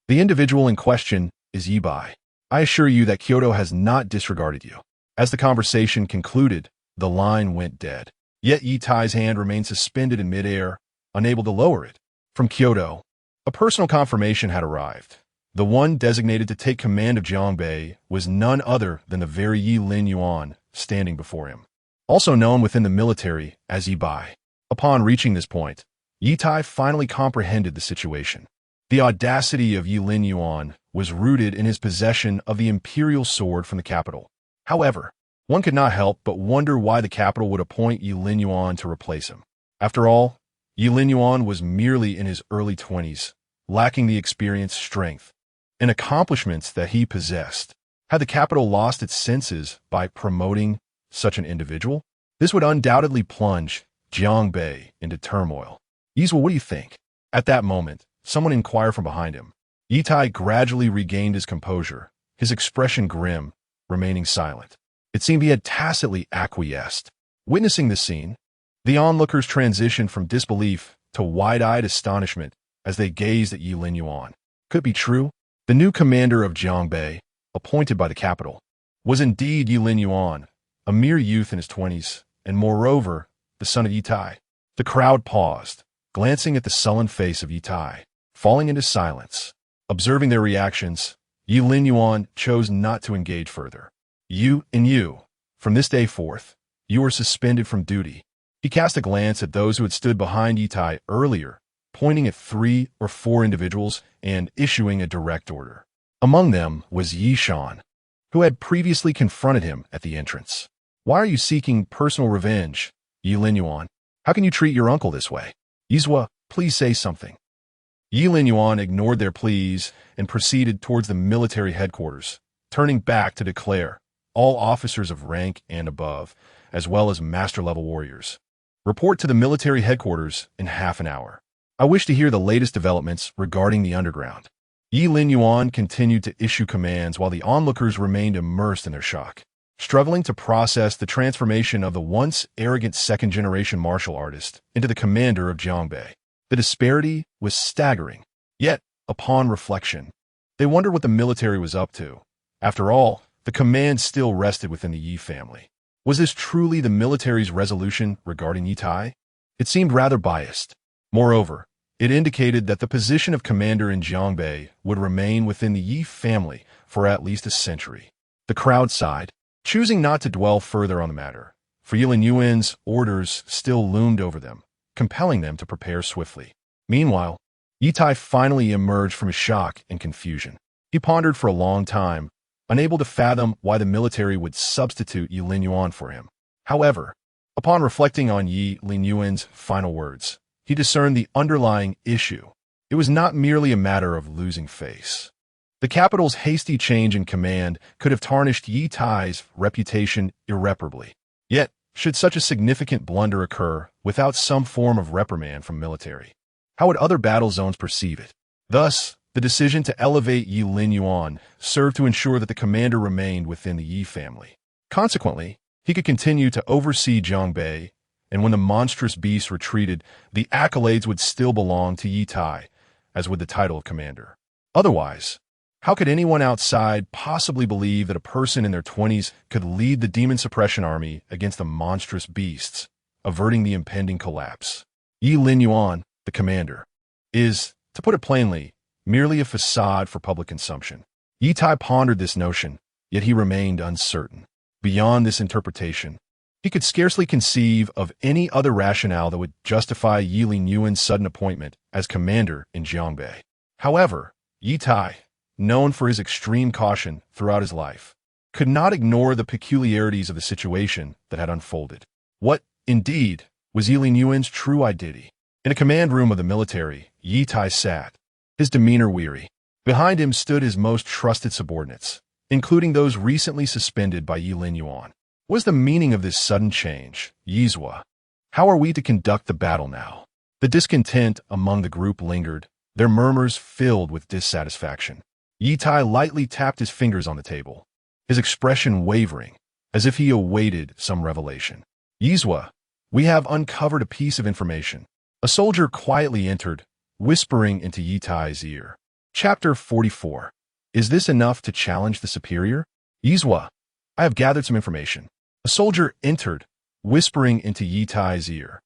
The individual in question is Ye Bai. I assure you that Kyoto has not disregarded you. As the conversation concluded, the line went dead. Yet Ye Tai's hand remained suspended in midair, unable to lower it. From Kyoto, a personal confirmation had arrived. The one designated to take command of Jiangbei was none other than the very Ye Linyuan standing before him, also known within the military as Ye Bai. Upon reaching this point, Ye Tai finally comprehended the situation. The audacity of Ye Linyuan was rooted in his possession of the imperial sword from the capital. However, one could not help but wonder why the capital would appoint Ye Linyuan to replace him. After all, Ye Linyuan was merely in his early 20s, lacking the experience, strength, and accomplishments that he possessed. Had the capital lost its senses by promoting such an individual? This would undoubtedly plunge Jiangbei into turmoil. Yizwa, what do you think? At that moment, someone inquired from behind him. Ye Tai gradually regained his composure, his expression grim, remaining silent. It seemed he had tacitly acquiesced. Witnessing this scene, the onlookers transitioned from disbelief to wide-eyed astonishment as they gazed at Ye Linyuan. Could it be true? The new commander of Jiangbei, appointed by the capital, was indeed Ye Linyuan, a mere youth in his 20s, and moreover, the son of Ye Tai. The crowd paused, glancing at the sullen face of Ye Tai, falling into silence. Observing their reactions, Ye Linyuan chose not to engage further. You, from this day forth, you are suspended from duty. He cast a glance at those who had stood behind Ye Tai earlier, pointing at 3 or 4 individuals and issuing a direct order. Among them was Ye Shan, who had previously confronted him at the entrance. Why are you seeking personal revenge, Ye Linyuan? How can you treat your uncle this way? Yizwa, please say something. Ye Linyuan ignored their pleas and proceeded towards the military headquarters, turning back to declare, all officers of rank and above, as well as master-level warriors, report to the military headquarters in half an hour. I wish to hear the latest developments regarding the underground. Ye Linyuan continued to issue commands while the onlookers remained immersed in their shock, struggling to process the transformation of the once arrogant second-generation martial artist into the commander of Jiangbei. The disparity was staggering. Yet, upon reflection, they wondered what the military was up to. After all, the command still rested within the Ye family. Was this truly the military's resolution regarding Ye Tai? It seemed rather biased. Moreover, it indicated that the position of commander in Jiangbei would remain within the Ye family for at least a century. The crowd sighed, choosing not to dwell further on the matter, for Ye Linyuan's orders still loomed over them, compelling them to prepare swiftly. Meanwhile, Ye Tai finally emerged from his shock and confusion. He pondered for a long time, unable to fathom why the military would substitute Ye Linyuan for him. However, upon reflecting on Ye Linyuan's final words, he discerned the underlying issue. It was not merely a matter of losing face. The capital's hasty change in command could have tarnished Ye Tai's reputation irreparably. Yet, should such a significant blunder occur without some form of reprimand from military, how would other battle zones perceive it? Thus, the decision to elevate Ye Linyuan served to ensure that the commander remained within the Ye family. Consequently, he could continue to oversee Jiangbei, and when the monstrous beast retreated, the accolades would still belong to Ye Tai, as would the title of commander. Otherwise, How could anyone outside possibly believe that a person in their 20s could lead the demon suppression army against the monstrous beasts, averting the impending collapse? Ye Linyuan, the commander, is, to put it plainly, merely a facade for public consumption. Ye Tai pondered this notion, yet he remained uncertain. Beyond this interpretation, he could scarcely conceive of any other rationale that would justify Ye Linyuan's sudden appointment as commander in Jiangbei. However, Ye Tai, known for his extreme caution throughout his life, could not ignore the peculiarities of the situation that had unfolded. What, indeed, was Ye Linyuan's true identity? In a command room of the military, Ye Tai sat, his demeanor weary. Behind him stood his most trusted subordinates, including those recently suspended by Ye Linyuan. What was the meaning of this sudden change, Yizhua? How are we to conduct the battle now? The discontent among the group lingered, their murmurs filled with dissatisfaction. Ye Tai lightly tapped his fingers on the table, his expression wavering, as if he awaited some revelation. Yizhua, we have uncovered a piece of information. A soldier quietly entered, whispering into Ye Tai's ear. Chapter 44. Is this enough to challenge the superior? Yizhua, I have gathered some information. A soldier entered, whispering into Ye Tai's ear.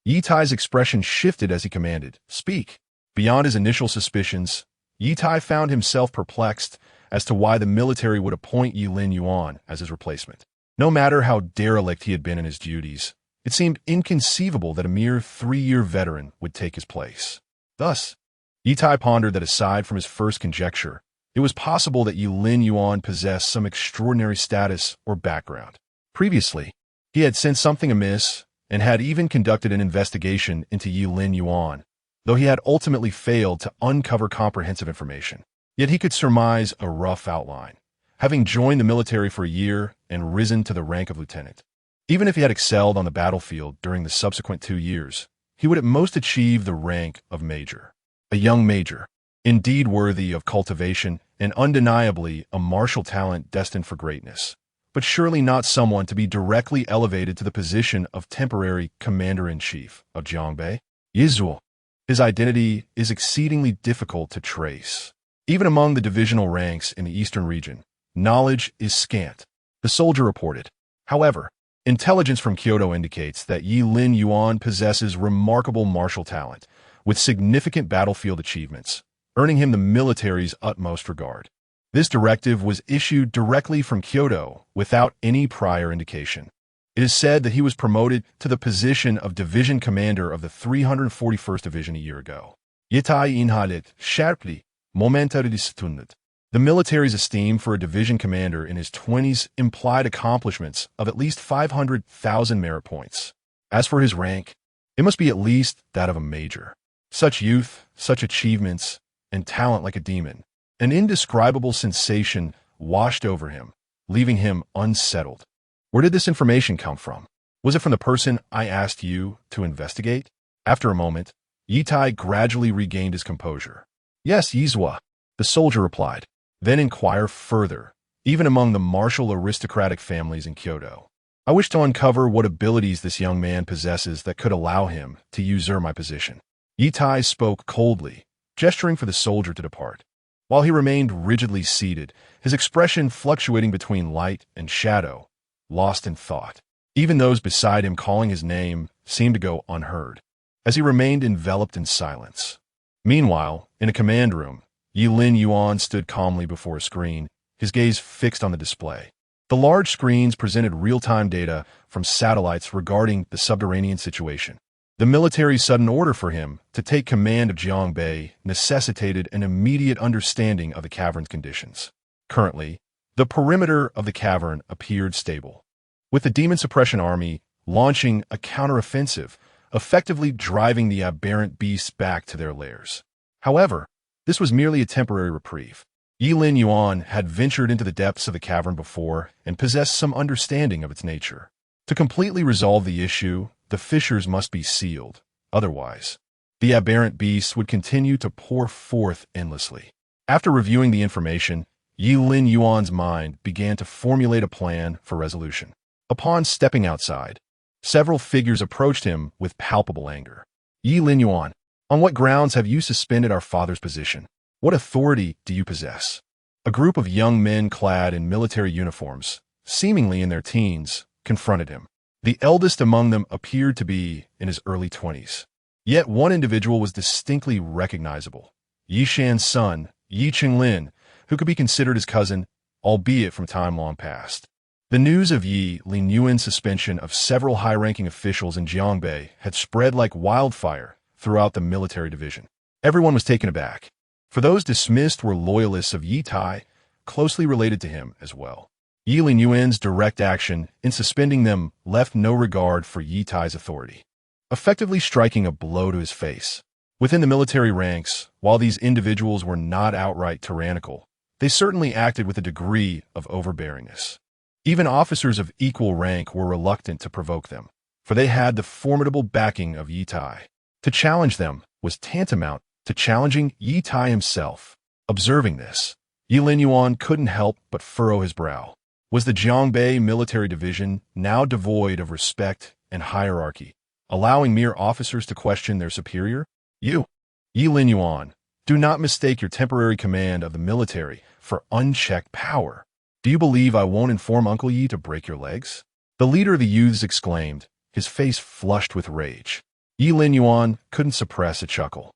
Ye Tai's expression shifted as he commanded, speak. Beyond his initial suspicions, Ye Tai found himself perplexed as to why the military would appoint Ye Linyuan as his replacement. No matter how derelict he had been in his duties, it seemed inconceivable that a mere 3-year veteran would take his place. Thus, Ye Tai pondered that aside from his first conjecture, it was possible that Ye Linyuan possessed some extraordinary status or background. Previously, he had sensed something amiss and had even conducted an investigation into Ye Linyuan, though he had ultimately failed to uncover comprehensive information. Yet he could surmise a rough outline, having joined the military for a year and risen to the rank of lieutenant. Even if he had excelled on the battlefield during the subsequent 2 years, he would at most achieve the rank of major. A young major, indeed worthy of cultivation and undeniably a martial talent destined for greatness, but surely not someone to be directly elevated to the position of temporary commander-in-chief of Jiangbei. Yizhua, his identity is exceedingly difficult to trace. Even among the divisional ranks in the eastern region, knowledge is scant, the soldier reported. However, intelligence from Kyoto indicates that Ye Linyuan possesses remarkable martial talent, with significant battlefield achievements, earning him the military's utmost regard. This directive was issued directly from Kyoto without any prior indication. It is said that he was promoted to the position of division commander of the 341st Division a year ago. Ye Tai inhalet sharply momentaristundet. The military's esteem for a division commander in his 20s implied accomplishments of at least 500,000 merit points. As for his rank, it must be at least that of a major. Such youth, such achievements, and talent like a demon. An indescribable sensation washed over him, leaving him unsettled. Where did this information come from? Was it from the person I asked you to investigate? After a moment, Ye Tai gradually regained his composure. Yes, Yizhua, the soldier replied. Then inquire further, even among the martial aristocratic families in Kyoto. I wish to uncover what abilities this young man possesses that could allow him to usurp my position. Ye Tai spoke coldly, gesturing for the soldier to depart. While he remained rigidly seated, his expression fluctuating between light and shadow, lost in thought. Even those beside him calling his name seemed to go unheard, as he remained enveloped in silence. Meanwhile, in a command room, Ye Linyuan stood calmly before a screen, his gaze fixed on the display. The large screens presented real-time data from satellites regarding the subterranean situation. The military's sudden order for him to take command of Jiangbei necessitated an immediate understanding of the cavern's conditions. Currently, the perimeter of the cavern appeared stable, with the demon suppression army launching a counteroffensive, effectively driving the aberrant beasts back to their lairs. However, this was merely a temporary reprieve. Ye Linyuan had ventured into the depths of the cavern before and possessed some understanding of its nature. To completely resolve the issue, the fissures must be sealed. Otherwise, the aberrant beasts would continue to pour forth endlessly. After reviewing the information, Ye Linyuan's mind began to formulate a plan for resolution. Upon stepping outside, several figures approached him with palpable anger. Ye Linyuan, on what grounds have you suspended our father's position? What authority do you possess? A group of young men clad in military uniforms, seemingly in their teens, confronted him. The eldest among them appeared to be in his early 20s. Yet one individual was distinctly recognizable. Ye Shan's son, Ye Lin, who could be considered his cousin, albeit from time long past. The news of Ye Linyuan's suspension of several high-ranking officials in Jiangbei had spread like wildfire throughout the military division. Everyone was taken aback, for those dismissed were loyalists of Ye Tai, closely related to him as well. Ye Linyuan's direct action in suspending them left no regard for Ye Tai's authority, effectively striking a blow to his face. Within the military ranks, while these individuals were not outright tyrannical, they certainly acted with a degree of overbearingness. Even officers of equal rank were reluctant to provoke them, for they had the formidable backing of Ye Tai. To challenge them was tantamount to challenging Ye Tai himself. Observing this, Ye Linyuan couldn't help but furrow his brow. Was the Jiangbei military division now devoid of respect and hierarchy, allowing mere officers to question their superior? You, Ye Linyuan, do not mistake your temporary command of the military for unchecked power. Do you believe I won't inform Uncle Ye to break your legs? The leader of the youths exclaimed, his face flushed with rage. Ye Linyuan couldn't suppress a chuckle.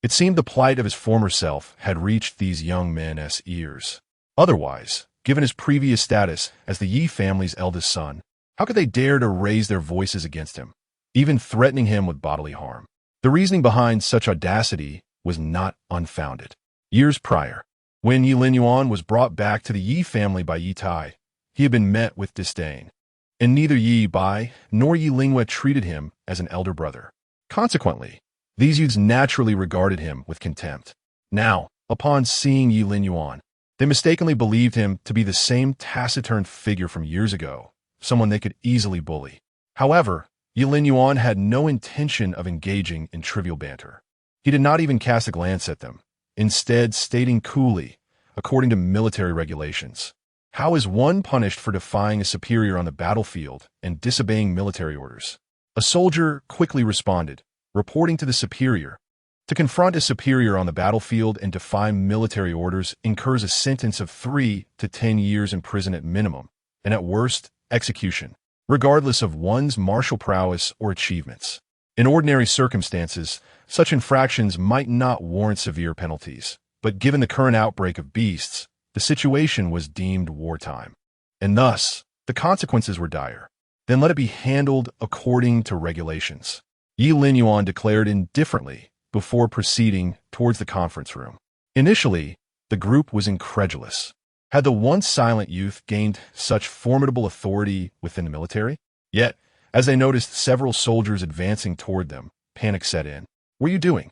It seemed the plight of his former self had reached these young men's ears. Otherwise, given his previous status as the Ye family's eldest son, how could they dare to raise their voices against him, even threatening him with bodily harm? The reasoning behind such audacity was not unfounded. Years prior, when Ye Linyuan was brought back to the Ye family by Ye Tai, he had been met with disdain, and neither Ye Bai nor Ye Linyuan treated him as an elder brother. Consequently, these youths naturally regarded him with contempt. Now, upon seeing Ye Linyuan, they mistakenly believed him to be the same taciturn figure from years ago, someone they could easily bully. However, Ye Linyuan had no intention of engaging in trivial banter. He did not even cast a glance at them, instead stating coolly, according to military regulations, how is one punished for defying a superior on the battlefield and disobeying military orders? A soldier quickly responded, reporting to the superior. To confront a superior on the battlefield and defy military orders incurs a sentence of 3 to 10 years in prison at minimum, and at worst, execution, regardless of one's martial prowess or achievements. In ordinary circumstances, such infractions might not warrant severe penalties, but given the current outbreak of beasts, the situation was deemed wartime, and thus, the consequences were dire. Then let it be handled according to regulations. Ye Linyuan declared indifferently before proceeding towards the conference room. Initially, the group was incredulous. Had the once silent youth gained such formidable authority within the military? Yet, as they noticed several soldiers advancing toward them, panic set in. What are you doing?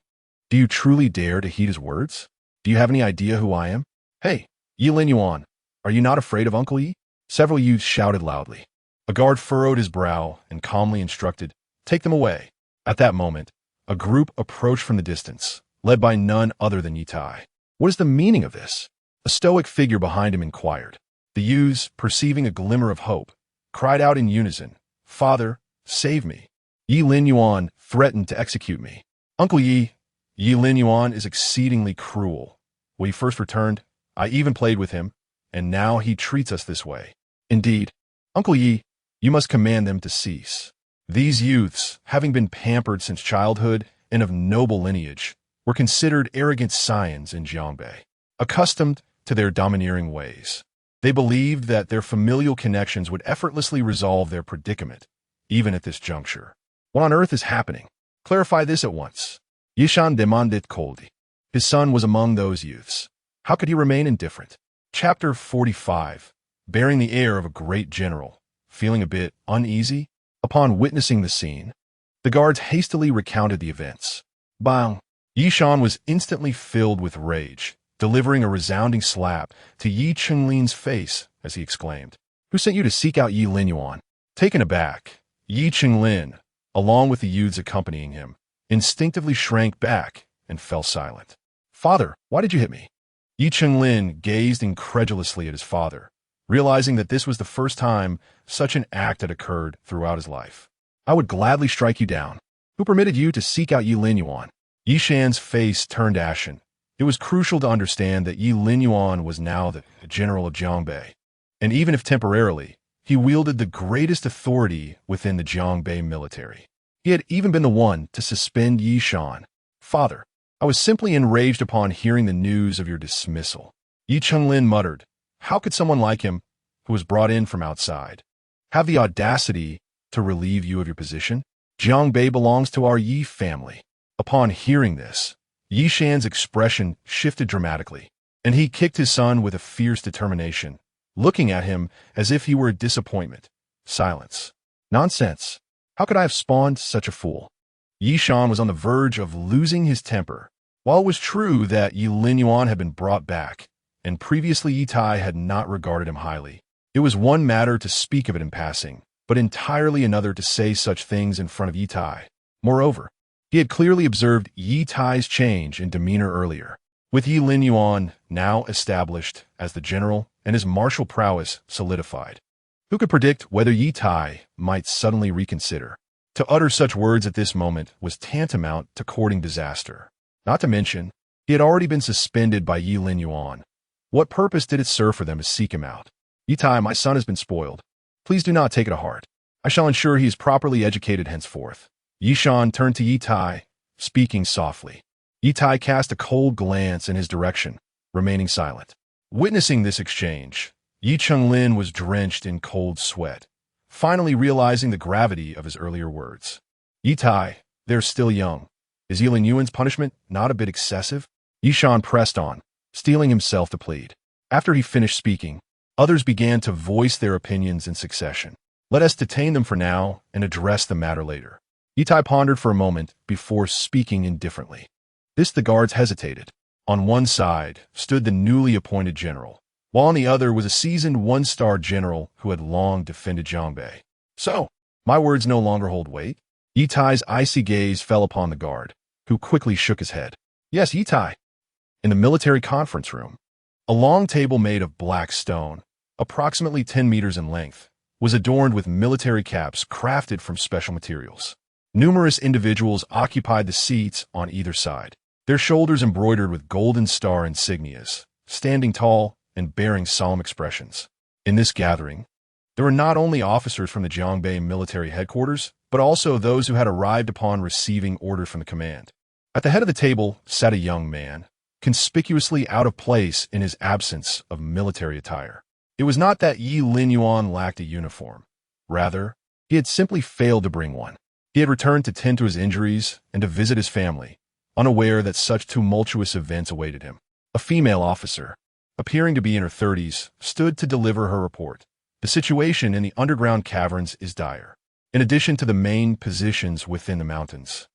Do you truly dare to heed his words? Do you have any idea who I am? Hey, Ye Linyuan, are you not afraid of Uncle Ye? Several youths shouted loudly. A guard furrowed his brow and calmly instructed, take them away. At that moment, a group approached from the distance, led by none other than Ye Tai. What is the meaning of this? A stoic figure behind him inquired. The youths, perceiving a glimmer of hope, cried out in unison, Father, save me. Ye Linyuan threatened to execute me. Uncle Ye, Ye Linyuan is exceedingly cruel. When he first returned, I even played with him, and now he treats us this way. Indeed, Uncle Ye, you must command them to cease. These youths, having been pampered since childhood and of noble lineage, were considered arrogant scions in Jiangbei, accustomed to their domineering ways. They believed that their familial connections would effortlessly resolve their predicament, even at this juncture. What on earth is happening? Clarify this at once. Yishan demanded coldly. His son was among those youths. How could he remain indifferent? Chapter 45. Bearing the air of a great general, feeling a bit uneasy? Upon witnessing the scene, the guards hastily recounted the events. Bang! Yishan was instantly filled with rage, delivering a resounding slap to Ye Lin's face as he exclaimed, Who sent you to seek out Ye Linyuan? Taken aback, Ye Lin, along with the youths accompanying him, instinctively shrank back and fell silent. Father, why did you hit me? Ye Lin gazed incredulously at his father, realizing that this was the first time such an act had occurred throughout his life. I would gladly strike you down. Who permitted you to seek out Ye Linyuan? Yi Shan's face turned ashen, It was crucial to understand that Ye Linyuan was now the general of Jiangbei, and even if temporarily, he wielded the greatest authority within the Jiangbei military. He had even been the one to suspend Ye Shan. "Father, I was simply enraged upon hearing the news of your dismissal." Ye Chenglin muttered, "How could someone like him, who was brought in from outside, have the audacity to relieve you of your position? Jiangbei belongs to our Yi family." Upon hearing this, Ye Shan's expression shifted dramatically, and he kicked his son with a fierce determination, looking at him as if he were a disappointment. Silence. "Nonsense. How could I have spawned such a fool?" Ye Shan was on the verge of losing his temper. While it was true that Ye Linyuan had been brought back, and previously Ye Tai had not regarded him highly, it was one matter to speak of it in passing, but entirely another to say such things in front of Ye Tai. Moreover, he had clearly observed Ye Tai's change in demeanor earlier, with Ye Linyuan now established as the general and his martial prowess solidified. Who could predict whether Ye Tai might suddenly reconsider? To utter such words at this moment was tantamount to courting disaster. Not to mention, he had already been suspended by Ye Linyuan. What purpose did it serve for them to seek him out? "Ye Tai, my son has been spoiled. Please do not take it to heart. I shall ensure he is properly educated henceforth." Ye Shan turned to Ye Tai, speaking softly. Ye Tai cast a cold glance in his direction, remaining silent. Witnessing this exchange, Ye Chenglin was drenched in cold sweat, finally realizing the gravity of his earlier words. "Ye Tai, they're still young. Is Ye Linyuan's punishment not a bit excessive?" Ye Shan pressed on, steeling himself to plead. After he finished speaking, others began to voice their opinions in succession. "Let us detain them for now and address the matter later." Ye Tai pondered for a moment before speaking indifferently. The guards hesitated. On one side stood the newly appointed general, while on the other was a seasoned one-star general who had long defended Jiangbei. "So, my words no longer hold weight?" Ye Tai's icy gaze fell upon the guard, who quickly shook his head. "Yes, Ye Tai." In the military conference room, a long table made of black stone, approximately 10 meters in length, was adorned with military caps crafted from special materials. Numerous individuals occupied the seats on either side, their shoulders embroidered with golden star insignias, standing tall and bearing solemn expressions. In this gathering, there were not only officers from the Jiangbei military headquarters, but also those who had arrived upon receiving orders from the command. At the head of the table sat a young man, conspicuously out of place in his absence of military attire. It was not that Ye Linyuan lacked a uniform. Rather, he had simply failed to bring one. He had returned to tend to his injuries and to visit his family, unaware that such tumultuous events awaited him. A female officer, appearing to be in her 30s, stood to deliver her report. "The situation in the underground caverns is dire. In addition to the main positions within the mountains,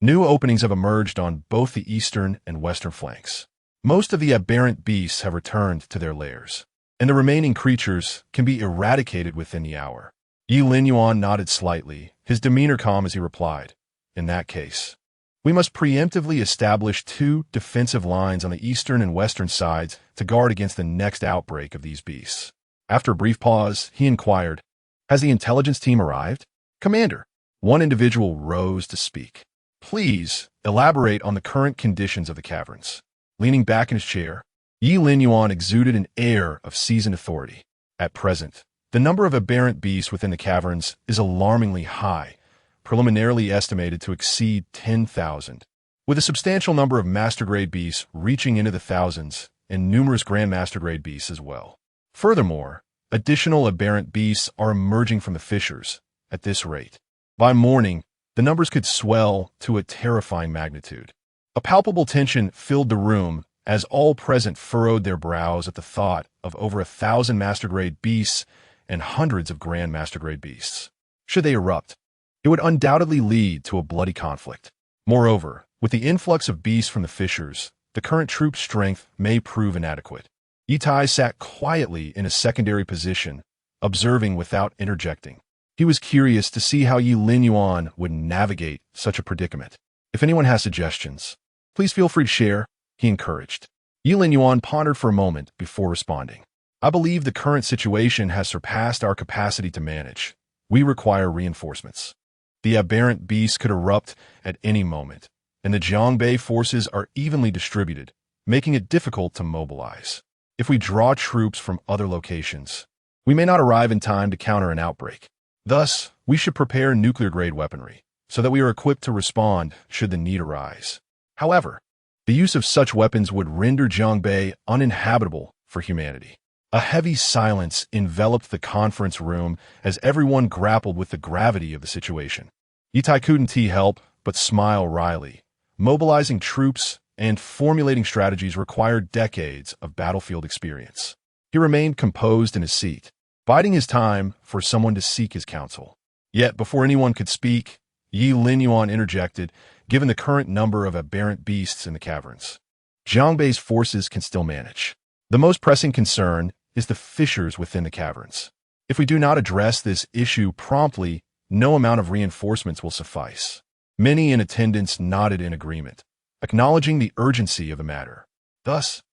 new openings have emerged on both the eastern and western flanks. Most of the aberrant beasts have returned to their lairs, and the remaining creatures can be eradicated within the hour." Ye Linyuan nodded slightly, his demeanor calm as he replied, "In that case, we must preemptively establish 2 defensive lines on the eastern and western sides to guard against the next outbreak of these beasts." After a brief pause, he inquired, "Has the intelligence team arrived?" "Commander." One individual rose to speak. "Please elaborate on the current conditions of the caverns." Leaning back in his chair, Ye Linyuan exuded an air of seasoned authority. "At present, the number of aberrant beasts within the caverns is alarmingly high, preliminarily estimated to exceed 10,000, with a substantial number of master-grade beasts reaching into the thousands and numerous grandmaster-grade beasts as well. Furthermore, additional aberrant beasts are emerging from the fissures. At this rate, by morning, the numbers could swell to a terrifying magnitude." A palpable tension filled the room as all present furrowed their brows at the thought of over 1,000 master-grade beasts and hundreds of grand master-grade beasts. Should they erupt, it would undoubtedly lead to a bloody conflict. Moreover, with the influx of beasts from the fissures, the current troop strength may prove inadequate. Ye Tai sat quietly in a secondary position, observing without interjecting. He was curious to see how Ye Linyuan would navigate such a predicament. "If anyone has suggestions, please feel free to share," he encouraged. Ye Linyuan pondered for a moment before responding. "I believe the current situation has surpassed our capacity to manage. We require reinforcements. The aberrant beasts could erupt at any moment, and the Jiangbei forces are evenly distributed, making it difficult to mobilize. If we draw troops from other locations, we may not arrive in time to counter an outbreak. Thus, we should prepare nuclear-grade weaponry, so that we are equipped to respond should the need arise. However, the use of such weapons would render Jiangbei uninhabitable for humanity. A heavy silence enveloped the conference room as everyone grappled with the gravity of the situation. Ye Tai couldn't help but smile wryly. Mobilizing troops and formulating strategies required decades of battlefield experience. He remained composed in his seat, biding his time for someone to seek his counsel. Yet, before anyone could speak, Ye Linyuan interjected, given the current number of aberrant beasts in the caverns. Jiangbei's forces can still manage. The most pressing concern is the fissures within the caverns. If we do not address this issue promptly, no amount of reinforcements will suffice. Many in attendance nodded in agreement, acknowledging the urgency of the matter. Thus,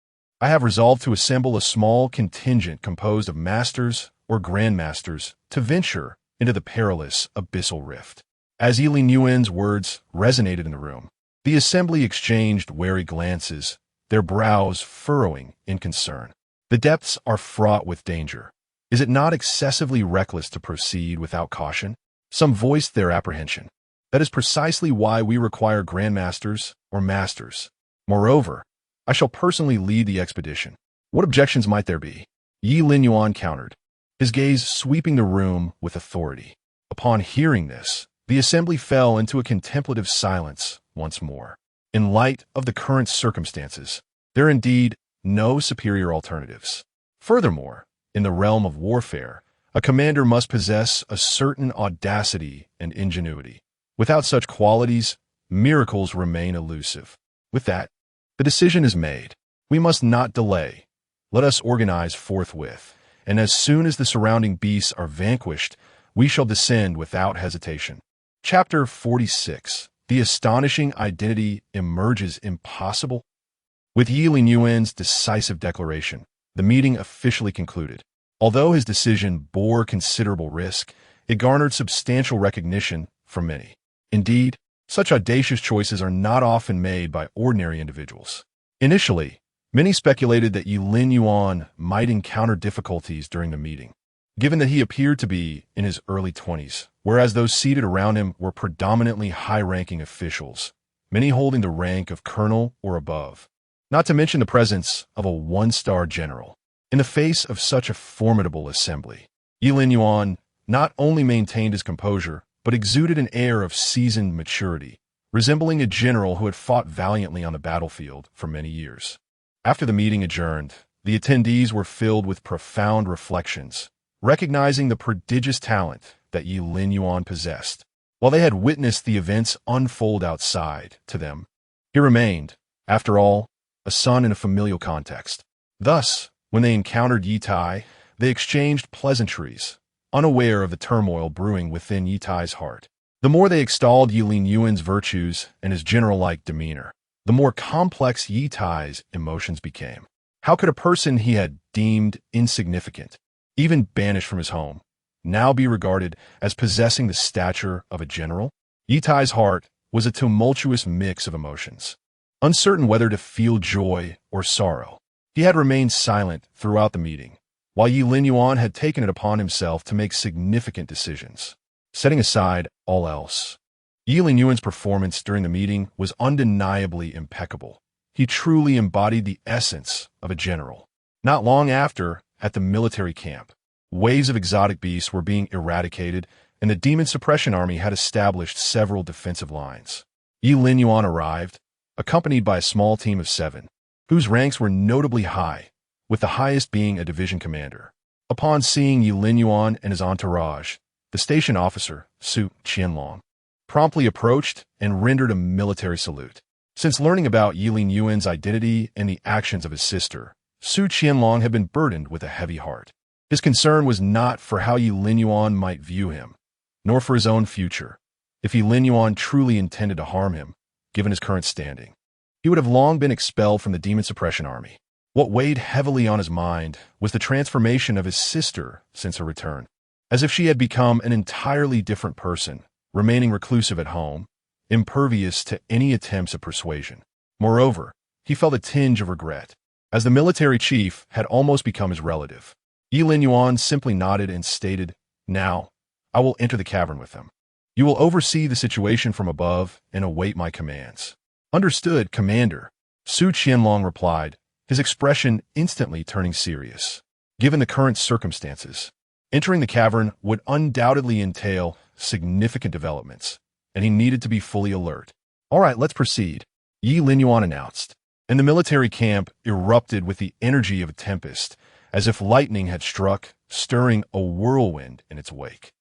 I have resolved to assemble a small contingent composed of masters or grandmasters to venture into the perilous abyssal rift. As Ye Linyuan's words resonated in the room, the assembly exchanged wary glances, their brows furrowing in concern. The depths are fraught with danger. Is it not excessively reckless to proceed without caution? Some voiced their apprehension. That is precisely why we require grandmasters or masters. Moreover, I shall personally lead the expedition. What objections might there be? Ye Linyuan countered, his gaze sweeping the room with authority. Upon hearing this, the assembly fell into a contemplative silence once more. In light of the current circumstances, there are indeed no superior alternatives. Furthermore, in the realm of warfare, a commander must possess a certain audacity and ingenuity. Without such qualities, miracles remain elusive. With that, the decision is made. We must not delay. Let us organize forthwith, and as soon as the surrounding beasts are vanquished, we shall descend without hesitation. Chapter 46. The astonishing identity emerges impossible. With Ye Linyuan's decisive declaration, the meeting officially concluded. Although his decision bore considerable risk, it garnered substantial recognition from many. Indeed, such audacious choices are not often made by ordinary individuals. Initially, many speculated that Ye Linyuan might encounter difficulties during the meeting, given that he appeared to be in his early 20s, whereas those seated around him were predominantly high-ranking officials, many holding the rank of colonel or above, not to mention the presence of a one-star general. In the face of such a formidable assembly, Ye Linyuan not only maintained his composure, but exuded an air of seasoned maturity, resembling a general who had fought valiantly on the battlefield for many years. After the meeting adjourned, the attendees were filled with profound reflections, recognizing the prodigious talent that Ye Linyuan possessed. While they had witnessed the events unfold outside to them, he remained, after all, a son in a familial context. Thus, when they encountered Ye Tai, they exchanged pleasantries, unaware of the turmoil brewing within Ye Tai's heart. The more they extolled Ye Linyuan's virtues and his general-like demeanor, the more complex Ye Tai's emotions became. How could a person he had deemed insignificant, even banished from his home, now be regarded as possessing the stature of a general? Ye Tai's heart was a tumultuous mix of emotions, uncertain whether to feel joy or sorrow. He had remained silent throughout the meeting, while Ye Linyuan had taken it upon himself to make significant decisions. Setting aside all else, Ye Linyuan's performance during the meeting was undeniably impeccable. He truly embodied the essence of a general. Not long after, at the military camp, waves of exotic beasts were being eradicated, and the demon suppression army had established several defensive lines. Ye Linyuan arrived, accompanied by a small team of 7, whose ranks were notably high, with the highest being a division commander. Upon seeing Ye Linyuan and his entourage, the station officer, Su Qianlong, promptly approached and rendered a military salute. Since learning about Ye Linyuan's identity and the actions of his sister, Su Qianlong had been burdened with a heavy heart. His concern was not for how Ye Linyuan might view him, nor for his own future. If Ye Linyuan truly intended to harm him, given his current standing, he would have long been expelled from the demon suppression army. What weighed heavily on his mind was the transformation of his sister since her return, as if she had become an entirely different person, remaining reclusive at home, impervious to any attempts of persuasion. Moreover, he felt a tinge of regret, as the military chief had almost become his relative. Ye Linyuan simply nodded and stated, "Now, I will enter the cavern with them. You will oversee the situation from above and await my commands." "Understood, Commander," Su Qianlong replied, his expression instantly turning serious. Given the current circumstances, entering the cavern would undoubtedly entail significant developments, and he needed to be fully alert. "All right, let's proceed," Ye Linyuan announced, and the military camp erupted with the energy of a tempest, as if lightning had struck, stirring a whirlwind in its wake.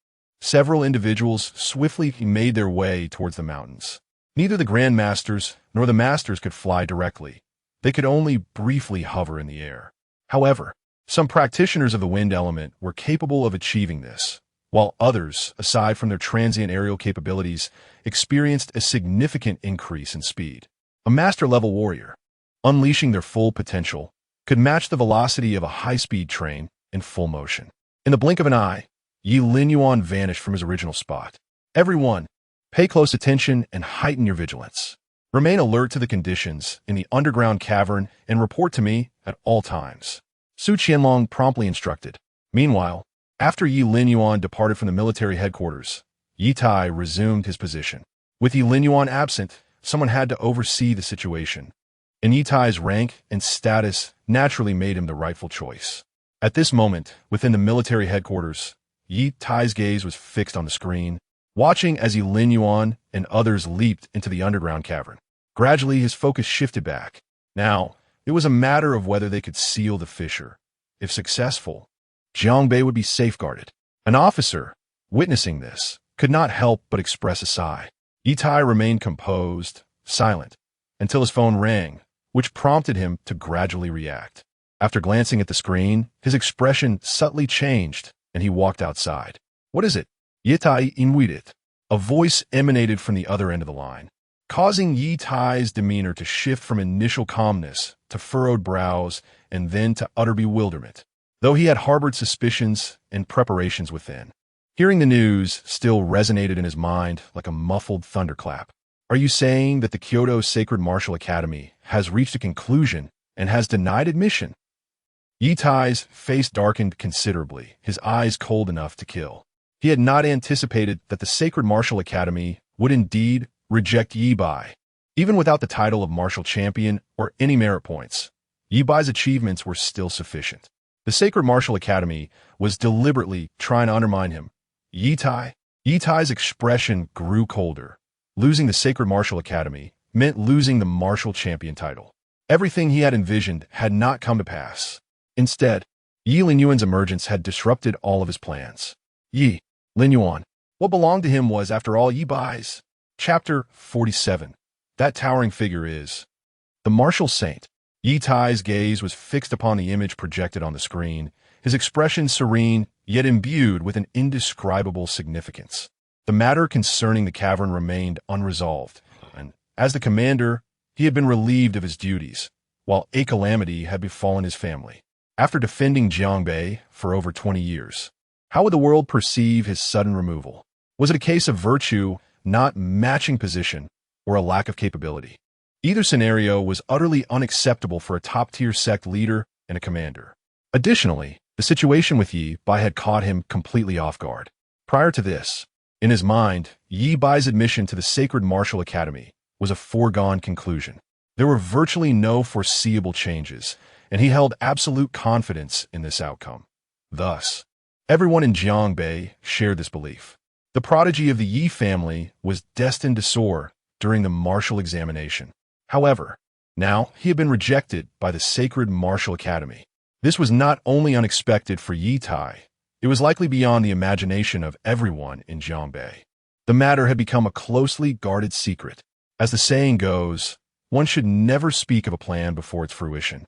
Several individuals swiftly made their way towards the mountains. Neither the Grand Masters nor the Masters could fly directly. They could only briefly hover in the air. However, some practitioners of the wind element were capable of achieving this, while others, aside from their transient aerial capabilities, experienced a significant increase in speed. A master-level warrior, unleashing their full potential, could match the velocity of a high-speed train in full motion. In the blink of an eye, Ye Linyuan vanished from his original spot. "Everyone, pay close attention and heighten your vigilance. Remain alert to the conditions in the underground cavern and report to me at all times," Su Qianlong promptly instructed. Meanwhile, after Ye Linyuan departed from the military headquarters, Ye Tai resumed his position. With Ye Linyuan absent, someone had to oversee the situation, and Ye Tai's rank and status naturally made him the rightful choice. At this moment, within the military headquarters, Ye Tai's gaze was fixed on the screen, watching as Ye Linyuan and others leaped into the underground cavern. Gradually, his focus shifted back. Now, it was a matter of whether they could seal the fissure. If successful, Jiangbei would be safeguarded. An officer, witnessing this, could not help but express a sigh. Ye Tai remained composed, silent, until his phone rang, which prompted him to gradually react. After glancing at the screen, his expression subtly changed, and he walked outside. "What is it?" "Ye Tai inwit." A voice emanated from the other end of the line, causing Ye Tai's demeanor to shift from initial calmness to furrowed brows and then to utter bewilderment, though he had harbored suspicions and preparations within. Hearing the news still resonated in his mind like a muffled thunderclap. "Are you saying that the Kyoto Sacred Martial Academy has reached a conclusion and has denied admission?" Ye Tai's face darkened considerably, his eyes cold enough to kill. He had not anticipated that the Sacred Martial Academy would indeed reject Ye Bai. Even without the title of martial champion or any merit points, Ye Bai's achievements were still sufficient. The Sacred Martial Academy was deliberately trying to undermine him. Ye Tai's expression grew colder. Losing the Sacred Martial Academy meant losing the martial champion title. Everything he had envisioned had not come to pass. Instead, Ye Linyuan's emergence had disrupted all of his plans. Ye Linyuan. What belonged to him was, after all, Ye Bai's. Chapter 47. That towering figure is the martial saint. Ye Tai's gaze was fixed upon the image projected on the screen, his expression serene, yet imbued with an indescribable significance. The matter concerning the cavern remained unresolved, and as the commander, he had been relieved of his duties, while a calamity had befallen his family. After defending Jiangbei for over 20 years, how would the world perceive his sudden removal? Was it a case of virtue not matching position or a lack of capability? Either scenario was utterly unacceptable for a top-tier sect leader and a commander. Additionally, the situation with Ye Bai had caught him completely off guard. Prior to this, in his mind, Ye Bai's admission to the Sacred Martial Academy was a foregone conclusion. There were virtually no foreseeable changes, and he held absolute confidence in this outcome. Thus, everyone in Jiangbei shared this belief. The prodigy of the Yi family was destined to soar during the martial examination. However, now he had been rejected by the Sacred Martial Academy. This was not only unexpected for Ye Tai, it was likely beyond the imagination of everyone in Jiangbei. The matter had become a closely guarded secret. As the saying goes, one should never speak of a plan before its fruition,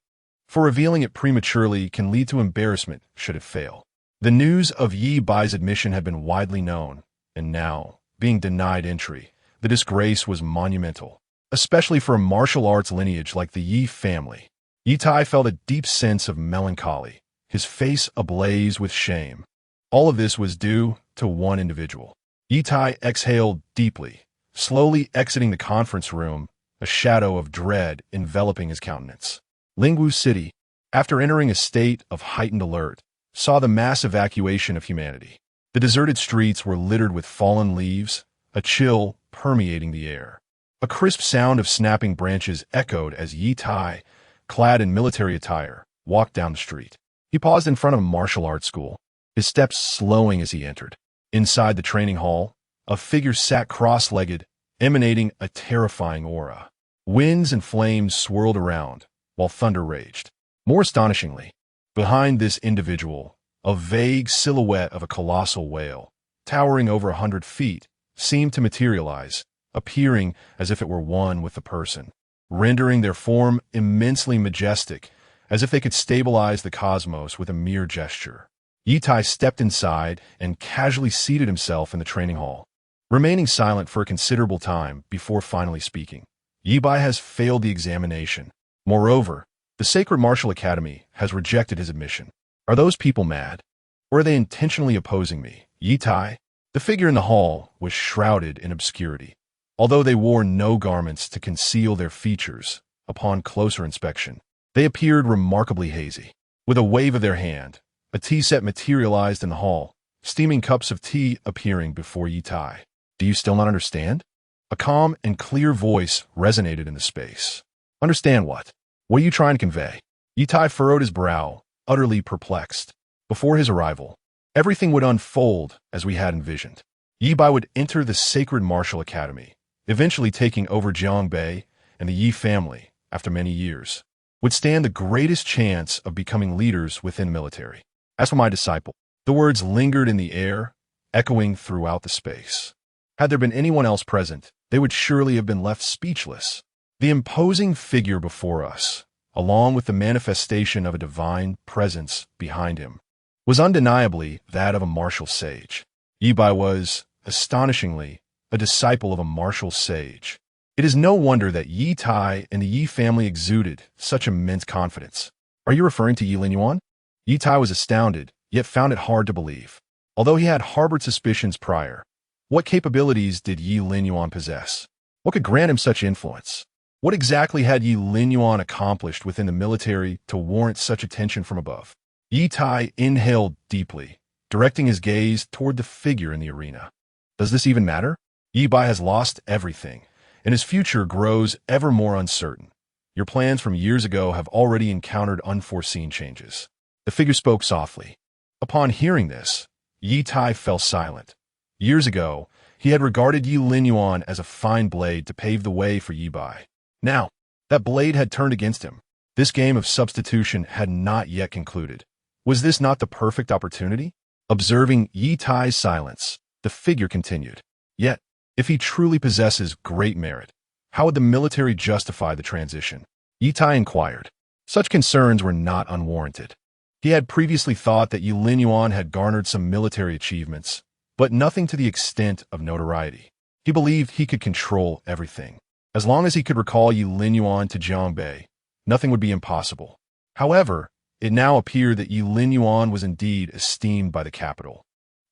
for revealing it prematurely can lead to embarrassment should it fail. The news of Ye Bai's admission had been widely known, and now, being denied entry, the disgrace was monumental, especially for a martial arts lineage like the Yi family. Ye Tai felt a deep sense of melancholy, his face ablaze with shame. All of this was due to one individual. Ye Tai exhaled deeply, slowly exiting the conference room a shadow of dread enveloping his countenance. Lingwu City, after entering a state of heightened alert, saw the mass evacuation of humanity. The deserted streets were littered with fallen leaves, a chill permeating the air. A crisp sound of snapping branches echoed as Ye Tai, clad in military attire, walked down the street. He paused in front of a martial arts school, his steps slowing as he entered. Inside the training hall, a figure sat cross-legged, emanating a terrifying aura. Winds and flames swirled around, while thunder raged. More astonishingly, behind this individual, a vague silhouette of a colossal whale, towering over 100 feet, seemed to materialize, appearing as if it were one with the person, rendering their form immensely majestic, as if they could stabilize the cosmos with a mere gesture. Ye Tai stepped inside and casually seated himself in the training hall, remaining silent for a considerable time before finally speaking. Ye Bai has failed the examination. Moreover, the Sacred Martial Academy has rejected his admission. Are those people mad? Or are they intentionally opposing me? Ye Tai? The figure in the hall was shrouded in obscurity. Although they wore no garments to conceal their features, upon closer inspection, they appeared remarkably hazy. With a wave of their hand, a tea set materialized in the hall, steaming cups of tea appearing before Ye Tai. Do you still not understand? A calm and clear voice resonated in the space. Understand what? What are you trying to convey? Ye Tai furrowed his brow, utterly perplexed. Before his arrival, everything would unfold as we had envisioned. Ye Bai would enter the Sacred Martial Academy, eventually taking over Jiangbei, and the Ye family, after many years, would stand the greatest chance of becoming leaders within the military. As for my disciple, the words lingered in the air, echoing throughout the space. Had there been anyone else present, they would surely have been left speechless. The imposing figure before us, along with the manifestation of a divine presence behind him, was undeniably that of a martial sage. Ye Bai was, astonishingly, a disciple of a martial sage. It is no wonder that Ye Tai and the Ye family exuded such immense confidence. Are you referring to Ye Linyuan? Ye Tai was astounded, yet found it hard to believe. Although he had harbored suspicions prior, what capabilities did Ye Linyuan possess? What could grant him such influence? What exactly had Ye Linyuan accomplished within the military to warrant such attention from above? Ye Tai inhaled deeply, directing his gaze toward the figure in the arena. Does this even matter? Ye Bai has lost everything, and his future grows ever more uncertain. Your plans from years ago have already encountered unforeseen changes. The figure spoke softly. Upon hearing this, Ye Tai fell silent. Years ago, he had regarded Ye Linyuan as a fine blade to pave the way for Ye Bai. Now, that blade had turned against him. This game of substitution had not yet concluded. Was this not the perfect opportunity? Observing Ye Tai's silence, the figure continued. Yet, if he truly possesses great merit, how would the military justify the transition? Ye Tai inquired. Such concerns were not unwarranted. He had previously thought that Ye Linyuan had garnered some military achievements, but nothing to the extent of notoriety. He believed he could control everything. As long as he could recall Ye Linyuan to Jiangbei, nothing would be impossible. However, it now appeared that Ye Linyuan was indeed esteemed by the capital.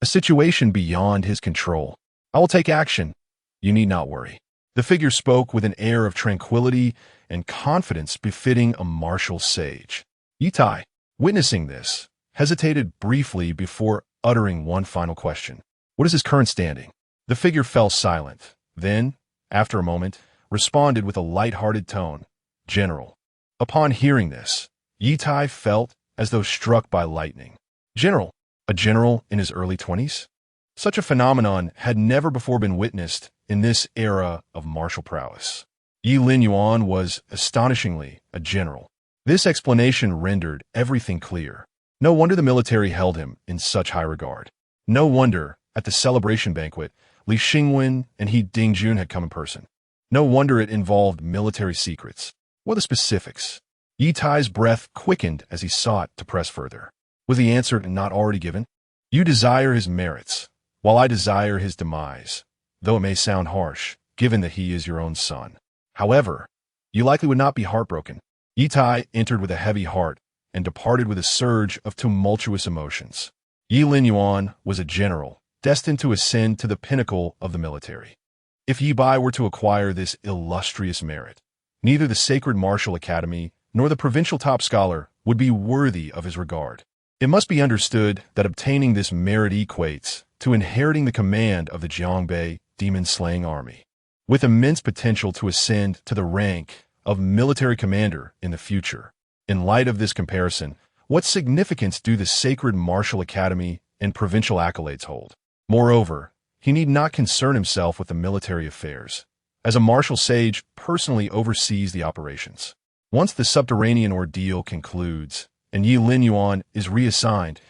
A situation beyond his control. I will take action. You need not worry. The figure spoke with an air of tranquility and confidence befitting a martial sage. Ye Tai, witnessing this, hesitated briefly before uttering one final question. What is his current standing? The figure fell silent, then, after a moment, responded with a light-hearted tone. General. Upon hearing this, Ye Tai felt as though struck by lightning. General? A general in his early 20s? Such a phenomenon had never before been witnessed in this era of martial prowess. Ye Linyuan was, astonishingly, a general. This explanation rendered everything clear. No wonder the military held him in such high regard. No wonder, at the celebration banquet, Li Xingwen and He Dingjun had come in person. No wonder it involved military secrets. What are the specifics? Ye Tai's breath quickened as he sought to press further. Was the answer not already given? You desire his merits, while I desire his demise, though it may sound harsh, given that he is your own son. However, you likely would not be heartbroken. Ye Tai entered with a heavy heart and departed with a surge of tumultuous emotions. Ye Linyuan was a general, destined to ascend to the pinnacle of the military. If Ye Bai were to acquire this illustrious merit, neither the Sacred Martial Academy nor the provincial top scholar would be worthy of his regard. It must be understood that obtaining this merit equates to inheriting the command of the Jiangbei demon-slaying army, with immense potential to ascend to the rank of military commander in the future. In light of this comparison, what significance do the Sacred Martial Academy and provincial accolades hold? Moreover, he need not concern himself with the military affairs, as a martial sage personally oversees the operations. Once the subterranean ordeal concludes and Ye Linyuan is reassigned,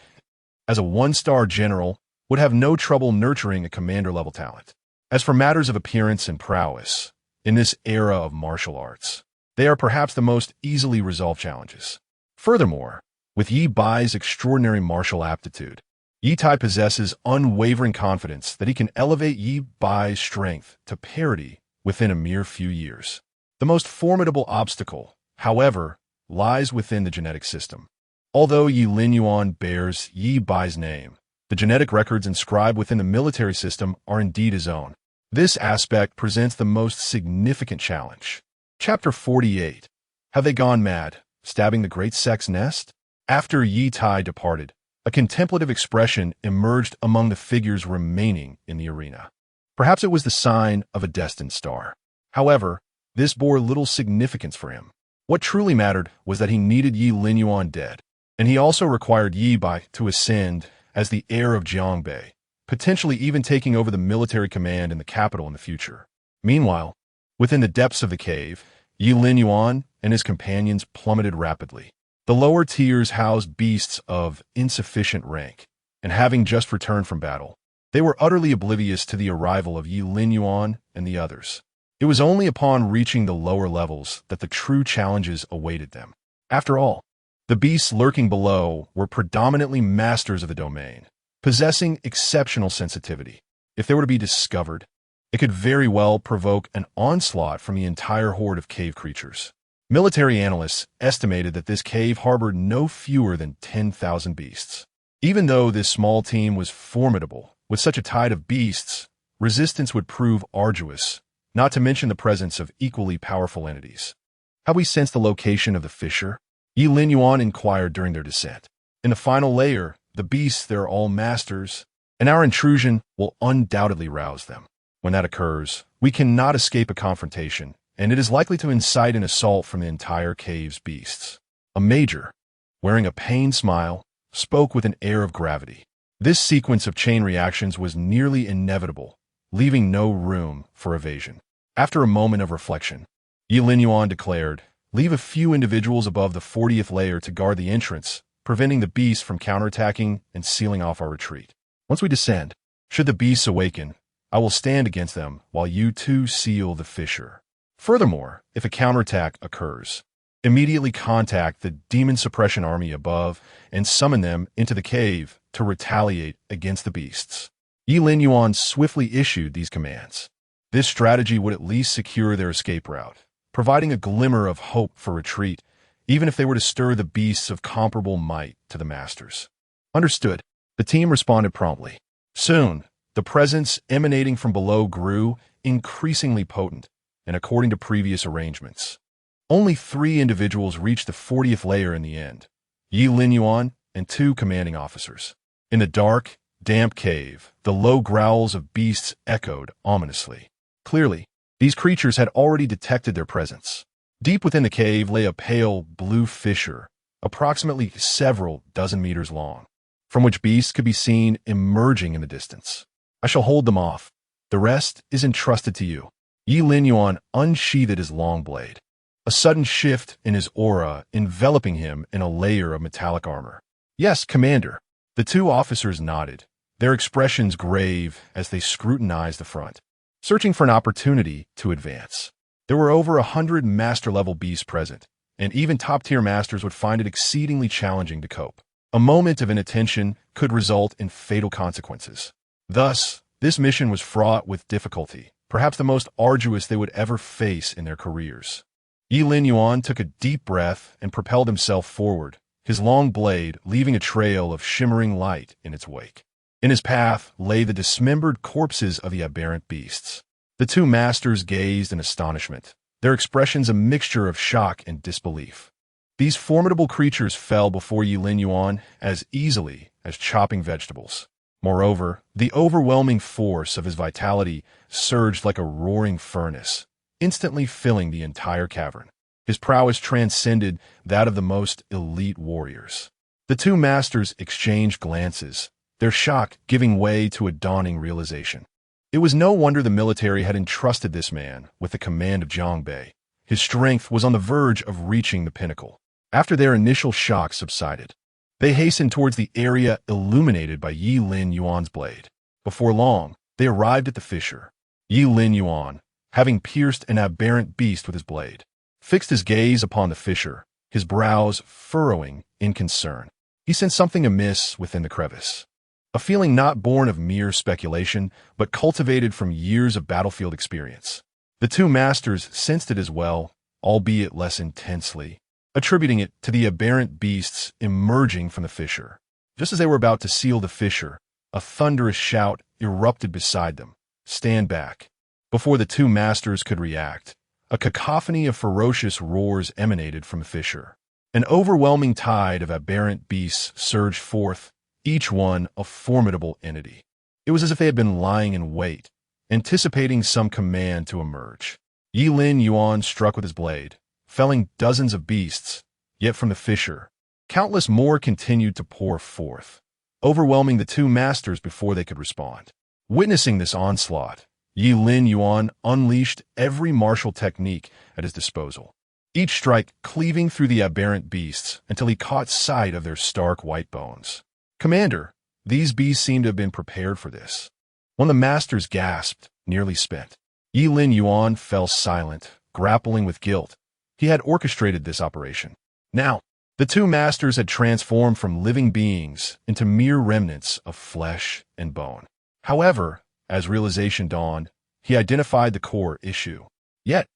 as a one-star general would have no trouble nurturing a commander-level talent. As for matters of appearance and prowess, in this era of martial arts, they are perhaps the most easily resolved challenges. Furthermore, with Ye Bai's extraordinary martial aptitude, Ye Tai possesses unwavering confidence that he can elevate Ye Bai's strength to parity within a mere few years. The most formidable obstacle, however, lies within the genetic system. Although Ye Linyuan bears Ye Bai's name, the genetic records inscribed within the military system are indeed his own. This aspect presents the most significant challenge. Chapter 48. Have they gone mad, stabbing the great sex nest? After Ye Tai departed, a contemplative expression emerged among the figures remaining in the arena. Perhaps it was the sign of a destined star. However, this bore little significance for him. What truly mattered was that he needed Ye Linyuan dead, and he also required Ye Bai to ascend as the heir of Jiangbei, potentially even taking over the military command in the capital in the future. Meanwhile, within the depths of the cave, Ye Linyuan and his companions plummeted rapidly. The lower tiers housed beasts of insufficient rank, and having just returned from battle, they were utterly oblivious to the arrival of Ye Linyuan and the others. It was only upon reaching the lower levels that the true challenges awaited them. After all, the beasts lurking below were predominantly masters of the domain, possessing exceptional sensitivity. If they were to be discovered, it could very well provoke an onslaught from the entire horde of cave creatures. Military analysts estimated that this cave harbored no fewer than 10,000 beasts. Even though this small team was formidable, with such a tide of beasts, resistance would prove arduous, not to mention the presence of equally powerful entities. Have we sensed the location of the fissure? Ye Linyuan inquired during their descent. In the final layer, the beasts, they're all masters, and our intrusion will undoubtedly rouse them. When that occurs, we cannot escape a confrontation, and it is likely to incite an assault from the entire cave's beasts. A major, wearing a pained smile, spoke with an air of gravity. This sequence of chain reactions was nearly inevitable, leaving no room for evasion. After a moment of reflection, Ye Linyuan declared, "Leave a few individuals above the 40th layer to guard the entrance, preventing the beasts from counterattacking and sealing off our retreat. Once we descend, should the beasts awaken, I will stand against them while you two seal the fissure. Furthermore, if a counterattack occurs, immediately contact the demon suppression army above and summon them into the cave to retaliate against the beasts." Ye Linyuan swiftly issued these commands. This strategy would at least secure their escape route, providing a glimmer of hope for retreat, even if they were to stir the beasts of comparable might to the masters. Understood. The team responded promptly. Soon, the presence emanating from below grew increasingly potent, and according to previous arrangements, only 3 individuals reached the 40th layer in the end: Ye Linyuan and 2 commanding officers. In the dark, damp cave, the low growls of beasts echoed ominously. Clearly, these creatures had already detected their presence. Deep within the cave lay a pale blue fissure, approximately several dozen meters long, from which beasts could be seen emerging in the distance. I shall hold them off. The rest is entrusted to you. Ye Linyuan unsheathed his long blade, a sudden shift in his aura enveloping him in a layer of metallic armor. Yes, Commander. The 2 officers nodded, their expressions grave as they scrutinized the front, searching for an opportunity to advance. There were over 100 master-level beasts present, and even top-tier masters would find it exceedingly challenging to cope. A moment of inattention could result in fatal consequences. Thus, this mission was fraught with difficulty, perhaps the most arduous they would ever face in their careers. Ye Linyuan took a deep breath and propelled himself forward, his long blade leaving a trail of shimmering light in its wake. In his path lay the dismembered corpses of the aberrant beasts. The two masters gazed in astonishment, their expressions a mixture of shock and disbelief. These formidable creatures fell before Ye Linyuan as easily as chopping vegetables. Moreover, the overwhelming force of his vitality surged like a roaring furnace, instantly filling the entire cavern. His prowess transcended that of the most elite warriors. The two masters exchanged glances, their shock giving way to a dawning realization. It was no wonder the military had entrusted this man with the command of Jiangbei. His strength was on the verge of reaching the pinnacle. After their initial shock subsided, they hastened towards the area illuminated by Ye Linyuan's blade. Before long, they arrived at the fissure. Ye Linyuan, having pierced an aberrant beast with his blade, fixed his gaze upon the fissure, his brows furrowing in concern. He sensed something amiss within the crevice. A feeling not born of mere speculation, but cultivated from years of battlefield experience. The two masters sensed it as well, albeit less intensely, attributing it to the aberrant beasts emerging from the fissure. Just as they were about to seal the fissure, a thunderous shout erupted beside them. "Stand back." Before the two masters could react, a cacophony of ferocious roars emanated from the fissure. An overwhelming tide of aberrant beasts surged forth, each one a formidable entity. It was as if they had been lying in wait, anticipating some command to emerge. Ye Linyuan struck with his blade, felling dozens of beasts, yet from the fissure, countless more continued to pour forth, overwhelming the two masters before they could respond. Witnessing this onslaught, Ye Linyuan unleashed every martial technique at his disposal, each strike cleaving through the aberrant beasts until he caught sight of their stark white bones. "Commander, these beasts seem to have been prepared for this." One of the masters gasped, nearly spent. Ye Linyuan fell silent, grappling with guilt. He had orchestrated this operation. Now, the two masters had transformed from living beings into mere remnants of flesh and bone. However, as realization dawned, he identified the core issue. Yet,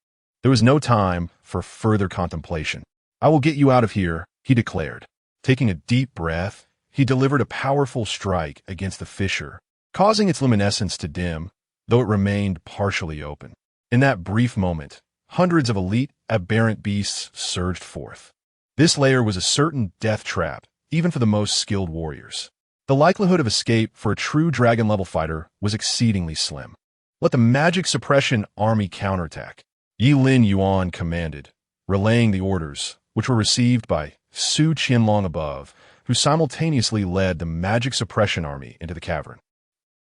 there was no time for further contemplation. "I will get you out of here," he declared. Taking a deep breath, he delivered a powerful strike against the fissure, causing its luminescence to dim, though it remained partially open. In that brief moment, hundreds of elite, aberrant beasts surged forth. This lair was a certain death trap, even for the most skilled warriors. The likelihood of escape for a true dragon-level fighter was exceedingly slim. "Let the magic suppression army counterattack," Ye Linyuan commanded, relaying the orders, which were received by Su Qianlong above, who simultaneously led the magic suppression army into the cavern.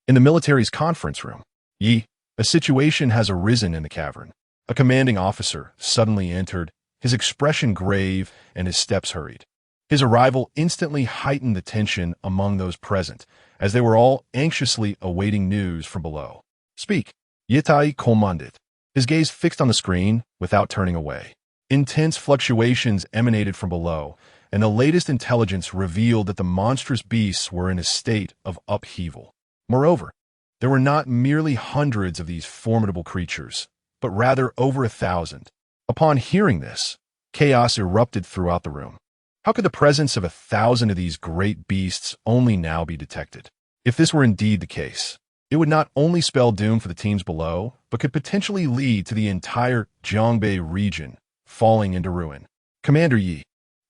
In the military's conference room, a situation has arisen in the cavern. A commanding officer suddenly entered, his expression grave and his steps hurried. His arrival instantly heightened the tension among those present, as they were all anxiously awaiting news from below. "Speak," Ye Tai commanded, his gaze fixed on the screen without turning away. Intense fluctuations emanated from below, and the latest intelligence revealed that the monstrous beasts were in a state of upheaval. Moreover, there were not merely hundreds of these formidable creatures, but rather over 1,000. Upon hearing this, chaos erupted throughout the room. How could the presence of 1,000 of these great beasts only now be detected? If this were indeed the case, it would not only spell doom for the teams below, but could potentially lead to the entire Jiangbei region falling into ruin. "Commander Yi,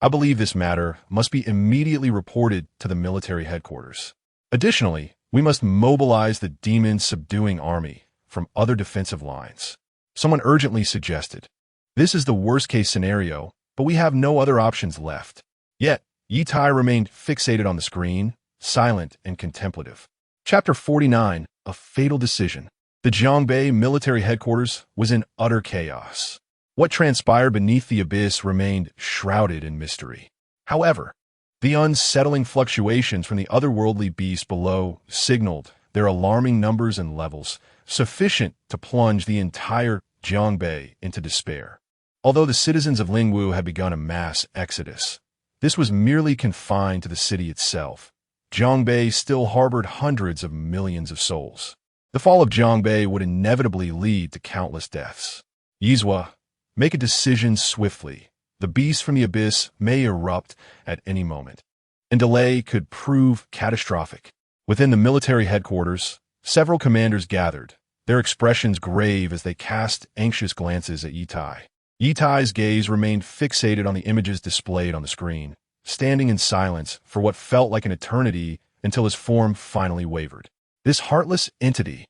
I believe this matter must be immediately reported to the military headquarters. Additionally, we must mobilize the demon-subduing army from other defensive lines," someone urgently suggested. "This is the worst-case scenario, but we have no other options left." Yet, Ye Tai remained fixated on the screen, silent and contemplative. Chapter 49, A Fatal Decision. The Jiangbei military headquarters was in utter chaos. What transpired beneath the abyss remained shrouded in mystery. However, the unsettling fluctuations from the otherworldly beasts below signaled their alarming numbers and levels, sufficient to plunge the entire Jiangbei into despair. Although the citizens of Lingwu had begun a mass exodus, this was merely confined to the city itself. Jiangbei still harbored hundreds of millions of souls. The fall of Jiangbei would inevitably lead to countless deaths. Yizhua, make a decision swiftly. The beast from the abyss may erupt at any moment, and delay could prove catastrophic. Within the military headquarters, several commanders gathered, their expressions grave as they cast anxious glances at Ye Tai. Ye Tai's gaze remained fixated on the images displayed on the screen, standing in silence for what felt like an eternity until his form finally wavered. This heartless entity.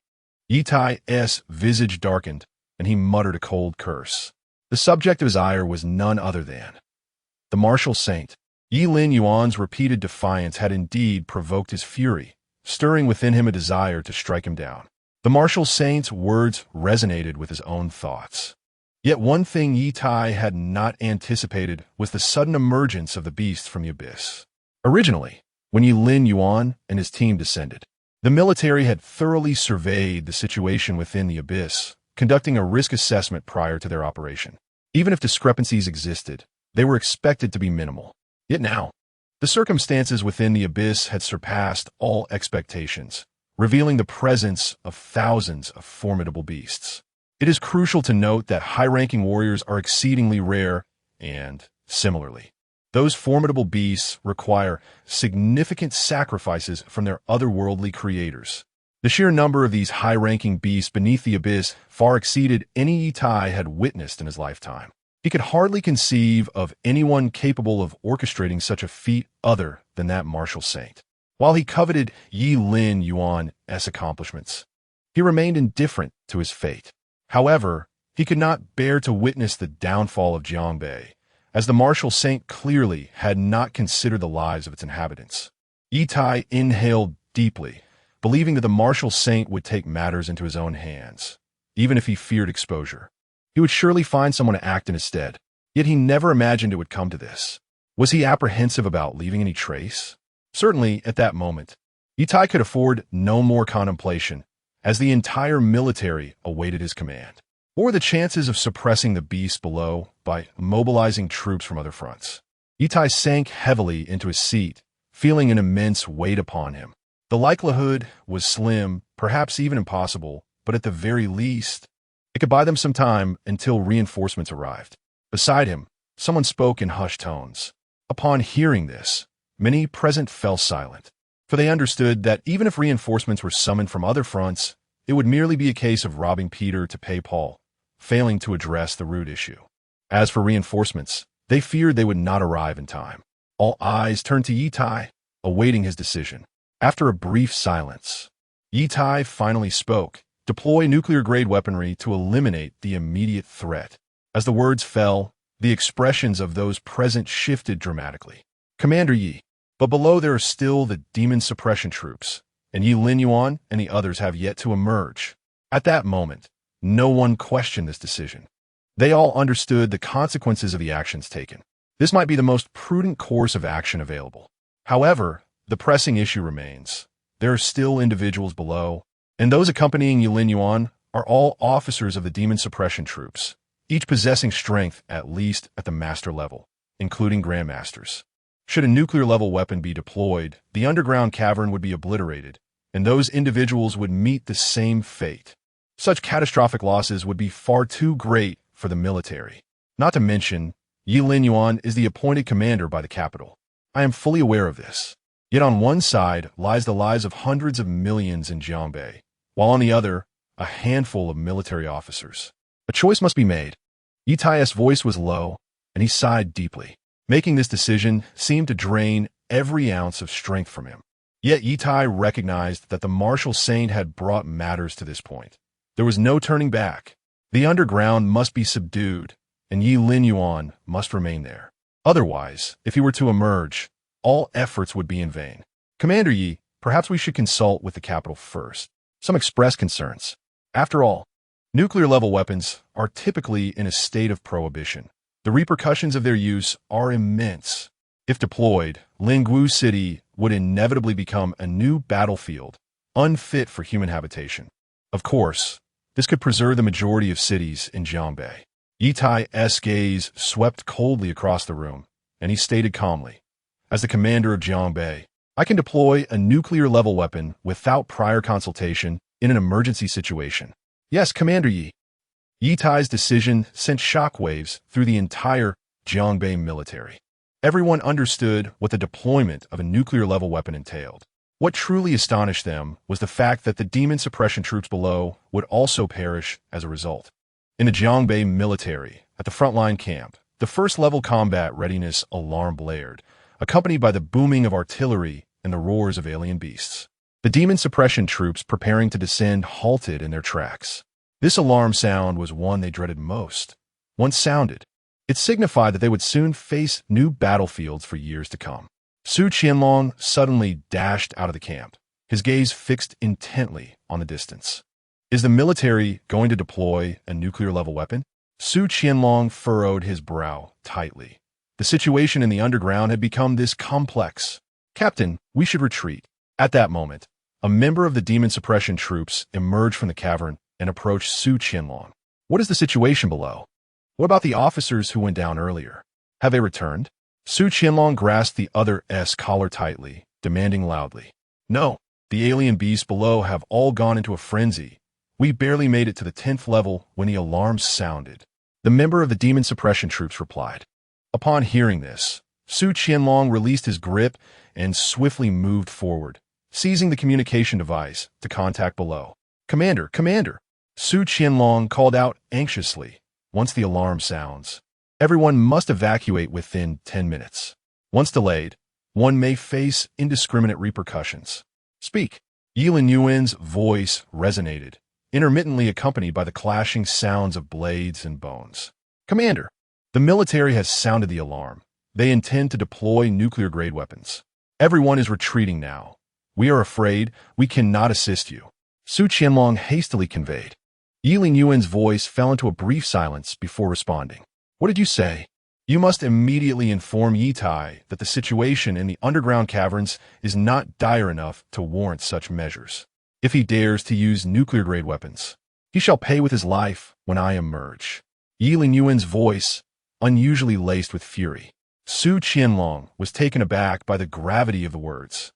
Ye Tai's visage darkened, and he muttered a cold curse. The subject of his ire was none other than the martial saint. Ye Linyuan's repeated defiance had indeed provoked his fury, stirring within him a desire to strike him down. The martial saint's words resonated with his own thoughts. Yet one thing Ye Tai had not anticipated was the sudden emergence of the beast from the abyss. Originally, when Ye Linyuan and his team descended, the military had thoroughly surveyed the situation within the abyss, conducting a risk assessment prior to their operation. Even if discrepancies existed, they were expected to be minimal. Yet now, the circumstances within the abyss had surpassed all expectations, revealing the presence of thousands of formidable beasts. It is crucial to note that high-ranking warriors are exceedingly rare, and, similarly, those formidable beasts require significant sacrifices from their otherworldly creators. The sheer number of these high-ranking beasts beneath the abyss far exceeded any Ye Tai had witnessed in his lifetime. He could hardly conceive of anyone capable of orchestrating such a feat other than that martial saint. While he coveted Ye Linyuan's accomplishments, he remained indifferent to his fate. However, he could not bear to witness the downfall of Jiangbei, as the martial saint clearly had not considered the lives of its inhabitants. Ye Tai inhaled deeply, believing that the martial saint would take matters into his own hands, even if he feared exposure. He would surely find someone to act in his stead, yet he never imagined it would come to this. Was he apprehensive about leaving any trace? Certainly, at that moment, Ye Tai could afford no more contemplation, as the entire military awaited his command. What were the chances of suppressing the beast below by mobilizing troops from other fronts? Ye Tai sank heavily into his seat, feeling an immense weight upon him. The likelihood was slim, perhaps even impossible, but at the very least, it could buy them some time until reinforcements arrived. Beside him, someone spoke in hushed tones. Upon hearing this, many present fell silent, for they understood that even if reinforcements were summoned from other fronts, it would merely be a case of robbing Peter to pay Paul, failing to address the root issue. As for reinforcements, they feared they would not arrive in time. All eyes turned to Ye Tai, awaiting his decision. After a brief silence, Ye Tai finally spoke. Deploy nuclear-grade weaponry to eliminate the immediate threat. As the words fell, the expressions of those present shifted dramatically. Commander Ye, but below there are still the demon suppression troops, and Ye Linyuan and the others have yet to emerge. At that moment, no one questioned this decision. They all understood the consequences of the actions taken. This might be the most prudent course of action available. However, the pressing issue remains. There are still individuals below, and those accompanying Ye Linyuan are all officers of the demon suppression troops, each possessing strength at least at the master level, including grandmasters. Should a nuclear-level weapon be deployed, the underground cavern would be obliterated, and those individuals would meet the same fate. Such catastrophic losses would be far too great for the military. Not to mention, Ye Linyuan is the appointed commander by the capital. I am fully aware of this. Yet on one side lies the lives of hundreds of millions in Jiangbei, while on the other, a handful of military officers. A choice must be made. Ye Tai's voice was low, and he sighed deeply. Making this decision seemed to drain every ounce of strength from him. Yet Ye Tai recognized that the martial saint had brought matters to this point. There was no turning back. The underground must be subdued, and Ye Linyuan must remain there. Otherwise, if he were to emerge, all efforts would be in vain. Commander Ye, perhaps we should consult with the capital first. Some expressed concerns. After all, nuclear-level weapons are typically in a state of prohibition. The repercussions of their use are immense. If deployed, Lingwu City would inevitably become a new battlefield, unfit for human habitation. Of course, this could preserve the majority of cities in Jiangbei. Ye Tai's gaze swept coldly across the room, and he stated calmly, as the commander of Jiangbei, I can deploy a nuclear-level weapon without prior consultation in an emergency situation. Yes, Commander Ye. Ye Tai's decision sent shockwaves through the entire Jiangbei military. Everyone understood what the deployment of a nuclear-level weapon entailed. What truly astonished them was the fact that the demon suppression troops below would also perish as a result. In the Jiangbei military, at the frontline camp, the first-level combat readiness alarm blared, accompanied by the booming of artillery and the roars of alien beasts. The demon suppression troops preparing to descend halted in their tracks. This alarm sound was one they dreaded most. Once sounded, it signified that they would soon face new battlefields for years to come. Su Qianlong suddenly dashed out of the camp, his gaze fixed intently on the distance. Is the military going to deploy a nuclear-level weapon? Su Qianlong furrowed his brow tightly. The situation in the underground had become this complex. Captain, we should retreat. At that moment, a member of the demon suppression troops emerged from the cavern and approached Su Qianlong. What is the situation below? What about the officers who went down earlier? Have they returned? Su Qianlong grasped the other's collar tightly, demanding loudly. No, the alien beasts below have all gone into a frenzy. We barely made it to the 10th level when the alarm sounded. The member of the demon suppression troops replied. Upon hearing this, Su Qianlong released his grip and swiftly moved forward, seizing the communication device to contact below. Commander, Commander! Su Qianlong called out anxiously. Once the alarm sounds, everyone must evacuate within 10 minutes. Once delayed, one may face indiscriminate repercussions. Speak. Ye Linyuan's voice resonated, intermittently accompanied by the clashing sounds of blades and bones. Commander, the military has sounded the alarm. They intend to deploy nuclear-grade weapons. Everyone is retreating now. We are afraid we cannot assist you. Su Qianlong hastily conveyed. Ye Linyuan's voice fell into a brief silence before responding. What did you say? You must immediately inform Ye Tai that the situation in the underground caverns is not dire enough to warrant such measures. If he dares to use nuclear-grade weapons, he shall pay with his life when I emerge. Ye Linyuan's voice, unusually laced with fury. Su Qianlong was taken aback by the gravity of the words.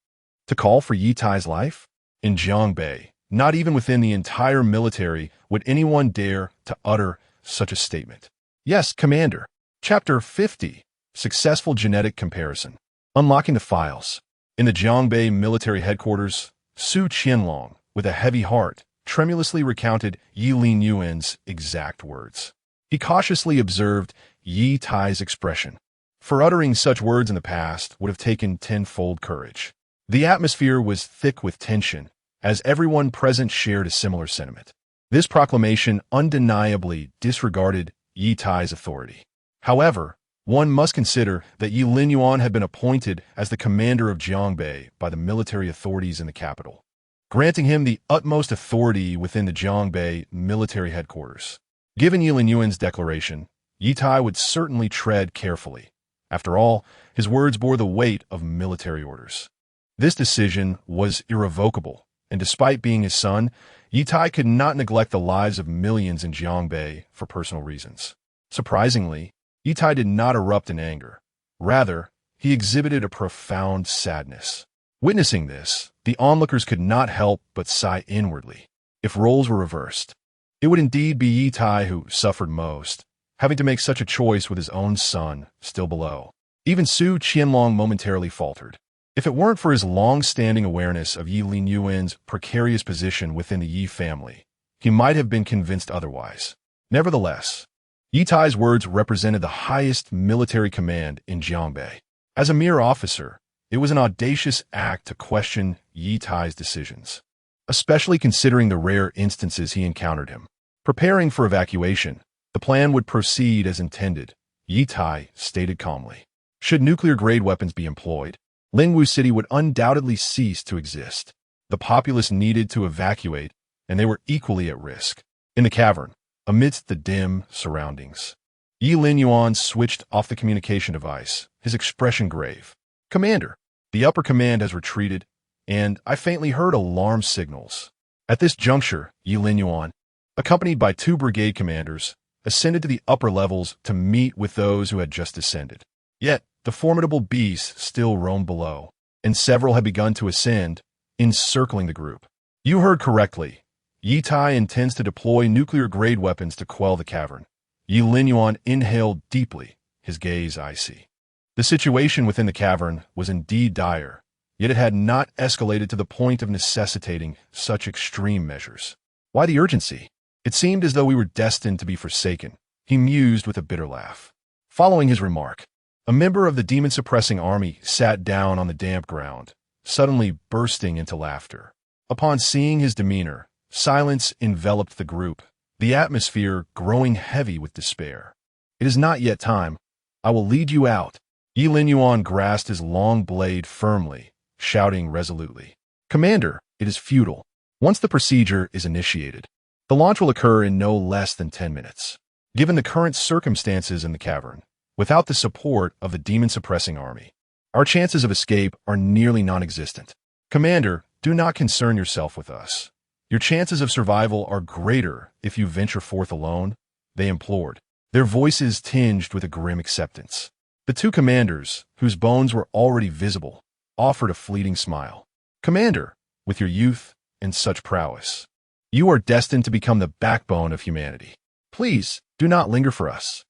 To call for Ye Tai's life? In Jiangbei, not even within the entire military would anyone dare to utter such a statement. Yes, Commander. Chapter 50. Successful Genetic Comparison. Unlocking the files. In the Jiangbei military headquarters, Su Qianlong, with a heavy heart, tremulously recounted Ye Linyuan's exact words. He cautiously observed Ye Tai's expression. For uttering such words in the past would have taken tenfold courage. The atmosphere was thick with tension, as everyone present shared a similar sentiment. This proclamation undeniably disregarded Ye Tai's authority. However, one must consider that Ye Linyuan had been appointed as the commander of Jiangbei by the military authorities in the capital, granting him the utmost authority within the Jiangbei military headquarters. Given Ye Linyuan's declaration, Ye Tai would certainly tread carefully. After all, his words bore the weight of military orders. This decision was irrevocable, and despite being his son, Ye Tai could not neglect the lives of millions in Jiangbei for personal reasons. Surprisingly, Ye Tai did not erupt in anger. Rather, he exhibited a profound sadness. Witnessing this, the onlookers could not help but sigh inwardly. If roles were reversed, it would indeed be Ye Tai who suffered most, having to make such a choice with his own son still below. Even Su Qianlong momentarily faltered. If it weren't for his long-standing awareness of Ye Linyuan's precarious position within the Ye family, he might have been convinced otherwise. Nevertheless, Ye Tai's words represented the highest military command in Jiangbei. As a mere officer, it was an audacious act to question Ye Tai's decisions, especially considering the rare instances he encountered him. Preparing for evacuation, the plan would proceed as intended, Ye Tai stated calmly. Should nuclear-grade weapons be employed, Lingwu City would undoubtedly cease to exist. The populace needed to evacuate, and they were equally at risk. In the cavern, amidst the dim surroundings, Ye Linyuan switched off the communication device, his expression grave. Commander, the upper command has retreated, and I faintly heard alarm signals. At this juncture, Ye Linyuan, accompanied by 2 brigade commanders, ascended to the upper levels to meet with those who had just descended. Yet, the formidable beasts still roamed below, and several had begun to ascend, encircling the group. You heard correctly. Ye Tai intends to deploy nuclear-grade weapons to quell the cavern. Ye Linyuan inhaled deeply, his gaze icy. The situation within the cavern was indeed dire, yet it had not escalated to the point of necessitating such extreme measures. Why the urgency? It seemed as though we were destined to be forsaken, he mused with a bitter laugh. Following his remark, a member of the demon-suppressing army sat down on the damp ground, suddenly bursting into laughter. Upon seeing his demeanor, silence enveloped the group, the atmosphere growing heavy with despair. It is not yet time. I will lead you out. Ye Linyuan grasped his long blade firmly, shouting resolutely. Commander, it is futile. Once the procedure is initiated, the launch will occur in no less than 10 minutes. Given the current circumstances in the cavern, without the support of the demon-suppressing army, our chances of escape are nearly non-existent. Commander, do not concern yourself with us. Your chances of survival are greater if you venture forth alone, they implored, their voices tinged with a grim acceptance. The two commanders, whose bones were already visible, offered a fleeting smile. Commander, with your youth and such prowess, you are destined to become the backbone of humanity. Please, do not linger for us.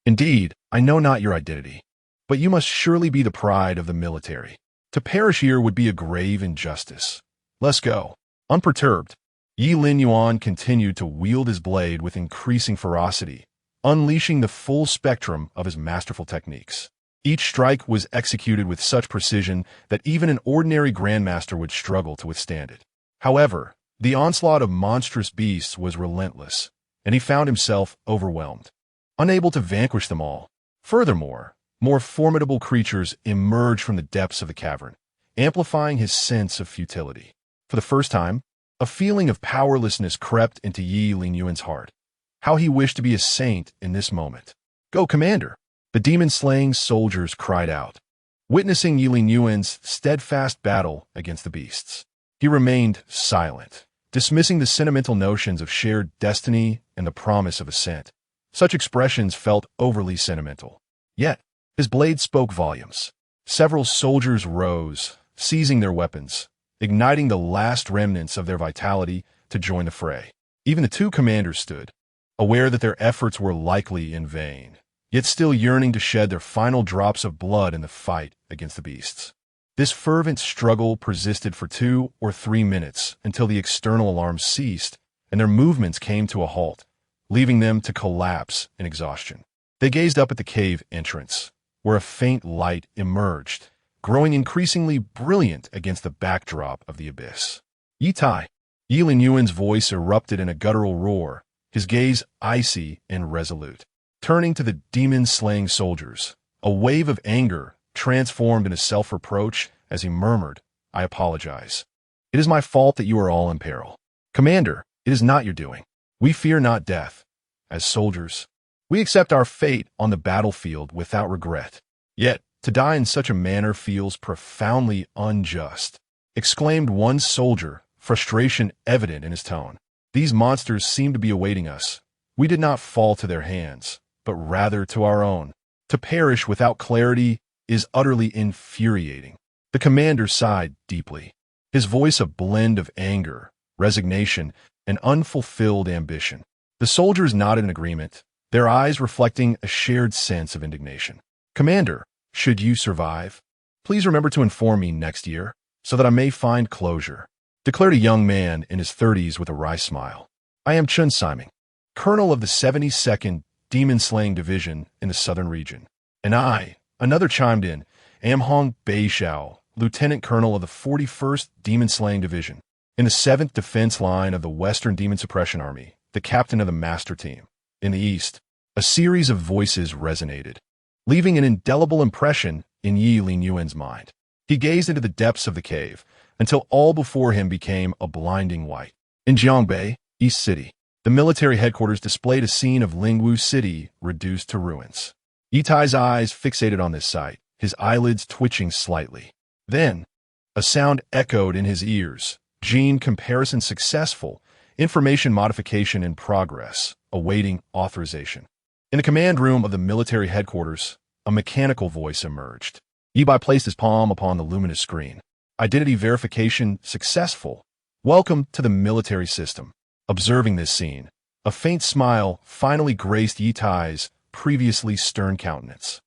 Indeed, I know not your identity, but you must surely be the pride of the military. To perish here would be a grave injustice. Let's go. Unperturbed, Ye Linyuan continued to wield his blade with increasing ferocity, unleashing the full spectrum of his masterful techniques. Each strike was executed with such precision that even an ordinary grandmaster would struggle to withstand it. However, the onslaught of monstrous beasts was relentless, and he found himself overwhelmed, unable to vanquish them all. Furthermore, more formidable creatures emerged from the depths of the cavern, amplifying his sense of futility. For the first time, a feeling of powerlessness crept into Ye Linyuan's heart. How he wished to be a saint in this moment. Go, Commander! The demon-slaying soldiers cried out, witnessing Ye Linyuan's steadfast battle against the beasts. He remained silent, dismissing the sentimental notions of shared destiny and the promise of ascent. Such expressions felt overly sentimental. Yet, his blade spoke volumes. Several soldiers rose, seizing their weapons, igniting the last remnants of their vitality to join the fray. Even the two commanders stood, aware that their efforts were likely in vain, yet still yearning to shed their final drops of blood in the fight against the beasts. This fervent struggle persisted for 2 or 3 minutes until the external alarms ceased and their movements came to a halt, leaving them to collapse in exhaustion. They gazed up at the cave entrance, where a faint light emerged, growing increasingly brilliant against the backdrop of the abyss. Ye Tai! Ye Linyuan's voice erupted in a guttural roar, his gaze icy and resolute. Turning to the demon-slaying soldiers, a wave of anger transformed into self-reproach as he murmured, I apologize. It is my fault that you are all in peril. Commander, it is not your doing. We fear not death. As soldiers, we accept our fate on the battlefield without regret. Yet, to die in such a manner feels profoundly unjust, exclaimed one soldier, frustration evident in his tone. These monsters seem to be awaiting us. We did not fall to their hands, but rather to our own. To perish without clarity is utterly infuriating. The commander sighed deeply, his voice a blend of anger, resignation, and unfulfilled ambition. The soldiers nodded in agreement, their eyes reflecting a shared sense of indignation. Commander, should you survive, please remember to inform me next year, so that I may find closure, declared a young man in his 30s with a wry smile. I am Chun Simon, colonel of the 72nd Demon-Slaying Division in the southern region. And I, another chimed in, am Hong Beishao, lieutenant colonel of the 41st Demon-Slaying Division, in the 7th Defense Line of the Western Demon Suppression Army, the captain of the master team. In the east, a series of voices resonated, leaving an indelible impression in Ye Linyuan's mind. He gazed into the depths of the cave, until all before him became a blinding white. In Jiangbei, East City, the military headquarters displayed a scene of Lingwu City reduced to ruins. Ye Tai's eyes fixated on this sight, his eyelids twitching slightly. Then, a sound echoed in his ears. Gene comparison successful. Information modification in progress, awaiting authorization. In the command room of the military headquarters, a mechanical voice emerged. Ye Bai placed his palm upon the luminous screen. Identity verification successful. Welcome to the military system. Observing this scene, a faint smile finally graced Ye Tai's previously stern countenance.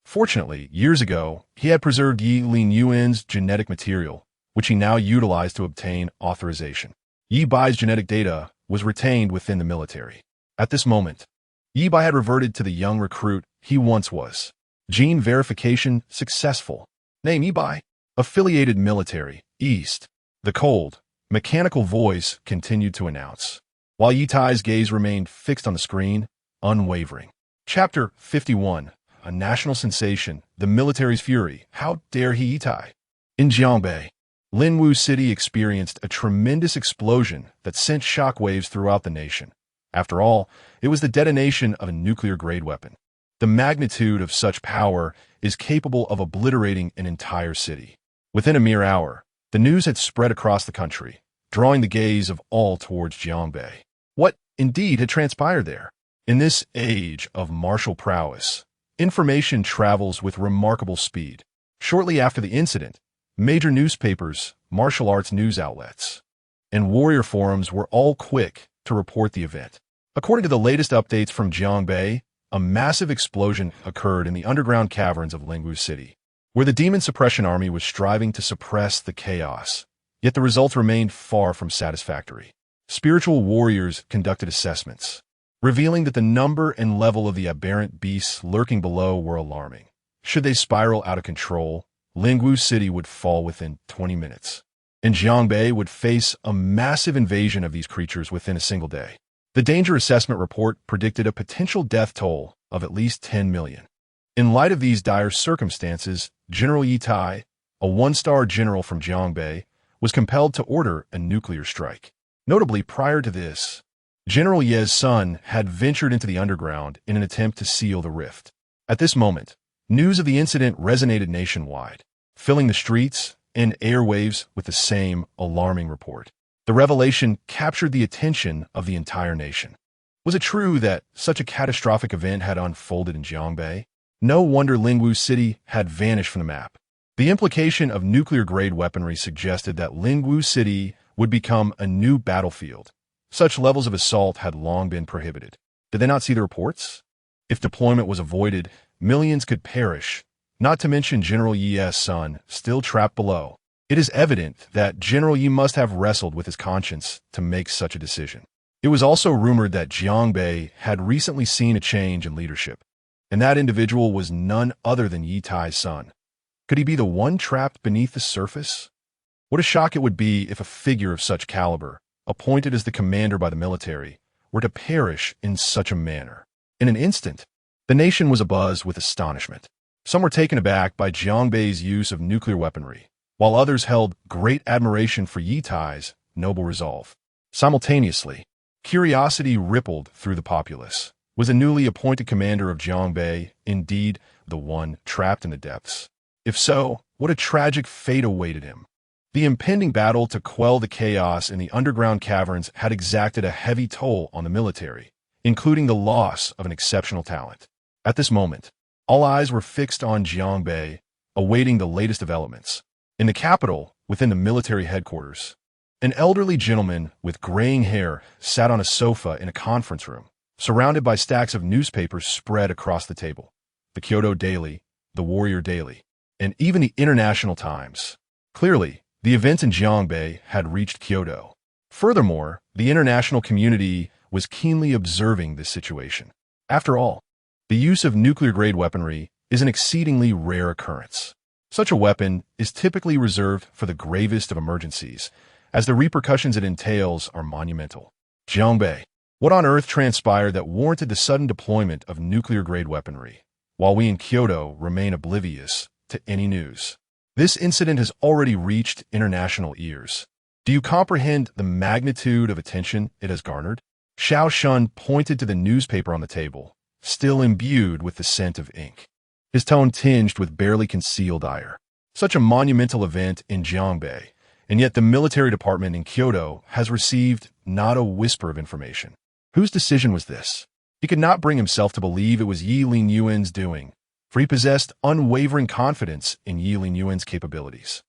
Fortunately, years ago, he had preserved Ye Linyuan's genetic material, which he now utilized to obtain authorization. Ye Bai's genetic data was retained within the military. At this moment, Ye Bai had reverted to the young recruit he once was. Gene verification successful. Name Ye Bai. Affiliated military, East. The cold, mechanical voice continued to announce, while Ye Tai's gaze remained fixed on the screen, unwavering. Chapter 51. A national sensation, the military's fury. How dare he, Ye Tai? In Jiangbei, Linwu City experienced a tremendous explosion that sent shockwaves throughout the nation. After all, it was the detonation of a nuclear-grade weapon. The magnitude of such power is capable of obliterating an entire city. Within a mere hour, the news had spread across the country, drawing the gaze of all towards Jiangbei. What, indeed, had transpired there? In this age of martial prowess, information travels with remarkable speed. Shortly after the incident, major newspapers, martial arts news outlets, and warrior forums were all quick to report the event. According to the latest updates from Jiangbei, a massive explosion occurred in the underground caverns of Linwu City, where the Demon Suppression Army was striving to suppress the chaos. Yet the results remained far from satisfactory. Spiritual warriors conducted assessments, revealing that the number and level of the aberrant beasts lurking below were alarming. Should they spiral out of control, Linwu City would fall within 20 minutes, and Jiangbei would face a massive invasion of these creatures within a single day. The danger assessment report predicted a potential death toll of at least 10 million. In light of these dire circumstances, General Ye Tai, a one-star general from Jiangbei, was compelled to order a nuclear strike. Notably, prior to this, General Ye's son had ventured into the underground in an attempt to seal the rift. At this moment, news of the incident resonated nationwide, filling the streets and airwaves with the same alarming report. The revelation captured the attention of the entire nation. Was it true that such a catastrophic event had unfolded in Jiangbei? No wonder Linwu City had vanished from the map. The implication of nuclear-grade weaponry suggested that Linwu City would become a new battlefield. Such levels of assault had long been prohibited. Did they not see the reports? If deployment was avoided, millions could perish, not to mention General Ye's son, still trapped below. It is evident that General Ye must have wrestled with his conscience to make such a decision. It was also rumored that Jiangbei had recently seen a change in leadership, and that individual was none other than Ye Tai's son. Could he be the one trapped beneath the surface? What a shock it would be if a figure of such caliber, appointed as the commander by the military, were to perish in such a manner. In an instant, the nation was abuzz with astonishment. Some were taken aback by Jiangbei's use of nuclear weaponry, while others held great admiration for Ye Tai's noble resolve. Simultaneously, curiosity rippled through the populace. Was the newly appointed commander of Jiangbei indeed the one trapped in the depths? If so, what a tragic fate awaited him. The impending battle to quell the chaos in the underground caverns had exacted a heavy toll on the military, including the loss of an exceptional talent. At this moment, all eyes were fixed on Jiangbei, awaiting the latest developments. In the capital, within the military headquarters, an elderly gentleman with graying hair sat on a sofa in a conference room, surrounded by stacks of newspapers spread across the table. The Kyoto Daily, the Warrior Daily, and even the International Times. Clearly, the events in Jiangbei had reached Kyoto. Furthermore, the international community was keenly observing this situation. After all, the use of nuclear-grade weaponry is an exceedingly rare occurrence. Such a weapon is typically reserved for the gravest of emergencies, as the repercussions it entails are monumental. Jiangbei, what on earth transpired that warranted the sudden deployment of nuclear-grade weaponry, while we in Kyoto remain oblivious to any news? This incident has already reached international ears. Do you comprehend the magnitude of attention it has garnered? Xiao Shun pointed to the newspaper on the table, still imbued with the scent of ink, his tone tinged with barely concealed ire. Such a monumental event in Jiangbei, and yet the military department in Kyoto has received not a whisper of information. Whose decision was this? He could not bring himself to believe it was Ye Linyuan's doing, for he possessed unwavering confidence in Ye Linyuan's capabilities.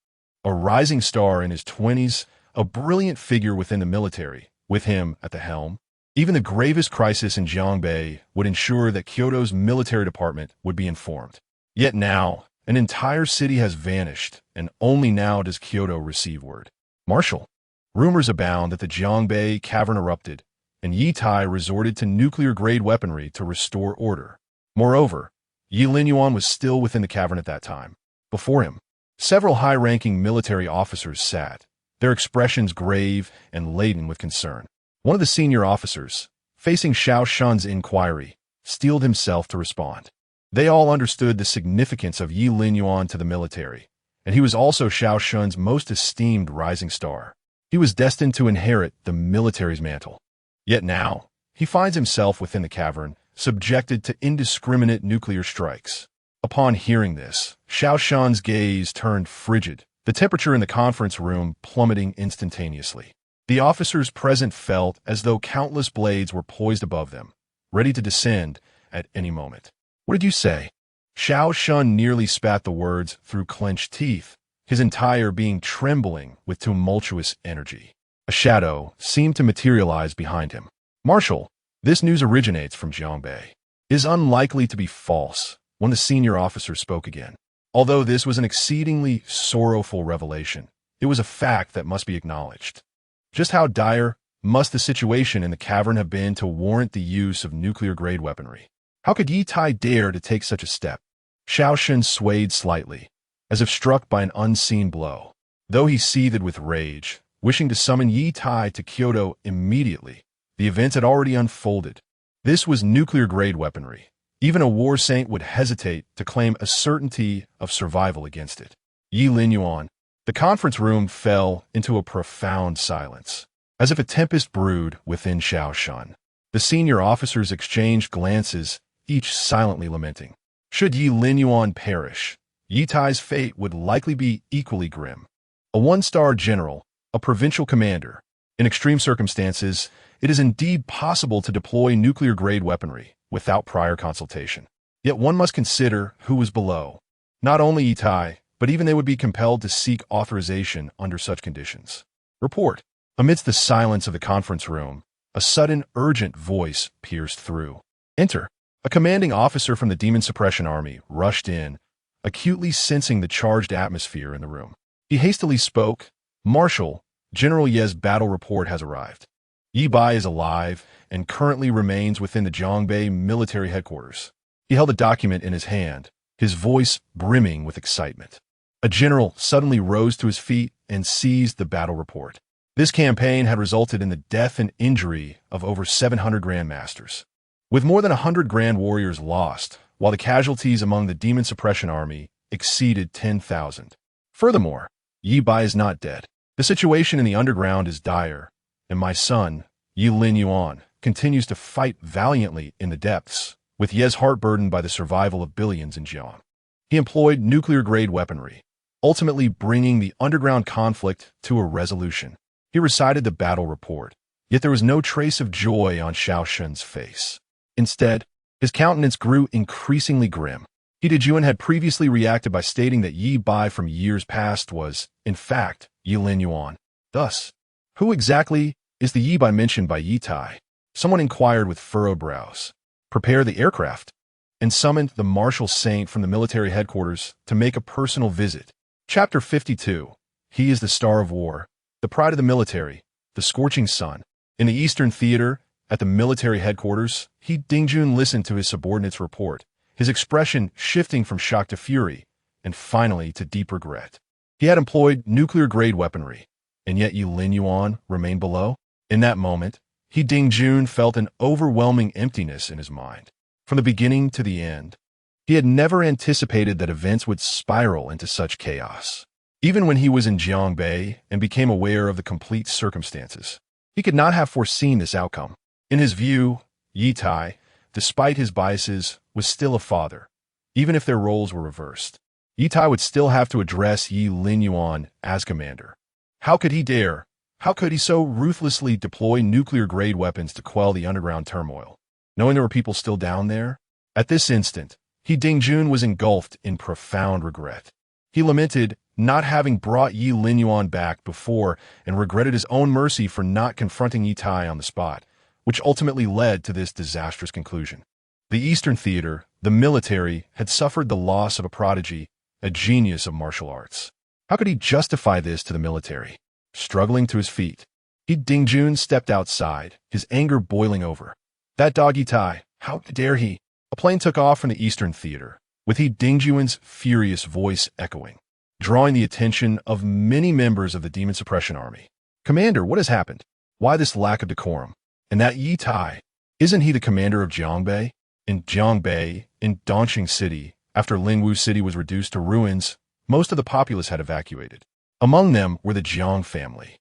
A rising star in his 20s, a brilliant figure within the military, with him at the helm, even the gravest crisis in Jiangbei would ensure that Kyoto's military department would be informed. Yet now, an entire city has vanished, and only now does Kyoto receive word. Marshal, rumors abound that the Jiangbei cavern erupted, and Ye Tai resorted to nuclear-grade weaponry to restore order. Moreover, Ye Linyuan was still within the cavern at that time. Before him, several high-ranking military officers sat, their expressions grave and laden with concern. One of the senior officers, facing Xiao Shun's inquiry, steeled himself to respond. They all understood the significance of Ye Linyuan to the military, and he was also Xiao Shun's most esteemed rising star. He was destined to inherit the military's mantle. Yet now, he finds himself within the cavern, subjected to indiscriminate nuclear strikes. Upon hearing this, Xiao Shun's gaze turned frigid, the temperature in the conference room plummeting instantaneously. The officers present felt as though countless blades were poised above them, ready to descend at any moment. What did you say? Xiao Shun nearly spat the words through clenched teeth, his entire being trembling with tumultuous energy. A shadow seemed to materialize behind him. Marshal, this news originates from Jiangbei. It is unlikely to be false, when the senior officer spoke again. Although this was an exceedingly sorrowful revelation, it was a fact that must be acknowledged. Just how dire must the situation in the cavern have been to warrant the use of nuclear-grade weaponry? How could Ye Tai dare to take such a step? Xiao Shun swayed slightly, as if struck by an unseen blow. Though he seethed with rage, wishing to summon Ye Tai to Kyoto immediately, the events had already unfolded. This was nuclear-grade weaponry. Even a war saint would hesitate to claim a certainty of survival against it. Ye Linyuan. The conference room fell into a profound silence, as if a tempest brewed within Xiao Shun. The senior officers exchanged glances, each silently lamenting. Should Ye Linyuan perish, Ye Tai's fate would likely be equally grim. A one-star general, a provincial commander. In extreme circumstances, it is indeed possible to deploy nuclear-grade weaponry without prior consultation. Yet one must consider who was below. Not only Ye Tai, but even they would be compelled to seek authorization under such conditions. Report. Amidst the silence of the conference room, a sudden, urgent voice pierced through. Enter. A commanding officer from the Demon Suppression Army rushed in, acutely sensing the charged atmosphere in the room. He hastily spoke. Marshal, General Ye's battle report has arrived. Ye Bai is alive and currently remains within the Jiangbei military headquarters. He held a document in his hand, his voice brimming with excitement. A general suddenly rose to his feet and seized the battle report. This campaign had resulted in the death and injury of over 700 grandmasters, with more than 100 grand warriors lost, while the casualties among the Demon Suppression Army exceeded 10,000. Furthermore, Ye Bai is not dead. The situation in the underground is dire, and my son, Ye Linyuan, continues to fight valiantly in the depths, with Ye's heart burdened by the survival of billions in Jiang. He employed nuclear-grade weaponry, ultimately bringing the underground conflict to a resolution. He recited the battle report, yet there was no trace of joy on Xiao Shun's face. Instead, his countenance grew increasingly grim. Ye Linyuan had previously reacted by stating that Ye Bai from years past was, in fact, Ye Linyuan. Thus, who exactly is the Ye Bai mentioned by Ye Tai? Someone inquired with furrowed brows. Prepare the aircraft, and summoned the martial saint from the military headquarters to make a personal visit. Chapter 52. He is the star of war, the pride of the military, the scorching sun. In the Eastern Theater, at the military headquarters, He Dingjun listened to his subordinate's report, his expression shifting from shock to fury, and finally to deep regret. He had employed nuclear-grade weaponry, and yet Ye Linyuan remained below. In that moment, He Dingjun felt an overwhelming emptiness in his mind. From the beginning to the end, he had never anticipated that events would spiral into such chaos. Even when he was in Jiangbei and became aware of the complete circumstances, he could not have foreseen this outcome. In his view, Ye Tai, despite his biases, was still a father. Even if their roles were reversed, Ye Tai would still have to address Ye Linyuan as commander. How could he dare? How could he so ruthlessly deploy nuclear-grade weapons to quell the underground turmoil, knowing there were people still down there? At this instant, He Dingjun was engulfed in profound regret. He lamented not having brought Ye Linyuan back before and regretted his own mercy for not confronting Ye Tai on the spot, which ultimately led to this disastrous conclusion. The Eastern Theater, The military had suffered the loss of a prodigy, a genius of martial arts. How could he justify this to the military? Struggling to his feet, Ye Dingjun stepped outside, his anger boiling over. That dog Ye Tai, how dare he? A plane took off from the Eastern Theater, with Ye Dingjun's furious voice echoing, drawing the attention of many members of the Demon Suppression Army. Commander, what has happened? Why this lack of decorum? And that Ye Tai, isn't he the commander of Jiangbei? In Jiangbei, in Dongqing City, after Lingwu City was reduced to ruins, most of the populace had evacuated. Among them were the Jiang family,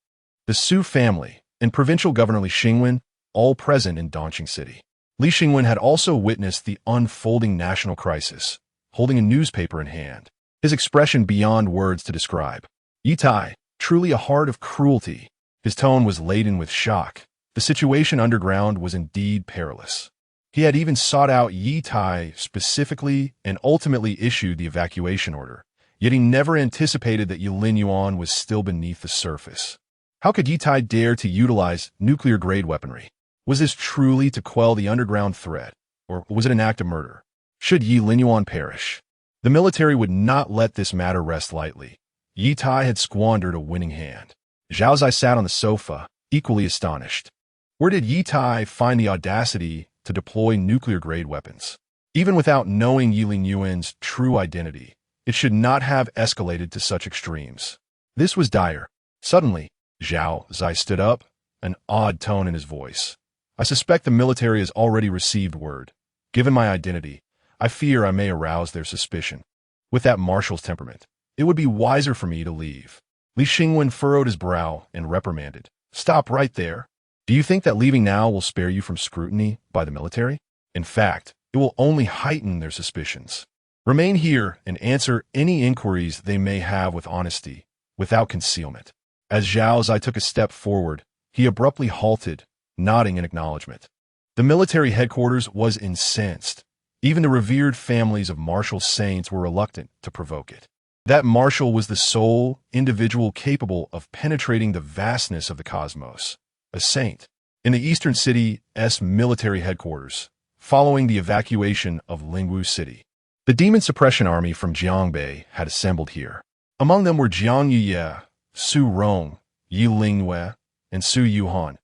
the Su family, and provincial governor Li Xingwen, all present in Dongqing City. Li Xingwen had also witnessed the unfolding national crisis, holding a newspaper in hand, his expression beyond words to describe. Ye Tai, truly a heart of cruelty. His tone was laden with shock. The situation underground was indeed perilous. He had even sought out Ye Tai specifically and ultimately issued the evacuation order, yet he never anticipated that Ye Linyuan was still beneath the surface. How could Ye Tai dare to utilize nuclear-grade weaponry? Was this truly to quell the underground threat, or was it an act of murder? Should Ye Linyuan perish? The military would not let this matter rest lightly. Ye Tai had squandered a winning hand. Zhao Zai sat on the sofa, equally astonished. Where did Ye Tai find the audacity to deploy nuclear-grade weapons? Even without knowing Ye Linyuan's true identity, it should not have escalated to such extremes. This was dire. Suddenly, Zhao Zai stood up, an odd tone in his voice. I suspect the military has already received word. Given my identity, I fear I may arouse their suspicion. With that marshal's temperament, it would be wiser for me to leave. Li Xingwen furrowed his brow and reprimanded. Stop right there. Do you think that leaving now will spare you from scrutiny by the military? In fact, it will only heighten their suspicions. Remain here and answer any inquiries they may have with honesty, without concealment. As Zhao Zai took a step forward, he abruptly halted, nodding in acknowledgement. The military headquarters was incensed. Even the revered families of martial saints were reluctant to provoke it. That marshal was the sole individual capable of penetrating the vastness of the cosmos, a saint. In the Eastern City's military headquarters, following the evacuation of Lingwu City, the Demon Suppression Army from Jiangbei had assembled here. Among them were Jiang Yuye, Su Rong, Ye Linyuan, and Su Yuhan,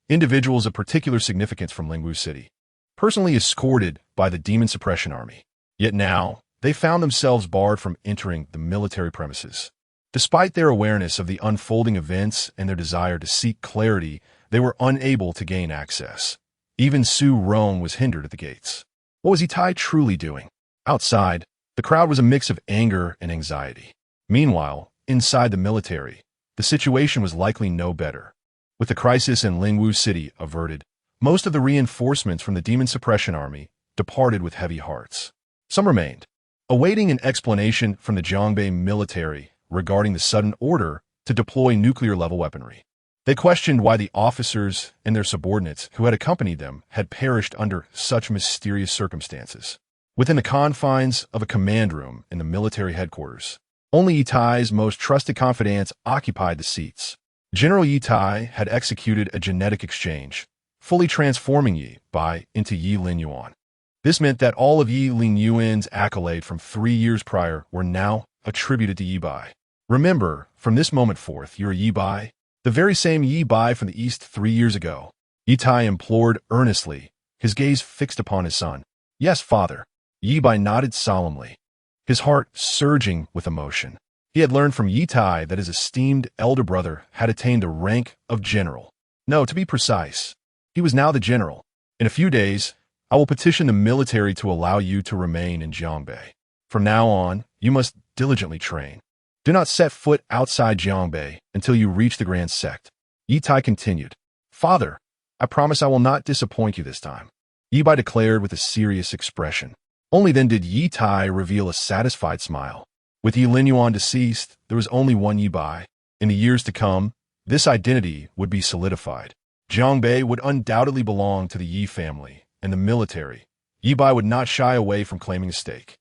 individuals of particular significance from Lingwu City, personally escorted by the Demon Suppression Army. Yet now, they found themselves barred from entering the military premises. Despite their awareness of the unfolding events and their desire to seek clarity, they were unable to gain access. Even Su Rong was hindered at the gates. What was Ye Tai truly doing? Outside, the crowd was a mix of anger and anxiety. Meanwhile, inside the military, the situation was likely no better. With the crisis in Lingwu City averted, most of the reinforcements from the Demon Suppression Army departed with heavy hearts. Some remained, awaiting an explanation from the Jiangbei military regarding the sudden order to deploy nuclear-level weaponry. They questioned why the officers and their subordinates who had accompanied them had perished under such mysterious circumstances. Within the confines of a command room in the military headquarters, only Ye Tai's most trusted confidants occupied the seats. General Ye Tai had executed a genetic exchange, fully transforming Ye Bai into Ye Linyuan. This meant that all of Ye Linyuan's accolade from 3 years prior were now attributed to Ye Bai. Remember, from this moment forth, you're Ye Bai, the very same Ye Bai from the East 3 years ago. Ye Tai implored earnestly, his gaze fixed upon his son. Yes, father. Ye Bai nodded solemnly, his heart surging with emotion. He had learned from Ye Tai that his esteemed elder brother had attained the rank of general. No, to be precise, he was now the general. In a few days, I will petition the military to allow you to remain in Jiangbei. From now on, you must diligently train. Do not set foot outside Jiangbei until you reach the Grand Sect. Ye Tai continued. Father, I promise I will not disappoint you this time. Ye Bai declared with a serious expression. Only then did Ye Tai reveal a satisfied smile. With Ye Linyuan deceased, there was only one Ye Bai. In the years to come, this identity would be solidified. Jiangbei would undoubtedly belong to the Ye family and the military. Ye Bai would not shy away from claiming a stake.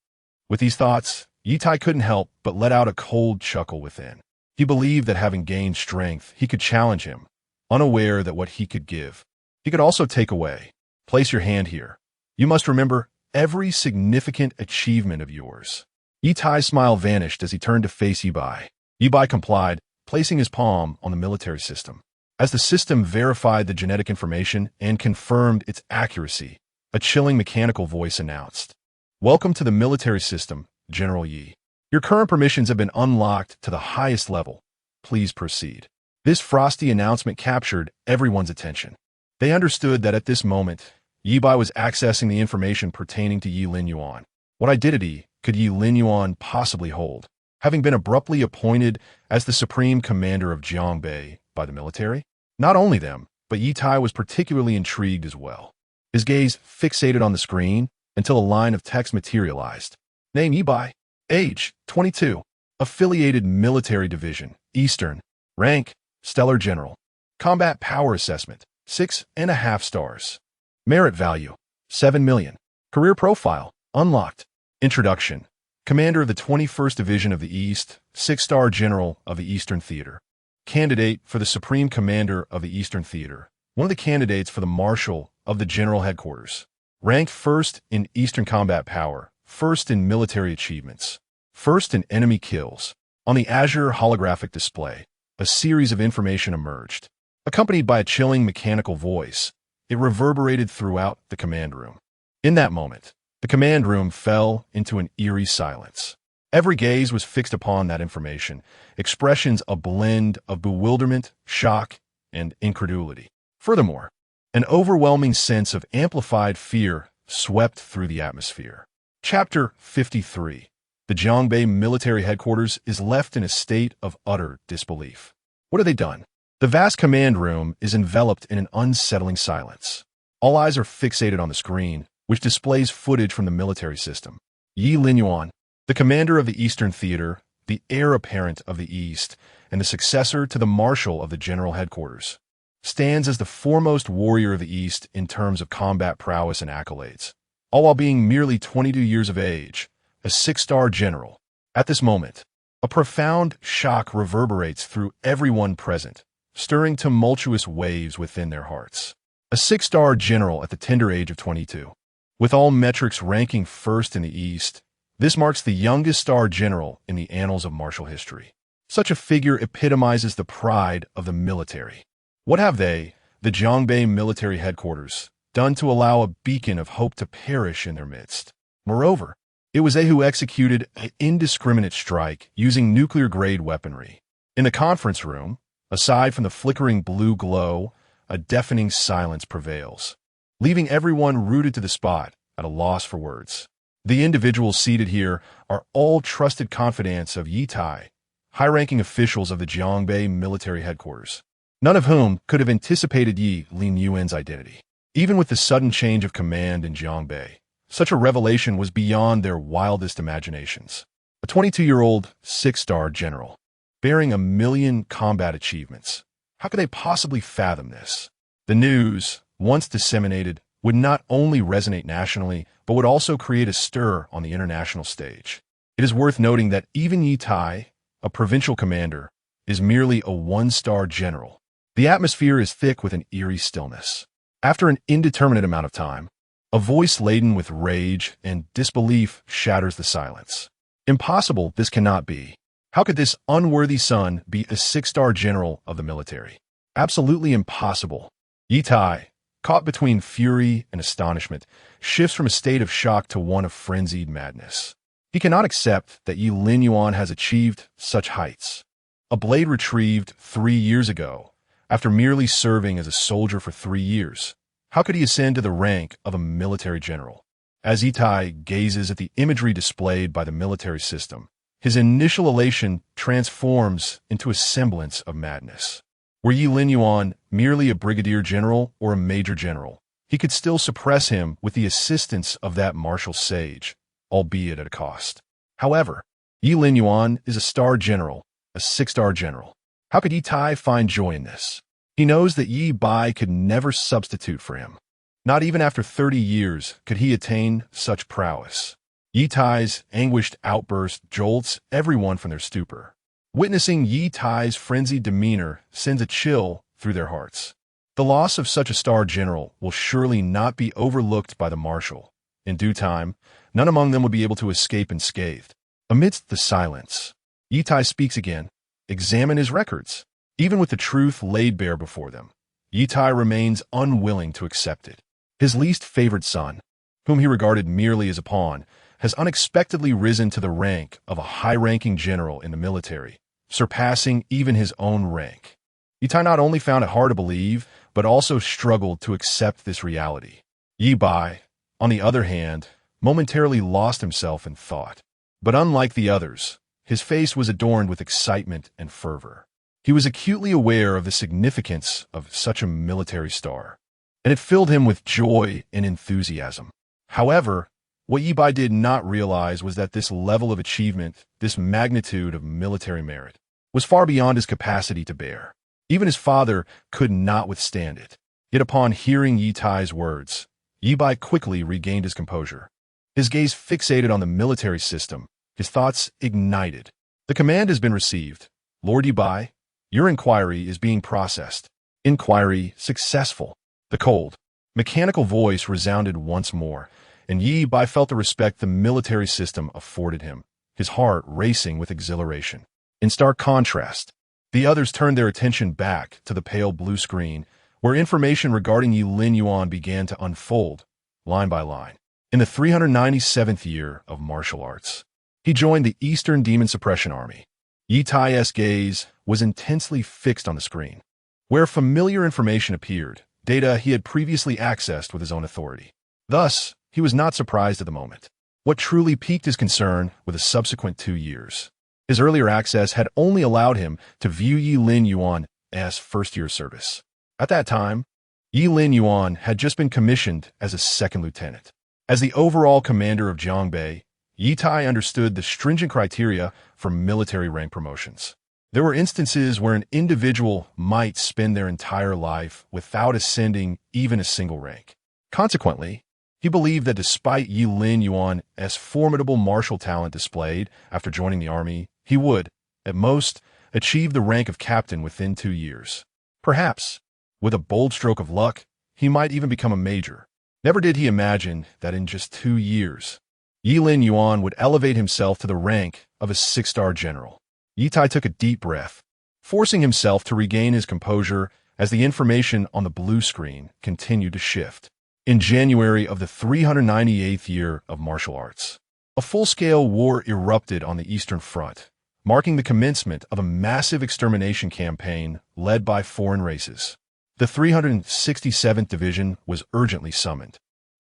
With these thoughts, Ye Tai couldn't help but let out a cold chuckle within. He believed that having gained strength, he could challenge him, unaware that what he could give, he could also take away. Place your hand here. You must remember, every significant achievement of yours." Ye Tai's smile vanished as he turned to face Ye Bai. Ye Bai complied, placing his palm on the military system. As the system verified the genetic information and confirmed its accuracy, a chilling mechanical voice announced, "Welcome to the military system, General Yi. Your current permissions have been unlocked to the highest level. Please proceed." This frosty announcement captured everyone's attention. They understood that at this moment, Ye Bai was accessing the information pertaining to Ye Linyuan. What identity could Ye Linyuan possibly hold, having been abruptly appointed as the supreme commander of Jiangbei by the military? Not only them, but Ye Tai was particularly intrigued as well. His gaze fixated on the screen until a line of text materialized. Name: Ye Bai. Age: 22. Affiliated Military Division, Eastern. Rank: Stellar General. Combat Power Assessment: 6.5 stars. Merit Value: 7 million. Career Profile: Unlocked. Introduction: Commander of the 21st Division of the East, 6-star General of the Eastern Theater. Candidate for the Supreme Commander of the Eastern Theater. One of the candidates for the Marshal of the General Headquarters. Ranked first in Eastern Combat Power, first in Military Achievements, first in Enemy Kills. On the Azure holographic display, a series of information emerged. Accompanied by a chilling mechanical voice, it reverberated throughout the command room. In that moment, the command room fell into an eerie silence. Every gaze was fixed upon that information, expressions a blend of bewilderment, shock, and incredulity. Furthermore, an overwhelming sense of amplified fear swept through the atmosphere. Chapter 53. The Jiangbei Military Headquarters is left in a state of utter disbelief. What have they done? The vast command room is enveloped in an unsettling silence. All eyes are fixated on the screen, which displays footage from the military system. Ye Linyuan, the commander of the Eastern Theater, the heir apparent of the East, and the successor to the Marshal of the General Headquarters, stands as the foremost warrior of the East in terms of combat prowess and accolades, all while being merely 22 years of age, a 6-star general. At this moment, a profound shock reverberates through everyone present, stirring tumultuous waves within their hearts. A 6-star general at the tender age of 22. With all metrics ranking first in the East, this marks the youngest star general in the annals of martial history. Such a figure epitomizes the pride of the military. What have they, the Jiangbei Military Headquarters, done to allow a beacon of hope to perish in their midst? Moreover, it was they who executed an indiscriminate strike using nuclear-grade weaponry. In the conference room, aside from the flickering blue glow, a deafening silence prevails, leaving everyone rooted to the spot at a loss for words. The individuals seated here are all trusted confidants of Ye Tai, high-ranking officials of the Jiangbei Military Headquarters, none of whom could have anticipated Ye Linyuan's identity. Even with the sudden change of command in Jiangbei, such a revelation was beyond their wildest imaginations. A 22-year-old 6-star general, bearing 1 million combat achievements. How could they possibly fathom this? The news, once disseminated, would not only resonate nationally, but would also create a stir on the international stage. It is worth noting that even Ye Tai, a provincial commander, is merely a 1-star general. The atmosphere is thick with an eerie stillness. After an indeterminate amount of time, a voice laden with rage and disbelief shatters the silence. Impossible, this cannot be. How could this unworthy son be a 6-star general of the military? Absolutely impossible. Ye Tai, caught between fury and astonishment, shifts from a state of shock to one of frenzied madness. He cannot accept that Ye Linyuan has achieved such heights. A blade retrieved 3 years ago, after merely serving as a soldier for 3 years. How could he ascend to the rank of a military general? As Ye Tai gazes at the imagery displayed by the military system, his initial elation transforms into a semblance of madness. Were Ye Linyuan merely a brigadier general or a major general, he could still suppress him with the assistance of that martial sage, albeit at a cost. However, Ye Linyuan is a star general, a 6-star general. How could Ye Tai find joy in this? He knows that Ye Bai could never substitute for him. Not even after 30 years could he attain such prowess. Ye Tai's anguished outburst jolts everyone from their stupor. Witnessing Ye Tai's frenzied demeanor sends a chill through their hearts. The loss of such a star general will surely not be overlooked by the marshal, In due time, none among them would be able to escape unscathed. Amidst the silence, Ye Tai speaks again. Examine his records. Even with the truth laid bare before them, Ye Tai remains unwilling to accept it. His least favored son, whom he regarded merely as a pawn, has unexpectedly risen to the rank of a high-ranking general in the military, surpassing even his own rank. Ye Tai not only found it hard to believe, but also struggled to accept this reality. Ye Bai, on the other hand, momentarily lost himself in thought. But unlike the others, his face was adorned with excitement and fervor. He was acutely aware of the significance of such a military star, and it filled him with joy and enthusiasm. However, what Ye Bai did not realize was that this level of achievement, this magnitude of military merit, was far beyond his capacity to bear. Even his father could not withstand it. Yet upon hearing Ye Tai's words, Ye Bai quickly regained his composure. His gaze fixated on the military system, his thoughts ignited. The command has been received. Lord Ye Bai, your inquiry is being processed. Inquiry successful. The cold, mechanical voice resounded once more, and Ye Bai felt the respect the military system afforded him, his heart racing with exhilaration. In stark contrast, the others turned their attention back to the pale blue screen, where information regarding Ye Linyuan began to unfold, line by line. In the 397th year of martial arts, he joined the Eastern Demon Suppression Army. Ye Tai's gaze was intensely fixed on the screen, where familiar information appeared, data he had previously accessed with his own authority. Thus, he was not surprised at the moment. What truly piqued his concern were the subsequent 2 years. His earlier access had only allowed him to view Ye Linyuan as first-year service. At that time, Ye Linyuan had just been commissioned as a second lieutenant. As the overall commander of Jiangbei, Ye Tai understood the stringent criteria for military rank promotions. There were instances where an individual might spend their entire life without ascending even a single rank. Consequently, he believed that despite Ye Linyuan's formidable martial talent displayed after joining the army, he would, at most, achieve the rank of captain within 2 years. Perhaps, with a bold stroke of luck, he might even become a major. Never did he imagine that in just 2 years, Ye Linyuan would elevate himself to the rank of a 6-star general. Ye Tai took a deep breath, forcing himself to regain his composure as the information on the blue screen continued to shift. In January of the 398th year of martial arts, a full-scale war erupted on the Eastern Front, marking the commencement of a massive extermination campaign led by foreign races. The 367th Division was urgently summoned,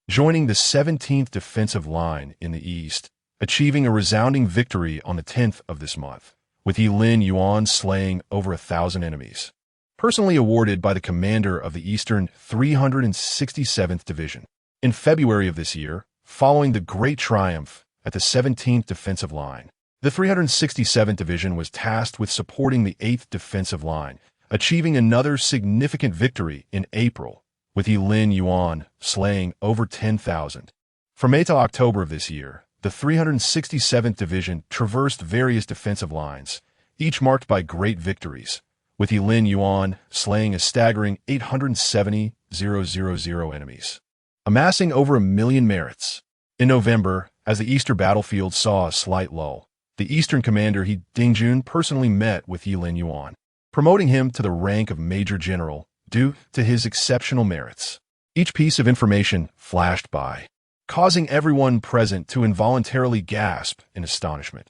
joining the 17th Defensive Line in the east, achieving a resounding victory on the 10th of this month, with Ye Linyuan slaying over 1,000 enemies. Personally awarded by the commander of the Eastern 367th Division. In February of this year, following the great triumph at the 17th Defensive Line, the 367th Division was tasked with supporting the 8th Defensive Line, achieving another significant victory in April, with Ye Linyuan slaying over 10,000. From May to October of this year, the 367th Division traversed various defensive lines, each marked by great victories, with Ye Linyuan slaying a staggering 870,000 enemies, amassing over 1 million merits. In November, as the Eastern battlefield saw a slight lull, the Eastern commander He Dingjun personally met with Ye Linyuan, promoting him to the rank of Major General due to his exceptional merits. Each piece of information flashed by, causing everyone present to involuntarily gasp in astonishment.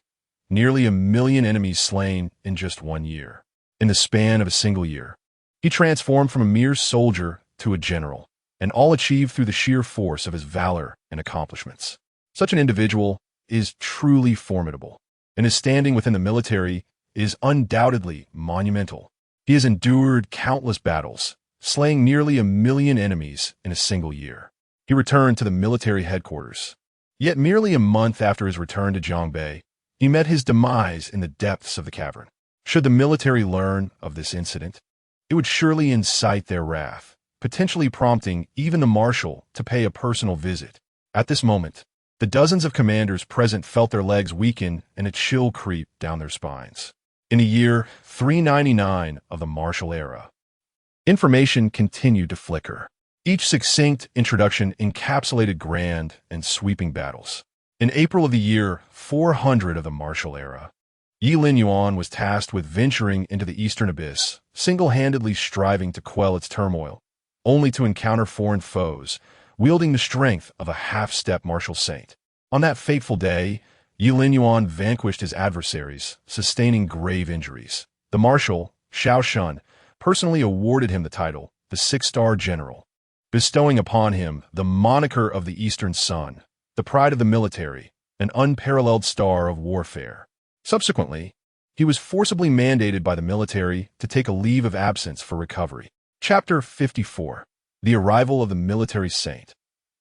Nearly 1 million enemies slain in just 1 year. In the span of a single year, he transformed from a mere soldier to a general, and all achieved through the sheer force of his valor and accomplishments. Such an individual is truly formidable, and his standing within the military is undoubtedly monumental. He has endured countless battles, slaying nearly 1 million enemies in a single year. He returned to the military headquarters. Yet merely a month after his return to Jiangbei, he met his demise in the depths of the cavern. Should the military learn of this incident, it would surely incite their wrath, potentially prompting even the marshal to pay a personal visit. At this moment, the dozens of commanders present felt their legs weaken and a chill creep down their spines. In the year 399 of the martial era, information continued to flicker. Each succinct introduction encapsulated grand and sweeping battles. In April of the year 400 of the martial era, Ye Linyuan was tasked with venturing into the eastern abyss, single-handedly striving to quell its turmoil, only to encounter foreign foes, wielding the strength of a half-step martial saint. On that fateful day, Ye Linyuan vanquished his adversaries, sustaining grave injuries. The marshal, Xiao Shun, personally awarded him the title, the Six-Star General, bestowing upon him the moniker of the Eastern Sun, the pride of the military, an unparalleled star of warfare. Subsequently, he was forcibly mandated by the military to take a leave of absence for recovery. Chapter 54. The Arrival of the Military Saint.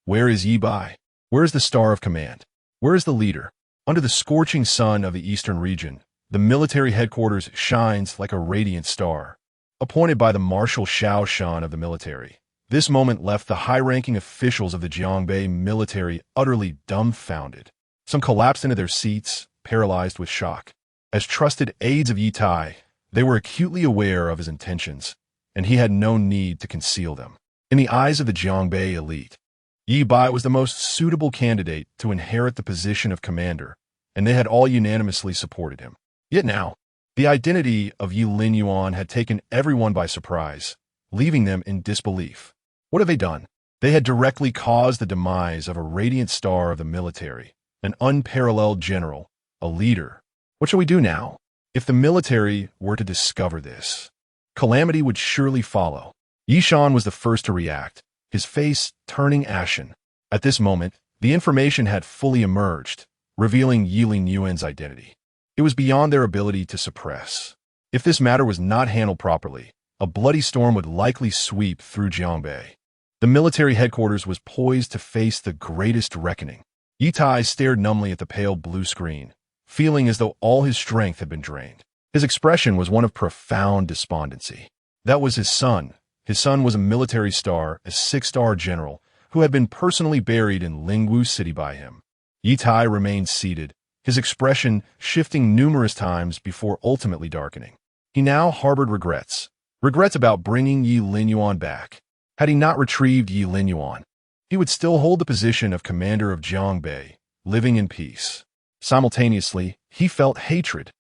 Where is Ye Bai? Where is the Star of Command? Where is the leader? Under the scorching sun of the eastern region, the military headquarters shines like a radiant star. Appointed by the Marshal Xiao Shun of the military, this moment left the high-ranking officials of the Jiangbei military utterly dumbfounded. Some collapsed into their seats, paralyzed with shock. As trusted aides of Ye Tai, they were acutely aware of his intentions, and he had no need to conceal them. In the eyes of the Jiangbei elite, Ye Bai was the most suitable candidate to inherit the position of commander, and they had all unanimously supported him. Yet now, the identity of Ye Linyuan had taken everyone by surprise, leaving them in disbelief. What have they done? They had directly caused the demise of a radiant star of the military, an unparalleled general, a leader. What shall we do now? If the military were to discover this, calamity would surely follow. Ye Shan was the first to react, his face turning ashen. At this moment, the information had fully emerged, revealing Ye Linyuan's identity. It was beyond their ability to suppress. If this matter was not handled properly, a bloody storm would likely sweep through Jiangbei. The military headquarters was poised to face the greatest reckoning. Ye Tai stared numbly at the pale blue screen, feeling as though all his strength had been drained. His expression was one of profound despondency. That was his son. His son was a military star, a six-star general, who had been personally buried in Lingwu City by him. Ye Tai remained seated, his expression shifting numerous times before ultimately darkening. He now harbored regrets about bringing Ye Linyuan back. Had he not retrieved Ye Linyuan, he would still hold the position of commander of Jiangbei, living in peace. Simultaneously, he felt hatred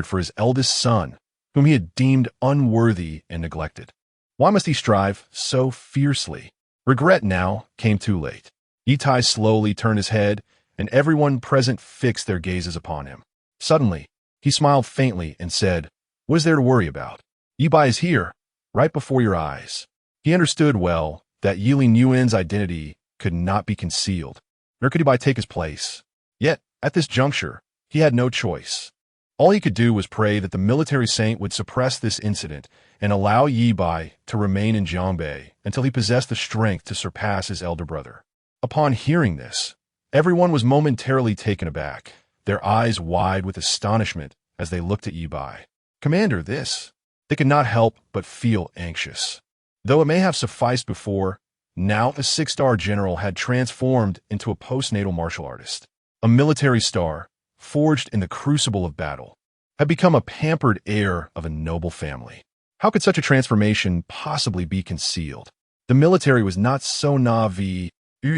for his eldest son, whom he had deemed unworthy and neglected. Why must he strive so fiercely? Regret now came too late. Ye Tai slowly turned his head, and everyone present fixed their gazes upon him. Suddenly, he smiled faintly and said, "What is there to worry about? Ye Bai is here, right before your eyes." He understood well that Ye Linyuan's identity could not be concealed, nor could Ye Bai take his place. Yet, at this juncture, he had no choice. All he could do was pray that the military saint would suppress this incident and allow Ye Bai to remain in Jiangbei until he possessed the strength to surpass his elder brother. Upon hearing this, everyone was momentarily taken aback, their eyes wide with astonishment as they looked at Ye Bai. "Commander, this..." They could not help but feel anxious. Though it may have sufficed before, now a six-star general had transformed into a postnatal martial artist. A military star, forged in the crucible of battle, had become a pampered heir of a noble family. How could such a transformation possibly be concealed? The military was not so naive, who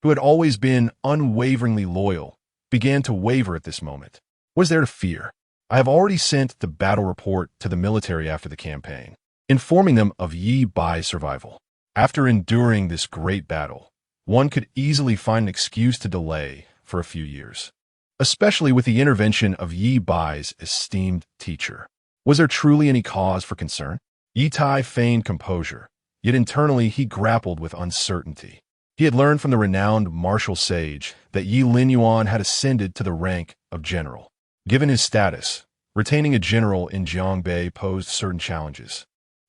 had always been unwaveringly loyal, began to waver at this moment. What is there to fear? I have already sent the battle report to the military after the campaign, informing them of Ye Bai's survival. After enduring this great battle, one could easily find an excuse to delay for a few years, especially with the intervention of Ye Bai's esteemed teacher. Was there truly any cause for concern? Ye Tai feigned composure, yet internally he grappled with uncertainty. He had learned from the renowned martial sage that Ye Linyuan had ascended to the rank of general. Given his status, retaining a general in Jiangbei posed certain challenges,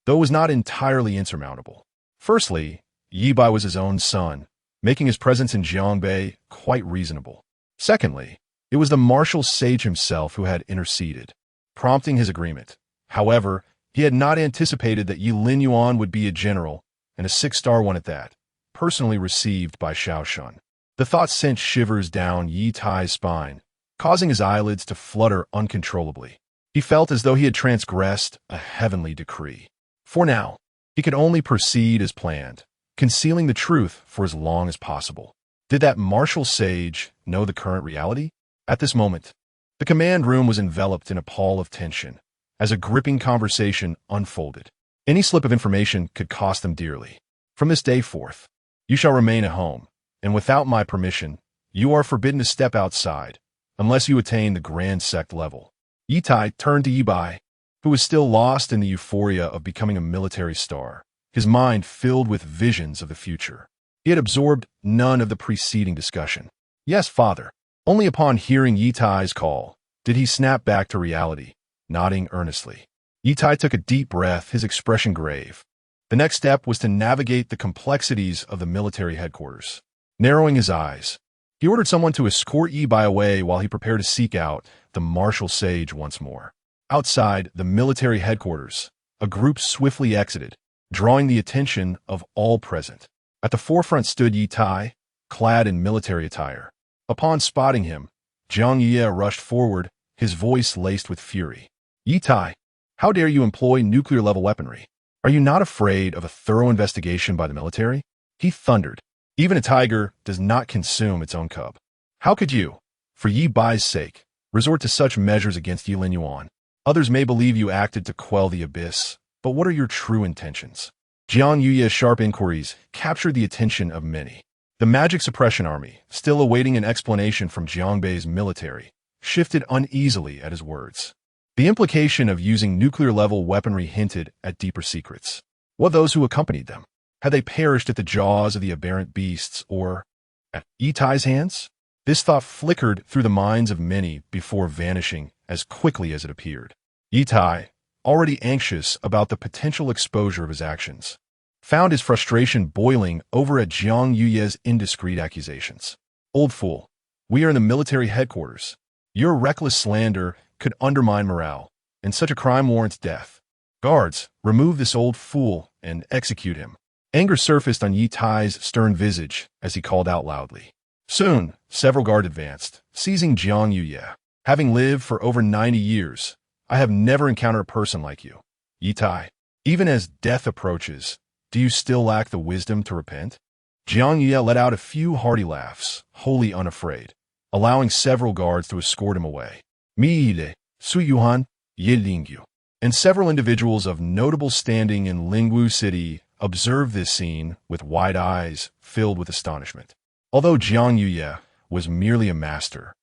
though it was not entirely insurmountable. Firstly, Ye Bai was his own son, making his presence in Jiangbei quite reasonable. Secondly, it was the martial sage himself who had interceded, prompting his agreement. However, he had not anticipated that Ye Linyuan would be a general, and a six-star one at that, personally received by Xiao Shun. The thought sent shivers down Ye Tai's spine, causing his eyelids to flutter uncontrollably. He felt as though he had transgressed a heavenly decree. For now, He could only proceed as planned, concealing the truth for as long as possible. Did that martial sage know the current reality? At this moment, the command room was enveloped in a pall of tension as a gripping conversation unfolded. Any slip of information could cost them dearly. From this day forth, you shall remain at home, and without my permission, you are forbidden to step outside, unless you attain the grand sect level. Ye Tai turned to Ye Bai, who was still lost in the euphoria of becoming a military star, his mind filled with visions of the future. He had absorbed none of the preceding discussion. Yes, father. Only upon hearing Ye Tai's call did he snap back to reality, nodding earnestly. Ye Tai took a deep breath, his expression grave. The next step was to navigate the complexities of the military headquarters. Narrowing his eyes, he ordered someone to escort Ye Bai away while he prepared to seek out the martial sage once more. Outside the military headquarters, a group swiftly exited, drawing the attention of all present. At the forefront stood Ye Tai, clad in military attire. Upon spotting him, Jiang Ye rushed forward, his voice laced with fury. Ye Tai, how dare you employ nuclear-level weaponry? Are you not afraid of a thorough investigation by the military? He thundered. Even a tiger does not consume its own cub. How could you, for Ye Bai's sake, resort to such measures against Ye Linyuan? Others may believe you acted to quell the abyss, but what are your true intentions? Jiang Yuye's sharp inquiries captured the attention of many. The magic suppression army, still awaiting an explanation from Jiangbei's military, shifted uneasily at his words. The implication of using nuclear-level weaponry hinted at deeper secrets. What those who accompanied them? Had they perished at the jaws of the aberrant beasts, or at Ye Tai's hands? This thought flickered through the minds of many before vanishing as quickly as it appeared. Ye Tai, already anxious about the potential exposure of his actions, found his frustration boiling over at Jiang Yuye's indiscreet accusations. Old fool, we are in the military headquarters. Your reckless slander could undermine morale, and such a crime warrants death. Guards, remove this old fool and execute him. Anger surfaced on Ye Tai's stern visage as he called out loudly. Soon, several guards advanced, seizing Jiang Yuye. Having lived for over 90 years, I have never encountered a person like you. Ye Tai, even as death approaches, do you still lack the wisdom to repent? Jiang Yuye let out a few hearty laughs, wholly unafraid, allowing several guards to escort him away. Mi Yi, Su Yuhan, Ye Linyuan, and several individuals of notable standing in Lingwu City observed this scene with wide eyes filled with astonishment. Although Jiang Yuye was merely a master,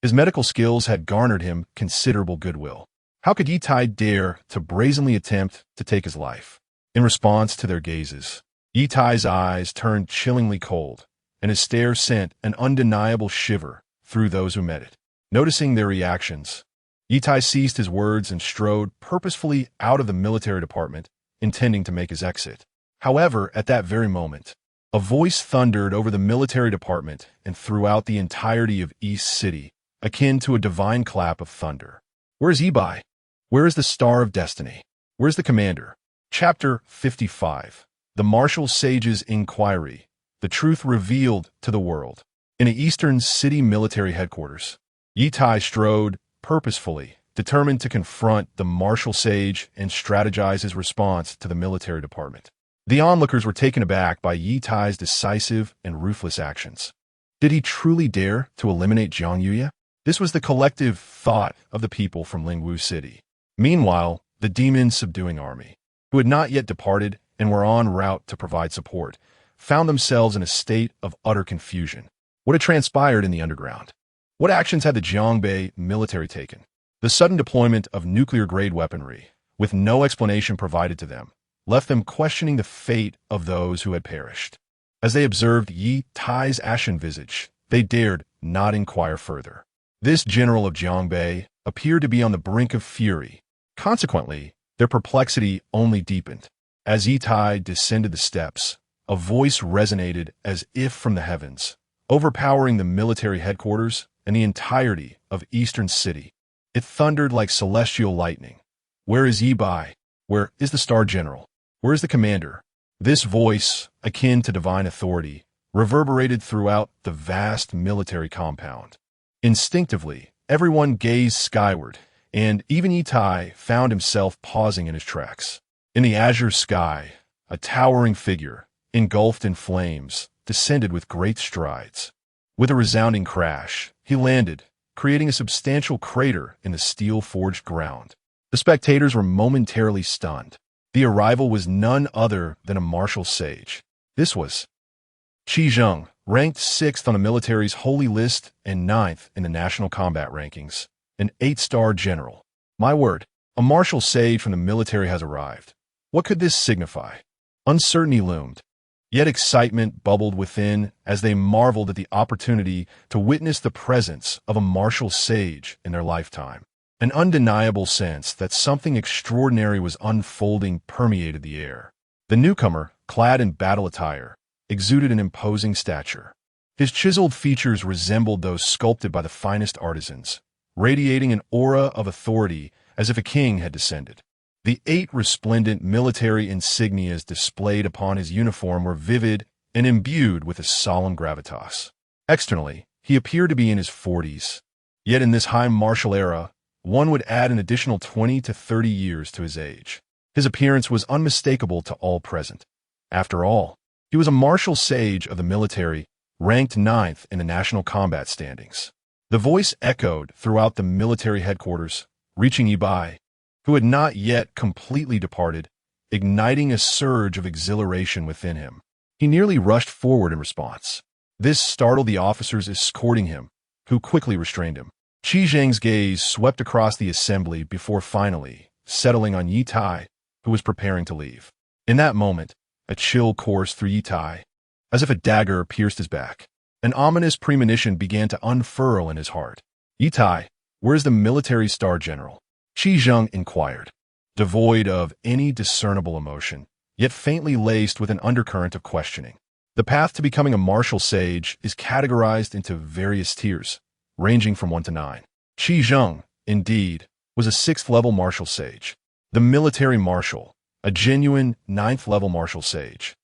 his medical skills had garnered him considerable goodwill. How could Ye Tai dare to brazenly attempt to take his life? In response to their gazes, Ye Tai's eyes turned chillingly cold, and his stare sent an undeniable shiver through those who met it. Noticing their reactions, Ye Tai ceased his words and strode purposefully out of the military department, intending to make his exit. However, at that very moment, a voice thundered over the military department and throughout the entirety of East City, akin to a divine clap of thunder. Where is Ye Bai? Where is the Star of Destiny? Where is the commander? Chapter 55. The Martial Sage's Inquiry. The Truth Revealed to the World. In an eastern city military headquarters, Ye Tai strode purposefully, determined to confront the martial sage and strategize his response to the military department. The onlookers were taken aback by Ye Tai's decisive and ruthless actions. Did he truly dare to eliminate Jiang Yuye? This was the collective thought of the people from Lingwu City. Meanwhile, the demon-subduing army, who had not yet departed and were en route to provide support, found themselves in a state of utter confusion. What had transpired in the underground? What actions had the Jiangbei military taken? The sudden deployment of nuclear-grade weaponry, with no explanation provided to them, left them questioning the fate of those who had perished. As they observed Ye Tai's ashen visage, they dared not inquire further. This general of Jiangbei appeared to be on the brink of fury. Consequently, their perplexity only deepened. As Ye Tai descended the steps, a voice resonated as if from the heavens, overpowering the military headquarters and the entirety of Eastern City. It thundered like celestial lightning. Where is Ye Bai? Where is the Star General? Where is the commander? This voice, akin to divine authority, reverberated throughout the vast military compound. Instinctively, everyone gazed skyward, and even Ye Tai found himself pausing in his tracks. In the azure sky, a towering figure, engulfed in flames, descended with great strides. With a resounding crash, he landed, creating a substantial crater in the steel-forged ground. The spectators were momentarily stunned. The arrival was none other than a martial sage. This was Qi Zheng, ranked 6th on the military's holy list and 9th in the national combat rankings, an 8-star general. My word, a martial sage from the military has arrived. What could this signify? Uncertainty loomed, yet excitement bubbled within as they marveled at the opportunity to witness the presence of a martial sage in their lifetime. An undeniable sense that something extraordinary was unfolding permeated the air. The newcomer, clad in battle attire, exuded an imposing stature. His chiseled features resembled those sculpted by the finest artisans, radiating an aura of authority as if a king had descended. The 8 resplendent military insignias displayed upon his uniform were vivid and imbued with a solemn gravitas. Externally, he appeared to be in his 40s. Yet in this high martial era, one would add an additional 20 to 30 years to his age. His appearance was unmistakable to all present. After all, he was a martial sage of the military, ranked 9th in the national combat standings. The voice echoed throughout the military headquarters, reaching Ye Tai, who had not yet completely departed, igniting a surge of exhilaration within him. He nearly rushed forward in response. This startled the officers escorting him, who quickly restrained him. Qi Zheng's gaze swept across the assembly before finally settling on Ye Tai, who was preparing to leave. In that moment, a chill coursed through Ye Tai, as if a dagger pierced his back. An ominous premonition began to unfurl in his heart. Ye Tai, where is the military star general? Qi Zheng inquired, devoid of any discernible emotion, yet faintly laced with an undercurrent of questioning. The path to becoming a martial sage is categorized into various tiers, ranging from 1 to 9. Qi Zheng, indeed, was a 6th-level martial sage. The military marshal, a genuine 9th-level martial sage,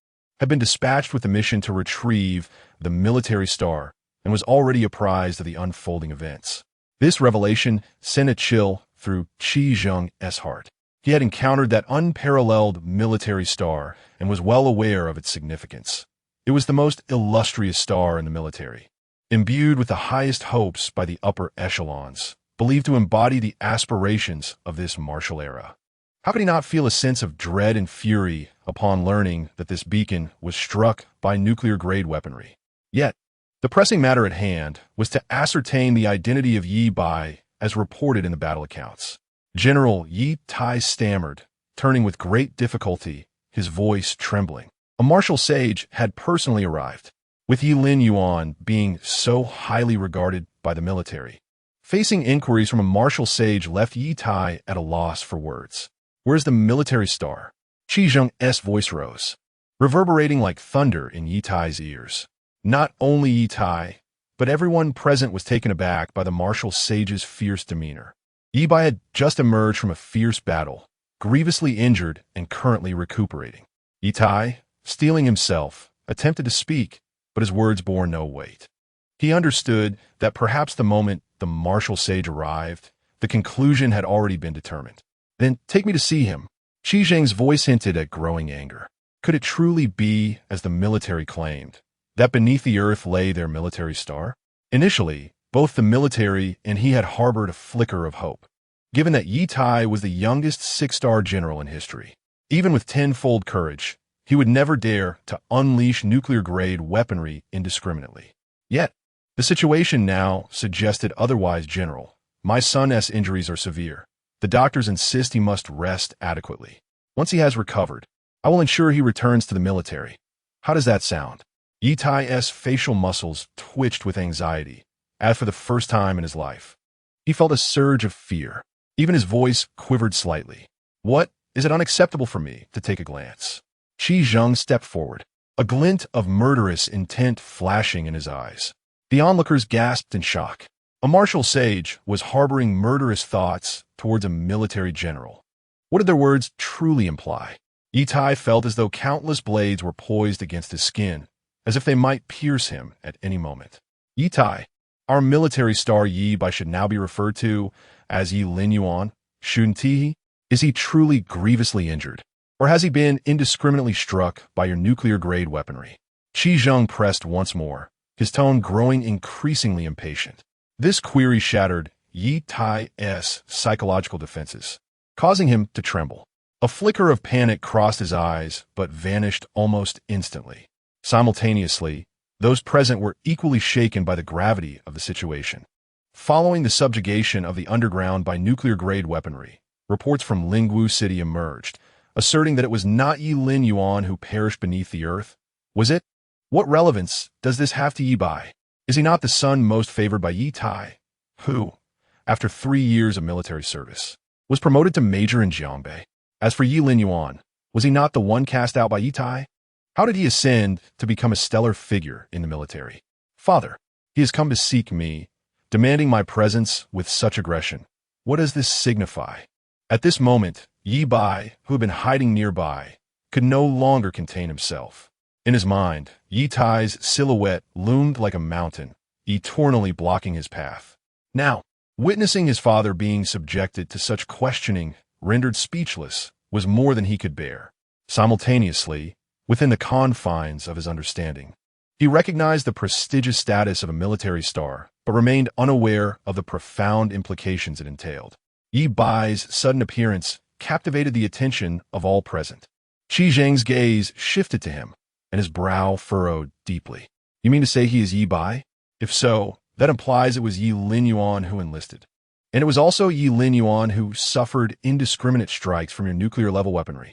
had been dispatched with the mission to retrieve the military star and was already apprised of the unfolding events. This revelation sent a chill through Qi Zheng's heart. He had encountered that unparalleled military star and was well aware of its significance. It was the most illustrious star in the military, imbued with the highest hopes by the upper echelons, believed to embody the aspirations of this martial era. How could he not feel a sense of dread and fury upon learning that this beacon was struck by nuclear-grade weaponry? Yet, the pressing matter at hand was to ascertain the identity of Ye Tai as reported in the battle accounts. General Ye Tai stammered, turning with great difficulty, his voice trembling. A martial sage had personally arrived, with Ye Linyuan being so highly regarded by the military. Facing inquiries from a martial sage left Ye Tai at a loss for words. Where's the military star? Qi Zheng's voice rose, reverberating like thunder in Ye Tai's ears. Not only Ye Tai, but everyone present was taken aback by the martial sage's fierce demeanor. Ye Tai had just emerged from a fierce battle, grievously injured and currently recuperating. Ye Tai, steeling himself, attempted to speak, but his words bore no weight. He understood that perhaps the moment the martial sage arrived, the conclusion had already been determined. Then take me to see him. Qi Zheng's voice hinted at growing anger. Could it truly be, as the military claimed, that beneath the earth lay their military star? Initially, both the military and he had harbored a flicker of hope, given that Ye Tai was the youngest 6-star general in history. Even with tenfold courage, he would never dare to unleash nuclear-grade weaponry indiscriminately. Yet, the situation now suggested otherwise. General, my son's injuries are severe. The doctors insist he must rest adequately. Once he has recovered, I will ensure he returns to the military. How does that sound? Ye Tai's facial muscles twitched with anxiety, as for the first time in his life. He felt a surge of fear. Even his voice quivered slightly. What? Is it unacceptable for me to take a glance? Qi Zheng stepped forward, a glint of murderous intent flashing in his eyes. The onlookers gasped in shock. A martial sage was harboring murderous thoughts towards a military general. What did their words truly imply? Ye Tai felt as though countless blades were poised against his skin, as if they might pierce him at any moment. Ye Tai, our military star Ye Tai should now be referred to as Ye Linyuan, shouldn't he? Is he truly grievously injured? Or has he been indiscriminately struck by your nuclear-grade weaponry? Qi Zheng pressed once more, his tone growing increasingly impatient. This query shattered Ye Tai's psychological defenses, causing him to tremble. A flicker of panic crossed his eyes, but vanished almost instantly. Simultaneously, those present were equally shaken by the gravity of the situation. Following the subjugation of the underground by nuclear-grade weaponry, reports from Lingwu City emerged, asserting that it was not Ye Linyuan who perished beneath the earth. Was it? What relevance does this have to Ye Bai? Is he not the son most favored by Ye Tai, who, after 3 years of military service, was promoted to major in Jiangbei? As for Ye Linyuan, was he not the one cast out by Ye Tai? How did he ascend to become a stellar figure in the military? Father, he has come to seek me, demanding my presence with such aggression. What does this signify? At this moment, Ye Bai, who had been hiding nearby, could no longer contain himself. In his mind, Ye Tai's silhouette loomed like a mountain, eternally blocking his path. Now, witnessing his father being subjected to such questioning, rendered speechless, was more than he could bear. Simultaneously, within the confines of his understanding, he recognized the prestigious status of a military star, but remained unaware of the profound implications it entailed. Ye Bai's sudden appearance captivated the attention of all present. Qi Zheng's gaze shifted to him, and his brow furrowed deeply. You mean to say he is Ye Bai? If so, that implies it was Ye Linyuan who enlisted. And it was also Ye Linyuan who suffered indiscriminate strikes from your nuclear-level weaponry.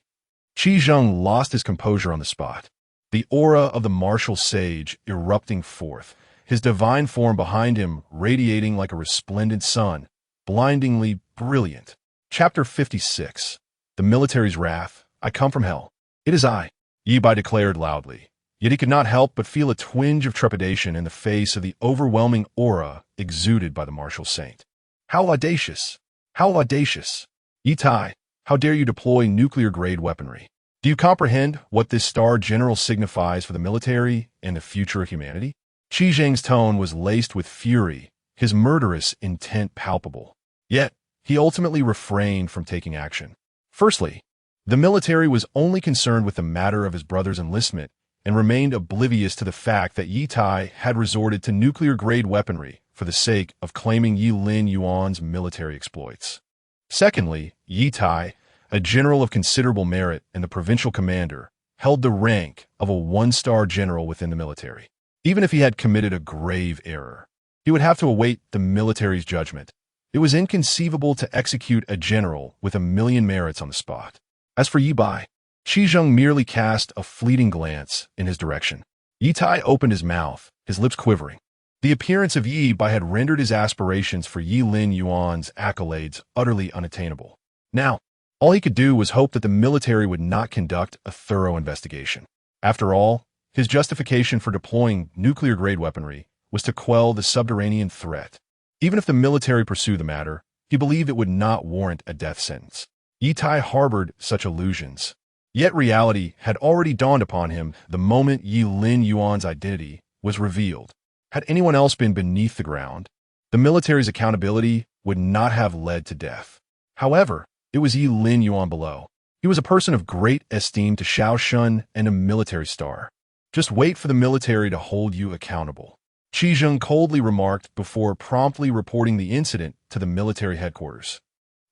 Qi Zheng lost his composure on the spot, the aura of the martial sage erupting forth, his divine form behind him radiating like a resplendent sun, blindingly brilliant. Chapter 56. The Military's Wrath. I come from hell. It is I, Ye Bai declared loudly. Yet he could not help but feel a twinge of trepidation in the face of the overwhelming aura exuded by the martial saint. How audacious! How audacious! Ye Tai, how dare you deploy nuclear-grade weaponry? Do you comprehend what this star general signifies for the military and the future of humanity? Qi Zheng's tone was laced with fury, his murderous intent palpable. Yet, he ultimately refrained from taking action. Firstly, the military was only concerned with the matter of his brother's enlistment and remained oblivious to the fact that Ye Tai had resorted to nuclear-grade weaponry for the sake of claiming Ye Linyuan's military exploits. Secondly, Ye Tai, a general of considerable merit and the provincial commander, held the rank of a one-star general within the military. Even if he had committed a grave error, he would have to await the military's judgment. It was inconceivable to execute a general with 1,000,000 merits on the spot. As for Ye Bai, Qi Zheng merely cast a fleeting glance in his direction. Ye Tai opened his mouth, his lips quivering. The appearance of Ye Bai had rendered his aspirations for Ye Linyuan's accolades utterly unattainable. Now, all he could do was hope that the military would not conduct a thorough investigation. After all, his justification for deploying nuclear-grade weaponry was to quell the subterranean threat. Even if the military pursued the matter, he believed it would not warrant a death sentence. Ye Tai harbored such illusions. Yet reality had already dawned upon him the moment Ye Linyuan's identity was revealed. Had anyone else been beneath the ground, the military's accountability would not have led to death. However, it was Ye Linyuan below. He was a person of great esteem to Shaoshun and a military star. Just wait for the military to hold you accountable, Qi Zheng coldly remarked before promptly reporting the incident to the military headquarters.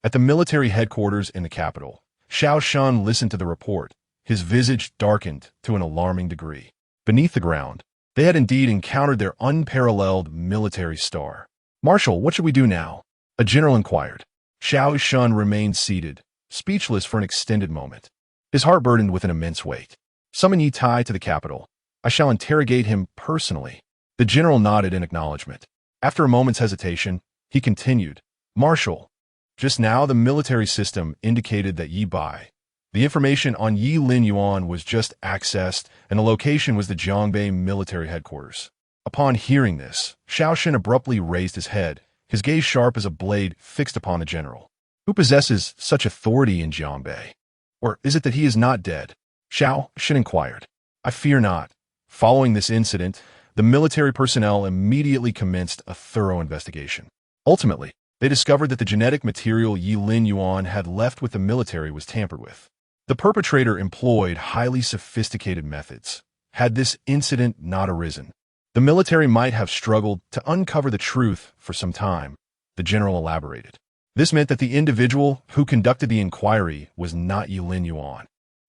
At the military headquarters in the capital, Shaoshun listened to the report, his visage darkened to an alarming degree. Beneath the ground, they had indeed encountered their unparalleled military star. Marshal, what should we do now? A general inquired. Shaoshun remained seated, speechless for an extended moment, his heart burdened with an immense weight. Summon Ye Tai to the capital. I shall interrogate him personally. The general nodded in acknowledgement. After a moment's hesitation, he continued, Marshal, just now the military system indicated that Ye Bai. The information on Ye Linyuan was just accessed, and the location was the Jiangbei military headquarters. Upon hearing this, Shaoshun abruptly raised his head, his gaze sharp as a blade fixed upon the general. Who possesses such authority in Jiangbei? Or is it that he is not dead? Shaoshun inquired. I fear not. Following this incident, the military personnel immediately commenced a thorough investigation. Ultimately, they discovered that the genetic material Ye Linyuan had left with the military was tampered with. The perpetrator employed highly sophisticated methods. Had this incident not arisen, the military might have struggled to uncover the truth for some time, the general elaborated. This meant that the individual who conducted the inquiry was not Ye Linyuan,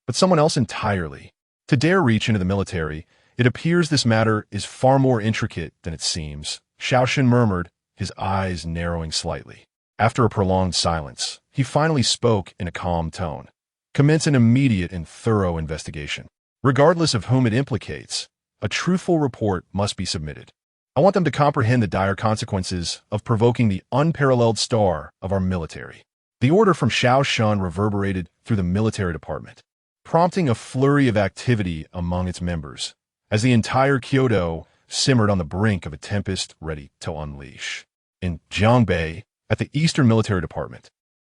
but someone else entirely. To dare reach into the military, it appears this matter is far more intricate than it seems, Xiaoshen murmured, his eyes narrowing slightly. After a prolonged silence, he finally spoke in a calm tone. Commence an immediate and thorough investigation. Regardless of whom it implicates, a truthful report must be submitted. I want them to comprehend the dire consequences of provoking the unparalleled star of our military. The order from Xiaoshen reverberated through the military department, prompting a flurry of activity among its members, as the entire Kyoto simmered on the brink of a tempest ready to unleash. In Jiangbei, at the Eastern Military Department,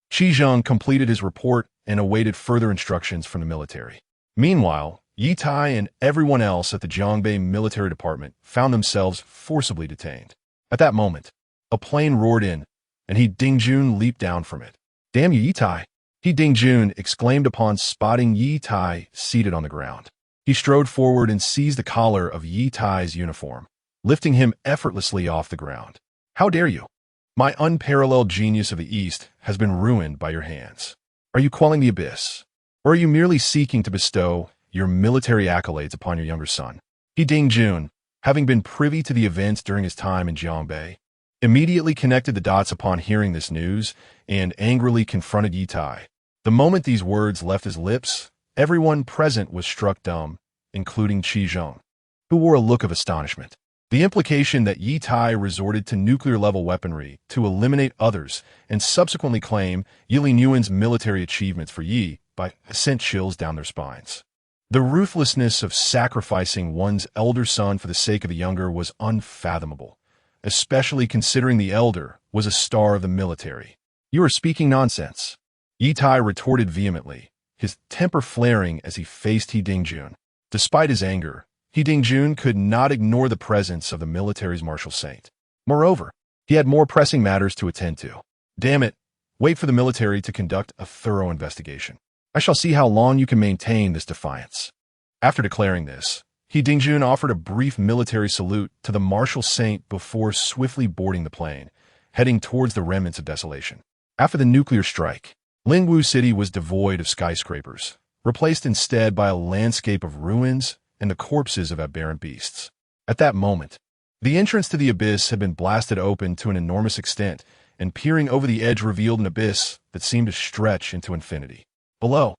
Qi Zheng completed his report and awaited further instructions from the military. Meanwhile, Ye Tai and everyone else at the Jiangbei Military Department found themselves forcibly detained. At that moment, a plane roared in, and He Dingjun leaped down from it. "Damn you, Ye Tai!" He Dingjun exclaimed upon spotting Ye Tai seated on the ground. He strode forward and seized the collar of Ye Tai's uniform, lifting him effortlessly off the ground. "How dare you? My unparalleled genius of the East has been ruined by your hands. Are you quelling the abyss? Or are you merely seeking to bestow your military accolades upon your younger son?" He Dingjun, having been privy to the events during his time in Jiangbei, immediately connected the dots upon hearing this news and angrily confronted Ye Tai. The moment these words left his lips, everyone present was struck dumb, including Qi Zheng, who wore a look of astonishment. The implication that Ye Tai resorted to nuclear-level weaponry to eliminate others and subsequently claim Ye Linyuan's military achievements for Yi sent chills down their spines. The ruthlessness of sacrificing one's elder son for the sake of the younger was unfathomable, especially considering the elder was a star of the military. "You are speaking nonsense," Ye Tai retorted vehemently, his temper flaring as he faced He Dingjun. Despite his anger, He Dingjun could not ignore the presence of the military's martial saint. Moreover, he had more pressing matters to attend to. "Damn it, wait for the military to conduct a thorough investigation. I shall see how long you can maintain this defiance." After declaring this, He Dingjun offered a brief military salute to the martial saint before swiftly boarding the plane, heading towards the remnants of desolation. After the nuclear strike, Lingwu City was devoid of skyscrapers, replaced instead by a landscape of ruins and the corpses of aberrant beasts. At that moment, the entrance to the abyss had been blasted open to an enormous extent, and peering over the edge revealed an abyss that seemed to stretch into infinity. Below,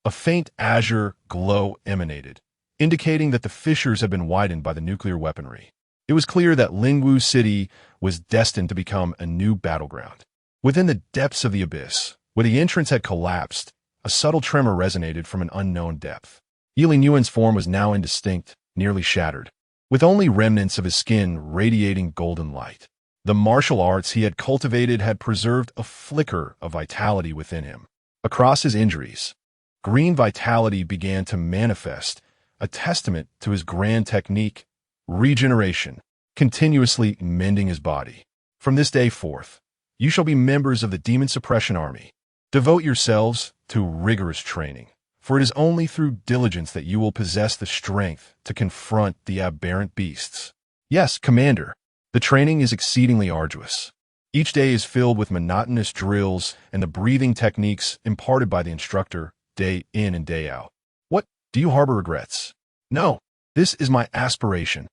a faint azure glow emanated, indicating that the fissures had been widened by the nuclear weaponry. It was clear that Lingwu City was destined to become a new battleground. Within the depths of the abyss, where the entrance had collapsed, a subtle tremor resonated from an unknown depth. Ye Linyuan's form was now indistinct, nearly shattered, with only remnants of his skin radiating golden light. The martial arts he had cultivated had preserved a flicker of vitality within him. Across his injuries, green vitality began to manifest, a testament to his grand technique, regeneration, continuously mending his body. "From this day forth, you shall be members of the Demon Suppression Army. Devote yourselves to rigorous training, for it is only through diligence that you will possess the strength to confront the aberrant beasts." "Yes, Commander." The training is exceedingly arduous. Each day is filled with monotonous drills and the breathing techniques imparted by the instructor, day in and day out. "What, do you harbor regrets?" "No, this is my aspiration."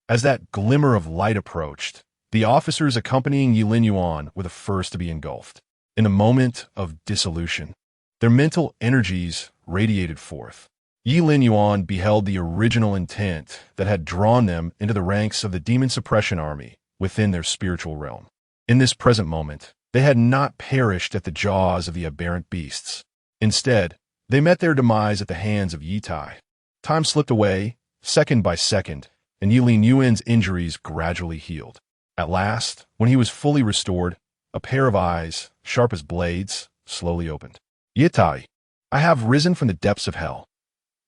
As that glimmer of light approached, the officers accompanying Ye Linyuan were the first to be engulfed. In the moment of dissolution, their mental energies radiated forth. Ye Linyuan beheld the original intent that had drawn them into the ranks of the Demon Suppression Army within their spiritual realm. In this present moment, they had not perished at the jaws of the aberrant beasts. Instead, they met their demise at the hands of Ye Tai. Time slipped away, second by second, and Ye Linyuan's injuries gradually healed. At last, when he was fully restored, a pair of eyes, sharp as blades, slowly opened. "Ye Tai, I have risen from the depths of hell.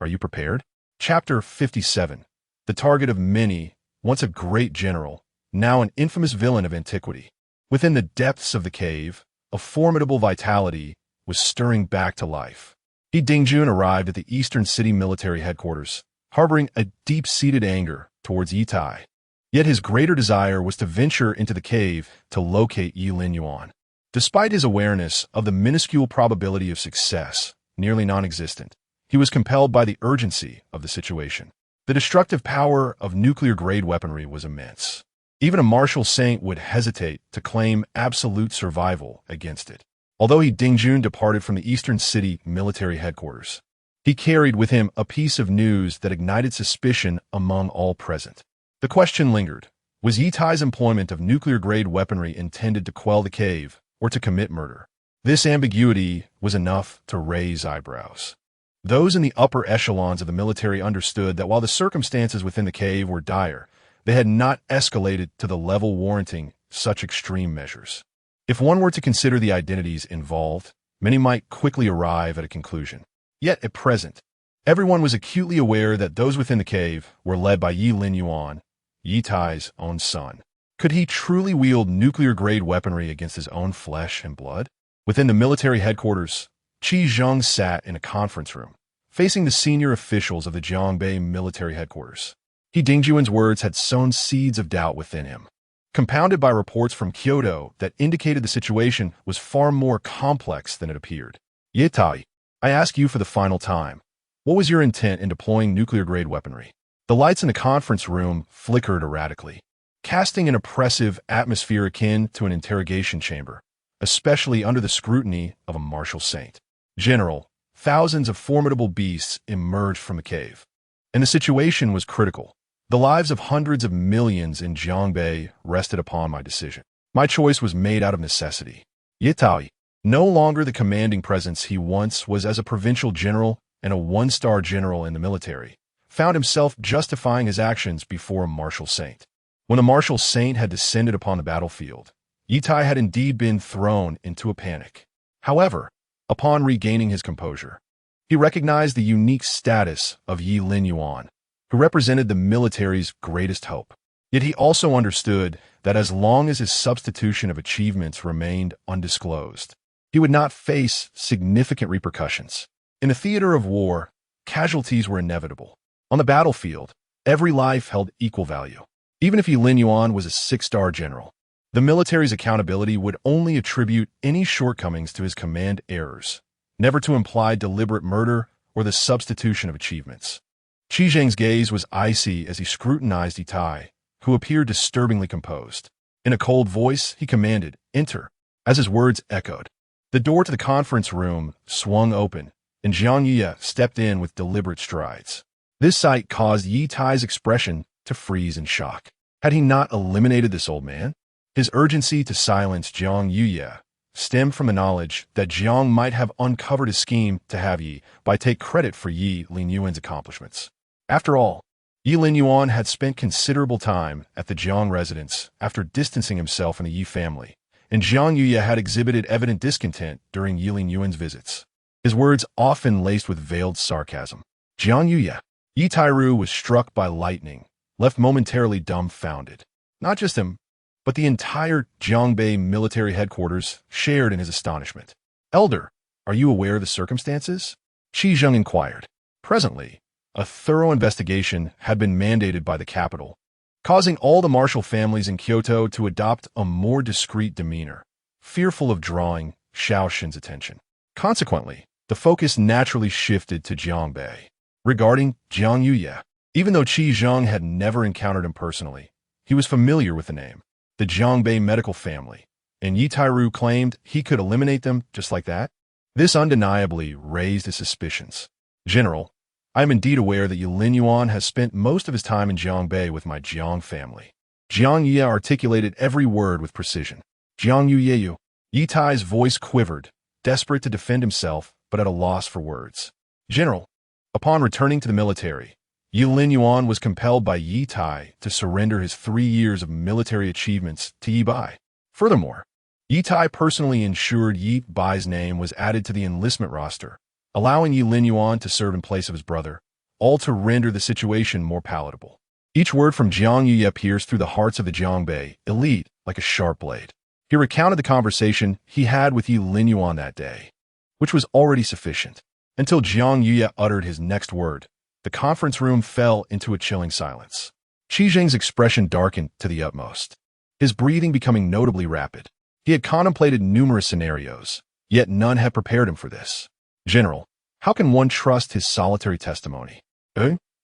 Are you prepared?" Chapter 57. The target of many, once a great general, now an infamous villain of antiquity. Within the depths of the cave, a formidable vitality was stirring back to life. Ye Dingjun arrived at the Eastern City military headquarters, harboring a deep-seated anger towards Ye Tai. Yet his greater desire was to venture into the cave to locate Ye Linyuan. Despite his awareness of the minuscule probability of success, nearly non-existent, he was compelled by the urgency of the situation. The destructive power of nuclear-grade weaponry was immense. Even a martial saint would hesitate to claim absolute survival against it. Although Ye Dingjun departed from the Eastern City military headquarters, he carried with him a piece of news that ignited suspicion among all present. The question lingered. Was Ye Tai's employment of nuclear-grade weaponry intended to quell the cave or to commit murder? This ambiguity was enough to raise eyebrows. Those in the upper echelons of the military understood that while the circumstances within the cave were dire, they had not escalated to the level warranting such extreme measures. If one were to consider the identities involved, many might quickly arrive at a conclusion. Yet at present, everyone was acutely aware that those within the cave were led by Ye Linyuan, Ye Tai's own son. Could he truly wield nuclear-grade weaponry against his own flesh and blood? Within the military headquarters, Qi Zheng sat in a conference room, facing the senior officials of the Jiangbei military headquarters. Ye Dingjun's words had sown seeds of doubt within him, compounded by reports from Kyoto that indicated the situation was far more complex than it appeared. Ye Tai, I ask you for the final time, what was your intent in deploying nuclear-grade weaponry? The lights in the conference room flickered erratically, casting an oppressive atmosphere akin to an interrogation chamber, especially under the scrutiny of a martial saint. General, thousands of formidable beasts emerged from the cave, and the situation was critical. The lives of hundreds of millions in Jiangbei rested upon my decision. My choice was made out of necessity. Ye Tai, no longer the commanding presence he once was as a provincial general and a one-star general in the military, found himself justifying his actions before a martial saint. When a martial saint had descended upon the battlefield, Ye Tai had indeed been thrown into a panic. However, upon regaining his composure, he recognized the unique status of Ye Linyuan, who represented the military's greatest hope. Yet he also understood that as long as his substitution of achievements remained undisclosed, he would not face significant repercussions. In the theater of war, casualties were inevitable. On the battlefield, every life held equal value. Even if Ye Linyuan was a 6-star general, the military's accountability would only attribute any shortcomings to his command errors, never to imply deliberate murder or the substitution of achievements. Qi Zheng's gaze was icy as he scrutinized Ye Tai, who appeared disturbingly composed. In a cold voice, he commanded, "Enter." As his words echoed, the door to the conference room swung open, and Jiang Ye stepped in with deliberate strides. This sight caused Ye Tai's expression to freeze in shock. Had he not eliminated this old man? His urgency to silence Jiang Ye stemmed from the knowledge that Jiang might have uncovered a scheme to have Ye by take credit for Ye Linyuan's accomplishments. After all, Ye Linyuan had spent considerable time at the Jiang residence after distancing himself from the Ye family, and Jiang Ye had exhibited evident discontent during Ye Linyuan's visits. His words often laced with veiled sarcasm. Jiang Ye Tairu was struck by lightning, left momentarily dumbfounded. Not just him, but the entire Jiangbei military headquarters shared in his astonishment. "Elder, are you aware of the circumstances?" Qi Zheng inquired. Presently, a thorough investigation had been mandated by the capital, causing all the martial families in Kyoto to adopt a more discreet demeanor, fearful of drawing Shaoxin's attention. Consequently, the focus naturally shifted to Jiangbei. Regarding Jiang Ye, even though Qi Zheng had never encountered him personally, he was familiar with the name, the Jiangbei medical family, and Ye Tairu claimed he could eliminate them just like that. This undeniably raised his suspicions. "General, I am indeed aware that Ye Linyuan has spent most of his time in Jiangbei with my Jiang family." Jiang Ye articulated every word with precision. "Jiang Ye." Ye Tai's voice quivered, desperate to defend himself, but at a loss for words. "General, upon returning to the military, Ye Linyuan was compelled by Ye Tai to surrender his 3 years of military achievements to Ye Bai. Furthermore, Ye Tai personally ensured Ye Bai's name was added to the enlistment roster, allowing Ye Linyuan to serve in place of his brother, all to render the situation more palatable." Each word from Jiang Ye pierced through the hearts of the Jiangbei elite like a sharp blade. He recounted the conversation he had with Ye Linyuan that day, which was already sufficient. Until Jiang Yuya uttered his next word, the conference room fell into a chilling silence. Qi Zheng's expression darkened to the utmost, his breathing becoming notably rapid. He had contemplated numerous scenarios, yet none had prepared him for this. General, how can one trust his solitary testimony?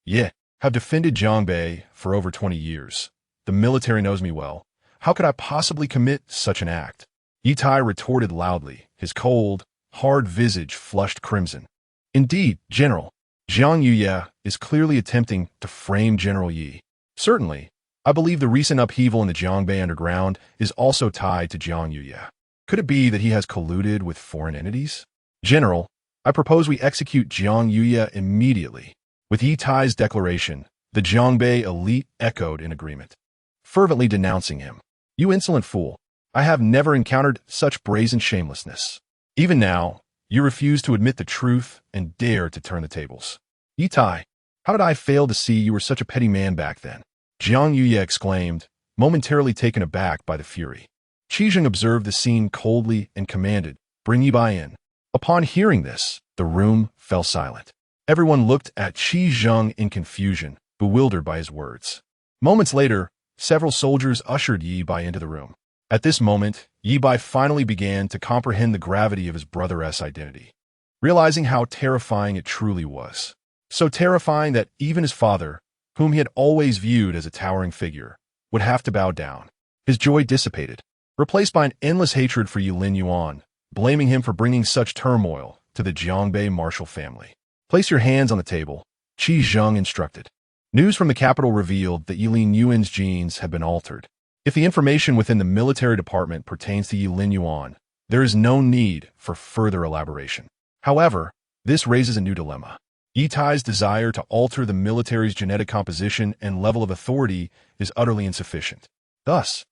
Yeah, have defended Jiangbei for over 20 years. The military knows me well. How could I possibly commit such an act? Ye Tai retorted loudly, his cold, hard visage flushed crimson. Indeed, General, Jiang Yuya is clearly attempting to frame General Yi. Certainly, I believe the recent upheaval in the Jiangbei underground is also tied to Jiang Yuya. Could it be that he has colluded with foreign entities? General, I propose we execute Jiang Yuya immediately. With Ye Tai's declaration, the Jiangbei elite echoed in agreement, fervently denouncing him. You insolent fool, I have never encountered such brazen shamelessness. Even now, you refuse to admit the truth and dare to turn the tables. Ye Tai, how did I fail to see you were such a petty man back then? Jiang Yuya exclaimed, momentarily taken aback by the fury. Qi Zheng observed the scene coldly and commanded, bring Ye Bai in. Upon hearing this, the room fell silent. Everyone looked at Qi Zheng in confusion, bewildered by his words. Moments later, several soldiers ushered Ye Bai into the room. At this moment, Ye Bai finally began to comprehend the gravity of his brother's identity, realizing how terrifying it truly was. So terrifying that even his father, whom he had always viewed as a towering figure, would have to bow down. His joy dissipated, replaced by an endless hatred for Ye Linyuan, blaming him for bringing such turmoil to the Jiangbei martial family. Place your hands on the table, Qi Zheng instructed. News from the capital revealed that Ye Linyuan's genes had been altered. If the information within the military department pertains to Ye Linyuan, there is no need for further elaboration. However, this raises a new dilemma. Ye Tai's desire to alter the military's genetic composition and level of authority is utterly insufficient. Thus,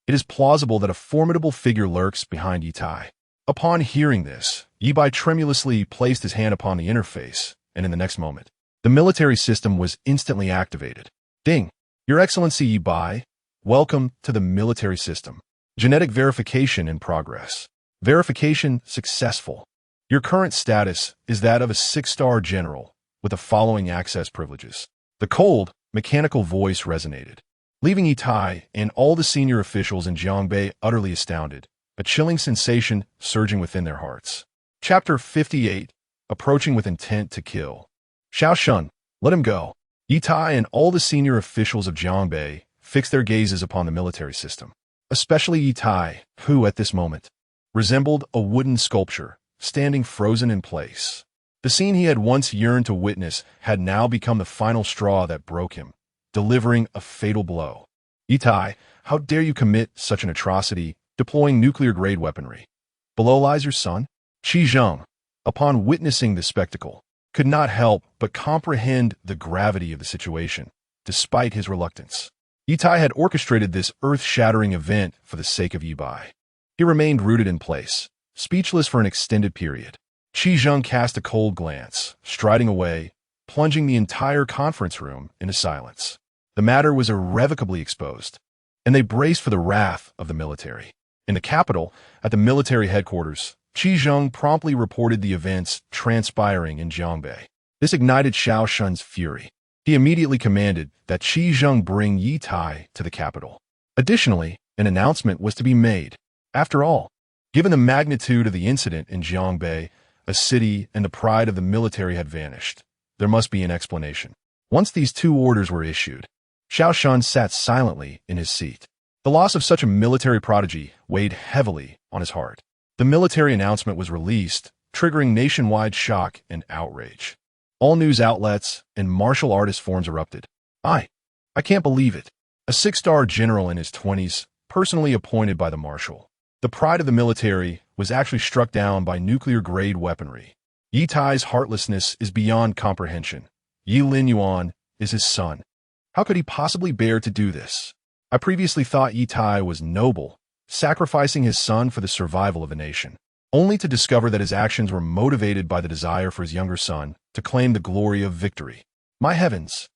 it is plausible that a formidable figure lurks behind Ye Tai. Upon hearing this, Ye Bai tremulously placed his hand upon the interface, and in the next moment, the military system was instantly activated. Ding! Your Excellency Ye Bai, welcome to the military system. Genetic verification in progress. Verification successful. Your current status is that of a 6-star general with the following access privileges. The cold, mechanical voice resonated, leaving Ye Tai and all the senior officials in Jiangbei utterly astounded, a chilling sensation surging within their hearts. Chapter 58, Approaching with Intent to Kill. Xiao Shun, let him go. Ye Tai and all the senior officials of Jiangbei fixed their gazes upon the military system, especially Ye Tai, who, at this moment, resembled a wooden sculpture, standing frozen in place. The scene he had once yearned to witness had now become the final straw that broke him, delivering a fatal blow. Ye Tai, how dare you commit such an atrocity, deploying nuclear-grade weaponry? Below lies your son? Qi Zheng, upon witnessing the spectacle, could not help but comprehend the gravity of the situation, despite his reluctance. Ye Tai had orchestrated this earth-shattering event for the sake of Ye Bai. He remained rooted in place, speechless for an extended period. Qi Zheng cast a cold glance, striding away, plunging the entire conference room into silence. The matter was irrevocably exposed, and they braced for the wrath of the military. In the capital, at the military headquarters, Qi Zheng promptly reported the events transpiring in Jiangbei. This ignited Xiao Shun's fury. He immediately commanded that Qi Zheng bring Ye Tai to the capital. Additionally, an announcement was to be made. After all, given the magnitude of the incident in Jiangbei, a city and the pride of the military had vanished. There must be an explanation. Once these two orders were issued, Xiao Shun sat silently in his seat. The loss of such a military prodigy weighed heavily on his heart. The military announcement was released, triggering nationwide shock and outrage. All news outlets and martial artist forums erupted. I can't believe it. A 6-star general in his 20s, personally appointed by the marshal. The pride of the military was actually struck down by nuclear-grade weaponry. Ye Tai's heartlessness is beyond comprehension. Ye Linyuan is his son. How could he possibly bear to do this? I previously thought Ye Tai was noble, sacrificing his son for the survival of a nation, only to discover that his actions were motivated by the desire for his younger son to claim the glory of victory. My heavens!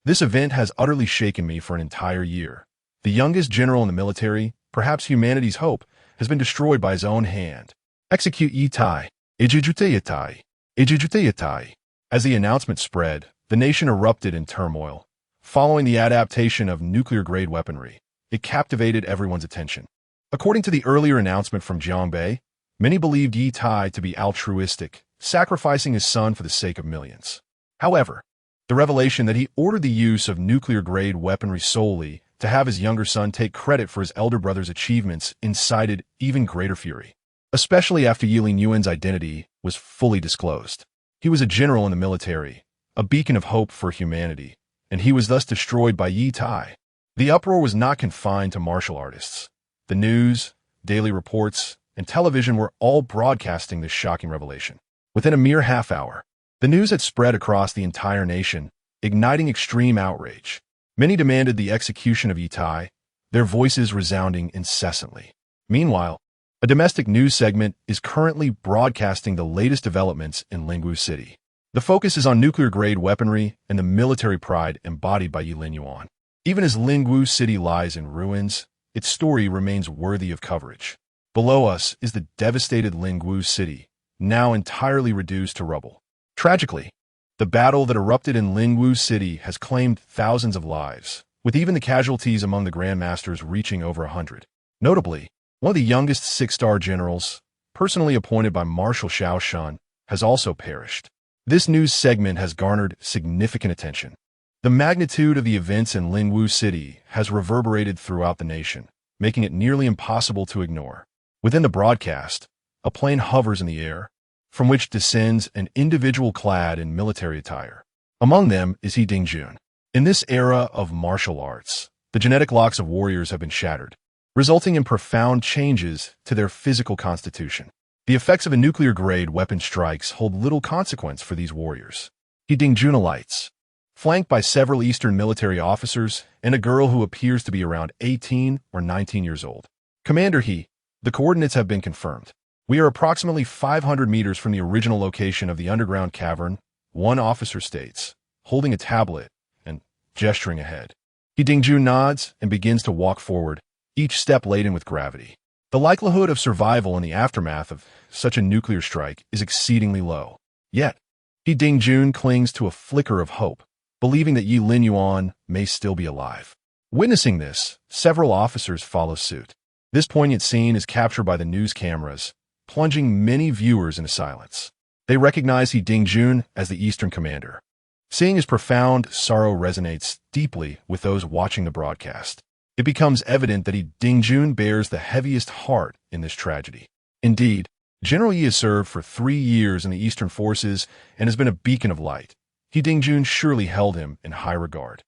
This event has utterly shaken me for an entire year. The youngest general in the military, perhaps humanity's hope, has been destroyed by his own hand. Execute Ye Tai. Ejijute Ye Tai. Ye Tai. As the announcement spread, the nation erupted in turmoil. Following the adaptation of nuclear-grade weaponry, it captivated everyone's attention. According to the earlier announcement from Jiangbei, many believed Ye Tai to be altruistic, sacrificing his son for the sake of millions. However, the revelation that he ordered the use of nuclear-grade weaponry solely to have his younger son take credit for his elder brother's achievements incited even greater fury, especially after Ye Linyuan's identity was fully disclosed. He was a general in the military, a beacon of hope for humanity, and he was thus destroyed by Ye Tai. The uproar was not confined to martial artists. The news, daily reports, and television were all broadcasting this shocking revelation. Within a mere half hour, the news had spread across the entire nation, igniting extreme outrage. Many demanded the execution of Ye Tai, their voices resounding incessantly. Meanwhile, a domestic news segment is currently broadcasting the latest developments in Lingwu City. The focus is on nuclear-grade weaponry and the military pride embodied by Ye Linyuan. Even as Lingwu City lies in ruins, its story remains worthy of coverage. Below us is the devastated Lingwu City, now entirely reduced to rubble. Tragically, the battle that erupted in Lingwu City has claimed thousands of lives, with even the casualties among the grandmasters reaching over 100. Notably, one of the youngest six-star generals, personally appointed by Marshal Shaoshan, has also perished. This news segment has garnered significant attention. The magnitude of the events in Lingwu City has reverberated throughout the nation, making it nearly impossible to ignore. Within the broadcast, a plane hovers in the air, from which descends an individual clad in military attire. Among them is Ye Dingjun. In this era of martial arts, the genetic locks of warriors have been shattered, resulting in profound changes to their physical constitution. The effects of a nuclear-grade weapon strikes hold little consequence for these warriors. Ye Dingjunalites, flanked by several Eastern military officers and a girl who appears to be around 18 or 19 years old. Commander He, the coordinates have been confirmed. We are approximately 500 meters from the original location of the underground cavern, one officer states, holding a tablet and gesturing ahead. Ye Dingjun nods and begins to walk forward, each step laden with gravity. The likelihood of survival in the aftermath of such a nuclear strike is exceedingly low. Yet, Ye Dingjun clings to a flicker of hope, believing that Ye Linyuan may still be alive. Witnessing this, several officers follow suit. This poignant scene is captured by the news cameras, plunging many viewers into silence. They recognize Ye Dingjun as the Eastern commander. Seeing his profound sorrow resonates deeply with those watching the broadcast. It becomes evident that Ye Dingjun bears the heaviest heart in this tragedy. Indeed, General Ye has served for 3 years in the Eastern forces and has been a beacon of light. Ye Dingjun surely held him in high regard.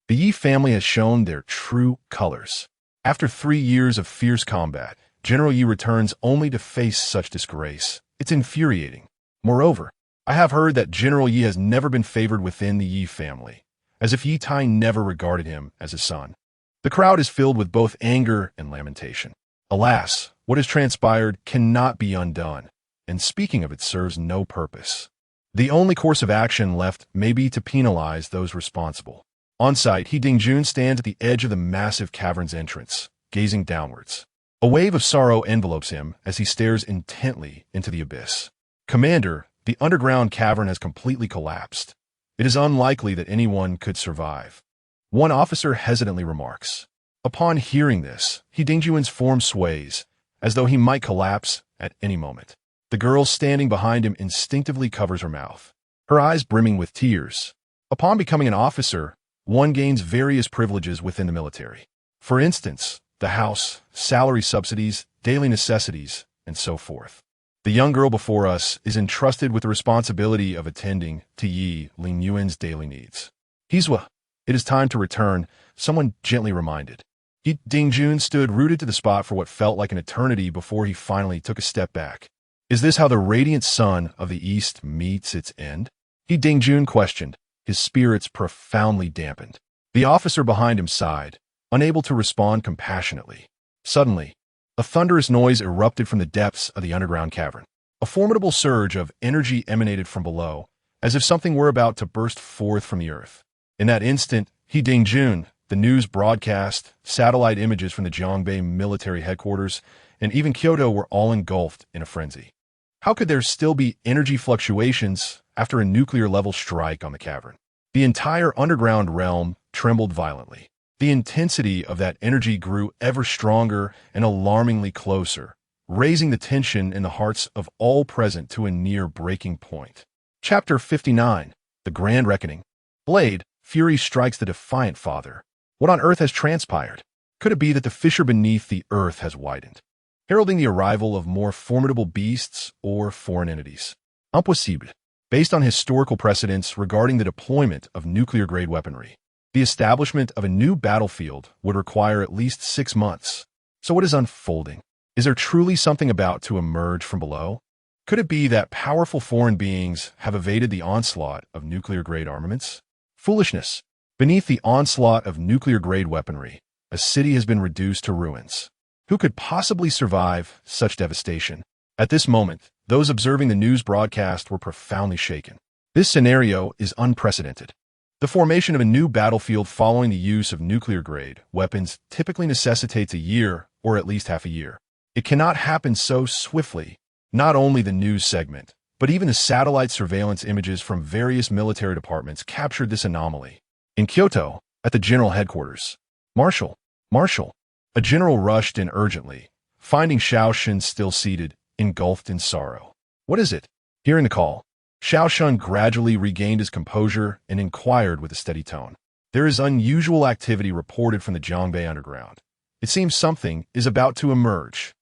The Ye family has shown their true colors. After 3 years of fierce combat, General Ye returns only to face such disgrace. It's infuriating. Moreover, I have heard that General Ye has never been favored within the Ye family, as if Ye Tai never regarded him as a son. The crowd is filled with both anger and lamentation. Alas, what has transpired cannot be undone, and speaking of it serves no purpose. The only course of action left may be to penalize those responsible. On site, Ye Dingjun stands at the edge of the massive cavern's entrance, gazing downwards. A wave of sorrow envelopes him as he stares intently into the abyss. Commander, the underground cavern has completely collapsed. It is unlikely that anyone could survive. One officer hesitantly remarks. Upon hearing this, Ye Dingjun's form sways, as though he might collapse at any moment. The girl standing behind him instinctively covers her mouth, her eyes brimming with tears. Upon becoming an officer, one gains various privileges within the military. For instance, the house, salary subsidies, daily necessities, and so forth. The young girl before us is entrusted with the responsibility of attending to Ye Linyuan's daily needs. Hizwa, it is time to return, someone gently reminded. Ye Dingjun stood rooted to the spot for what felt like an eternity before he finally took a step back. Is this how the radiant sun of the East meets its end? Ye Dingjun questioned, his spirits profoundly dampened. The officer behind him sighed, unable to respond compassionately. Suddenly, a thunderous noise erupted from the depths of the underground cavern. A formidable surge of energy emanated from below, as if something were about to burst forth from the earth. In that instant, Ye Dingjun, the news broadcast, satellite images from the Jiangbei military headquarters, and even Kyoto were all engulfed in a frenzy. How could there still be energy fluctuations after a nuclear-level strike on the cavern? The entire underground realm trembled violently. The intensity of that energy grew ever stronger and alarmingly closer, raising the tension in the hearts of all present to a near breaking point. Chapter 59. The Grand Reckoning. Blade, fury strikes the defiant father. What on earth has transpired? Could it be that the fissure beneath the earth has widened, heralding the arrival of more formidable beasts or foreign entities? Impossible. Based on historical precedents regarding the deployment of nuclear-grade weaponry, the establishment of a new battlefield would require at least 6 months. So what is unfolding? Is there truly something about to emerge from below? Could it be that powerful foreign beings have evaded the onslaught of nuclear-grade armaments? Foolishness. Beneath the onslaught of nuclear-grade weaponry, a city has been reduced to ruins. Who could possibly survive such devastation? At this moment, those observing the news broadcast were profoundly shaken. This scenario is unprecedented. The formation of a new battlefield following the use of nuclear-grade weapons typically necessitates a year or at least half a year. It cannot happen so swiftly. Not only the news segment, but even the satellite surveillance images from various military departments captured this anomaly. In Kyoto, at the general headquarters, Marshal, a general rushed in urgently, finding Xiao Shun still seated, engulfed in sorrow. What is it? Hearing the call, Xiao Shun gradually regained his composure and inquired with a steady tone. There is unusual activity reported from the Jiangbei underground. It seems something is about to emerge.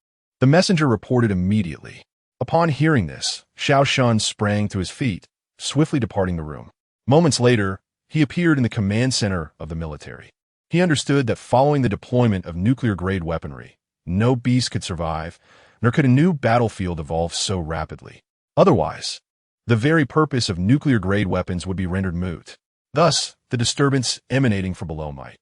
The messenger reported immediately. Upon hearing this, Xiao Shun sprang to his feet, swiftly departing the room. Moments later, he appeared in the command center of the military. He understood that following the deployment of nuclear-grade weaponry, no beast could survive, nor could a new battlefield evolve so rapidly. Otherwise, the very purpose of nuclear-grade weapons would be rendered moot. Thus, the disturbance emanating from below might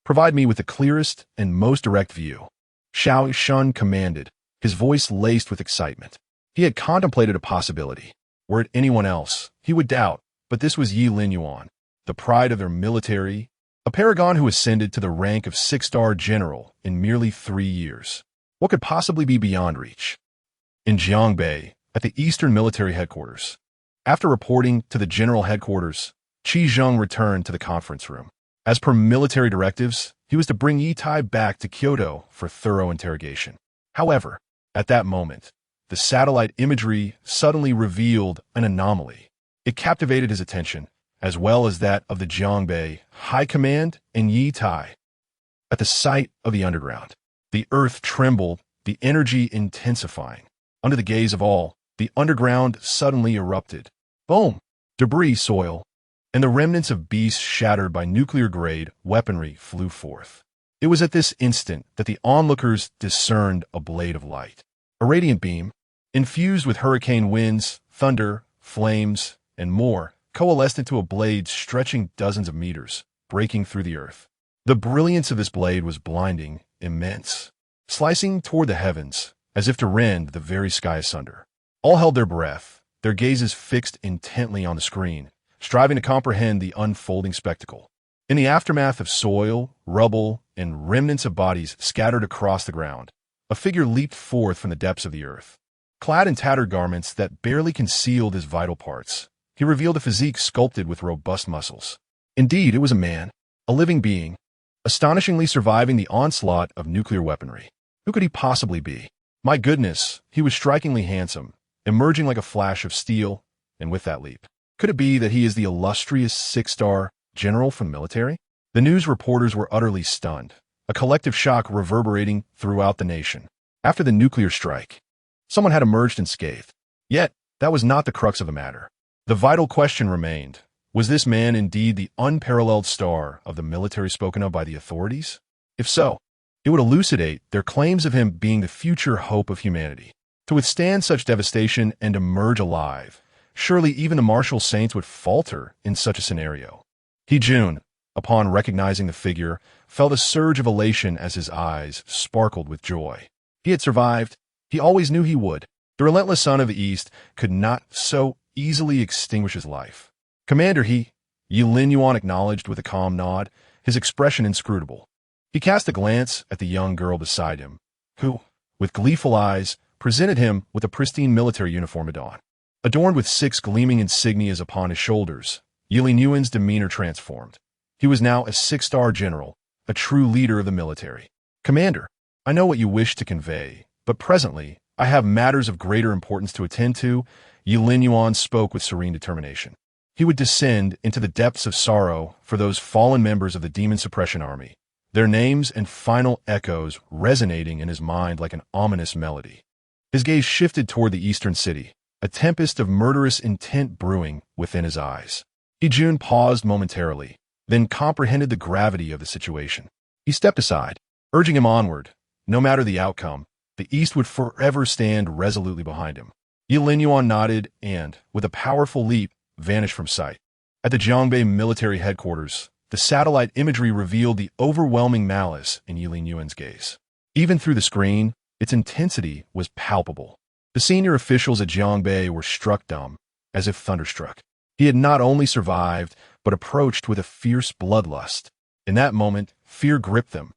provide me with the clearest and most direct view. Xiao Shun commanded, his voice laced with excitement. He had contemplated a possibility. Were it anyone else, he would doubt, but this was Ye Linyuan, the pride of their military, a paragon who ascended to the rank of 6-star general in merely 3 years. What could possibly be beyond reach? In Jiangbei, at the Eastern Military Headquarters. After reporting to the General Headquarters, Qi Zheng returned to the conference room. As per military directives, he was to bring Ye Tai back to Kyoto for thorough interrogation. However, at that moment, the satellite imagery suddenly revealed an anomaly. It captivated his attention, as well as that of the Jiangbei High Command and Ye Tai. At the sight of the underground, the earth trembled, the energy intensifying. Under the gaze of all, the underground suddenly erupted. Boom! Debris, soil, and the remnants of beasts shattered by nuclear-grade weaponry flew forth. It was at this instant that the onlookers discerned a blade of light. A radiant beam, infused with hurricane winds, thunder, flames, and more, coalesced into a blade stretching dozens of meters, breaking through the earth. The brilliance of this blade was blinding, immense, slicing toward the heavens, as if to rend the very sky asunder. All held their breath, their gazes fixed intently on the screen, striving to comprehend the unfolding spectacle. In the aftermath of soil, rubble, and remnants of bodies scattered across the ground, a figure leaped forth from the depths of the earth. Clad in tattered garments that barely concealed his vital parts, he revealed a physique sculpted with robust muscles. Indeed, it was a man, a living being, astonishingly surviving the onslaught of nuclear weaponry. Who could he possibly be? My goodness, he was strikingly handsome, emerging like a flash of steel, and with that leap. Could it be that he is the illustrious 6-star general from the military? The news reporters were utterly stunned, a collective shock reverberating throughout the nation. After the nuclear strike, someone had emerged unscathed. Yet, that was not the crux of the matter. The vital question remained, was this man indeed the unparalleled star of the military spoken of by the authorities? If so, it would elucidate their claims of him being the future hope of humanity. To withstand such devastation and emerge alive, surely even the martial saints would falter in such a scenario. He-jun, upon recognizing the figure, felt a surge of elation as his eyes sparkled with joy. He had survived. He always knew he would. The relentless son of the East could not so easily extinguish his life. Commander, Ye Linyuan acknowledged with a calm nod, his expression inscrutable. He cast a glance at the young girl beside him, who, with gleeful eyes, presented him with a pristine military uniform adorned with 6 gleaming insignias upon his shoulders. Ye Linyuan's demeanor transformed. He was now a 6-star general, a true leader of the military. "Commander, I know what you wish to convey, but presently I have matters of greater importance to attend to." Ye Linyuan spoke with serene determination. He would descend into the depths of sorrow for those fallen members of the Demon Suppression Army, their names and final echoes resonating in his mind like an ominous melody. His gaze shifted toward the eastern city, a tempest of murderous intent brewing within his eyes. Ye Jun paused momentarily, then comprehended the gravity of the situation. He stepped aside, urging him onward. No matter the outcome, the East would forever stand resolutely behind him. Ye Linyuan nodded and, with a powerful leap, vanished from sight. At the Jiangbei military headquarters, the satellite imagery revealed the overwhelming malice in Ye Linyuan's gaze. Even through the screen, its intensity was palpable. The senior officials at Jiangbei were struck dumb, as if thunderstruck. He had not only survived, but approached with a fierce bloodlust. In that moment, fear gripped them.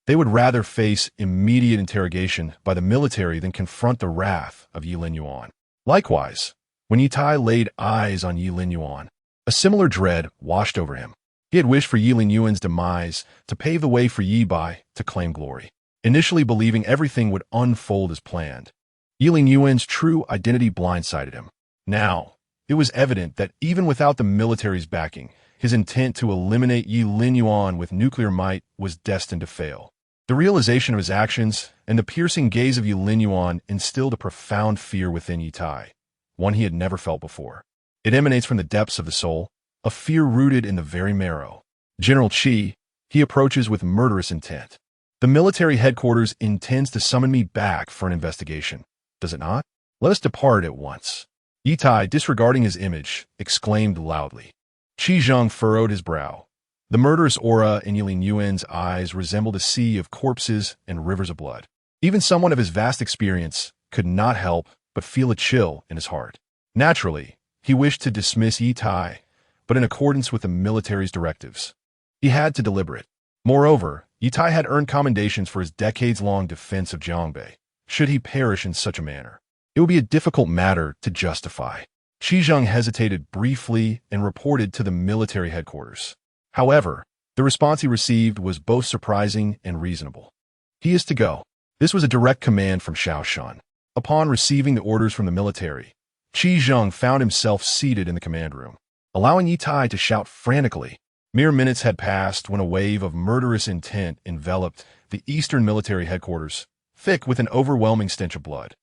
They would rather face immediate interrogation by the military than confront the wrath of Ye Linyuan. Likewise, when Ye Tai laid eyes on Ye Linyuan, a similar dread washed over him. He had wished for Ye Linyuan's demise to pave the way for Ye Bai to claim glory, initially believing everything would unfold as planned. Ye Linyuan's true identity blindsided him. Now, it was evident that even without the military's backing, his intent to eliminate Ye Linyuan with nuclear might was destined to fail. The realization of his actions and the piercing gaze of Ye Linyuan instilled a profound fear within Ye Tai, one he had never felt before. It emanates from the depths of the soul, a fear rooted in the very marrow. "General Qi," he approaches with murderous intent. "The military headquarters intends to summon me back for an investigation, does it not? Let us depart at once." Ye Tai, disregarding his image, exclaimed loudly. Qi Zheng furrowed his brow. The murderous aura in Ye Linyuan's eyes resembled a sea of corpses and rivers of blood. Even someone of his vast experience could not help but feel a chill in his heart. Naturally, he wished to dismiss Ye Tai, but in accordance with the military's directives, he had to deliberate. Moreover, Ye Tai had earned commendations for his decades-long defense of Jiangbei. Should he perish in such a manner, it would be a difficult matter to justify. Qi Zheng hesitated briefly and reported to the military headquarters. However, the response he received was both surprising and reasonable. "He is to go." This was a direct command from Shaoshan. Upon receiving the orders from the military, Qi Zheng found himself seated in the command room, allowing Ye Tai to shout frantically. Mere minutes had passed when a wave of murderous intent enveloped the eastern military headquarters, thick with an overwhelming stench of blood.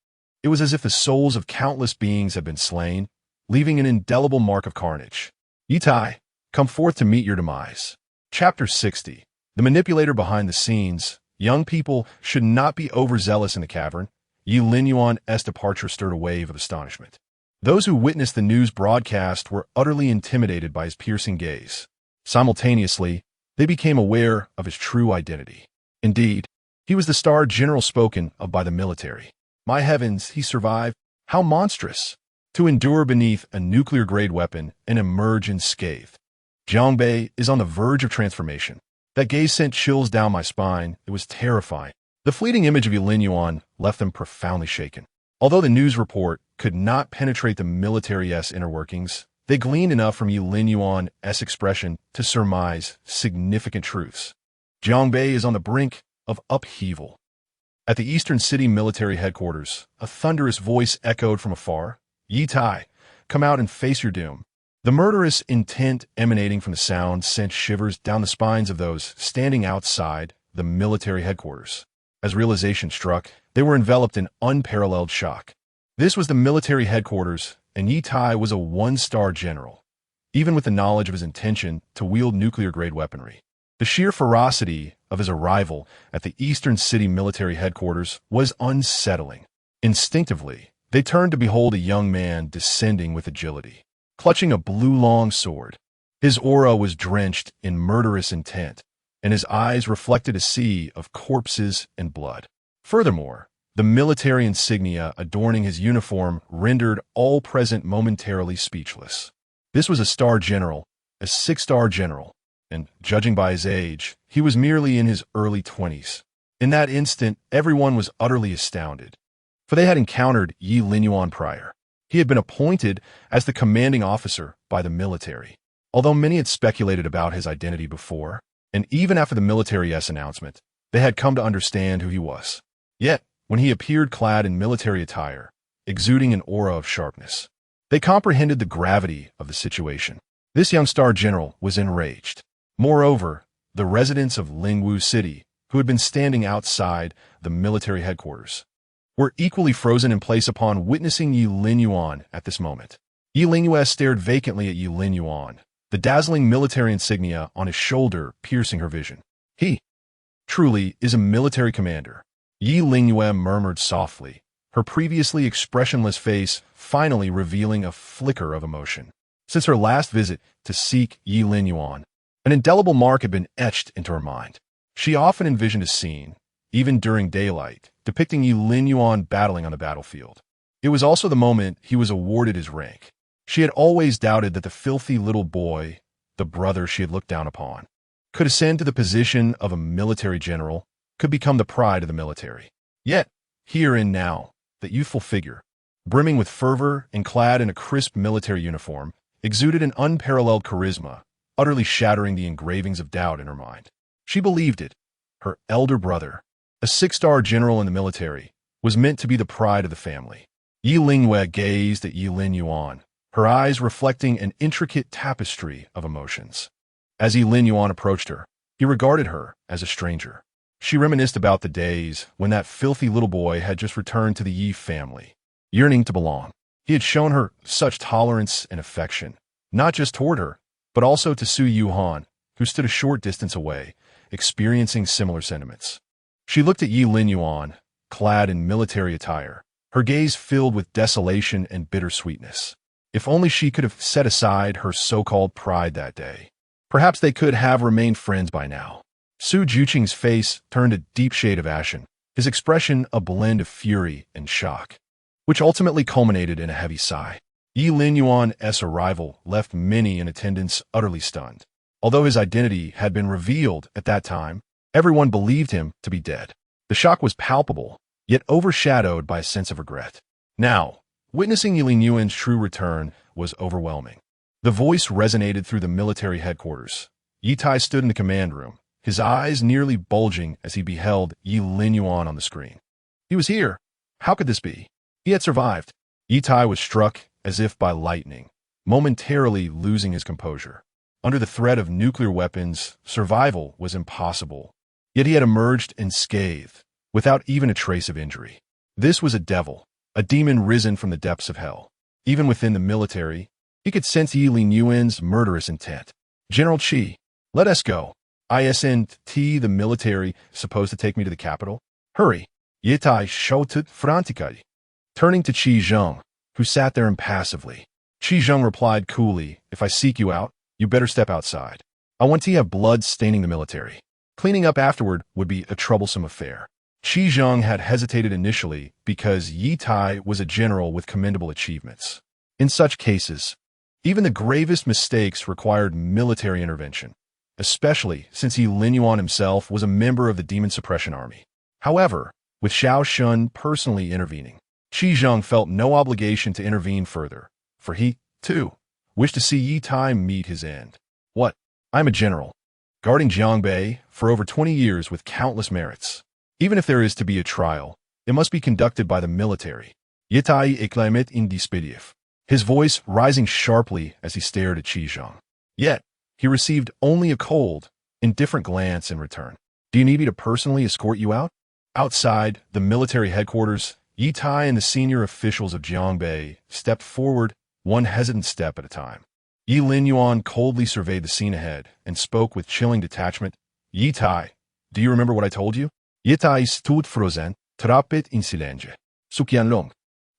It was as if the souls of countless beings had been slain, leaving an indelible mark of carnage. "Ye Tai, come forth to meet your demise." Chapter 60. The manipulator behind the scenes. Young people should not be overzealous in the cavern. Ye Linyuan's departure stirred a wave of astonishment. Those who witnessed the news broadcast were utterly intimidated by his piercing gaze. Simultaneously, they became aware of his true identity. Indeed, he was the star general spoken of by the military. My heavens, he survived. How monstrous! To endure beneath a nuclear-grade weapon and emerge unscathed. Jiangbei is on the verge of transformation. That gaze sent chills down my spine. It was terrifying. The fleeting image of Ye Linyuan left them profoundly shaken. Although the news report could not penetrate the military's inner workings, they gleaned enough from Ye Linyuan's expression to surmise significant truths. Jiangbei is on the brink of upheaval. At the eastern city military headquarters, a thunderous voice echoed from afar. "Ye Tai, come out and face your doom." The murderous intent emanating from the sound sent shivers down the spines of those standing outside the military headquarters. As realization struck, they were enveloped in unparalleled shock. This was the military headquarters, and Ye Tai was a 1-star general, even with the knowledge of his intention to wield nuclear-grade weaponry. The sheer ferocity of his arrival at the eastern city military headquarters was unsettling. Instinctively, they turned to behold a young man descending with agility, clutching a blue long sword. His aura was drenched in murderous intent, and his eyes reflected a sea of corpses and blood. Furthermore, the military insignia adorning his uniform rendered all present momentarily speechless. This was a star general, a 6-star general, and, judging by his age, he was merely in his early 20s. In that instant, everyone was utterly astounded. for they had encountered Ye Linyuan prior. He had been appointed as the commanding officer by the military. Although many had speculated about his identity before, and even after the military's announcement, they had come to understand who he was. Yet, when he appeared clad in military attire, exuding an aura of sharpness, they comprehended the gravity of the situation. This young star general was enraged. Moreover, the residents of Lingwu City, who had been standing outside the military headquarters, were equally frozen in place upon witnessing Ye Linyuan at this moment. Ye Linyuan stared vacantly at Ye Linyuan, the dazzling military insignia on his shoulder piercing her vision. He, truly, is a military commander. Ye Linyuan murmured softly, her previously expressionless face finally revealing a flicker of emotion. Since her last visit to seek Ye Linyuan, an indelible mark had been etched into her mind. She often envisioned a scene, even during daylight, depicting Ye Linyuan battling on the battlefield. It was also the moment he was awarded his rank. She had always doubted that the filthy little boy, the brother she had looked down upon, could ascend to the position of a military general, could become the pride of the military. Yet, here and now, that youthful figure, brimming with fervor and clad in a crisp military uniform, exuded an unparalleled charisma, utterly shattering the engravings of doubt in her mind. She believed it. Her elder brother, a 6-star general in the military, was meant to be the pride of the family. Ye Linyuan gazed at Ye Linyuan, her eyes reflecting an intricate tapestry of emotions. As Ye Linyuan approached her, he regarded her as a stranger. She reminisced about the days when that filthy little boy had just returned to the Ye family, yearning to belong. He had shown her such tolerance and affection, not just toward her, but also to Su Yuhan, who stood a short distance away, experiencing similar sentiments. She looked at Ye Linyuan, clad in military attire, her gaze filled with desolation and bittersweetness. If only she could have set aside her so-called pride that day. Perhaps they could have remained friends by now. Su Juqing's face turned a deep shade of ashen, his expression a blend of fury and shock, which ultimately culminated in a heavy sigh. Ye Linyuan's arrival left many in attendance utterly stunned. Although his identity had been revealed at that time, everyone believed him to be dead. The shock was palpable, yet overshadowed by a sense of regret. Now, witnessing Ye Linyuan's true return was overwhelming. The voice resonated through the military headquarters. Ye Tai stood in the command room, his eyes nearly bulging as he beheld Ye Linyuan on the screen. He was here. How could this be? He had survived. Ye Tai was struck as if by lightning, momentarily losing his composure. Under the threat of nuclear weapons, survival was impossible. Yet he had emerged unscathed, without even a trace of injury. This was a devil, a demon risen from the depths of hell. Even within the military, he could sense Ye Linyuan's murderous intent. General Qi, let us go. Isn't the military supposed to take me to the capital? Hurry. Ye Tai shouted frantically, turning to Qi Zheng, who sat there impassively. Qi Zheng replied coolly, if I seek you out, you better step outside. I want to have blood staining the military. Cleaning up afterward would be a troublesome affair. Qi Zheng had hesitated initially because Ye Tai was a general with commendable achievements. In such cases, even the gravest mistakes required military intervention, especially since Ye Linyuan himself was a member of the Demon Suppression Army. However, with Xiao Shun personally intervening, Qi Zheng felt no obligation to intervene further, for he, too, wished to see Ye Tai meet his end. What? I'm a general, guarding Jiangbei for over 20 years with countless merits. Even if there is to be a trial, it must be conducted by the military. Ye Tai exclaimed in disbelief, his voice rising sharply as he stared at Qi Zheng. Yet, he received only a cold, indifferent glance in return. Do you need me to personally escort you out? Outside the military headquarters, Ye Tai and the senior officials of Jiangbei stepped forward, one hesitant step at a time. Ye Linyuan coldly surveyed the scene ahead and spoke with chilling detachment. Ye Tai, do you remember what I told you? Ye Tai stood frozen, trapped in silence. Su Qianlong.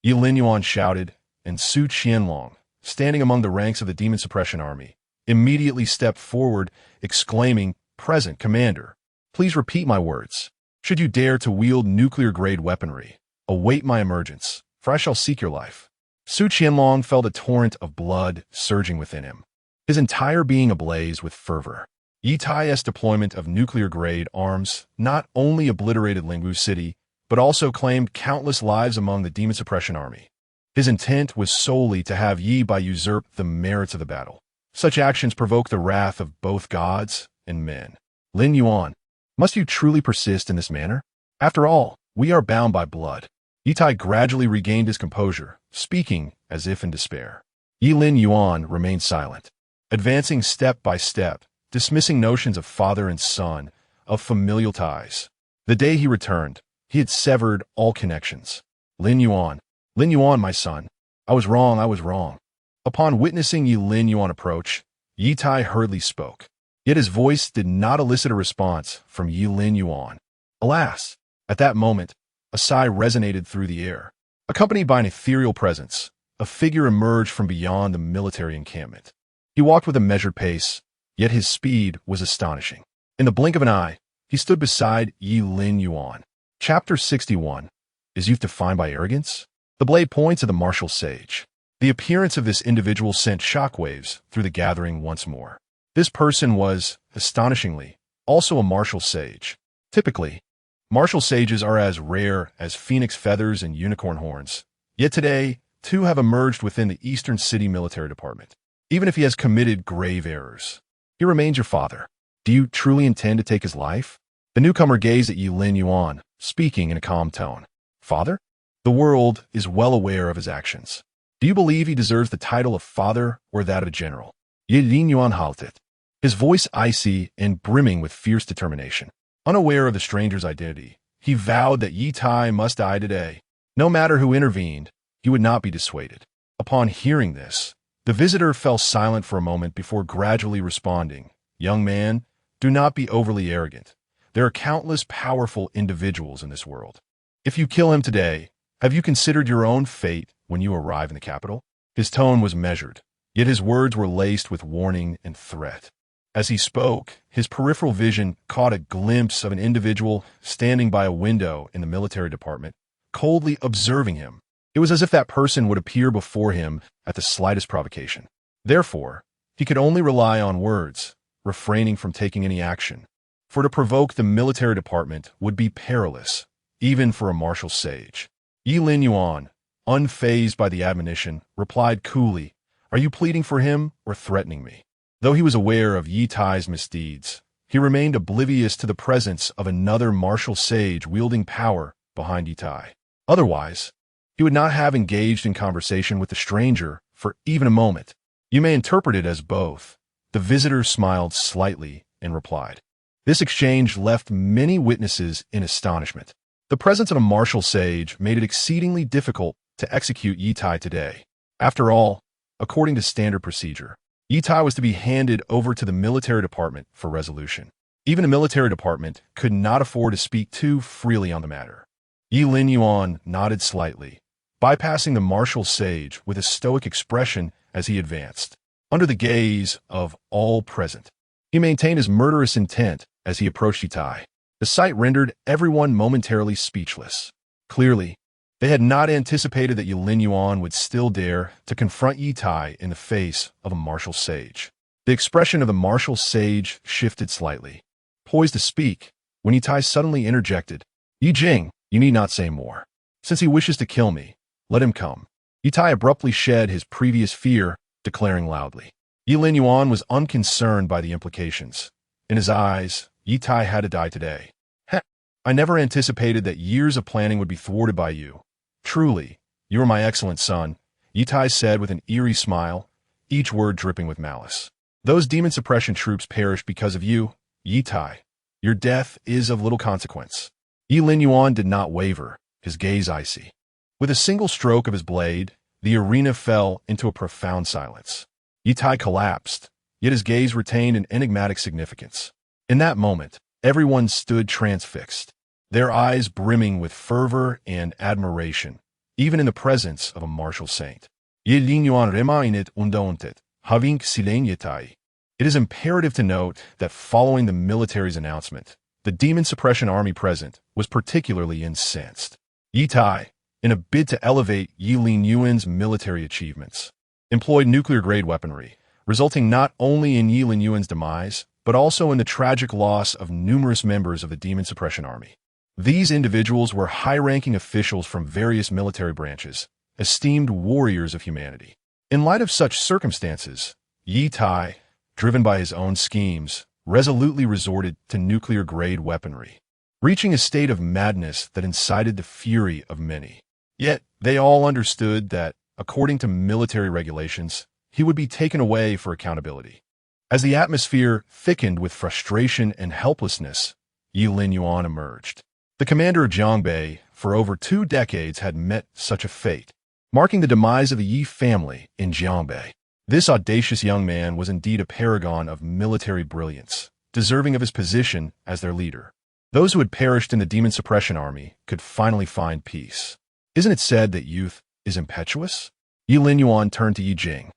Ye Linyuan shouted, and Su Qianlong, standing among the ranks of the Demon Suppression Army, immediately stepped forward, exclaiming, Present, Commander. Please repeat my words. Should you dare to wield nuclear-grade weaponry, await my emergence, for I shall seek your life. Su Qianlong felt a torrent of blood surging within him, his entire being ablaze with fervor. Ye Tai's deployment of nuclear-grade arms not only obliterated Lingwu City, but also claimed countless lives among the demon suppression army. His intent was solely to have Ye Tai usurp the merits of the battle. Such actions provoke the wrath of both gods and men. Linyuan, must you truly persist in this manner? After all, we are bound by blood. Ye Tai gradually regained his composure, speaking as if in despair. Ye Linyuan remained silent, advancing step by step, dismissing notions of father and son, of familial ties. The day he returned, he had severed all connections. Linyuan, my son, I was wrong. Upon witnessing Ye Linyuan approach, Ye Tai hurriedly spoke. Yet his voice did not elicit a response from Ye Linyuan. Alas, at that moment, a sigh resonated through the air. Accompanied by an ethereal presence, a figure emerged from beyond the military encampment. He walked with a measured pace, yet his speed was astonishing. In the blink of an eye, he stood beside Ye Linyuan. Chapter 61. Is youth defined by arrogance? The blade points of the martial sage. The appearance of this individual sent shockwaves through the gathering once more. This person was, astonishingly, also a martial sage. Typically, martial sages are as rare as phoenix feathers and unicorn horns. Yet today, two have emerged within the Eastern City Military Department. Even if he has committed grave errors, he remains your father. Do you truly intend to take his life? The newcomer gazed at Ye Linyuan, speaking in a calm tone. Father? The world is well aware of his actions. Do you believe he deserves the title of father or that of a general? Ye Linyuan halted, his voice icy and brimming with fierce determination. Unaware of the stranger's identity, he vowed that Ye Tai must die today. No matter who intervened, he would not be dissuaded. Upon hearing this, the visitor fell silent for a moment before gradually responding. Young man, do not be overly arrogant. There are countless powerful individuals in this world. If you kill him today, have you considered your own fate when you arrive in the capital? His tone was measured, yet his words were laced with warning and threat. As he spoke, his peripheral vision caught a glimpse of an individual standing by a window in the military department, coldly observing him. It was as if that person would appear before him at the slightest provocation. Therefore, he could only rely on words, refraining from taking any action. For to provoke the military department would be perilous, even for a martial sage. Ye Linyuan, unfazed by the admonition, replied coolly, Are you pleading for him or threatening me? Though he was aware of Ye Tai's misdeeds, he remained oblivious to the presence of another martial sage wielding power behind Ye Tai. Otherwise, he would not have engaged in conversation with the stranger for even a moment. You may interpret it as both. The visitor smiled slightly and replied. This exchange left many witnesses in astonishment. The presence of a martial sage made it exceedingly difficult to execute Ye Tai today. After all, according to standard procedure, Ye Tai was to be handed over to the military department for resolution. Even the military department could not afford to speak too freely on the matter. Ye Linyuan nodded slightly, bypassing the martial sage with a stoic expression as he advanced. Under the gaze of all present, he maintained his murderous intent as he approached Ye Tai. The sight rendered everyone momentarily speechless. Clearly, they had not anticipated that Ye Linyuan would still dare to confront Ye Tai in the face of a martial sage. The expression of the martial sage shifted slightly, poised to speak, when Ye Tai suddenly interjected, Yi Jing, you need not say more. Since he wishes to kill me, let him come. Ye Tai abruptly shed his previous fear, declaring loudly. Ye Linyuan was unconcerned by the implications. In his eyes, Ye Tai had to die today. Heh, I never anticipated that years of planning would be thwarted by you. Truly, you are my excellent son, Ye Tai said with an eerie smile, each word dripping with malice. Those demon suppression troops perished because of you, Ye Tai. Your death is of little consequence. Ye Linyuan did not waver, his gaze icy. With a single stroke of his blade, the arena fell into a profound silence. Ye Tai collapsed, yet his gaze retained an enigmatic significance. In that moment, everyone stood transfixed, their eyes brimming with fervor and admiration, even in the presence of a martial saint. Ye Linyuan remained undaunted, having slain Ye Tai. It is imperative to note that following the military's announcement, the demon suppression army present was particularly incensed. Ye Tai, in a bid to elevate Ye Linyuan's military achievements, employed nuclear-grade weaponry, resulting not only in Ye Linyuan's demise, but also in the tragic loss of numerous members of the demon suppression army. These individuals were high-ranking officials from various military branches, esteemed warriors of humanity. In light of such circumstances, Ye Tai, driven by his own schemes, resolutely resorted to nuclear-grade weaponry, reaching a state of madness that incited the fury of many. Yet, they all understood that, according to military regulations, he would be taken away for accountability. As the atmosphere thickened with frustration and helplessness, Ye Linyuan emerged. The commander of Jiangbei, for over 2 decades, had met such a fate, marking the demise of the Ye family in Jiangbei. This audacious young man was indeed a paragon of military brilliance, deserving of his position as their leader. Those who had perished in the demon suppression army could finally find peace. Isn't it said that youth is impetuous? Ye Linyuan turned to Ye Jing,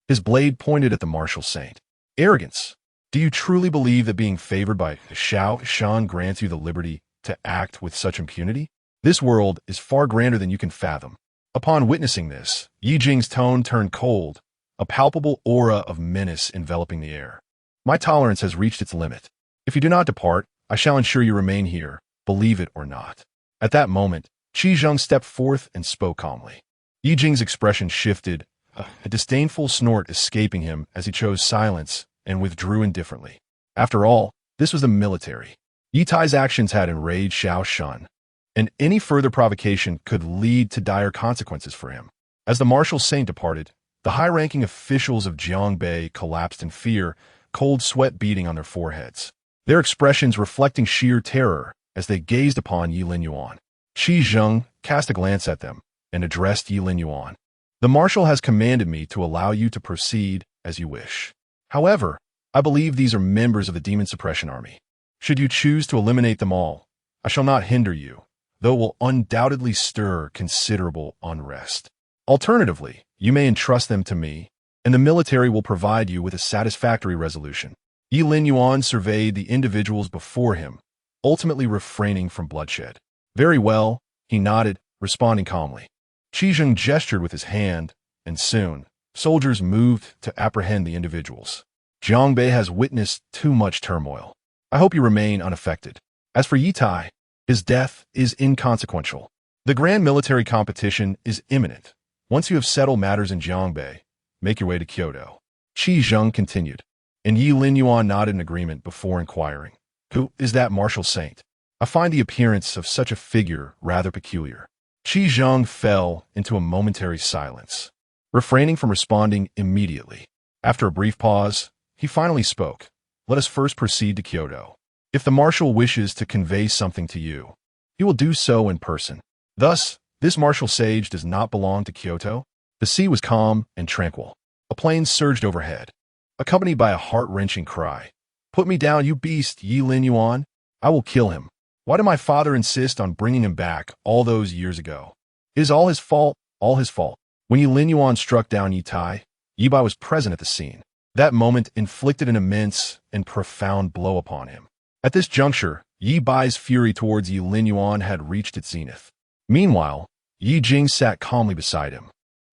his blade pointed at the martial saint. Arrogance. Do you truly believe that being favored by Xiao Shan grants you the liberty to act with such impunity? This world is far grander than you can fathom. Upon witnessing this, Ye Jing's tone turned cold, a palpable aura of menace enveloping the air. My tolerance has reached its limit. If you do not depart, I shall ensure you remain here, believe it or not. At that moment, Qi Zheng stepped forth and spoke calmly. Ye Jing's expression shifted, a disdainful snort escaping him as he chose silence and withdrew indifferently. After all, this was the military. Ye Tai's actions had enraged Xiao Shan, and any further provocation could lead to dire consequences for him. As the martial saint departed, the high-ranking officials of Jiangbei collapsed in fear, cold sweat beading on their foreheads, their expressions reflecting sheer terror as they gazed upon Ye Linyuan. Qi Zheng cast a glance at them and addressed Ye Linyuan. The marshal has commanded me to allow you to proceed as you wish. However, I believe these are members of the demon suppression army. Should you choose to eliminate them all, I shall not hinder you, though it will undoubtedly stir considerable unrest. Alternatively, you may entrust them to me, and the military will provide you with a satisfactory resolution. Ye Linyuan surveyed the individuals before him, ultimately refraining from bloodshed. Very well, he nodded, responding calmly. Qi Zheng gestured with his hand, and soon, soldiers moved to apprehend the individuals. Jiangbei has witnessed too much turmoil. I hope you remain unaffected. As for Ye Tai, his death is inconsequential. The grand military competition is imminent. Once you have settled matters in Jiangbei, make your way to Kyoto. Qi Zheng continued, and Ye Linyuan nodded in agreement before inquiring, who is that martial saint? I find the appearance of such a figure rather peculiar. Qi Zheng fell into a momentary silence, refraining from responding immediately. After a brief pause, he finally spoke. Let us first proceed to Kyoto. If the marshal wishes to convey something to you, he will do so in person. Thus, this martial sage does not belong to Kyoto. The sea was calm and tranquil. A plane surged overhead, accompanied by a heart-wrenching cry. Put me down, you beast, Ye Linyuan. I will kill him. Why did my father insist on bringing him back all those years ago? It is all his fault, all his fault. When Ye Linyuan struck down Ye Tai, Ye Bai was present at the scene. That moment inflicted an immense and profound blow upon him. At this juncture, Ye Bai's fury towards Ye Linyuan had reached its zenith. Meanwhile, Ye Jing sat calmly beside him,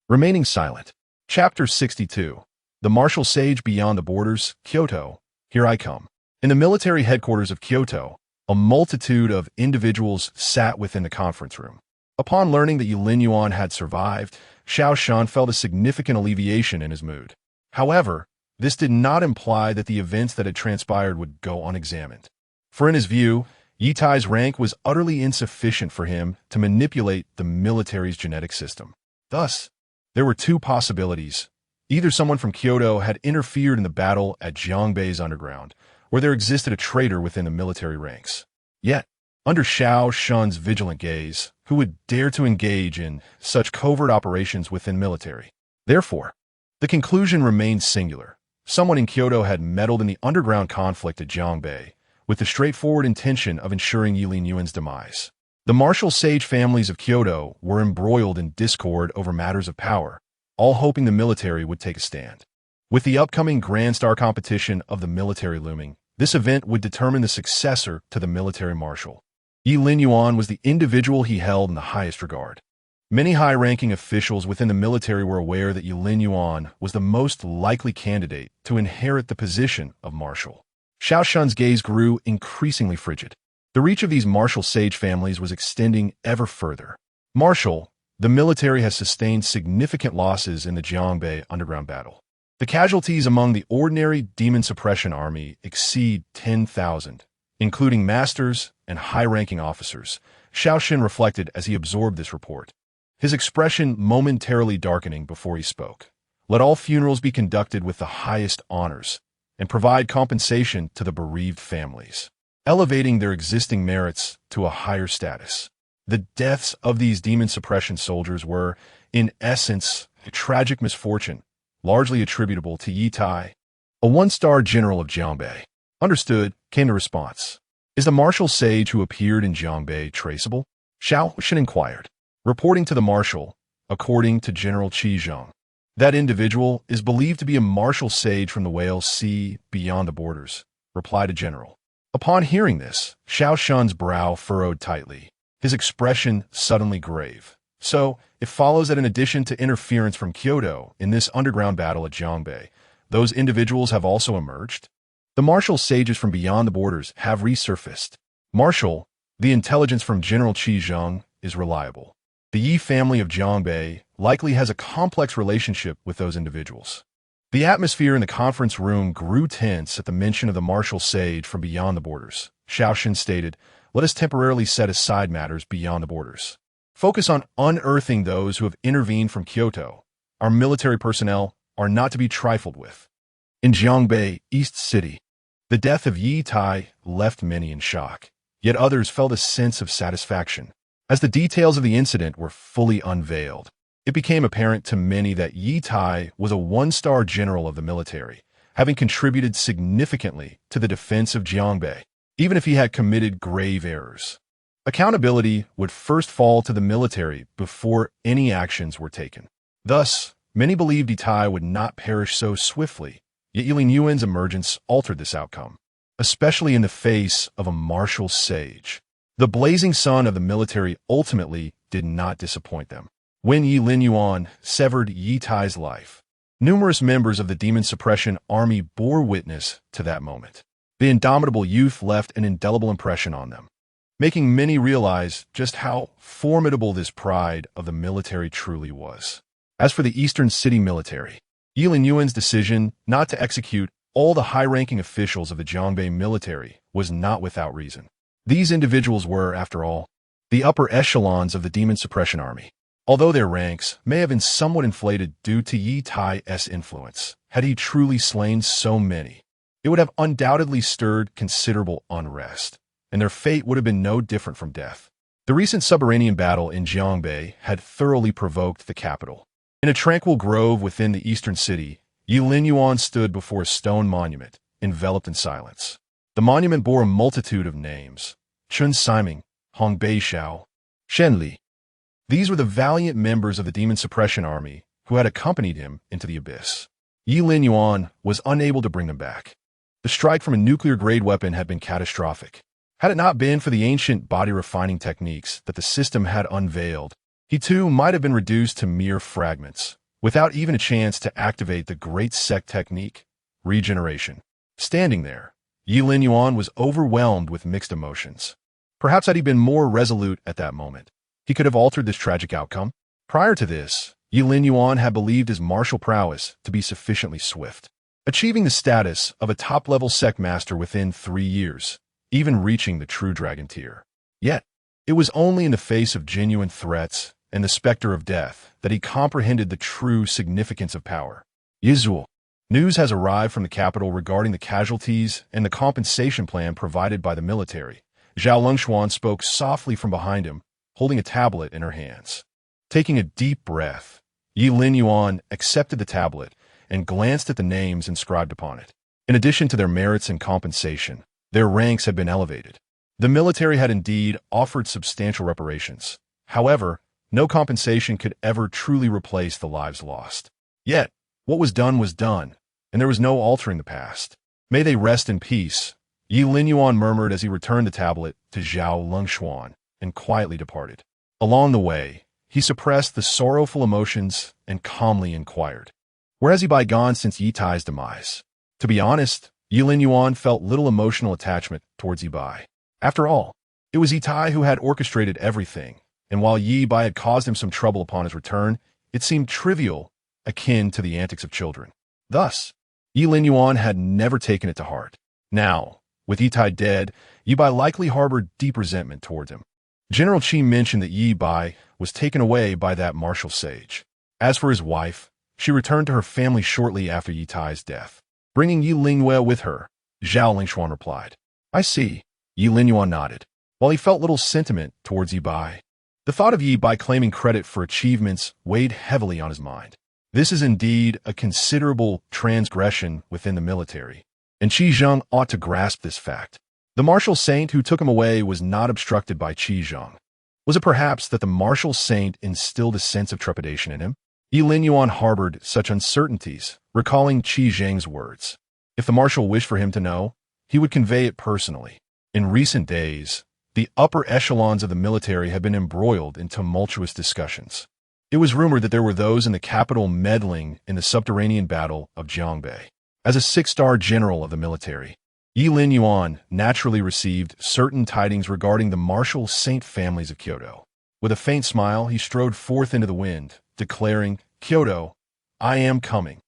remaining silent. Chapter 62. The Martial Sage Beyond the Borders, Kyoto. Here I come. In the military headquarters of Kyoto, a multitude of individuals sat within the conference room. Upon learning that Ye Linyuan had survived, Xiao Shan felt a significant alleviation in his mood. However, this did not imply that the events that had transpired would go unexamined. For in his view, Ye Tai's rank was utterly insufficient for him to manipulate the military's genetic system. Thus, there were 2 possibilities. Either someone from Kyoto had interfered in the battle at Jiangbei's underground, or there existed a traitor within the military ranks. Yet, under Xiao Shan's vigilant gaze, who would dare to engage in such covert operations within military? Therefore, the conclusion remained singular. Someone in Kyoto had meddled in the underground conflict at Jiangbei, with the straightforward intention of ensuring Ye Linyuan's demise. The martial sage families of Kyoto were embroiled in discord over matters of power, all hoping the military would take a stand. With the upcoming Grand Star competition of the military looming, this event would determine the successor to the military marshal. Ye Linyuan was the individual he held in the highest regard. Many high-ranking officials within the military were aware that Ye Linyuan was the most likely candidate to inherit the position of marshal. Xiao Shan's gaze grew increasingly frigid. The reach of these martial sage families was extending ever further. Martial, the military has sustained significant losses in the Jiangbei underground battle. The casualties among the ordinary demon suppression army exceed 10,000, including masters and high-ranking officers, Xiaoxin reflected as he absorbed this report, his expression momentarily darkening before he spoke. Let all funerals be conducted with the highest honors, and provide compensation to the bereaved families, elevating their existing merits to a higher status. The deaths of these demon suppression soldiers were, in essence, a tragic misfortune, largely attributable to Ye Tai, a one-star general of Jiangbei. Understood, came the response. Is the martial sage who appeared in Jiangbei traceable? Xiaoxin inquired. Reporting to the marshal, according to General Qi Zheng, that individual is believed to be a martial sage from the Whale Sea beyond the borders, replied a general. Upon hearing this, Xiaoxin's brow furrowed tightly, his expression suddenly grave. So, it follows that in addition to interference from Kyoto in this underground battle at Jiangbei, those individuals have also emerged? The martial sages from beyond the borders have resurfaced. Marshal, the intelligence from General Qi Zheng is reliable. The Yi family of Jiangbei likely has a complex relationship with those individuals. The atmosphere in the conference room grew tense at the mention of the martial sage from beyond the borders. Xiaoxin stated, let us temporarily set aside matters beyond the borders. Focus on unearthing those who have intervened from Kyoto. Our military personnel are not to be trifled with. In Jiangbei, East City, the death of Ye Tai left many in shock, yet others felt a sense of satisfaction. As the details of the incident were fully unveiled, it became apparent to many that Ye Tai was a one-star general of the military, having contributed significantly to the defense of Jiangbei, even if he had committed grave errors. Accountability would first fall to the military before any actions were taken. Thus, many believed Ye Tai would not perish so swiftly, yet Ye Linyuan's emergence altered this outcome, especially in the face of a martial sage. The blazing sun of the military ultimately did not disappoint them. When Ye Linyuan severed Ye Tai's life, numerous members of the demon suppression army bore witness to that moment. The indomitable youth left an indelible impression on them, making many realize just how formidable this pride of the military truly was. As for the Eastern City military, Ye Linyuan's decision not to execute all the high-ranking officials of the Jiangbei military was not without reason. These individuals were, after all, the upper echelons of the demon suppression army. Although their ranks may have been somewhat inflated due to Ye Tai's influence, had he truly slain so many, it would have undoubtedly stirred considerable unrest, and their fate would have been no different from death. The recent subterranean battle in Jiangbei had thoroughly provoked the capital. In a tranquil grove within the eastern city, Ye Linyuan stood before a stone monument, enveloped in silence. The monument bore a multitude of names: Chun Siming, Hong Beixiao, Shen Li. These were the valiant members of the demon suppression army who had accompanied him into the abyss. Ye Linyuan was unable to bring them back. The strike from a nuclear-grade weapon had been catastrophic. Had it not been for the ancient body-refining techniques that the system had unveiled, he too might have been reduced to mere fragments, without even a chance to activate the great sect technique, regeneration. Standing there, Ye Linyuan was overwhelmed with mixed emotions. Perhaps had he been more resolute at that moment, he could have altered this tragic outcome. Prior to this, Ye Linyuan had believed his martial prowess to be sufficiently swift, achieving the status of a top-level sect master within 3 years, even reaching the true dragon tier. Yet, it was only in the face of genuine threats and the specter of death that he comprehended the true significance of power. Yizhuo. News has arrived from the capital regarding the casualties and the compensation plan provided by the military. Zhao Lengxuan spoke softly from behind him, holding a tablet in her hands. Taking a deep breath, Ye Linyuan accepted the tablet and glanced at the names inscribed upon it. In addition to their merits and compensation, their ranks had been elevated. The military had indeed offered substantial reparations. However, no compensation could ever truly replace the lives lost. Yet, what was done, and there was no altering the past. May they rest in peace, Ye Linyuan murmured as he returned the tablet to Zhao Lengxuan and quietly departed. Along the way, he suppressed the sorrowful emotions and calmly inquired, where has he bygone since Ye Tai's demise? To be honest, Ye Linyuan felt little emotional attachment towards Ye Bai. After all, It was Ye Tai who had orchestrated everything, and while Ye Bai had caused him some trouble upon his return, it seemed trivial, akin to the antics of children. Thus, Ye Linyuan had never taken it to heart. Now, with Ye Tai dead, Ye Bai likely harbored deep resentment towards him. General Qi mentioned that Ye Bai was taken away by that martial sage. As for his wife, she returned to her family shortly after Ye Tai's death, bringing Ye Linyuan with her. Zhao Lingshuan replied. I see. Ye Linyuan nodded, while he felt little sentiment towards Ye Bai. The thought of Ye Bai claiming credit for achievements weighed heavily on his mind. This is indeed a considerable transgression within the military, and Qi Zheng ought to grasp this fact. The martial saint who took him away was not obstructed by Qi Zheng. Was it perhaps that the martial saint instilled a sense of trepidation in him? Ye Linyuan harbored such uncertainties, recalling Qi Zheng's words. If the marshal wished for him to know, he would convey it personally. In recent days, the upper echelons of the military had been embroiled in tumultuous discussions. It was rumored that there were those in the capital meddling in the subterranean battle of Jiangbei. As a six-star general of the military, Ye Linyuan naturally received certain tidings regarding the martial saint families of Kyoto. With a faint smile, he strode forth into the wind, declaring, Kyoto, I am coming.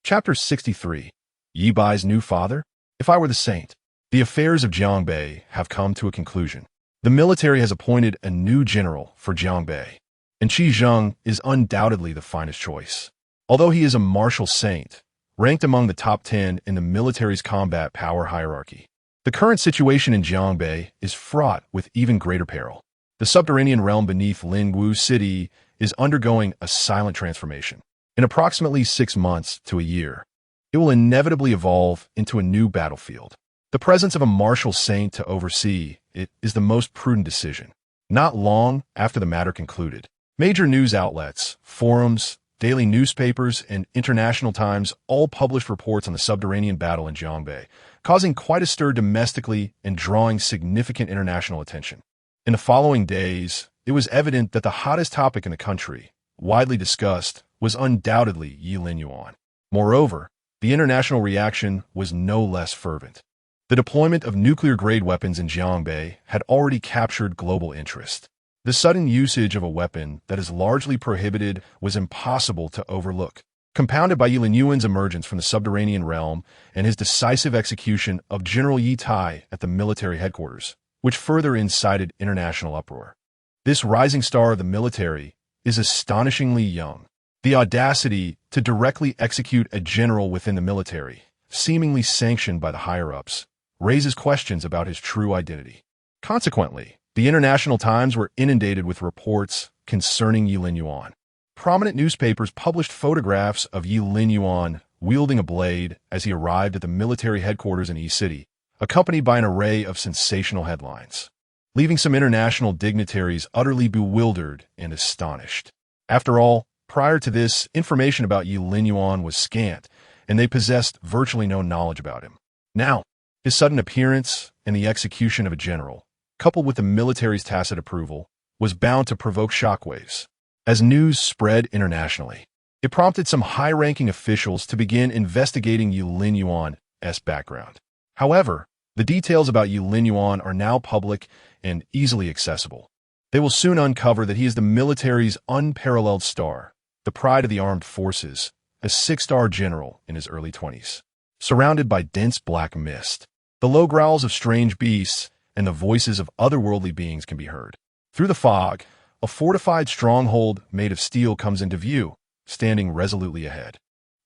Chapter 63. Ye Bai's new father? If I were the saint. The affairs of Jiangbei have come to a conclusion. The military has appointed a new general for Jiangbei, and Qi Zheng is undoubtedly the finest choice. Although he is a martial saint, ranked among the top 10 in the military's combat power hierarchy, the current situation in Jiangbei is fraught with even greater peril. The subterranean realm beneath Lingwu City is undergoing a silent transformation. In approximately 6 months to a year, it will inevitably evolve into a new battlefield. The presence of a martial saint to oversee it is the most prudent decision. Not long after the matter concluded, major news outlets, forums, daily newspapers, and international times all published reports on the subterranean battle in Jiangbei, causing quite a stir domestically and drawing significant international attention. In the following days, it was evident that the hottest topic in the country, widely discussed, was undoubtedly Ye Linyuan. Moreover, the international reaction was no less fervent. The deployment of nuclear-grade weapons in Jiangbei had already captured global interest. The sudden usage of a weapon that is largely prohibited was impossible to overlook, compounded by Ye Linyuan's emergence from the subterranean realm and his decisive execution of General Ye Tai at the military headquarters, which further incited international uproar. This rising star of the military is astonishingly young. The audacity to directly execute a general within the military, seemingly sanctioned by the higher-ups, raises questions about his true identity. Consequently, the international times were inundated with reports concerning Ye Linyuan. Prominent newspapers published photographs of Ye Linyuan wielding a blade as he arrived at the military headquarters in Yi City, accompanied by an array of sensational headlines, leaving some international dignitaries utterly bewildered and astonished. After all, prior to this, information about Ye Linyuan was scant, and they possessed virtually no knowledge about him. Now, his sudden appearance and the execution of a general, coupled with the military's tacit approval, was bound to provoke shockwaves. As news spread internationally, it prompted some high-ranking officials to begin investigating Ye Linyuan's background. However, the details about Ye Linyuan are now public and easily accessible. They will soon uncover that he is the military's unparalleled star, the pride of the armed forces, a 6-star general in his early 20s. Surrounded by dense black mist, the low growls of strange beasts and the voices of otherworldly beings can be heard. Through the fog, a fortified stronghold made of steel comes into view, standing resolutely ahead.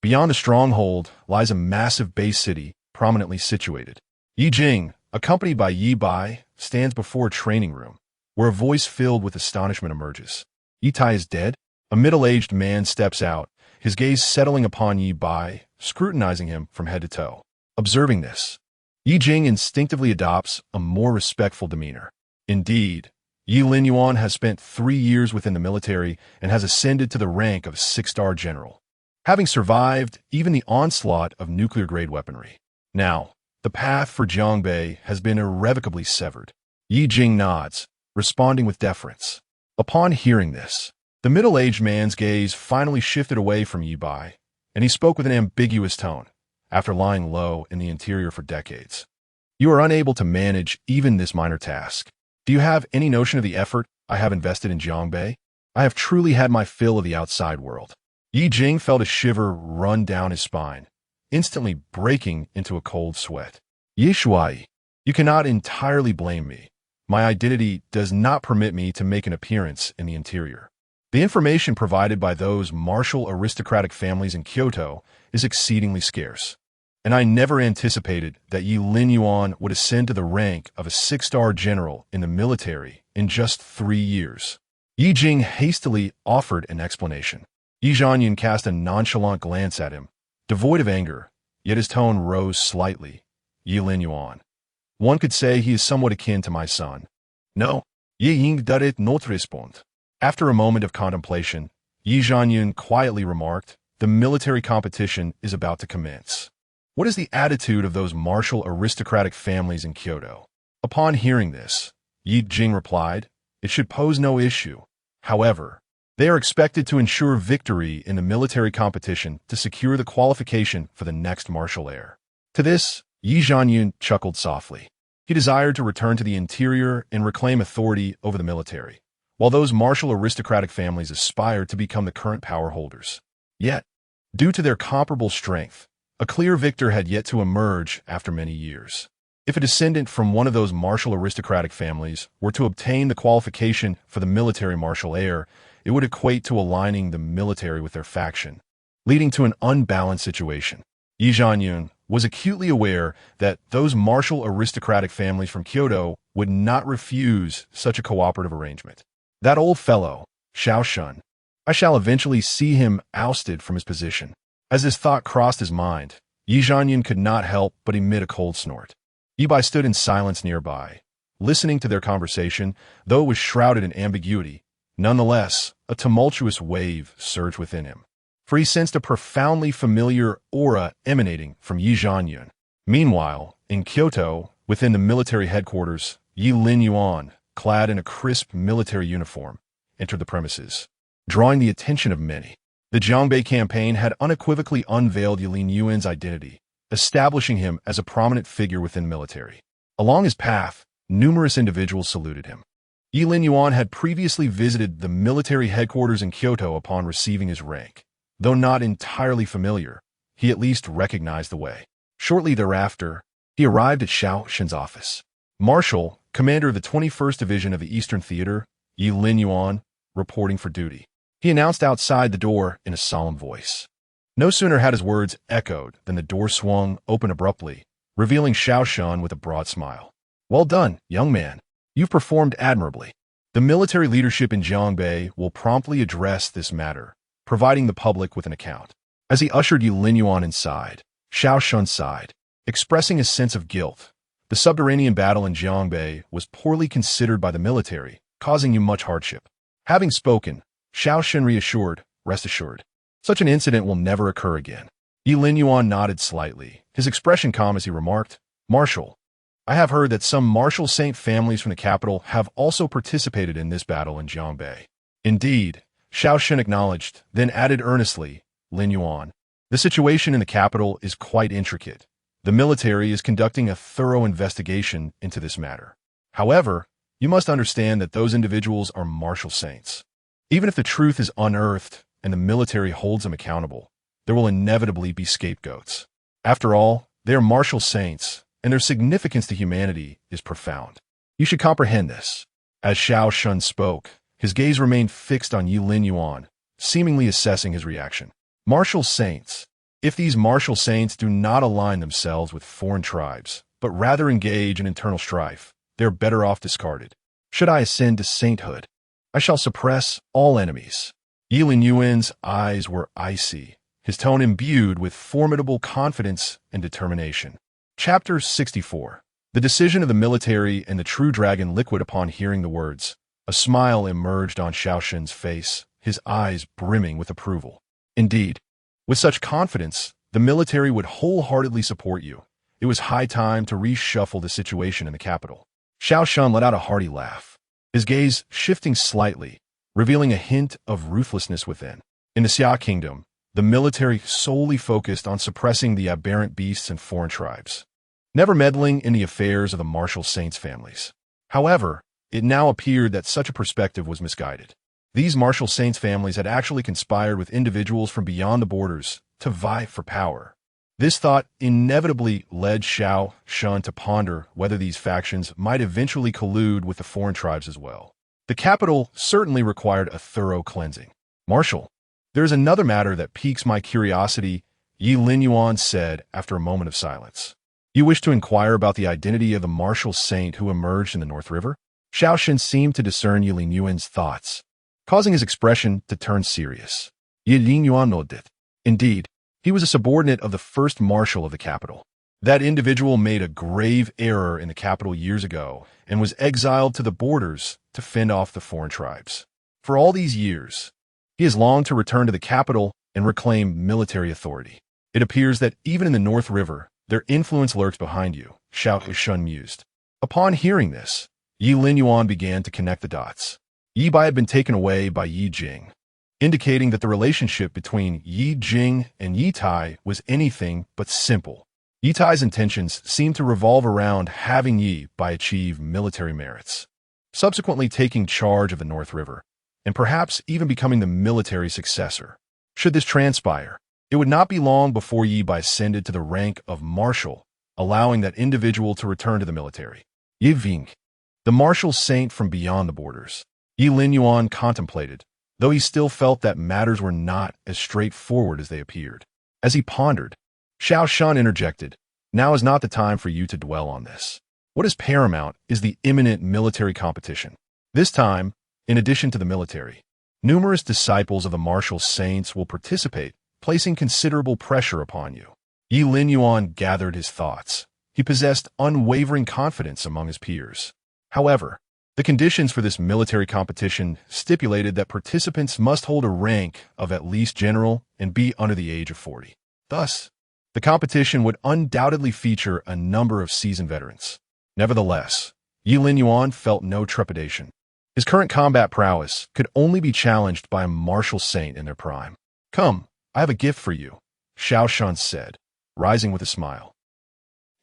Beyond the stronghold lies a massive base city prominently situated. Yi Jing, accompanied by Ye Bai, stands before a training room, where a voice filled with astonishment emerges. Ye Tai is dead? A middle-aged man steps out, his gaze settling upon Ye Bai, scrutinizing him from head to toe. Observing this, Yi Jing instinctively adopts a more respectful demeanor. Indeed, Ye Linyuan has spent 3 years within the military and has ascended to the rank of a 6-star general, having survived even the onslaught of nuclear-grade weaponry. Now, the path for Jiangbei has been irrevocably severed. Yi Jing nods, responding with deference. Upon hearing this, the middle-aged man's gaze finally shifted away from Ye Bai, and he spoke with an ambiguous tone, after lying low in the interior for decades. You are unable to manage even this minor task. Do you have any notion of the effort I have invested in Jiangbei? I have truly had my fill of the outside world. Yi Jing felt a shiver run down his spine, instantly breaking into a cold sweat. Ye Shuai, you cannot entirely blame me. My identity does not permit me to make an appearance in the interior. The information provided by those martial aristocratic families in Kyoto is exceedingly scarce, and I never anticipated that Ye Linyuan would ascend to the rank of a 6-star general in the military in just 3 years. Yi Jing hastily offered an explanation. Ye Zhanyun cast a nonchalant glance at him, devoid of anger, yet his tone rose slightly. Ye Linyuan. One could say he is somewhat akin to my son. No, Ye Ying daret not respond. After a moment of contemplation, Ye Zhanyun quietly remarked, the military competition is about to commence. What is the attitude of those martial aristocratic families in Kyoto? Upon hearing this, Yi Jing replied, it should pose no issue. However, they are expected to ensure victory in the military competition to secure the qualification for the next martial heir. To this, Ye Zhanyun chuckled softly. He desired to return to the interior and reclaim authority over the military, while those martial aristocratic families aspired to become the current power holders. Yet, due to their comparable strength, a clear victor had yet to emerge after many years. If a descendant from one of those martial aristocratic families were to obtain the qualification for the military martial heir, it would equate to aligning the military with their faction, leading to an unbalanced situation. Ye Zhanyun was acutely aware that those martial aristocratic families from Kyoto would not refuse such a cooperative arrangement. That old fellow, Xiao Shun, I shall eventually see him ousted from his position. As this thought crossed his mind, Ye Zhanyun could not help but emit a cold snort. Ye Bai stood in silence nearby, listening to their conversation, though it was shrouded in ambiguity. Nonetheless, a tumultuous wave surged within him, for he sensed a profoundly familiar aura emanating from Ye Zhanyun. Meanwhile, in Kyoto, within the military headquarters, Ye Linyuan, clad in a crisp military uniform, entered the premises, drawing the attention of many. The Jiangbei campaign had unequivocally unveiled Ye Linyuan's identity, establishing him as a prominent figure within the military. Along his path, numerous individuals saluted him. Ye Linyuan had previously visited the military headquarters in Kyoto upon receiving his rank. Though not entirely familiar, he at least recognized the way. Shortly thereafter, he arrived at Xiao Shen's office. Marshal, commander of the 21st Division of the Eastern Theater, Ye Linyuan, reporting for duty. He announced outside the door in a solemn voice. No sooner had his words echoed than the door swung open abruptly, revealing Xiao Shen with a broad smile. Well done, young man. You've performed admirably. The military leadership in Jiangbei will promptly address this matter, providing the public with an account. As he ushered Ye Linyuan inside, Xiao Shen sighed, expressing a sense of guilt. The subterranean battle in Jiangbei was poorly considered by the military, causing you much hardship. Having spoken, Xiao Shen reassured, rest assured. Such an incident will never occur again. Ye Linyuan nodded slightly, his expression calm as he remarked, Marshal, I have heard that some martial saint families from the capital have also participated in this battle in Jiangbei. Indeed, Xiao Shen acknowledged, then added earnestly, Linyuan, the situation in the capital is quite intricate. The military is conducting a thorough investigation into this matter. However, you must understand that those individuals are martial saints. Even if the truth is unearthed and the military holds them accountable, there will inevitably be scapegoats. After all, they are martial saints, and their significance to humanity is profound. You should comprehend this. As Xiao Shen spoke, his gaze remained fixed on Ye Linyuan, seemingly assessing his reaction. Martial saints. If these martial saints do not align themselves with foreign tribes, but rather engage in internal strife, they are better off discarded. Should I ascend to sainthood, I shall suppress all enemies. Ye Linyuan's eyes were icy, his tone imbued with formidable confidence and determination. Chapter 64. The decision of the military and the true dragon liquid upon hearing the words. A smile emerged on Xiao Shen's face, his eyes brimming with approval. Indeed, with such confidence, the military would wholeheartedly support you. It was high time to reshuffle the situation in the capital. Xiao Shen let out a hearty laugh, his gaze shifting slightly, revealing a hint of ruthlessness within. In the Xia Kingdom, the military solely focused on suppressing the aberrant beasts and foreign tribes, never meddling in the affairs of the martial saints' families. However, It now appeared that such a perspective was misguided. These martial saints' families had actually conspired with individuals from beyond the borders to vie for power. This thought inevitably led Xiao Shun to ponder whether these factions might eventually collude with the foreign tribes as well. The capital certainly required a thorough cleansing. "Marshal, there is another matter that piques my curiosity," Ye Linyuan said after a moment of silence. "You wish to inquire about the identity of the martial saint who emerged in the North River?" Xiao Shen seemed to discern Ye Linyuan's thoughts, causing his expression to turn serious. Ye Linyuan nodded. Indeed, he was a subordinate of the first marshal of the capital. That individual made a grave error in the capital years ago and was exiled to the borders to fend off the foreign tribes. For all these years, he has longed to return to the capital and reclaim military authority. It appears that even in the North River, their influence lurks behind you, Xiao Shun mused. Upon hearing this, Ye Linyuan began to connect the dots. Yi Bai had been taken away by Yi Jing, indicating that the relationship between Yi Jing and Ye Tai was anything but simple. Ye Tai's intentions seemed to revolve around having Yi Bai achieve military merits, subsequently taking charge of the North River, and perhaps even becoming the military successor. Should this transpire, it would not be long before Yi Bai ascended to the rank of marshal, allowing that individual to return to the military. Ye Ving, the martial saint from beyond the borders. Ye Linyuan contemplated, though he still felt that matters were not as straightforward as they appeared. As he pondered, Xiao Shun interjected, "Now is not the time for you to dwell on this. What is paramount is the imminent military competition. This time, in addition to the military, numerous disciples of the martial saints will participate, placing considerable pressure upon you." Ye Linyuan gathered his thoughts. He possessed unwavering confidence among his peers. However, the conditions for this military competition stipulated that participants must hold a rank of at least general and be under the age of 40. Thus, the competition would undoubtedly feature a number of seasoned veterans. Nevertheless, Ye Linyuan felt no trepidation. His current combat prowess could only be challenged by a martial saint in their prime. "Come, I have a gift for you," Xiao Shun said, rising with a smile.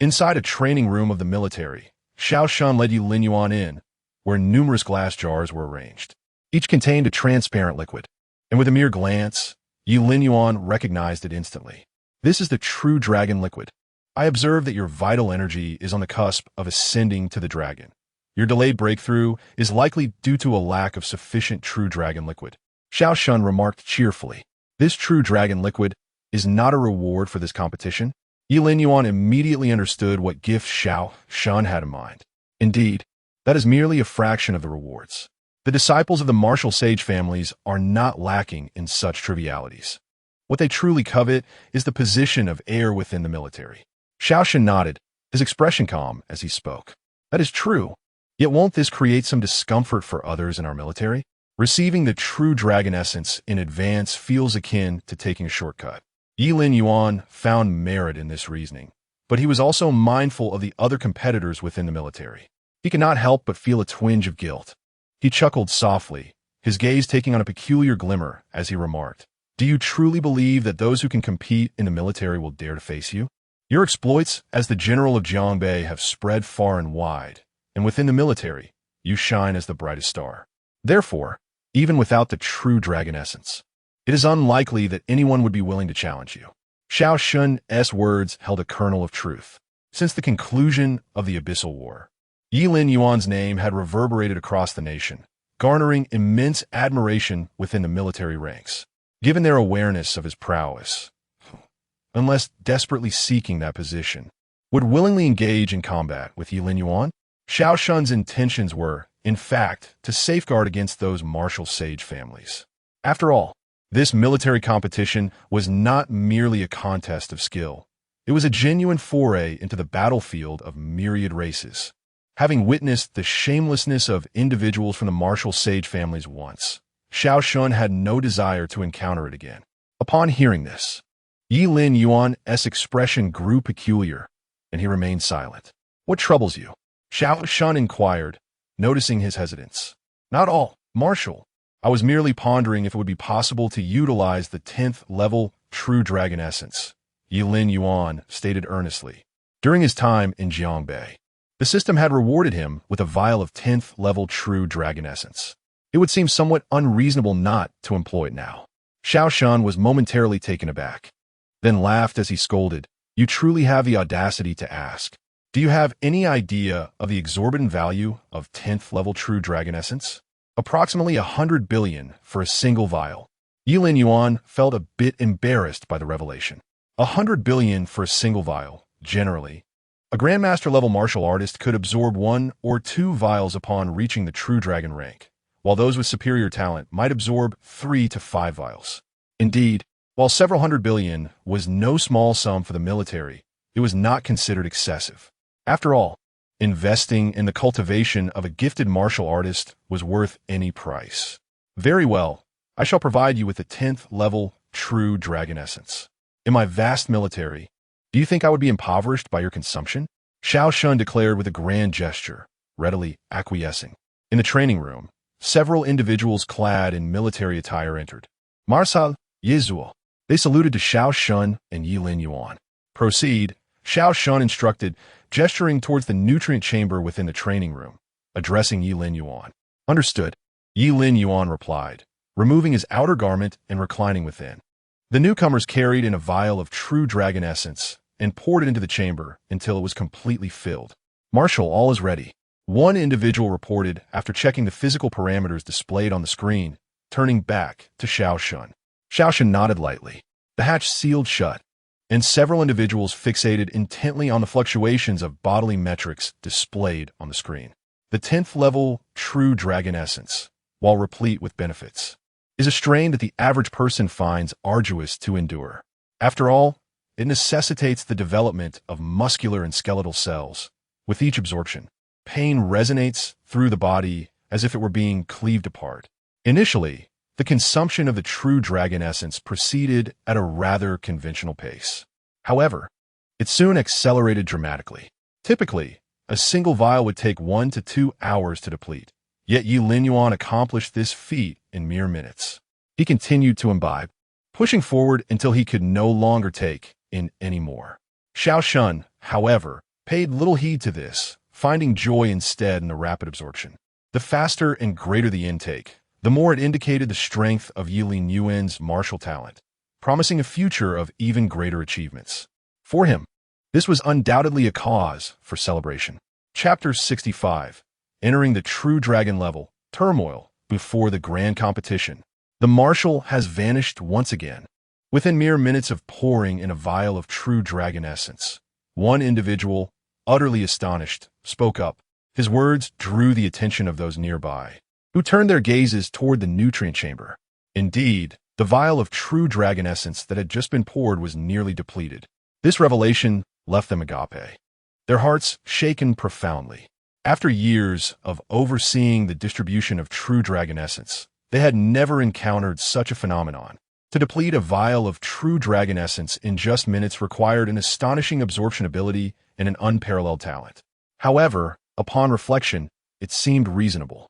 Inside a training room of the military, Xiao Shun led Ye Linyuan in, where numerous glass jars were arranged. Each contained a transparent liquid, and with a mere glance, Ye Linyuan recognized it instantly. "This is the true dragon liquid. I observe that your vital energy is on the cusp of ascending to the dragon. Your delayed breakthrough is likely due to a lack of sufficient true dragon liquid." Xiao Shun remarked cheerfully. "This true dragon liquid is not a reward for this competition." Ye Linyuan immediately understood what gift Xiao Shun had in mind. Indeed, that is merely a fraction of the rewards. The disciples of the martial sage families are not lacking in such trivialities. What they truly covet is the position of heir within the military. Xiao Shun nodded, his expression calm as he spoke. "That is true. Yet won't this create some discomfort for others in our military? Receiving the true dragon essence in advance feels akin to taking a shortcut." Ye Linyuan found merit in this reasoning, but he was also mindful of the other competitors within the military. He could not help but feel a twinge of guilt. He chuckled softly, his gaze taking on a peculiar glimmer as he remarked, "Do you truly believe that those who can compete in the military will dare to face you? Your exploits as the general of Jiangbei have spread far and wide, and within the military, you shine as the brightest star. Therefore, even without the true dragon essence, it is unlikely that anyone would be willing to challenge you." Xiao Shun's words held a kernel of truth. Since the conclusion of the Abyssal War, Ye Linyuan's name had reverberated across the nation, garnering immense admiration within the military ranks. Given their awareness of his prowess, unless desperately seeking that position, would willingly engage in combat with Ye Linyuan. Xiao Shun's intentions were, in fact, to safeguard against those martial sage families. After all, this military competition was not merely a contest of skill. It was a genuine foray into the battlefield of myriad races. Having witnessed the shamelessness of individuals from the martial sage families once, Xiao Shun had no desire to encounter it again. Upon hearing this, Ye Linyuan's expression grew peculiar, and he remained silent. "What troubles you?" Xiao Shun inquired, noticing his hesitance. "Not all, Marshal. I was merely pondering if it would be possible to utilize the 10th level true dragon essence," Ye Linyuan stated earnestly. During his time in Jiangbei, The system had rewarded him with a vial of 10th level true dragon essence. It would seem somewhat unreasonable not to employ it now. Xiao Shun was momentarily taken aback, then laughed as he scolded, "You truly have the audacity to ask. Do you have any idea of the exorbitant value of 10th level true dragon essence? Approximately 100 billion for a single vial." Ye Linyuan felt a bit embarrassed by the revelation. 100 billion for a single vial, generally. A Grandmaster-level martial artist could absorb 1 or 2 vials upon reaching the true dragon rank, while those with superior talent might absorb 3 to 5 vials. Indeed, while several hundred billion was no small sum for the military, it was not considered excessive. After all, investing in the cultivation of a gifted martial artist was worth any price. "Very well, I shall provide you with the 10th level true dragon essence. In my vast military, do you think I would be impoverished by your consumption?" Xiao Shun declared with a grand gesture, readily acquiescing. In the training room, several individuals clad in military attire entered. "Marsal, Ye Zuo." They saluted to Xiao Shun and Ye Linyuan. "Proceed," Xiao Shun instructed, gesturing towards the nutrient chamber within the training room, addressing Ye Linyuan. "Understood," Ye Linyuan replied, removing his outer garment and reclining within. The newcomers carried in a vial of true dragon essence and poured it into the chamber until it was completely filled. "Marshal, all is ready," one individual reported after checking the physical parameters displayed on the screen, turning back to Xiao Shun. Xiao Shun nodded lightly. The hatch sealed shut, and several individuals fixated intently on the fluctuations of bodily metrics displayed on the screen. The 10th level true dragon essence, while replete with benefits, is a strain that the average person finds arduous to endure. After all, it necessitates the development of muscular and skeletal cells. With each absorption, pain resonates through the body as if it were being cleaved apart. Initially, the consumption of the true dragon essence proceeded at a rather conventional pace. However, it soon accelerated dramatically. Typically, a single vial would take 1 to 2 hours to deplete. Yet Ye Linyuan accomplished this feat in mere minutes. He continued to imbibe, pushing forward until he could no longer take in any more. Xiao Shun, however, paid little heed to this, finding joy instead in the rapid absorption. The faster and greater the intake, the more it indicated the strength of Ye Linyuan's martial talent, promising a future of even greater achievements. For him, this was undoubtedly a cause for celebration. Chapter 65. Entering the true dragon level, turmoil, before the grand competition. The marshal has vanished once again. Within mere minutes of pouring in a vial of true dragon essence, one individual, utterly astonished, spoke up. His words drew the attention of those nearby, who turned their gazes toward the nutrient chamber. Indeed, the vial of true dragon essence that had just been poured was nearly depleted. This revelation left them agape, their hearts shaken profoundly. After years of overseeing the distribution of true dragon essence, they had never encountered such a phenomenon. To deplete a vial of true dragon essence in just minutes required an astonishing absorption ability and an unparalleled talent. However, upon reflection, it seemed reasonable.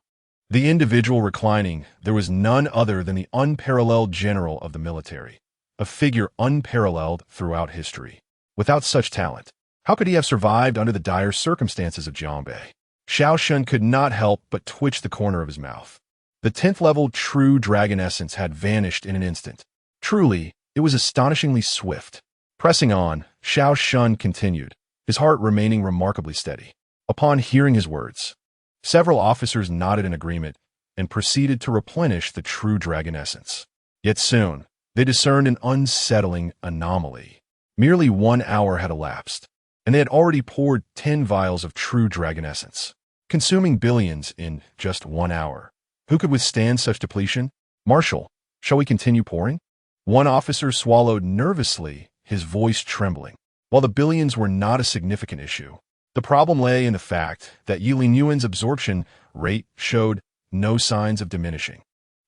The individual reclining, there was none other than the unparalleled general of the military, a figure unparalleled throughout history. Without such talent, how could he have survived under the dire circumstances of Jiangbei? Xiao Shun could not help but twitch the corner of his mouth. The 10th level true dragon essence had vanished in an instant. Truly, it was astonishingly swift. Pressing on, Xiao Shun continued, his heart remaining remarkably steady. Upon hearing his words, several officers nodded in agreement and proceeded to replenish the true dragon essence. Yet soon, they discerned an unsettling anomaly. Merely 1 hour had elapsed, and they had already poured 10 vials of true dragon essence, consuming billions in just 1 hour. Who could withstand such depletion? "Marshal, shall we continue pouring?" One officer swallowed nervously, his voice trembling. While the billions were not a significant issue, the problem lay in the fact that Ye Linyuan's absorption rate showed no signs of diminishing.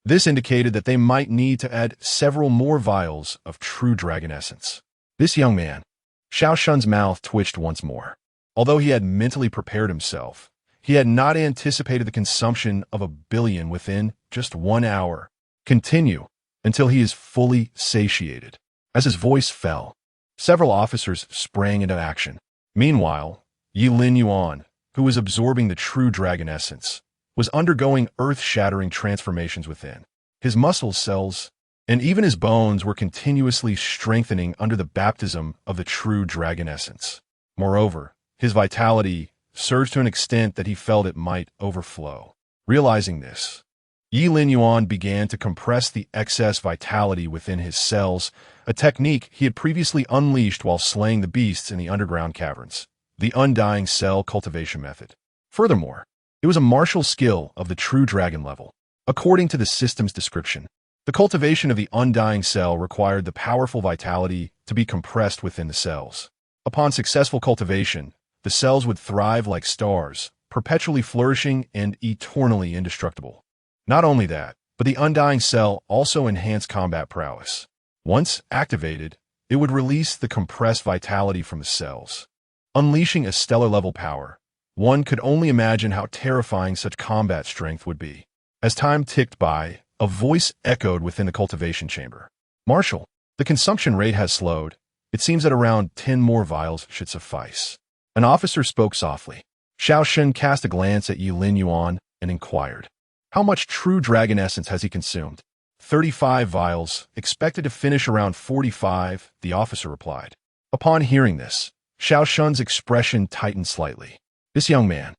This indicated that they might need to add several more vials of true dragon essence. This young man, Xiao Shun's mouth twitched once more. Although he had mentally prepared himself, he had not anticipated the consumption of 1 billion within just 1 hour. "Continue until he is fully satiated." As his voice fell, several officers sprang into action. Meanwhile, Ye Linyuan, who was absorbing the true dragon essence, was undergoing earth-shattering transformations within. His muscle cells and even his bones were continuously strengthening under the baptism of the true dragon essence. Moreover, his vitality surged to an extent that he felt it might overflow. Realizing this, Ye Linyuan began to compress the excess vitality within his cells, a technique he had previously unleashed while slaying the beasts in the underground caverns, the undying cell cultivation method. Furthermore, it was a martial skill of the true dragon level. According to the system's description, the cultivation of the undying cell required the powerful vitality to be compressed within the cells. Upon successful cultivation, the cells would thrive like stars, perpetually flourishing and eternally indestructible. Not only that, but the undying cell also enhanced combat prowess. Once activated, it would release the compressed vitality from the cells, unleashing a stellar-level power. One could only imagine how terrifying such combat strength would be. As time ticked by, a voice echoed within the cultivation chamber. "Marshal, the consumption rate has slowed. It seems that around 10 more vials should suffice." An officer spoke softly. Xiao Shen cast a glance at Ye Linyuan and inquired, "How much true dragon essence has he consumed?" 35 vials, expected to finish around 45, the officer replied. Upon hearing this, Xiao Shen's expression tightened slightly. This young man,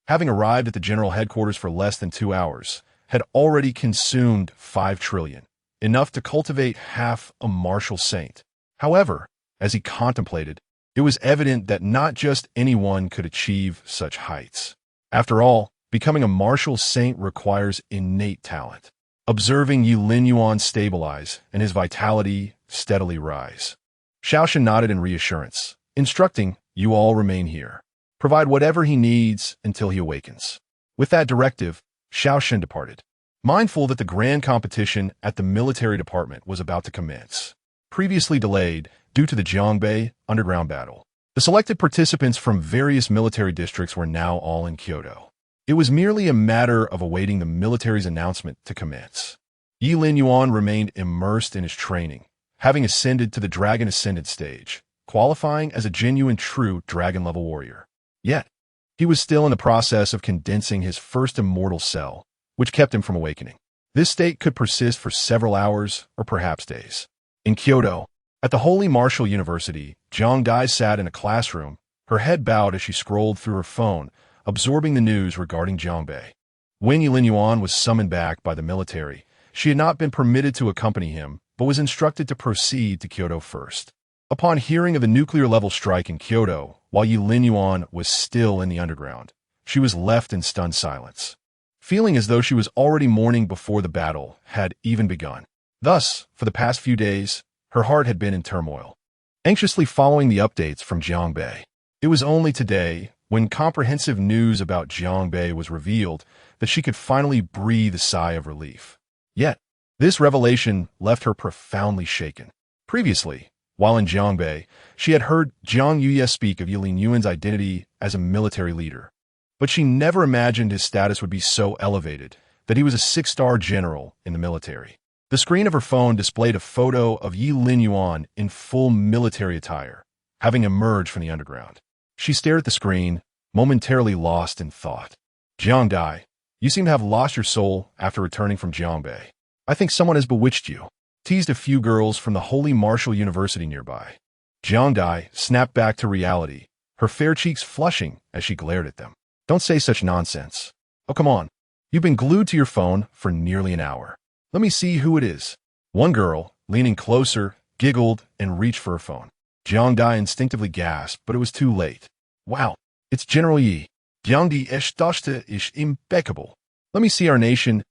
having arrived at the general headquarters for less than 2 hours, had already consumed 5 trillion, enough to cultivate half a martial saint. However, as he contemplated, it was evident that not just anyone could achieve such heights. After all, becoming a martial saint requires innate talent. Observing Ye Linyuan stabilize and his vitality steadily rise, Xiao Shen nodded in reassurance, instructing, "You all remain here. Provide whatever he needs until he awakens." With that directive, Xiao Shen departed, mindful that the grand competition at the military department was about to commence. Previously delayed due to the Jiangbei underground battle, the selected participants from various military districts were now all in Kyoto. It was merely a matter of awaiting the military's announcement to commence. Ye Linyuan remained immersed in his training, having ascended to the Dragon Ascendant stage, qualifying as a genuine true dragon-level warrior. Yet, he was still in the process of condensing his first immortal cell, which kept him from awakening. This state could persist for several hours or perhaps days. In Kyoto, at the Holy Martial University, Zhang Dai sat in a classroom, her head bowed as she scrolled through her phone, absorbing the news regarding Jiangbei. When Ye Linyuan was summoned back by the military, she had not been permitted to accompany him, but was instructed to proceed to Kyoto first. Upon hearing of the nuclear-level strike in Kyoto, while Ye Linyuan was still in the underground, she was left in stunned silence, feeling as though she was already mourning before the battle had even begun. Thus, for the past few days, her heart had been in turmoil, anxiously following the updates from Jiangbei. It was only today, when comprehensive news about Jiangbei was revealed, that she could finally breathe a sigh of relief. Yet, this revelation left her profoundly shaken. Previously, while in Jiangbei, she had heard Jiang Yuye speak of Ye Linyuan's identity as a military leader, but she never imagined his status would be so elevated that he was a 6-star general in the military. The screen of her phone displayed a photo of Ye Linyuan in full military attire, having emerged from the underground. She stared at the screen, momentarily lost in thought. "Jiang Dai, you seem to have lost your soul after returning from Jiangbei. I think someone has bewitched you," teased a few girls from the Holy Martial University nearby. Jiang Dai snapped back to reality, her fair cheeks flushing as she glared at them. "Don't say such nonsense. Oh, come on. You've been glued to your phone for nearly an hour. Let me see who it is." One girl, leaning closer, giggled and reached for her phone. Jiang Dai instinctively gasped, but it was too late. "Wow, it's General Yi. Jiang Di Eshtoshta is impeccable. Let me see our nation's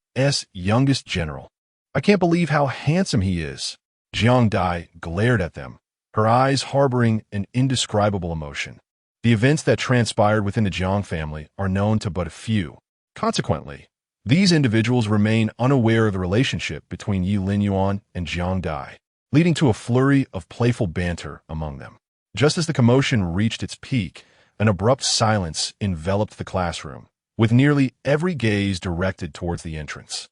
youngest general. I can't believe how handsome he is." Jiang Dai glared at them, her eyes harboring an indescribable emotion. The events that transpired within the Jiang family are known to but a few. Consequently, these individuals remain unaware of the relationship between Ye Linyuan and Jiang Dai, leading to a flurry of playful banter among them. Just as the commotion reached its peak, an abrupt silence enveloped the classroom, with nearly every gaze directed towards the entrance.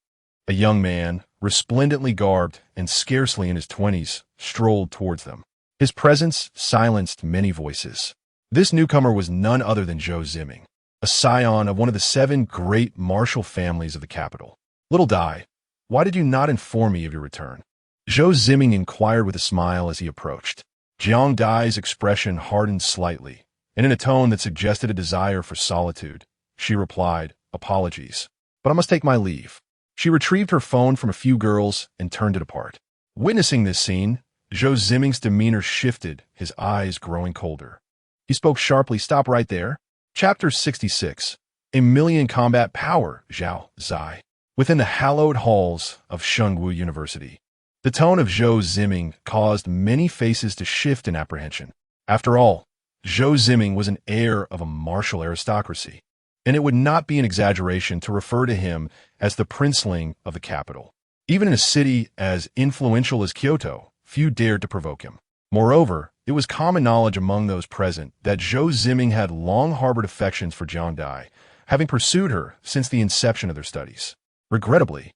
A young man, resplendently garbed and scarcely in his 20s, strolled towards them. His presence silenced many voices. This newcomer was none other than Zhou Ziming, a scion of one of the 7 great martial families of the capital. Little Dai, why did you not inform me of your return? Zhou Ziming inquired with a smile as he approached. Jiang Dai's expression hardened slightly, and in a tone that suggested a desire for solitude, she replied, "Apologies, but I must take my leave." She retrieved her phone from a few girls and turned it apart. Witnessing this scene, Zhou Ziming's demeanor shifted, his eyes growing colder. He spoke sharply, "Stop right there." Chapter 66. A Million Combat Power, Zhao Zai. Within the hallowed halls of Shengwu University, the tone of Zhou Ziming caused many faces to shift in apprehension. After all, Zhou Ziming was an heir of a martial aristocracy, and it would not be an exaggeration to refer to him as the princeling of the capital. Even in a city as influential as Kyoto, few dared to provoke him. Moreover, it was common knowledge among those present that Zhou Ziming had long harbored affections for Jiang Dai, having pursued her since the inception of their studies. Regrettably,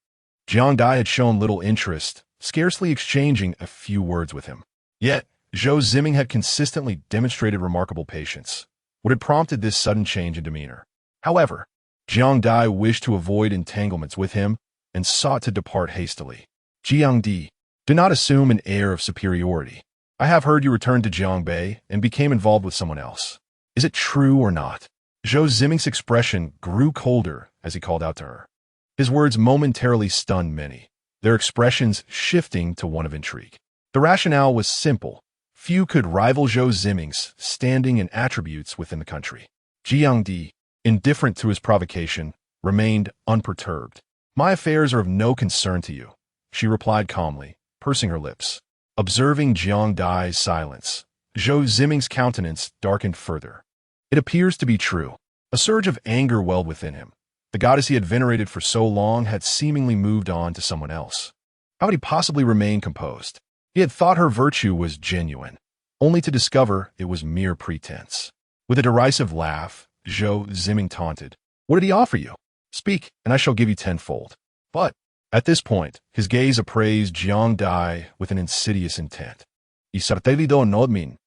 Jiang Dai had shown little interest, scarcely exchanging a few words with him. Yet, Zhou Ziming had consistently demonstrated remarkable patience. What had prompted this sudden change in demeanor? However, Jiang Dai wished to avoid entanglements with him and sought to depart hastily. Jiang Di, do not assume an air of superiority. I have heard you returned to Jiangbei and became involved with someone else. Is it true or not? Zhou Ziming's expression grew colder as he called out to her. His words momentarily stunned many, their expressions shifting to one of intrigue. The rationale was simple. Few could rival Zhou Ziming's standing and attributes within the country. Jiang Di, indifferent to his provocation, remained unperturbed. My affairs are of no concern to you, she replied calmly, pursing her lips. Observing Jiang Dai's silence, Zhou Ziming's countenance darkened further. It appears to be true. A surge of anger welled within him. The goddess he had venerated for so long had seemingly moved on to someone else. How could he possibly remain composed? He had thought her virtue was genuine, only to discover it was mere pretense. With a derisive laugh, Zhou Ziming taunted, "What did he offer you? Speak, and I shall give you tenfold." But, at this point, his gaze appraised Jiang Dai with an insidious intent. "Isartelido nodmin."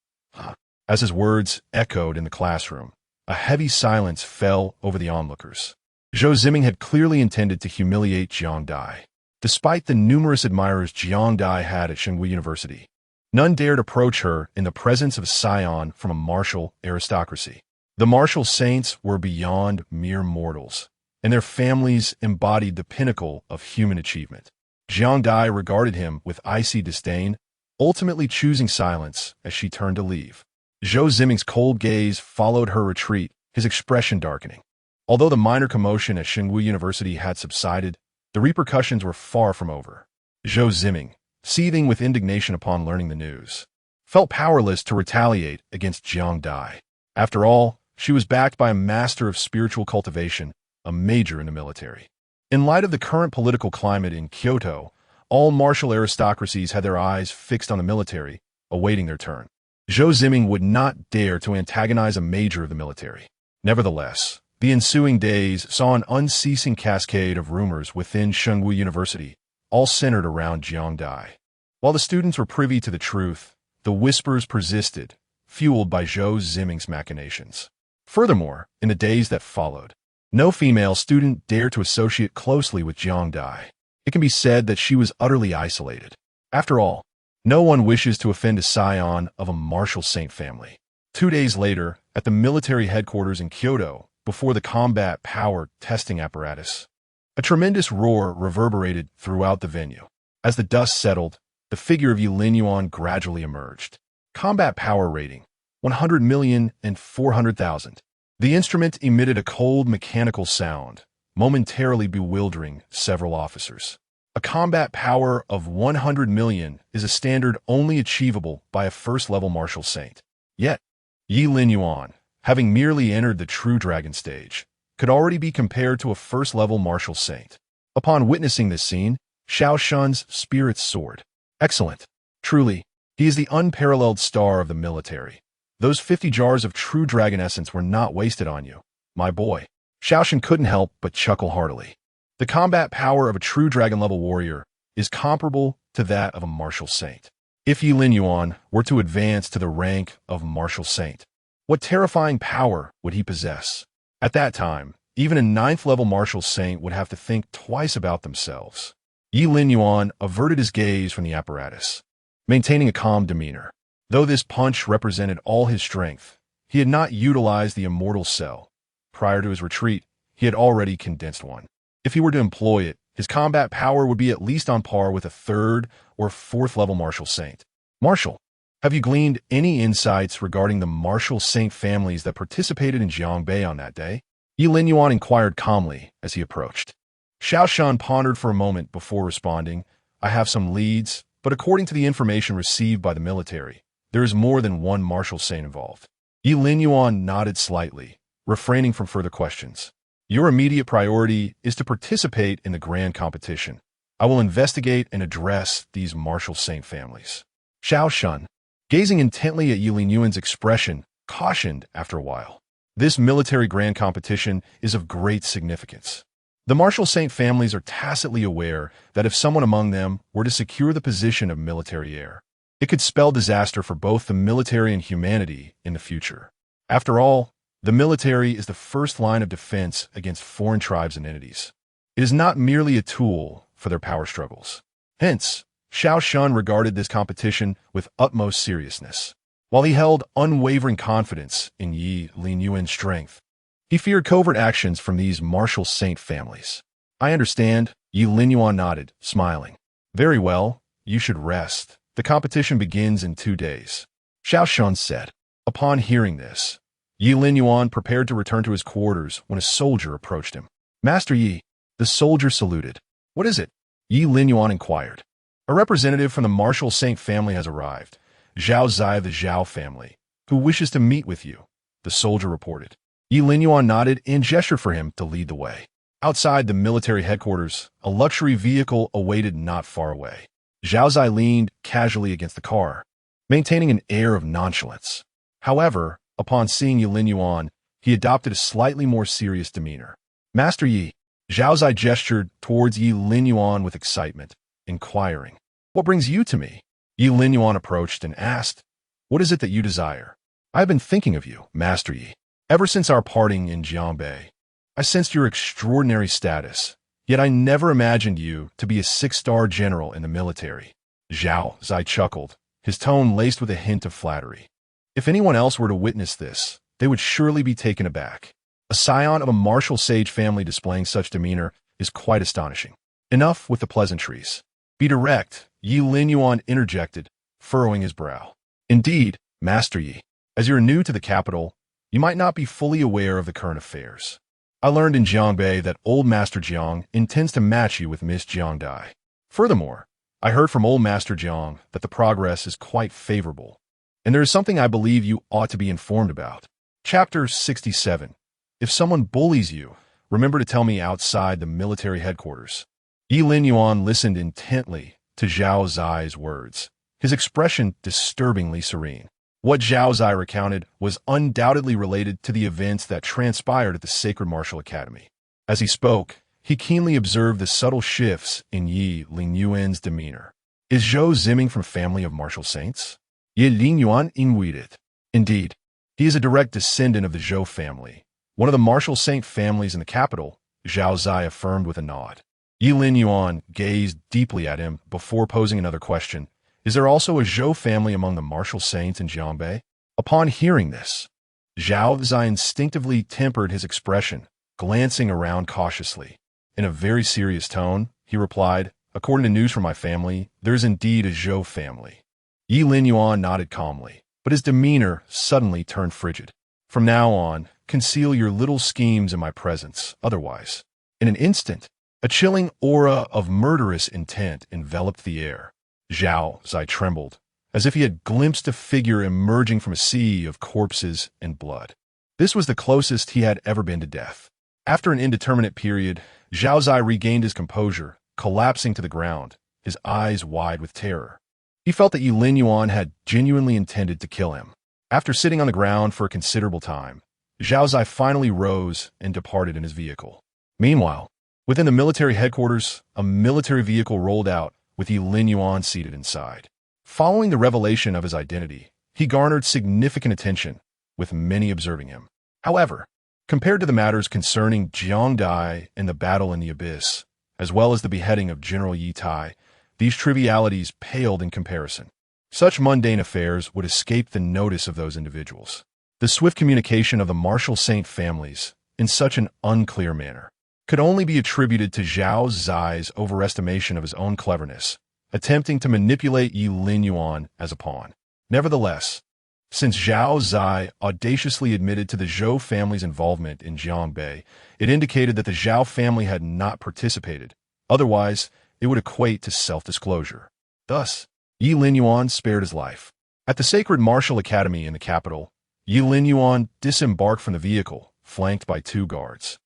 As his words echoed in the classroom, a heavy silence fell over the onlookers. Zhou Ziming had clearly intended to humiliate Jiang Dai. Despite the numerous admirers Jiang Dai had at Shengwu University, none dared approach her in the presence of a scion from a martial aristocracy. The martial saints were beyond mere mortals, and their families embodied the pinnacle of human achievement. Jiang Dai regarded him with icy disdain, ultimately choosing silence as she turned to leave. Zhou Ziming's cold gaze followed her retreat, his expression darkening. Although the minor commotion at Shengwu University had subsided, the repercussions were far from over. Zhou Ziming, seething with indignation upon learning the news, felt powerless to retaliate against Jiang Dai. After all, she was backed by a master of spiritual cultivation, a major in the military. In light of the current political climate in Kyoto, all martial aristocracies had their eyes fixed on the military, awaiting their turn. Zhou Ziming would not dare to antagonize a major of the military. Nevertheless, the ensuing days saw an unceasing cascade of rumors within Shengwu University, all centered around Jiang Dai. While the students were privy to the truth, the whispers persisted, fueled by Zhou Ziming's machinations. Furthermore, in the days that followed, no female student dared to associate closely with Jiang Dai. It can be said that she was utterly isolated. After all, no one wishes to offend a scion of a martial saint family. 2 days later, at the military headquarters in Kyoto, before the combat power testing apparatus, a tremendous roar reverberated throughout the venue. As the dust settled, the figure of Ye Linyuan gradually emerged. Combat power rating, 100,400,000. The instrument emitted a cold mechanical sound, momentarily bewildering several officers. A combat power of 100 million is a standard only achievable by a first-level martial saint. Yet, Ye Linyuan, having merely entered the true dragon stage, could already be compared to a first-level martial saint. Upon witnessing this scene, Xiao Shun's spirits soared. Excellent. Truly, he is the unparalleled star of the military. Those 50 jars of true dragon essence were not wasted on you, my boy. Xiao Shun couldn't help but chuckle heartily. The combat power of a true dragon-level warrior is comparable to that of a martial saint. If Ye Linyuan were to advance to the rank of martial saint, what terrifying power would he possess? At that time, even a ninth-level martial saint would have to think twice about themselves. Ye Linyuan averted his gaze from the apparatus, maintaining a calm demeanor. Though this punch represented all his strength, he had not utilized the immortal cell. Prior to his retreat, he had already condensed one. If he were to employ it, his combat power would be at least on par with a third or fourth-level martial saint. Marshal, have you gleaned any insights regarding the martial saint families that participated in Jiangbei on that day? Ye Linyuan inquired calmly as he approached. Xiao Shan pondered for a moment before responding. I have some leads, but according to the information received by the military, there is more than one martial saint involved. Ye Linyuan nodded slightly, refraining from further questions. Your immediate priority is to participate in the grand competition. I will investigate and address these martial saint families. Xiao Shan, gazing intently at Ye Linyuan's expression, cautioned after a while. This military grand competition is of great significance. The martial saint families are tacitly aware that if someone among them were to secure the position of military heir, it could spell disaster for both the military and humanity in the future. After all, the military is the first line of defense against foreign tribes and entities. It is not merely a tool for their power struggles. Hence, Xiao Shan regarded this competition with utmost seriousness. While he held unwavering confidence in Ye Linyuan's strength, he feared covert actions from these martial saint families. I understand, Ye Linyuan nodded, smiling. Very well, you should rest. The competition begins in 2 days. Xiao Shan said. Upon hearing this, Ye Linyuan prepared to return to his quarters when a soldier approached him. Master Ye, the soldier saluted. What is it? Ye Linyuan inquired. A representative from the martial saint family has arrived, Zhao Zai of the Zhao family, who wishes to meet with you, the soldier reported. Ye Linyuan nodded and gestured for him to lead the way. Outside the military headquarters, a luxury vehicle awaited not far away. Zhao Zai leaned casually against the car, maintaining an air of nonchalance. However, upon seeing Ye Linyuan, he adopted a slightly more serious demeanor. Master Yi, Zhao Zai gestured towards Ye Linyuan with excitement, inquiring, What brings you to me? Ye Linyuan approached and asked, What is it that you desire? I have been thinking of you, Master Yi. Ever since our parting in Jiangbei, I sensed your extraordinary status, yet I never imagined you to be a 6-star general in the military. Zhao Zai chuckled, his tone laced with a hint of flattery. If anyone else were to witness this, they would surely be taken aback. A scion of a martial sage family displaying such demeanor is quite astonishing. Enough with the pleasantries. Be direct, Ye Linyuan interjected, furrowing his brow. Indeed, Master Yi, as you're new to the capital, you might not be fully aware of the current affairs. I learned in Jiangbei that old Master Jiang intends to match you with Miss Jiangdai. Furthermore, I heard from old Master Jiang that the progress is quite favorable, and there is something I believe you ought to be informed about. Chapter 67. If someone bullies you, remember to tell me outside the military headquarters. Ye Linyuan listened intently to Zhao Zai's words, his expression disturbingly serene. What Zhao Zai recounted was undoubtedly related to the events that transpired at the Sacred Martial Academy. As he spoke, he keenly observed the subtle shifts in Ye Linyuan's demeanor. Is Zhou Ziming from family of martial saints? Ye Linyuan inquired. Indeed, he is a direct descendant of the Zhou family, one of the martial saint families in the capital, Zhao Zai affirmed with a nod. Ye Linyuan gazed deeply at him before posing another question. Is there also a Zhou family among the martial saints in Jiangbei? Upon hearing this, Zhao Zai instinctively tempered his expression, glancing around cautiously. In a very serious tone, he replied, According to news from my family, there is indeed a Zhou family. Ye Linyuan nodded calmly, but his demeanor suddenly turned frigid. From now on, conceal your little schemes in my presence, otherwise. In an instant, a chilling aura of murderous intent enveloped the air. Zhao Zai trembled, as if he had glimpsed a figure emerging from a sea of corpses and blood. This was the closest he had ever been to death. After an indeterminate period, Zhao Zai regained his composure, collapsing to the ground, his eyes wide with terror. He felt that Ye Linyuan had genuinely intended to kill him. After sitting on the ground for a considerable time, Zhao Zai finally rose and departed in his vehicle. Meanwhile, within the military headquarters, a military vehicle rolled out, with Ye Linyuan seated inside. Following the revelation of his identity, he garnered significant attention, with many observing him. However, Compared to the matters concerning Jiangbei and the battle in the abyss, as well as the beheading of General Ye Tai, these trivialities paled in comparison. Such mundane affairs would escape the notice of those individuals. The swift communication of the martial saint families, in such an unclear manner, could only be attributed to Zhao Zai's overestimation of his own cleverness, attempting to manipulate Ye Linyuan as a pawn. Nevertheless, since Zhao Zai audaciously admitted to the Zhou family's involvement in Jiangbei, it indicated that the Zhao family had not participated. Otherwise, it would equate to self-disclosure. Thus, Ye Linyuan spared his life. At the Sacred Martial Academy in the capital, Ye Linyuan disembarked from the vehicle, flanked by 2 guards.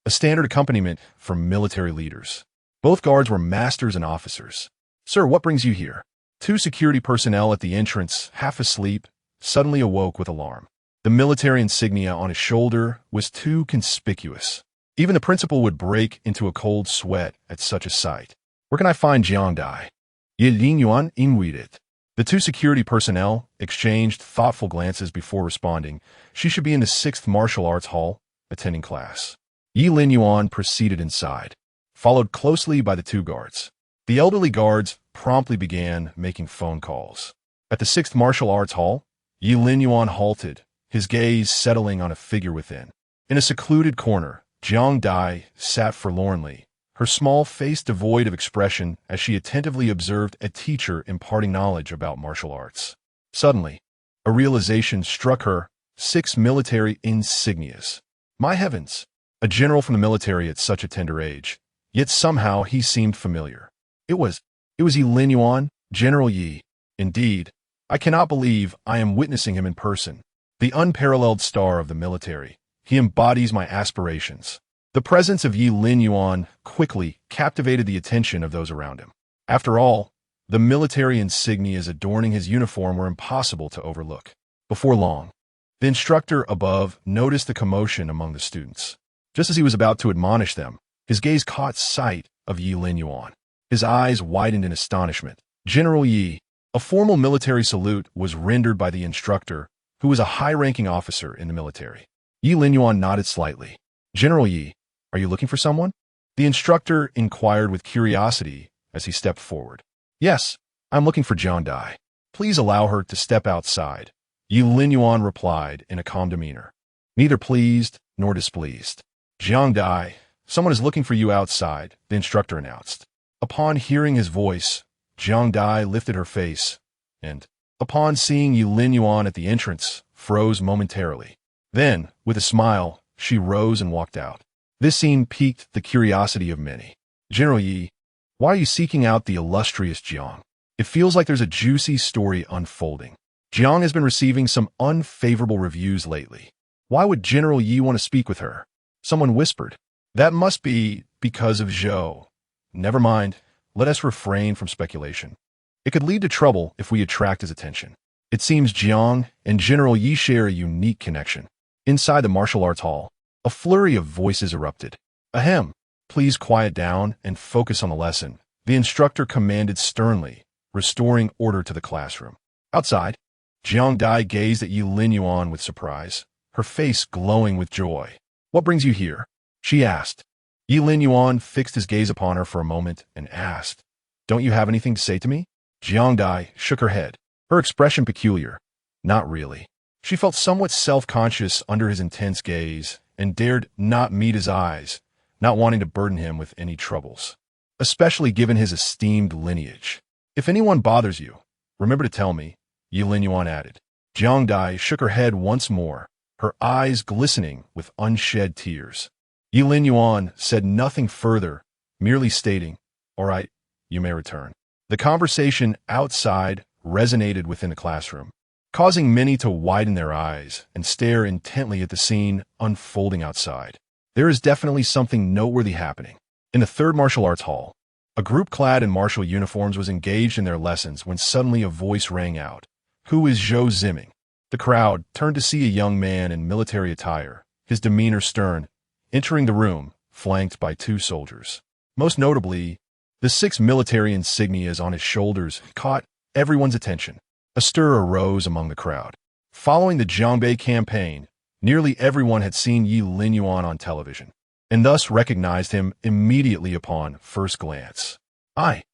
A standard accompaniment for military leaders. Both guards were masters and officers. "Sir, what brings you here?" 2 security personnel at the entrance, half asleep, suddenly awoke with alarm. The military insignia on his shoulder was too conspicuous. Even the principal would break into a cold sweat at such a sight. "Where can I find Jiangbei?" Ye Linyuan inquired. The 2 security personnel exchanged thoughtful glances before responding. "She should be in the 6th Martial Arts Hall, attending class." Ye Linyuan proceeded inside, followed closely by the 2 guards. The elderly guards promptly began making phone calls. At the 6th Martial Arts Hall, Ye Linyuan halted, his gaze settling on a figure within. In a secluded corner, Jiangbei sat forlornly, her small face devoid of expression as she attentively observed a teacher imparting knowledge about martial arts. Suddenly, a realization struck her: 6 military insignias. My heavens! A general from the military at such a tender age. Yet somehow he seemed familiar. It was Ye Linyuan, General Ye. Indeed, I cannot believe I am witnessing him in person. The unparalleled star of the military. He embodies my aspirations. The presence of Ye Linyuan quickly captivated the attention of those around him. After all, the military insignias adorning his uniform were impossible to overlook. Before long, the instructor above noticed the commotion among the students. Just as he was about to admonish them, his gaze caught sight of Ye Linyuan. His eyes widened in astonishment. "General Ye." A formal military salute was rendered by the instructor, who was a high-ranking officer in the military. Ye Linyuan nodded slightly. "General Ye, are you looking for someone?" The instructor inquired with curiosity as he stepped forward. "Yes, I'm looking for Jiangbei. Please allow her to step outside," Ye Linyuan replied in a calm demeanor, neither pleased nor displeased. "Jiangbei, someone is looking for you outside," the instructor announced. Upon hearing his voice, Jiangbei lifted her face, and, upon seeing Ye Linyuan at the entrance, froze momentarily. Then, with a smile, she rose and walked out. This scene piqued the curiosity of many. "General Ye, why are you seeking out the illustrious Jiang? It feels like there's a juicy story unfolding. Jiang has been receiving some unfavorable reviews lately. Why would General Ye want to speak with her?" Someone whispered. "That must be because of Zhou. Never mind. Let us refrain from speculation. It could lead to trouble if we attract his attention. It seems Jiang and General Yi share a unique connection." Inside the martial arts hall, a flurry of voices erupted. "Ahem, please quiet down and focus on the lesson," the instructor commanded sternly, restoring order to the classroom. Outside, Jiangbei gazed at Ye Linyuan with surprise, her face glowing with joy. "What brings you here?" she asked. Ye Linyuan fixed his gaze upon her for a moment and asked, "Don't you have anything to say to me?" Jiangbei shook her head, her expression peculiar. Not really. She felt somewhat self-conscious under his intense gaze and dared not meet his eyes, not wanting to burden him with any troubles, especially given his esteemed lineage. "If anyone bothers you, remember to tell me," Ye Linyuan added. Jiangbei shook her head once more, her eyes glistening with unshed tears. Ye Linyuan said nothing further, merely stating, "All right, you may return." The conversation outside resonated within the classroom, causing many to widen their eyes and stare intently at the scene unfolding outside. There is definitely something noteworthy happening. In the 3rd Martial Arts Hall, a group clad in martial uniforms was engaged in their lessons when suddenly a voice rang out. "Who is Zhou Ziming?" The crowd turned to see a young man in military attire, his demeanor stern, entering the room, flanked by 2 soldiers. Most notably, the 6 military insignias on his shoulders caught everyone's attention. A stir arose among the crowd. Following the Jiangbei campaign, Nearly everyone had seen Ye Linyuan on television, and thus recognized him immediately upon first glance. I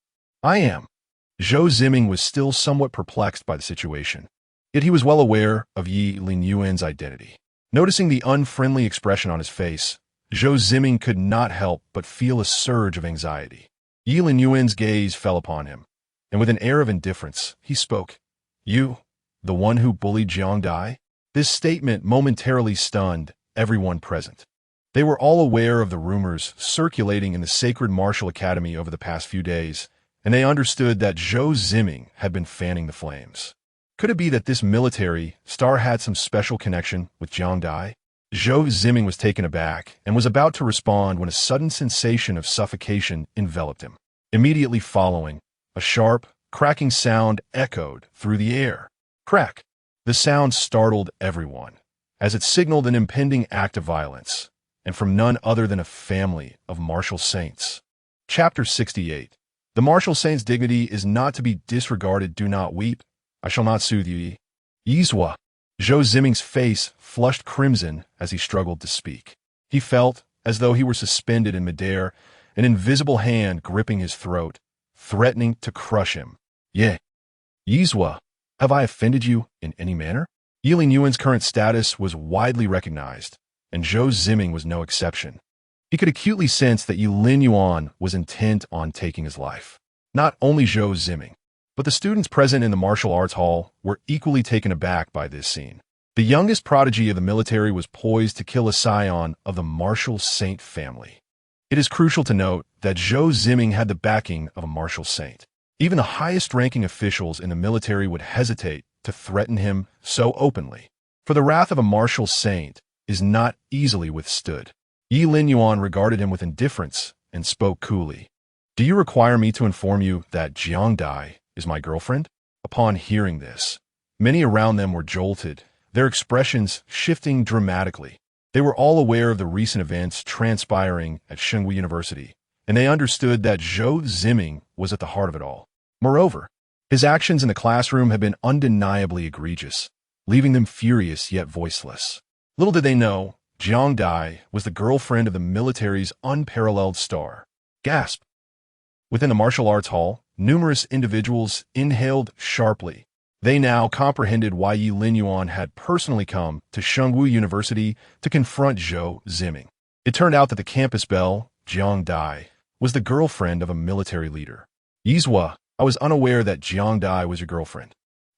am. Zhou Ziming was still somewhat perplexed by the situation, yet he was well aware of Ye Linyuan's identity. Noticing the unfriendly expression on his face, Zhou Ziming could not help but feel a surge of anxiety. Ye Linyuan's gaze fell upon him, and with an air of indifference, he spoke. You, the one who bullied Jiangbei? This statement momentarily stunned everyone present. They were all aware of the rumors circulating in the Sacred Martial Academy over the past few days, and they understood that Zhou Ziming had been fanning the flames. Could it be that this military star had some special connection with Jiangbei? Zhou Ziming was taken aback and was about to respond when a sudden sensation of suffocation enveloped him. Immediately following, a sharp, cracking sound echoed through the air. Crack! The sound startled everyone, as it signaled an impending act of violence, and from none other than a family of martial saints. Chapter 68. The martial saint's dignity is not to be disregarded. Do not weep. I shall not soothe you. Yizhua. Zhou Ziming's face flushed crimson as he struggled to speak. He felt as though he were suspended in midair, an invisible hand gripping his throat, threatening to crush him. Ye. Yizhua, have I offended you in any manner? Ye Linyuan's current status was widely recognized, and Zhou Ziming was no exception. He could acutely sense that Ye Linyuan was intent on taking his life. Not only Zhou Ziming, but the students present in the martial arts hall were equally taken aback by this scene. The youngest prodigy of the military was poised to kill a scion of the martial saint family. It is crucial to note that Zhou Ziming had the backing of a martial saint. Even the highest-ranking officials in the military would hesitate to threaten him so openly, for the wrath of a martial saint is not easily withstood. Ye Linyuan regarded him with indifference and spoke coolly. Do you require me to inform you that Jiangbei is my girlfriend? Upon hearing this, many around them were jolted, their expressions shifting dramatically. They were all aware of the recent events transpiring at Tsinghua University, and they understood that Zhou Ziming was at the heart of it all. Moreover, his actions in the classroom had been undeniably egregious, leaving them furious yet voiceless. Little did they know, Jiangbei was the girlfriend of the military's unparalleled star. Gasp! Within the martial arts hall, numerous individuals inhaled sharply. They now comprehended why Ye Linyuan had personally come to Tsinghua University to confront Zhou Ziming. It turned out that the campus belle, Jiangbei, was the girlfriend of a military leader. Yizhua, I was unaware that Jiangbei was your girlfriend.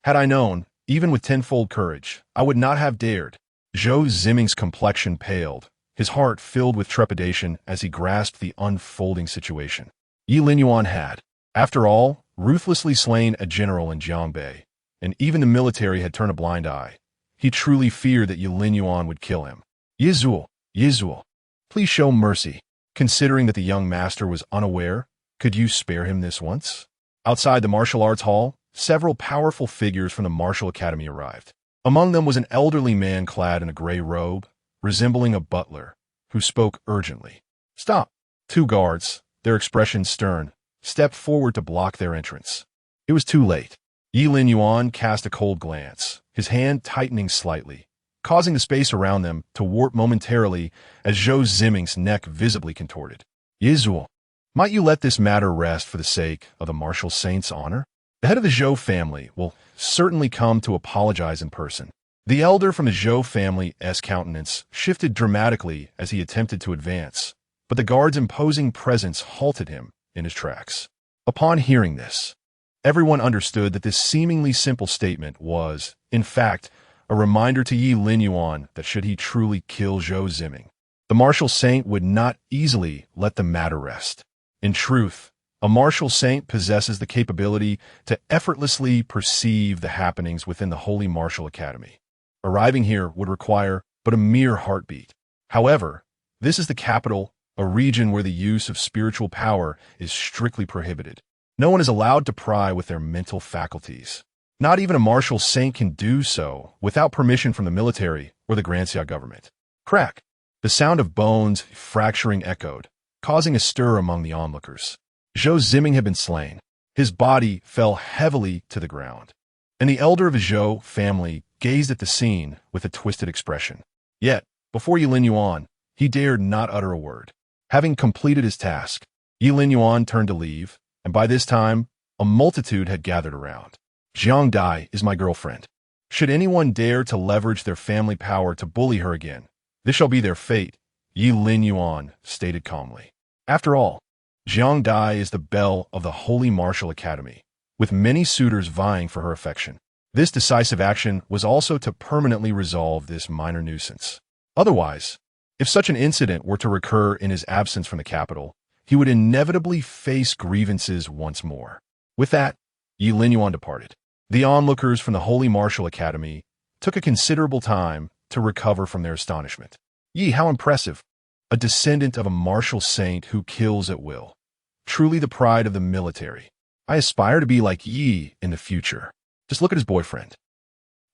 Had I known, even with tenfold courage, I would not have dared. Zhou Ziming's complexion paled, his heart filled with trepidation as he grasped the unfolding situation. Ye Linyuan had, after all, ruthlessly slain a general in Jiangbei, and even the military had turned a blind eye. He truly feared that Ye Linyuan would kill him. Yizhua, please show mercy. Considering that the young master was unaware, could you spare him this once? Outside the martial arts hall, several powerful figures from the martial academy arrived. Among them was an elderly man clad in a gray robe, resembling a butler, who spoke urgently. Stop! Two guards, their expressions stern, stepped forward to block their entrance. It was too late. Ye Linyuan cast a cold glance, his hand tightening slightly, causing the space around them to warp momentarily as Zhou Ziming's neck visibly contorted. Yizhua, might you let this matter rest for the sake of the martial saint's honor? The head of the Zhou family will certainly come to apologize in person. The elder from the Zhou family's countenance shifted dramatically as he attempted to advance, but the guard's imposing presence halted him in his tracks. Upon hearing this, everyone understood that this seemingly simple statement was, in fact, a reminder to Ye Linyuan that should he truly kill Zhou Ziming, the martial saint would not easily let the matter rest. In truth, a martial saint possesses the capability to effortlessly perceive the happenings within the Holy Martial Academy. Arriving here would require but a mere heartbeat. However, this is the capital, a region where the use of spiritual power is strictly prohibited. No one is allowed to pry with their mental faculties. Not even a martial saint can do so without permission from the military or the Granxia government. Crack! The sound of bones fracturing echoed, causing a stir among the onlookers. Zhou Ziming had been slain. His body fell heavily to the ground, and the elder of the Zhou family gazed at the scene with a twisted expression. Yet, before Ye Linyuan, he dared not utter a word. Having completed his task, Ye Linyuan turned to leave, and by this time, a multitude had gathered around. Jiangbei is my girlfriend. Should anyone dare to leverage their family power to bully her again, this shall be their fate, Ye Linyuan stated calmly. After all, Jiangbei is the belle of the Holy Martial Academy, with many suitors vying for her affection. This decisive action was also to permanently resolve this minor nuisance. Otherwise, if such an incident were to recur in his absence from the capital, he would inevitably face grievances once more. With that, Ye Linyuan departed. The onlookers from the Holy Martial Academy took a considerable time to recover from their astonishment. Ye, how impressive! A descendant of a martial saint who kills at will. Truly the pride of the military. I aspire to be like Ye in the future. Just look at his boyfriend.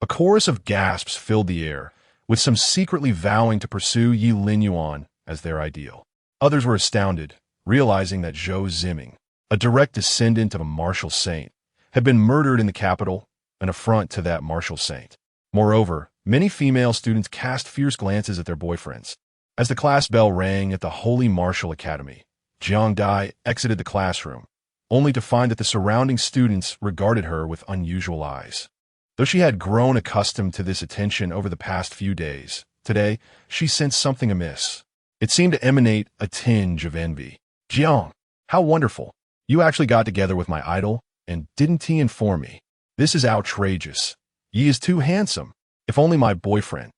A chorus of gasps filled the air, with some secretly vowing to pursue Ye Linyuan as their ideal. Others were astounded, realizing that Zhou Ziming, a direct descendant of a martial saint, had been murdered in the capital, an affront to that martial saint. Moreover, many female students cast fierce glances at their boyfriends. As the class bell rang at the Holy Martial Academy, Jiangbei exited the classroom, only to find that the surrounding students regarded her with unusual eyes. Though she had grown accustomed to this attention over the past few days, today she sensed something amiss. It seemed to emanate a tinge of envy. Jiang, how wonderful! You actually got together with my idol, and didn't he inform me? This is outrageous. Ye is too handsome. If only my boyfriend.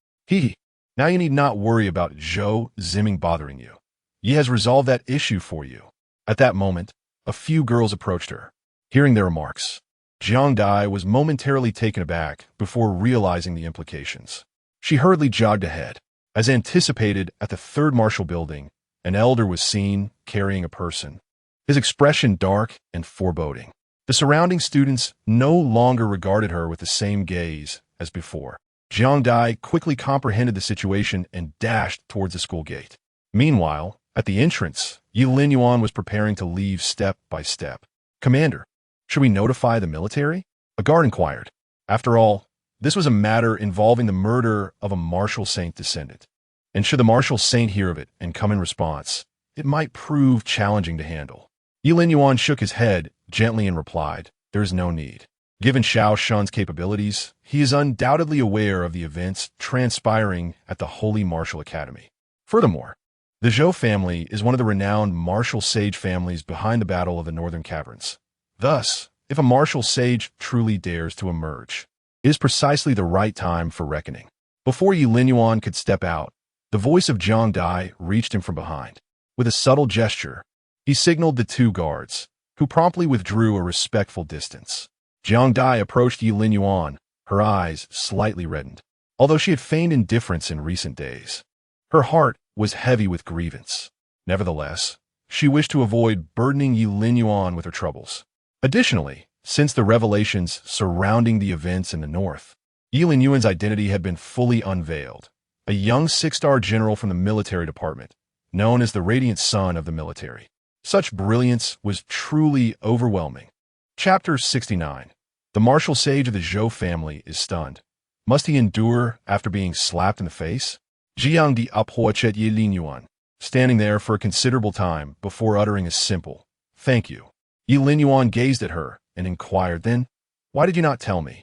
Now you need not worry about Zhou Ziming bothering you. Ye has resolved that issue for you. At that moment, a few girls approached her. Hearing their remarks, Jiangbei was momentarily taken aback before realizing the implications. She hurriedly jogged ahead. As anticipated at the third martial building, an elder was seen carrying a person, his expression dark and foreboding. The surrounding students no longer regarded her with the same gaze as before. Jiangbei quickly comprehended the situation and dashed towards the school gate. Meanwhile, at the entrance, Ye Linyuan was preparing to leave step by step. Commander, should we notify the military? A guard inquired. After all, this was a matter involving the murder of a martial saint descendant. And should the martial saint hear of it and come in response, it might prove challenging to handle. Ye Linyuan shook his head gently and replied, there is no need. Given Xiao Shun's capabilities, he is undoubtedly aware of the events transpiring at the Holy Martial Academy. Furthermore, the Zhou family is one of the renowned martial sage families behind the Battle of the Northern Caverns. Thus, if a martial sage truly dares to emerge, it is precisely the right time for reckoning. Before Ye Linyuan could step out, the voice of Jiangbei reached him from behind. With a subtle gesture, he signaled the two guards, who promptly withdrew a respectful distance. Jiangbei approached Ye Linyuan, her eyes slightly reddened. Although she had feigned indifference in recent days, her heart was heavy with grievance. Nevertheless, she wished to avoid burdening Ye Linyuan with her troubles. Additionally, since the revelations surrounding the events in the north, Ye Linyuan's identity had been fully unveiled. A young six-star general from the military department, known as the Radiant Son of the military. Such brilliance was truly overwhelming. Chapter 69. The martial sage of the Zhou family is stunned. Must he endure after being slapped in the face? Jiang Di approached Ye Linyuan, standing there for a considerable time before uttering a simple, thank you. Ye Linyuan gazed at her and inquired, then, why did you not tell me?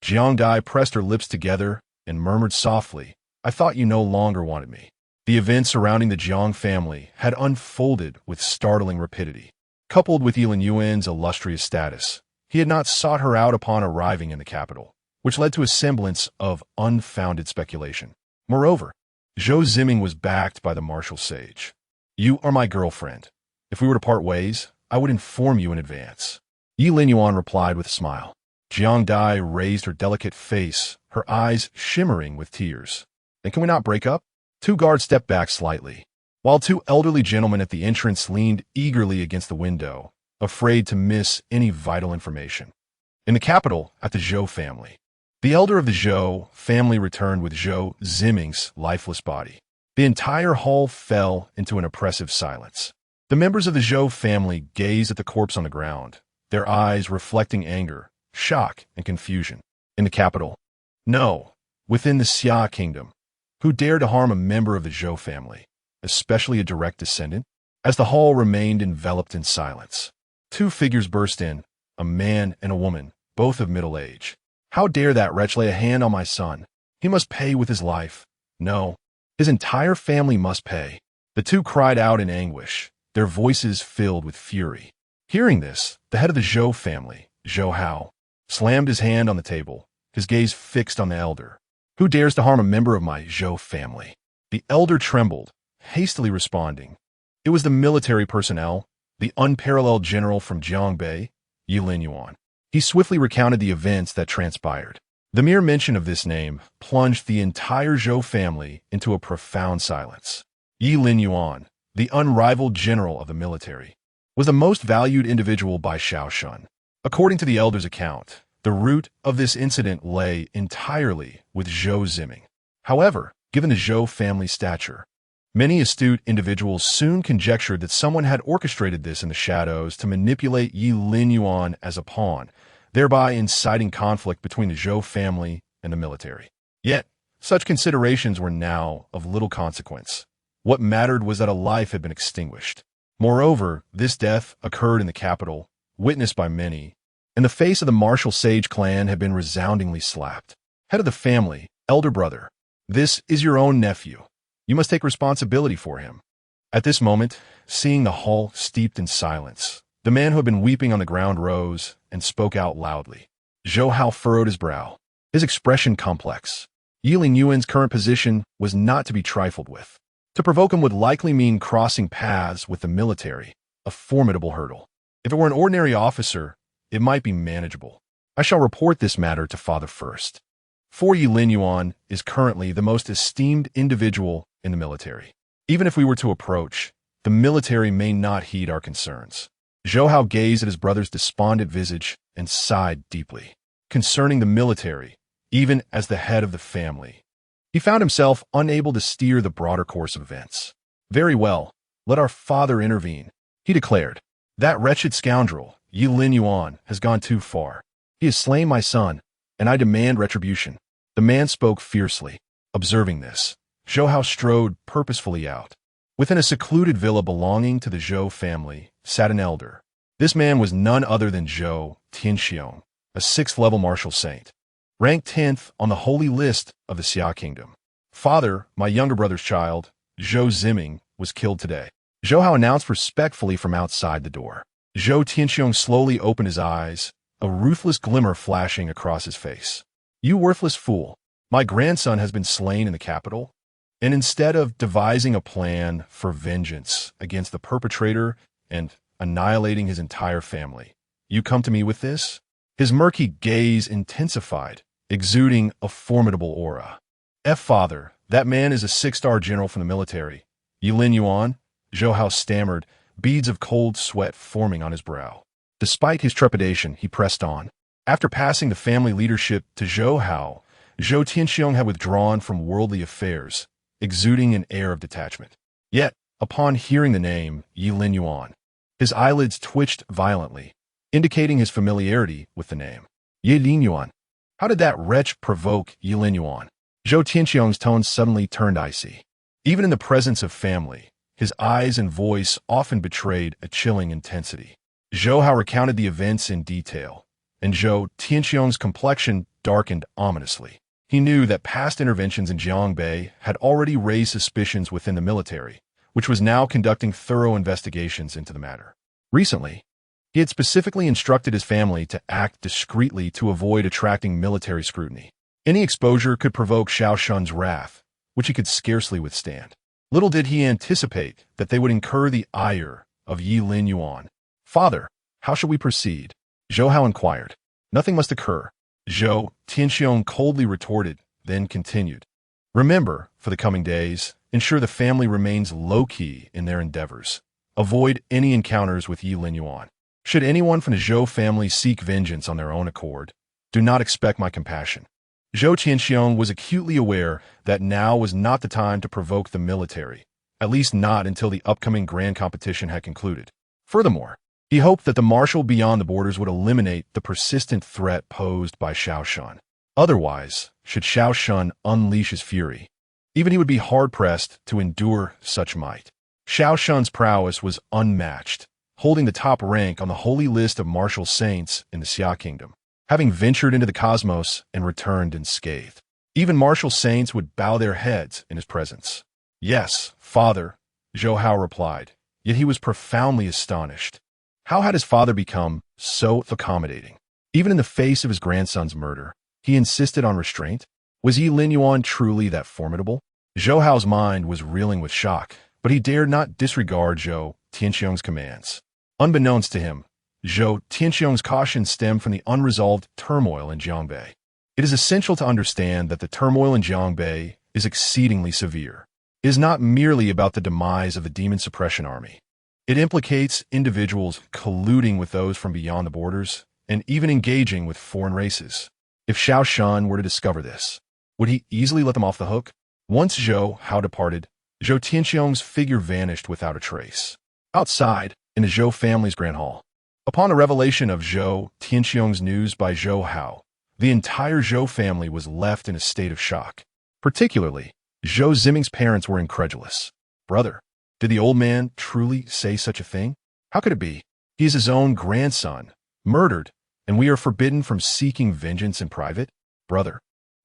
Jiangbei pressed her lips together and murmured softly, I thought you no longer wanted me. The events surrounding the Jiang family had unfolded with startling rapidity. Coupled with Ye Linyuan's illustrious status, he had not sought her out upon arriving in the capital, which led to a semblance of unfounded speculation. Moreover, Zhou Ziming was backed by the martial sage. You are my girlfriend. If we were to part ways, I would inform you in advance. Ye Linyuan replied with a smile. Jiangbei raised her delicate face, her eyes shimmering with tears. Then can we not break up? Two guards stepped back slightly, while two elderly gentlemen at the entrance leaned eagerly against the window, afraid to miss any vital information. In the capital, at the Zhou family, the elder of the Zhou family returned with Zhou Ziming's lifeless body. The entire hall fell into an oppressive silence. The members of the Zhou family gazed at the corpse on the ground, their eyes reflecting anger, shock, and confusion. In the capital, no, within the Xia kingdom, Who dared to harm a member of the Zhou family, especially a direct descendant? As the hall remained enveloped in silence, two figures burst in, a man and a woman, both of middle age. How dare that wretch lay a hand on my son? He must pay with his life. No, his entire family must pay. The two cried out in anguish, their voices filled with fury. Hearing this, the head of the Zhou family, Zhou Hao, slammed his hand on the table, his gaze fixed on the elder. Who dares to harm a member of my Zhou family? The elder trembled, hastily responding. It was the military personnel, the unparalleled general from Jiangbei, Ye Linyuan. He swiftly recounted the events that transpired. The mere mention of this name plunged the entire Zhou family into a profound silence. Ye Linyuan, the unrivaled general of the military, was the most valued individual by Shaoshun. According to the elder's account, the root of this incident lay entirely with Zhou Ziming. However, given the Zhou family's stature, many astute individuals soon conjectured that someone had orchestrated this in the shadows to manipulate Ye Linyuan as a pawn, thereby inciting conflict between the Zhou family and the military. Yet, such considerations were now of little consequence. What mattered was that a life had been extinguished. Moreover, this death occurred in the capital, witnessed by many, and the face of the martial sage clan had been resoundingly slapped. Head of the family, elder brother, this is your own nephew. You must take responsibility for him. At this moment, seeing the hall steeped in silence, the man who had been weeping on the ground rose and spoke out loudly. Zhou Hao furrowed his brow, his expression complex. Ye Linyuan's current position was not to be trifled with. To provoke him would likely mean crossing paths with the military, a formidable hurdle. If it were an ordinary officer, it might be manageable. I shall report this matter to father first. For Ye Linyuan is currently the most esteemed individual in the military. Even if we were to approach, the military may not heed our concerns. Zhou Hao gazed at his brother's despondent visage and sighed deeply. Concerning the military, even as the head of the family, he found himself unable to steer the broader course of events. Very well, let our father intervene, he declared. That wretched scoundrel, Ye Linyuan, has gone too far. He has slain my son, and I demand retribution. The man spoke fiercely. Observing this, Zhou Hao strode purposefully out. Within a secluded villa belonging to the Zhou family sat an elder. This man was none other than Zhou Tianxiong, a 6th-level martial saint, ranked 10th on the holy list of the Xia kingdom. Father, my younger brother's child, Zhou Ziming, was killed today. Zhou Hao announced respectfully from outside the door. Zhou Tianxiong slowly opened his eyes, a ruthless glimmer flashing across his face. You worthless fool, my grandson has been slain in the capital, and instead of devising a plan for vengeance against the perpetrator and annihilating his entire family, you come to me with this? His murky gaze intensified, exuding a formidable aura. Father, that man is a 6-star general from the military. Ye Linyuan, Zhou Hao stammered, beads of cold sweat forming on his brow. Despite his trepidation, he pressed on. After passing the family leadership to Zhou Hao, Zhou Tianxiong had withdrawn from worldly affairs, exuding an air of detachment. Yet, upon hearing the name Ye Linyuan, his eyelids twitched violently, indicating his familiarity with the name. Ye Linyuan. How did that wretch provoke Ye Linyuan? Zhou Tianxiong's tone suddenly turned icy. Even in the presence of family, his eyes and voice often betrayed a chilling intensity. Zhou Hao recounted the events in detail, and Zhou Tianxiong's complexion darkened ominously. He knew that past interventions in Jiangbei had already raised suspicions within the military, which was now conducting thorough investigations into the matter. Recently, he had specifically instructed his family to act discreetly to avoid attracting military scrutiny. Any exposure could provoke Shaoshun's wrath, which he could scarcely withstand. Little did he anticipate that they would incur the ire of Ye Linyuan. Father, how shall we proceed? Zhou Hao inquired. Nothing must occur. Zhou Tianxiong coldly retorted, then continued. Remember, for the coming days, ensure the family remains low-key in their endeavors. Avoid any encounters with Ye Linyuan. Should anyone from the Zhou family seek vengeance on their own accord, do not expect my compassion. Zhou Tianxiong was acutely aware that now was not the time to provoke the military, at least not until the upcoming grand competition had concluded. Furthermore, he hoped that the marshal beyond the borders would eliminate the persistent threat posed by Shaoshun. Otherwise, should Shaoshun unleash his fury, Even he would be hard-pressed to endure such might. Xiao Shun's prowess was unmatched, holding the top rank on the holy list of martial saints in the Xia Kingdom, having ventured into the cosmos and returned unscathed. Even martial saints would bow their heads in his presence. "Yes, father," Zhou Hao replied, yet he was profoundly astonished. How had his father become so accommodating? Even in the face of his grandson's murder, he insisted on restraint? Was Ye Linyuan truly that formidable? Zhou Hao's mind was reeling with shock, but he dared not disregard Zhou Tianxiong's commands. Unbeknownst to him, Zhou Tianxiong's caution stemmed from the unresolved turmoil in Jiangbei. It is essential to understand that the turmoil in Jiangbei is exceedingly severe. It is not merely about the demise of the demon suppression army. It implicates individuals colluding with those from beyond the borders and even engaging with foreign races. If Xiao Shun were to discover this, would he easily let them off the hook? Once Zhou Hao departed, Zhou Tianxiong's figure vanished without a trace. Outside, in the Zhou family's grand hall, upon the revelation of Zhou Tianxiong's news by Zhou Hao, the entire Zhou family was left in a state of shock. Particularly, Zhou Ziming's parents were incredulous. Brother, did the old man truly say such a thing? How could it be? He is his own grandson, murdered, and we are forbidden from seeking vengeance in private? Brother,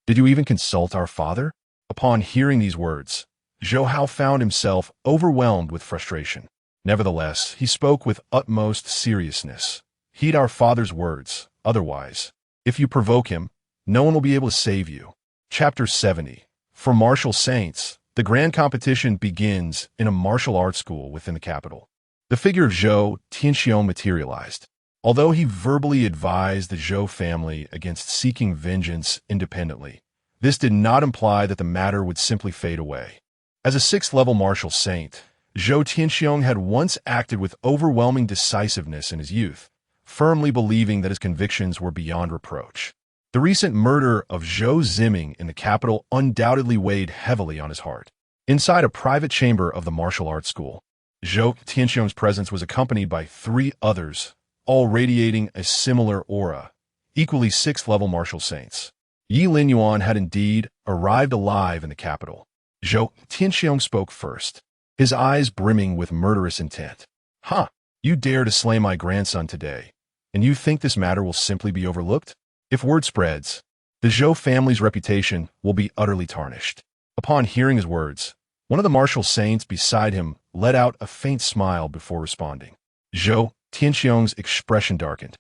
did you even consult our father? Upon hearing these words, Zhou Hao found himself overwhelmed with frustration. Nevertheless, he spoke with utmost seriousness. Heed our father's words, otherwise, if you provoke him, no one will be able to save you. Chapter 70. For martial saints, the grand competition begins in a martial arts school within the capital. The figure of Zhou Tianxiong materialized. Although he verbally advised the Zhou family against seeking vengeance independently, this did not imply that the matter would simply fade away. As a sixth-level martial saint, Zhou Tianxiong had once acted with overwhelming decisiveness in his youth, firmly believing that his convictions were beyond reproach. The recent murder of Zhou Ziming in the capital undoubtedly weighed heavily on his heart. Inside a private chamber of the martial arts school, Zhou Tianxiong's presence was accompanied by 3 others, all radiating a similar aura, equally sixth-level martial saints. Ye Linyuan had indeed arrived alive in the capital. Zhou Tianxiong spoke first, his eyes brimming with murderous intent. "Huh, you dare to slay my grandson today, and you think this matter will simply be overlooked? If word spreads, the Zhou family's reputation will be utterly tarnished." Upon hearing his words, one of the martial saints beside him let out a faint smile before responding. Zhou Tianxiong's expression darkened,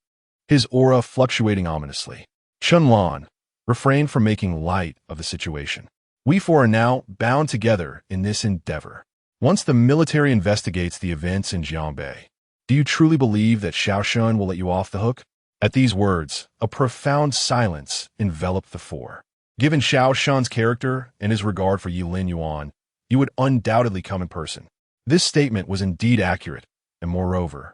his aura fluctuating ominously. "Chunlan, refrain from making light of the situation. We 4 are now bound together in this endeavor. Once the military investigates the events in Jiangbei, do you truly believe that Xiao Shun will let you off the hook?" At these words, a profound silence enveloped the 4. Given Xiao Shun's character and his regard for Ye Linyuan, he would undoubtedly come in person. This statement was indeed accurate, and moreover,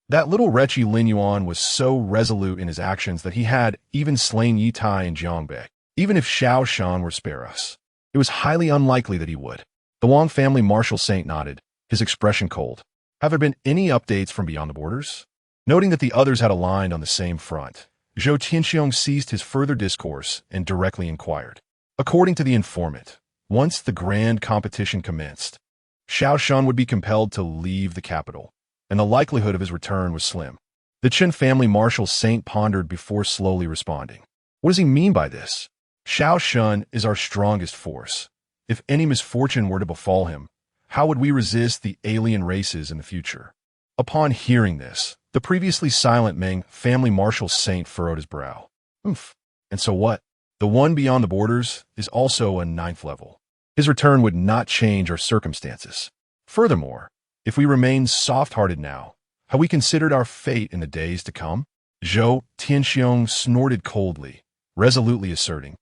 that little wretch Ye Linyuan was so resolute in his actions that he had even slain Ye Tai in Jiangbei. Even if Xiao Shun were spare us, it was highly unlikely that he would. The Wang family martial saint nodded, his expression cold. Have there been any updates from beyond the borders? Noting that the others had aligned on the same front, Zhou Tianxiong ceased his further discourse and directly inquired. According to the informant, once the grand competition commenced, Xiao Shun would be compelled to leave the capital, and the likelihood of his return was slim. The Chen family martial saint pondered before slowly responding. What does he mean by this? Xiao Shun is our strongest force. If any misfortune were to befall him, how would we resist the alien races in the future? Upon hearing this, the previously silent Meng family martial saint furrowed his brow. "Oomph. And so what? The one beyond the borders is also a 9th level. His return would not change our circumstances. Furthermore, if we remain soft-hearted now, have we considered our fate in the days to come?" Zhou Tianxiong snorted coldly, resolutely asserting,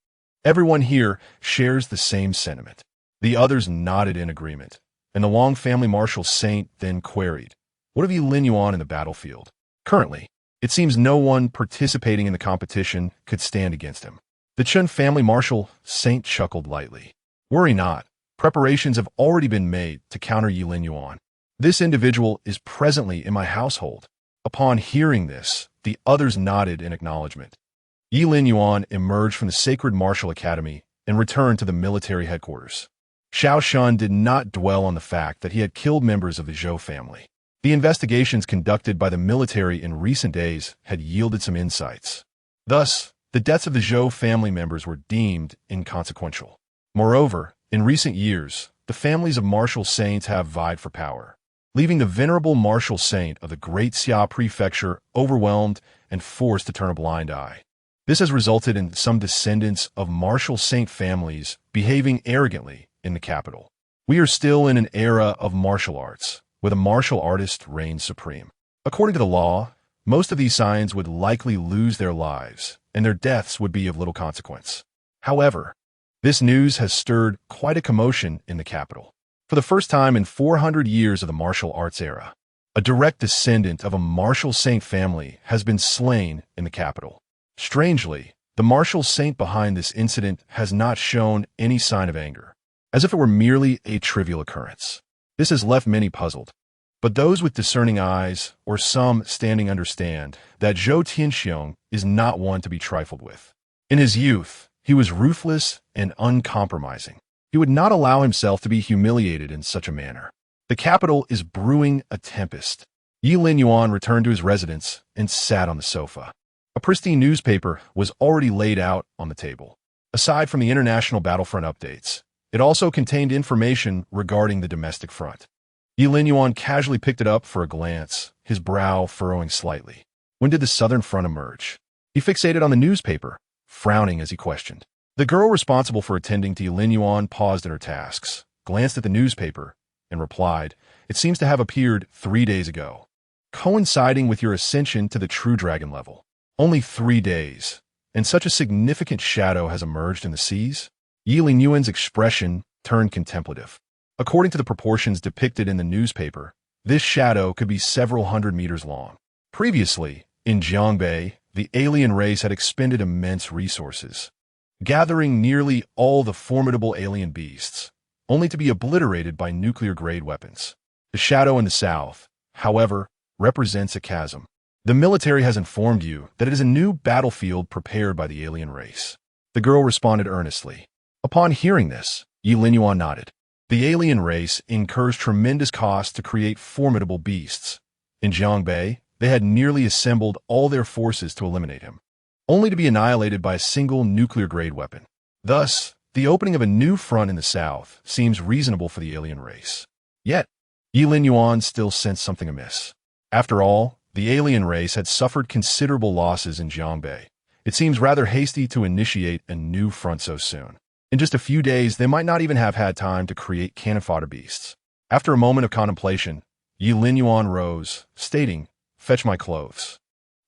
"Everyone here shares the same sentiment." The others nodded in agreement, and the Wang family martial saint then queried, "What of Ye Linyuan in the battlefield?" Currently, it seems no one participating in the competition could stand against him. The Chen family martial saint chuckled lightly. "Worry not. Preparations have already been made to counter Ye Linyuan. This individual is presently in my household." Upon hearing this, the others nodded in acknowledgement. Ye Linyuan emerged from the Sacred Martial Academy and returned to the military headquarters. Xiao Shun did not dwell on the fact that he had killed members of the Zhou family. The investigations conducted by the military in recent days had yielded some insights. Thus, the deaths of the Zhou family members were deemed inconsequential. Moreover, in recent years, the families of martial saints have vied for power, leaving the venerable martial saint of the Great Xia Prefecture overwhelmed and forced to turn a blind eye. This has resulted in some descendants of martial saint families behaving arrogantly in the capital. We are still in an era of martial arts, where the martial artist reigns supreme. According to the law, most of these signs would likely lose their lives, and their deaths would be of little consequence. However, this news has stirred quite a commotion in the capital. For the first time in 400 years of the martial arts era, a direct descendant of a martial saint family has been slain in the capital. Strangely, the martial saint behind this incident has not shown any sign of anger, as if it were merely a trivial occurrence. This has left many puzzled, but those with discerning eyes, or some standing, understand that Zhou Tianxiong is not one to be trifled with. In his youth, he was ruthless and uncompromising. He would not allow himself to be humiliated in such a manner. The capital is brewing a tempest. Ye Linyuan returned to his residence and sat on the sofa. A pristine newspaper was already laid out on the table. Aside from the international battlefront updates, it also contained information regarding the domestic front. Ye Linyuan casually picked it up for a glance, his brow furrowing slightly. When did the southern front emerge? He fixated on the newspaper, frowning as he questioned. The girl responsible for attending to Ye Linyuan paused in her tasks, glanced at the newspaper, and replied, "It seems to have appeared 3 days ago, coinciding with your ascension to the true dragon level. Only 3 days, and such a significant shadow has emerged in the seas?" Ye Linyuan's expression turned contemplative. According to the proportions depicted in the newspaper, this shadow could be several hundred meters long. Previously, in Jiangbei, the alien race had expended immense resources, gathering nearly all the formidable alien beasts, only to be obliterated by nuclear-grade weapons. The shadow in the south, however, represents a chasm. The military has informed you that it is a new battlefield prepared by the alien race. The girl responded earnestly. Upon hearing this, Ye Linyuan nodded. The alien race incurs tremendous costs to create formidable beasts. In Jiangbei, they had nearly assembled all their forces to eliminate him, only to be annihilated by a single nuclear-grade weapon. Thus, the opening of a new front in the south seems reasonable for the alien race. Yet, Ye Linyuan still sensed something amiss. After all, the alien race had suffered considerable losses in Jiangbei. It seems rather hasty to initiate a new front so soon. In just a few days, they might not even have had time to create cannon fodder beasts. After a moment of contemplation, Ye Linyuan rose, stating, "Fetch my clothes."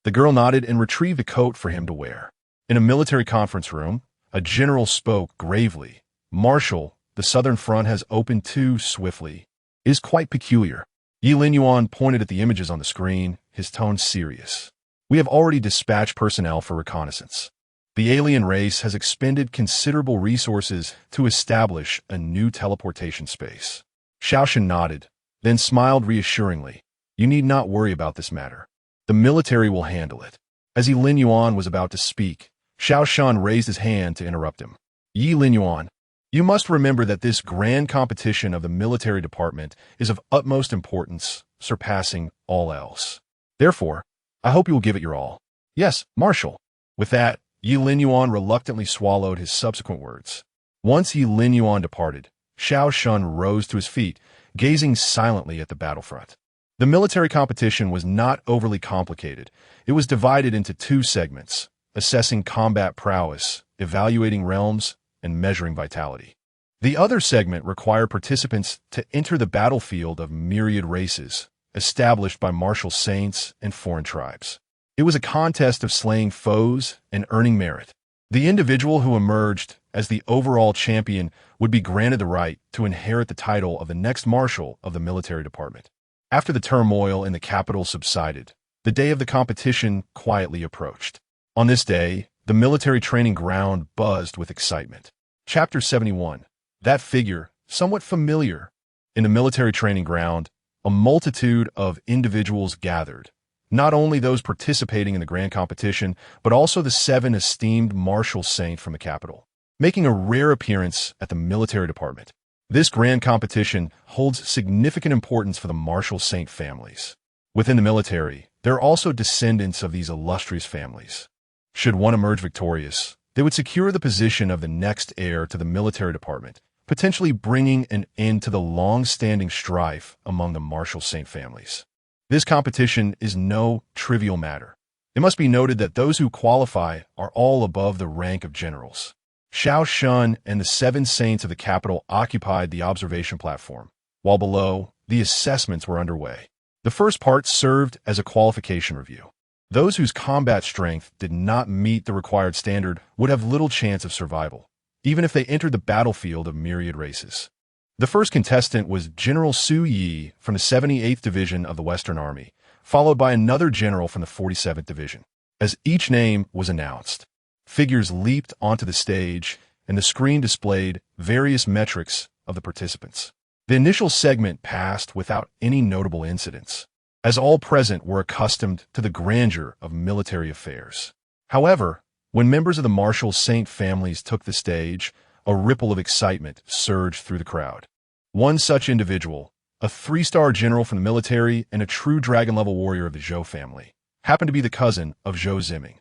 The girl nodded and retrieved a coat for him to wear. In a military conference room, a general spoke gravely. "Marshal, the southern front has opened too swiftly. It is quite peculiar." Ye Linyuan pointed at the images on the screen, his tone serious. "We have already dispatched personnel for reconnaissance. The alien race has expended considerable resources to establish a new teleportation space." Xiao Shun nodded, then smiled reassuringly. "You need not worry about this matter. The military will handle it." As Ye Linyuan was about to speak, Xiao Shun raised his hand to interrupt him. "Ye Linyuan, you must remember that this grand competition of the military department is of utmost importance, surpassing all else. Therefore, I hope you will give it your all." "Yes, Marshal." With that, Ye Linyuan reluctantly swallowed his subsequent words. Once Ye Linyuan departed, Xiao Shun rose to his feet, gazing silently at the battlefront. The military competition was not overly complicated. It was divided into 2 segments, assessing combat prowess, evaluating realms, and measuring vitality. The other segment required participants to enter the battlefield of myriad races, established by martial saints and foreign tribes. It was a contest of slaying foes and earning merit. The individual who emerged as the overall champion would be granted the right to inherit the title of the next marshal of the military department. After the turmoil in the capital subsided, the day of the competition quietly approached. On this day, the military training ground buzzed with excitement. Chapter 71. That figure, somewhat familiar. In the military training ground, a multitude of individuals gathered. Not only those participating in the grand competition, but also the 7 esteemed martial saints from the capital, making a rare appearance at the military department. This grand competition holds significant importance for the martial saint families. Within the military, there are also descendants of these illustrious families. Should one emerge victorious, they would secure the position of the next heir to the military department, potentially bringing an end to the long-standing strife among the martial saint families. This competition is no trivial matter. It must be noted that those who qualify are all above the rank of generals. Xiao Shun and the 7 saints of the capital occupied the observation platform, while below, the assessments were underway. The first part served as a qualification review. Those whose combat strength did not meet the required standard would have little chance of survival, even if they entered the battlefield of myriad races. The first contestant was General Su Yi from the 78th Division of the Western Army, followed by another general from the 47th Division. As each name was announced, figures leaped onto the stage, and the screen displayed various metrics of the participants. The initial segment passed without any notable incidents, as all present were accustomed to the grandeur of military affairs. However, when members of the martial saint families took the stage, a ripple of excitement surged through the crowd. One such individual, a 3-star general from the military and a true dragon-level warrior of the Zhou family, happened to be the cousin of Zhou Ziming.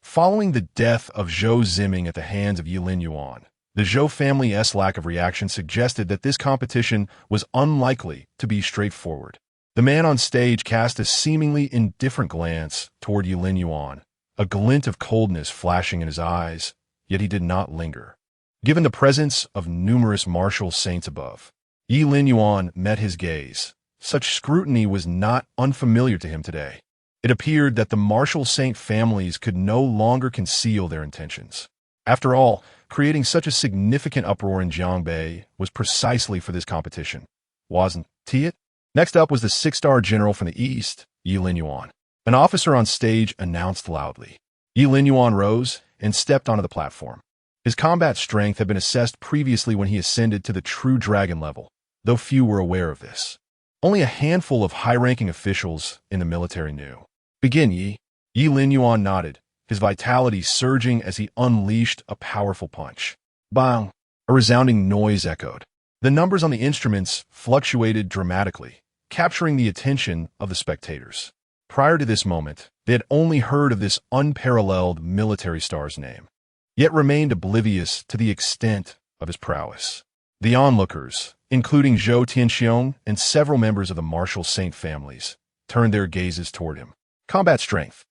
Following the death of Zhou Ziming at the hands of Ye Linyuan, the Zhou family's lack of reaction suggested that this competition was unlikely to be straightforward. The man on stage cast a seemingly indifferent glance toward Ye Linyuan, a glint of coldness flashing in his eyes, yet he did not linger. Given the presence of numerous martial saints above, Ye Linyuan met his gaze. Such scrutiny was not unfamiliar to him today. It appeared that the martial saint families could no longer conceal their intentions. After all, creating such a significant uproar in Jiangbei was precisely for this competition, wasn't it? Next up was the 6-star general from the east, Ye Linyuan. An officer on stage announced loudly. Ye Linyuan rose and stepped onto the platform. His combat strength had been assessed previously when he ascended to the true dragon level, though few were aware of this. Only a handful of high-ranking officials in the military knew. Begin, Ye. Ye Linyuan nodded, his vitality surging as he unleashed a powerful punch. Bang! A resounding noise echoed. The numbers on the instruments fluctuated dramatically, capturing the attention of the spectators. Prior to this moment, they had only heard of this unparalleled military star's name, yet remained oblivious to the extent of his prowess. The onlookers, including Zhou Tianxiong and several members of the martial saint families, turned their gazes toward him. Combat strength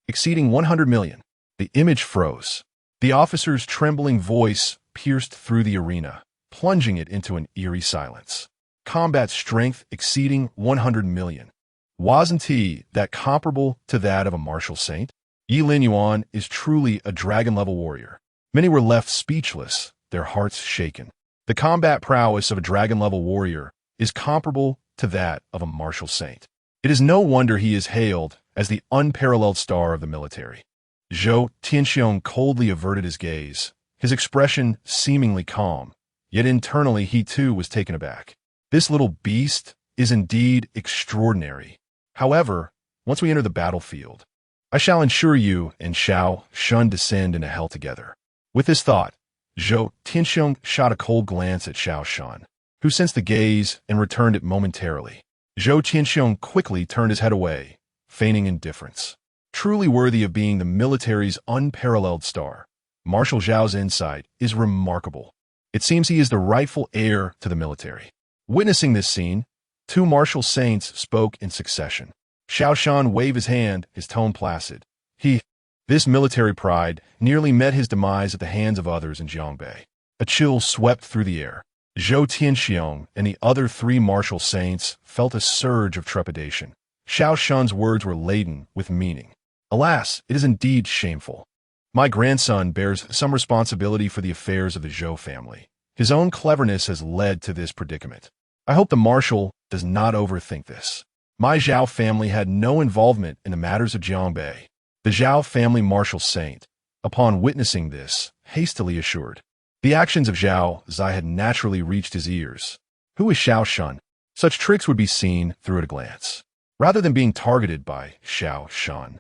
exceeding 100 million. The image froze. The officer's trembling voice pierced through the arena, plunging it into an eerie silence. Combat strength exceeding 100 million. Wasn't he that comparable to that of a martial saint? Ye Linyuan is truly a dragon-level warrior. Many were left speechless, their hearts shaken. The combat prowess of a dragon-level warrior is comparable to that of a martial saint. It is no wonder he is hailed as the unparalleled star of the military. Zhou Tianxiong coldly averted his gaze, his expression seemingly calm, yet internally he too was taken aback. This little beast is indeed extraordinary. However, once we enter the battlefield, I shall ensure you and Xiao Shun descend into hell together. With this thought, Zhou Tianxiong shot a cold glance at Xiao Shun, who sensed the gaze and returned it momentarily. Zhou Tianxiong quickly turned his head away, feigning indifference. Truly worthy of being the military's unparalleled star, Marshal Zhao's insight is remarkable. It seems he is the rightful heir to the military. Witnessing this scene, 2 martial saints spoke in succession. Xiao Shan waved his hand, his tone placid. This military pride nearly met his demise at the hands of others in Jiangbei. A chill swept through the air. Zhou Tianxiong and the other 3 martial saints felt a surge of trepidation. Xiao Shun's words were laden with meaning. Alas, it is indeed shameful. My grandson bears some responsibility for the affairs of the Zhou family. His own cleverness has led to this predicament. I hope the marshal does not overthink this. My Zhao family had no involvement in the matters of Jiangbei. The Zhao family martial saint, upon witnessing this, hastily assured. The actions of Zhao Zai had naturally reached his ears. Who is Xiao Shun? Such tricks would be seen through at a glance. Rather than being targeted by Xiao Shun,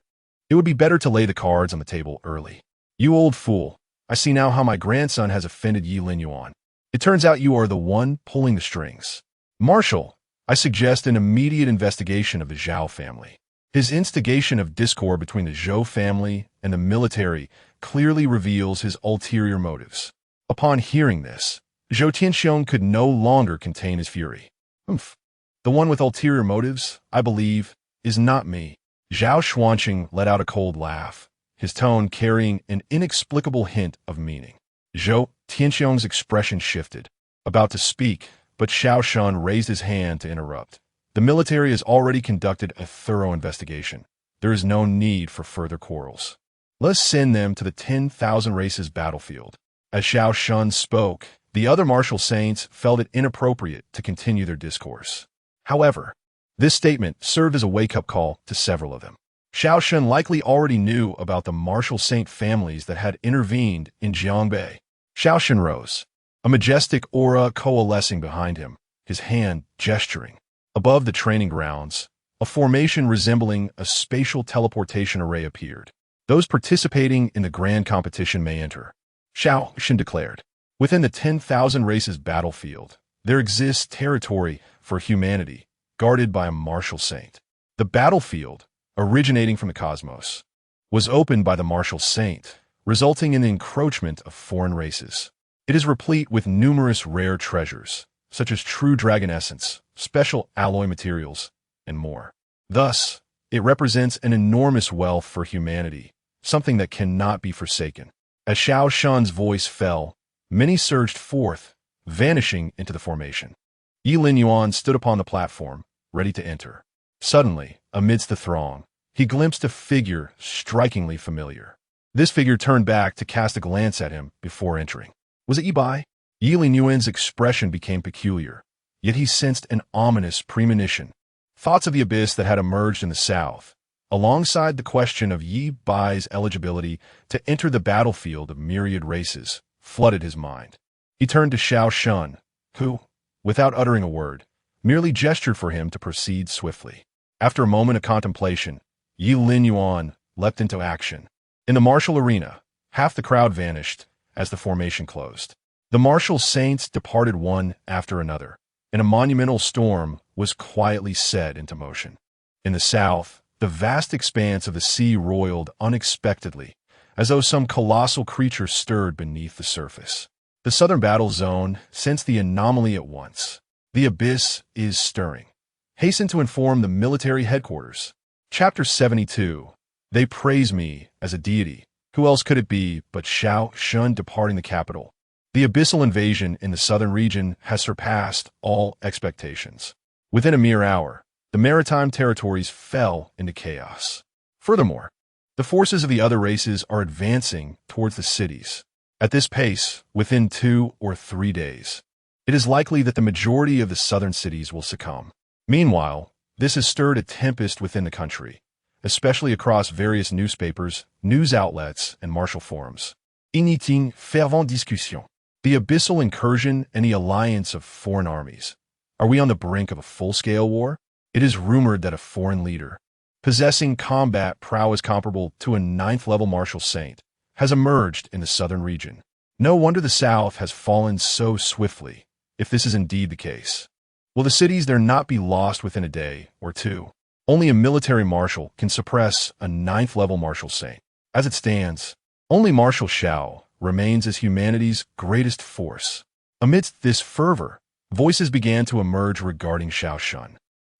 it would be better to lay the cards on the table early. You old fool, I see now how my grandson has offended Ye Linyuan. It turns out you are the one pulling the strings. Marshal, I suggest an immediate investigation of the Zhao family. His instigation of discord between the Zhou family and the military clearly reveals his ulterior motives. Upon hearing this, Zhou Tianxiong could no longer contain his fury. Humph. The one with ulterior motives, I believe, is not me. Zhao Xuanqing let out a cold laugh, his tone carrying an inexplicable hint of meaning. Zhou Tianxiong's expression shifted, about to speak, but Xiao Shun raised his hand to interrupt. The military has already conducted a thorough investigation. There is no need for further quarrels. Let's send them to the 10,000 races battlefield. As Xiao Shun spoke, the other martial saints felt it inappropriate to continue their discourse. However, this statement served as a wake-up call to several of them. Xiao Shun likely already knew about the martial saint families that had intervened in Jiangbei. Xiao Shun rose, a majestic aura coalescing behind him, his hand gesturing. Above the training grounds, a formation resembling a spatial teleportation array appeared. Those participating in the grand competition may enter, Xiao Shun declared. Within the 10,000 races battlefield, there exists territory for humanity, guarded by a martial saint. The battlefield, originating from the cosmos, was opened by the martial saint, resulting in the encroachment of foreign races. It is replete with numerous rare treasures, such as true dragon essence, special alloy materials, and more. Thus, it represents an enormous wealth for humanity, something that cannot be forsaken. As Xiao Shun's voice fell, many surged forth, vanishing into the formation. Ye Linyuan stood upon the platform, ready to enter. Suddenly, amidst the throng, he glimpsed a figure strikingly familiar. This figure turned back to cast a glance at him before entering. Was it Ye Tai? Ye Linyuan's expression became peculiar, yet he sensed an ominous premonition. Thoughts of the abyss that had emerged in the south, alongside the question of Ye Tai's eligibility to enter the battlefield of myriad races, flooded his mind. He turned to Xiao Shun, who, without uttering a word, merely gestured for him to proceed swiftly. After a moment of contemplation, Ye Linyuan leapt into action. In the martial arena, half the crowd vanished as the formation closed. The martial saints departed one after another, and a monumental storm was quietly set into motion. In the south, the vast expanse of the sea roiled unexpectedly, as though some colossal creature stirred beneath the surface. The southern battle zone sensed the anomaly at once. The abyss is stirring. Hasten to inform the military headquarters. Chapter 72. They praise me as a deity. Who else could it be but Xiao Shun departing the capital? The abyssal invasion in the southern region has surpassed all expectations. Within a mere hour, the maritime territories fell into chaos. Furthermore, the forces of the other races are advancing towards the cities. At this pace, within 2 or 3 days, it is likely that the majority of the southern cities will succumb. Meanwhile, this has stirred a tempest within the country, especially across various newspapers, news outlets, and martial forums. Inutile fervent discussion. The abyssal incursion and the alliance of foreign armies. Are we on the brink of a full-scale war? It is rumored that a foreign leader, possessing combat prowess comparable to a 9th-level martial saint, has emerged in the southern region. No wonder the south has fallen so swiftly, if this is indeed the case. Will the cities there not be lost within a day or two? Only a military marshal can suppress a 9th-level martial saint. As it stands, only Marshal Xiao remains as humanity's greatest force. Amidst this fervor, voices began to emerge regarding Xiao Shun.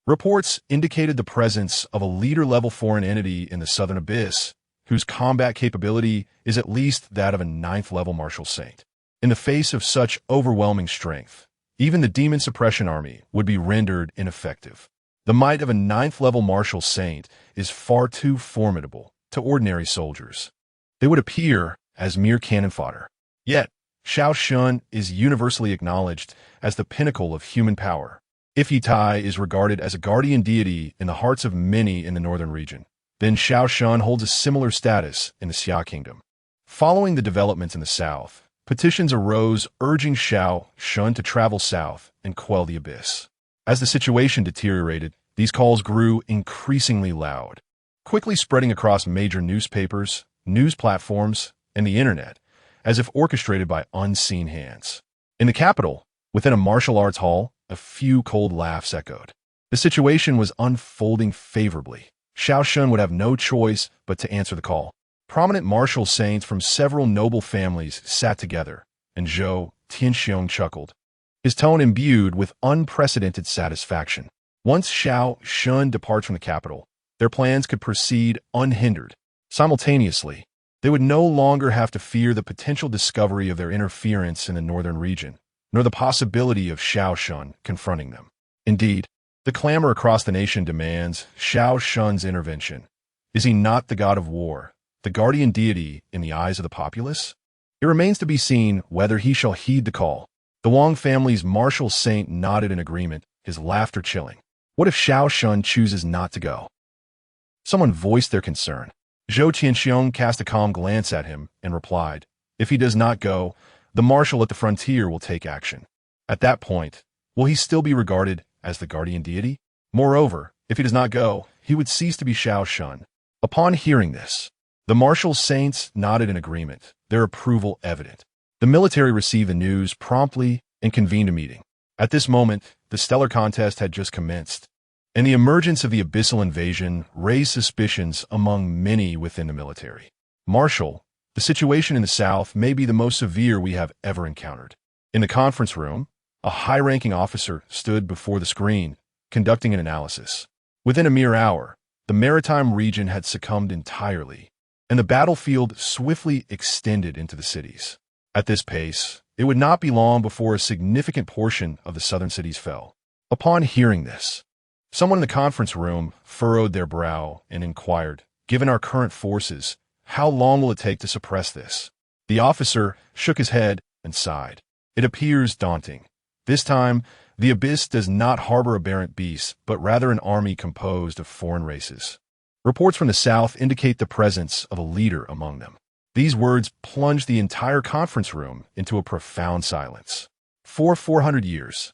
Reports indicated the presence of a leader-level foreign entity in the southern abyss, whose combat capability is at least that of a 9th-level martial saint. In the face of such overwhelming strength, even the demon suppression army would be rendered ineffective. The might of a 9th-level martial saint is far too formidable to ordinary soldiers. They would appear as mere cannon fodder. Yet, Xiao Shun is universally acknowledged as the pinnacle of human power. If Ye Tai is regarded as a guardian deity in the hearts of many in the northern region, then Xiao Shun holds a similar status in the Xia Kingdom. Following the developments in the south, petitions arose urging Xiao Shun to travel south and quell the abyss. As the situation deteriorated, these calls grew increasingly loud, quickly spreading across major newspapers, news platforms, and the internet, as if orchestrated by unseen hands. In the capital, within a martial arts hall, a few cold laughs echoed. The situation was unfolding favorably. Xiao Shun would have no choice but to answer the call. Prominent martial saints from several noble families sat together, and Zhou Tianxiong chuckled, his tone imbued with unprecedented satisfaction. Once Xiao Shun departs from the capital, their plans could proceed unhindered. Simultaneously, they would no longer have to fear the potential discovery of their interference in the northern region, nor the possibility of Xiao Shun confronting them. Indeed, the clamor across the nation demands Xiao Shun's intervention. Is he not the god of war, the guardian deity in the eyes of the populace? It remains to be seen whether he shall heed the call. The Wang family's martial saint nodded in agreement, his laughter chilling. What if Xiao Shun chooses not to go? Someone voiced their concern. Zhou Tianxiong cast a calm glance at him and replied, if he does not go, the marshal at the frontier will take action. At that point, will he still be regarded as the guardian deity? Moreover, if he does not go, he would cease to be Xiao Shun. Upon hearing this, the martial saints nodded in agreement, their approval evident. The military received the news promptly and convened a meeting. At this moment, the stellar contest had just commenced, and the emergence of the abyssal invasion raised suspicions among many within the military. Marshal, the situation in the south may be the most severe we have ever encountered. In the conference room, a high-ranking officer stood before the screen, conducting an analysis. Within a mere hour, the maritime region had succumbed entirely, and the battlefield swiftly extended into the cities. At this pace, it would not be long before a significant portion of the southern cities fell. Upon hearing this, someone in the conference room furrowed their brow and inquired, given our current forces, how long will it take to suppress this? The officer shook his head and sighed. It appears daunting. This time, the abyss does not harbor aberrant beasts, but rather an army composed of foreign races. Reports from the south indicate the presence of a leader among them. These words plunged the entire conference room into a profound silence. For 400 years,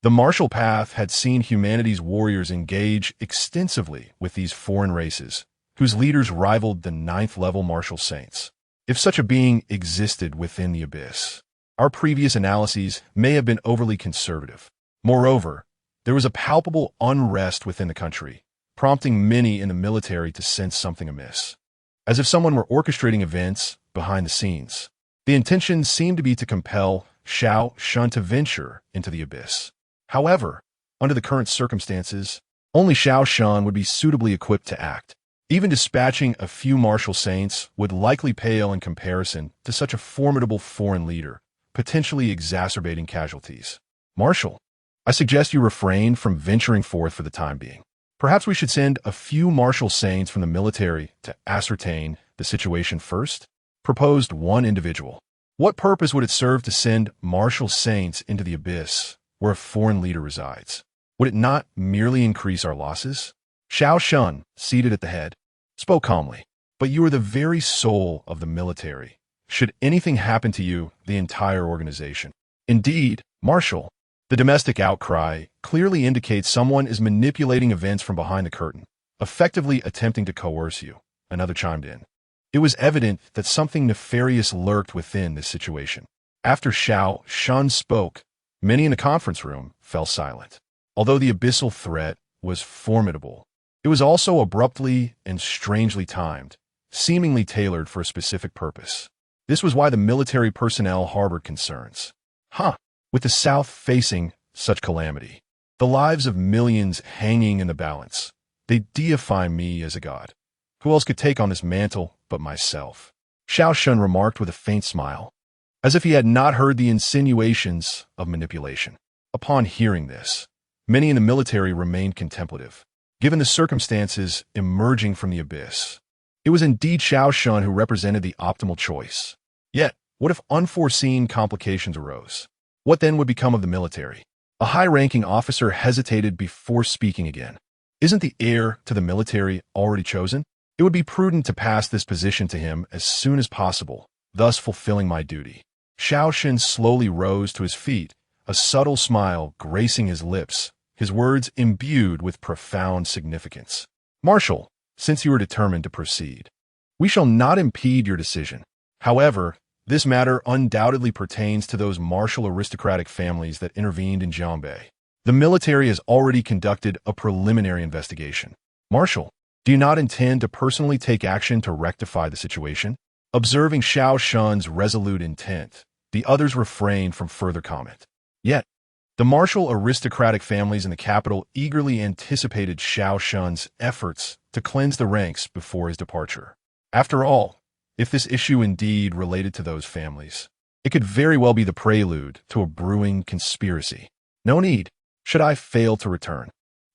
the martial path had seen humanity's warriors engage extensively with these foreign races, whose leaders rivaled the 9th-level martial saints. If such a being existed within the abyss, our previous analyses may have been overly conservative. Moreover, there was a palpable unrest within the country, prompting many in the military to sense something amiss. As if someone were orchestrating events behind the scenes. The intention seemed to be to compel Xiao Shun to venture into the abyss. However, under the current circumstances, only Xiao Shun would be suitably equipped to act. Even dispatching a few martial saints would likely pale in comparison to such a formidable foreign leader, potentially exacerbating casualties. Marshal, I suggest you refrain from venturing forth for the time being. Perhaps we should send a few martial saints from the military to ascertain the situation first, proposed one individual. What purpose would it serve to send martial saints into the abyss where a foreign leader resides? Would it not merely increase our losses? Xiao Shun, seated at the head, spoke calmly. But you are the very soul of the military. Should anything happen to you, the entire organization. Indeed, Marshal, the domestic outcry clearly indicates someone is manipulating events from behind the curtain, effectively attempting to coerce you, another chimed in. It was evident that something nefarious lurked within this situation. After Xiao Shun spoke, many in the conference room fell silent. Although the abyssal threat was formidable, it was also abruptly and strangely timed, seemingly tailored for a specific purpose. This was why the military personnel harbored concerns. With the South facing such calamity, the lives of millions hanging in the balance, they deify me as a god. Who else could take on this mantle but myself? Xiao Shun remarked with a faint smile, as if he had not heard the insinuations of manipulation. Upon hearing this, many in the military remained contemplative. Given the circumstances emerging from the abyss, it was indeed Xiao Shun who represented the optimal choice. Yet, what if unforeseen complications arose? What then would become of the military? A high-ranking officer hesitated before speaking again. Isn't the heir to the military already chosen? It would be prudent to pass this position to him as soon as possible, thus fulfilling my duty. Xiao Shun slowly rose to his feet, a subtle smile gracing his lips, his words imbued with profound significance. Marshal, since you are determined to proceed, we shall not impede your decision. However, This matter undoubtedly pertains to those martial aristocratic families that intervened in Jiangbei. The military has already conducted a preliminary investigation. Marshal, do you not intend to personally take action to rectify the situation? Observing Xiao Shun's resolute intent, the others refrained from further comment. Yet, the martial aristocratic families in the capital eagerly anticipated Xiao Shun's efforts to cleanse the ranks before his departure. After all, if this issue indeed related to those families, it could very well be the prelude to a brewing conspiracy. No need, should I fail to return.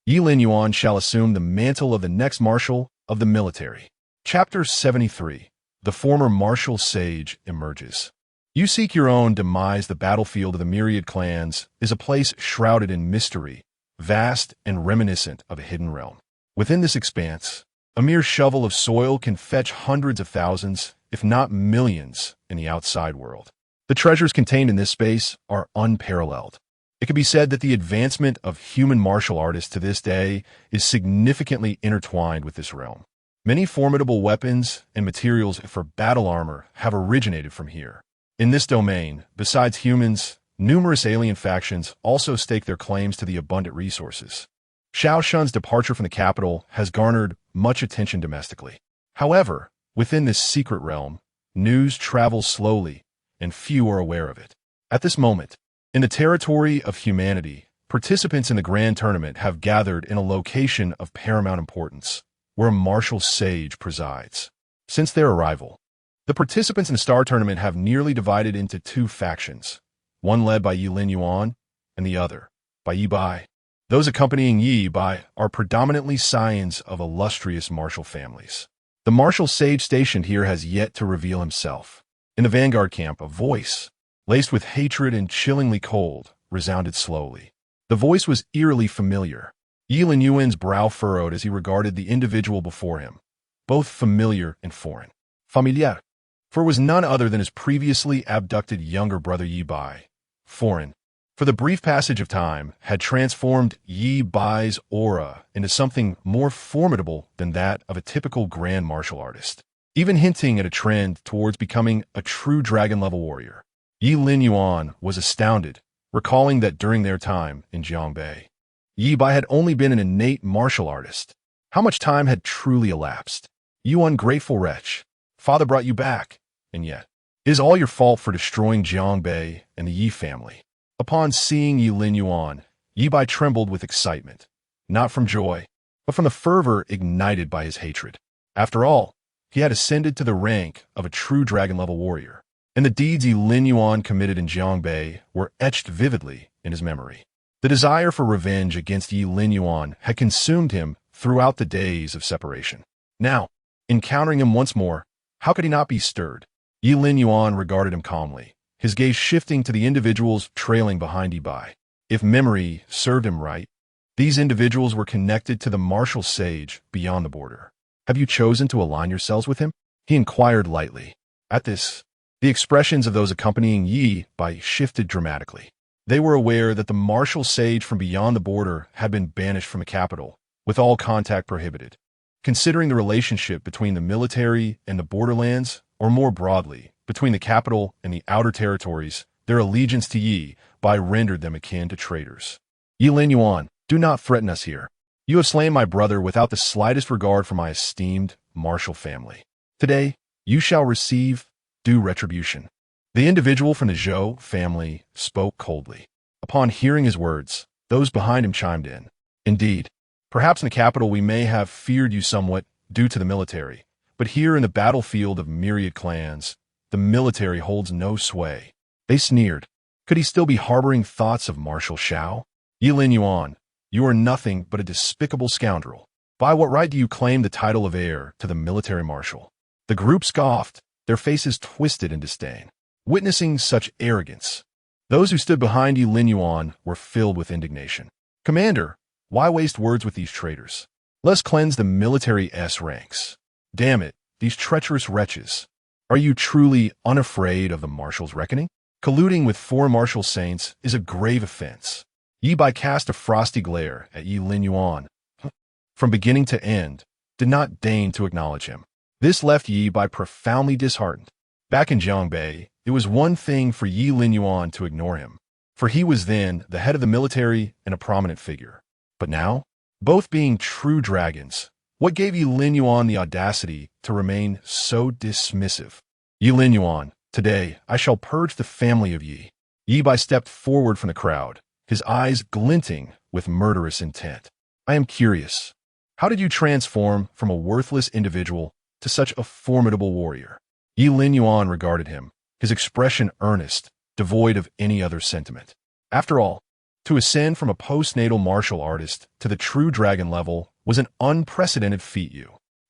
Ye Linyuan shall assume the mantle of the next marshal of the military. Chapter 73. The former martial sage emerges. You seek your own demise. The battlefield of the myriad clans is a place shrouded in mystery, vast and reminiscent of a hidden realm. Within this expanse, a mere shovel of soil can fetch hundreds of thousands, if not millions, in the outside world. The treasures contained in this space are unparalleled. It can be said that the advancement of human martial artists to this day is significantly intertwined with this realm. Many formidable weapons and materials for battle armor have originated from here. In this domain, besides humans, numerous alien factions also stake their claims to the abundant resources. Xiao Shun's departure from the capital has garnered much attention domestically. However, within this secret realm, news travels slowly, and few are aware of it. At this moment, in the territory of humanity, participants in the grand tournament have gathered in a location of paramount importance, where a martial sage presides. Since their arrival, the participants in the Star Tournament have nearly divided into two factions, one led by Ye Linyuan and the other by Ye Bai. Those accompanying Ye Bai are predominantly scions of illustrious martial families. The martial sage stationed here has yet to reveal himself. In the vanguard camp, a voice, laced with hatred and chillingly cold, resounded slowly. The voice was eerily familiar. Ye Linyuan's brow furrowed as he regarded the individual before him, both familiar and foreign. Familiar, for it was none other than his previously abducted younger brother Ye Bai. Foreign, for the brief passage of time had transformed Ye Bai's aura into something more formidable than that of a typical grand martial artist, even hinting at a trend towards becoming a true dragon-level warrior. Ye Linyuan was astounded, recalling that during their time in Jiangbei, Ye Bai had only been an innate martial artist. How much time had truly elapsed? You ungrateful wretch! Father brought you back, and yet, it is all your fault for destroying Jiangbei and the Yi family. Upon seeing Ye Linyuan, Ye Bai trembled with excitement, not from joy, but from the fervor ignited by his hatred. After all, he had ascended to the rank of a true dragon-level warrior, and the deeds Ye Linyuan committed in Jiangbei were etched vividly in his memory. The desire for revenge against Ye Linyuan had consumed him throughout the days of separation. Now, encountering him once more, how could he not be stirred? Ye Linyuan regarded him calmly, his gaze shifting to the individuals trailing behind Ye Bai. If memory served him right, these individuals were connected to the martial sage beyond the border. Have you chosen to align yourselves with him? He inquired lightly. At this, the expressions of those accompanying Ye Bai shifted dramatically. They were aware that the martial sage from beyond the border had been banished from the capital, with all contact prohibited. Considering the relationship between the military and the borderlands, or more broadly, between the capital and the outer territories, their allegiance to Ye Bai rendered them akin to traitors. Ye Linyuan, do not threaten us here. You have slain my brother without the slightest regard for my esteemed martial family. Today, you shall receive due retribution. The individual from the Zhou family spoke coldly. Upon hearing his words, those behind him chimed in. Indeed, perhaps in the capital we may have feared you somewhat due to the military, but here in the battlefield of myriad clans, the military holds no sway. They sneered. Could he still be harboring thoughts of Marshal Xiao? Ye Linyuan, you are nothing but a despicable scoundrel. By what right do you claim the title of heir to the military marshal? The group scoffed, their faces twisted in disdain. Witnessing such arrogance, those who stood behind Ye Linyuan were filled with indignation. Commander, why waste words with these traitors? Let's cleanse the military ranks. Damn it, these treacherous wretches. Are you truly unafraid of the marshal's reckoning? Colluding with four martial saints is a grave offense. Ye Bai cast a frosty glare at Ye Linyuan. From beginning to end, did not deign to acknowledge him. This left Ye Bai profoundly disheartened. Back in Jiangbei, It was one thing for Ye Linyuan to ignore him, for he was then the head of the military and a prominent figure. But now, both being true dragons, what gave Ye Linyuan the audacity to remain so dismissive? Ye Linyuan, today I shall purge the family of Ye. Ye Bai stepped forward from the crowd, his eyes glinting with murderous intent. I am curious. How did you transform from a worthless individual to such a formidable warrior? Ye Linyuan regarded him, his expression earnest, devoid of any other sentiment. After all, to ascend from a postnatal martial artist to the true dragon level was an unprecedented feat.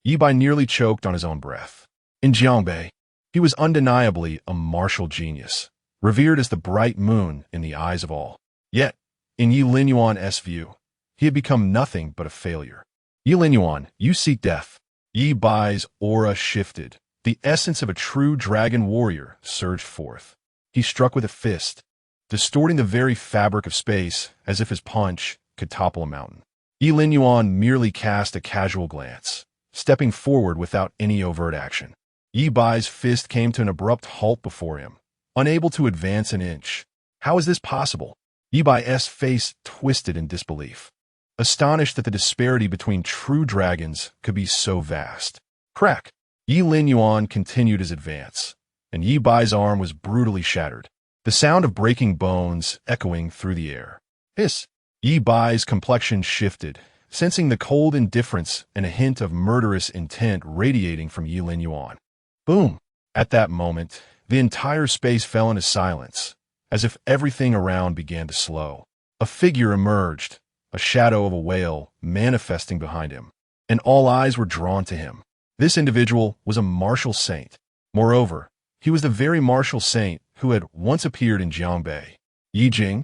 Ye Bai nearly choked on his own breath. In Jiangbei, he was undeniably a martial genius, revered as the bright moon in the eyes of all. Yet, in Ye Linyuan's view, he had become nothing but a failure. Ye Linyuan, you seek death. Ye Bai's aura shifted. The essence of a true dragon warrior surged forth. He struck with a fist, distorting the very fabric of space as if his punch could topple a mountain. Ye Linyuan merely cast a casual glance, stepping forward without any overt action. Ye Bai's fist came to an abrupt halt before him, unable to advance an inch. How is this possible? Ye Bai's face twisted in disbelief, astonished that the disparity between true dragons could be so vast. Crack! Ye Linyuan continued his advance, and Ye Bai's arm was brutally shattered, the sound of breaking bones echoing through the air. Hiss! Ye Bai's complexion shifted, sensing the cold indifference and a hint of murderous intent radiating from Ye Linyuan. Boom! At that moment, the entire space fell into silence, as if everything around began to slow. A figure emerged, a shadow of a whale manifesting behind him, and all eyes were drawn to him. This individual was a martial saint. Moreover, he was the very martial saint who had once appeared in Jiangbei. Yi Jing?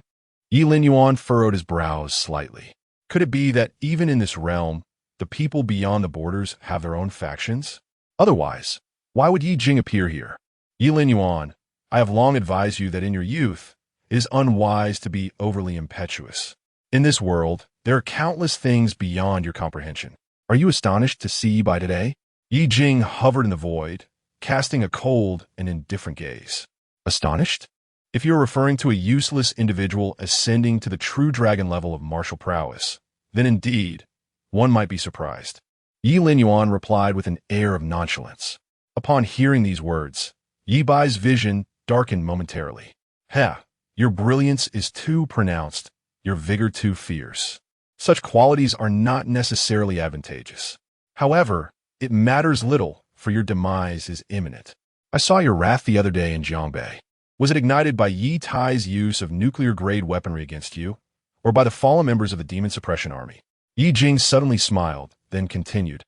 Ye Linyuan furrowed his brows slightly. Could it be that even in this realm, the people beyond the borders have their own factions? Otherwise, why would Yi Jing appear here? Ye Linyuan, I have long advised you that in your youth, it is unwise to be overly impetuous. In this world, there are countless things beyond your comprehension. Are you astonished to see Ye Bai today? Yi Jing hovered in the void, casting a cold and indifferent gaze. Astonished? If you're referring to a useless individual ascending to the true dragon level of martial prowess, then indeed, one might be surprised. Ye Linyuan replied with an air of nonchalance. Upon hearing these words, Ye Bai's vision darkened momentarily. Your brilliance is too pronounced, your vigor too fierce. Such qualities are not necessarily advantageous. However, it matters little, for your demise is imminent. I saw your wrath the other day in Jiangbei. Was it ignited by Ye Tai's use of nuclear-grade weaponry against you, or by the fallen members of the Demon Suppression Army? Yi Jing suddenly smiled, then continued.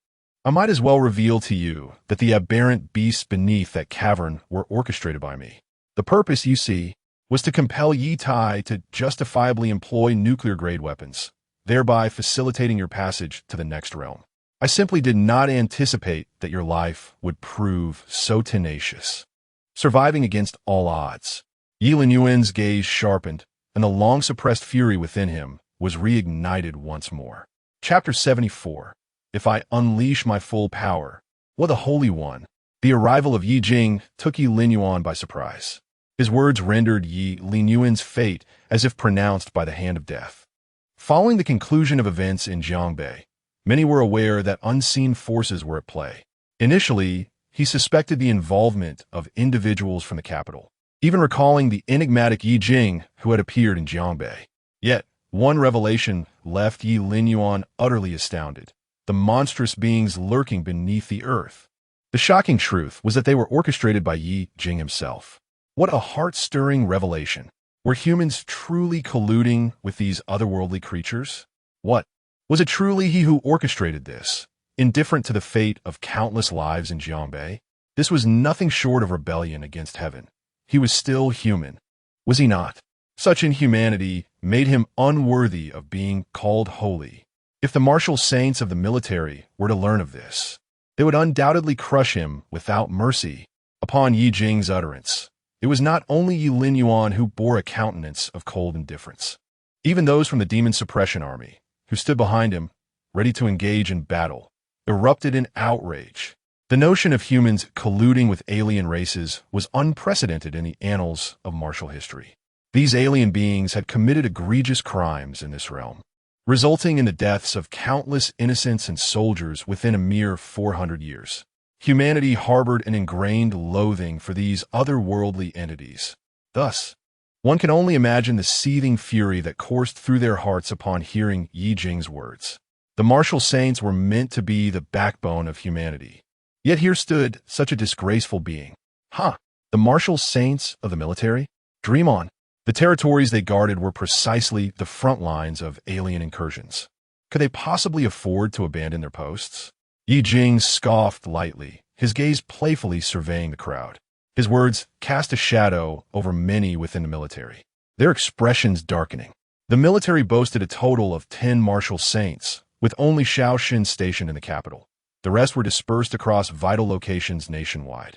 I might as well reveal to you that the aberrant beasts beneath that cavern were orchestrated by me. The purpose, you see, was to compel Ye Tai to justifiably employ nuclear-grade weapons, thereby facilitating your passage to the next realm. I simply did not anticipate that your life would prove so tenacious. Surviving against all odds, Ye Linyuan's gaze sharpened, and the long-suppressed fury within him was reignited once more. Chapter 74. If I unleash my full power, what the Holy One? The arrival of Yi Jing took Ye Linyuan by surprise. His words rendered Ye Linyuan's fate as if pronounced by the hand of death. Following the conclusion of events in Jiangbei, many were aware that unseen forces were at play. Initially, he suspected the involvement of individuals from the capital, even recalling the enigmatic Yi Jing who had appeared in Jiangbei. Yet, one revelation left Ye Linyuan utterly astounded: the monstrous beings lurking beneath the earth. The shocking truth was that they were orchestrated by Yi Jing himself. What a heart-stirring revelation! Were humans truly colluding with these otherworldly creatures? What? Was it truly he who orchestrated this, indifferent to the fate of countless lives in Jiangbei? This was nothing short of rebellion against heaven. He was still human, was he not? Such inhumanity made him unworthy of being called holy. If the martial saints of the military were to learn of this, they would undoubtedly crush him without mercy. Upon Yi Jing's utterance, it was not only Ye Linyuan who bore a countenance of cold indifference. Even those from the Demon Suppression Army, who stood behind him, ready to engage in battle, erupted in outrage. The notion of humans colluding with alien races was unprecedented in the annals of martial history. These alien beings had committed egregious crimes in this realm, resulting in the deaths of countless innocents and soldiers within a mere 400 years. Humanity harbored an ingrained loathing for these otherworldly entities. Thus, one can only imagine the seething fury that coursed through their hearts upon hearing Ye Jing's words. The martial saints were meant to be the backbone of humanity. Yet here stood such a disgraceful being. The martial saints of the military? Dream on. The territories they guarded were precisely the front lines of alien incursions. Could they possibly afford to abandon their posts? Ye Jing scoffed lightly, his gaze playfully surveying the crowd. His words cast a shadow over many within the military, their expressions darkening. The military boasted a total of 10 martial saints, with only Shaoxin stationed in the capital. The rest were dispersed across vital locations nationwide.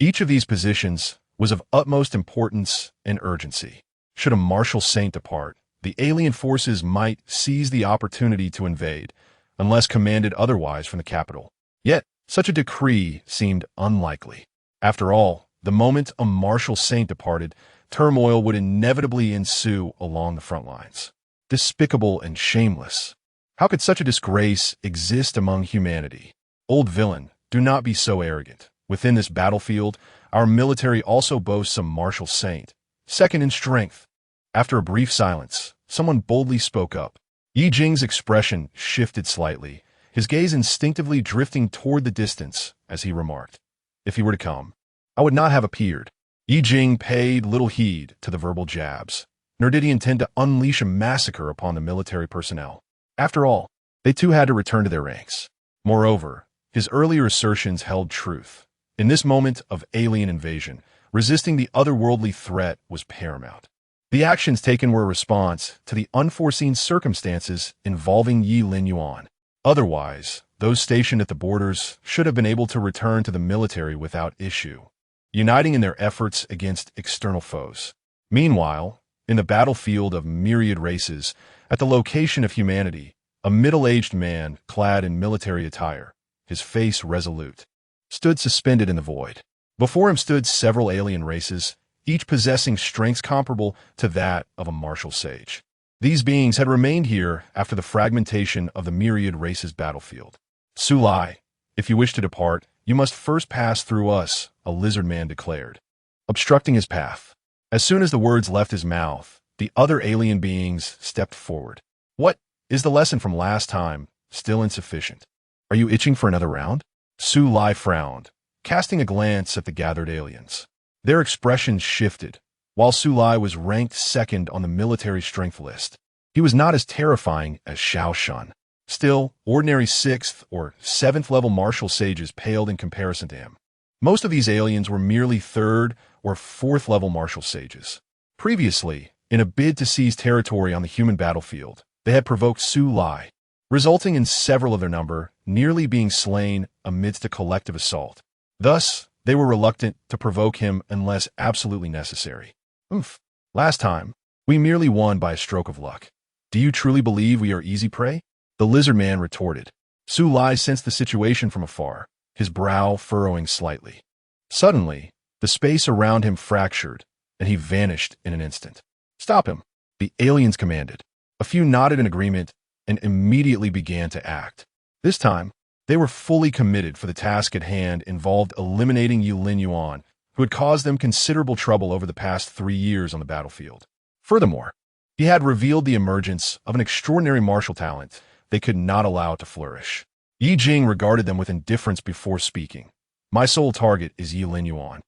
Each of these positions was of utmost importance and urgency. Should a martial saint depart, the alien forces might seize the opportunity to invade, unless commanded otherwise from the capital. Yet, such a decree seemed unlikely. After all, the moment a martial saint departed, turmoil would inevitably ensue along the front lines. Despicable and shameless. How could such a disgrace exist among humanity? Old villain, do not be so arrogant. Within this battlefield, our military also boasts a martial saint, second in strength. After a brief silence, someone boldly spoke up. Ye Jing's expression shifted slightly, his gaze instinctively drifting toward the distance as he remarked, "If he were to come, I would not have appeared." Ye Jing paid little heed to the verbal jabs, nor did he intend to unleash a massacre upon the military personnel. After all, they too had to return to their ranks. Moreover, his earlier assertions held truth. In this moment of alien invasion, resisting the otherworldly threat was paramount. The actions taken were a response to the unforeseen circumstances involving Ye Linyuan. Otherwise, those stationed at the borders should have been able to return to the military without issue, uniting in their efforts against external foes. Meanwhile, in the battlefield of myriad races, at the location of humanity, a middle-aged man clad in military attire, his face resolute, stood suspended in the void. Before him stood several alien races, each possessing strengths comparable to that of a martial sage. These beings had remained here after the fragmentation of the myriad races battlefield. "Su Lai, if you wish to depart, you must first pass through us," a lizard man declared, obstructing his path. As soon as the words left his mouth, the other alien beings stepped forward. "What is the lesson from last time still insufficient? Are you itching for another round?" Su Lai frowned, casting a glance at the gathered aliens. Their expressions shifted. While Su Lai was ranked second on the military strength list, he was not as terrifying as Xiao Shun. Still, ordinary 6th or 7th level martial sages paled in comparison to him. Most of these aliens were merely 3rd or 4th level martial sages. Previously, in a bid to seize territory on the human battlefield, they had provoked Su Lai, resulting in several of their number nearly being slain amidst a collective assault. Thus, they were reluctant to provoke him unless absolutely necessary. Last time, we merely won by a stroke of luck. Do you truly believe we are easy prey?" The lizard man retorted. Su Lai sensed the situation from afar, his brow furrowing slightly. Suddenly, the space around him fractured, and he vanished in an instant. "Stop him," the aliens commanded. A few nodded in agreement and immediately began to act. This time, they were fully committed, for the task at hand involved eliminating Ye Linyuan, who had caused them considerable trouble over the past 3 years on the battlefield. Furthermore, he had revealed the emergence of an extraordinary martial talent they could not allow to flourish. Ye Jing regarded them with indifference before speaking. "My sole target is Ye Linyuan.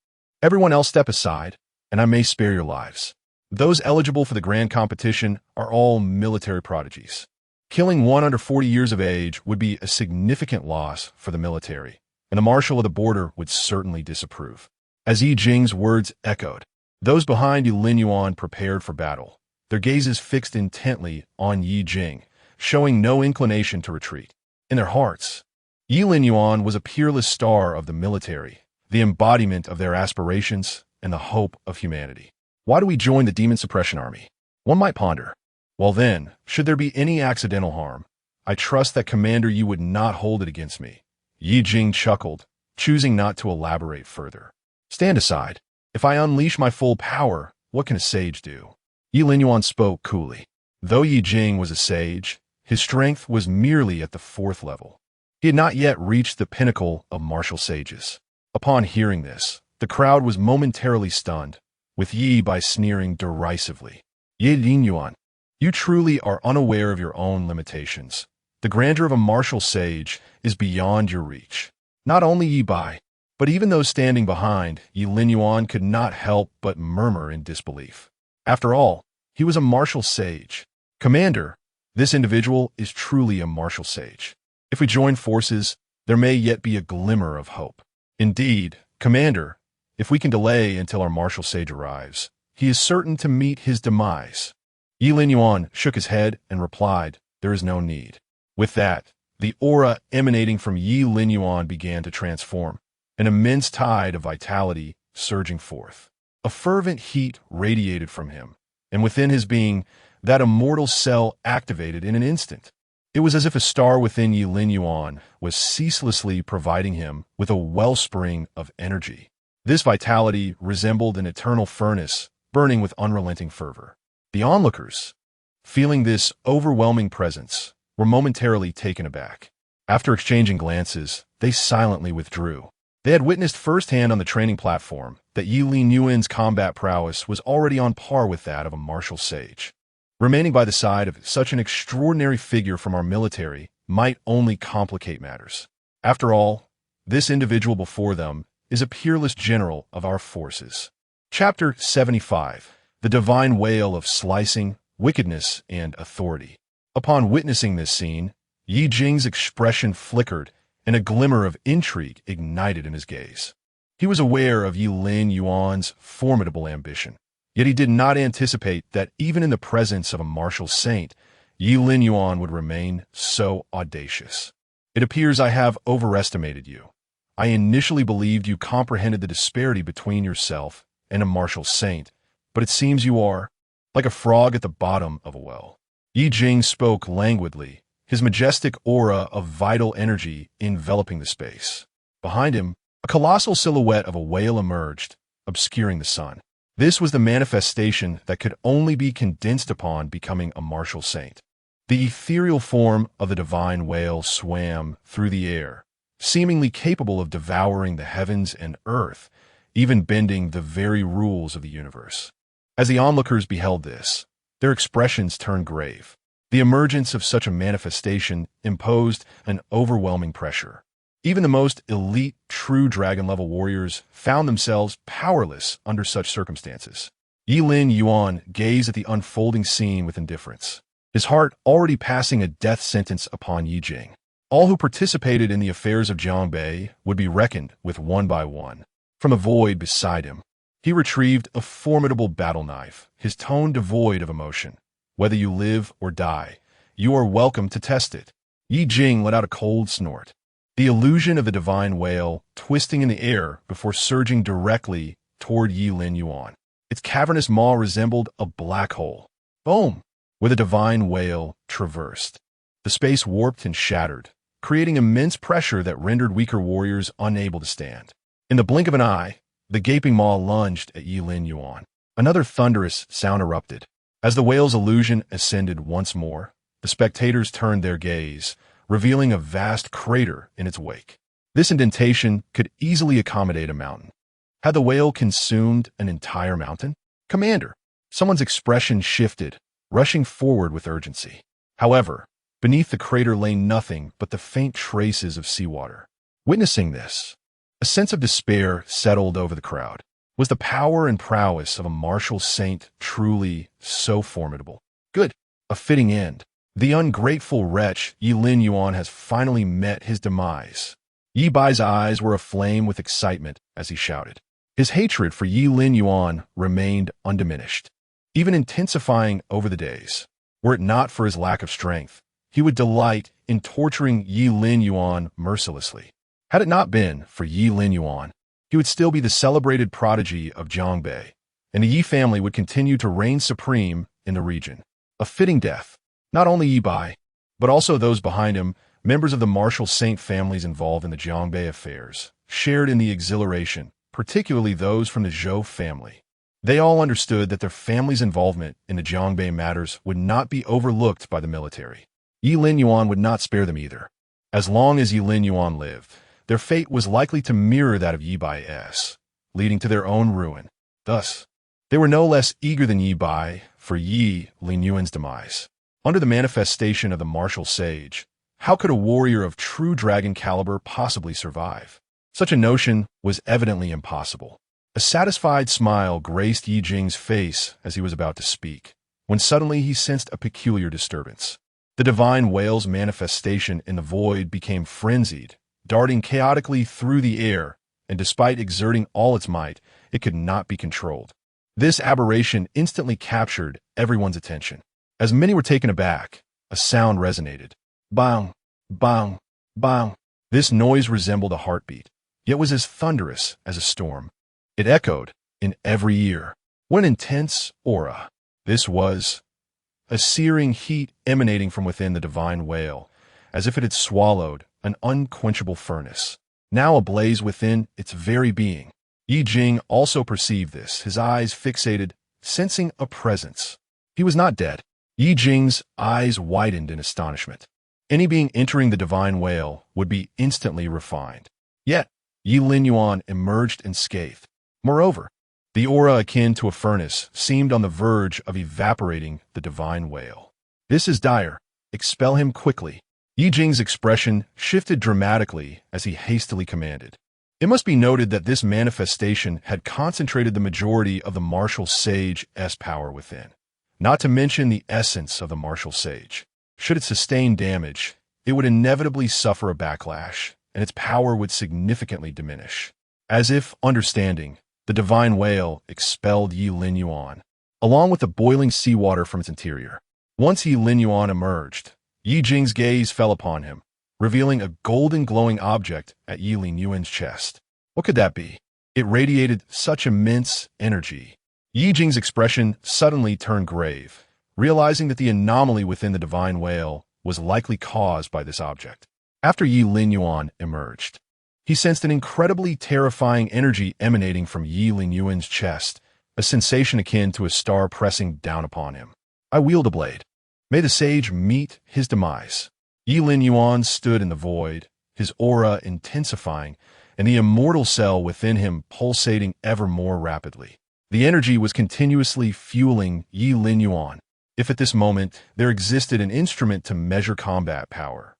Everyone else step aside, and I may spare your lives. Those eligible for the grand competition are all military prodigies. Killing one under 40 years of age would be a significant loss for the military, and the marshal of the border would certainly disapprove." As Ye Jing's words echoed, those behind Ye Linyuan prepared for battle, their gazes fixed intently on Ye Jing, showing no inclination to retreat. In their hearts, Ye Linyuan was a peerless star of the military, the embodiment of their aspirations and the hope of humanity. Why do we join the Demon Suppression Army? One might ponder. Well then, should there be any accidental harm, I trust that, Commander, you would not hold it against me. Ye Jing chuckled, choosing not to elaborate further. Stand aside. If I unleash my full power, what can a sage do? Ye Linyuan spoke coolly. Though Yi Jing was a sage, his strength was merely at the 4th level. He had not yet reached the pinnacle of martial sages. Upon hearing this, the crowd was momentarily stunned, with Yi Bai sneering derisively. Ye Linyuan, you truly are unaware of your own limitations. The grandeur of a martial sage is beyond your reach. Not only Yi Bai, but even those standing behind, Ye Linyuan could not help but murmur in disbelief. After all, he was a martial sage. Commander, this individual is truly a martial sage. If we join forces, there may yet be a glimmer of hope. Indeed, Commander, if we can delay until our martial sage arrives, he is certain to meet his demise. Ye Linyuan shook his head and replied, there is no need. With that, the aura emanating from Ye Linyuan began to transform, an immense tide of vitality surging forth. A fervent heat radiated from him, and within his being, that immortal cell activated in an instant. It was as if a star within Ye Linyuan was ceaselessly providing him with a wellspring of energy. This vitality resembled an eternal furnace, burning with unrelenting fervor. The onlookers, feeling this overwhelming presence, were momentarily taken aback. After exchanging glances, they silently withdrew. They had witnessed firsthand on the training platform that Ye Linyuan's combat prowess was already on par with that of a martial sage. Remaining by the side of such an extraordinary figure from our military might only complicate matters. After all, this individual before them is a peerless general of our forces. Chapter 75. The Divine Wail of Slicing, Wickedness, and Authority. Upon witnessing this scene, Yi Jing's expression flickered, and a glimmer of intrigue ignited in his gaze. He was aware of Ye Linyuan's formidable ambition, yet he did not anticipate that even in the presence of a martial saint, Ye Linyuan would remain so audacious. It appears I have overestimated you. I initially believed you comprehended the disparity between yourself and a martial saint, but it seems you are like a frog at the bottom of a well. Yi Jing spoke languidly, his majestic aura of vital energy enveloping the space. Behind him, a colossal silhouette of a whale emerged, obscuring the sun. This was the manifestation that could only be condensed upon becoming a martial saint. The ethereal form of the divine whale swam through the air, seemingly capable of devouring the heavens and earth, even bending the very rules of the universe. As the onlookers beheld this, their expressions turned grave. The emergence of such a manifestation imposed an overwhelming pressure. Even the most elite, true dragon-level warriors found themselves powerless under such circumstances. Ye Linyuan gazed at the unfolding scene with indifference, his heart already passing a death sentence upon Yi Jing. All who participated in the affairs of Jiangbei would be reckoned with one by one. From a void beside him, he retrieved a formidable battle knife, his tone devoid of emotion. Whether you live or die, you are welcome to test it. Yi Jing let out a cold snort, the illusion of the divine whale twisting in the air before surging directly toward Ye Linyuan. Its cavernous maw resembled a black hole. Boom! Where the divine whale traversed. The space warped and shattered, creating immense pressure that rendered weaker warriors unable to stand. In the blink of an eye, the gaping maw lunged at Ye Linyuan. Another thunderous sound erupted. As the whale's illusion ascended once more, the spectators turned their gaze, revealing a vast crater in its wake. This indentation could easily accommodate a mountain. Had the whale consumed an entire mountain? Commander! Someone's expression shifted, rushing forward with urgency. However, beneath the crater lay nothing but the faint traces of seawater. Witnessing this, a sense of despair settled over the crowd. Was the power and prowess of a martial saint truly so formidable? Good. A fitting end. The ungrateful wretch Ye Linyuan has finally met his demise. Yi Bai's eyes were aflame with excitement as he shouted. His hatred for Ye Linyuan remained undiminished, even intensifying over the days. Were it not for his lack of strength, he would delight in torturing Ye Linyuan mercilessly. Had it not been for Ye Linyuan, he would still be the celebrated prodigy of Jiangbei, and the Yi family would continue to reign supreme in the region. A fitting death. Not only Yi Bai, but also those behind him, members of the martial saint families involved in the Jiangbei affairs, shared in the exhilaration, particularly those from the Zhou family. They all understood that their family's involvement in the Jiangbei matters would not be overlooked by the military. Ye Linyuan would not spare them either. As long as Ye Linyuan lived, their fate was likely to mirror that of Ye Bai's, leading to their own ruin. Thus, they were no less eager than Ye Bai for Ye Linyuan's demise. Under the manifestation of the martial sage, how could a warrior of true dragon caliber possibly survive? Such a notion was evidently impossible. A satisfied smile graced Yi Jing's face as he was about to speak, when suddenly he sensed a peculiar disturbance. The divine whale's manifestation in the void became frenzied, darting chaotically through the air, and despite exerting all its might, it could not be controlled. This aberration instantly captured everyone's attention. As many were taken aback, a sound resonated. Bang, bang, bang. This noise resembled a heartbeat, yet was as thunderous as a storm. It echoed in every ear. What an intense aura! This was a searing heat emanating from within the divine whale, as if it had swallowed an unquenchable furnace, now ablaze within its very being. Yi Jing also perceived this, his eyes fixated, sensing a presence. He was not dead. Yi Jing's eyes widened in astonishment. Any being entering the divine whale would be instantly refined. Yet, Ye Linyuan emerged unscathed. Moreover, the aura akin to a furnace seemed on the verge of evaporating the divine whale. This is dire. Expel him quickly. Yi Jing's expression shifted dramatically as he hastily commanded. It must be noted that this manifestation had concentrated the majority of the martial sage's power within, not to mention the essence of the martial sage. Should it sustain damage, it would inevitably suffer a backlash, and its power would significantly diminish. As if understanding, the divine whale expelled Ye Linyuan, along with the boiling seawater from its interior. Once Ye Linyuan emerged, Yi Jing's gaze fell upon him, revealing a golden glowing object at Ye Linyuan's chest. What could that be? It radiated such immense energy. Yi Jing's expression suddenly turned grave, realizing that the anomaly within the divine whale was likely caused by this object. After Ye Linyuan emerged, he sensed an incredibly terrifying energy emanating from Ye Linyuan's chest, a sensation akin to a star pressing down upon him. I wield a blade. May the sage meet his demise. Ye Linyuan stood in the void, his aura intensifying, and the immortal cell within him pulsating ever more rapidly. The energy was continuously fueling Ye Linyuan. If at this moment there existed an instrument to measure combat power,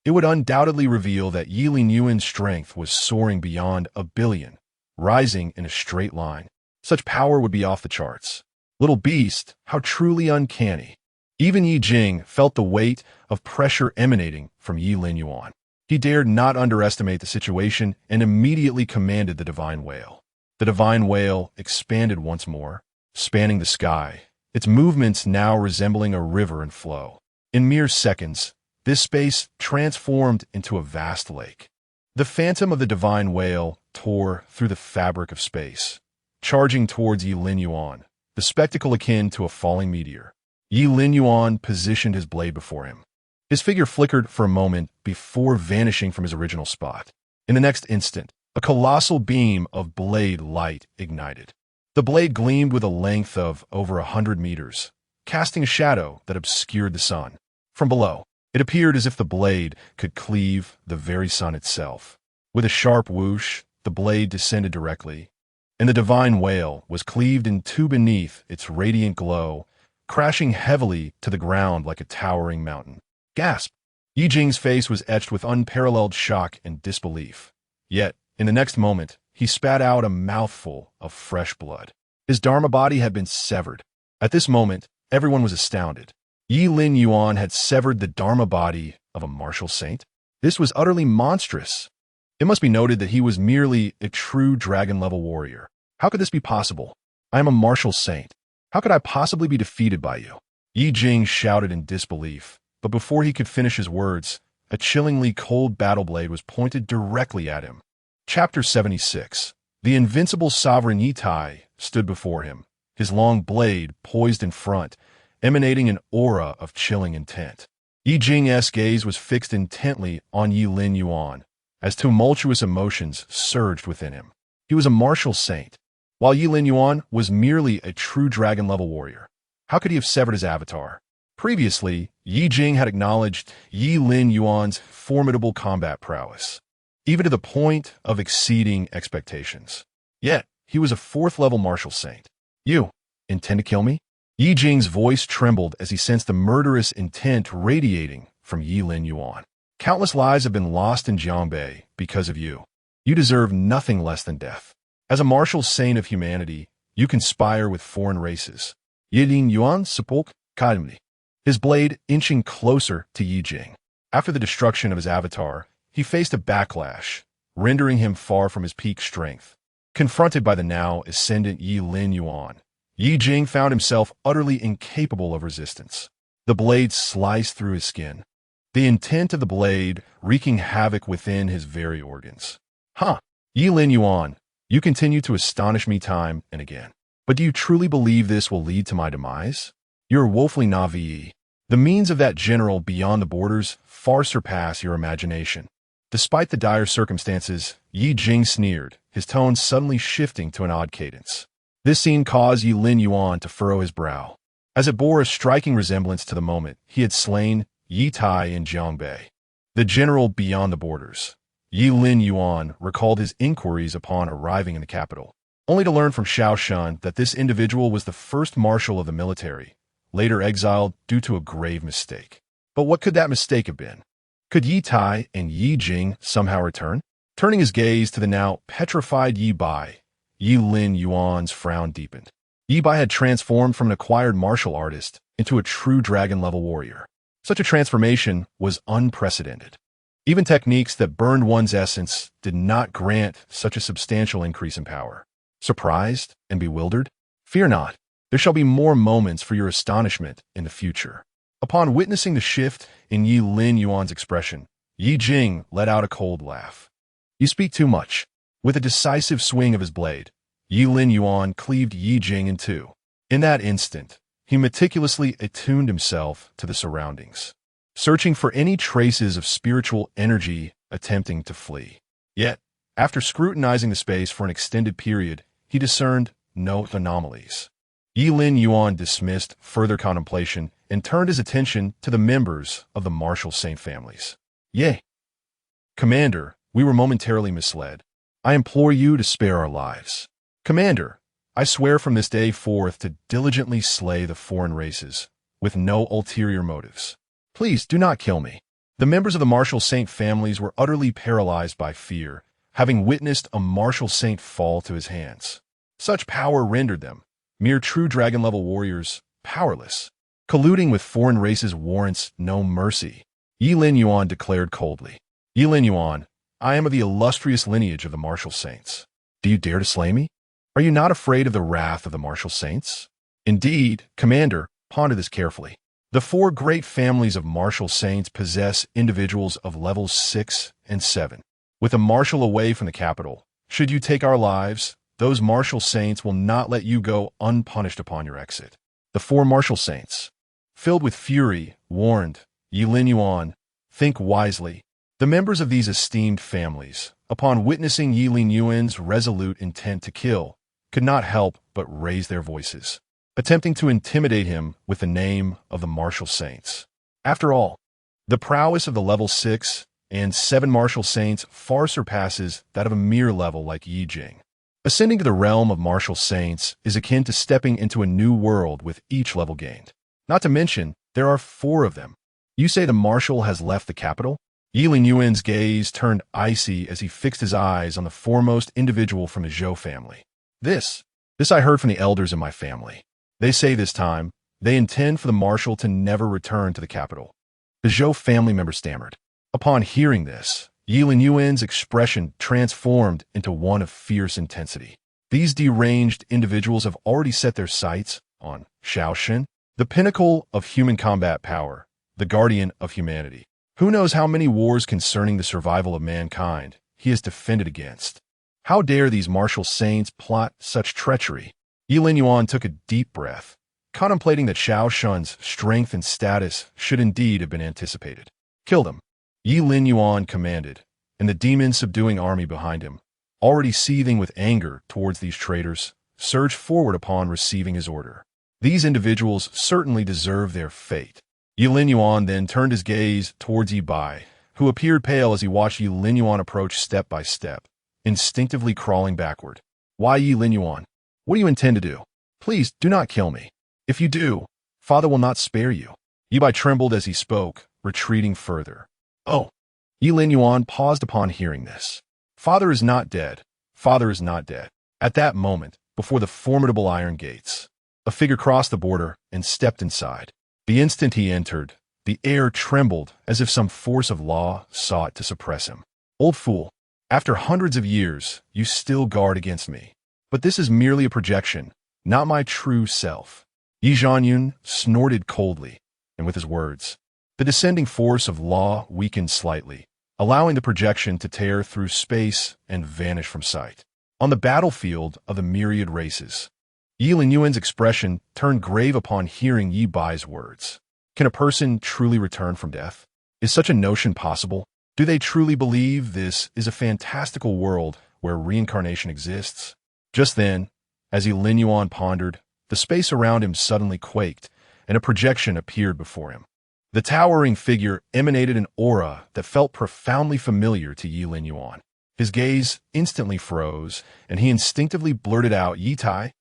it would undoubtedly reveal that Ye Linyuan's strength was soaring beyond 1 billion, rising in a straight line. Such power would be off the charts. Little beast, how truly uncanny. Even Yi Jing felt the weight of pressure emanating from Ye Linyuan. He dared not underestimate the situation and immediately commanded the divine whale. The divine whale expanded once more, spanning the sky, its movements now resembling a river in flow. In mere seconds, this space transformed into a vast lake. The phantom of the divine whale tore through the fabric of space, charging towards Ye Linyuan, the spectacle akin to a falling meteor. Ye Linyuan positioned his blade before him. His figure flickered for a moment before vanishing from his original spot. In the next instant, a colossal beam of blade light ignited. The blade gleamed with a length of over 100 meters, casting a shadow that obscured the sun. From below, it appeared as if the blade could cleave the very sun itself. With a sharp whoosh, the blade descended directly, and the divine whale was cleaved in two beneath its radiant glow, crashing heavily to the ground like a towering mountain. Gasp! Yi Jing's face was etched with unparalleled shock and disbelief. Yet, in the next moment, he spat out a mouthful of fresh blood. His Dharma body had been severed. At this moment, everyone was astounded. Ye Linyuan had severed the Dharma body of a martial saint? This was utterly monstrous. It must be noted that he was merely a true dragon-level warrior. How could this be possible? I am a martial saint. How could I possibly be defeated by you? Yi Jing shouted in disbelief, but before he could finish his words, a chillingly cold battle blade was pointed directly at him. Chapter 76. The invincible sovereign Ye Tai stood before him, his long blade poised in front, emanating an aura of chilling intent. Yi Jing's gaze was fixed intently on Ye Linyuan, as tumultuous emotions surged within him. He was a martial saint, while Ye Linyuan was merely a true dragon-level warrior. How could he have severed his avatar? Previously, Yi Jing had acknowledged Ye Linyuan's formidable combat prowess, even to the point of exceeding expectations. Yet, he was a fourth-level martial saint. You intend to kill me? Yi Jing's voice trembled as he sensed the murderous intent radiating from Ye Linyuan. Countless lives have been lost in Jiangbei because of you. You deserve nothing less than death. As a martial saint of humanity, you conspire with foreign races. Ye Linyuan spoke calmly, his blade inching closer to Yi Jing. After the destruction of his avatar, he faced a backlash, rendering him far from his peak strength. Confronted by the now ascendant Ye Linyuan, Yi Jing found himself utterly incapable of resistance. The blade sliced through his skin, the intent of the blade wreaking havoc within his very organs. Ye Linyuan, you continue to astonish me time and again. But do you truly believe this will lead to my demise? You're woefully naive. The means of that general beyond the borders far surpass your imagination. Despite the dire circumstances, Yi Jing sneered, his tone suddenly shifting to an odd cadence. This scene caused Ye Linyuan to furrow his brow, as it bore a striking resemblance to the moment he had slain Ye Tai in Jiangbei. The general beyond the borders. Ye Linyuan recalled his inquiries upon arriving in the capital, only to learn from Xiao Shun that this individual was the first marshal of the military, later exiled due to a grave mistake. But what could that mistake have been? Could Ye Tai and Yi Jing somehow return? Turning his gaze to the now petrified Ye Bai, Ye Linyuan's frown deepened. Ye Bai had transformed from an acquired martial artist into a true dragon-level warrior. Such a transformation was unprecedented. Even techniques that burned one's essence did not grant such a substantial increase in power. Surprised and bewildered? Fear not. There shall be more moments for your astonishment in the future. Upon witnessing the shift in Ye Linyuan's expression, Yi Jing let out a cold laugh. You speak too much. With a decisive swing of his blade, Ye Linyuan cleaved Yi Jing in two. In that instant, he meticulously attuned himself to the surroundings, searching for any traces of spiritual energy attempting to flee. Yet, after scrutinizing the space for an extended period, he discerned no anomalies. Ye Linyuan dismissed further contemplation and turned his attention to the members of the martial saint families. Ye, Commander, we were momentarily misled. I implore you to spare our lives. Commander, I swear from this day forth to diligently slay the foreign races, with no ulterior motives. Please do not kill me. The members of the martial saint families were utterly paralyzed by fear, having witnessed a martial saint fall to his hands. Such power rendered them, mere true dragon-level warriors, powerless. Colluding with foreign races warrants no mercy. Ye Linyuan declared coldly. Ye Linyuan, I am of the illustrious lineage of the martial saints. Do you dare to slay me? Are you not afraid of the wrath of the martial saints? Indeed, Commander, ponder this carefully. The four great families of martial saints possess individuals of levels 6 and 7. With a marshal away from the capital, should you take our lives, those martial saints will not let you go unpunished upon your exit. The four martial saints, filled with fury, warned, Ye Linyuan, think wisely. The members of these esteemed families, upon witnessing Ye Linyuan's resolute intent to kill, could not help but raise their voices, attempting to intimidate him with the name of the martial saints. After all, the prowess of the level 6 and 7 martial saints far surpasses that of a mere level like Yi Jing. Ascending to the realm of martial saints is akin to stepping into a new world with each level gained. Not to mention, there are 4 of them. You say the marshal has left the capital? Ye Linyuan's gaze turned icy as he fixed his eyes on the foremost individual from his Zhou family. This I heard from the elders in my family. They say this time, they intend for the marshal to never return to the capital. The Zhou family member stammered. Upon hearing this, Ye Linyuan's expression transformed into one of fierce intensity. These deranged individuals have already set their sights on Xiao Shen, the pinnacle of human combat power, the guardian of humanity. Who knows how many wars concerning the survival of mankind he has defended against? How dare these martial saints plot such treachery? Ye Linyuan took a deep breath, contemplating that Xiao Shun's strength and status should indeed have been anticipated. Kill them, Ye Linyuan commanded, and the demon-subduing army behind him, already seething with anger towards these traitors, surged forward upon receiving his order. These individuals certainly deserve their fate. Ye Linyuan then turned his gaze towards Ye Bai, who appeared pale as he watched Ye Linyuan approach step by step, instinctively crawling backward. Why, Ye Linyuan? What do you intend to do? Please do not kill me. If you do, Father will not spare you. Ye Bai trembled as he spoke, retreating further. Oh! Ye Linyuan paused upon hearing this. Father is not dead. Father is not dead. At that moment, before the formidable iron gates, a figure crossed the border and stepped inside. The instant he entered, the air trembled as if some force of law sought to suppress him. Old fool, after hundreds of years, you still guard against me. But this is merely a projection, not my true self. Ye Linyuan snorted coldly, and with his words, the descending force of law weakened slightly, allowing the projection to tear through space and vanish from sight. On the battlefield of the myriad races, Ye Linyuan's expression turned grave upon hearing Ye Bai's words. Can a person truly return from death? Is such a notion possible? Do they truly believe this is a fantastical world where reincarnation exists? Just then, as Ye Linyuan pondered, the space around him suddenly quaked, and a projection appeared before him. The towering figure emanated an aura that felt profoundly familiar to Ye Linyuan. His gaze instantly froze, and he instinctively blurted out, Ye Tai?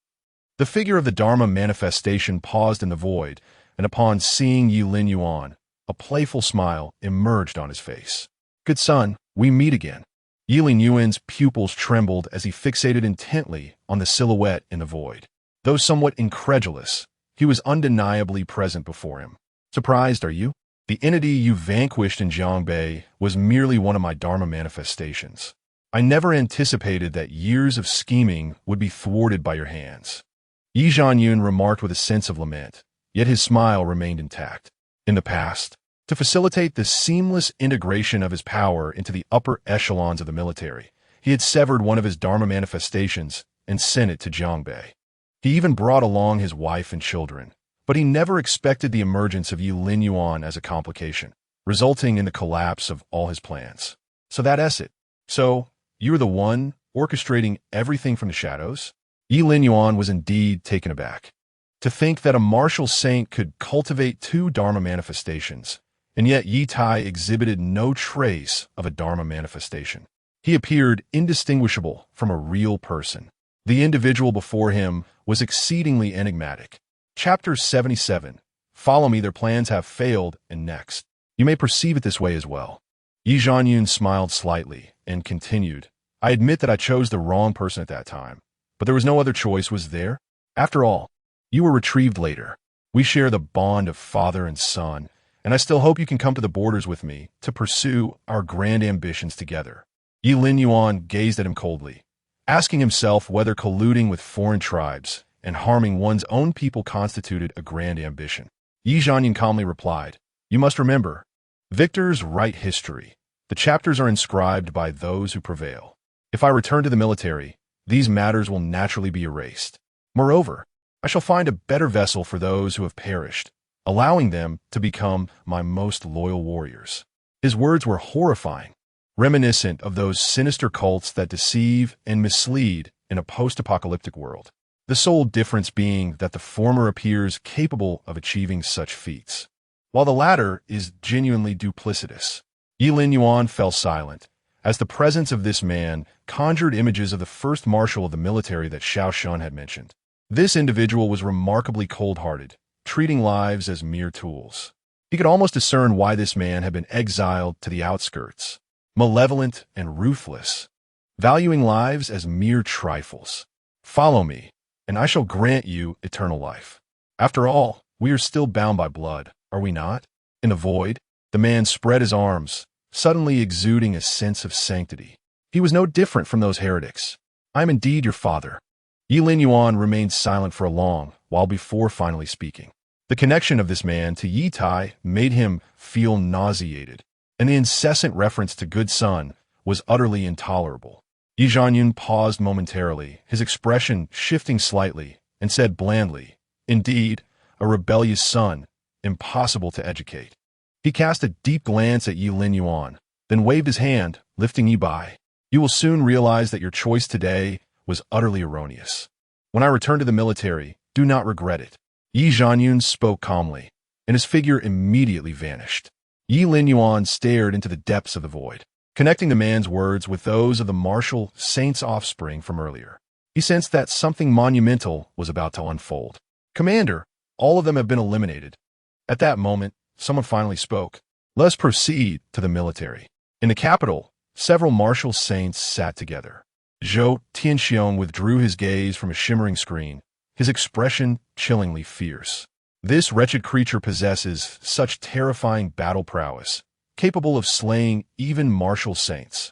The figure of the Dharma manifestation paused in the void, and upon seeing Ye Linyuan, a playful smile emerged on his face. Good son, we meet again. Ye Linyuan's pupils trembled as he fixated intently on the silhouette in the void. Though somewhat incredulous, he was undeniably present before him. Surprised, are you? The entity you vanquished in Jiangbei was merely one of my Dharma manifestations. I never anticipated that years of scheming would be thwarted by your hands. Ye Linyuan remarked with a sense of lament, yet his smile remained intact. In the past, to facilitate the seamless integration of his power into the upper echelons of the military, he had severed one of his Dharma manifestations and sent it to Jiangbei. He even brought along his wife and children, but he never expected the emergence of Ye Linyuan as a complication, resulting in the collapse of all his plans. So that's it. So, you're the one orchestrating everything from the shadows? Ye Linyuan was indeed taken aback. To think that a martial saint could cultivate two Dharma manifestations, and yet Ye Tai exhibited no trace of a Dharma manifestation. He appeared indistinguishable from a real person. The individual before him was exceedingly enigmatic. Chapter 77. Follow me, their plans have failed, and next. You may perceive it this way as well. Ye Linyuan smiled slightly and continued, I admit that I chose the wrong person at that time, but there was no other choice, was there? After all, you were retrieved later. We share the bond of father and son, and I still hope you can come to the borders with me to pursue our grand ambitions together. Ye Linyuan gazed at him coldly, asking himself whether colluding with foreign tribes and harming one's own people constituted a grand ambition. Ye Linyuan calmly replied, You must remember, victors write history. The chapters are inscribed by those who prevail. If I return to the military, these matters will naturally be erased. Moreover, I shall find a better vessel for those who have perished, allowing them to become my most loyal warriors. His words were horrifying, reminiscent of those sinister cults that deceive and mislead in a post-apocalyptic world. The sole difference being that the former appears capable of achieving such feats, while the latter is genuinely duplicitous. Ye Linyuan fell silent, as the presence of this man conjured images of the first marshal of the military that Xiao Shun had mentioned. This individual was remarkably cold-hearted, treating lives as mere tools. He could almost discern why this man had been exiled to the outskirts, malevolent and ruthless, valuing lives as mere trifles. Follow me, and I shall grant you eternal life. After all, we are still bound by blood, are we not? In the void, the man spread his arms, suddenly exuding a sense of sanctity. He was no different from those heretics. I am indeed your father. Ye Linyuan remained silent for a long while before finally speaking. The connection of this man to Ye Tai made him feel nauseated, and the incessant reference to good son was utterly intolerable. Ye Linyuan paused momentarily, his expression shifting slightly, and said blandly, Indeed, a rebellious son, impossible to educate. He cast a deep glance at Ye Linyuan, then waved his hand, lifting you by. You will soon realize that your choice today was utterly erroneous. When I return to the military, do not regret it. Ye Linyuan spoke calmly, and his figure immediately vanished. Ye Linyuan stared into the depths of the void, connecting the man's words with those of the martial saint's offspring from earlier. He sensed that something monumental was about to unfold. Commander, all of them have been eliminated. At that moment, someone finally spoke. Let us proceed to the military. In the capital, several martial saints sat together. Zhou Tianxiong withdrew his gaze from a shimmering screen, his expression chillingly fierce. This wretched creature possesses such terrifying battle prowess, capable of slaying even martial saints.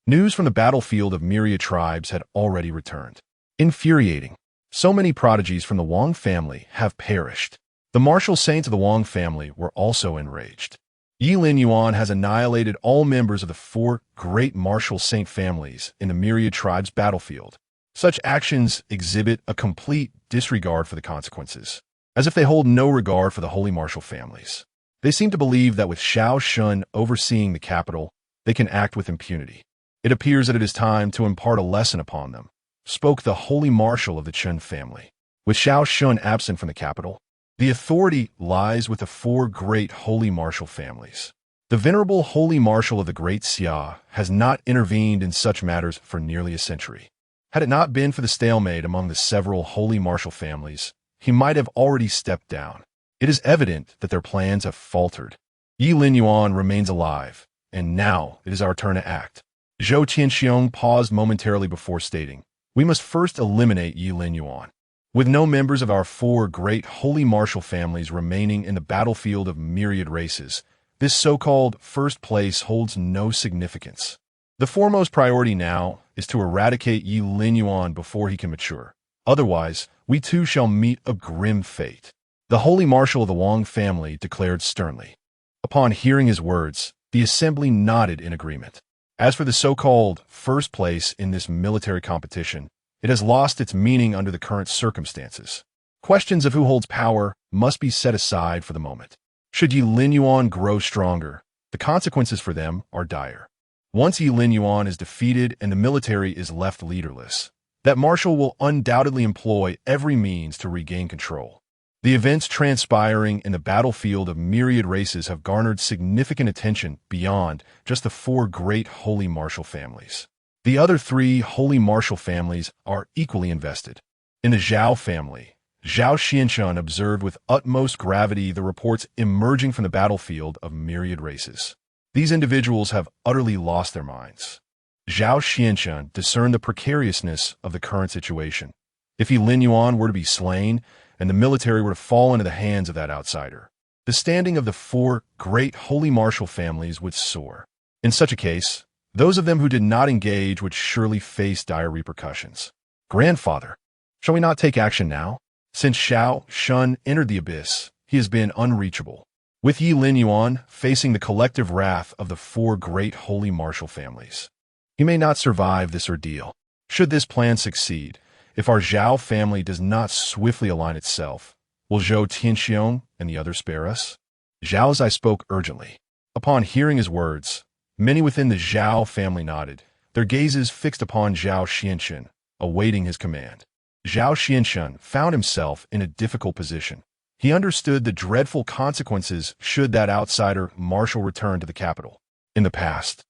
News from the battlefield of myriad tribes had already returned. Infuriating. So many prodigies from the Wang family have perished. The martial saints of the Wang family were also enraged. Ye Linyuan has annihilated all members of the 4 great martial saint families in the myriad tribes battlefield. Such actions exhibit a complete disregard for the consequences, as if they hold no regard for the holy martial families. They seem to believe that with Xiao Shun overseeing the capital, they can act with impunity. It appears that it is time to impart a lesson upon them, spoke the holy marshal of the Chen family. With Xiao Shun absent from the capital, the authority lies with the 4 great holy martial families. The venerable holy marshal of the great Xia has not intervened in such matters for nearly a century. Had it not been for the stalemate among the several holy martial families, he might have already stepped down. It is evident that their plans have faltered. Ye Linyuan remains alive, and now it is our turn to act. Zhou Tianxiong paused momentarily before stating, we must first eliminate Ye Linyuan. With no members of our 4 great holy martial families remaining in the battlefield of myriad races, this so-called first place holds no significance. The foremost priority now is to eradicate Ye Linyuan before he can mature. Otherwise, we too shall meet a grim fate. The holy marshal of the Wang family declared sternly. Upon hearing his words, the assembly nodded in agreement. As for the so-called first place in this military competition, it has lost its meaning under the current circumstances. Questions of who holds power must be set aside for the moment. Should Ye Linyuan grow stronger, the consequences for them are dire. Once Ye Linyuan is defeated and the military is left leaderless, that marshal will undoubtedly employ every means to regain control. The events transpiring in the battlefield of myriad races have garnered significant attention beyond just the 4 great holy martial families. The other 3 holy martial families are equally invested. In the Zhao family, Zhao Xianshun observed with utmost gravity the reports emerging from the battlefield of myriad races. These individuals have utterly lost their minds. Zhao Xianshun discerned the precariousness of the current situation. If Ye Linyuan were to be slain, and the military were to fall into the hands of that outsider, the standing of the 4 great holy martial families would soar. In such a case, those of them who did not engage would surely face dire repercussions. Grandfather, shall we not take action now? Since Xiao Shun entered the abyss, he has been unreachable. With Ye Linyuan facing the collective wrath of the 4 great holy martial families, he may not survive this ordeal. Should this plan succeed, if our Zhao family does not swiftly align itself, will Zhou Tianxiong and the others spare us? Zhao Zai spoke urgently. Upon hearing his words, many within the Zhao family nodded, their gazes fixed upon Zhao Xianshun, awaiting his command. Zhao Xianshun found himself in a difficult position. He understood the dreadful consequences should that outsider marshal return to the capital. In the past,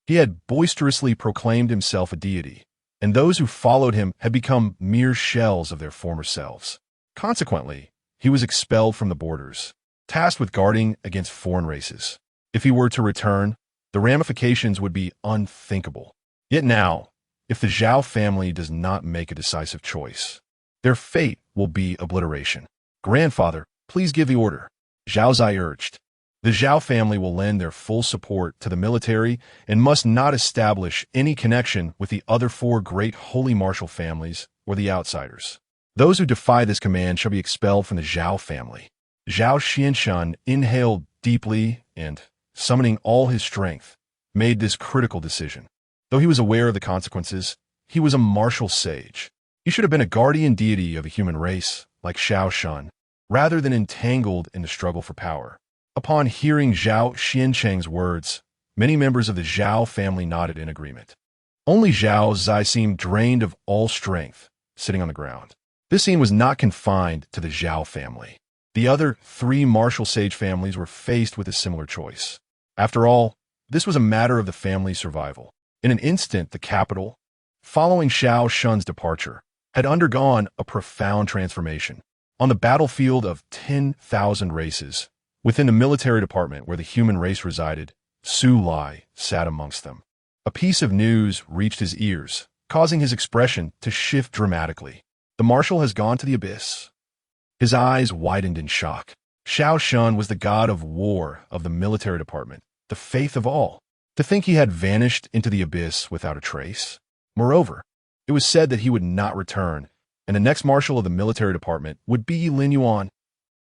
he had boisterously proclaimed himself a deity, and those who followed him had become mere shells of their former selves. Consequently, he was expelled from the borders, tasked with guarding against foreign races. If he were to return, the ramifications would be unthinkable. Yet now, if the Zhao family does not make a decisive choice, their fate will be obliteration. Grandfather, please give the order, Zhao Zai urged. The Zhao family will lend their full support to the military and must not establish any connection with the other 4 great holy martial families or the outsiders. Those who defy this command shall be expelled from the Zhao family. Zhao Xianshun inhaled deeply and, summoning all his strength, made this critical decision. Though he was aware of the consequences, he was a martial sage. He should have been a guardian deity of the human race, like Xiao Shun, rather than entangled in the struggle for power. Upon hearing Zhao Xiancheng's words, Many members of the Zhao family nodded in agreement. Only Zhao Zai seemed drained of all strength, sitting on the ground. This scene was not confined to the Zhao family. The other 3 martial sage families were faced with a similar choice. After all, this was a matter of the family's survival. In an instant, the capital, following Xiao Shun's departure, had undergone a profound transformation. On the battlefield of 10,000 races, within the military department where the human race resided, Su Lai sat amongst them. A piece of news reached his ears, causing his expression to shift dramatically. The marshal has gone to the abyss. His eyes widened in shock. Xiao Shun was the god of war of the military department, the faith of all. To think he had vanished into the abyss without a trace. Moreover, it was said that he would not return, and the next marshal of the military department would be Ye Linyuan.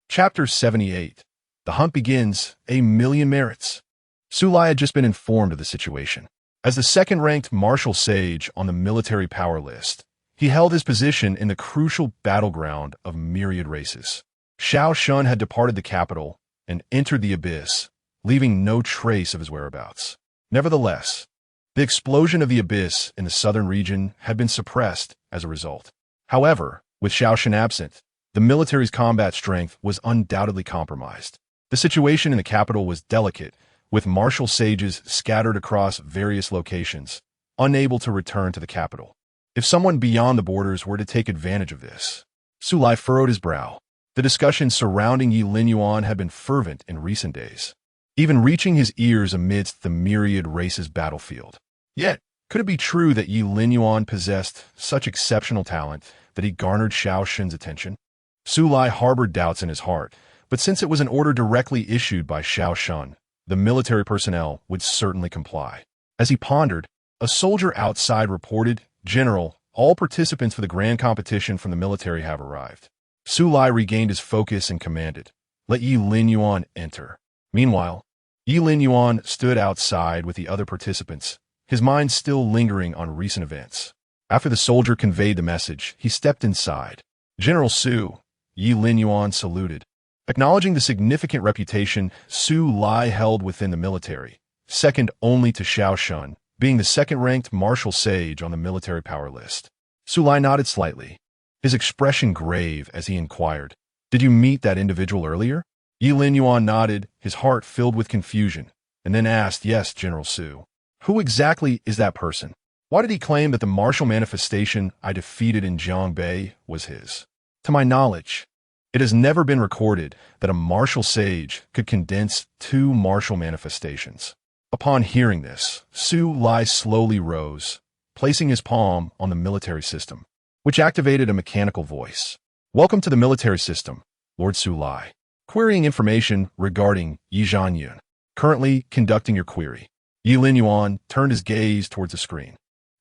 Chapter 78. The hunt begins, a million merits. Su Lai had just been informed of the situation. As the second-ranked martial sage on the military power list, he held his position in the crucial battleground of myriad races. Xiao Shun had departed the capital and entered the abyss, leaving no trace of his whereabouts. Nevertheless, the explosion of the abyss in the southern region had been suppressed as a result. However, with Xiao Shun absent, the military's combat strength was undoubtedly compromised. The situation in the capital was delicate, with martial sages scattered across various locations, unable to return to the capital. If someone beyond the borders were to take advantage of this, Su Lai furrowed his brow. The discussion surrounding Ye Linyuan had been fervent in recent days, even reaching his ears amidst the myriad races battlefield. Yet, could it be true that Ye Linyuan possessed such exceptional talent that he garnered Xiao Shun's attention? Su Lai harbored doubts in his heart, but since it was an order directly issued by Xiao Shun, the military personnel would certainly comply. As he pondered, a soldier outside reported, "General, all participants for the grand competition from the military have arrived." Su Lai regained his focus and commanded, "Let Ye Linyuan enter." Meanwhile, Ye Linyuan stood outside with the other participants, his mind still lingering on recent events. After the soldier conveyed the message, he stepped inside. "General Su," Ye Linyuan saluted. Acknowledging the significant reputation Su Lai held within the military, second only to Xiao Shun, being the second-ranked martial sage on the military power list. Su Lai nodded slightly, his expression grave as he inquired, "Did you meet that individual earlier?" Ye Linyuan nodded, his heart filled with confusion, and then asked, "Yes, General Su." "Who exactly is that person? Why did he claim that the martial manifestation I defeated in Jiangbei was his?" "To my knowledge, it has never been recorded that a martial sage could condense 2 martial manifestations." Upon hearing this, Su Lai slowly rose, placing his palm on the military system, which activated a mechanical voice. "Welcome to the military system, Lord Su Lai. Querying information regarding Ye Linyuan. Currently conducting your query." Ye Linyuan turned his gaze towards the screen.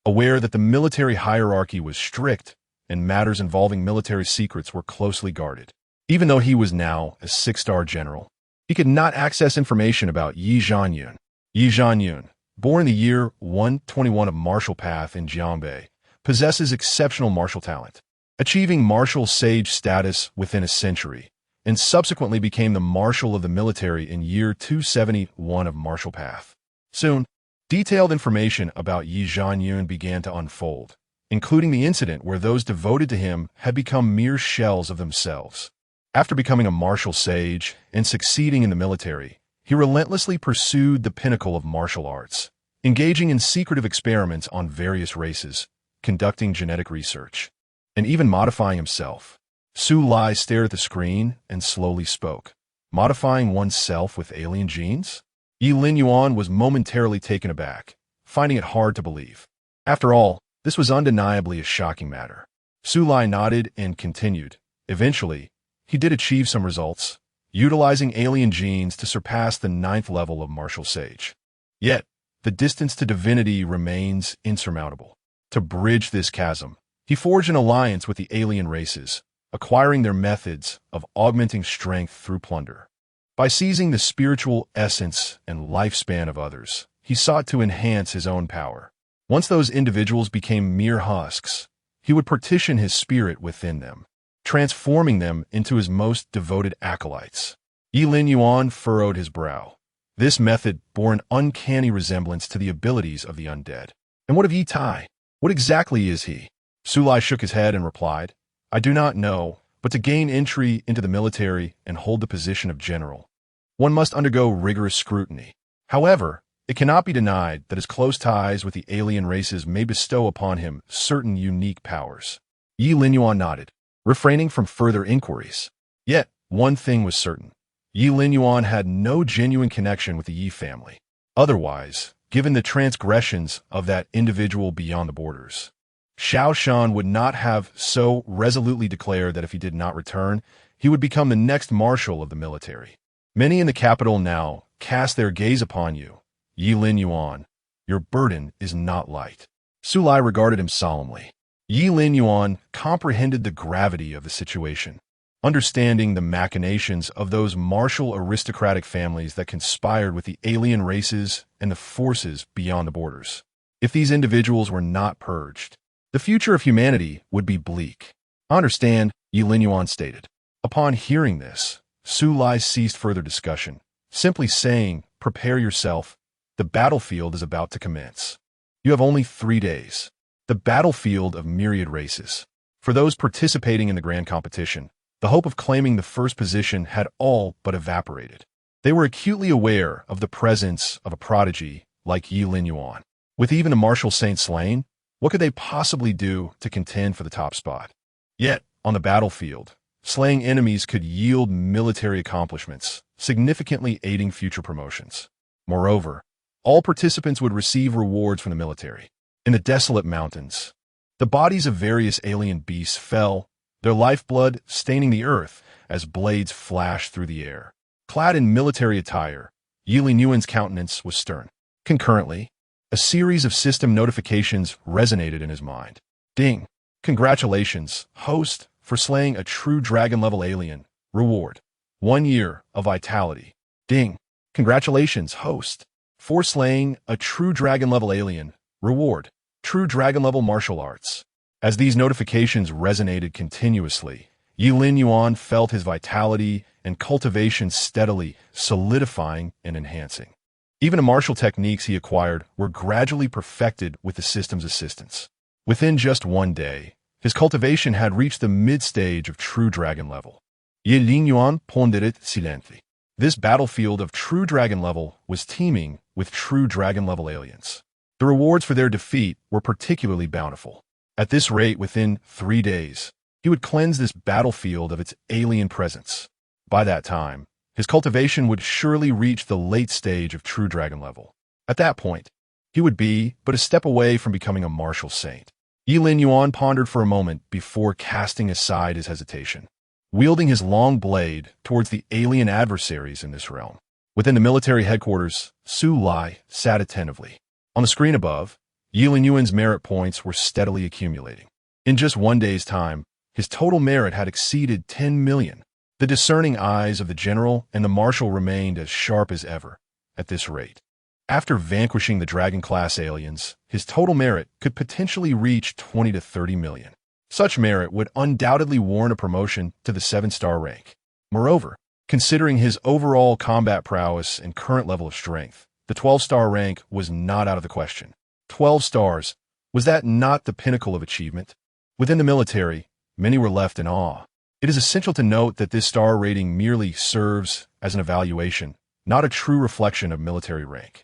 Aware that the military hierarchy was strict and matters involving military secrets were closely guarded. Even though he was now a 6-star general, he could not access information about Ye Linyuan. Ye Linyuan, born in the year 121 of martial path in Jiangbei, possesses exceptional martial talent, achieving martial sage status within a century, and subsequently became the marshal of the military in year 271 of martial path. Soon, detailed information about Ye Linyuan began to unfold, including the incident where those devoted to him had become mere shells of themselves. After becoming a martial sage and succeeding in the military, he relentlessly pursued the pinnacle of martial arts, engaging in secretive experiments on various races, conducting genetic research, and even modifying himself. Su Lai stared at the screen and slowly spoke. Modifying oneself with alien genes? Ye Linyuan was momentarily taken aback, finding it hard to believe. After all, this was undeniably a shocking matter. Su Lai nodded and continued. Eventually, he did achieve some results, utilizing alien genes to surpass the 9th level of martial sage. Yet, the distance to divinity remains insurmountable. To bridge this chasm, he forged an alliance with the alien races, acquiring their methods of augmenting strength through plunder. By seizing the spiritual essence and lifespan of others, he sought to enhance his own power. Once those individuals became mere husks, he would partition his spirit within them, transforming them into his most devoted acolytes. Ye Linyuan furrowed his brow, This method bore an uncanny resemblance to the abilities of the undead. And what of Ye Tai? What exactly is he? Sulai shook his head and replied, I do not know, but to gain entry into the military and hold the position of general, one must undergo rigorous scrutiny. However, it cannot be denied that his close ties with the alien races may bestow upon him certain unique powers. Ye Linyuan nodded, refraining from further inquiries. Yet, one thing was certain. Ye Linyuan had no genuine connection with the Ye family. Otherwise, given the transgressions of that individual beyond the borders, Xiao Shan would not have so resolutely declared that if he did not return, he would become the next marshal of the military. Many in the capital now cast their gaze upon you. Ye Linyuan, your burden is not light. Sulai regarded him solemnly. Ye Linyuan comprehended the gravity of the situation, understanding the machinations of those martial aristocratic families that conspired with the alien races and the forces beyond the borders. If these individuals were not purged, the future of humanity would be bleak. I understand, Ye Linyuan stated. Upon hearing this, Sulai ceased further discussion, simply saying, prepare yourself. The battlefield is about to commence. You have only 3 days. The battlefield of myriad races. For those participating in the grand competition, the hope of claiming the first position had all but evaporated. They were acutely aware of the presence of a prodigy like Ye Linyuan. With even a martial saint slain, what could they possibly do to contend for the top spot? Yet, on the battlefield, slaying enemies could yield military accomplishments, significantly aiding future promotions. Moreover, all participants would receive rewards from the military. In the desolate mountains, the bodies of various alien beasts fell, their lifeblood staining the earth as blades flashed through the air. Clad in military attire, Ye Linyuan's countenance was stern. Concurrently, a series of system notifications resonated in his mind. Ding! Congratulations, host, for slaying a true dragon-level alien. Reward: 1 year of vitality. Ding! Congratulations, host, for slaying a true dragon-level alien. Reward: true dragon-level martial arts. As these notifications resonated continuously, Ye Linyuan felt his vitality and cultivation steadily solidifying and enhancing. Even the martial techniques he acquired were gradually perfected with the system's assistance. Within just 1 day, his cultivation had reached the mid-stage of true dragon level. Ye Linyuan ponderit silently. This battlefield of true dragon level was teeming with true dragon level aliens. The rewards for their defeat were particularly bountiful. At this rate, within 3 days, he would cleanse this battlefield of its alien presence. By that time, his cultivation would surely reach the late stage of true dragon level. At that point, he would be but a step away from becoming a martial saint. Ye Linyuan pondered for a moment before casting aside his hesitation, wielding his long blade towards the alien adversaries in this realm. Within the military headquarters, Sulai sat attentively. On the screen above, Ye Linyuan's merit points were steadily accumulating. In just 1 day's time, his total merit had exceeded 10 million. The discerning eyes of the general and the marshal remained as sharp as ever. At this rate, after vanquishing the dragon-class aliens, his total merit could potentially reach 20 to 30 million. Such merit would undoubtedly warrant a promotion to the 7-star rank. Moreover, considering his overall combat prowess and current level of strength, the 12-star rank was not out of the question. 12 stars, was that not the pinnacle of achievement? Within the military, many were left in awe. It is essential to note that this star rating merely serves as an evaluation, not a true reflection of military rank.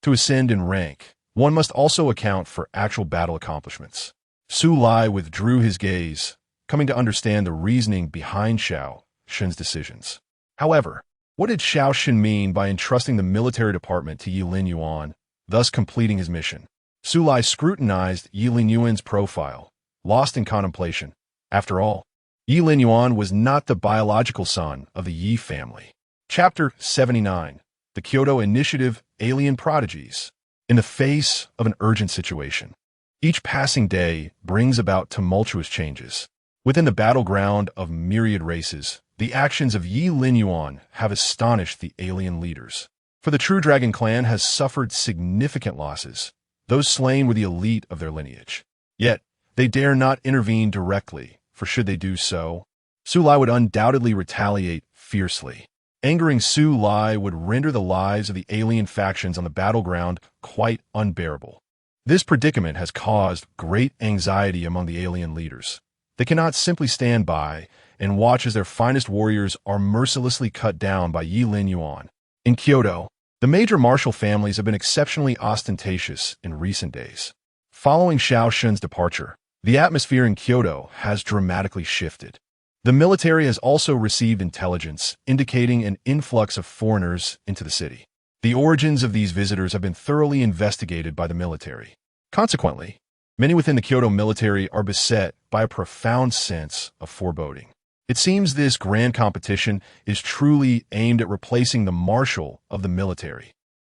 To ascend in rank, one must also account for actual battle accomplishments. Sulai withdrew his gaze, coming to understand the reasoning behind Xiao Shen's decisions. However, what did Xiao Shen mean by entrusting the military department to Ye Linyuan, thus completing his mission? Sulai scrutinized Ye Linyuan's profile, lost in contemplation. After all, Ye Linyuan was not the biological son of the Ye family. Chapter 79. The Kyoto Initiative Alien Prodigies. In the face of an urgent situation, each passing day brings about tumultuous changes. Within the battleground of myriad races, the actions of Ye Linyuan have astonished the alien leaders. For the True Dragon clan has suffered significant losses. Those slain were the elite of their lineage. Yet, they dare not intervene directly, for should they do so, Sulai would undoubtedly retaliate fiercely. Angering Su Lai would render the lives of the alien factions on the battleground quite unbearable. This predicament has caused great anxiety among the alien leaders. They cannot simply stand by and watch as their finest warriors are mercilessly cut down by Ye Linyuan. In Kyoto, the major martial families have been exceptionally ostentatious in recent days. Following Xiao Shun's departure, the atmosphere in Kyoto has dramatically shifted. The military has also received intelligence indicating an influx of foreigners into the city. The origins of these visitors have been thoroughly investigated by the military. Consequently, many within the Kyoto military are beset by a profound sense of foreboding. It seems this grand competition is truly aimed at replacing the marshal of the military.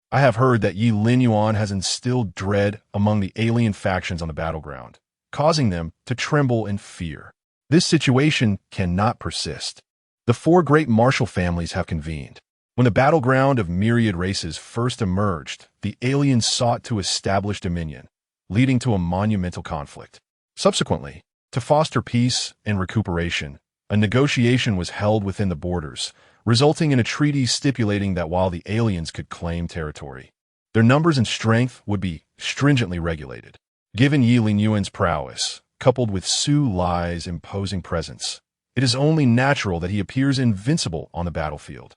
I have heard that Ye Linyuan has instilled dread among the alien factions on the battleground, causing them to tremble in fear. This situation cannot persist. The four great martial families have convened. When the battleground of myriad races first emerged, the aliens sought to establish dominion, leading to a monumental conflict. Subsequently, to foster peace and recuperation, a negotiation was held within the borders, resulting in a treaty stipulating that while the aliens could claim territory, their numbers and strength would be stringently regulated. Given Ye Linyuan's prowess, coupled with Su Lai's imposing presence, it is only natural that he appears invincible on the battlefield.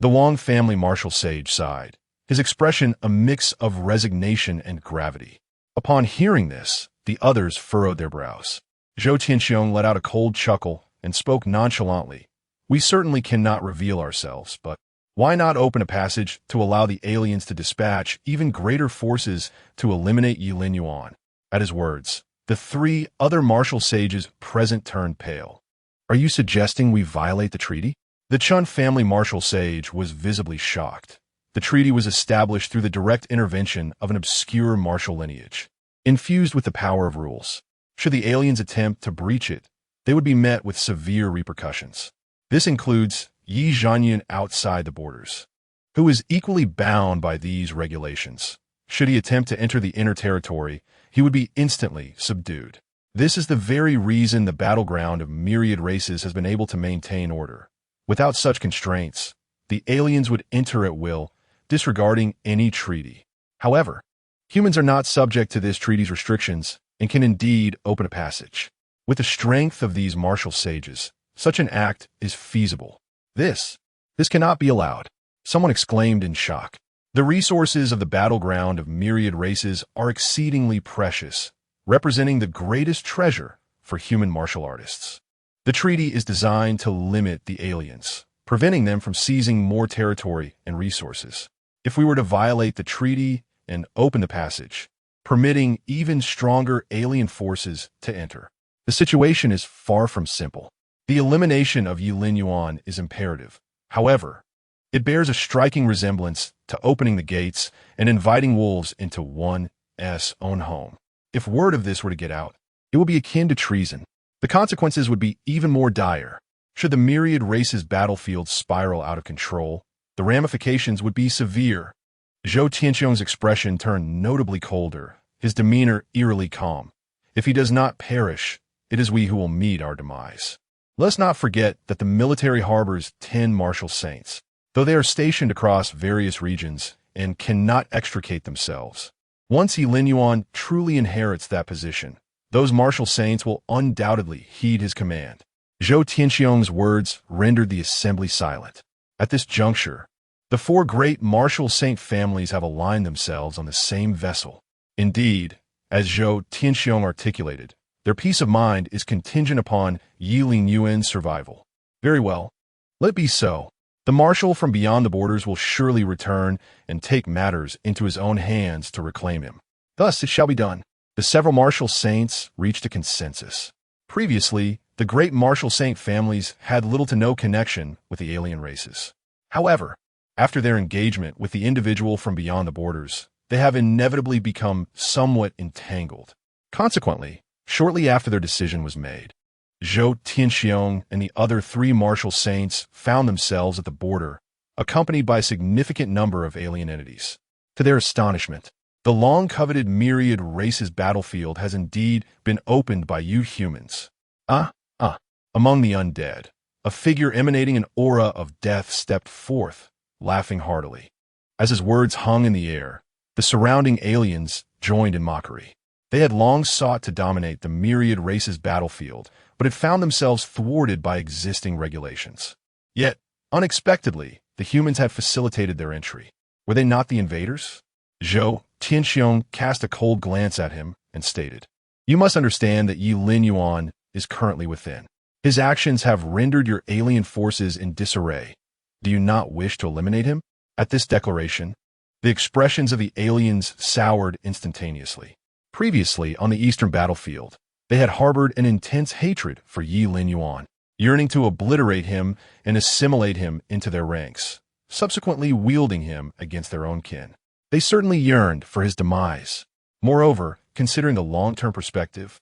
The Wang family martial sage sighed, his expression a mix of resignation and gravity. Upon hearing this, the others furrowed their brows. Zhou Tianxiong let out a cold chuckle and spoke nonchalantly. We certainly cannot reveal ourselves, but why not open a passage to allow the aliens to dispatch even greater forces to eliminate Ye Linyuan? At his words, the three other martial sages present turned pale. Are you suggesting we violate the treaty? The Chun family martial sage was visibly shocked. The treaty was established through the direct intervention of an obscure martial lineage, infused with the power of rules. Should the aliens attempt to breach it, they would be met with severe repercussions. This includes Ye Linyuan outside the borders, who is equally bound by these regulations. Should he attempt to enter the inner territory, he would be instantly subdued. This is the very reason the battleground of myriad races has been able to maintain order. Without such constraints, the aliens would enter at will, disregarding any treaty. However, humans are not subject to this treaty's restrictions and can indeed open a passage. With the strength of these martial sages, such an act is feasible. This cannot be allowed, someone exclaimed in shock. The resources of the battleground of myriad races are exceedingly precious, representing the greatest treasure for human martial artists. The treaty is designed to limit the aliens, preventing them from seizing more territory and resources. If we were to violate the treaty and open the passage, permitting even stronger alien forces to enter, the situation is far from simple. The elimination of Ye Linyuan is imperative. However, it bears a striking resemblance to opening the gates and inviting wolves into one's own home. If word of this were to get out, it would be akin to treason. The consequences would be even more dire. Should the myriad races' battlefield spiral out of control, the ramifications would be severe. Zhou Tianxiong's expression turned notably colder, his demeanor eerily calm. If he does not perish, it is we who will meet our demise. Let's not forget that the military harbors 10 martial saints, though they are stationed across various regions and cannot extricate themselves. Once Ye Linyuan truly inherits that position, those martial saints will undoubtedly heed his command. Zhou Tianxiong's words rendered the assembly silent. At this juncture, the four great martial saint families have aligned themselves on the same vessel. Indeed, as Zhou Tianxiong articulated, their peace of mind is contingent upon Ye Linyuan's survival. Very well, let it be so. The marshal from beyond the borders will surely return and take matters into his own hands to reclaim him. Thus it shall be done. The several martial saints reached a consensus. Previously, the great martial saint families had little to no connection with the alien races. However, after their engagement with the individual from beyond the borders, they have inevitably become somewhat entangled. Consequently, shortly after their decision was made, Zhou Tianxiong and the other 3 martial saints found themselves at the border, accompanied by a significant number of alien entities. To their astonishment, the long-coveted myriad races battlefield has indeed been opened by you humans. Among the undead, A figure emanating an aura of death stepped forth, laughing heartily. As his words hung in the air, the surrounding aliens joined in mockery. They had long sought to dominate the myriad races' battlefield, but had found themselves thwarted by existing regulations. Yet, unexpectedly, the humans had facilitated their entry. Were they not the invaders? Zhou Tianxiong cast a cold glance at him and stated, "You must understand that Ye Linyuan is currently within. His actions have rendered your alien forces in disarray. Do you not wish to eliminate him?" At this declaration, the expressions of the aliens soured instantaneously. Previously, on the eastern battlefield, they had harbored an intense hatred for Ye Linyuan, yearning to obliterate him and assimilate him into their ranks, subsequently wielding him against their own kin. They certainly yearned for his demise. Moreover, considering the long-term perspective,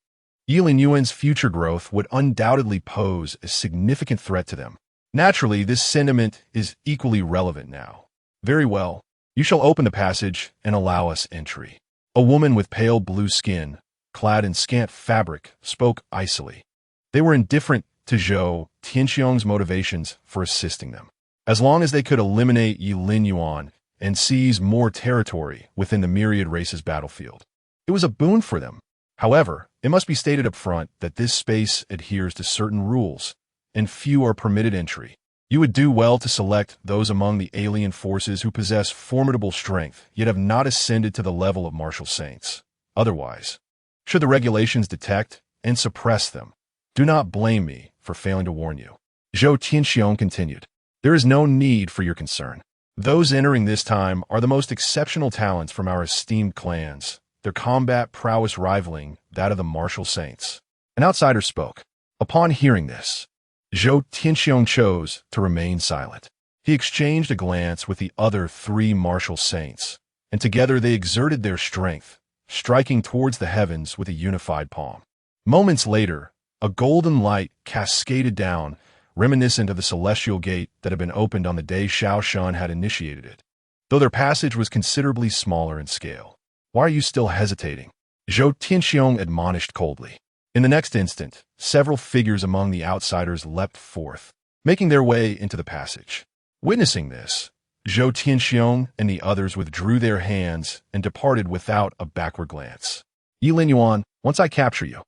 Ye Linyuan's future growth would undoubtedly pose a significant threat to them. Naturally, this sentiment is equally relevant now. Very well, you shall open the passage and allow us entry. A woman with pale blue skin, clad in scant fabric, spoke icily. They were indifferent to Zhou Tianxiong's motivations for assisting them. As long as they could eliminate Ye Linyuan and seize more territory within the myriad races' battlefield, it was a boon for them. However, it must be stated up front that this space adheres to certain rules, and few are permitted entry. You would do well to select those among the alien forces who possess formidable strength, yet have not ascended to the level of martial saints. Otherwise, should the regulations detect and suppress them, do not blame me for failing to warn you. Zhou Tianxiong continued, "There is no need for your concern. Those entering this time are the most exceptional talents from our esteemed clans, their combat prowess rivaling that of the martial saints." An outsider spoke. Upon hearing this, Zhou Tianxiong chose to remain silent. He exchanged a glance with the other three martial saints, and together they exerted their strength, striking towards the heavens with a unified palm. Moments later, a golden light cascaded down, reminiscent of the celestial gate that had been opened on the day Shao Shun had initiated it, though their passage was considerably smaller in scale. "Why are you still hesitating?" Zhou Tianxiong admonished coldly. In the next instant, several figures among the outsiders leapt forth, making their way into the passage. Witnessing this, Zhou Tianxiong and the others withdrew their hands and departed without a backward glance. "Ye Linyuan, once I capture you,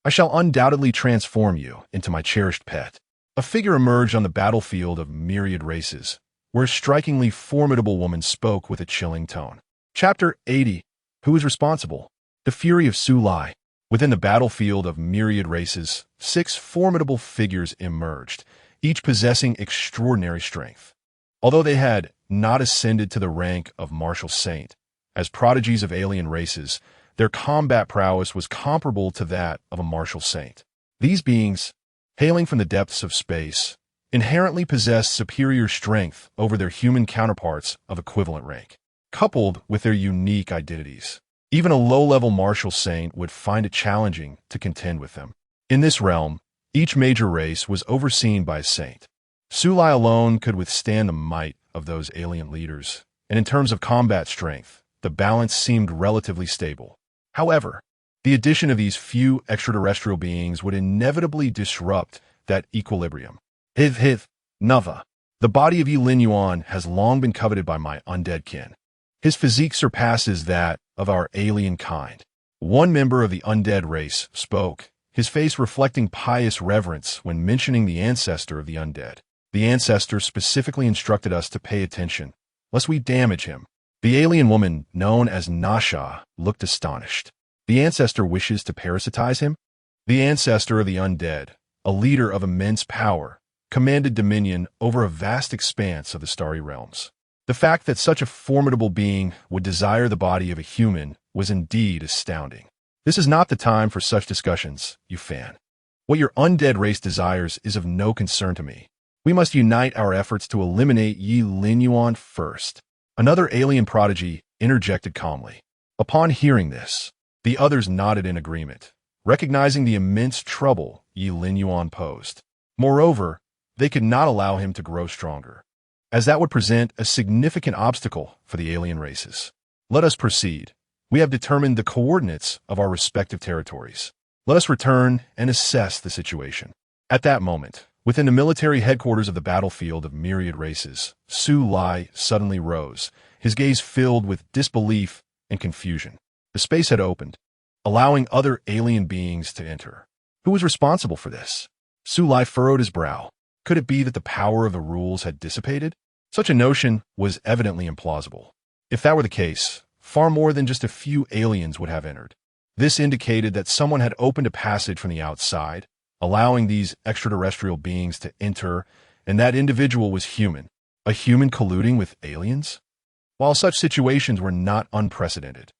I shall undoubtedly transform you into my cherished pet." A figure emerged on the battlefield of myriad races, where a strikingly formidable woman spoke with a chilling tone. Chapter 80. Who is responsible? The Fury of Su Lai. Within the battlefield of myriad races, 6 formidable figures emerged, each possessing extraordinary strength. Although they had not ascended to the rank of martial saint, as prodigies of alien races, their combat prowess was comparable to that of a martial saint. These beings, hailing from the depths of space, inherently possessed superior strength over their human counterparts of equivalent rank, coupled with their unique identities. Even a low-level martial saint would find it challenging to contend with them. In this realm, each major race was overseen by a saint. Su Lai alone could withstand the might of those alien leaders, and in terms of combat strength, the balance seemed relatively stable. However, the addition of these few extraterrestrial beings would inevitably disrupt that equilibrium. Hiv, Nava. The body of Ye Linyuan has long been coveted by my undead kin. His physique surpasses that of our alien kind. One member of the undead race spoke, his face reflecting pious reverence when mentioning the ancestor of the undead. The ancestor specifically instructed us to pay attention, lest we damage him. The alien woman, known as Nasha, looked astonished. The ancestor wishes to parasitize him? The ancestor of the undead, a leader of immense power, commanded dominion over a vast expanse of the starry realms. The fact that such a formidable being would desire the body of a human was indeed astounding. This is not the time for such discussions, you fan. What your undead race desires is of no concern to me. We must unite our efforts to eliminate Ye Linyuan first. Another alien prodigy interjected calmly. Upon hearing this, the others nodded in agreement, recognizing the immense trouble Ye Linyuan posed. Moreover, they could not allow him to grow stronger, as that would present a significant obstacle for the alien races. Let us proceed. We have determined the coordinates of our respective territories. Let us return and assess the situation. At that moment, Within the military headquarters of the battlefield of myriad races, Su Lai suddenly rose, his gaze filled with disbelief and confusion. The space had opened, allowing other alien beings to enter. Who was responsible for this? Su Lai furrowed his brow. Could it be that the power of the rules had dissipated? Such a notion was evidently implausible. If that were the case, far more than just a few aliens would have entered. This indicated that someone had opened a passage from the outside, allowing these extraterrestrial beings to enter, and that individual was human. A human colluding with aliens? While such situations were not unprecedented.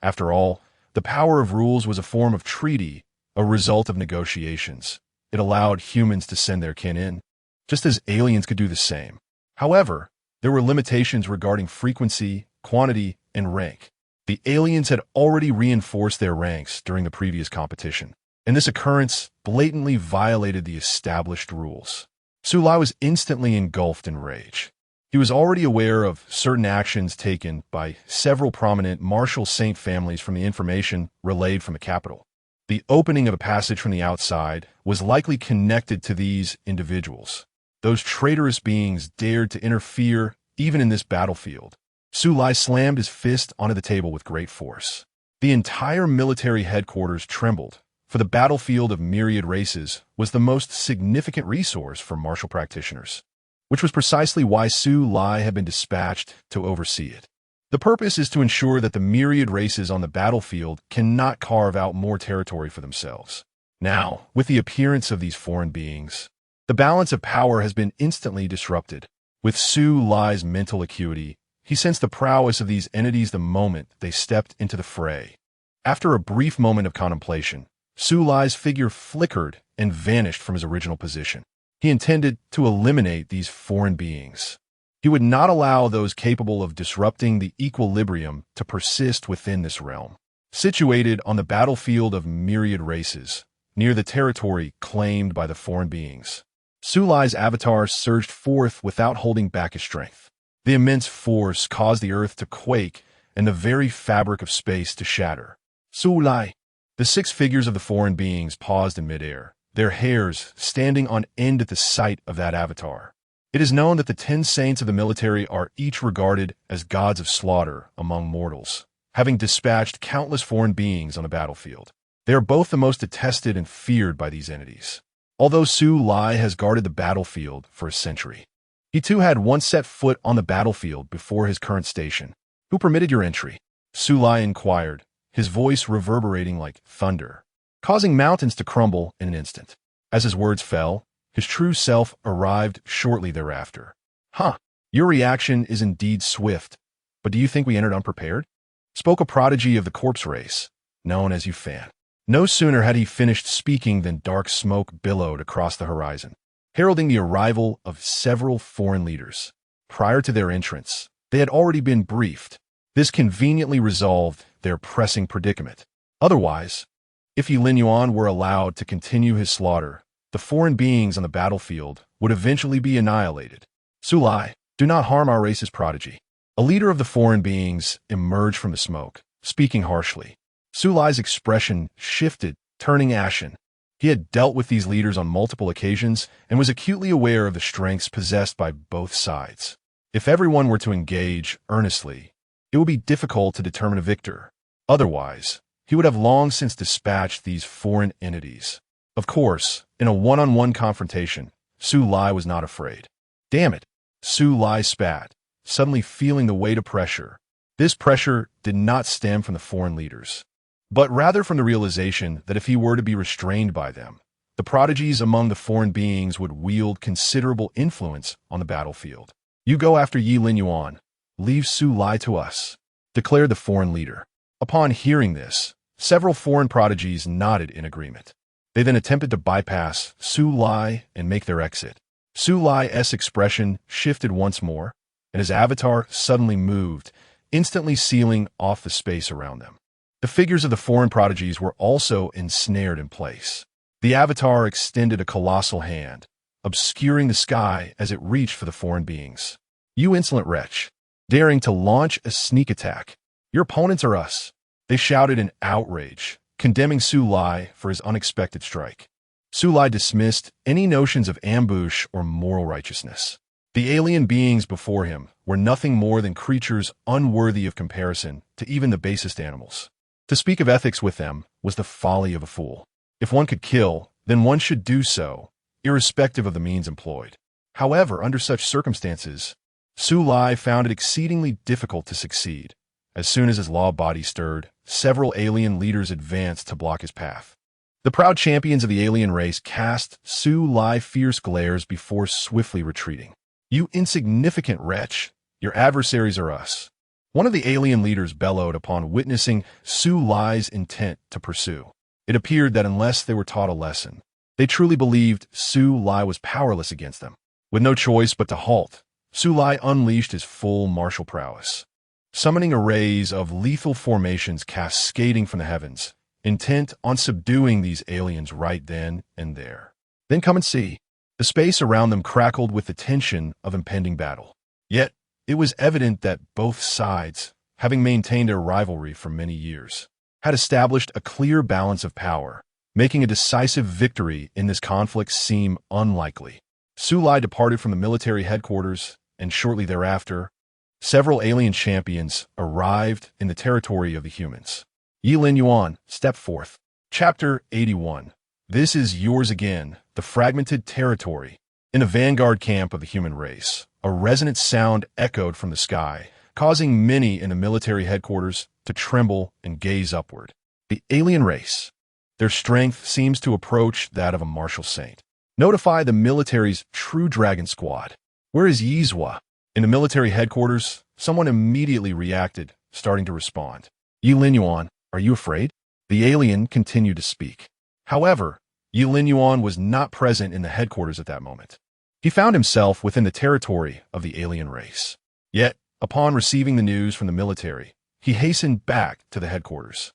After all, the power of rules was a form of treaty, a result of negotiations. It allowed humans to send their kin in, just as aliens could do the same. However, there were limitations regarding frequency, quantity, and rank. The aliens had already reinforced their ranks during the previous competition, and this occurrence blatantly violated the established rules. Su Lai was instantly engulfed in rage. He was already aware of certain actions taken by several prominent martial saint families from the information relayed from the capital. The opening of a passage from the outside was likely connected to these individuals. Those traitorous beings dared to interfere even in this battlefield. Su Lai slammed his fist onto the table with great force. The entire military headquarters trembled, for the battlefield of myriad races was the most significant resource for martial practitioners, which was precisely why Su Lai had been dispatched to oversee it. The purpose is to ensure that the myriad races on the battlefield cannot carve out more territory for themselves. Now, with the appearance of these foreign beings, the balance of power has been instantly disrupted. With Su Lai's mental acuity, he sensed the prowess of these entities the moment they stepped into the fray. After a brief moment of contemplation, Su Lai's figure flickered and vanished from his original position. He intended to eliminate these foreign beings. He would not allow those capable of disrupting the equilibrium to persist within this realm. Situated on the battlefield of myriad races, near the territory claimed by the foreign beings, Su Lai's avatar surged forth without holding back his strength. The immense force caused the earth to quake and the very fabric of space to shatter. Su Lai. The six figures of the foreign beings paused in midair, their hairs standing on end at the sight of that avatar. It is known that the 10 saints of the military are each regarded as gods of slaughter among mortals, having dispatched countless foreign beings on the battlefield. They are both the most detested and feared by these entities. Although Su Lai has guarded the battlefield for a century, he too had once set foot on the battlefield before his current station. Who permitted your entry? Su Lai inquired, his voice reverberating like thunder, causing mountains to crumble in an instant. As his words fell, his true self arrived shortly thereafter. Your reaction is indeed swift, but do you think we entered unprepared? Spoke a prodigy of the corpse race, known as Yufan. No sooner had he finished speaking than dark smoke billowed across the horizon, heralding the arrival of several foreign leaders. Prior to their entrance, they had already been briefed. This conveniently resolved their pressing predicament. Otherwise, if Ye Linyuan were allowed to continue his slaughter, the foreign beings on the battlefield would eventually be annihilated. Su Lai, do not harm our race's prodigy. A leader of the foreign beings emerged from the smoke, speaking harshly. Su Lai's expression shifted, turning ashen. He had dealt with these leaders on multiple occasions and was acutely aware of the strengths possessed by both sides. If everyone were to engage earnestly, it would be difficult to determine a victor. Otherwise, he would have long since dispatched these foreign entities. Of course, in a one-on-one confrontation, Su Lai was not afraid. Damn it, Su Lai spat, suddenly feeling the weight of pressure. This pressure did not stem from the foreign leaders, but rather from the realization that if he were to be restrained by them, the prodigies among the foreign beings would wield considerable influence on the battlefield. You go after Ye Linyuan. Leave Su Lai to us, declared the foreign leader. Upon hearing this, several foreign prodigies nodded in agreement. They then attempted to bypass Su Lai and make their exit. Su Lai's expression shifted once more, and his avatar suddenly moved, instantly sealing off the space around them. The figures of the foreign prodigies were also ensnared in place. The avatar extended a colossal hand, obscuring the sky as it reached for the foreign beings. You insolent wretch, daring to launch a sneak attack. Your opponents are us. They shouted in outrage, condemning Su Lai for his unexpected strike. Su Lai dismissed any notions of ambush or moral righteousness. The alien beings before him were nothing more than creatures unworthy of comparison to even the basest animals. To speak of ethics with them was the folly of a fool. If one could kill, then one should do so, irrespective of the means employed. However, under such circumstances, Su Lai found it exceedingly difficult to succeed. As soon as his law body stirred, several alien leaders advanced to block his path. The proud champions of the alien race cast Su Lai fierce glares before swiftly retreating. "You insignificant wretch, your adversaries are us," one of the alien leaders bellowed upon witnessing Su Lai's intent to pursue. It appeared that unless they were taught a lesson, they truly believed Su Lai was powerless against them. With no choice but to halt, Su Lai unleashed his full martial prowess, summoning arrays of lethal formations cascading from the heavens, intent on subduing these aliens right then and there. Then come and see. The space around them crackled with the tension of impending battle. Yet, it was evident that both sides, having maintained their rivalry for many years, had established a clear balance of power, making a decisive victory in this conflict seem unlikely. Su Lai departed from the military headquarters, and shortly thereafter, several alien champions arrived in the territory of the humans. Ye Linyuan stepped forth. Chapter 81. This is yours again, the fragmented territory. In the vanguard camp of the human race, a resonant sound echoed from the sky, causing many in the military headquarters to tremble and gaze upward. The alien race. Their strength seems to approach that of a martial saint. Notify the military's true dragon squad. Where is Yizhua? In the military headquarters, someone immediately reacted, starting to respond. Ye Linyuan, are you afraid? The alien continued to speak. However, Ye Linyuan was not present in the headquarters at that moment. He found himself within the territory of the alien race. Yet, upon receiving the news from the military, he hastened back to the headquarters.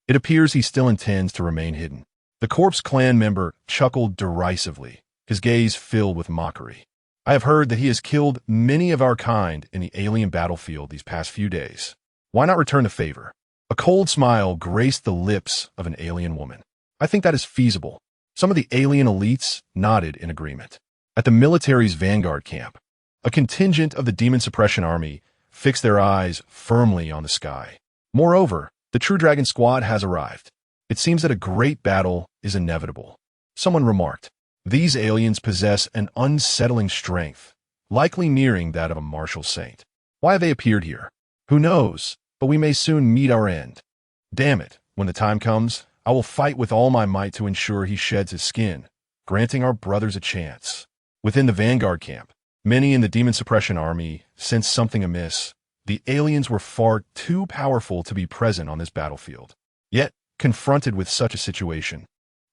It appears he still intends to remain hidden. The corpse clan member chuckled derisively, his gaze filled with mockery. I have heard that he has killed many of our kind in the alien battlefield these past few days. Why not return the favor? A cold smile graced the lips of an alien woman. I think that is feasible. Some of the alien elites nodded in agreement. At the military's vanguard camp, a contingent of the Demon Suppression Army fixed their eyes firmly on the sky. Moreover, the True Dragon Squad has arrived. It seems that a great battle is inevitable. Someone remarked, these aliens possess an unsettling strength, likely nearing that of a martial saint. Why have they appeared here? Who knows, but we may soon meet our end. Damn it, when the time comes, I will fight with all my might to ensure he sheds his skin, granting our brothers a chance. Within the vanguard camp, many in the Demon Suppression Army sensed something amiss. The aliens were far too powerful to be present on this battlefield. Yet, confronted with such a situation,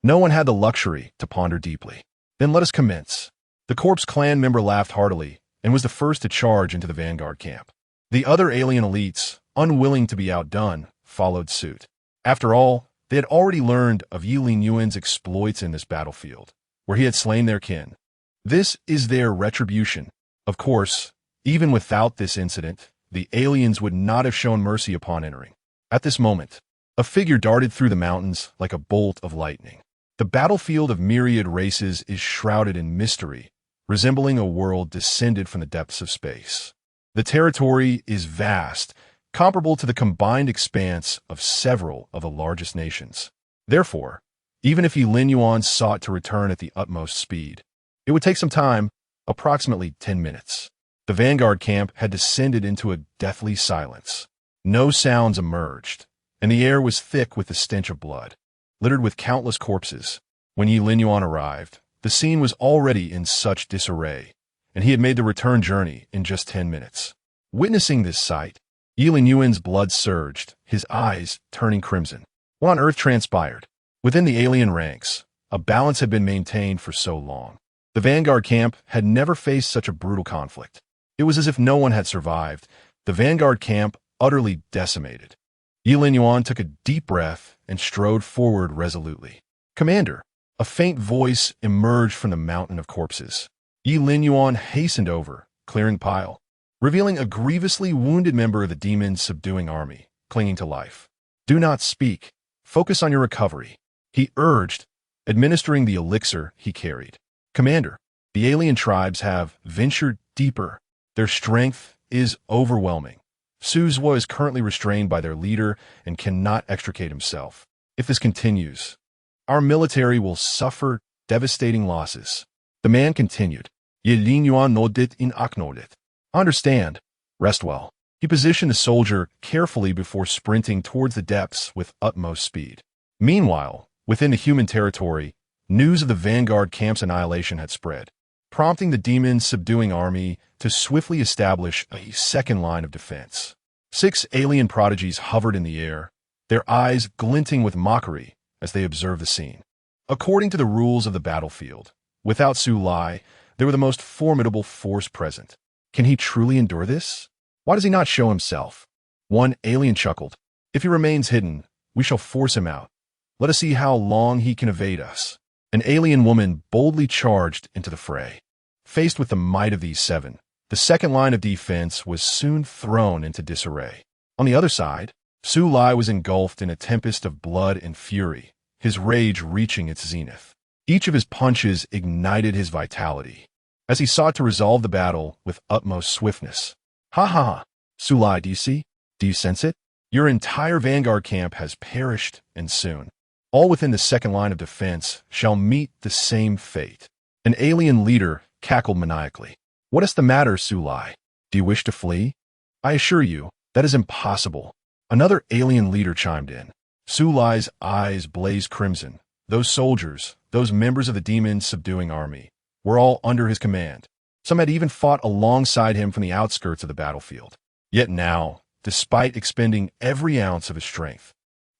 no one had the luxury to ponder deeply. Then let us commence. The corpse clan member laughed heartily and was the first to charge into the vanguard camp. The other alien elites, unwilling to be outdone, followed suit. After all, they had already learned of Ye Linyuan's exploits in this battlefield, where he had slain their kin. This is their retribution. Of course, even without this incident, the aliens would not have shown mercy upon entering. At this moment, a figure darted through the mountains like a bolt of lightning. The battlefield of myriad races is shrouded in mystery, resembling a world descended from the depths of space. The territory is vast, comparable to the combined expanse of several of the largest nations. Therefore, even if Ye Linyuan sought to return at the utmost speed, it would take some time, approximately 10 minutes. The vanguard camp had descended into a deathly silence. No sounds emerged, and the air was thick with the stench of blood, littered with countless corpses. When Ye Linyuan arrived, the scene was already in such disarray, and he had made the return journey in just 10 minutes. Witnessing this sight, Ye Linyuan's blood surged, his eyes turning crimson. What on earth transpired? Within the alien ranks, a balance had been maintained for so long. The vanguard camp had never faced such a brutal conflict. It was as if no one had survived, the vanguard camp utterly decimated. Ye Linyuan took a deep breath and strode forward resolutely. Commander, a faint voice emerged from the mountain of corpses. Ye Linyuan hastened over, clearing the pile, revealing a grievously wounded member of the demon's subduing army, clinging to life. Do not speak. Focus on your recovery, he urged, administering the elixir he carried. Commander, the alien tribes have ventured deeper. Their strength is overwhelming. Su Zhuo is currently restrained by their leader and cannot extricate himself. If this continues, our military will suffer devastating losses. The man continued. Ye Linyuan no dit in aknodit. Understand. Rest well. He positioned the soldier carefully before sprinting towards the depths with utmost speed. Meanwhile, within the human territory, news of the vanguard camp's annihilation had spread, prompting the demons' subduing army to swiftly establish a second line of defense. 6 alien prodigies hovered in the air, their eyes glinting with mockery as they observed the scene. According to the rules of the battlefield, without Su Lai, they were the most formidable force present. Can he truly endure this? Why does he not show himself? One alien chuckled. If he remains hidden, we shall force him out. Let us see how long he can evade us. An alien woman boldly charged into the fray. Faced with the might of these 7, the second line of defense was soon thrown into disarray. On the other side, Su Lai was engulfed in a tempest of blood and fury, his rage reaching its zenith. Each of his punches ignited his vitality, as he sought to resolve the battle with utmost swiftness. Ha ha ha! Su Lai, do you see? Do you sense it? Your entire vanguard camp has perished, and soon, all within the second line of defense shall meet the same fate. An alien leader cackled maniacally. What is the matter, Su Lai? Do you wish to flee? I assure you, that is impossible. Another alien leader chimed in. Su Lai's eyes blazed crimson. Those soldiers, those members of the demons' subduing army, were all under his command. Some had even fought alongside him from the outskirts of the battlefield. Yet now, despite expending every ounce of his strength,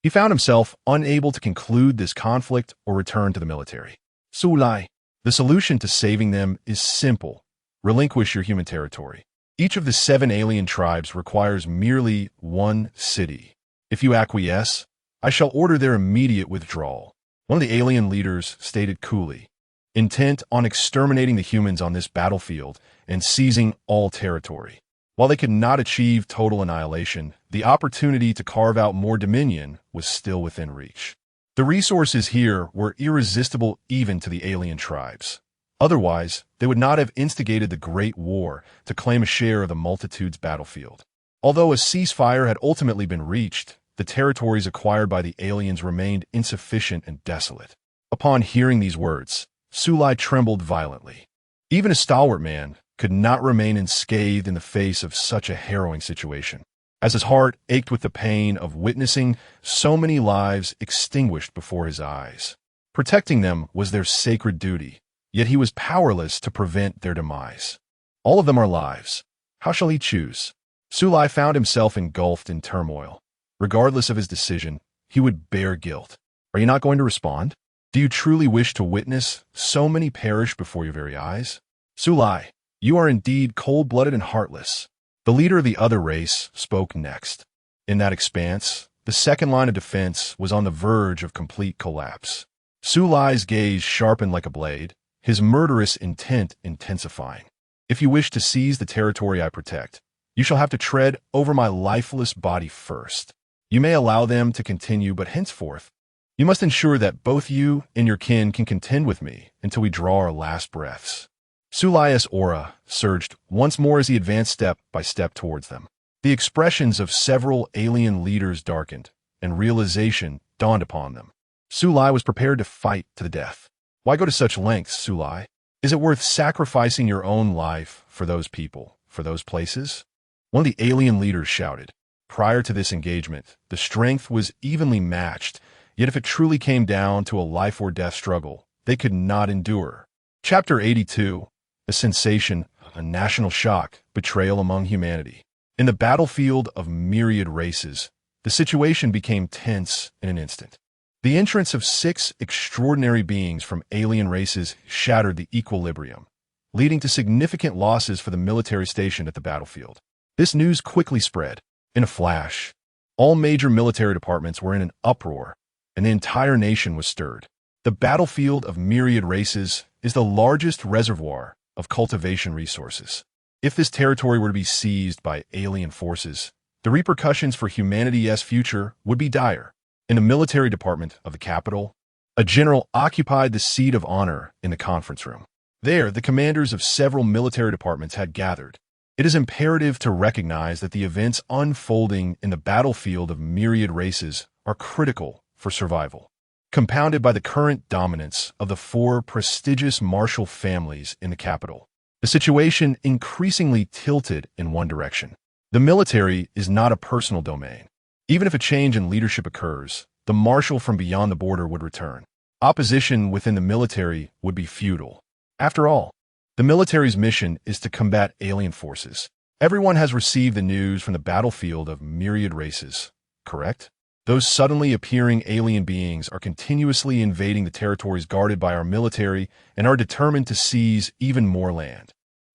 he found himself unable to conclude this conflict or return to the military. Su Lai, the solution to saving them is simple. Relinquish your human territory. Each of the 7 alien tribes requires merely one city. If you acquiesce, I shall order their immediate withdrawal. One of the alien leaders stated coolly, intent on exterminating the humans on this battlefield and seizing all territory. While they could not achieve total annihilation, the opportunity to carve out more dominion was still within reach. The resources here were irresistible even to the alien tribes. Otherwise, they would not have instigated the Great War to claim a share of the multitude's battlefield. Although a ceasefire had ultimately been reached, the territories acquired by the aliens remained insufficient and desolate. Upon hearing these words, Su Lai trembled violently. Even a stalwart man could not remain unscathed in the face of such a harrowing situation, as his heart ached with the pain of witnessing so many lives extinguished before his eyes. Protecting them was their sacred duty, yet he was powerless to prevent their demise. All of them are lives. How shall he choose? Su Lai found himself engulfed in turmoil. Regardless of his decision, he would bear guilt. Are you not going to respond? Do you truly wish to witness so many perish before your very eyes? Su Lai, you are indeed cold-blooded and heartless. The leader of the other race spoke next. In that expanse, the second line of defense was on the verge of complete collapse. Su Lai's gaze sharpened like a blade, his murderous intent intensifying. If you wish to seize the territory I protect, you shall have to tread over my lifeless body first. You may allow them to continue, but henceforth, you must ensure that both you and your kin can contend with me until we draw our last breaths. Su Lai's aura surged once more as he advanced step by step towards them. The expressions of several alien leaders darkened, and realization dawned upon them. Su Lai was prepared to fight to the death. Why go to such lengths, Su Lai? Is it worth sacrificing your own life for those people, for those places? One of the alien leaders shouted. Prior to this engagement, the strength was evenly matched, yet if it truly came down to a life-or-death struggle, they could not endure. Chapter 82. A sensation, a national shock, betrayal among humanity. In the battlefield of myriad races, the situation became tense in an instant. The entrance of 6 extraordinary beings from alien races shattered the equilibrium, leading to significant losses for the military stationed at the battlefield. This news quickly spread. In a flash, all major military departments were in an uproar, and the entire nation was stirred. The battlefield of myriad races is the largest reservoir of cultivation resources. If this territory were to be seized by alien forces, the repercussions for humanity's future would be dire. In the military department of the capital, A general occupied the seat of honor in the conference room. There, the commanders of several military departments had gathered. It is imperative to recognize that the events unfolding in the battlefield of myriad races are critical for survival, compounded by the current dominance of the four prestigious martial families in the capital. The situation increasingly tilted in one direction. The military is not a personal domain. Even if a change in leadership occurs, the marshal from beyond the border would return. Opposition within the military would be futile. After all, the military's mission is to combat alien forces. Everyone has received the news from the battlefield of myriad races, correct? Those suddenly appearing alien beings are continuously invading the territories guarded by our military and are determined to seize even more land.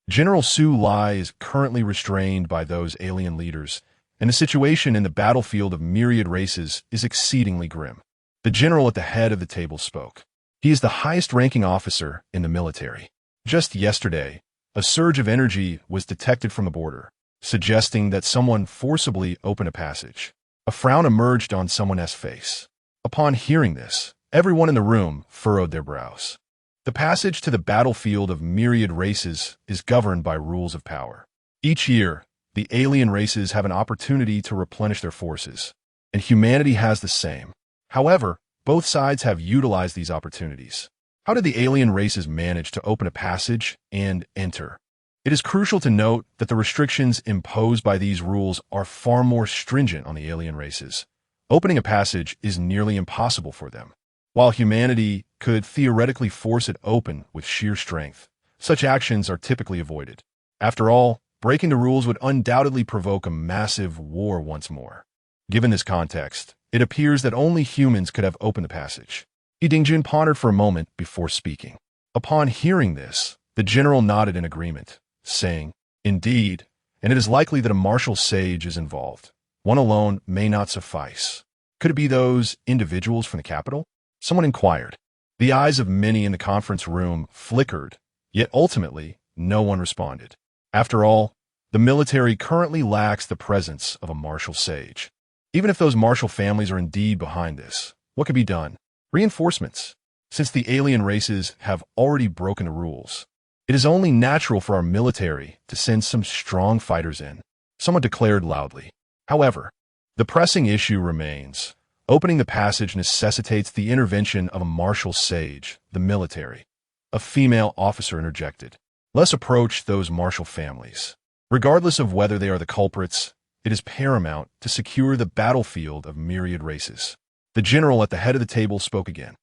General Su Lai is currently restrained by those alien leaders, and the situation in the battlefield of myriad races is exceedingly grim. The general at the head of the table spoke. He is the highest-ranking officer in the military. Just yesterday, a surge of energy was detected from the border, suggesting that someone forcibly opened a passage. A frown emerged on someone's face. Upon hearing this, everyone in the room furrowed their brows. The passage to the battlefield of myriad races is governed by rules of power. Each year, the alien races have an opportunity to replenish their forces, and humanity has the same. However, both sides have utilized these opportunities. How did the alien races manage to open a passage and enter? It is crucial to note that the restrictions imposed by these rules are far more stringent on the alien races. Opening a passage is nearly impossible for them. While humanity could theoretically force it open with sheer strength, such actions are typically avoided. After all, breaking the rules would undoubtedly provoke a massive war once more. Given this context, it appears that only humans could have opened the passage. Ye Dingjun pondered for a moment before speaking. Upon hearing this, the general nodded in agreement, saying, "Indeed, and it is likely that a martial sage is involved. One alone may not suffice. Could it be those individuals from the capital?" Someone inquired. The eyes of many in the conference room flickered, yet ultimately no one responded. After all, the military currently lacks the presence of a martial sage. Even if those martial families are indeed behind this, what could be done? Reinforcements. Since the alien races have already broken the rules, it is only natural for our military to send some strong fighters in, someone declared loudly. However, the pressing issue remains. Opening the passage necessitates the intervention of a martial sage, the military. A female officer interjected. Let's approach those martial families. Regardless of whether they are the culprits, it is paramount to secure the battlefield of myriad races. The general at the head of the table spoke again.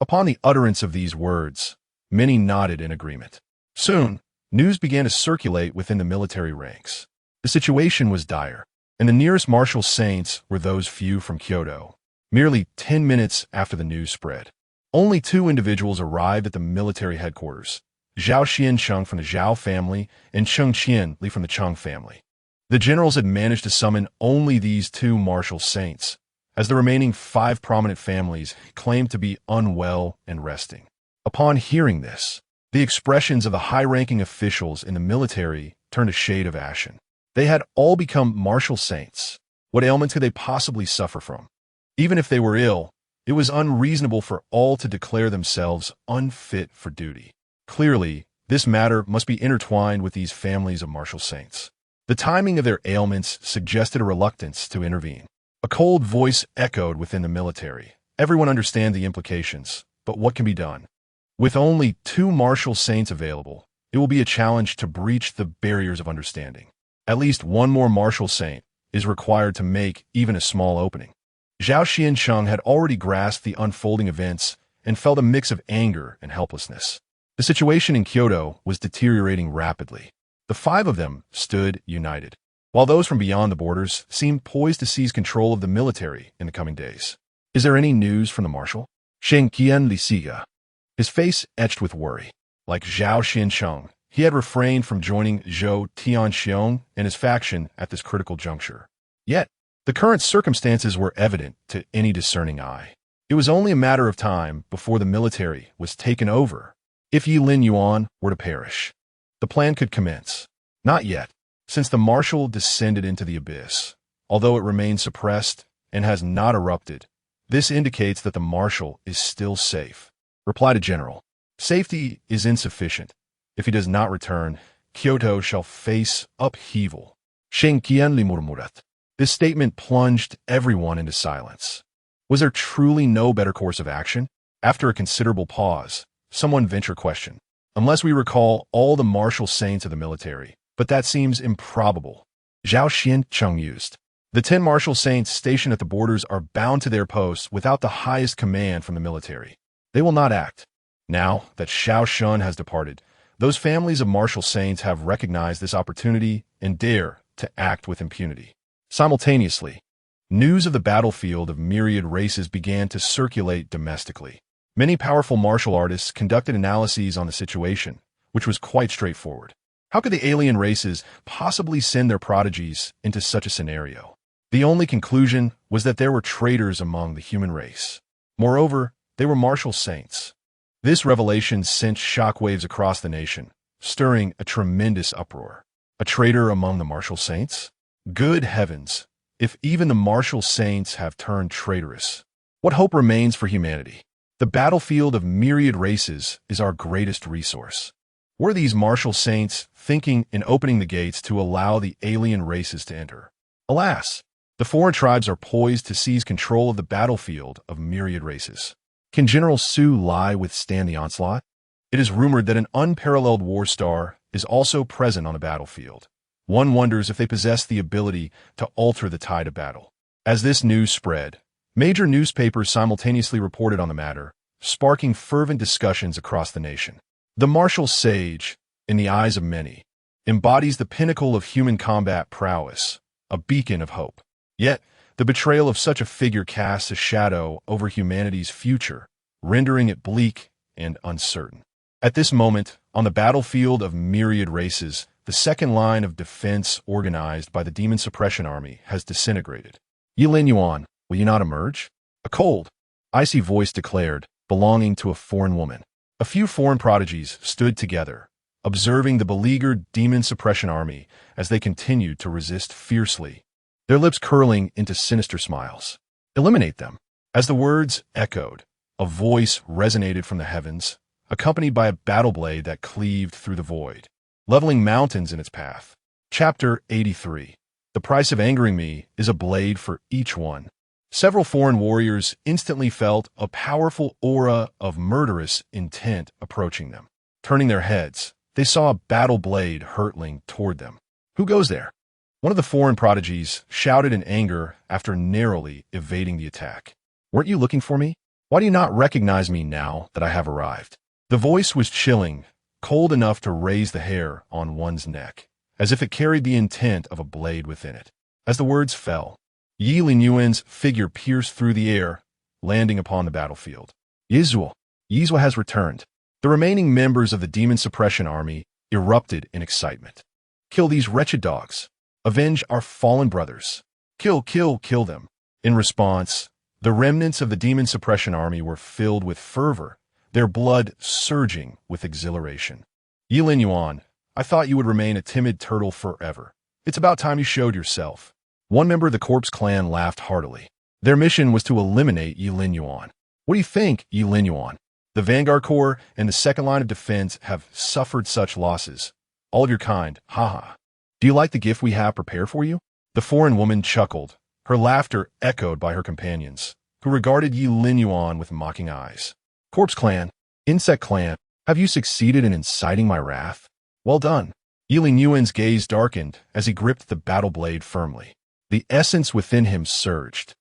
Upon the utterance of these words, many nodded in agreement. Soon, news began to circulate within the military ranks. The situation was dire, and the nearest martial saints were those few from Kyoto. Merely 10 minutes after the news spread, only two individuals arrived at the military headquarters, Zhao Xiancheng from the Zhao family and Cheng Qianli from the Cheng family. The generals had managed to summon only these two martial saints, as the remaining 5 prominent families claimed to be unwell and resting. Upon hearing this, the expressions of the high-ranking officials in the military turned a shade of ashen. They had all become martial saints. What ailment could they possibly suffer from? Even if they were ill, it was unreasonable for all to declare themselves unfit for duty. Clearly, this matter must be intertwined with these families of martial saints. The timing of their ailments suggested a reluctance to intervene. A cold voice echoed within the military. Everyone understands the implications, but what can be done? With only 2 martial saints available, it will be a challenge to breach the barriers of understanding. At least one more martial saint is required to make even a small opening. Zhao Xiancheng had already grasped the unfolding events and felt a mix of anger and helplessness. The situation in Kyoto was deteriorating rapidly. The 5 of them stood united, while those from beyond the borders seemed poised to seize control of the military in the coming days. Is there any news from the marshal? Shen Qianli Siga. His face etched with worry. Like Zhao Xiancheng, he had refrained from joining Zhou Tianxiong and his faction at this critical juncture. Yet, the current circumstances were evident to any discerning eye. It was only a matter of time before the military was taken over. If Ye Linyuan were to perish, the plan could commence. Not yet, since the marshal descended into the abyss. Although it remains suppressed and has not erupted, This indicates that the marshal is still safe. Reply to General. Safety is insufficient. If he does not return, Kyoto shall face upheaval. Shenkianli murmurat. This statement plunged everyone into silence. Was there truly no better course of action? After a considerable pause, someone ventured question. Unless we recall all the martial saints of the military, but that seems improbable. Zhao Xiancheng used. The 10 martial saints stationed at the borders are bound to their posts without the highest command from the military. They will not act. Now that Xiao Shun has departed, those families of martial saints have recognized this opportunity and dare to act with impunity. Simultaneously, news of the battlefield of myriad races began to circulate domestically. Many powerful martial artists conducted analyses on the situation, which was quite straightforward. How could the alien races possibly send their prodigies into such a scenario? The only conclusion was that there were traitors among the human race. Moreover, they were martial saints. This revelation sent shockwaves across the nation, stirring a tremendous uproar. A traitor among the martial saints? Good heavens, if even the martial saints have turned traitorous, what hope remains for humanity? The battlefield of myriad races is our greatest resource. Were these martial saints thinking in opening the gates to allow the alien races to enter? Alas, the foreign tribes are poised to seize control of the battlefield of myriad races. Can General Su Lai withstand the onslaught? It is rumored that an unparalleled war star is also present on the battlefield. One wonders if they possess the ability to alter the tide of battle. As this news spread, major newspapers simultaneously reported on the matter, sparking fervent discussions across the nation. The martial sage, in the eyes of many, embodies the pinnacle of human combat prowess, a beacon of hope. Yet, the betrayal of such a figure casts a shadow over humanity's future, rendering it bleak and uncertain. At this moment, on the battlefield of myriad races, the second line of defense organized by the Demon Suppression Army has disintegrated. Ye Linyuan, will you not emerge? A cold, icy voice declared, belonging to a foreign woman. A few foreign prodigies stood together, observing the beleaguered Demon Suppression Army as they continued to resist fiercely, their lips curling into sinister smiles. Eliminate them. As the words echoed, a voice resonated from the heavens, accompanied by a battle blade that cleaved through the void, leveling mountains in its path. Chapter 83. The price of angering me is a blade for each one. Several foreign warriors instantly felt a powerful aura of murderous intent approaching them. Turning their heads, they saw a battle blade hurtling toward them. Who goes there? One of the foreign prodigies shouted in anger after narrowly evading the attack. Weren't you looking for me? Why do you not recognize me now that I have arrived? The voice was chilling, cold enough to raise the hair on one's neck, as if it carried the intent of a blade within it. As the words fell, Ye Linyuan's figure pierced through the air, landing upon the battlefield. Yizhuo has returned. The remaining members of the Demon Suppression Army erupted in excitement. Kill these wretched dogs. Avenge our fallen brothers. Kill them. In response, the remnants of the Demon Suppression Army were filled with fervor, their blood surging with exhilaration. Ye Linyuan, I thought you would remain a timid turtle forever. It's about time you showed yourself. One member of the Corpse clan laughed heartily. Their mission was to eliminate Ye Linyuan. What do you think, Ye Linyuan? The Vanguard Corps and the second line of defense have suffered such losses. All of your kind, haha. Do you like the gift we have prepared for you? The foreign woman chuckled, her laughter echoed by her companions, who regarded Ye Linyuan with mocking eyes. Corpse clan, Insect clan, have you succeeded in inciting my wrath? Well done. Ye Linyuan's gaze darkened as he gripped the battle blade firmly. The essence within him surged,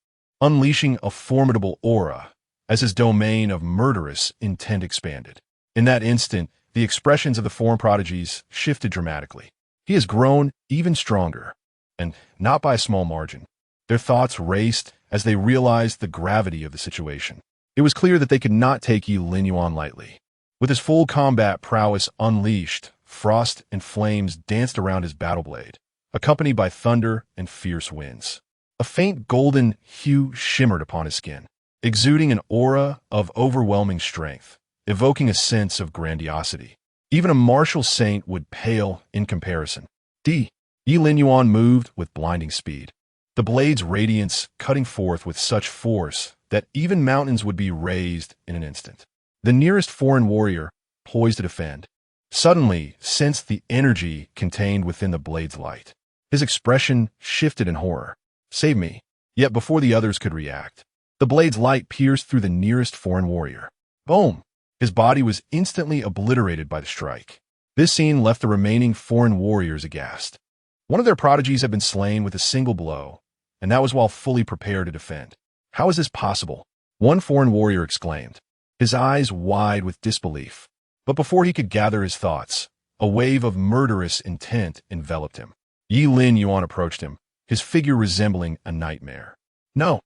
unleashing a formidable aura as his domain of murderous intent expanded. In that instant, the expressions of the foreign prodigies shifted dramatically. He has grown even stronger, and not by a small margin. Their thoughts raced as they realized the gravity of the situation. It was clear that they could not take Ye Linyuan lightly. With his full combat prowess unleashed, frost and flames danced around his battle blade, accompanied by thunder and fierce winds. A faint golden hue shimmered upon his skin, exuding an aura of overwhelming strength, evoking a sense of grandiosity. Even a martial saint would pale in comparison. Ye Linyuan moved with blinding speed, the blade's radiance cutting forth with such force that even mountains would be razed in an instant. The nearest foreign warrior, poised to defend, suddenly sensed the energy contained within the blade's light. His expression shifted in horror. "Save me." Yet before the others could react, the blade's light pierced through the nearest foreign warrior. Boom! His body was instantly obliterated by the strike. This scene left the remaining foreign warriors aghast. One of their prodigies had been slain with a single blow, and that was while fully prepared to defend. "How is this possible?" one foreign warrior exclaimed, his eyes wide with disbelief. But before he could gather his thoughts, a wave of murderous intent enveloped him. Ye Linyuan approached him, his figure resembling a nightmare. "No.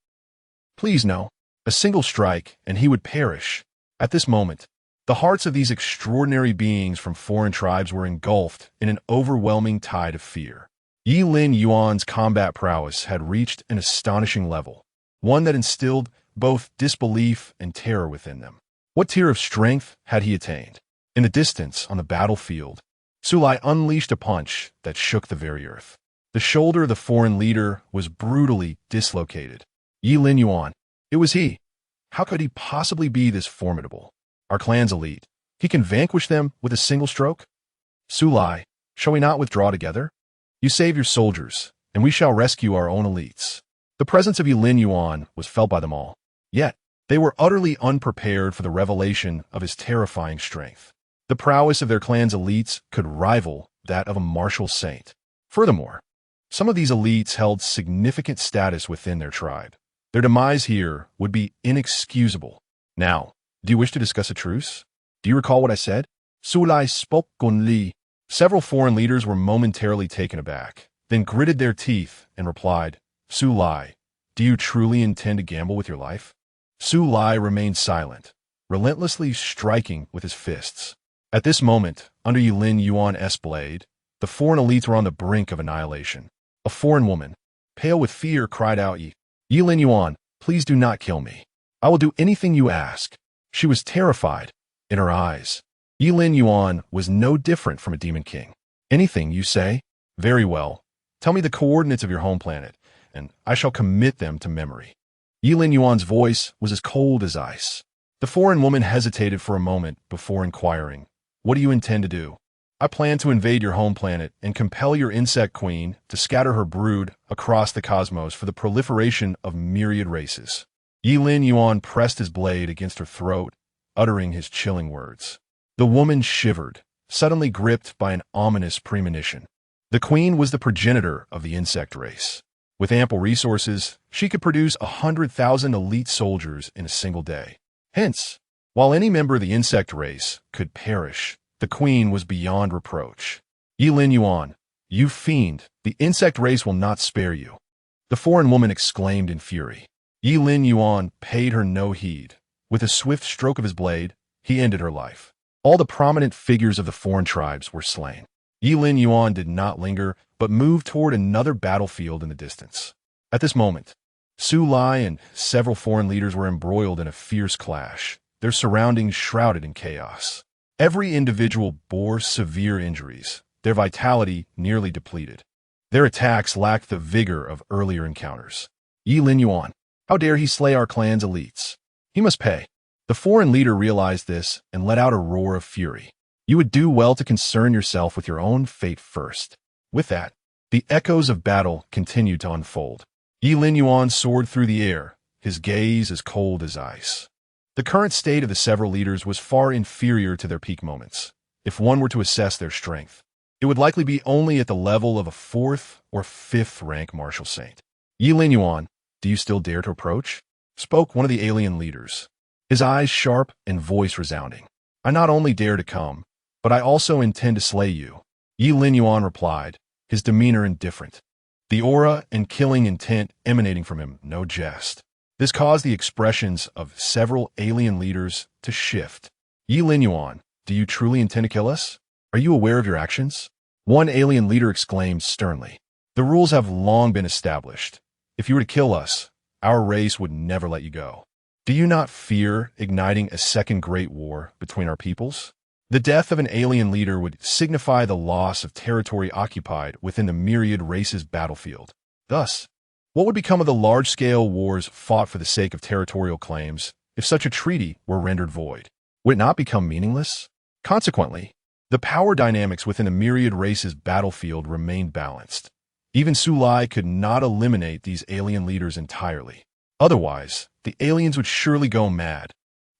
Please no. A single strike, and he would perish." At this moment, the hearts of these extraordinary beings from foreign tribes were engulfed in an overwhelming tide of fear. Ye Linyuan's combat prowess had reached an astonishing level, one that instilled both disbelief and terror within them. What tier of strength had he attained? In the distance, on the battlefield, Sulai unleashed a punch that shook the very earth. The shoulder of the foreign leader was brutally dislocated. Ye Linyuan, it was he. How could he possibly be this formidable? Our clan's elite. He can vanquish them with a single stroke? Sulai, shall we not withdraw together? You save your soldiers, and we shall rescue our own elites. The presence of Ye Linyuan was felt by them all. Yet, they were utterly unprepared for the revelation of his terrifying strength. The prowess of their clan's elites could rival that of a martial saint. Furthermore, some of these elites held significant status within their tribe. Their demise here would be inexcusable. Now, do you wish to discuss a truce? Do you recall what I said? Sulai spoke Gonli. Several foreign leaders were momentarily taken aback, then gritted their teeth and replied, "Sulai, do you truly intend to gamble with your life?" Sulai remained silent, relentlessly striking with his fists. At this moment, under Ye Linyuan's blade, the foreign elites were on the brink of annihilation. A foreign woman, pale with fear, cried out, Ye Linyuan, please do not kill me. I will do anything you ask." She was terrified in her eyes. Ye Linyuan was no different from a demon king. "Anything you say? Very well. Tell me the coordinates of your home planet, and I shall commit them to memory." Ye Linyuan's voice was as cold as ice. The foreign woman hesitated for a moment before inquiring, "What do you intend to do?" "I plan to invade your home planet and compel your insect queen to scatter her brood across the cosmos for the proliferation of myriad races." Ye Linyuan pressed his blade against her throat, uttering his chilling words. The woman shivered, suddenly gripped by an ominous premonition. The queen was the progenitor of the insect race. With ample resources, she could produce 100,000 elite soldiers in a single day. Hence, while any member of the insect race could perish, the queen was beyond reproach. "Ye Linyuan, you fiend, the insect race will not spare you," the foreign woman exclaimed in fury. Ye Linyuan paid her no heed. With a swift stroke of his blade, he ended her life. All the prominent figures of the foreign tribes were slain. Ye Linyuan did not linger, but moved toward another battlefield in the distance. At this moment, Sulai and several foreign leaders were embroiled in a fierce clash, their surroundings shrouded in chaos. Every individual bore severe injuries, their vitality nearly depleted. Their attacks lacked the vigor of earlier encounters. Ye Linyuan, how dare he slay our clan's elites? He must pay. The foreign leader realized this and let out a roar of fury. You would do well to concern yourself with your own fate first. With that, the echoes of battle continued to unfold. Ye Linyuan soared through the air, his gaze as cold as ice. The current state of the several leaders was far inferior to their peak moments. If one were to assess their strength, it would likely be only at the level of a 4th or 5th rank martial saint. "Ye Linyuan, do you still dare to approach?" spoke one of the alien leaders, his eyes sharp and voice resounding. "I not only dare to come, but I also intend to slay you." Ye Linyuan replied, his demeanor indifferent, the aura and killing intent emanating from him no jest. This caused the expressions of several alien leaders to shift. "Ye Linyuan, do you truly intend to kill us? Are you aware of your actions?" One alien leader exclaimed sternly, "The rules have long been established. If you were to kill us, our race would never let you go. Do you not fear igniting a second great war between our peoples? The death of an alien leader would signify the loss of territory occupied within the myriad races' battlefield. Thus, What would become of the large-scale wars fought for the sake of territorial claims if such a treaty were rendered void? Would it not become meaningless? Consequently, the power dynamics within the myriad races battlefield remained balanced. Even Sulai could not eliminate these alien leaders entirely. Otherwise, the aliens would surely go mad.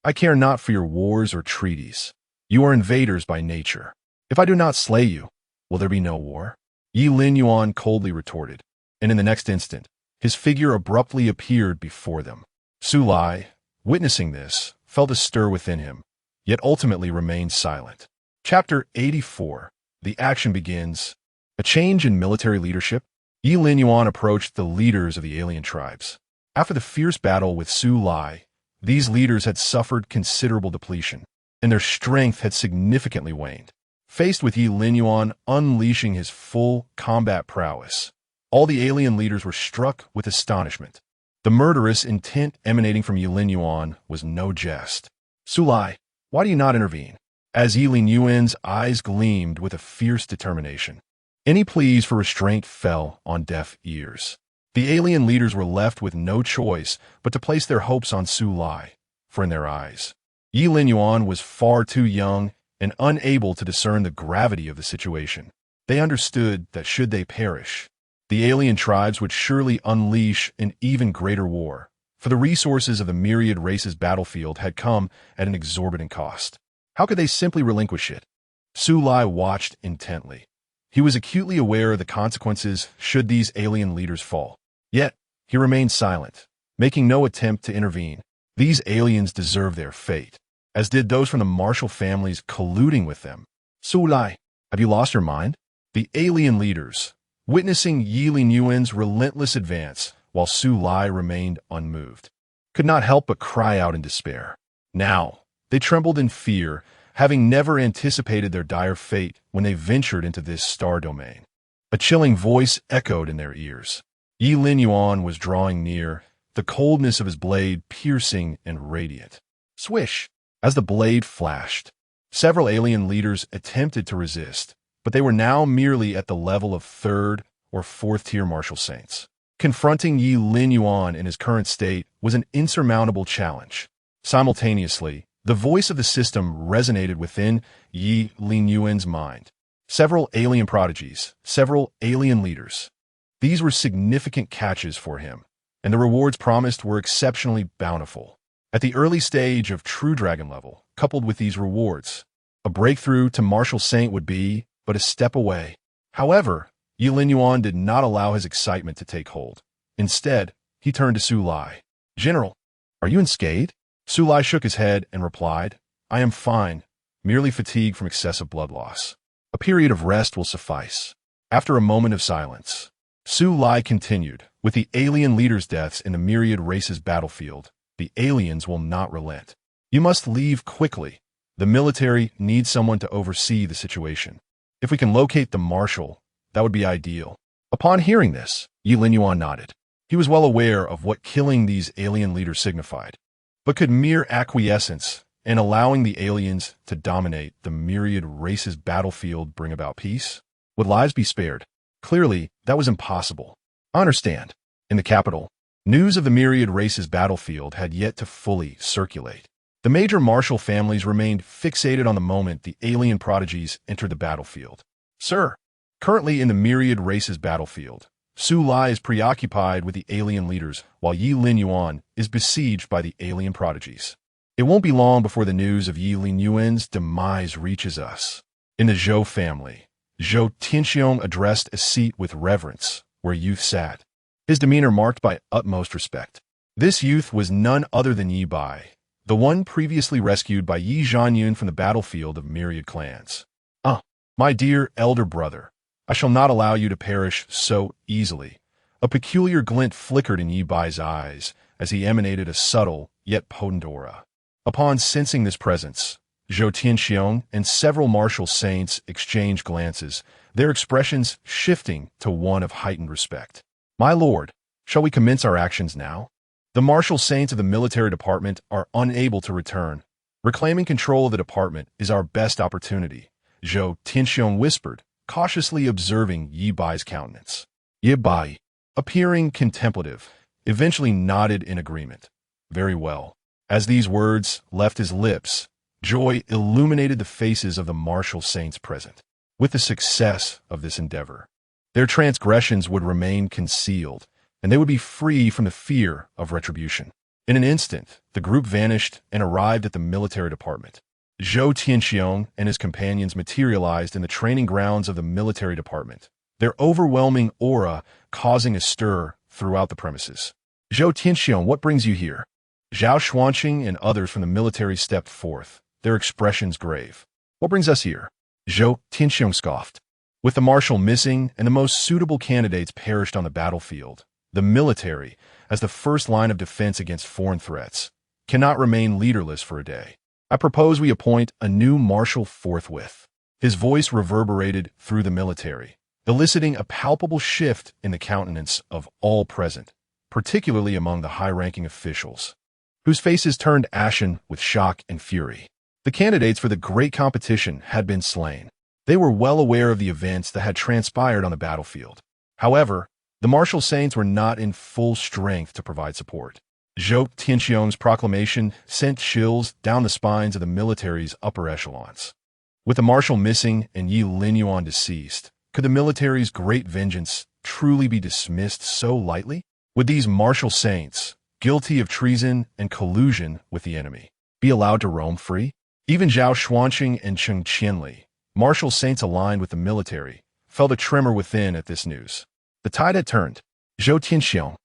I care not for your wars or treaties. You are invaders by nature. If I do not slay you, will there be no war? Ye Linyuan coldly retorted, and in the next instant, his figure abruptly appeared before them. Sulai, witnessing this, felt a stir within him, yet ultimately remained silent. Chapter 84. The action begins. A change in military leadership. Ye Linyuan approached the leaders of the alien tribes. After the fierce battle with Sulai, these leaders had suffered considerable depletion, and their strength had significantly waned. Faced with Ye Linyuan unleashing his full combat prowess, all the alien leaders were struck with astonishment. The murderous intent emanating from Ye Linyuan was no jest. Sulai, why do you not intervene? As Ye Linyuan's eyes gleamed with a fierce determination. Any pleas for restraint fell on deaf ears. The alien leaders were left with no choice but to place their hopes on Sulai, for in their eyes, Ye Linyuan was far too young and unable to discern the gravity of the situation. They understood that should they perish, the alien tribes would surely unleash an even greater war, for the resources of the myriad races battlefield had come at an exorbitant cost. How could they simply relinquish it? Sulai watched intently. He was acutely aware of the consequences should these alien leaders fall. Yet, he remained silent, making no attempt to intervene. These aliens deserve their fate, as did those from the martial families colluding with them. Sulai, have you lost your mind? The alien leaders, witnessing Ye Linyuan's relentless advance while Sulai remained unmoved, could not help but cry out in despair. Now, they trembled in fear, having never anticipated their dire fate when they ventured into this star domain. A chilling voice echoed in their ears. Ye Linyuan was drawing near, the coldness of his blade piercing and radiant. Swish! As the blade flashed, several alien leaders attempted to resist, but they were now merely at the level of third or fourth-tier martial saints. Confronting Ye Linyuan in his current state was an insurmountable challenge. Simultaneously, the voice of the system resonated within Ye Linyuan's mind. Several alien prodigies, several alien leaders. These were significant catches for him, and the rewards promised were exceptionally bountiful. At the early stage of true dragon level, coupled with these rewards, a breakthrough to martial saint would be but a step away. However, Ye Linyuan did not allow his excitement to take hold. Instead, he turned to Sulai. General, are you unscathed? Sulai shook his head and replied, I am fine, merely fatigued from excessive blood loss. A period of rest will suffice. After a moment of silence, Sulai continued, with the alien leaders' deaths in the myriad races battlefield, the aliens will not relent. You must leave quickly. The military needs someone to oversee the situation. If we can locate the marshal, that would be ideal. Upon hearing this, Ye Linyuan nodded. He was well aware of what killing these alien leaders signified. But could mere acquiescence and allowing the aliens to dominate the myriad races battlefield bring about peace? Would lives be spared? Clearly, that was impossible. I understand. In the capital, news of the myriad races battlefield had yet to fully circulate. The major martial families remained fixated on the moment the alien prodigies entered the battlefield. Sir, currently in the myriad races battlefield, Sulai is preoccupied with the alien leaders while Ye Linyuan is besieged by the alien prodigies. It won't be long before the news of Ye Linyuan's demise reaches us. In the Zhou family, Zhou Tianxiong addressed a seat with reverence where youth sat, his demeanor marked by utmost respect. This youth was none other than Ye Bai, the one previously rescued by Ye Zhanyun from the battlefield of myriad clans. My dear elder brother, I shall not allow you to perish so easily. A peculiar glint flickered in Ye Bai's eyes as he emanated a subtle yet potent aura. Upon sensing this presence, Zhou Tianxiong and several martial saints exchanged glances, their expressions shifting to one of heightened respect. My lord, shall we commence our actions now? The martial saints of the military department are unable to return. Reclaiming control of the department is our best opportunity, Zhou Tianxiong whispered, cautiously observing Ye Bai's countenance. Ye Bai, appearing contemplative, eventually nodded in agreement. Very well. As these words left his lips, joy illuminated the faces of the martial saints present. With the success of this endeavor, their transgressions would remain concealed, and they would be free from the fear of retribution. In an instant, the group vanished and arrived at the military department. Zhou Tianxiong and his companions materialized in the training grounds of the military department, their overwhelming aura causing a stir throughout the premises. Zhou Tianxiong, what brings you here? Zhao Xuanqing and others from the military stepped forth, their expressions grave. What brings us here? Zhou Tianxiong scoffed. With the marshal missing and the most suitable candidates perished on the battlefield, the military, as the first line of defense against foreign threats, cannot remain leaderless for a day. I propose we appoint a new marshal forthwith. His voice reverberated through the military, eliciting a palpable shift in the countenance of all present, particularly among the high-ranking officials, whose faces turned ashen with shock and fury. The candidates for the great competition had been slain. They were well aware of the events that had transpired on the battlefield. However, the martial saints were not in full strength to provide support. Zhou Tianxiong's proclamation sent chills down the spines of the military's upper echelons. With the marshal missing and Ye Linyuan deceased, could the military's great vengeance truly be dismissed so lightly? Would these martial saints, guilty of treason and collusion with the enemy, be allowed to roam free? Even Zhao Xuanqing and Cheng Qianli, martial saints aligned with the military, felt a tremor within at this news. The tide had turned. Zhou Tianxiong,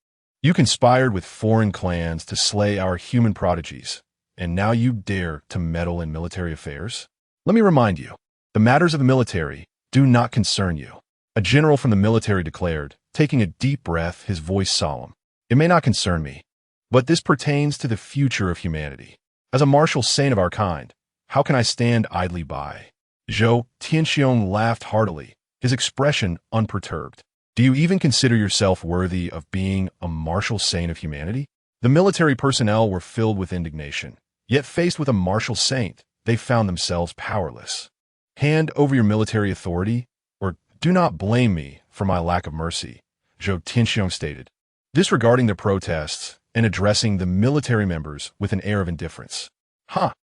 you conspired with foreign clans to slay our human prodigies, and now you dare to meddle in military affairs? Let me remind you, the matters of the military do not concern you. A general from the military declared, taking a deep breath, his voice solemn. It may not concern me, but this pertains to the future of humanity. As a martial saint of our kind, how can I stand idly by? Zhou Tianxiong laughed heartily, his expression unperturbed. Do you even consider yourself worthy of being a martial saint of humanity? The military personnel were filled with indignation, yet faced with a martial saint, they found themselves powerless. Hand over your military authority, or do not blame me for my lack of mercy, Zhou Tianxiong stated, disregarding their protests and addressing the military members with an air of indifference.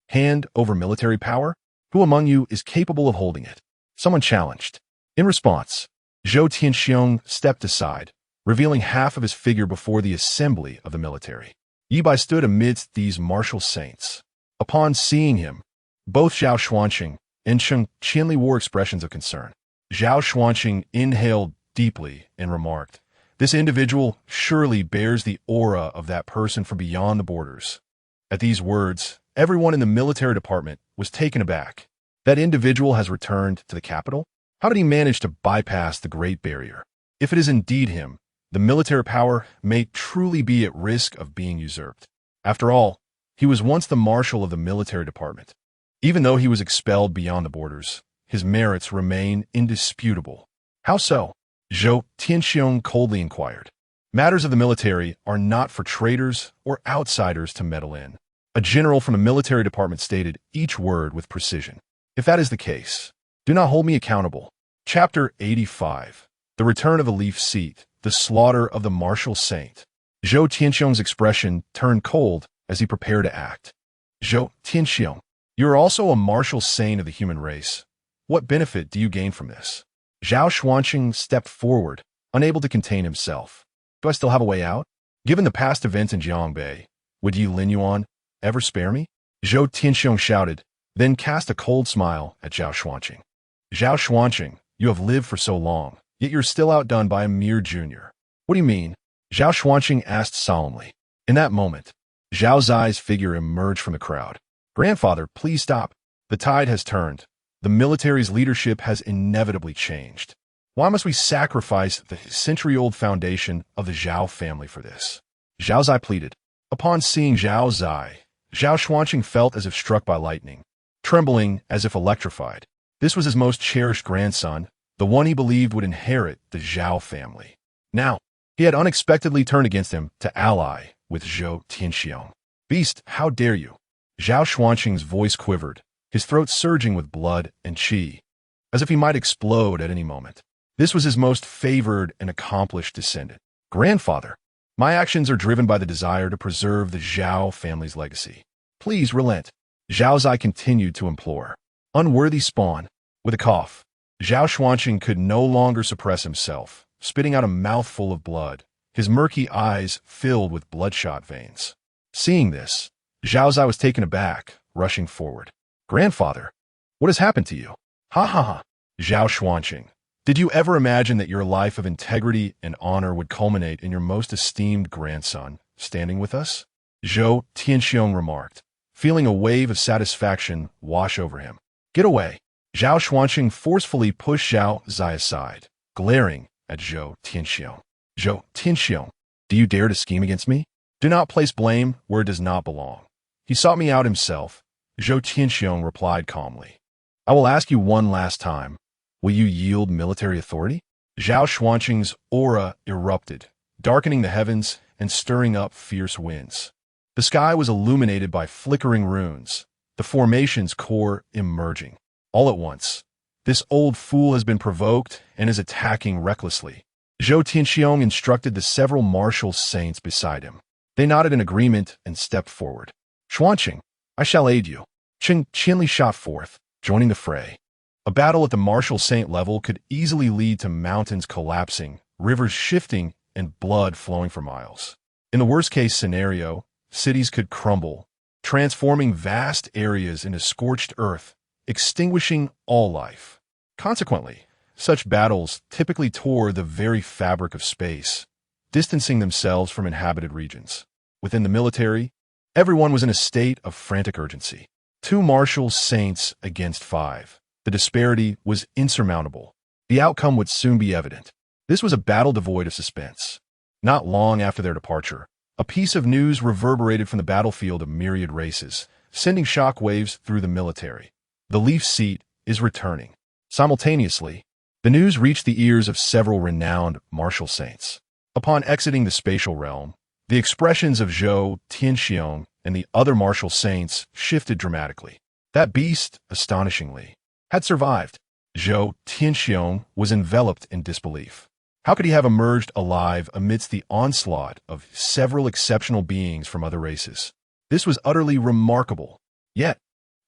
Hand over military power? Who among you is capable of holding it? Someone challenged. In response, Zhou Tianxiong stepped aside, revealing half of his figure before the assembly of the military. Ye Tai stood amidst these martial saints. Upon seeing him, both Zhao Xuanqing and Cheng Qianli wore expressions of concern. Zhao Xuanqing inhaled deeply and remarked, "This individual surely bears the aura of that person from beyond the borders." At these words, everyone in the military department was taken aback. That individual has returned to the capital? How did he manage to bypass the Great Barrier? If it is indeed him, the military power may truly be at risk of being usurped. After all, he was once the marshal of the military department. Even though he was expelled beyond the borders, his merits remain indisputable. How so? Zhou Tianxiong coldly inquired. Matters of the military are not for traitors or outsiders to meddle in. A general from the military department stated each word with precision. If that is the case, do not hold me accountable. Chapter 85. The Return of the Leaf Seat, the Slaughter of the Martial Saint. Zhou Tianxiong's expression turned cold as he prepared to act. Zhou Tianxiong, you are also a martial saint of the human race. What benefit do you gain from this? Zhao Xuanqing stepped forward, unable to contain himself. Do I still have a way out? Given the past events in Jiangbei, would Ye Linyuan ever spare me? Zhou Tianxiong shouted, then cast a cold smile at Zhao Xuanqing. Zhao Xuanqing, you have lived for so long, yet you're still outdone by a mere junior. What do you mean? Zhao Xuanqing asked solemnly. In that moment, Zhao Zai's figure emerged from the crowd. Grandfather, please stop. The tide has turned. The military's leadership has inevitably changed. Why must we sacrifice the century-old foundation of the Zhao family for this? Zhao Zai pleaded. Upon seeing Zhao Zai, Zhao Xuanqing felt as if struck by lightning, trembling as if electrified. This was his most cherished grandson, the one he believed would inherit the Zhao family. Now, he had unexpectedly turned against him to ally with Zhou Tianxiong. Beast, how dare you? Zhao Xuanqing's voice quivered, his throat surging with blood and qi, as if he might explode at any moment. This was his most favored and accomplished descendant. Grandfather, my actions are driven by the desire to preserve the Zhao family's legacy. Please relent. Zhao Zai continued to implore. Unworthy spawn. With a cough, Zhao Xuanqing could no longer suppress himself, spitting out a mouthful of blood, his murky eyes filled with bloodshot veins. Seeing this, Zhao Zai was taken aback, rushing forward. Grandfather, what has happened to you? Ha ha ha. Zhao Xuanqing, did you ever imagine that your life of integrity and honor would culminate in your most esteemed grandson standing with us? Zhou Tianxiong remarked, feeling a wave of satisfaction wash over him. Get away. Zhao Xuanqing forcefully pushed Zhao Zai aside, glaring at Zhou Tianxiong. Zhou Tianxiong, do you dare to scheme against me? Do not place blame where it does not belong. He sought me out himself. Zhou Tianxiong replied calmly. I will ask you one last time. Will you yield military authority? Zhao Xuanqing's aura erupted, darkening the heavens and stirring up fierce winds. The sky was illuminated by flickering runes, the formation's core emerging. All at once, this old fool has been provoked and is attacking recklessly. Zhou Tianxiong instructed the several martial saints beside him. They nodded in agreement and stepped forward. Xuanqing, I shall aid you. Qianli shot forth, joining the fray. A battle at the martial saint level could easily lead to mountains collapsing, rivers shifting, and blood flowing for miles. In the worst-case scenario, cities could crumble, transforming vast areas into scorched earth, extinguishing all life. Consequently, such battles typically tore the very fabric of space, distancing themselves from inhabited regions. Within the military, everyone was in a state of frantic urgency. 2 martial saints against 5. The disparity was insurmountable. The outcome would soon be evident. This was a battle devoid of suspense. Not long after their departure, a piece of news reverberated from the battlefield of myriad races, sending shockwaves through the military. The Leaf Seat is returning. Simultaneously, the news reached the ears of several renowned martial saints. Upon exiting the spatial realm, the expressions of Zhou Tianxiong and the other martial saints shifted dramatically. That beast, astonishingly, had survived. Zhou Tianxiong was enveloped in disbelief. How could he have emerged alive amidst the onslaught of several exceptional beings from other races? This was utterly remarkable. Yet,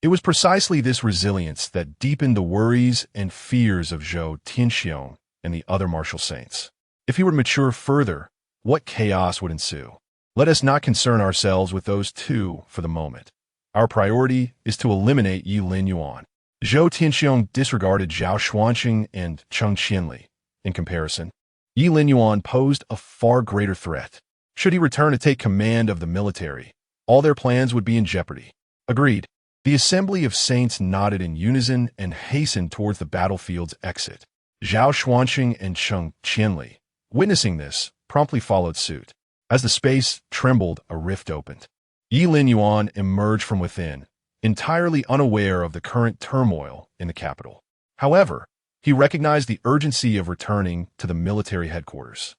it was precisely this resilience that deepened the worries and fears of Zhou Tianxiong and the other martial saints. If he were to mature further, what chaos would ensue? Let us not concern ourselves with those 2 for the moment. Our priority is to eliminate Ye Linyuan. Zhou Tianxiong disregarded Zhao Xuanqing and Cheng Qianli. In comparison, Ye Linyuan posed a far greater threat. Should he return to take command of the military, all their plans would be in jeopardy. Agreed. The assembly of saints nodded in unison and hastened towards the battlefield's exit. Zhao Xuanqing and Cheng Qianli, witnessing this, promptly followed suit. As the space trembled, a rift opened. Ye Linyuan emerged from within, entirely unaware of the current turmoil in the capital. However, he recognized the urgency of returning to the military headquarters.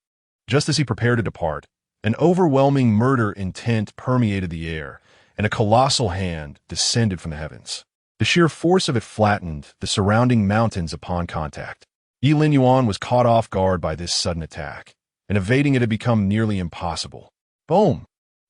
Just as he prepared to depart, an overwhelming murder intent permeated the air, and a colossal hand descended from the heavens. The sheer force of it flattened the surrounding mountains upon contact. Ye Linyuan was caught off guard by this sudden attack, and evading it had become nearly impossible. Boom!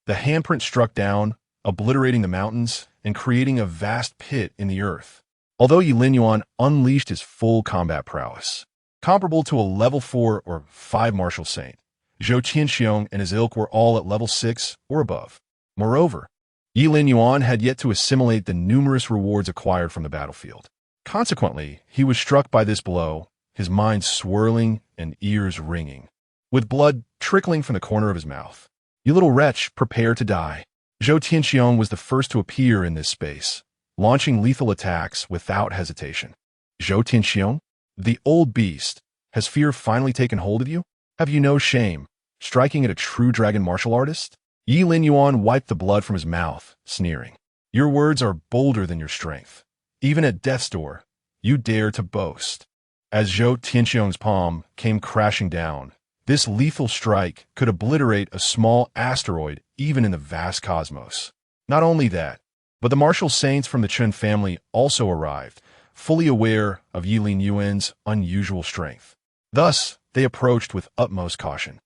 The handprint struck down, obliterating the mountains and creating a vast pit in the earth. Although Ye Linyuan unleashed his full combat prowess, comparable to a level 4 or 5 martial saint, Zhou Tianxiong and his ilk were all at level 6 or above. Moreover, Ye Linyuan had yet to assimilate the numerous rewards acquired from the battlefield. Consequently, he was struck by this blow, his mind swirling and ears ringing, with blood trickling from the corner of his mouth. You little wretch, prepare to die. Zhou Tianxiong was the first to appear in this space, launching lethal attacks without hesitation. Zhou Tianxiong, the old beast, has fear finally taken hold of you? Have you no shame, striking at a true dragon martial artist? Ye Linyuan wiped the blood from his mouth, sneering. Your words are bolder than your strength. Even at death's door, you dare to boast. As Zhou Tianxiong's palm came crashing down, this lethal strike could obliterate a small asteroid even in the vast cosmos. Not only that, but the martial saints from the Chen family also arrived, fully aware of Ye Linyuan's unusual strength. Thus, they approached with utmost caution.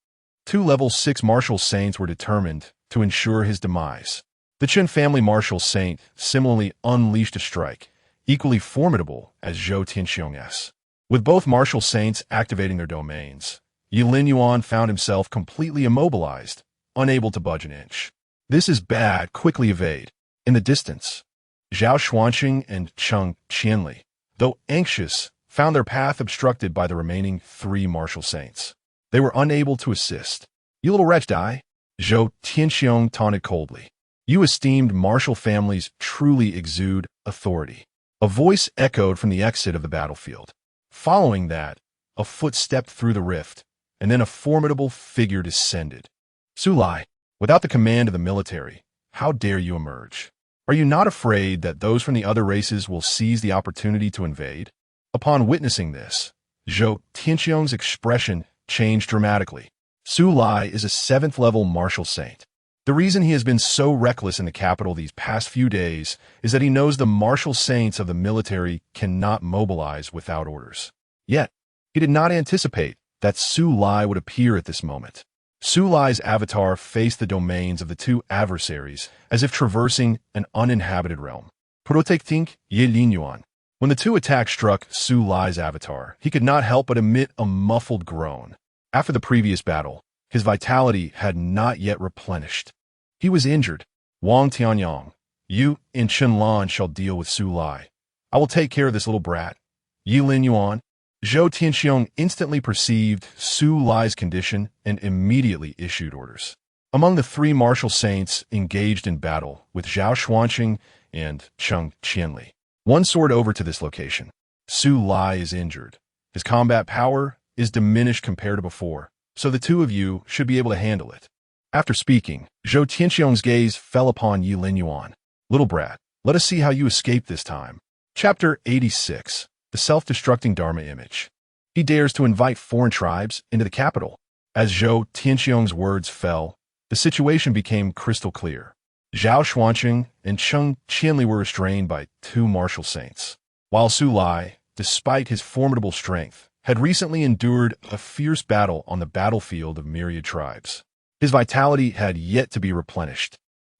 Two level 6 martial saints were determined to ensure his demise. The Chen family martial saint similarly unleashed a strike, equally formidable as Zhou Tianxiong's. With both martial saints activating their domains, Ye Linyuan found himself completely immobilized, unable to budge an inch. "This is bad, quickly evade." In the distance, Zhao Xuanqing and Cheng Qianli, though anxious, found their path obstructed by the remaining 3 martial saints. They were unable to assist. "You little wretch, die!" Zhou Tianxiong taunted coldly. "You esteemed martial families truly exude authority." A voice echoed from the exit of the battlefield. Following that, a foot stepped through the rift, and then a formidable figure descended. "Su Lai, without the command of the military, how dare you emerge? Are you not afraid that those from the other races will seize the opportunity to invade?" Upon witnessing this, Zhou Tianxiong's expression changed dramatically. Su Lai is a 7th level martial saint. The reason he has been so reckless in the capital these past few days is that he knows the martial saints of the military cannot mobilize without orders. Yet, he did not anticipate that Su Lai would appear at this moment. Su Lai's avatar faced the domains of the 2 adversaries as if traversing an uninhabited realm. Protecting Ye Linyuan. When the 2 attacks struck Su Lai's avatar, he could not help but emit a muffled groan. After the previous battle, his vitality had not yet replenished. He was injured. "Wang Tianyang, you and Chenlan shall deal with Su Lai. I will take care of this little brat." Ye Linyuan. Zhou Tianxiong instantly perceived Su Lai's condition and immediately issued orders. Among the 3 martial saints engaged in battle with Zhao Xuanqing and Cheng Qianli, one soared over to this location. "Su Lai is injured. His combat power is diminished compared to before, so the 2 of you should be able to handle it." After speaking, Zhou Tianxiong's gaze fell upon Ye Linyuan. "Little brat, let us see how you escape this time." Chapter 86. The Self-Destructing Dharma Image. He dares to invite foreign tribes into the capital. As Zhou Tianxiong's words fell, the situation became crystal clear. Zhao Xuanqing and Cheng Qianli were restrained by 2 martial saints, while Su Lai, despite his formidable strength, had recently endured a fierce battle on the battlefield of myriad tribes. His vitality had yet to be replenished,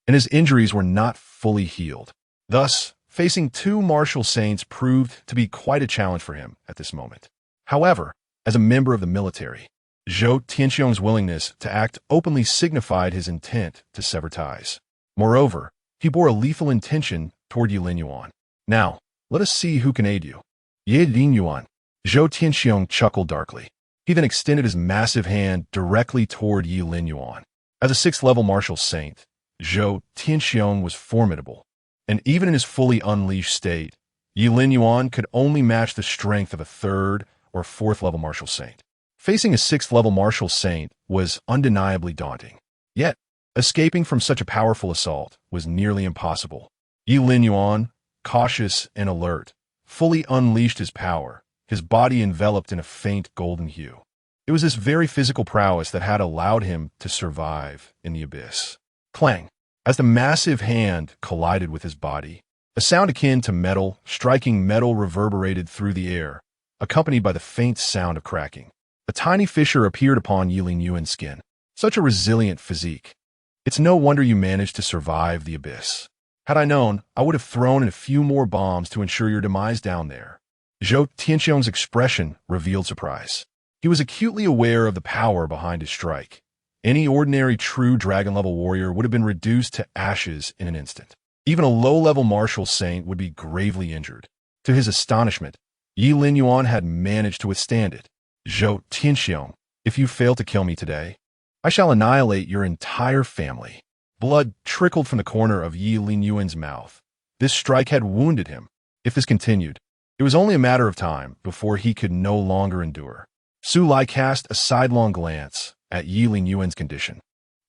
and his injuries were not fully healed. Thus, facing 2 martial saints proved to be quite a challenge for him at this moment. However, as a member of the military, Zhou Tianxiong's willingness to act openly signified his intent to sever ties. Moreover, he bore a lethal intention toward Ye Linyuan. "Now, let us see who can aid you." "Ye Linyuan." Zhou Tianxiong chuckled darkly. He then extended his massive hand directly toward Ye Linyuan. As a 6th level martial saint, Zhou Tianxiong was formidable, and even in his fully unleashed state, Ye Linyuan could only match the strength of a 3rd or 4th level martial saint. Facing a 6th level martial saint was undeniably daunting. Yet, escaping from such a powerful assault was nearly impossible. Ye Linyuan, cautious and alert, fully unleashed his power, his body enveloped in a faint golden hue. It was this very physical prowess that had allowed him to survive in the abyss. Clang! As the massive hand collided with his body, a sound akin to metal striking metal reverberated through the air, accompanied by the faint sound of cracking. A tiny fissure appeared upon Ye Linyuan's skin. Such a resilient physique. "It's no wonder you managed to survive the abyss. Had I known, I would have thrown in a few more bombs to ensure your demise down there." Zhou Tianxiong's expression revealed surprise. He was acutely aware of the power behind his strike. Any ordinary true dragon-level warrior would have been reduced to ashes in an instant. Even a low-level martial saint would be gravely injured. To his astonishment, Ye Linyuan had managed to withstand it. "Zhou Tianxiong, if you fail to kill me today, I shall annihilate your entire family." Blood trickled from the corner of Ye Linyuan's mouth. This strike had wounded him. If this continued, it was only a matter of time before he could no longer endure. Su Lai cast a sidelong glance at Ye Linyuan's condition,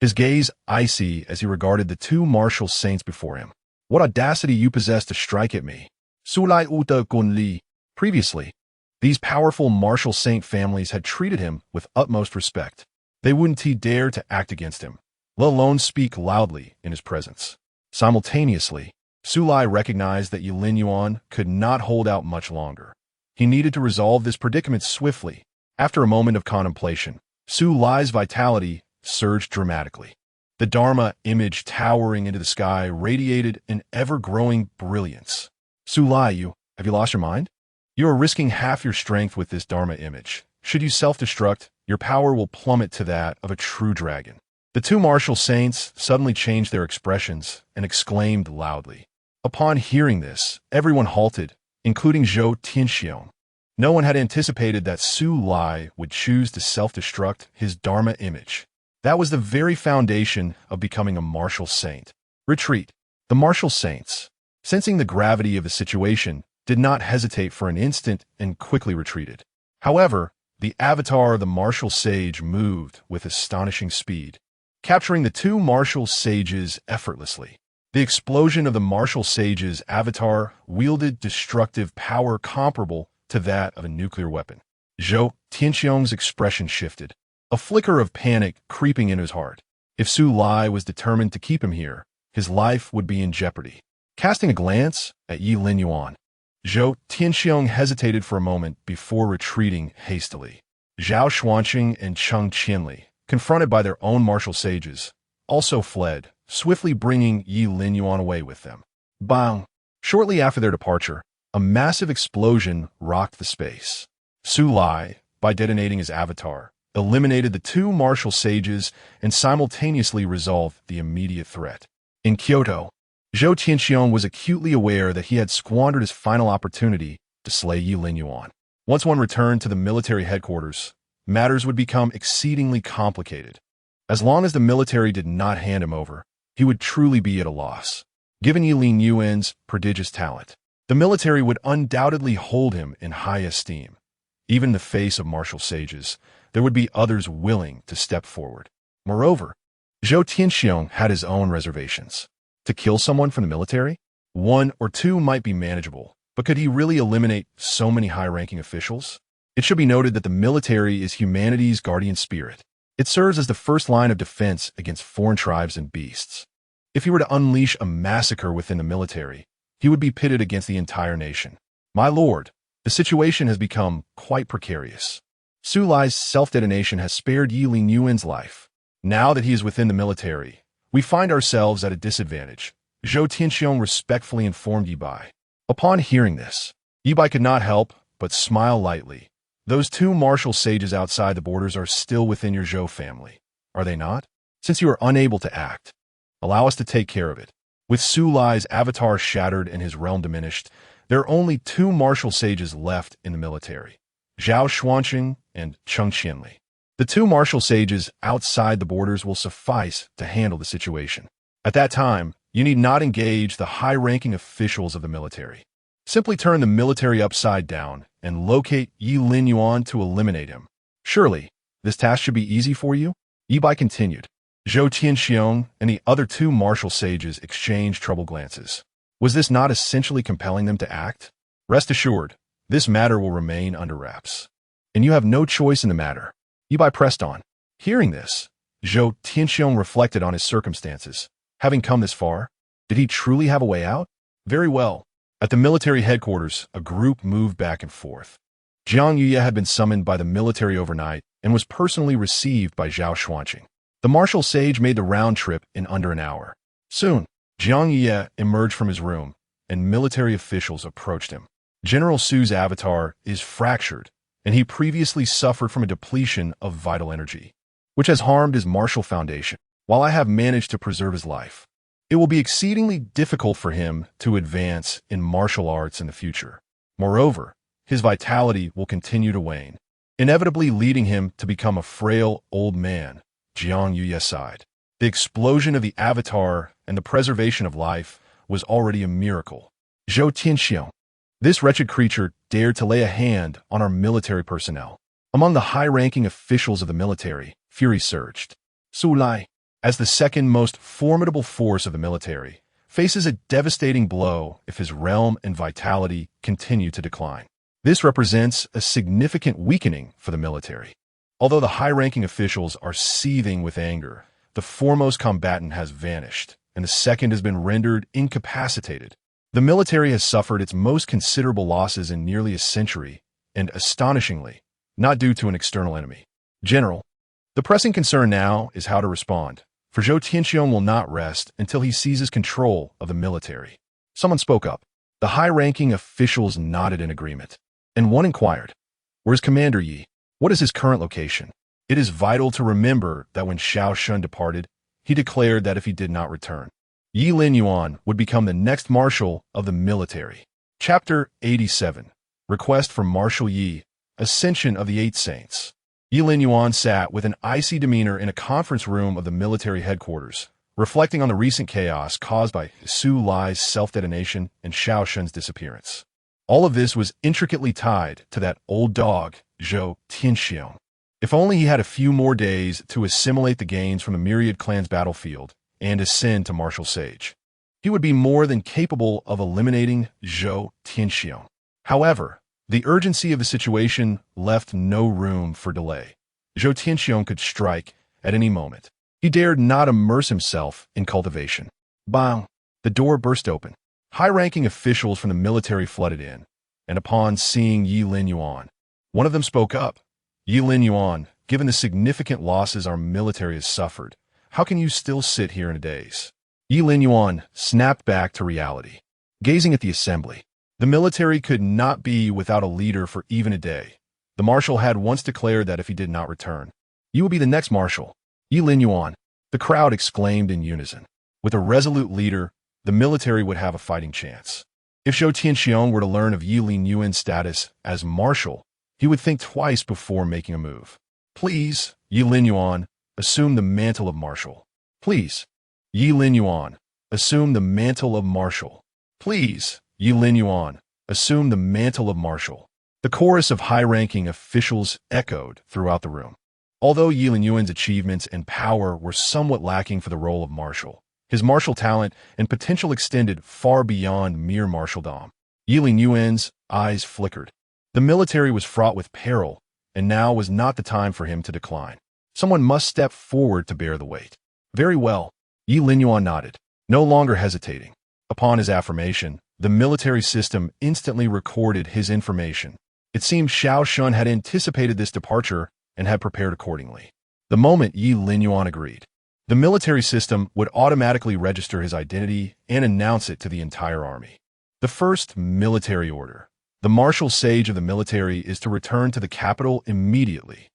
his gaze icy as he regarded the 2 martial saints before him. "What audacity you possess to strike at me." Su Lai Uta Gun Li. Previously, these powerful martial saint families had treated him with utmost respect. They wouldn't dare to act against him, let alone speak loudly in his presence. Simultaneously, Su Lai recognized that Ye Linyuan could not hold out much longer. He needed to resolve this predicament swiftly. After a moment of contemplation, Su Lai's vitality surged dramatically. The Dharma image towering into the sky radiated an ever-growing brilliance. Su Liyu, have you lost your mind? You are risking half your strength with this Dharma image. Should you self-destruct, your power will plummet to that of a true dragon. The two martial saints suddenly changed their expressions and exclaimed loudly. Upon hearing this, everyone halted, including Zhou Tianxiong. No one had anticipated that Su Lai would choose to self-destruct his Dharma image. That was the very foundation of becoming a martial saint. Retreat. The martial saints, sensing the gravity of the situation, did not hesitate for an instant and quickly retreated. However, the avatar of the martial sage moved with astonishing speed, capturing the two martial sages effortlessly. The explosion of the martial sage's avatar wielded destructive power comparable to that of a nuclear weapon. Zhou Tianxiong's expression shifted, a flicker of panic creeping in his heart. If Su Lai was determined to keep him here, his life would be in jeopardy. Casting a glance at Ye Linyuan, Zhou Tianxiong hesitated for a moment before retreating hastily. Zhao Xuanqing and Cheng Qianli, confronted by their own martial sages, also fled, swiftly bringing Ye Linyuan away with them. Bang! Shortly after their departure, a massive explosion rocked the space. Su Lai, by detonating his avatar, eliminated the two martial sages and simultaneously resolved the immediate threat. In Kyoto, Zhou Tianxiong was acutely aware that he had squandered his final opportunity to slay Ye Linyuan. Once one returned to the military headquarters, matters would become exceedingly complicated. As long as the military did not hand him over, he would truly be at a loss. Given Ye Linyuan's prodigious talent, the military would undoubtedly hold him in high esteem. Even in the face of martial sages, there would be others willing to step forward. Moreover, Zhou Tianxiong had his own reservations. To kill someone from the military? One or two might be manageable, but could he really eliminate so many high-ranking officials? It should be noted that the military is humanity's guardian spirit. It serves as the first line of defense against foreign tribes and beasts. If he were to unleash a massacre within the military, he would be pitted against the entire nation. My lord, the situation has become quite precarious. Su Lai's self-detonation has spared Ye Linyuan's life. Now that he is within the military, we find ourselves at a disadvantage, Zhou Tianxiong respectfully informed Ye Bai. Upon hearing this, Ye Bai could not help but smile lightly. Those two martial sages outside the borders are still within your Zhou family, are they not? Since you are unable to act, allow us to take care of it. With Su Lai's avatar shattered and his realm diminished, there are only two martial sages left in the military, Zhao Xuanqing and Cheng Qianli. The two martial sages outside the borders will suffice to handle the situation. At that time, you need not engage the high-ranking officials of the military. Simply turn the military upside down and locate Ye Linyuan to eliminate him. Surely, this task should be easy for you? Ye Bai continued. Zhou Tianxiong and the other two martial sages exchanged troubled glances. Was this not essentially compelling them to act? Rest assured, this matter will remain under wraps. And you have no choice in the matter. Ye Bai pressed on. Hearing this, Zhou Tianxiong reflected on his circumstances. Having come this far, did he truly have a way out? Very well. At the military headquarters, a group moved back and forth. Jiang Ye had been summoned by the military overnight and was personally received by Zhao Xuanqing. The martial sage made the round trip in under an hour. Soon, Jiang Ye emerged from his room, and military officials approached him. General Su's avatar is fractured, and he previously suffered from a depletion of vital energy, which has harmed his martial foundation. While I have managed to preserve his life, it will be exceedingly difficult for him to advance in martial arts in the future. Moreover, his vitality will continue to wane, inevitably leading him to become a frail old man. Jiang Ye sighed. The explosion of the avatar and the preservation of life was already a miracle. Zhou Tianxiong, this wretched creature dared to lay a hand on our military personnel. Among the high-ranking officials of the military, fury surged. Su Lai, as the second most formidable force of the military, faces a devastating blow if his realm and vitality continue to decline. This represents a significant weakening for the military. Although the high-ranking officials are seething with anger, the foremost combatant has vanished, and the second has been rendered incapacitated. The military has suffered its most considerable losses in nearly a century, and astonishingly, not due to an external enemy. General, The pressing concern now is how to respond, for Zhou Tianxiong will not rest until he seizes control of the military. Someone spoke up. The high-ranking officials nodded in agreement, and one inquired, "Where's Commander Yi? What is his current location?" It is vital to remember that when Xiao Shun departed, he declared that if he did not return, Ye Linyuan would become the next marshal of the military. Chapter 87. Request from Marshal Yi, Ascension of the Eight Saints. Ye Linyuan sat with an icy demeanor in a conference room of the military headquarters, reflecting on the recent chaos caused by Su Lai's self-detonation and Xiao Shun's disappearance. All of this was intricately tied to that old dog, Zhou Tianxiong. If only he had a few more days to assimilate the gains from the myriad clan's battlefield and ascend to martial sage, he would be more than capable of eliminating Zhou Tianxiong. However, the urgency of the situation left no room for delay. Zhou Tianxiong could strike at any moment. He dared not immerse himself in cultivation. Bang! The door burst open. High-ranking officials from the military flooded in, and upon seeing Ye Linyuan, one of them spoke up. "Ye Linyuan, given the significant losses our military has suffered, how can you still sit here in a daze?" Ye Linyuan snapped back to reality. Gazing at the assembly, the military could not be without a leader for even a day. The marshal had once declared that if he did not return, "You will be the next marshal." Ye Linyuan, the crowd exclaimed in unison. With a resolute leader, the military would have a fighting chance. If Zhou Tianxiong were to learn of Ye Linyuan's status as marshal, he would think twice before making a move. "Please, Ye Linyuan, assume the mantle of marshal." "Please, Ye Linyuan, assume the mantle of marshal." "Please, Ye Linyuan, assume the mantle of marshal." The chorus of high-ranking officials echoed throughout the room. Although Ye Linyuan's achievements and power were somewhat lacking for the role of marshal, his martial talent and potential extended far beyond mere marshaldom. Ye Linyuan's eyes flickered. The military was fraught with peril, and now was not the time for him to decline. Someone must step forward to bear the weight. "Very well." Ye Linyuan nodded, no longer hesitating. Upon his affirmation, the military system instantly recorded his information. It seemed Xiao Shun had anticipated this departure and had prepared accordingly. The moment Ye Linyuan agreed, the military system would automatically register his identity and announce it to the entire army. The first military order. The martial sage of the military is to return to the capital immediately.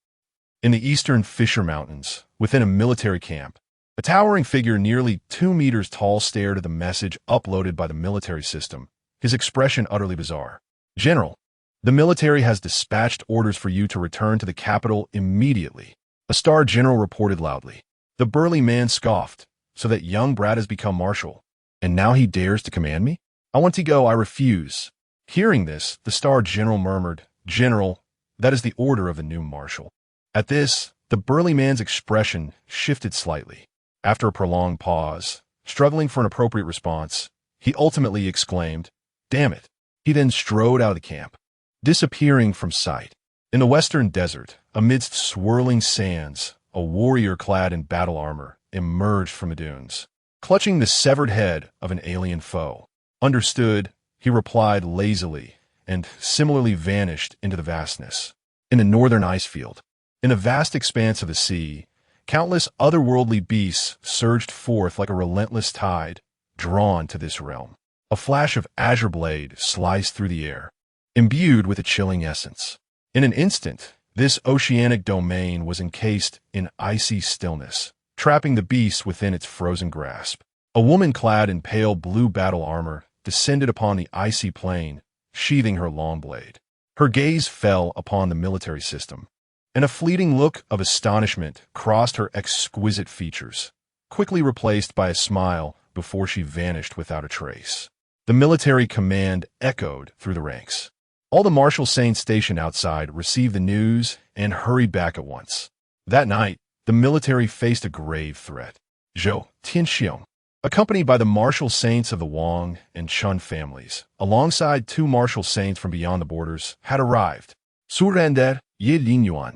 In the eastern Fisher Mountains, within a military camp, a towering figure nearly 2 meters tall stared at the message uploaded by the military system, his expression utterly bizarre. "General, the military has dispatched orders for you to return to the capital immediately," a star general reported loudly. The burly man scoffed. "So that young brat has become marshal, and now he dares to command me? I want to go, I refuse." Hearing this, the star general murmured, "General, that is the order of the new marshal." At this, the burly man's expression shifted slightly. After a prolonged pause, struggling for an appropriate response, he ultimately exclaimed, "Damn it." He then strode out of the camp, disappearing from sight. In the western desert, amidst swirling sands, a warrior clad in battle armor emerged from the dunes, clutching the severed head of an alien foe. "Understood," he replied lazily, and similarly vanished into the vastness. In the northern ice field, in a vast expanse of the sea, countless otherworldly beasts surged forth like a relentless tide, drawn to this realm. A flash of azure blade sliced through the air, imbued with a chilling essence. In an instant, this oceanic domain was encased in icy stillness, trapping the beast within its frozen grasp. A woman clad in pale blue battle armor descended upon the icy plain, sheathing her long blade. Her gaze fell upon the military system, and a fleeting look of astonishment crossed her exquisite features, quickly replaced by a smile before she vanished without a trace. The military command echoed through the ranks. All the martial saints stationed outside received the news and hurried back at once. That night, the military faced a grave threat. Zhou Tianxiong, accompanied by the martial saints of the Wang and Chun families, alongside 2 martial saints from beyond the borders, had arrived. "Surrender, Ye Linyuan,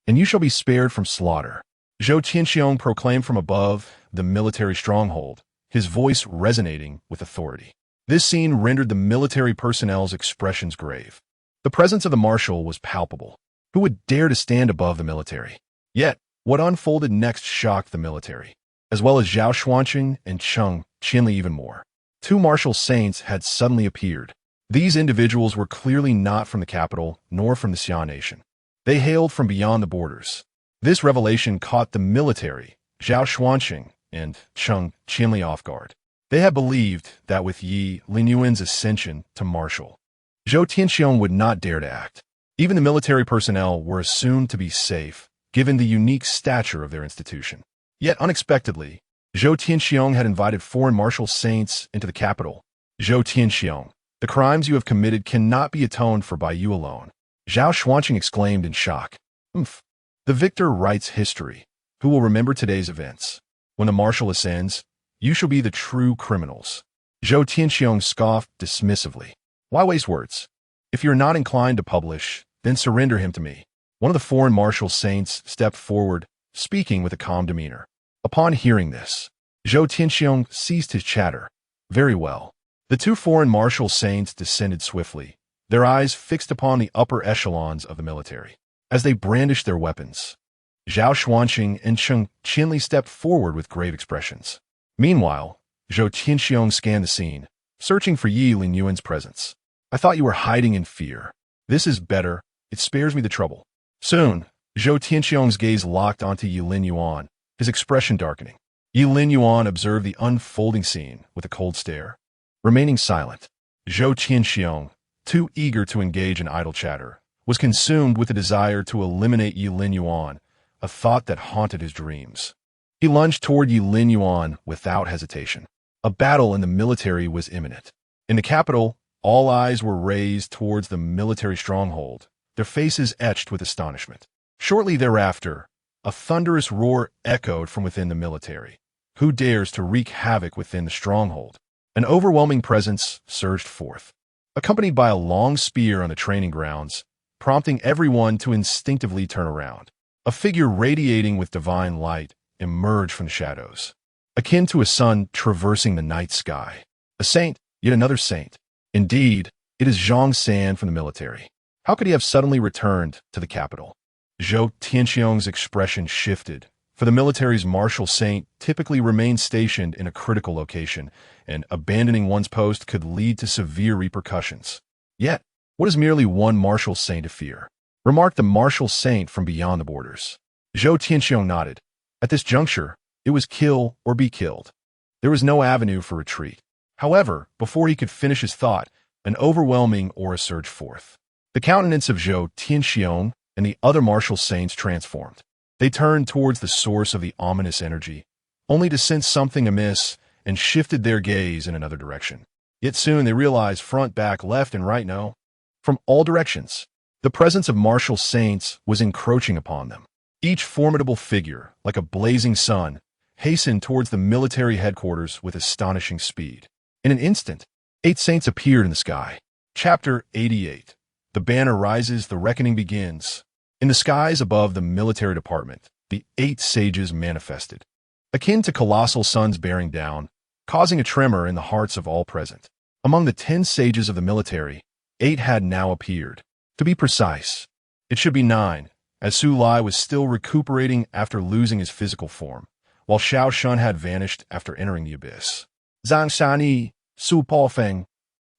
and you shall be spared from slaughter," Zhou Tianxiong proclaimed from above the military stronghold, his voice resonating with authority. This scene rendered the military personnel's expressions grave. The presence of the marshal was palpable. Who would dare to stand above the military? Yet, What unfolded next shocked the military, as well as Zhao Xuanqing and Cheng Qinli even more. Two martial saints had suddenly appeared. These individuals were clearly not from the capital nor from the Xia nation. They hailed from beyond the borders. This revelation caught the military, Zhao Xuanqing and Cheng Qinli off guard. They had believed that with Ye Linyuan's ascension to marshal, Zhou Tianxiong would not dare to act. Even the military personnel were assumed to be safe, given the unique stature of their institution. Yet unexpectedly, Zhou Tianxiong had invited foreign martial saints into the capital. Zhou Tianxiong, the crimes you have committed cannot be atoned for by you alone. Zhao Xuanqing exclaimed in shock. The victor writes history. Who will remember today's events? When the marshal ascends, you shall be the true criminals. Zhou Tianxiong scoffed dismissively. Why waste words? If you're not inclined to publish, then surrender him to me. One of the foreign martial saints stepped forward, speaking with a calm demeanor. Upon hearing this, Zhou Tianxiong ceased his chatter. Very well. The two foreign martial saints descended swiftly, their eyes fixed upon the upper echelons of the military. As they brandished their weapons, Zhao Xuanqing and Cheng Qinli stepped forward with grave expressions. Meanwhile, Zhou Tianxiong scanned the scene, searching for Ye Linyuan's presence. I thought you were hiding in fear. This is better. It spares me the trouble. Soon, Zhou Tianxiong's gaze locked onto Ye Linyuan, his expression darkening. Ye Linyuan observed the unfolding scene with a cold stare. Remaining silent, Zhou Tianxiong, too eager to engage in idle chatter, was consumed with the desire to eliminate Ye Linyuan, a thought that haunted his dreams. He lunged toward Ye Linyuan without hesitation. A battle in the military was imminent. In the capital, all eyes were raised towards the military stronghold, their faces etched with astonishment. Shortly thereafter, a thunderous roar echoed from within the military. Who dares to wreak havoc within the stronghold? An overwhelming presence surged forth, accompanied by a long spear on the training grounds, prompting everyone to instinctively turn around. A figure radiating with divine light emerged from the shadows, akin to a sun traversing the night sky. A saint, yet another saint. Indeed, it is Zhang San from the military. How could he have suddenly returned to the capital? Zhou Tianxiong's expression shifted, for the military's martial saint typically remains stationed in a critical location, and abandoning one's post could lead to severe repercussions. Yet, what is merely one martial saint to fear? Remarked the martial saint from beyond the borders. Zhou Tianxiong nodded. At this juncture, it was kill or be killed. There was no avenue for retreat. However, before he could finish his thought, an overwhelming aura surged forth. The countenance of Zhou Tianxiong and the other martial saints transformed. They turned towards the source of the ominous energy, only to sense something amiss and shifted their gaze in another direction. Yet soon they realized front, back, left, and right, no. From all directions, the presence of martial saints was encroaching upon them. Each formidable figure, like a blazing sun, hastened towards the military headquarters with astonishing speed. In an instant, 8 saints appeared in the sky. Chapter 88. The banner rises, the reckoning begins. In the skies above the military department, the 8 sages manifested, akin to colossal suns bearing down, causing a tremor in the hearts of all present. Among the 10 sages of the military, 8 had now appeared. To be precise, it should be 9, as Su Lai was still recuperating after losing his physical form, while Xiao Shun had vanished after entering the abyss. Zhang Shani, Su Paofeng,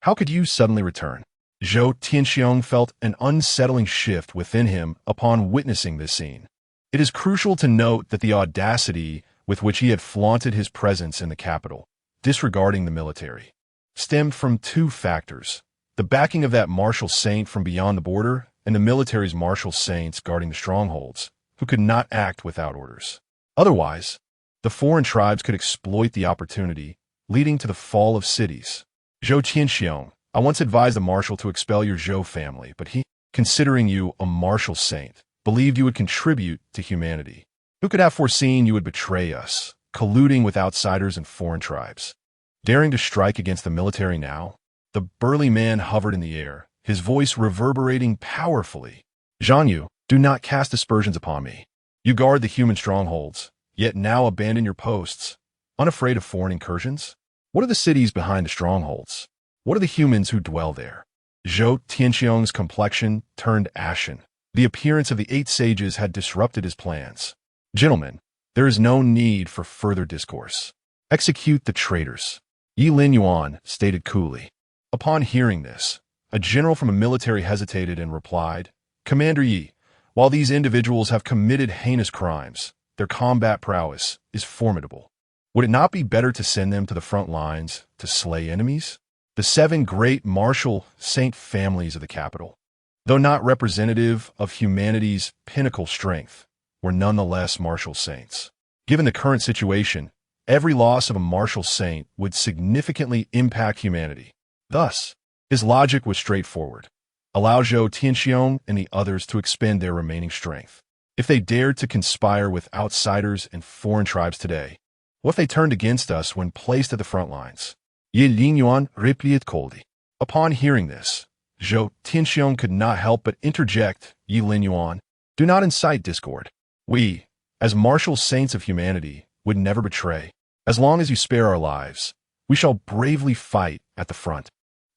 how could you suddenly return? Zhou Tianxiong felt an unsettling shift within him upon witnessing this scene. It is crucial to note that the audacity with which he had flaunted his presence in the capital, disregarding the military, stemmed from 2 factors: the backing of that martial saint from beyond the border and the military's martial saints guarding the strongholds, who could not act without orders. Otherwise, the foreign tribes could exploit the opportunity, leading to the fall of cities. Zhou Tianxiong, I once advised the marshal to expel your Zhou family, but he, considering you a martial saint, believed you would contribute to humanity. Who could have foreseen you would betray us, colluding with outsiders and foreign tribes? Daring to strike against the military now? The burly man hovered in the air, his voice reverberating powerfully. Zhang Yu, do not cast aspersions upon me. You guard the human strongholds, yet now abandon your posts, unafraid of foreign incursions? What are the cities behind the strongholds? What are the humans who dwell there? Zhou Tianxiong's complexion turned ashen. The appearance of the 8 sages had disrupted his plans. Gentlemen, there is no need for further discourse. Execute the traitors. Ye Linyuan stated coolly. Upon hearing this, a general from a military hesitated and replied, Commander Yi, while these individuals have committed heinous crimes, their combat prowess is formidable. Would it not be better to send them to the front lines to slay enemies? The 7 great martial saint families of the capital, though not representative of humanity's pinnacle strength, were nonetheless martial saints. Given the current situation, every loss of a martial saint would significantly impact humanity. Thus, his logic was straightforward. Allow Zhou Tianxiong and the others to expend their remaining strength. If they dared to conspire with outsiders and foreign tribes today, what if they turned against us when placed at the front lines? Ye Linyuan replied coldly. Upon hearing this, Zhou Tianxiong could not help but interject, Ye Linyuan, do not incite discord. We, as martial saints of humanity, would never betray. As long as you spare our lives, we shall bravely fight at the front,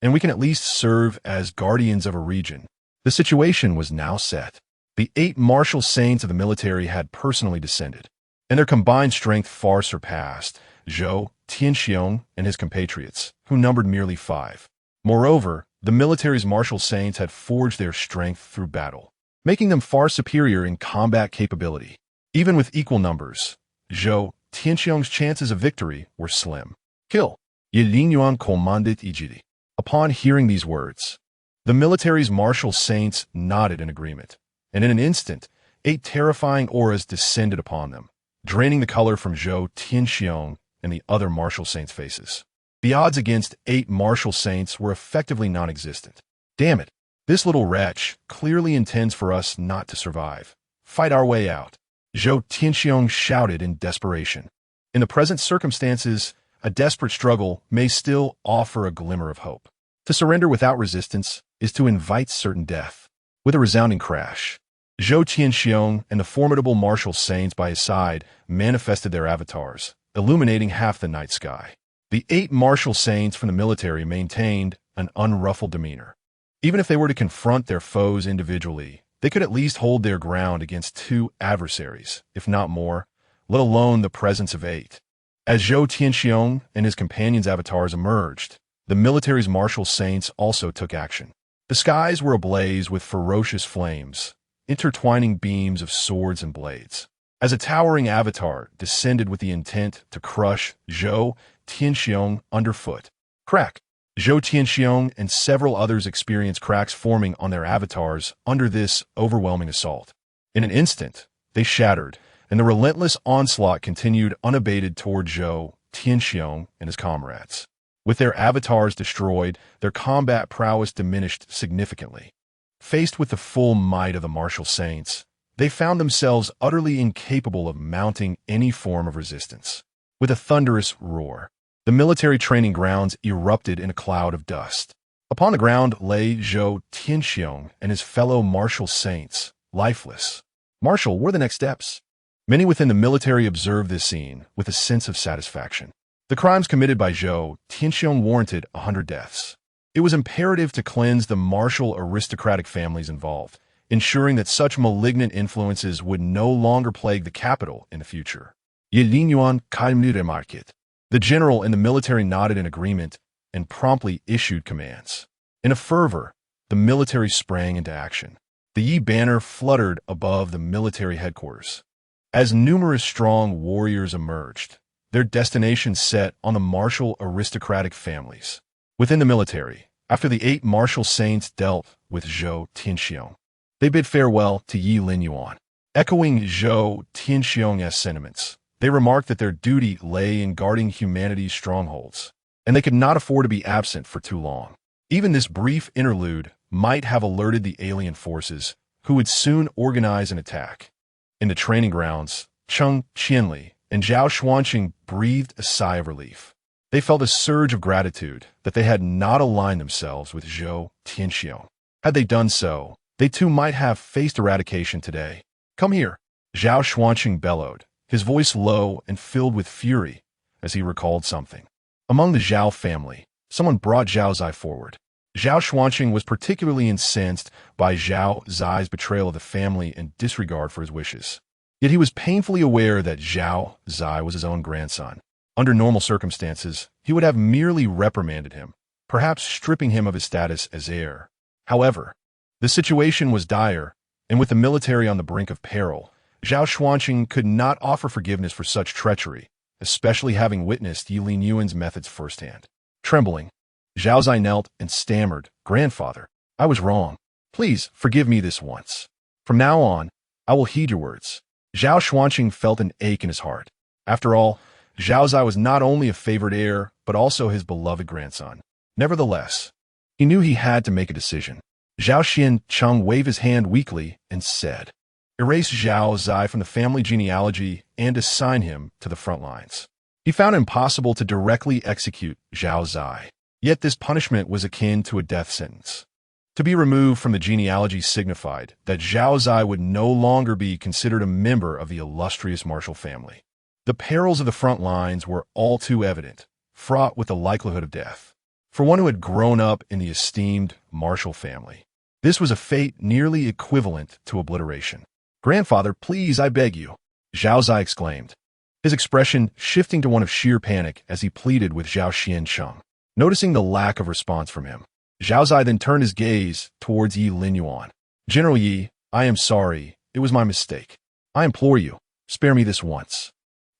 and we can at least serve as guardians of a region. The situation was now set. The 8 martial saints of the military had personally descended, and their combined strength far surpassed Zhou Tianxiong and his compatriots, who numbered merely 5. Moreover, the military's martial saints had forged their strength through battle, making them far superior in combat capability. Even with equal numbers, Zhou Tianxiong's chances of victory were slim. Kill. Ye Linyuan commanded immediately. Upon hearing these words, the military's martial saints nodded in agreement, and in an instant, 8 terrifying auras descended upon them, draining the color from Zhou Tianxiong and the other martial saints' faces. The odds against 8 martial saints were effectively non-existent. Damn it, this little wretch clearly intends for us not to survive. Fight our way out. Zhou Tianxiong shouted in desperation. In the present circumstances, a desperate struggle may still offer a glimmer of hope. To surrender without resistance is to invite certain death. With a resounding crash, Zhou Tianxiong and the formidable martial saints by his side manifested their avatars, illuminating half the night sky. The 8 martial saints from the military maintained an unruffled demeanor. Even if they were to confront their foes individually, they could at least hold their ground against 2 adversaries, if not more, let alone the presence of 8. As Zhou Tianxiong and his companions' avatars emerged, the military's martial saints also took action. The skies were ablaze with ferocious flames, intertwining beams of swords and blades. As a towering avatar descended with the intent to crush Zhou Tianxiong underfoot. Crack! Zhou Tianxiong and several others experienced cracks forming on their avatars under this overwhelming assault. In an instant, they shattered, and the relentless onslaught continued unabated toward Zhou Tianxiong and his comrades. With their avatars destroyed, their combat prowess diminished significantly. Faced with the full might of the martial saints, they found themselves utterly incapable of mounting any form of resistance. With a thunderous roar, the military training grounds erupted in a cloud of dust. Upon the ground lay Zhou Tianxiong and his fellow martial saints, lifeless. Marshal, what are the next steps? Many within the military observed this scene with a sense of satisfaction. The crimes committed by Zhou Tianxiong warranted 100 deaths. It was imperative to cleanse the martial aristocratic families involved, ensuring that such malignant influences would no longer plague the capital in the future. Ye Linyuan calmly remarked. The general and the military nodded in agreement and promptly issued commands. In a fervor, the military sprang into action. The Yi banner fluttered above the military headquarters. As numerous strong warriors emerged, their destination set on the martial aristocratic families. Within the military, after the 8 martial saints dealt with Zhou Tianxiong, they bid farewell to Ye Linyuan. Echoing Zhou Tianxiong's sentiments, they remarked that their duty lay in guarding humanity's strongholds, and they could not afford to be absent for too long. Even this brief interlude might have alerted the alien forces, who would soon organize an attack. In the training grounds, Cheng Qianli and Zhao Xuanqing breathed a sigh of relief. They felt a surge of gratitude that they had not aligned themselves with Zhou Tianxiong. Had they done so, they too might have faced eradication today. Come here, Zhao Xuanqing bellowed, his voice low and filled with fury as he recalled something. Among the Zhao family, someone brought Zhao Zai forward. Zhao Xuanqing was particularly incensed by Zhao Zai's betrayal of the family and disregard for his wishes. Yet he was painfully aware that Zhao Zai was his own grandson. Under normal circumstances, he would have merely reprimanded him, perhaps stripping him of his status as heir. However, the situation was dire, and with the military on the brink of peril, Zhao Xuanqing could not offer forgiveness for such treachery, especially having witnessed Ye Linyuan's methods firsthand. Trembling, Zhao Zai knelt and stammered, "Grandfather, I was wrong. Please forgive me this once. From now on, I will heed your words." Zhao Xuanqing felt an ache in his heart. After all, Zhao Zai was not only a favored heir, but also his beloved grandson. Nevertheless, he knew he had to make a decision. Zhao Xiancheng waved his hand weakly and said, "Erase Zhao Zai from the family genealogy and assign him to the front lines." He found it impossible to directly execute Zhao Zai, yet this punishment was akin to a death sentence. To be removed from the genealogy signified that Zhao Zai would no longer be considered a member of the illustrious martial family. The perils of the front lines were all too evident, fraught with the likelihood of death. For one who had grown up in the esteemed martial family, this was a fate nearly equivalent to obliteration. "Grandfather, please, I beg you," Zhao Zai exclaimed, his expression shifting to one of sheer panic as he pleaded with Zhao Xiancheng. Noticing the lack of response from him, Zhao Zai then turned his gaze towards Ye Linyuan. "General Yi, I am sorry. It was my mistake. I implore you, spare me this once."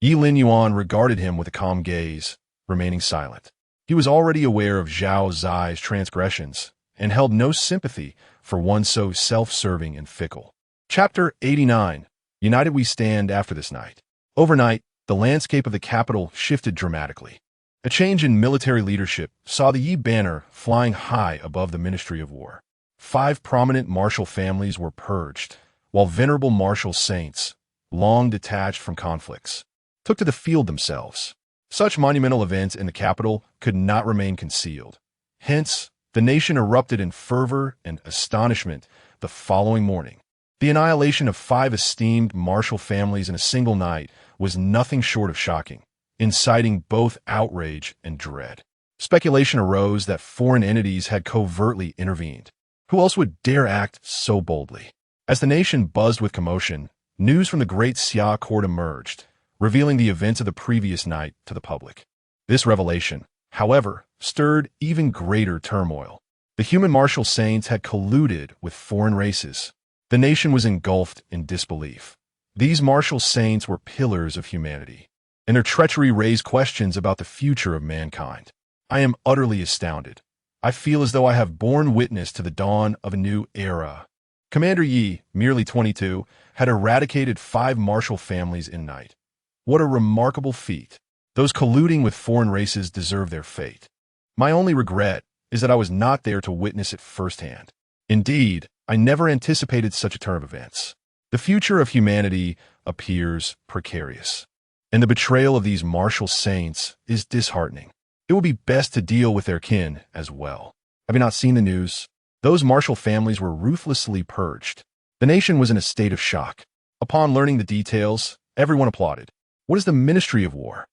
Ye Linyuan regarded him with a calm gaze, remaining silent. He was already aware of Zhao Zai's transgressions and held no sympathy for one so self-serving and fickle. Chapter 89. United we stand after this night. Overnight, the landscape of the capital shifted dramatically. A change in military leadership saw the Yi banner flying high above the Ministry of War. 5 prominent martial families were purged, while venerable martial saints, long detached from conflicts, took to the field themselves. Such monumental events in the capital could not remain concealed. Hence, the nation erupted in fervor and astonishment the following morning. The annihilation of 5 esteemed martial families in a single night was nothing short of shocking, inciting both outrage and dread. Speculation arose that foreign entities had covertly intervened. Who else would dare act so boldly? As the nation buzzed with commotion, news from the Great Xia Court emerged, revealing the events of the previous night to the public. This revelation, however, stirred even greater turmoil. The human martial saints had colluded with foreign races. The nation was engulfed in disbelief. These martial saints were pillars of humanity, and their treachery raised questions about the future of mankind. I am utterly astounded. I feel as though I have borne witness to the dawn of a new era. Commander Yi, merely 22, had eradicated 5 martial families in a night. What a remarkable feat. Those colluding with foreign races deserve their fate. My only regret is that I was not there to witness it firsthand. Indeed, I never anticipated such a turn of events. The future of humanity appears precarious, and the betrayal of these martial saints is disheartening. It will be best to deal with their kin as well. Have you not seen the news? Those martial families were ruthlessly purged. The nation was in a state of shock. Upon learning the details, everyone applauded. What is the Ministry of War?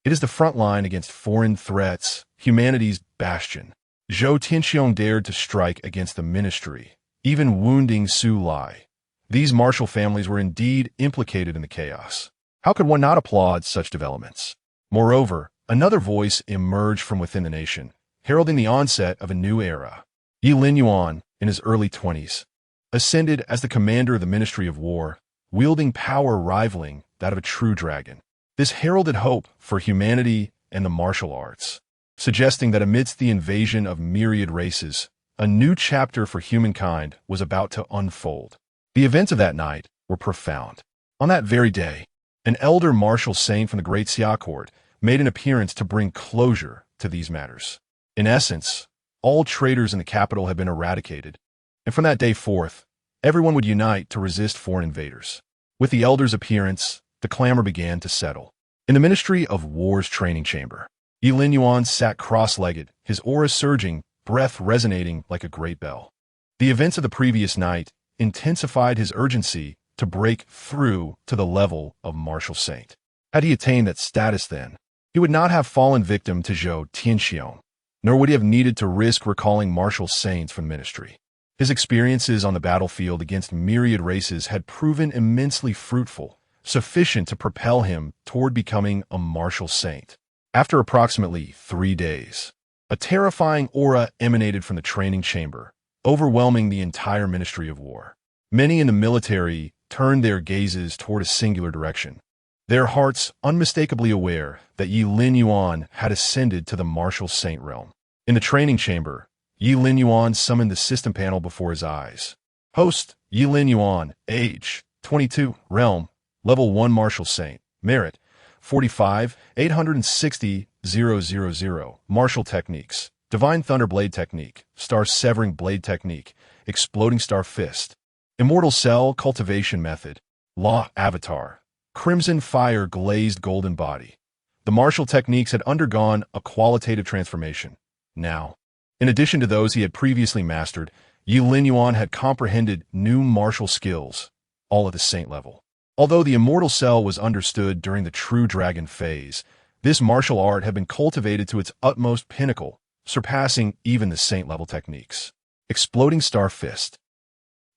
It is the front line against foreign threats, humanity's bastion. Zhou Tianxiong dared to strike against the ministry, even wounding Su Lai. These martial families were indeed implicated in the chaos. How could one not applaud such developments? Moreover, another voice emerged from within the nation, heralding the onset of a new era. Ye Linyuan, in his early 20s, ascended as the commander of the Ministry of War, wielding power rivaling that of a true dragon. This heralded hope for humanity and the martial arts, suggesting that amidst the invasion of myriad races, a new chapter for humankind was about to unfold. The events of that night were profound. On that very day, an elder martial saint from the Great Xia Court made an appearance to bring closure to these matters. In essence, all traitors in the capital had been eradicated, and from that day forth, everyone would unite to resist foreign invaders. With the elder's appearance, the clamor began to settle. In the Ministry of War's training chamber, Ye Linyuan sat cross-legged, his aura surging, breath resonating like a great bell. The events of the previous night intensified his urgency to break through to the level of martial saint. Had he attained that status then, he would not have fallen victim to Zhou Tianxiong, nor would he have needed to risk recalling martial saints from the ministry. His experiences on the battlefield against myriad races had proven immensely fruitful, sufficient to propel him toward becoming a martial saint. After approximately 3 days, a terrifying aura emanated from the training chamber, overwhelming the entire Ministry of War. Many in the military turned their gazes toward a singular direction, their hearts unmistakably aware that Ye Linyuan had ascended to the martial saint realm. In the training chamber, Ye Linyuan summoned the system panel before his eyes. Host, Ye Linyuan, age, 22, realm, level 1 martial saint, merit, 45, 860, 000, martial techniques, divine thunder blade technique, star severing blade technique, exploding star fist, immortal cell cultivation method, law avatar, crimson fire glazed golden body. The martial techniques had undergone a qualitative transformation. Now, in addition to those he had previously mastered, Ye Linyuan had comprehended new martial skills, all at the saint level. Although the immortal cell was understood during the true dragon phase, this martial art had been cultivated to its utmost pinnacle, surpassing even the saint-level techniques. Exploding star fist.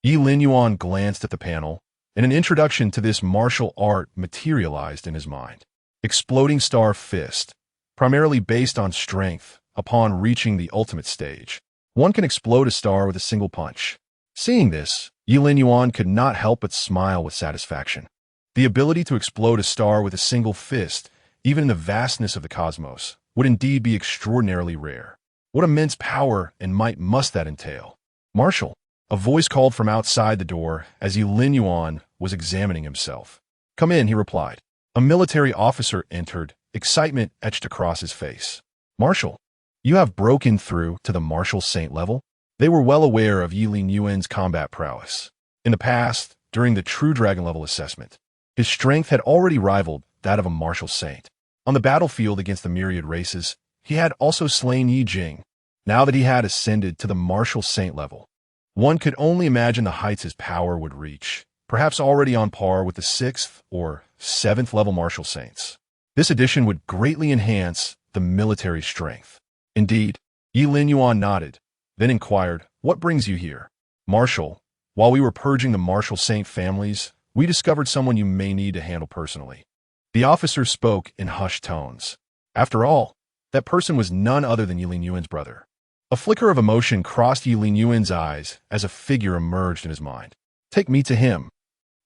Ye Linyuan glanced at the panel, and an introduction to this martial art materialized in his mind. Exploding star fist, primarily based on strength, upon reaching the ultimate stage, one can explode a star with a single punch. Seeing this, Ye Linyuan could not help but smile with satisfaction. The ability to explode a star with a single fist, even in the vastness of the cosmos, would indeed be extraordinarily rare. What immense power and might must that entail? Marshal, a voice called from outside the door as Ye Linyuan was examining himself. Come in, he replied. A military officer entered, excitement etched across his face. Marshal, you have broken through to the martial saint level? They were well aware of Ye Linyuan's combat prowess. In the past, during the true dragon level assessment, his strength had already rivaled that of a martial saint. On the battlefield against the myriad races, he had also slain Yi Jing. Now that he had ascended to the martial saint level, one could only imagine the heights his power would reach, perhaps already on par with the 6th or 7th level martial saints. This addition would greatly enhance the military strength. Indeed, Ye Linyuan nodded, then inquired, "What brings you here?" "Marshal, while we were purging the martial saint families, we discovered someone you may need to handle personally." The officer spoke in hushed tones. After all, that person was none other than Ye Linyuan's brother. A flicker of emotion crossed Ye Linyuan's eyes as a figure emerged in his mind. "Take me to him."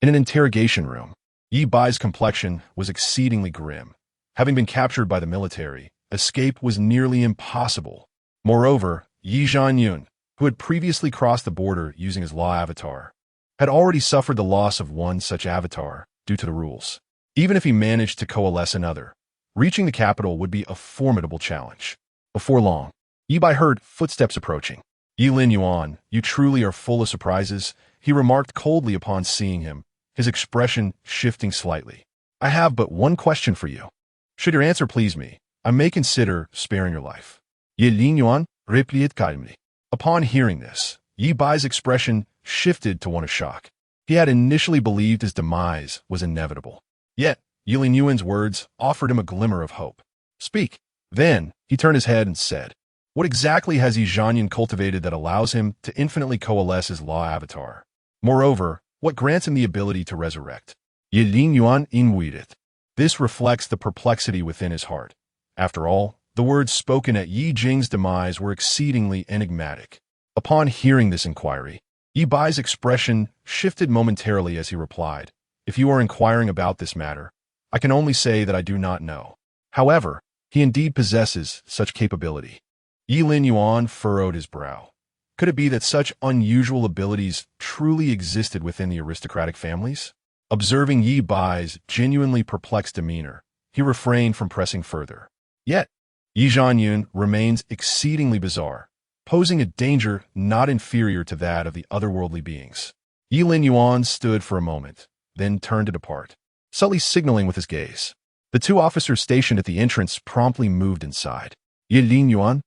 In an interrogation room, Ye Bai's complexion was exceedingly grim. Having been captured by the military, escape was nearly impossible. Moreover, Ye Zhenyun, who had previously crossed the border using his law avatar, had already suffered the loss of one such avatar due to the rules. Even if he managed to coalesce another, reaching the capital would be a formidable challenge. Before long, Ye Bai heard footsteps approaching. "Ye Linyuan, you truly are full of surprises," he remarked coldly upon seeing him, his expression shifting slightly. "I have but one question for you. Should your answer please me, I may consider sparing your life." Ye Linyuan replied calmly. Upon hearing this, Ye Bai's expression shifted to one of shock. He had initially believed his demise was inevitable. Yet, Ye Linyuan's words offered him a glimmer of hope. "Speak." Then, he turned his head and said, "What exactly has Ye Zhenyun cultivated that allows him to infinitely coalesce his law avatar? Moreover, what grants him the ability to resurrect?" Ye Linyuan inwideth. This reflects the perplexity within his heart. After all, the words spoken at Yi Jing's demise were exceedingly enigmatic. Upon hearing this inquiry, Ye Bai's expression shifted momentarily as he replied, "If you are inquiring about this matter, I can only say that I do not know. However, he indeed possesses such capability." Ye Linyuan furrowed his brow. Could it be that such unusual abilities truly existed within the aristocratic families? Observing Ye Bai's genuinely perplexed demeanor, he refrained from pressing further. Yet, Ye Zhenyun remains exceedingly bizarre, posing a danger not inferior to that of the otherworldly beings. Ye Linyuan stood for a moment, then turned to depart, subtly signaling with his gaze. The two officers stationed at the entrance promptly moved inside. Ye Linyuan,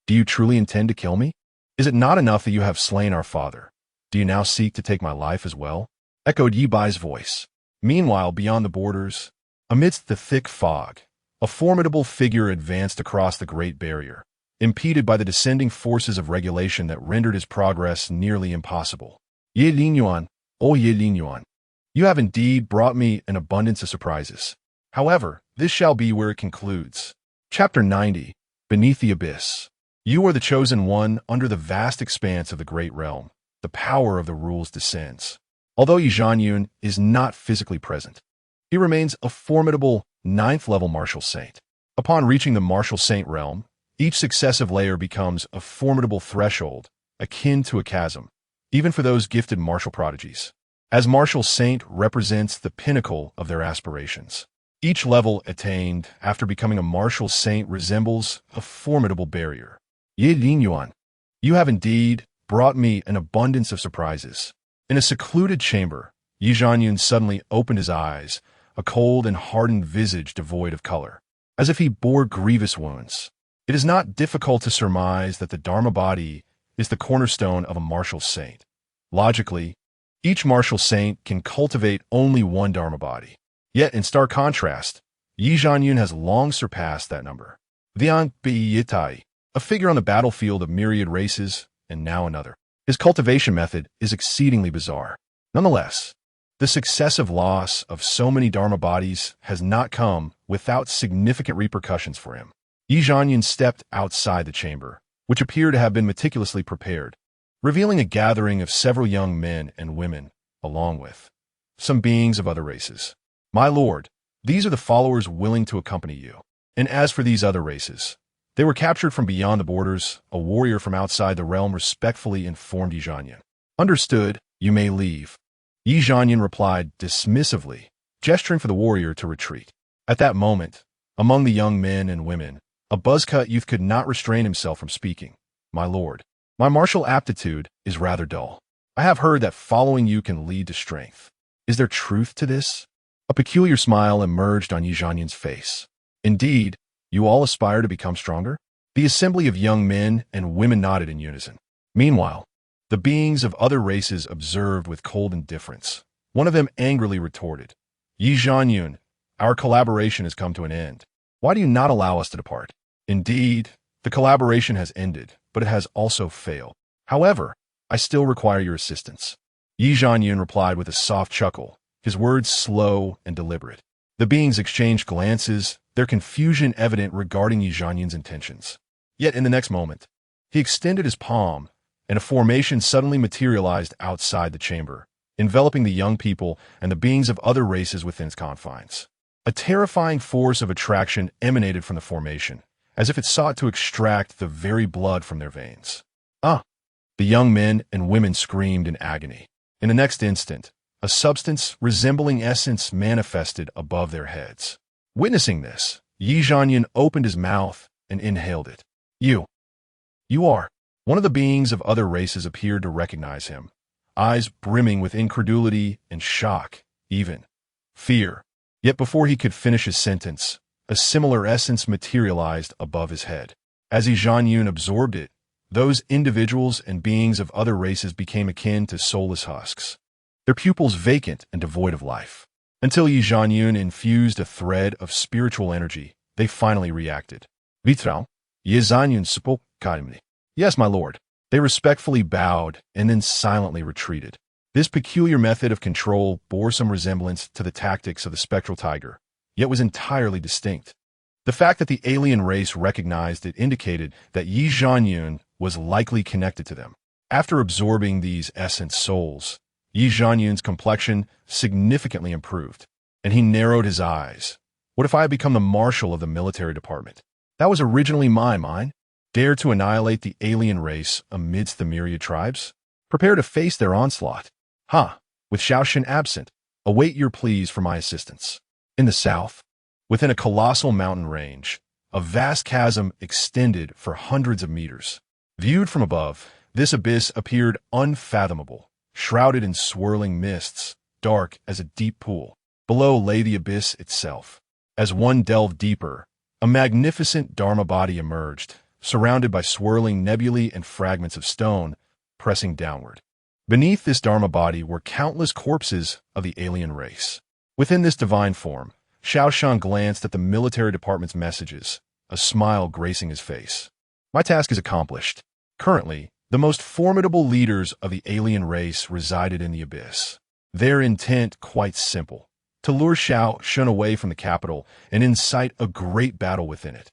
do you truly intend to kill me? Is it not enough that you have slain our father? Do you now seek to take my life as well? Echoed Ye Bai's voice. Meanwhile, beyond the borders, amidst the thick fog, a formidable figure advanced across the Great Barrier, impeded by the descending forces of regulation that rendered his progress nearly impossible. Ye Linyuan, oh Ye Linyuan. You have indeed brought me an abundance of surprises. However, this shall be where it concludes. Chapter 90. Beneath the Abyss. You are the chosen one under the vast expanse of the great realm. The power of the rules descends. Although Ye Linyuan is not physically present, he remains a formidable 9th-level martial saint. Upon reaching the martial saint realm, each successive layer becomes a formidable threshold, akin to a chasm, even for those gifted martial prodigies, as martial saint represents the pinnacle of their aspirations. Each level attained after becoming a martial saint resembles a formidable barrier. Ye Linyuan, you have indeed brought me an abundance of surprises. In a secluded chamber, Ye Linyuan suddenly opened his eyes, a cold and hardened visage devoid of color, as if he bore grievous wounds. It is not difficult to surmise that the Dharma body is the cornerstone of a martial saint. Logically, each martial saint can cultivate only one Dharma body. Yet, in stark contrast, Ye Linyuan has long surpassed that number. Jiangbei Ye Tai, a figure on the battlefield of myriad races, and now another. His cultivation method is exceedingly bizarre. Nonetheless, the successive loss of so many Dharma bodies has not come without significant repercussions for him. Ye Linyuan stepped outside the chamber, which appeared to have been meticulously prepared, revealing a gathering of several young men and women, along with some beings of other races. My lord, these are the followers willing to accompany you. And as for these other races, they were captured from beyond the borders. A warrior from outside the realm respectfully informed Ye Linyuan. Understood, you may leave. Ye Linyuan replied dismissively, gesturing for the warrior to retreat. At that moment, among the young men and women, a buzzcut youth could not restrain himself from speaking. My lord, my martial aptitude is rather dull. I have heard that following you can lead to strength. Is there truth to this? A peculiar smile emerged on Ye Linyuan's face. Indeed, you all aspire to become stronger? The assembly of young men and women nodded in unison. Meanwhile, the beings of other races observed with cold indifference. One of them angrily retorted, Ye Linyuan, our collaboration has come to an end. Why do you not allow us to depart? Indeed, the collaboration has ended, but it has also failed. However, I still require your assistance. Ye Linyuan replied with a soft chuckle, his words slow and deliberate. The beings exchanged glances, their confusion evident regarding Ye Linyuan's intentions. Yet in the next moment, he extended his palm, and a formation suddenly materialized outside the chamber, enveloping the young people and the beings of other races within its confines. A terrifying force of attraction emanated from the formation, as if it sought to extract the very blood from their veins. Ah! The young men and women screamed in agony. In the next instant, a substance resembling essence manifested above their heads. Witnessing this, Ye Linyuan opened his mouth and inhaled it. You are. One of the beings of other races appeared to recognize him, eyes brimming with incredulity and shock, even fear. Yet before he could finish his sentence, a similar essence materialized above his head. As Ye Linyuan absorbed it, those individuals and beings of other races became akin to soulless husks, their pupils vacant and devoid of life. Until Ye Linyuan infused a thread of spiritual energy, they finally reacted. Vitrao, Ye Linyuan spoke calmly. Yes, my lord. They respectfully bowed and then silently retreated. This peculiar method of control bore some resemblance to the tactics of the spectral tiger, yet was entirely distinct. The fact that the alien race recognized it indicated that Ye Linyuan was likely connected to them. After absorbing these essence souls, Ye Linyuan's complexion significantly improved, and he narrowed his eyes. What if I had become the marshal of the military department? That was originally mine. Dare to annihilate the alien race amidst the myriad tribes? Prepare to face their onslaught. With Shaoshan absent, await your pleas for my assistance. In the south, within a colossal mountain range, a vast chasm extended for hundreds of meters. Viewed from above, this abyss appeared unfathomable, shrouded in swirling mists, dark as a deep pool. Below lay the abyss itself. As one delved deeper, a magnificent Dharma body emerged, surrounded by swirling nebulae and fragments of stone, pressing downward. Beneath this Dharma body were countless corpses of the alien race. Within this divine form, Shaoshan glanced at the military department's messages, a smile gracing his face. My task is accomplished. Currently, the most formidable leaders of the alien race resided in the abyss. Their intent quite simple: to lure Xiao Shun away from the capital and incite a great battle within it.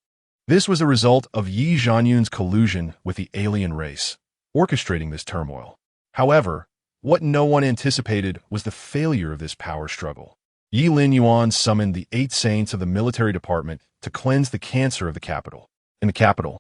This was a result of Ye Zhanyun's collusion with the alien race, orchestrating this turmoil. However, what no one anticipated was the failure of this power struggle. Ye Linyuan summoned the 8 saints of the military department to cleanse the cancer of the capital. In the capital,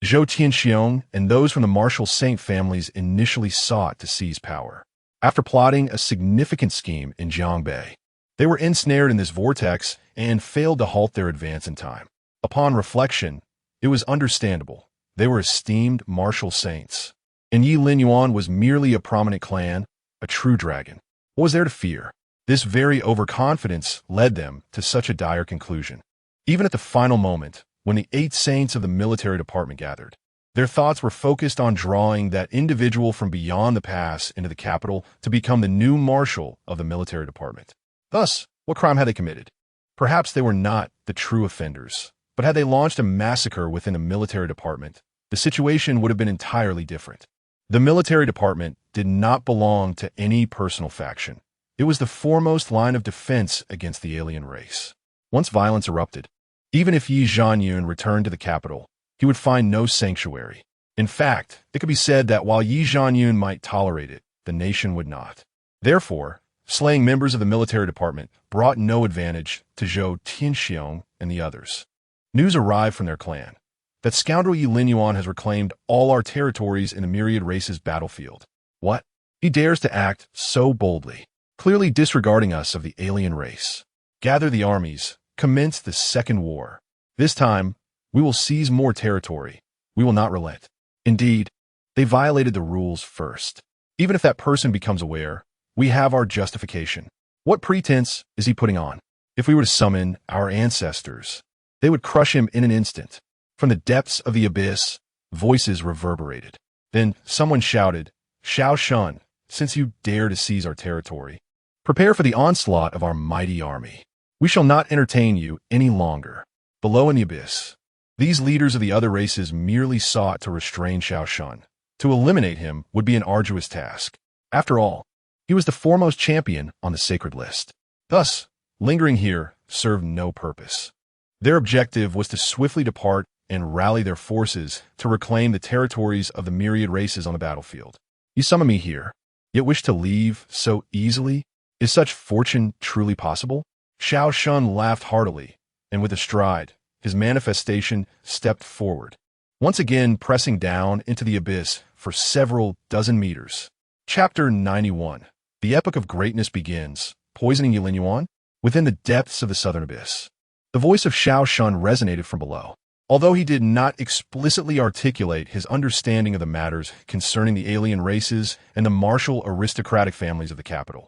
Zhou Tianxiong and those from the martial saint families initially sought to seize power. After plotting a significant scheme in Jiangbei, they were ensnared in this vortex and failed to halt their advance in time. Upon reflection, it was understandable. They were esteemed martial saints, and Ye Linyuan was merely a prominent clan, a true dragon. What was there to fear? This very overconfidence led them to such a dire conclusion. Even at the final moment, when the 8 saints of the military department gathered, their thoughts were focused on drawing that individual from beyond the pass into the capital to become the new marshal of the military department. Thus, what crime had they committed? Perhaps they were not the true offenders, but had they launched a massacre within the military department, the situation would have been entirely different. The military department did not belong to any personal faction. It was the foremost line of defense against the alien race. Once violence erupted, even if Ye Zhanyun returned to the capital, he would find no sanctuary. In fact, it could be said that while Ye Zhanyun might tolerate it, the nation would not. Therefore, slaying members of the military department brought no advantage to Zhou Tianxiong and the others. News arrived from their clan that scoundrel Ye Linyuan has reclaimed all our territories in the myriad race's battlefield. What? He dares to act so boldly, clearly disregarding us of the alien race. Gather the armies, commence the second war. This time, we will seize more territory. We will not relent. Indeed, they violated the rules first. Even if that person becomes aware, we have our justification. What pretense is he putting on? If we were to summon our ancestors, they would crush him in an instant. From the depths of the abyss, voices reverberated. Then someone shouted, "Xiao Shun, since you dare to seize our territory, prepare for the onslaught of our mighty army. We shall not entertain you any longer." Below in the abyss, these leaders of the other races merely sought to restrain Xiao Shun. To eliminate him would be an arduous task. After all, he was the foremost champion on the sacred list. Thus, lingering here served no purpose. Their objective was to swiftly depart and rally their forces to reclaim the territories of the myriad races on the battlefield. You summon me here, yet wish to leave so easily? Is such fortune truly possible? Xiao Shun laughed heartily, and with a stride, his manifestation stepped forward, once again pressing down into the abyss for several dozen meters. Chapter 91. The epic of greatness begins, poisoning Ye Linyuan within the depths of the southern abyss. The voice of Xiao Shun resonated from below. Although he did not explicitly articulate his understanding of the matters concerning the alien races and the martial aristocratic families of the capital,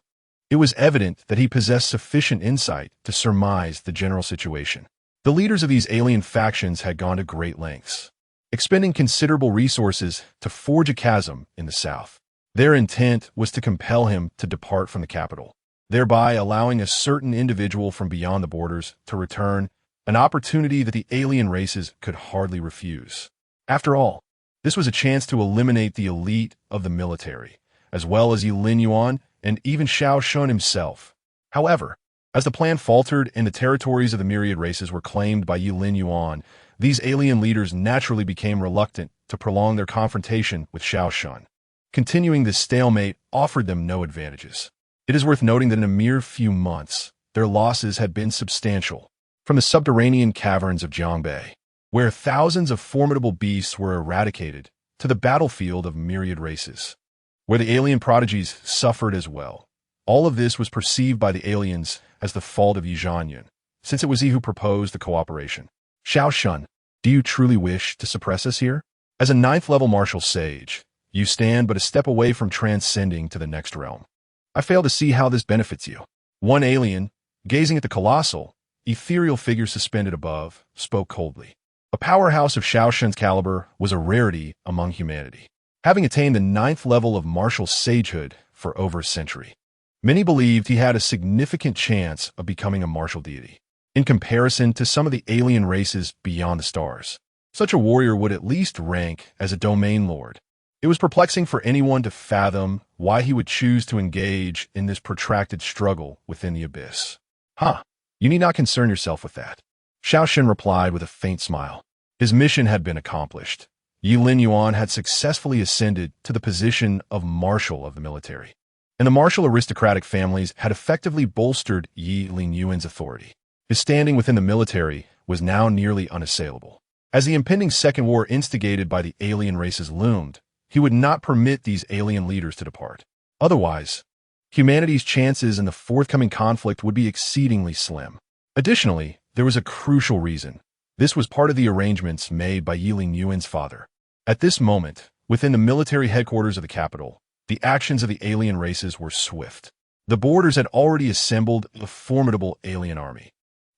it was evident that he possessed sufficient insight to surmise the general situation. The leaders of these alien factions had gone to great lengths, expending considerable resources to forge a chasm in the south. Their intent was to compel him to depart from the capital, thereby allowing a certain individual from beyond the borders to return, an opportunity that the alien races could hardly refuse. After all, this was a chance to eliminate the elite of the military, as well as Ye Linyuan and even Xiao Shun himself. However, as the plan faltered and the territories of the myriad races were claimed by Ye Linyuan, these alien leaders naturally became reluctant to prolong their confrontation with Xiao Shun. Continuing this stalemate offered them no advantages. It is worth noting that in a mere few months, their losses had been substantial. From the subterranean caverns of Jiangbei, where thousands of formidable beasts were eradicated, to the battlefield of myriad races, where the alien prodigies suffered as well. All of this was perceived by the aliens as the fault of Ye Zhanyun, since it was he who proposed the cooperation. Xiao Shun, do you truly wish to suppress us here? As a 9th-level martial sage, you stand but a step away from transcending to the next realm. I fail to see how this benefits you. One alien, gazing at the colossal, ethereal figure suspended above, spoke coldly. A powerhouse of Xiao Shun's caliber was a rarity among humanity, having attained the 9th level of martial sagehood for over a century. Many believed he had a significant chance of becoming a martial deity. In comparison to some of the alien races beyond the stars, such a warrior would at least rank as a domain lord. It was perplexing for anyone to fathom why he would choose to engage in this protracted struggle within the abyss. Huh, you need not concern yourself with that. Xiao Shun replied with a faint smile. His mission had been accomplished. Ye Linyuan had successfully ascended to the position of marshal of the military, and the martial aristocratic families had effectively bolstered Ye Linyuan's authority. His standing within the military was now nearly unassailable. As the impending second war instigated by the alien races loomed, he would not permit these alien leaders to depart. Otherwise, humanity's chances in the forthcoming conflict would be exceedingly slim. Additionally, there was a crucial reason. This was part of the arrangements made by Ye Linyuan's father. At this moment, within the military headquarters of the capital, the actions of the alien races were swift. The borders had already assembled a formidable alien army,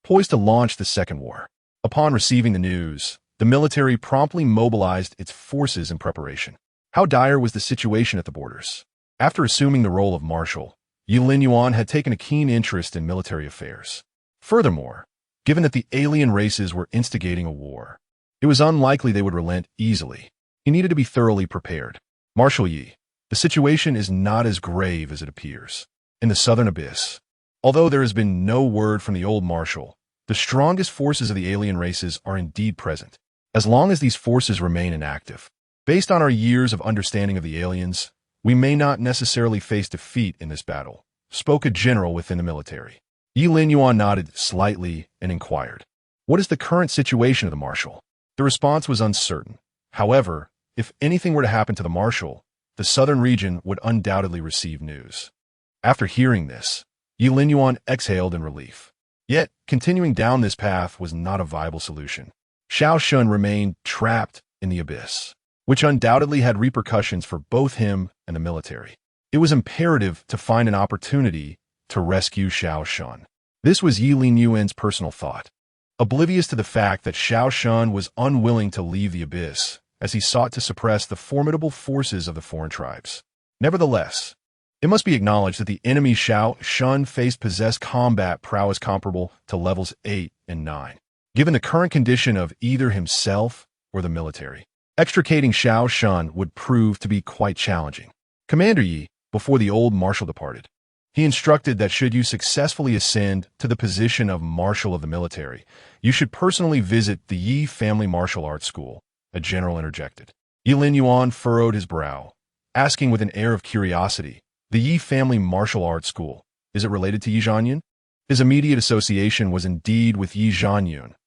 poised to launch the second war. Upon receiving the news, the military promptly mobilized its forces in preparation. How dire was the situation at the borders? After assuming the role of marshal, Ye Linyuan had taken a keen interest in military affairs. Furthermore, given that the alien races were instigating a war, it was unlikely they would relent easily. He needed to be thoroughly prepared. Marshal Yi, the situation is not as grave as it appears. In the southern abyss, although there has been no word from the old marshal, the strongest forces of the alien races are indeed present. As long as these forces remain inactive, based on our years of understanding of the aliens, we may not necessarily face defeat in this battle, spoke a general within the military. Ye Linyuan nodded slightly and inquired, "What is the current situation of the marshal?" The response was uncertain. However, if anything were to happen to the marshal, the southern region would undoubtedly receive news. After hearing this, Ye Linyuan exhaled in relief. Yet, continuing down this path was not a viable solution. Xiao Shun remained trapped in the abyss, which undoubtedly had repercussions for both him and the military. It was imperative to find an opportunity to rescue Xiao Shun. This was Ye Linyuan's personal thought, oblivious to the fact that Xiao Shun was unwilling to leave the abyss as he sought to suppress the formidable forces of the foreign tribes. Nevertheless, it must be acknowledged that the enemy Xiao Shun faced possessed combat prowess comparable to levels 8 and 9, given the current condition of either himself or the military. Extricating Xiao Shun would prove to be quite challenging. Commander Yi, before the old marshal departed, he instructed that should you successfully ascend to the position of marshal of the military, you should personally visit the Yi family martial arts school, a general interjected. Ye Linyuan furrowed his brow, asking with an air of curiosity, "The Yi family martial arts school, is it related to Ye Zhangyun?" His immediate association was indeed with Ye Zhangyun,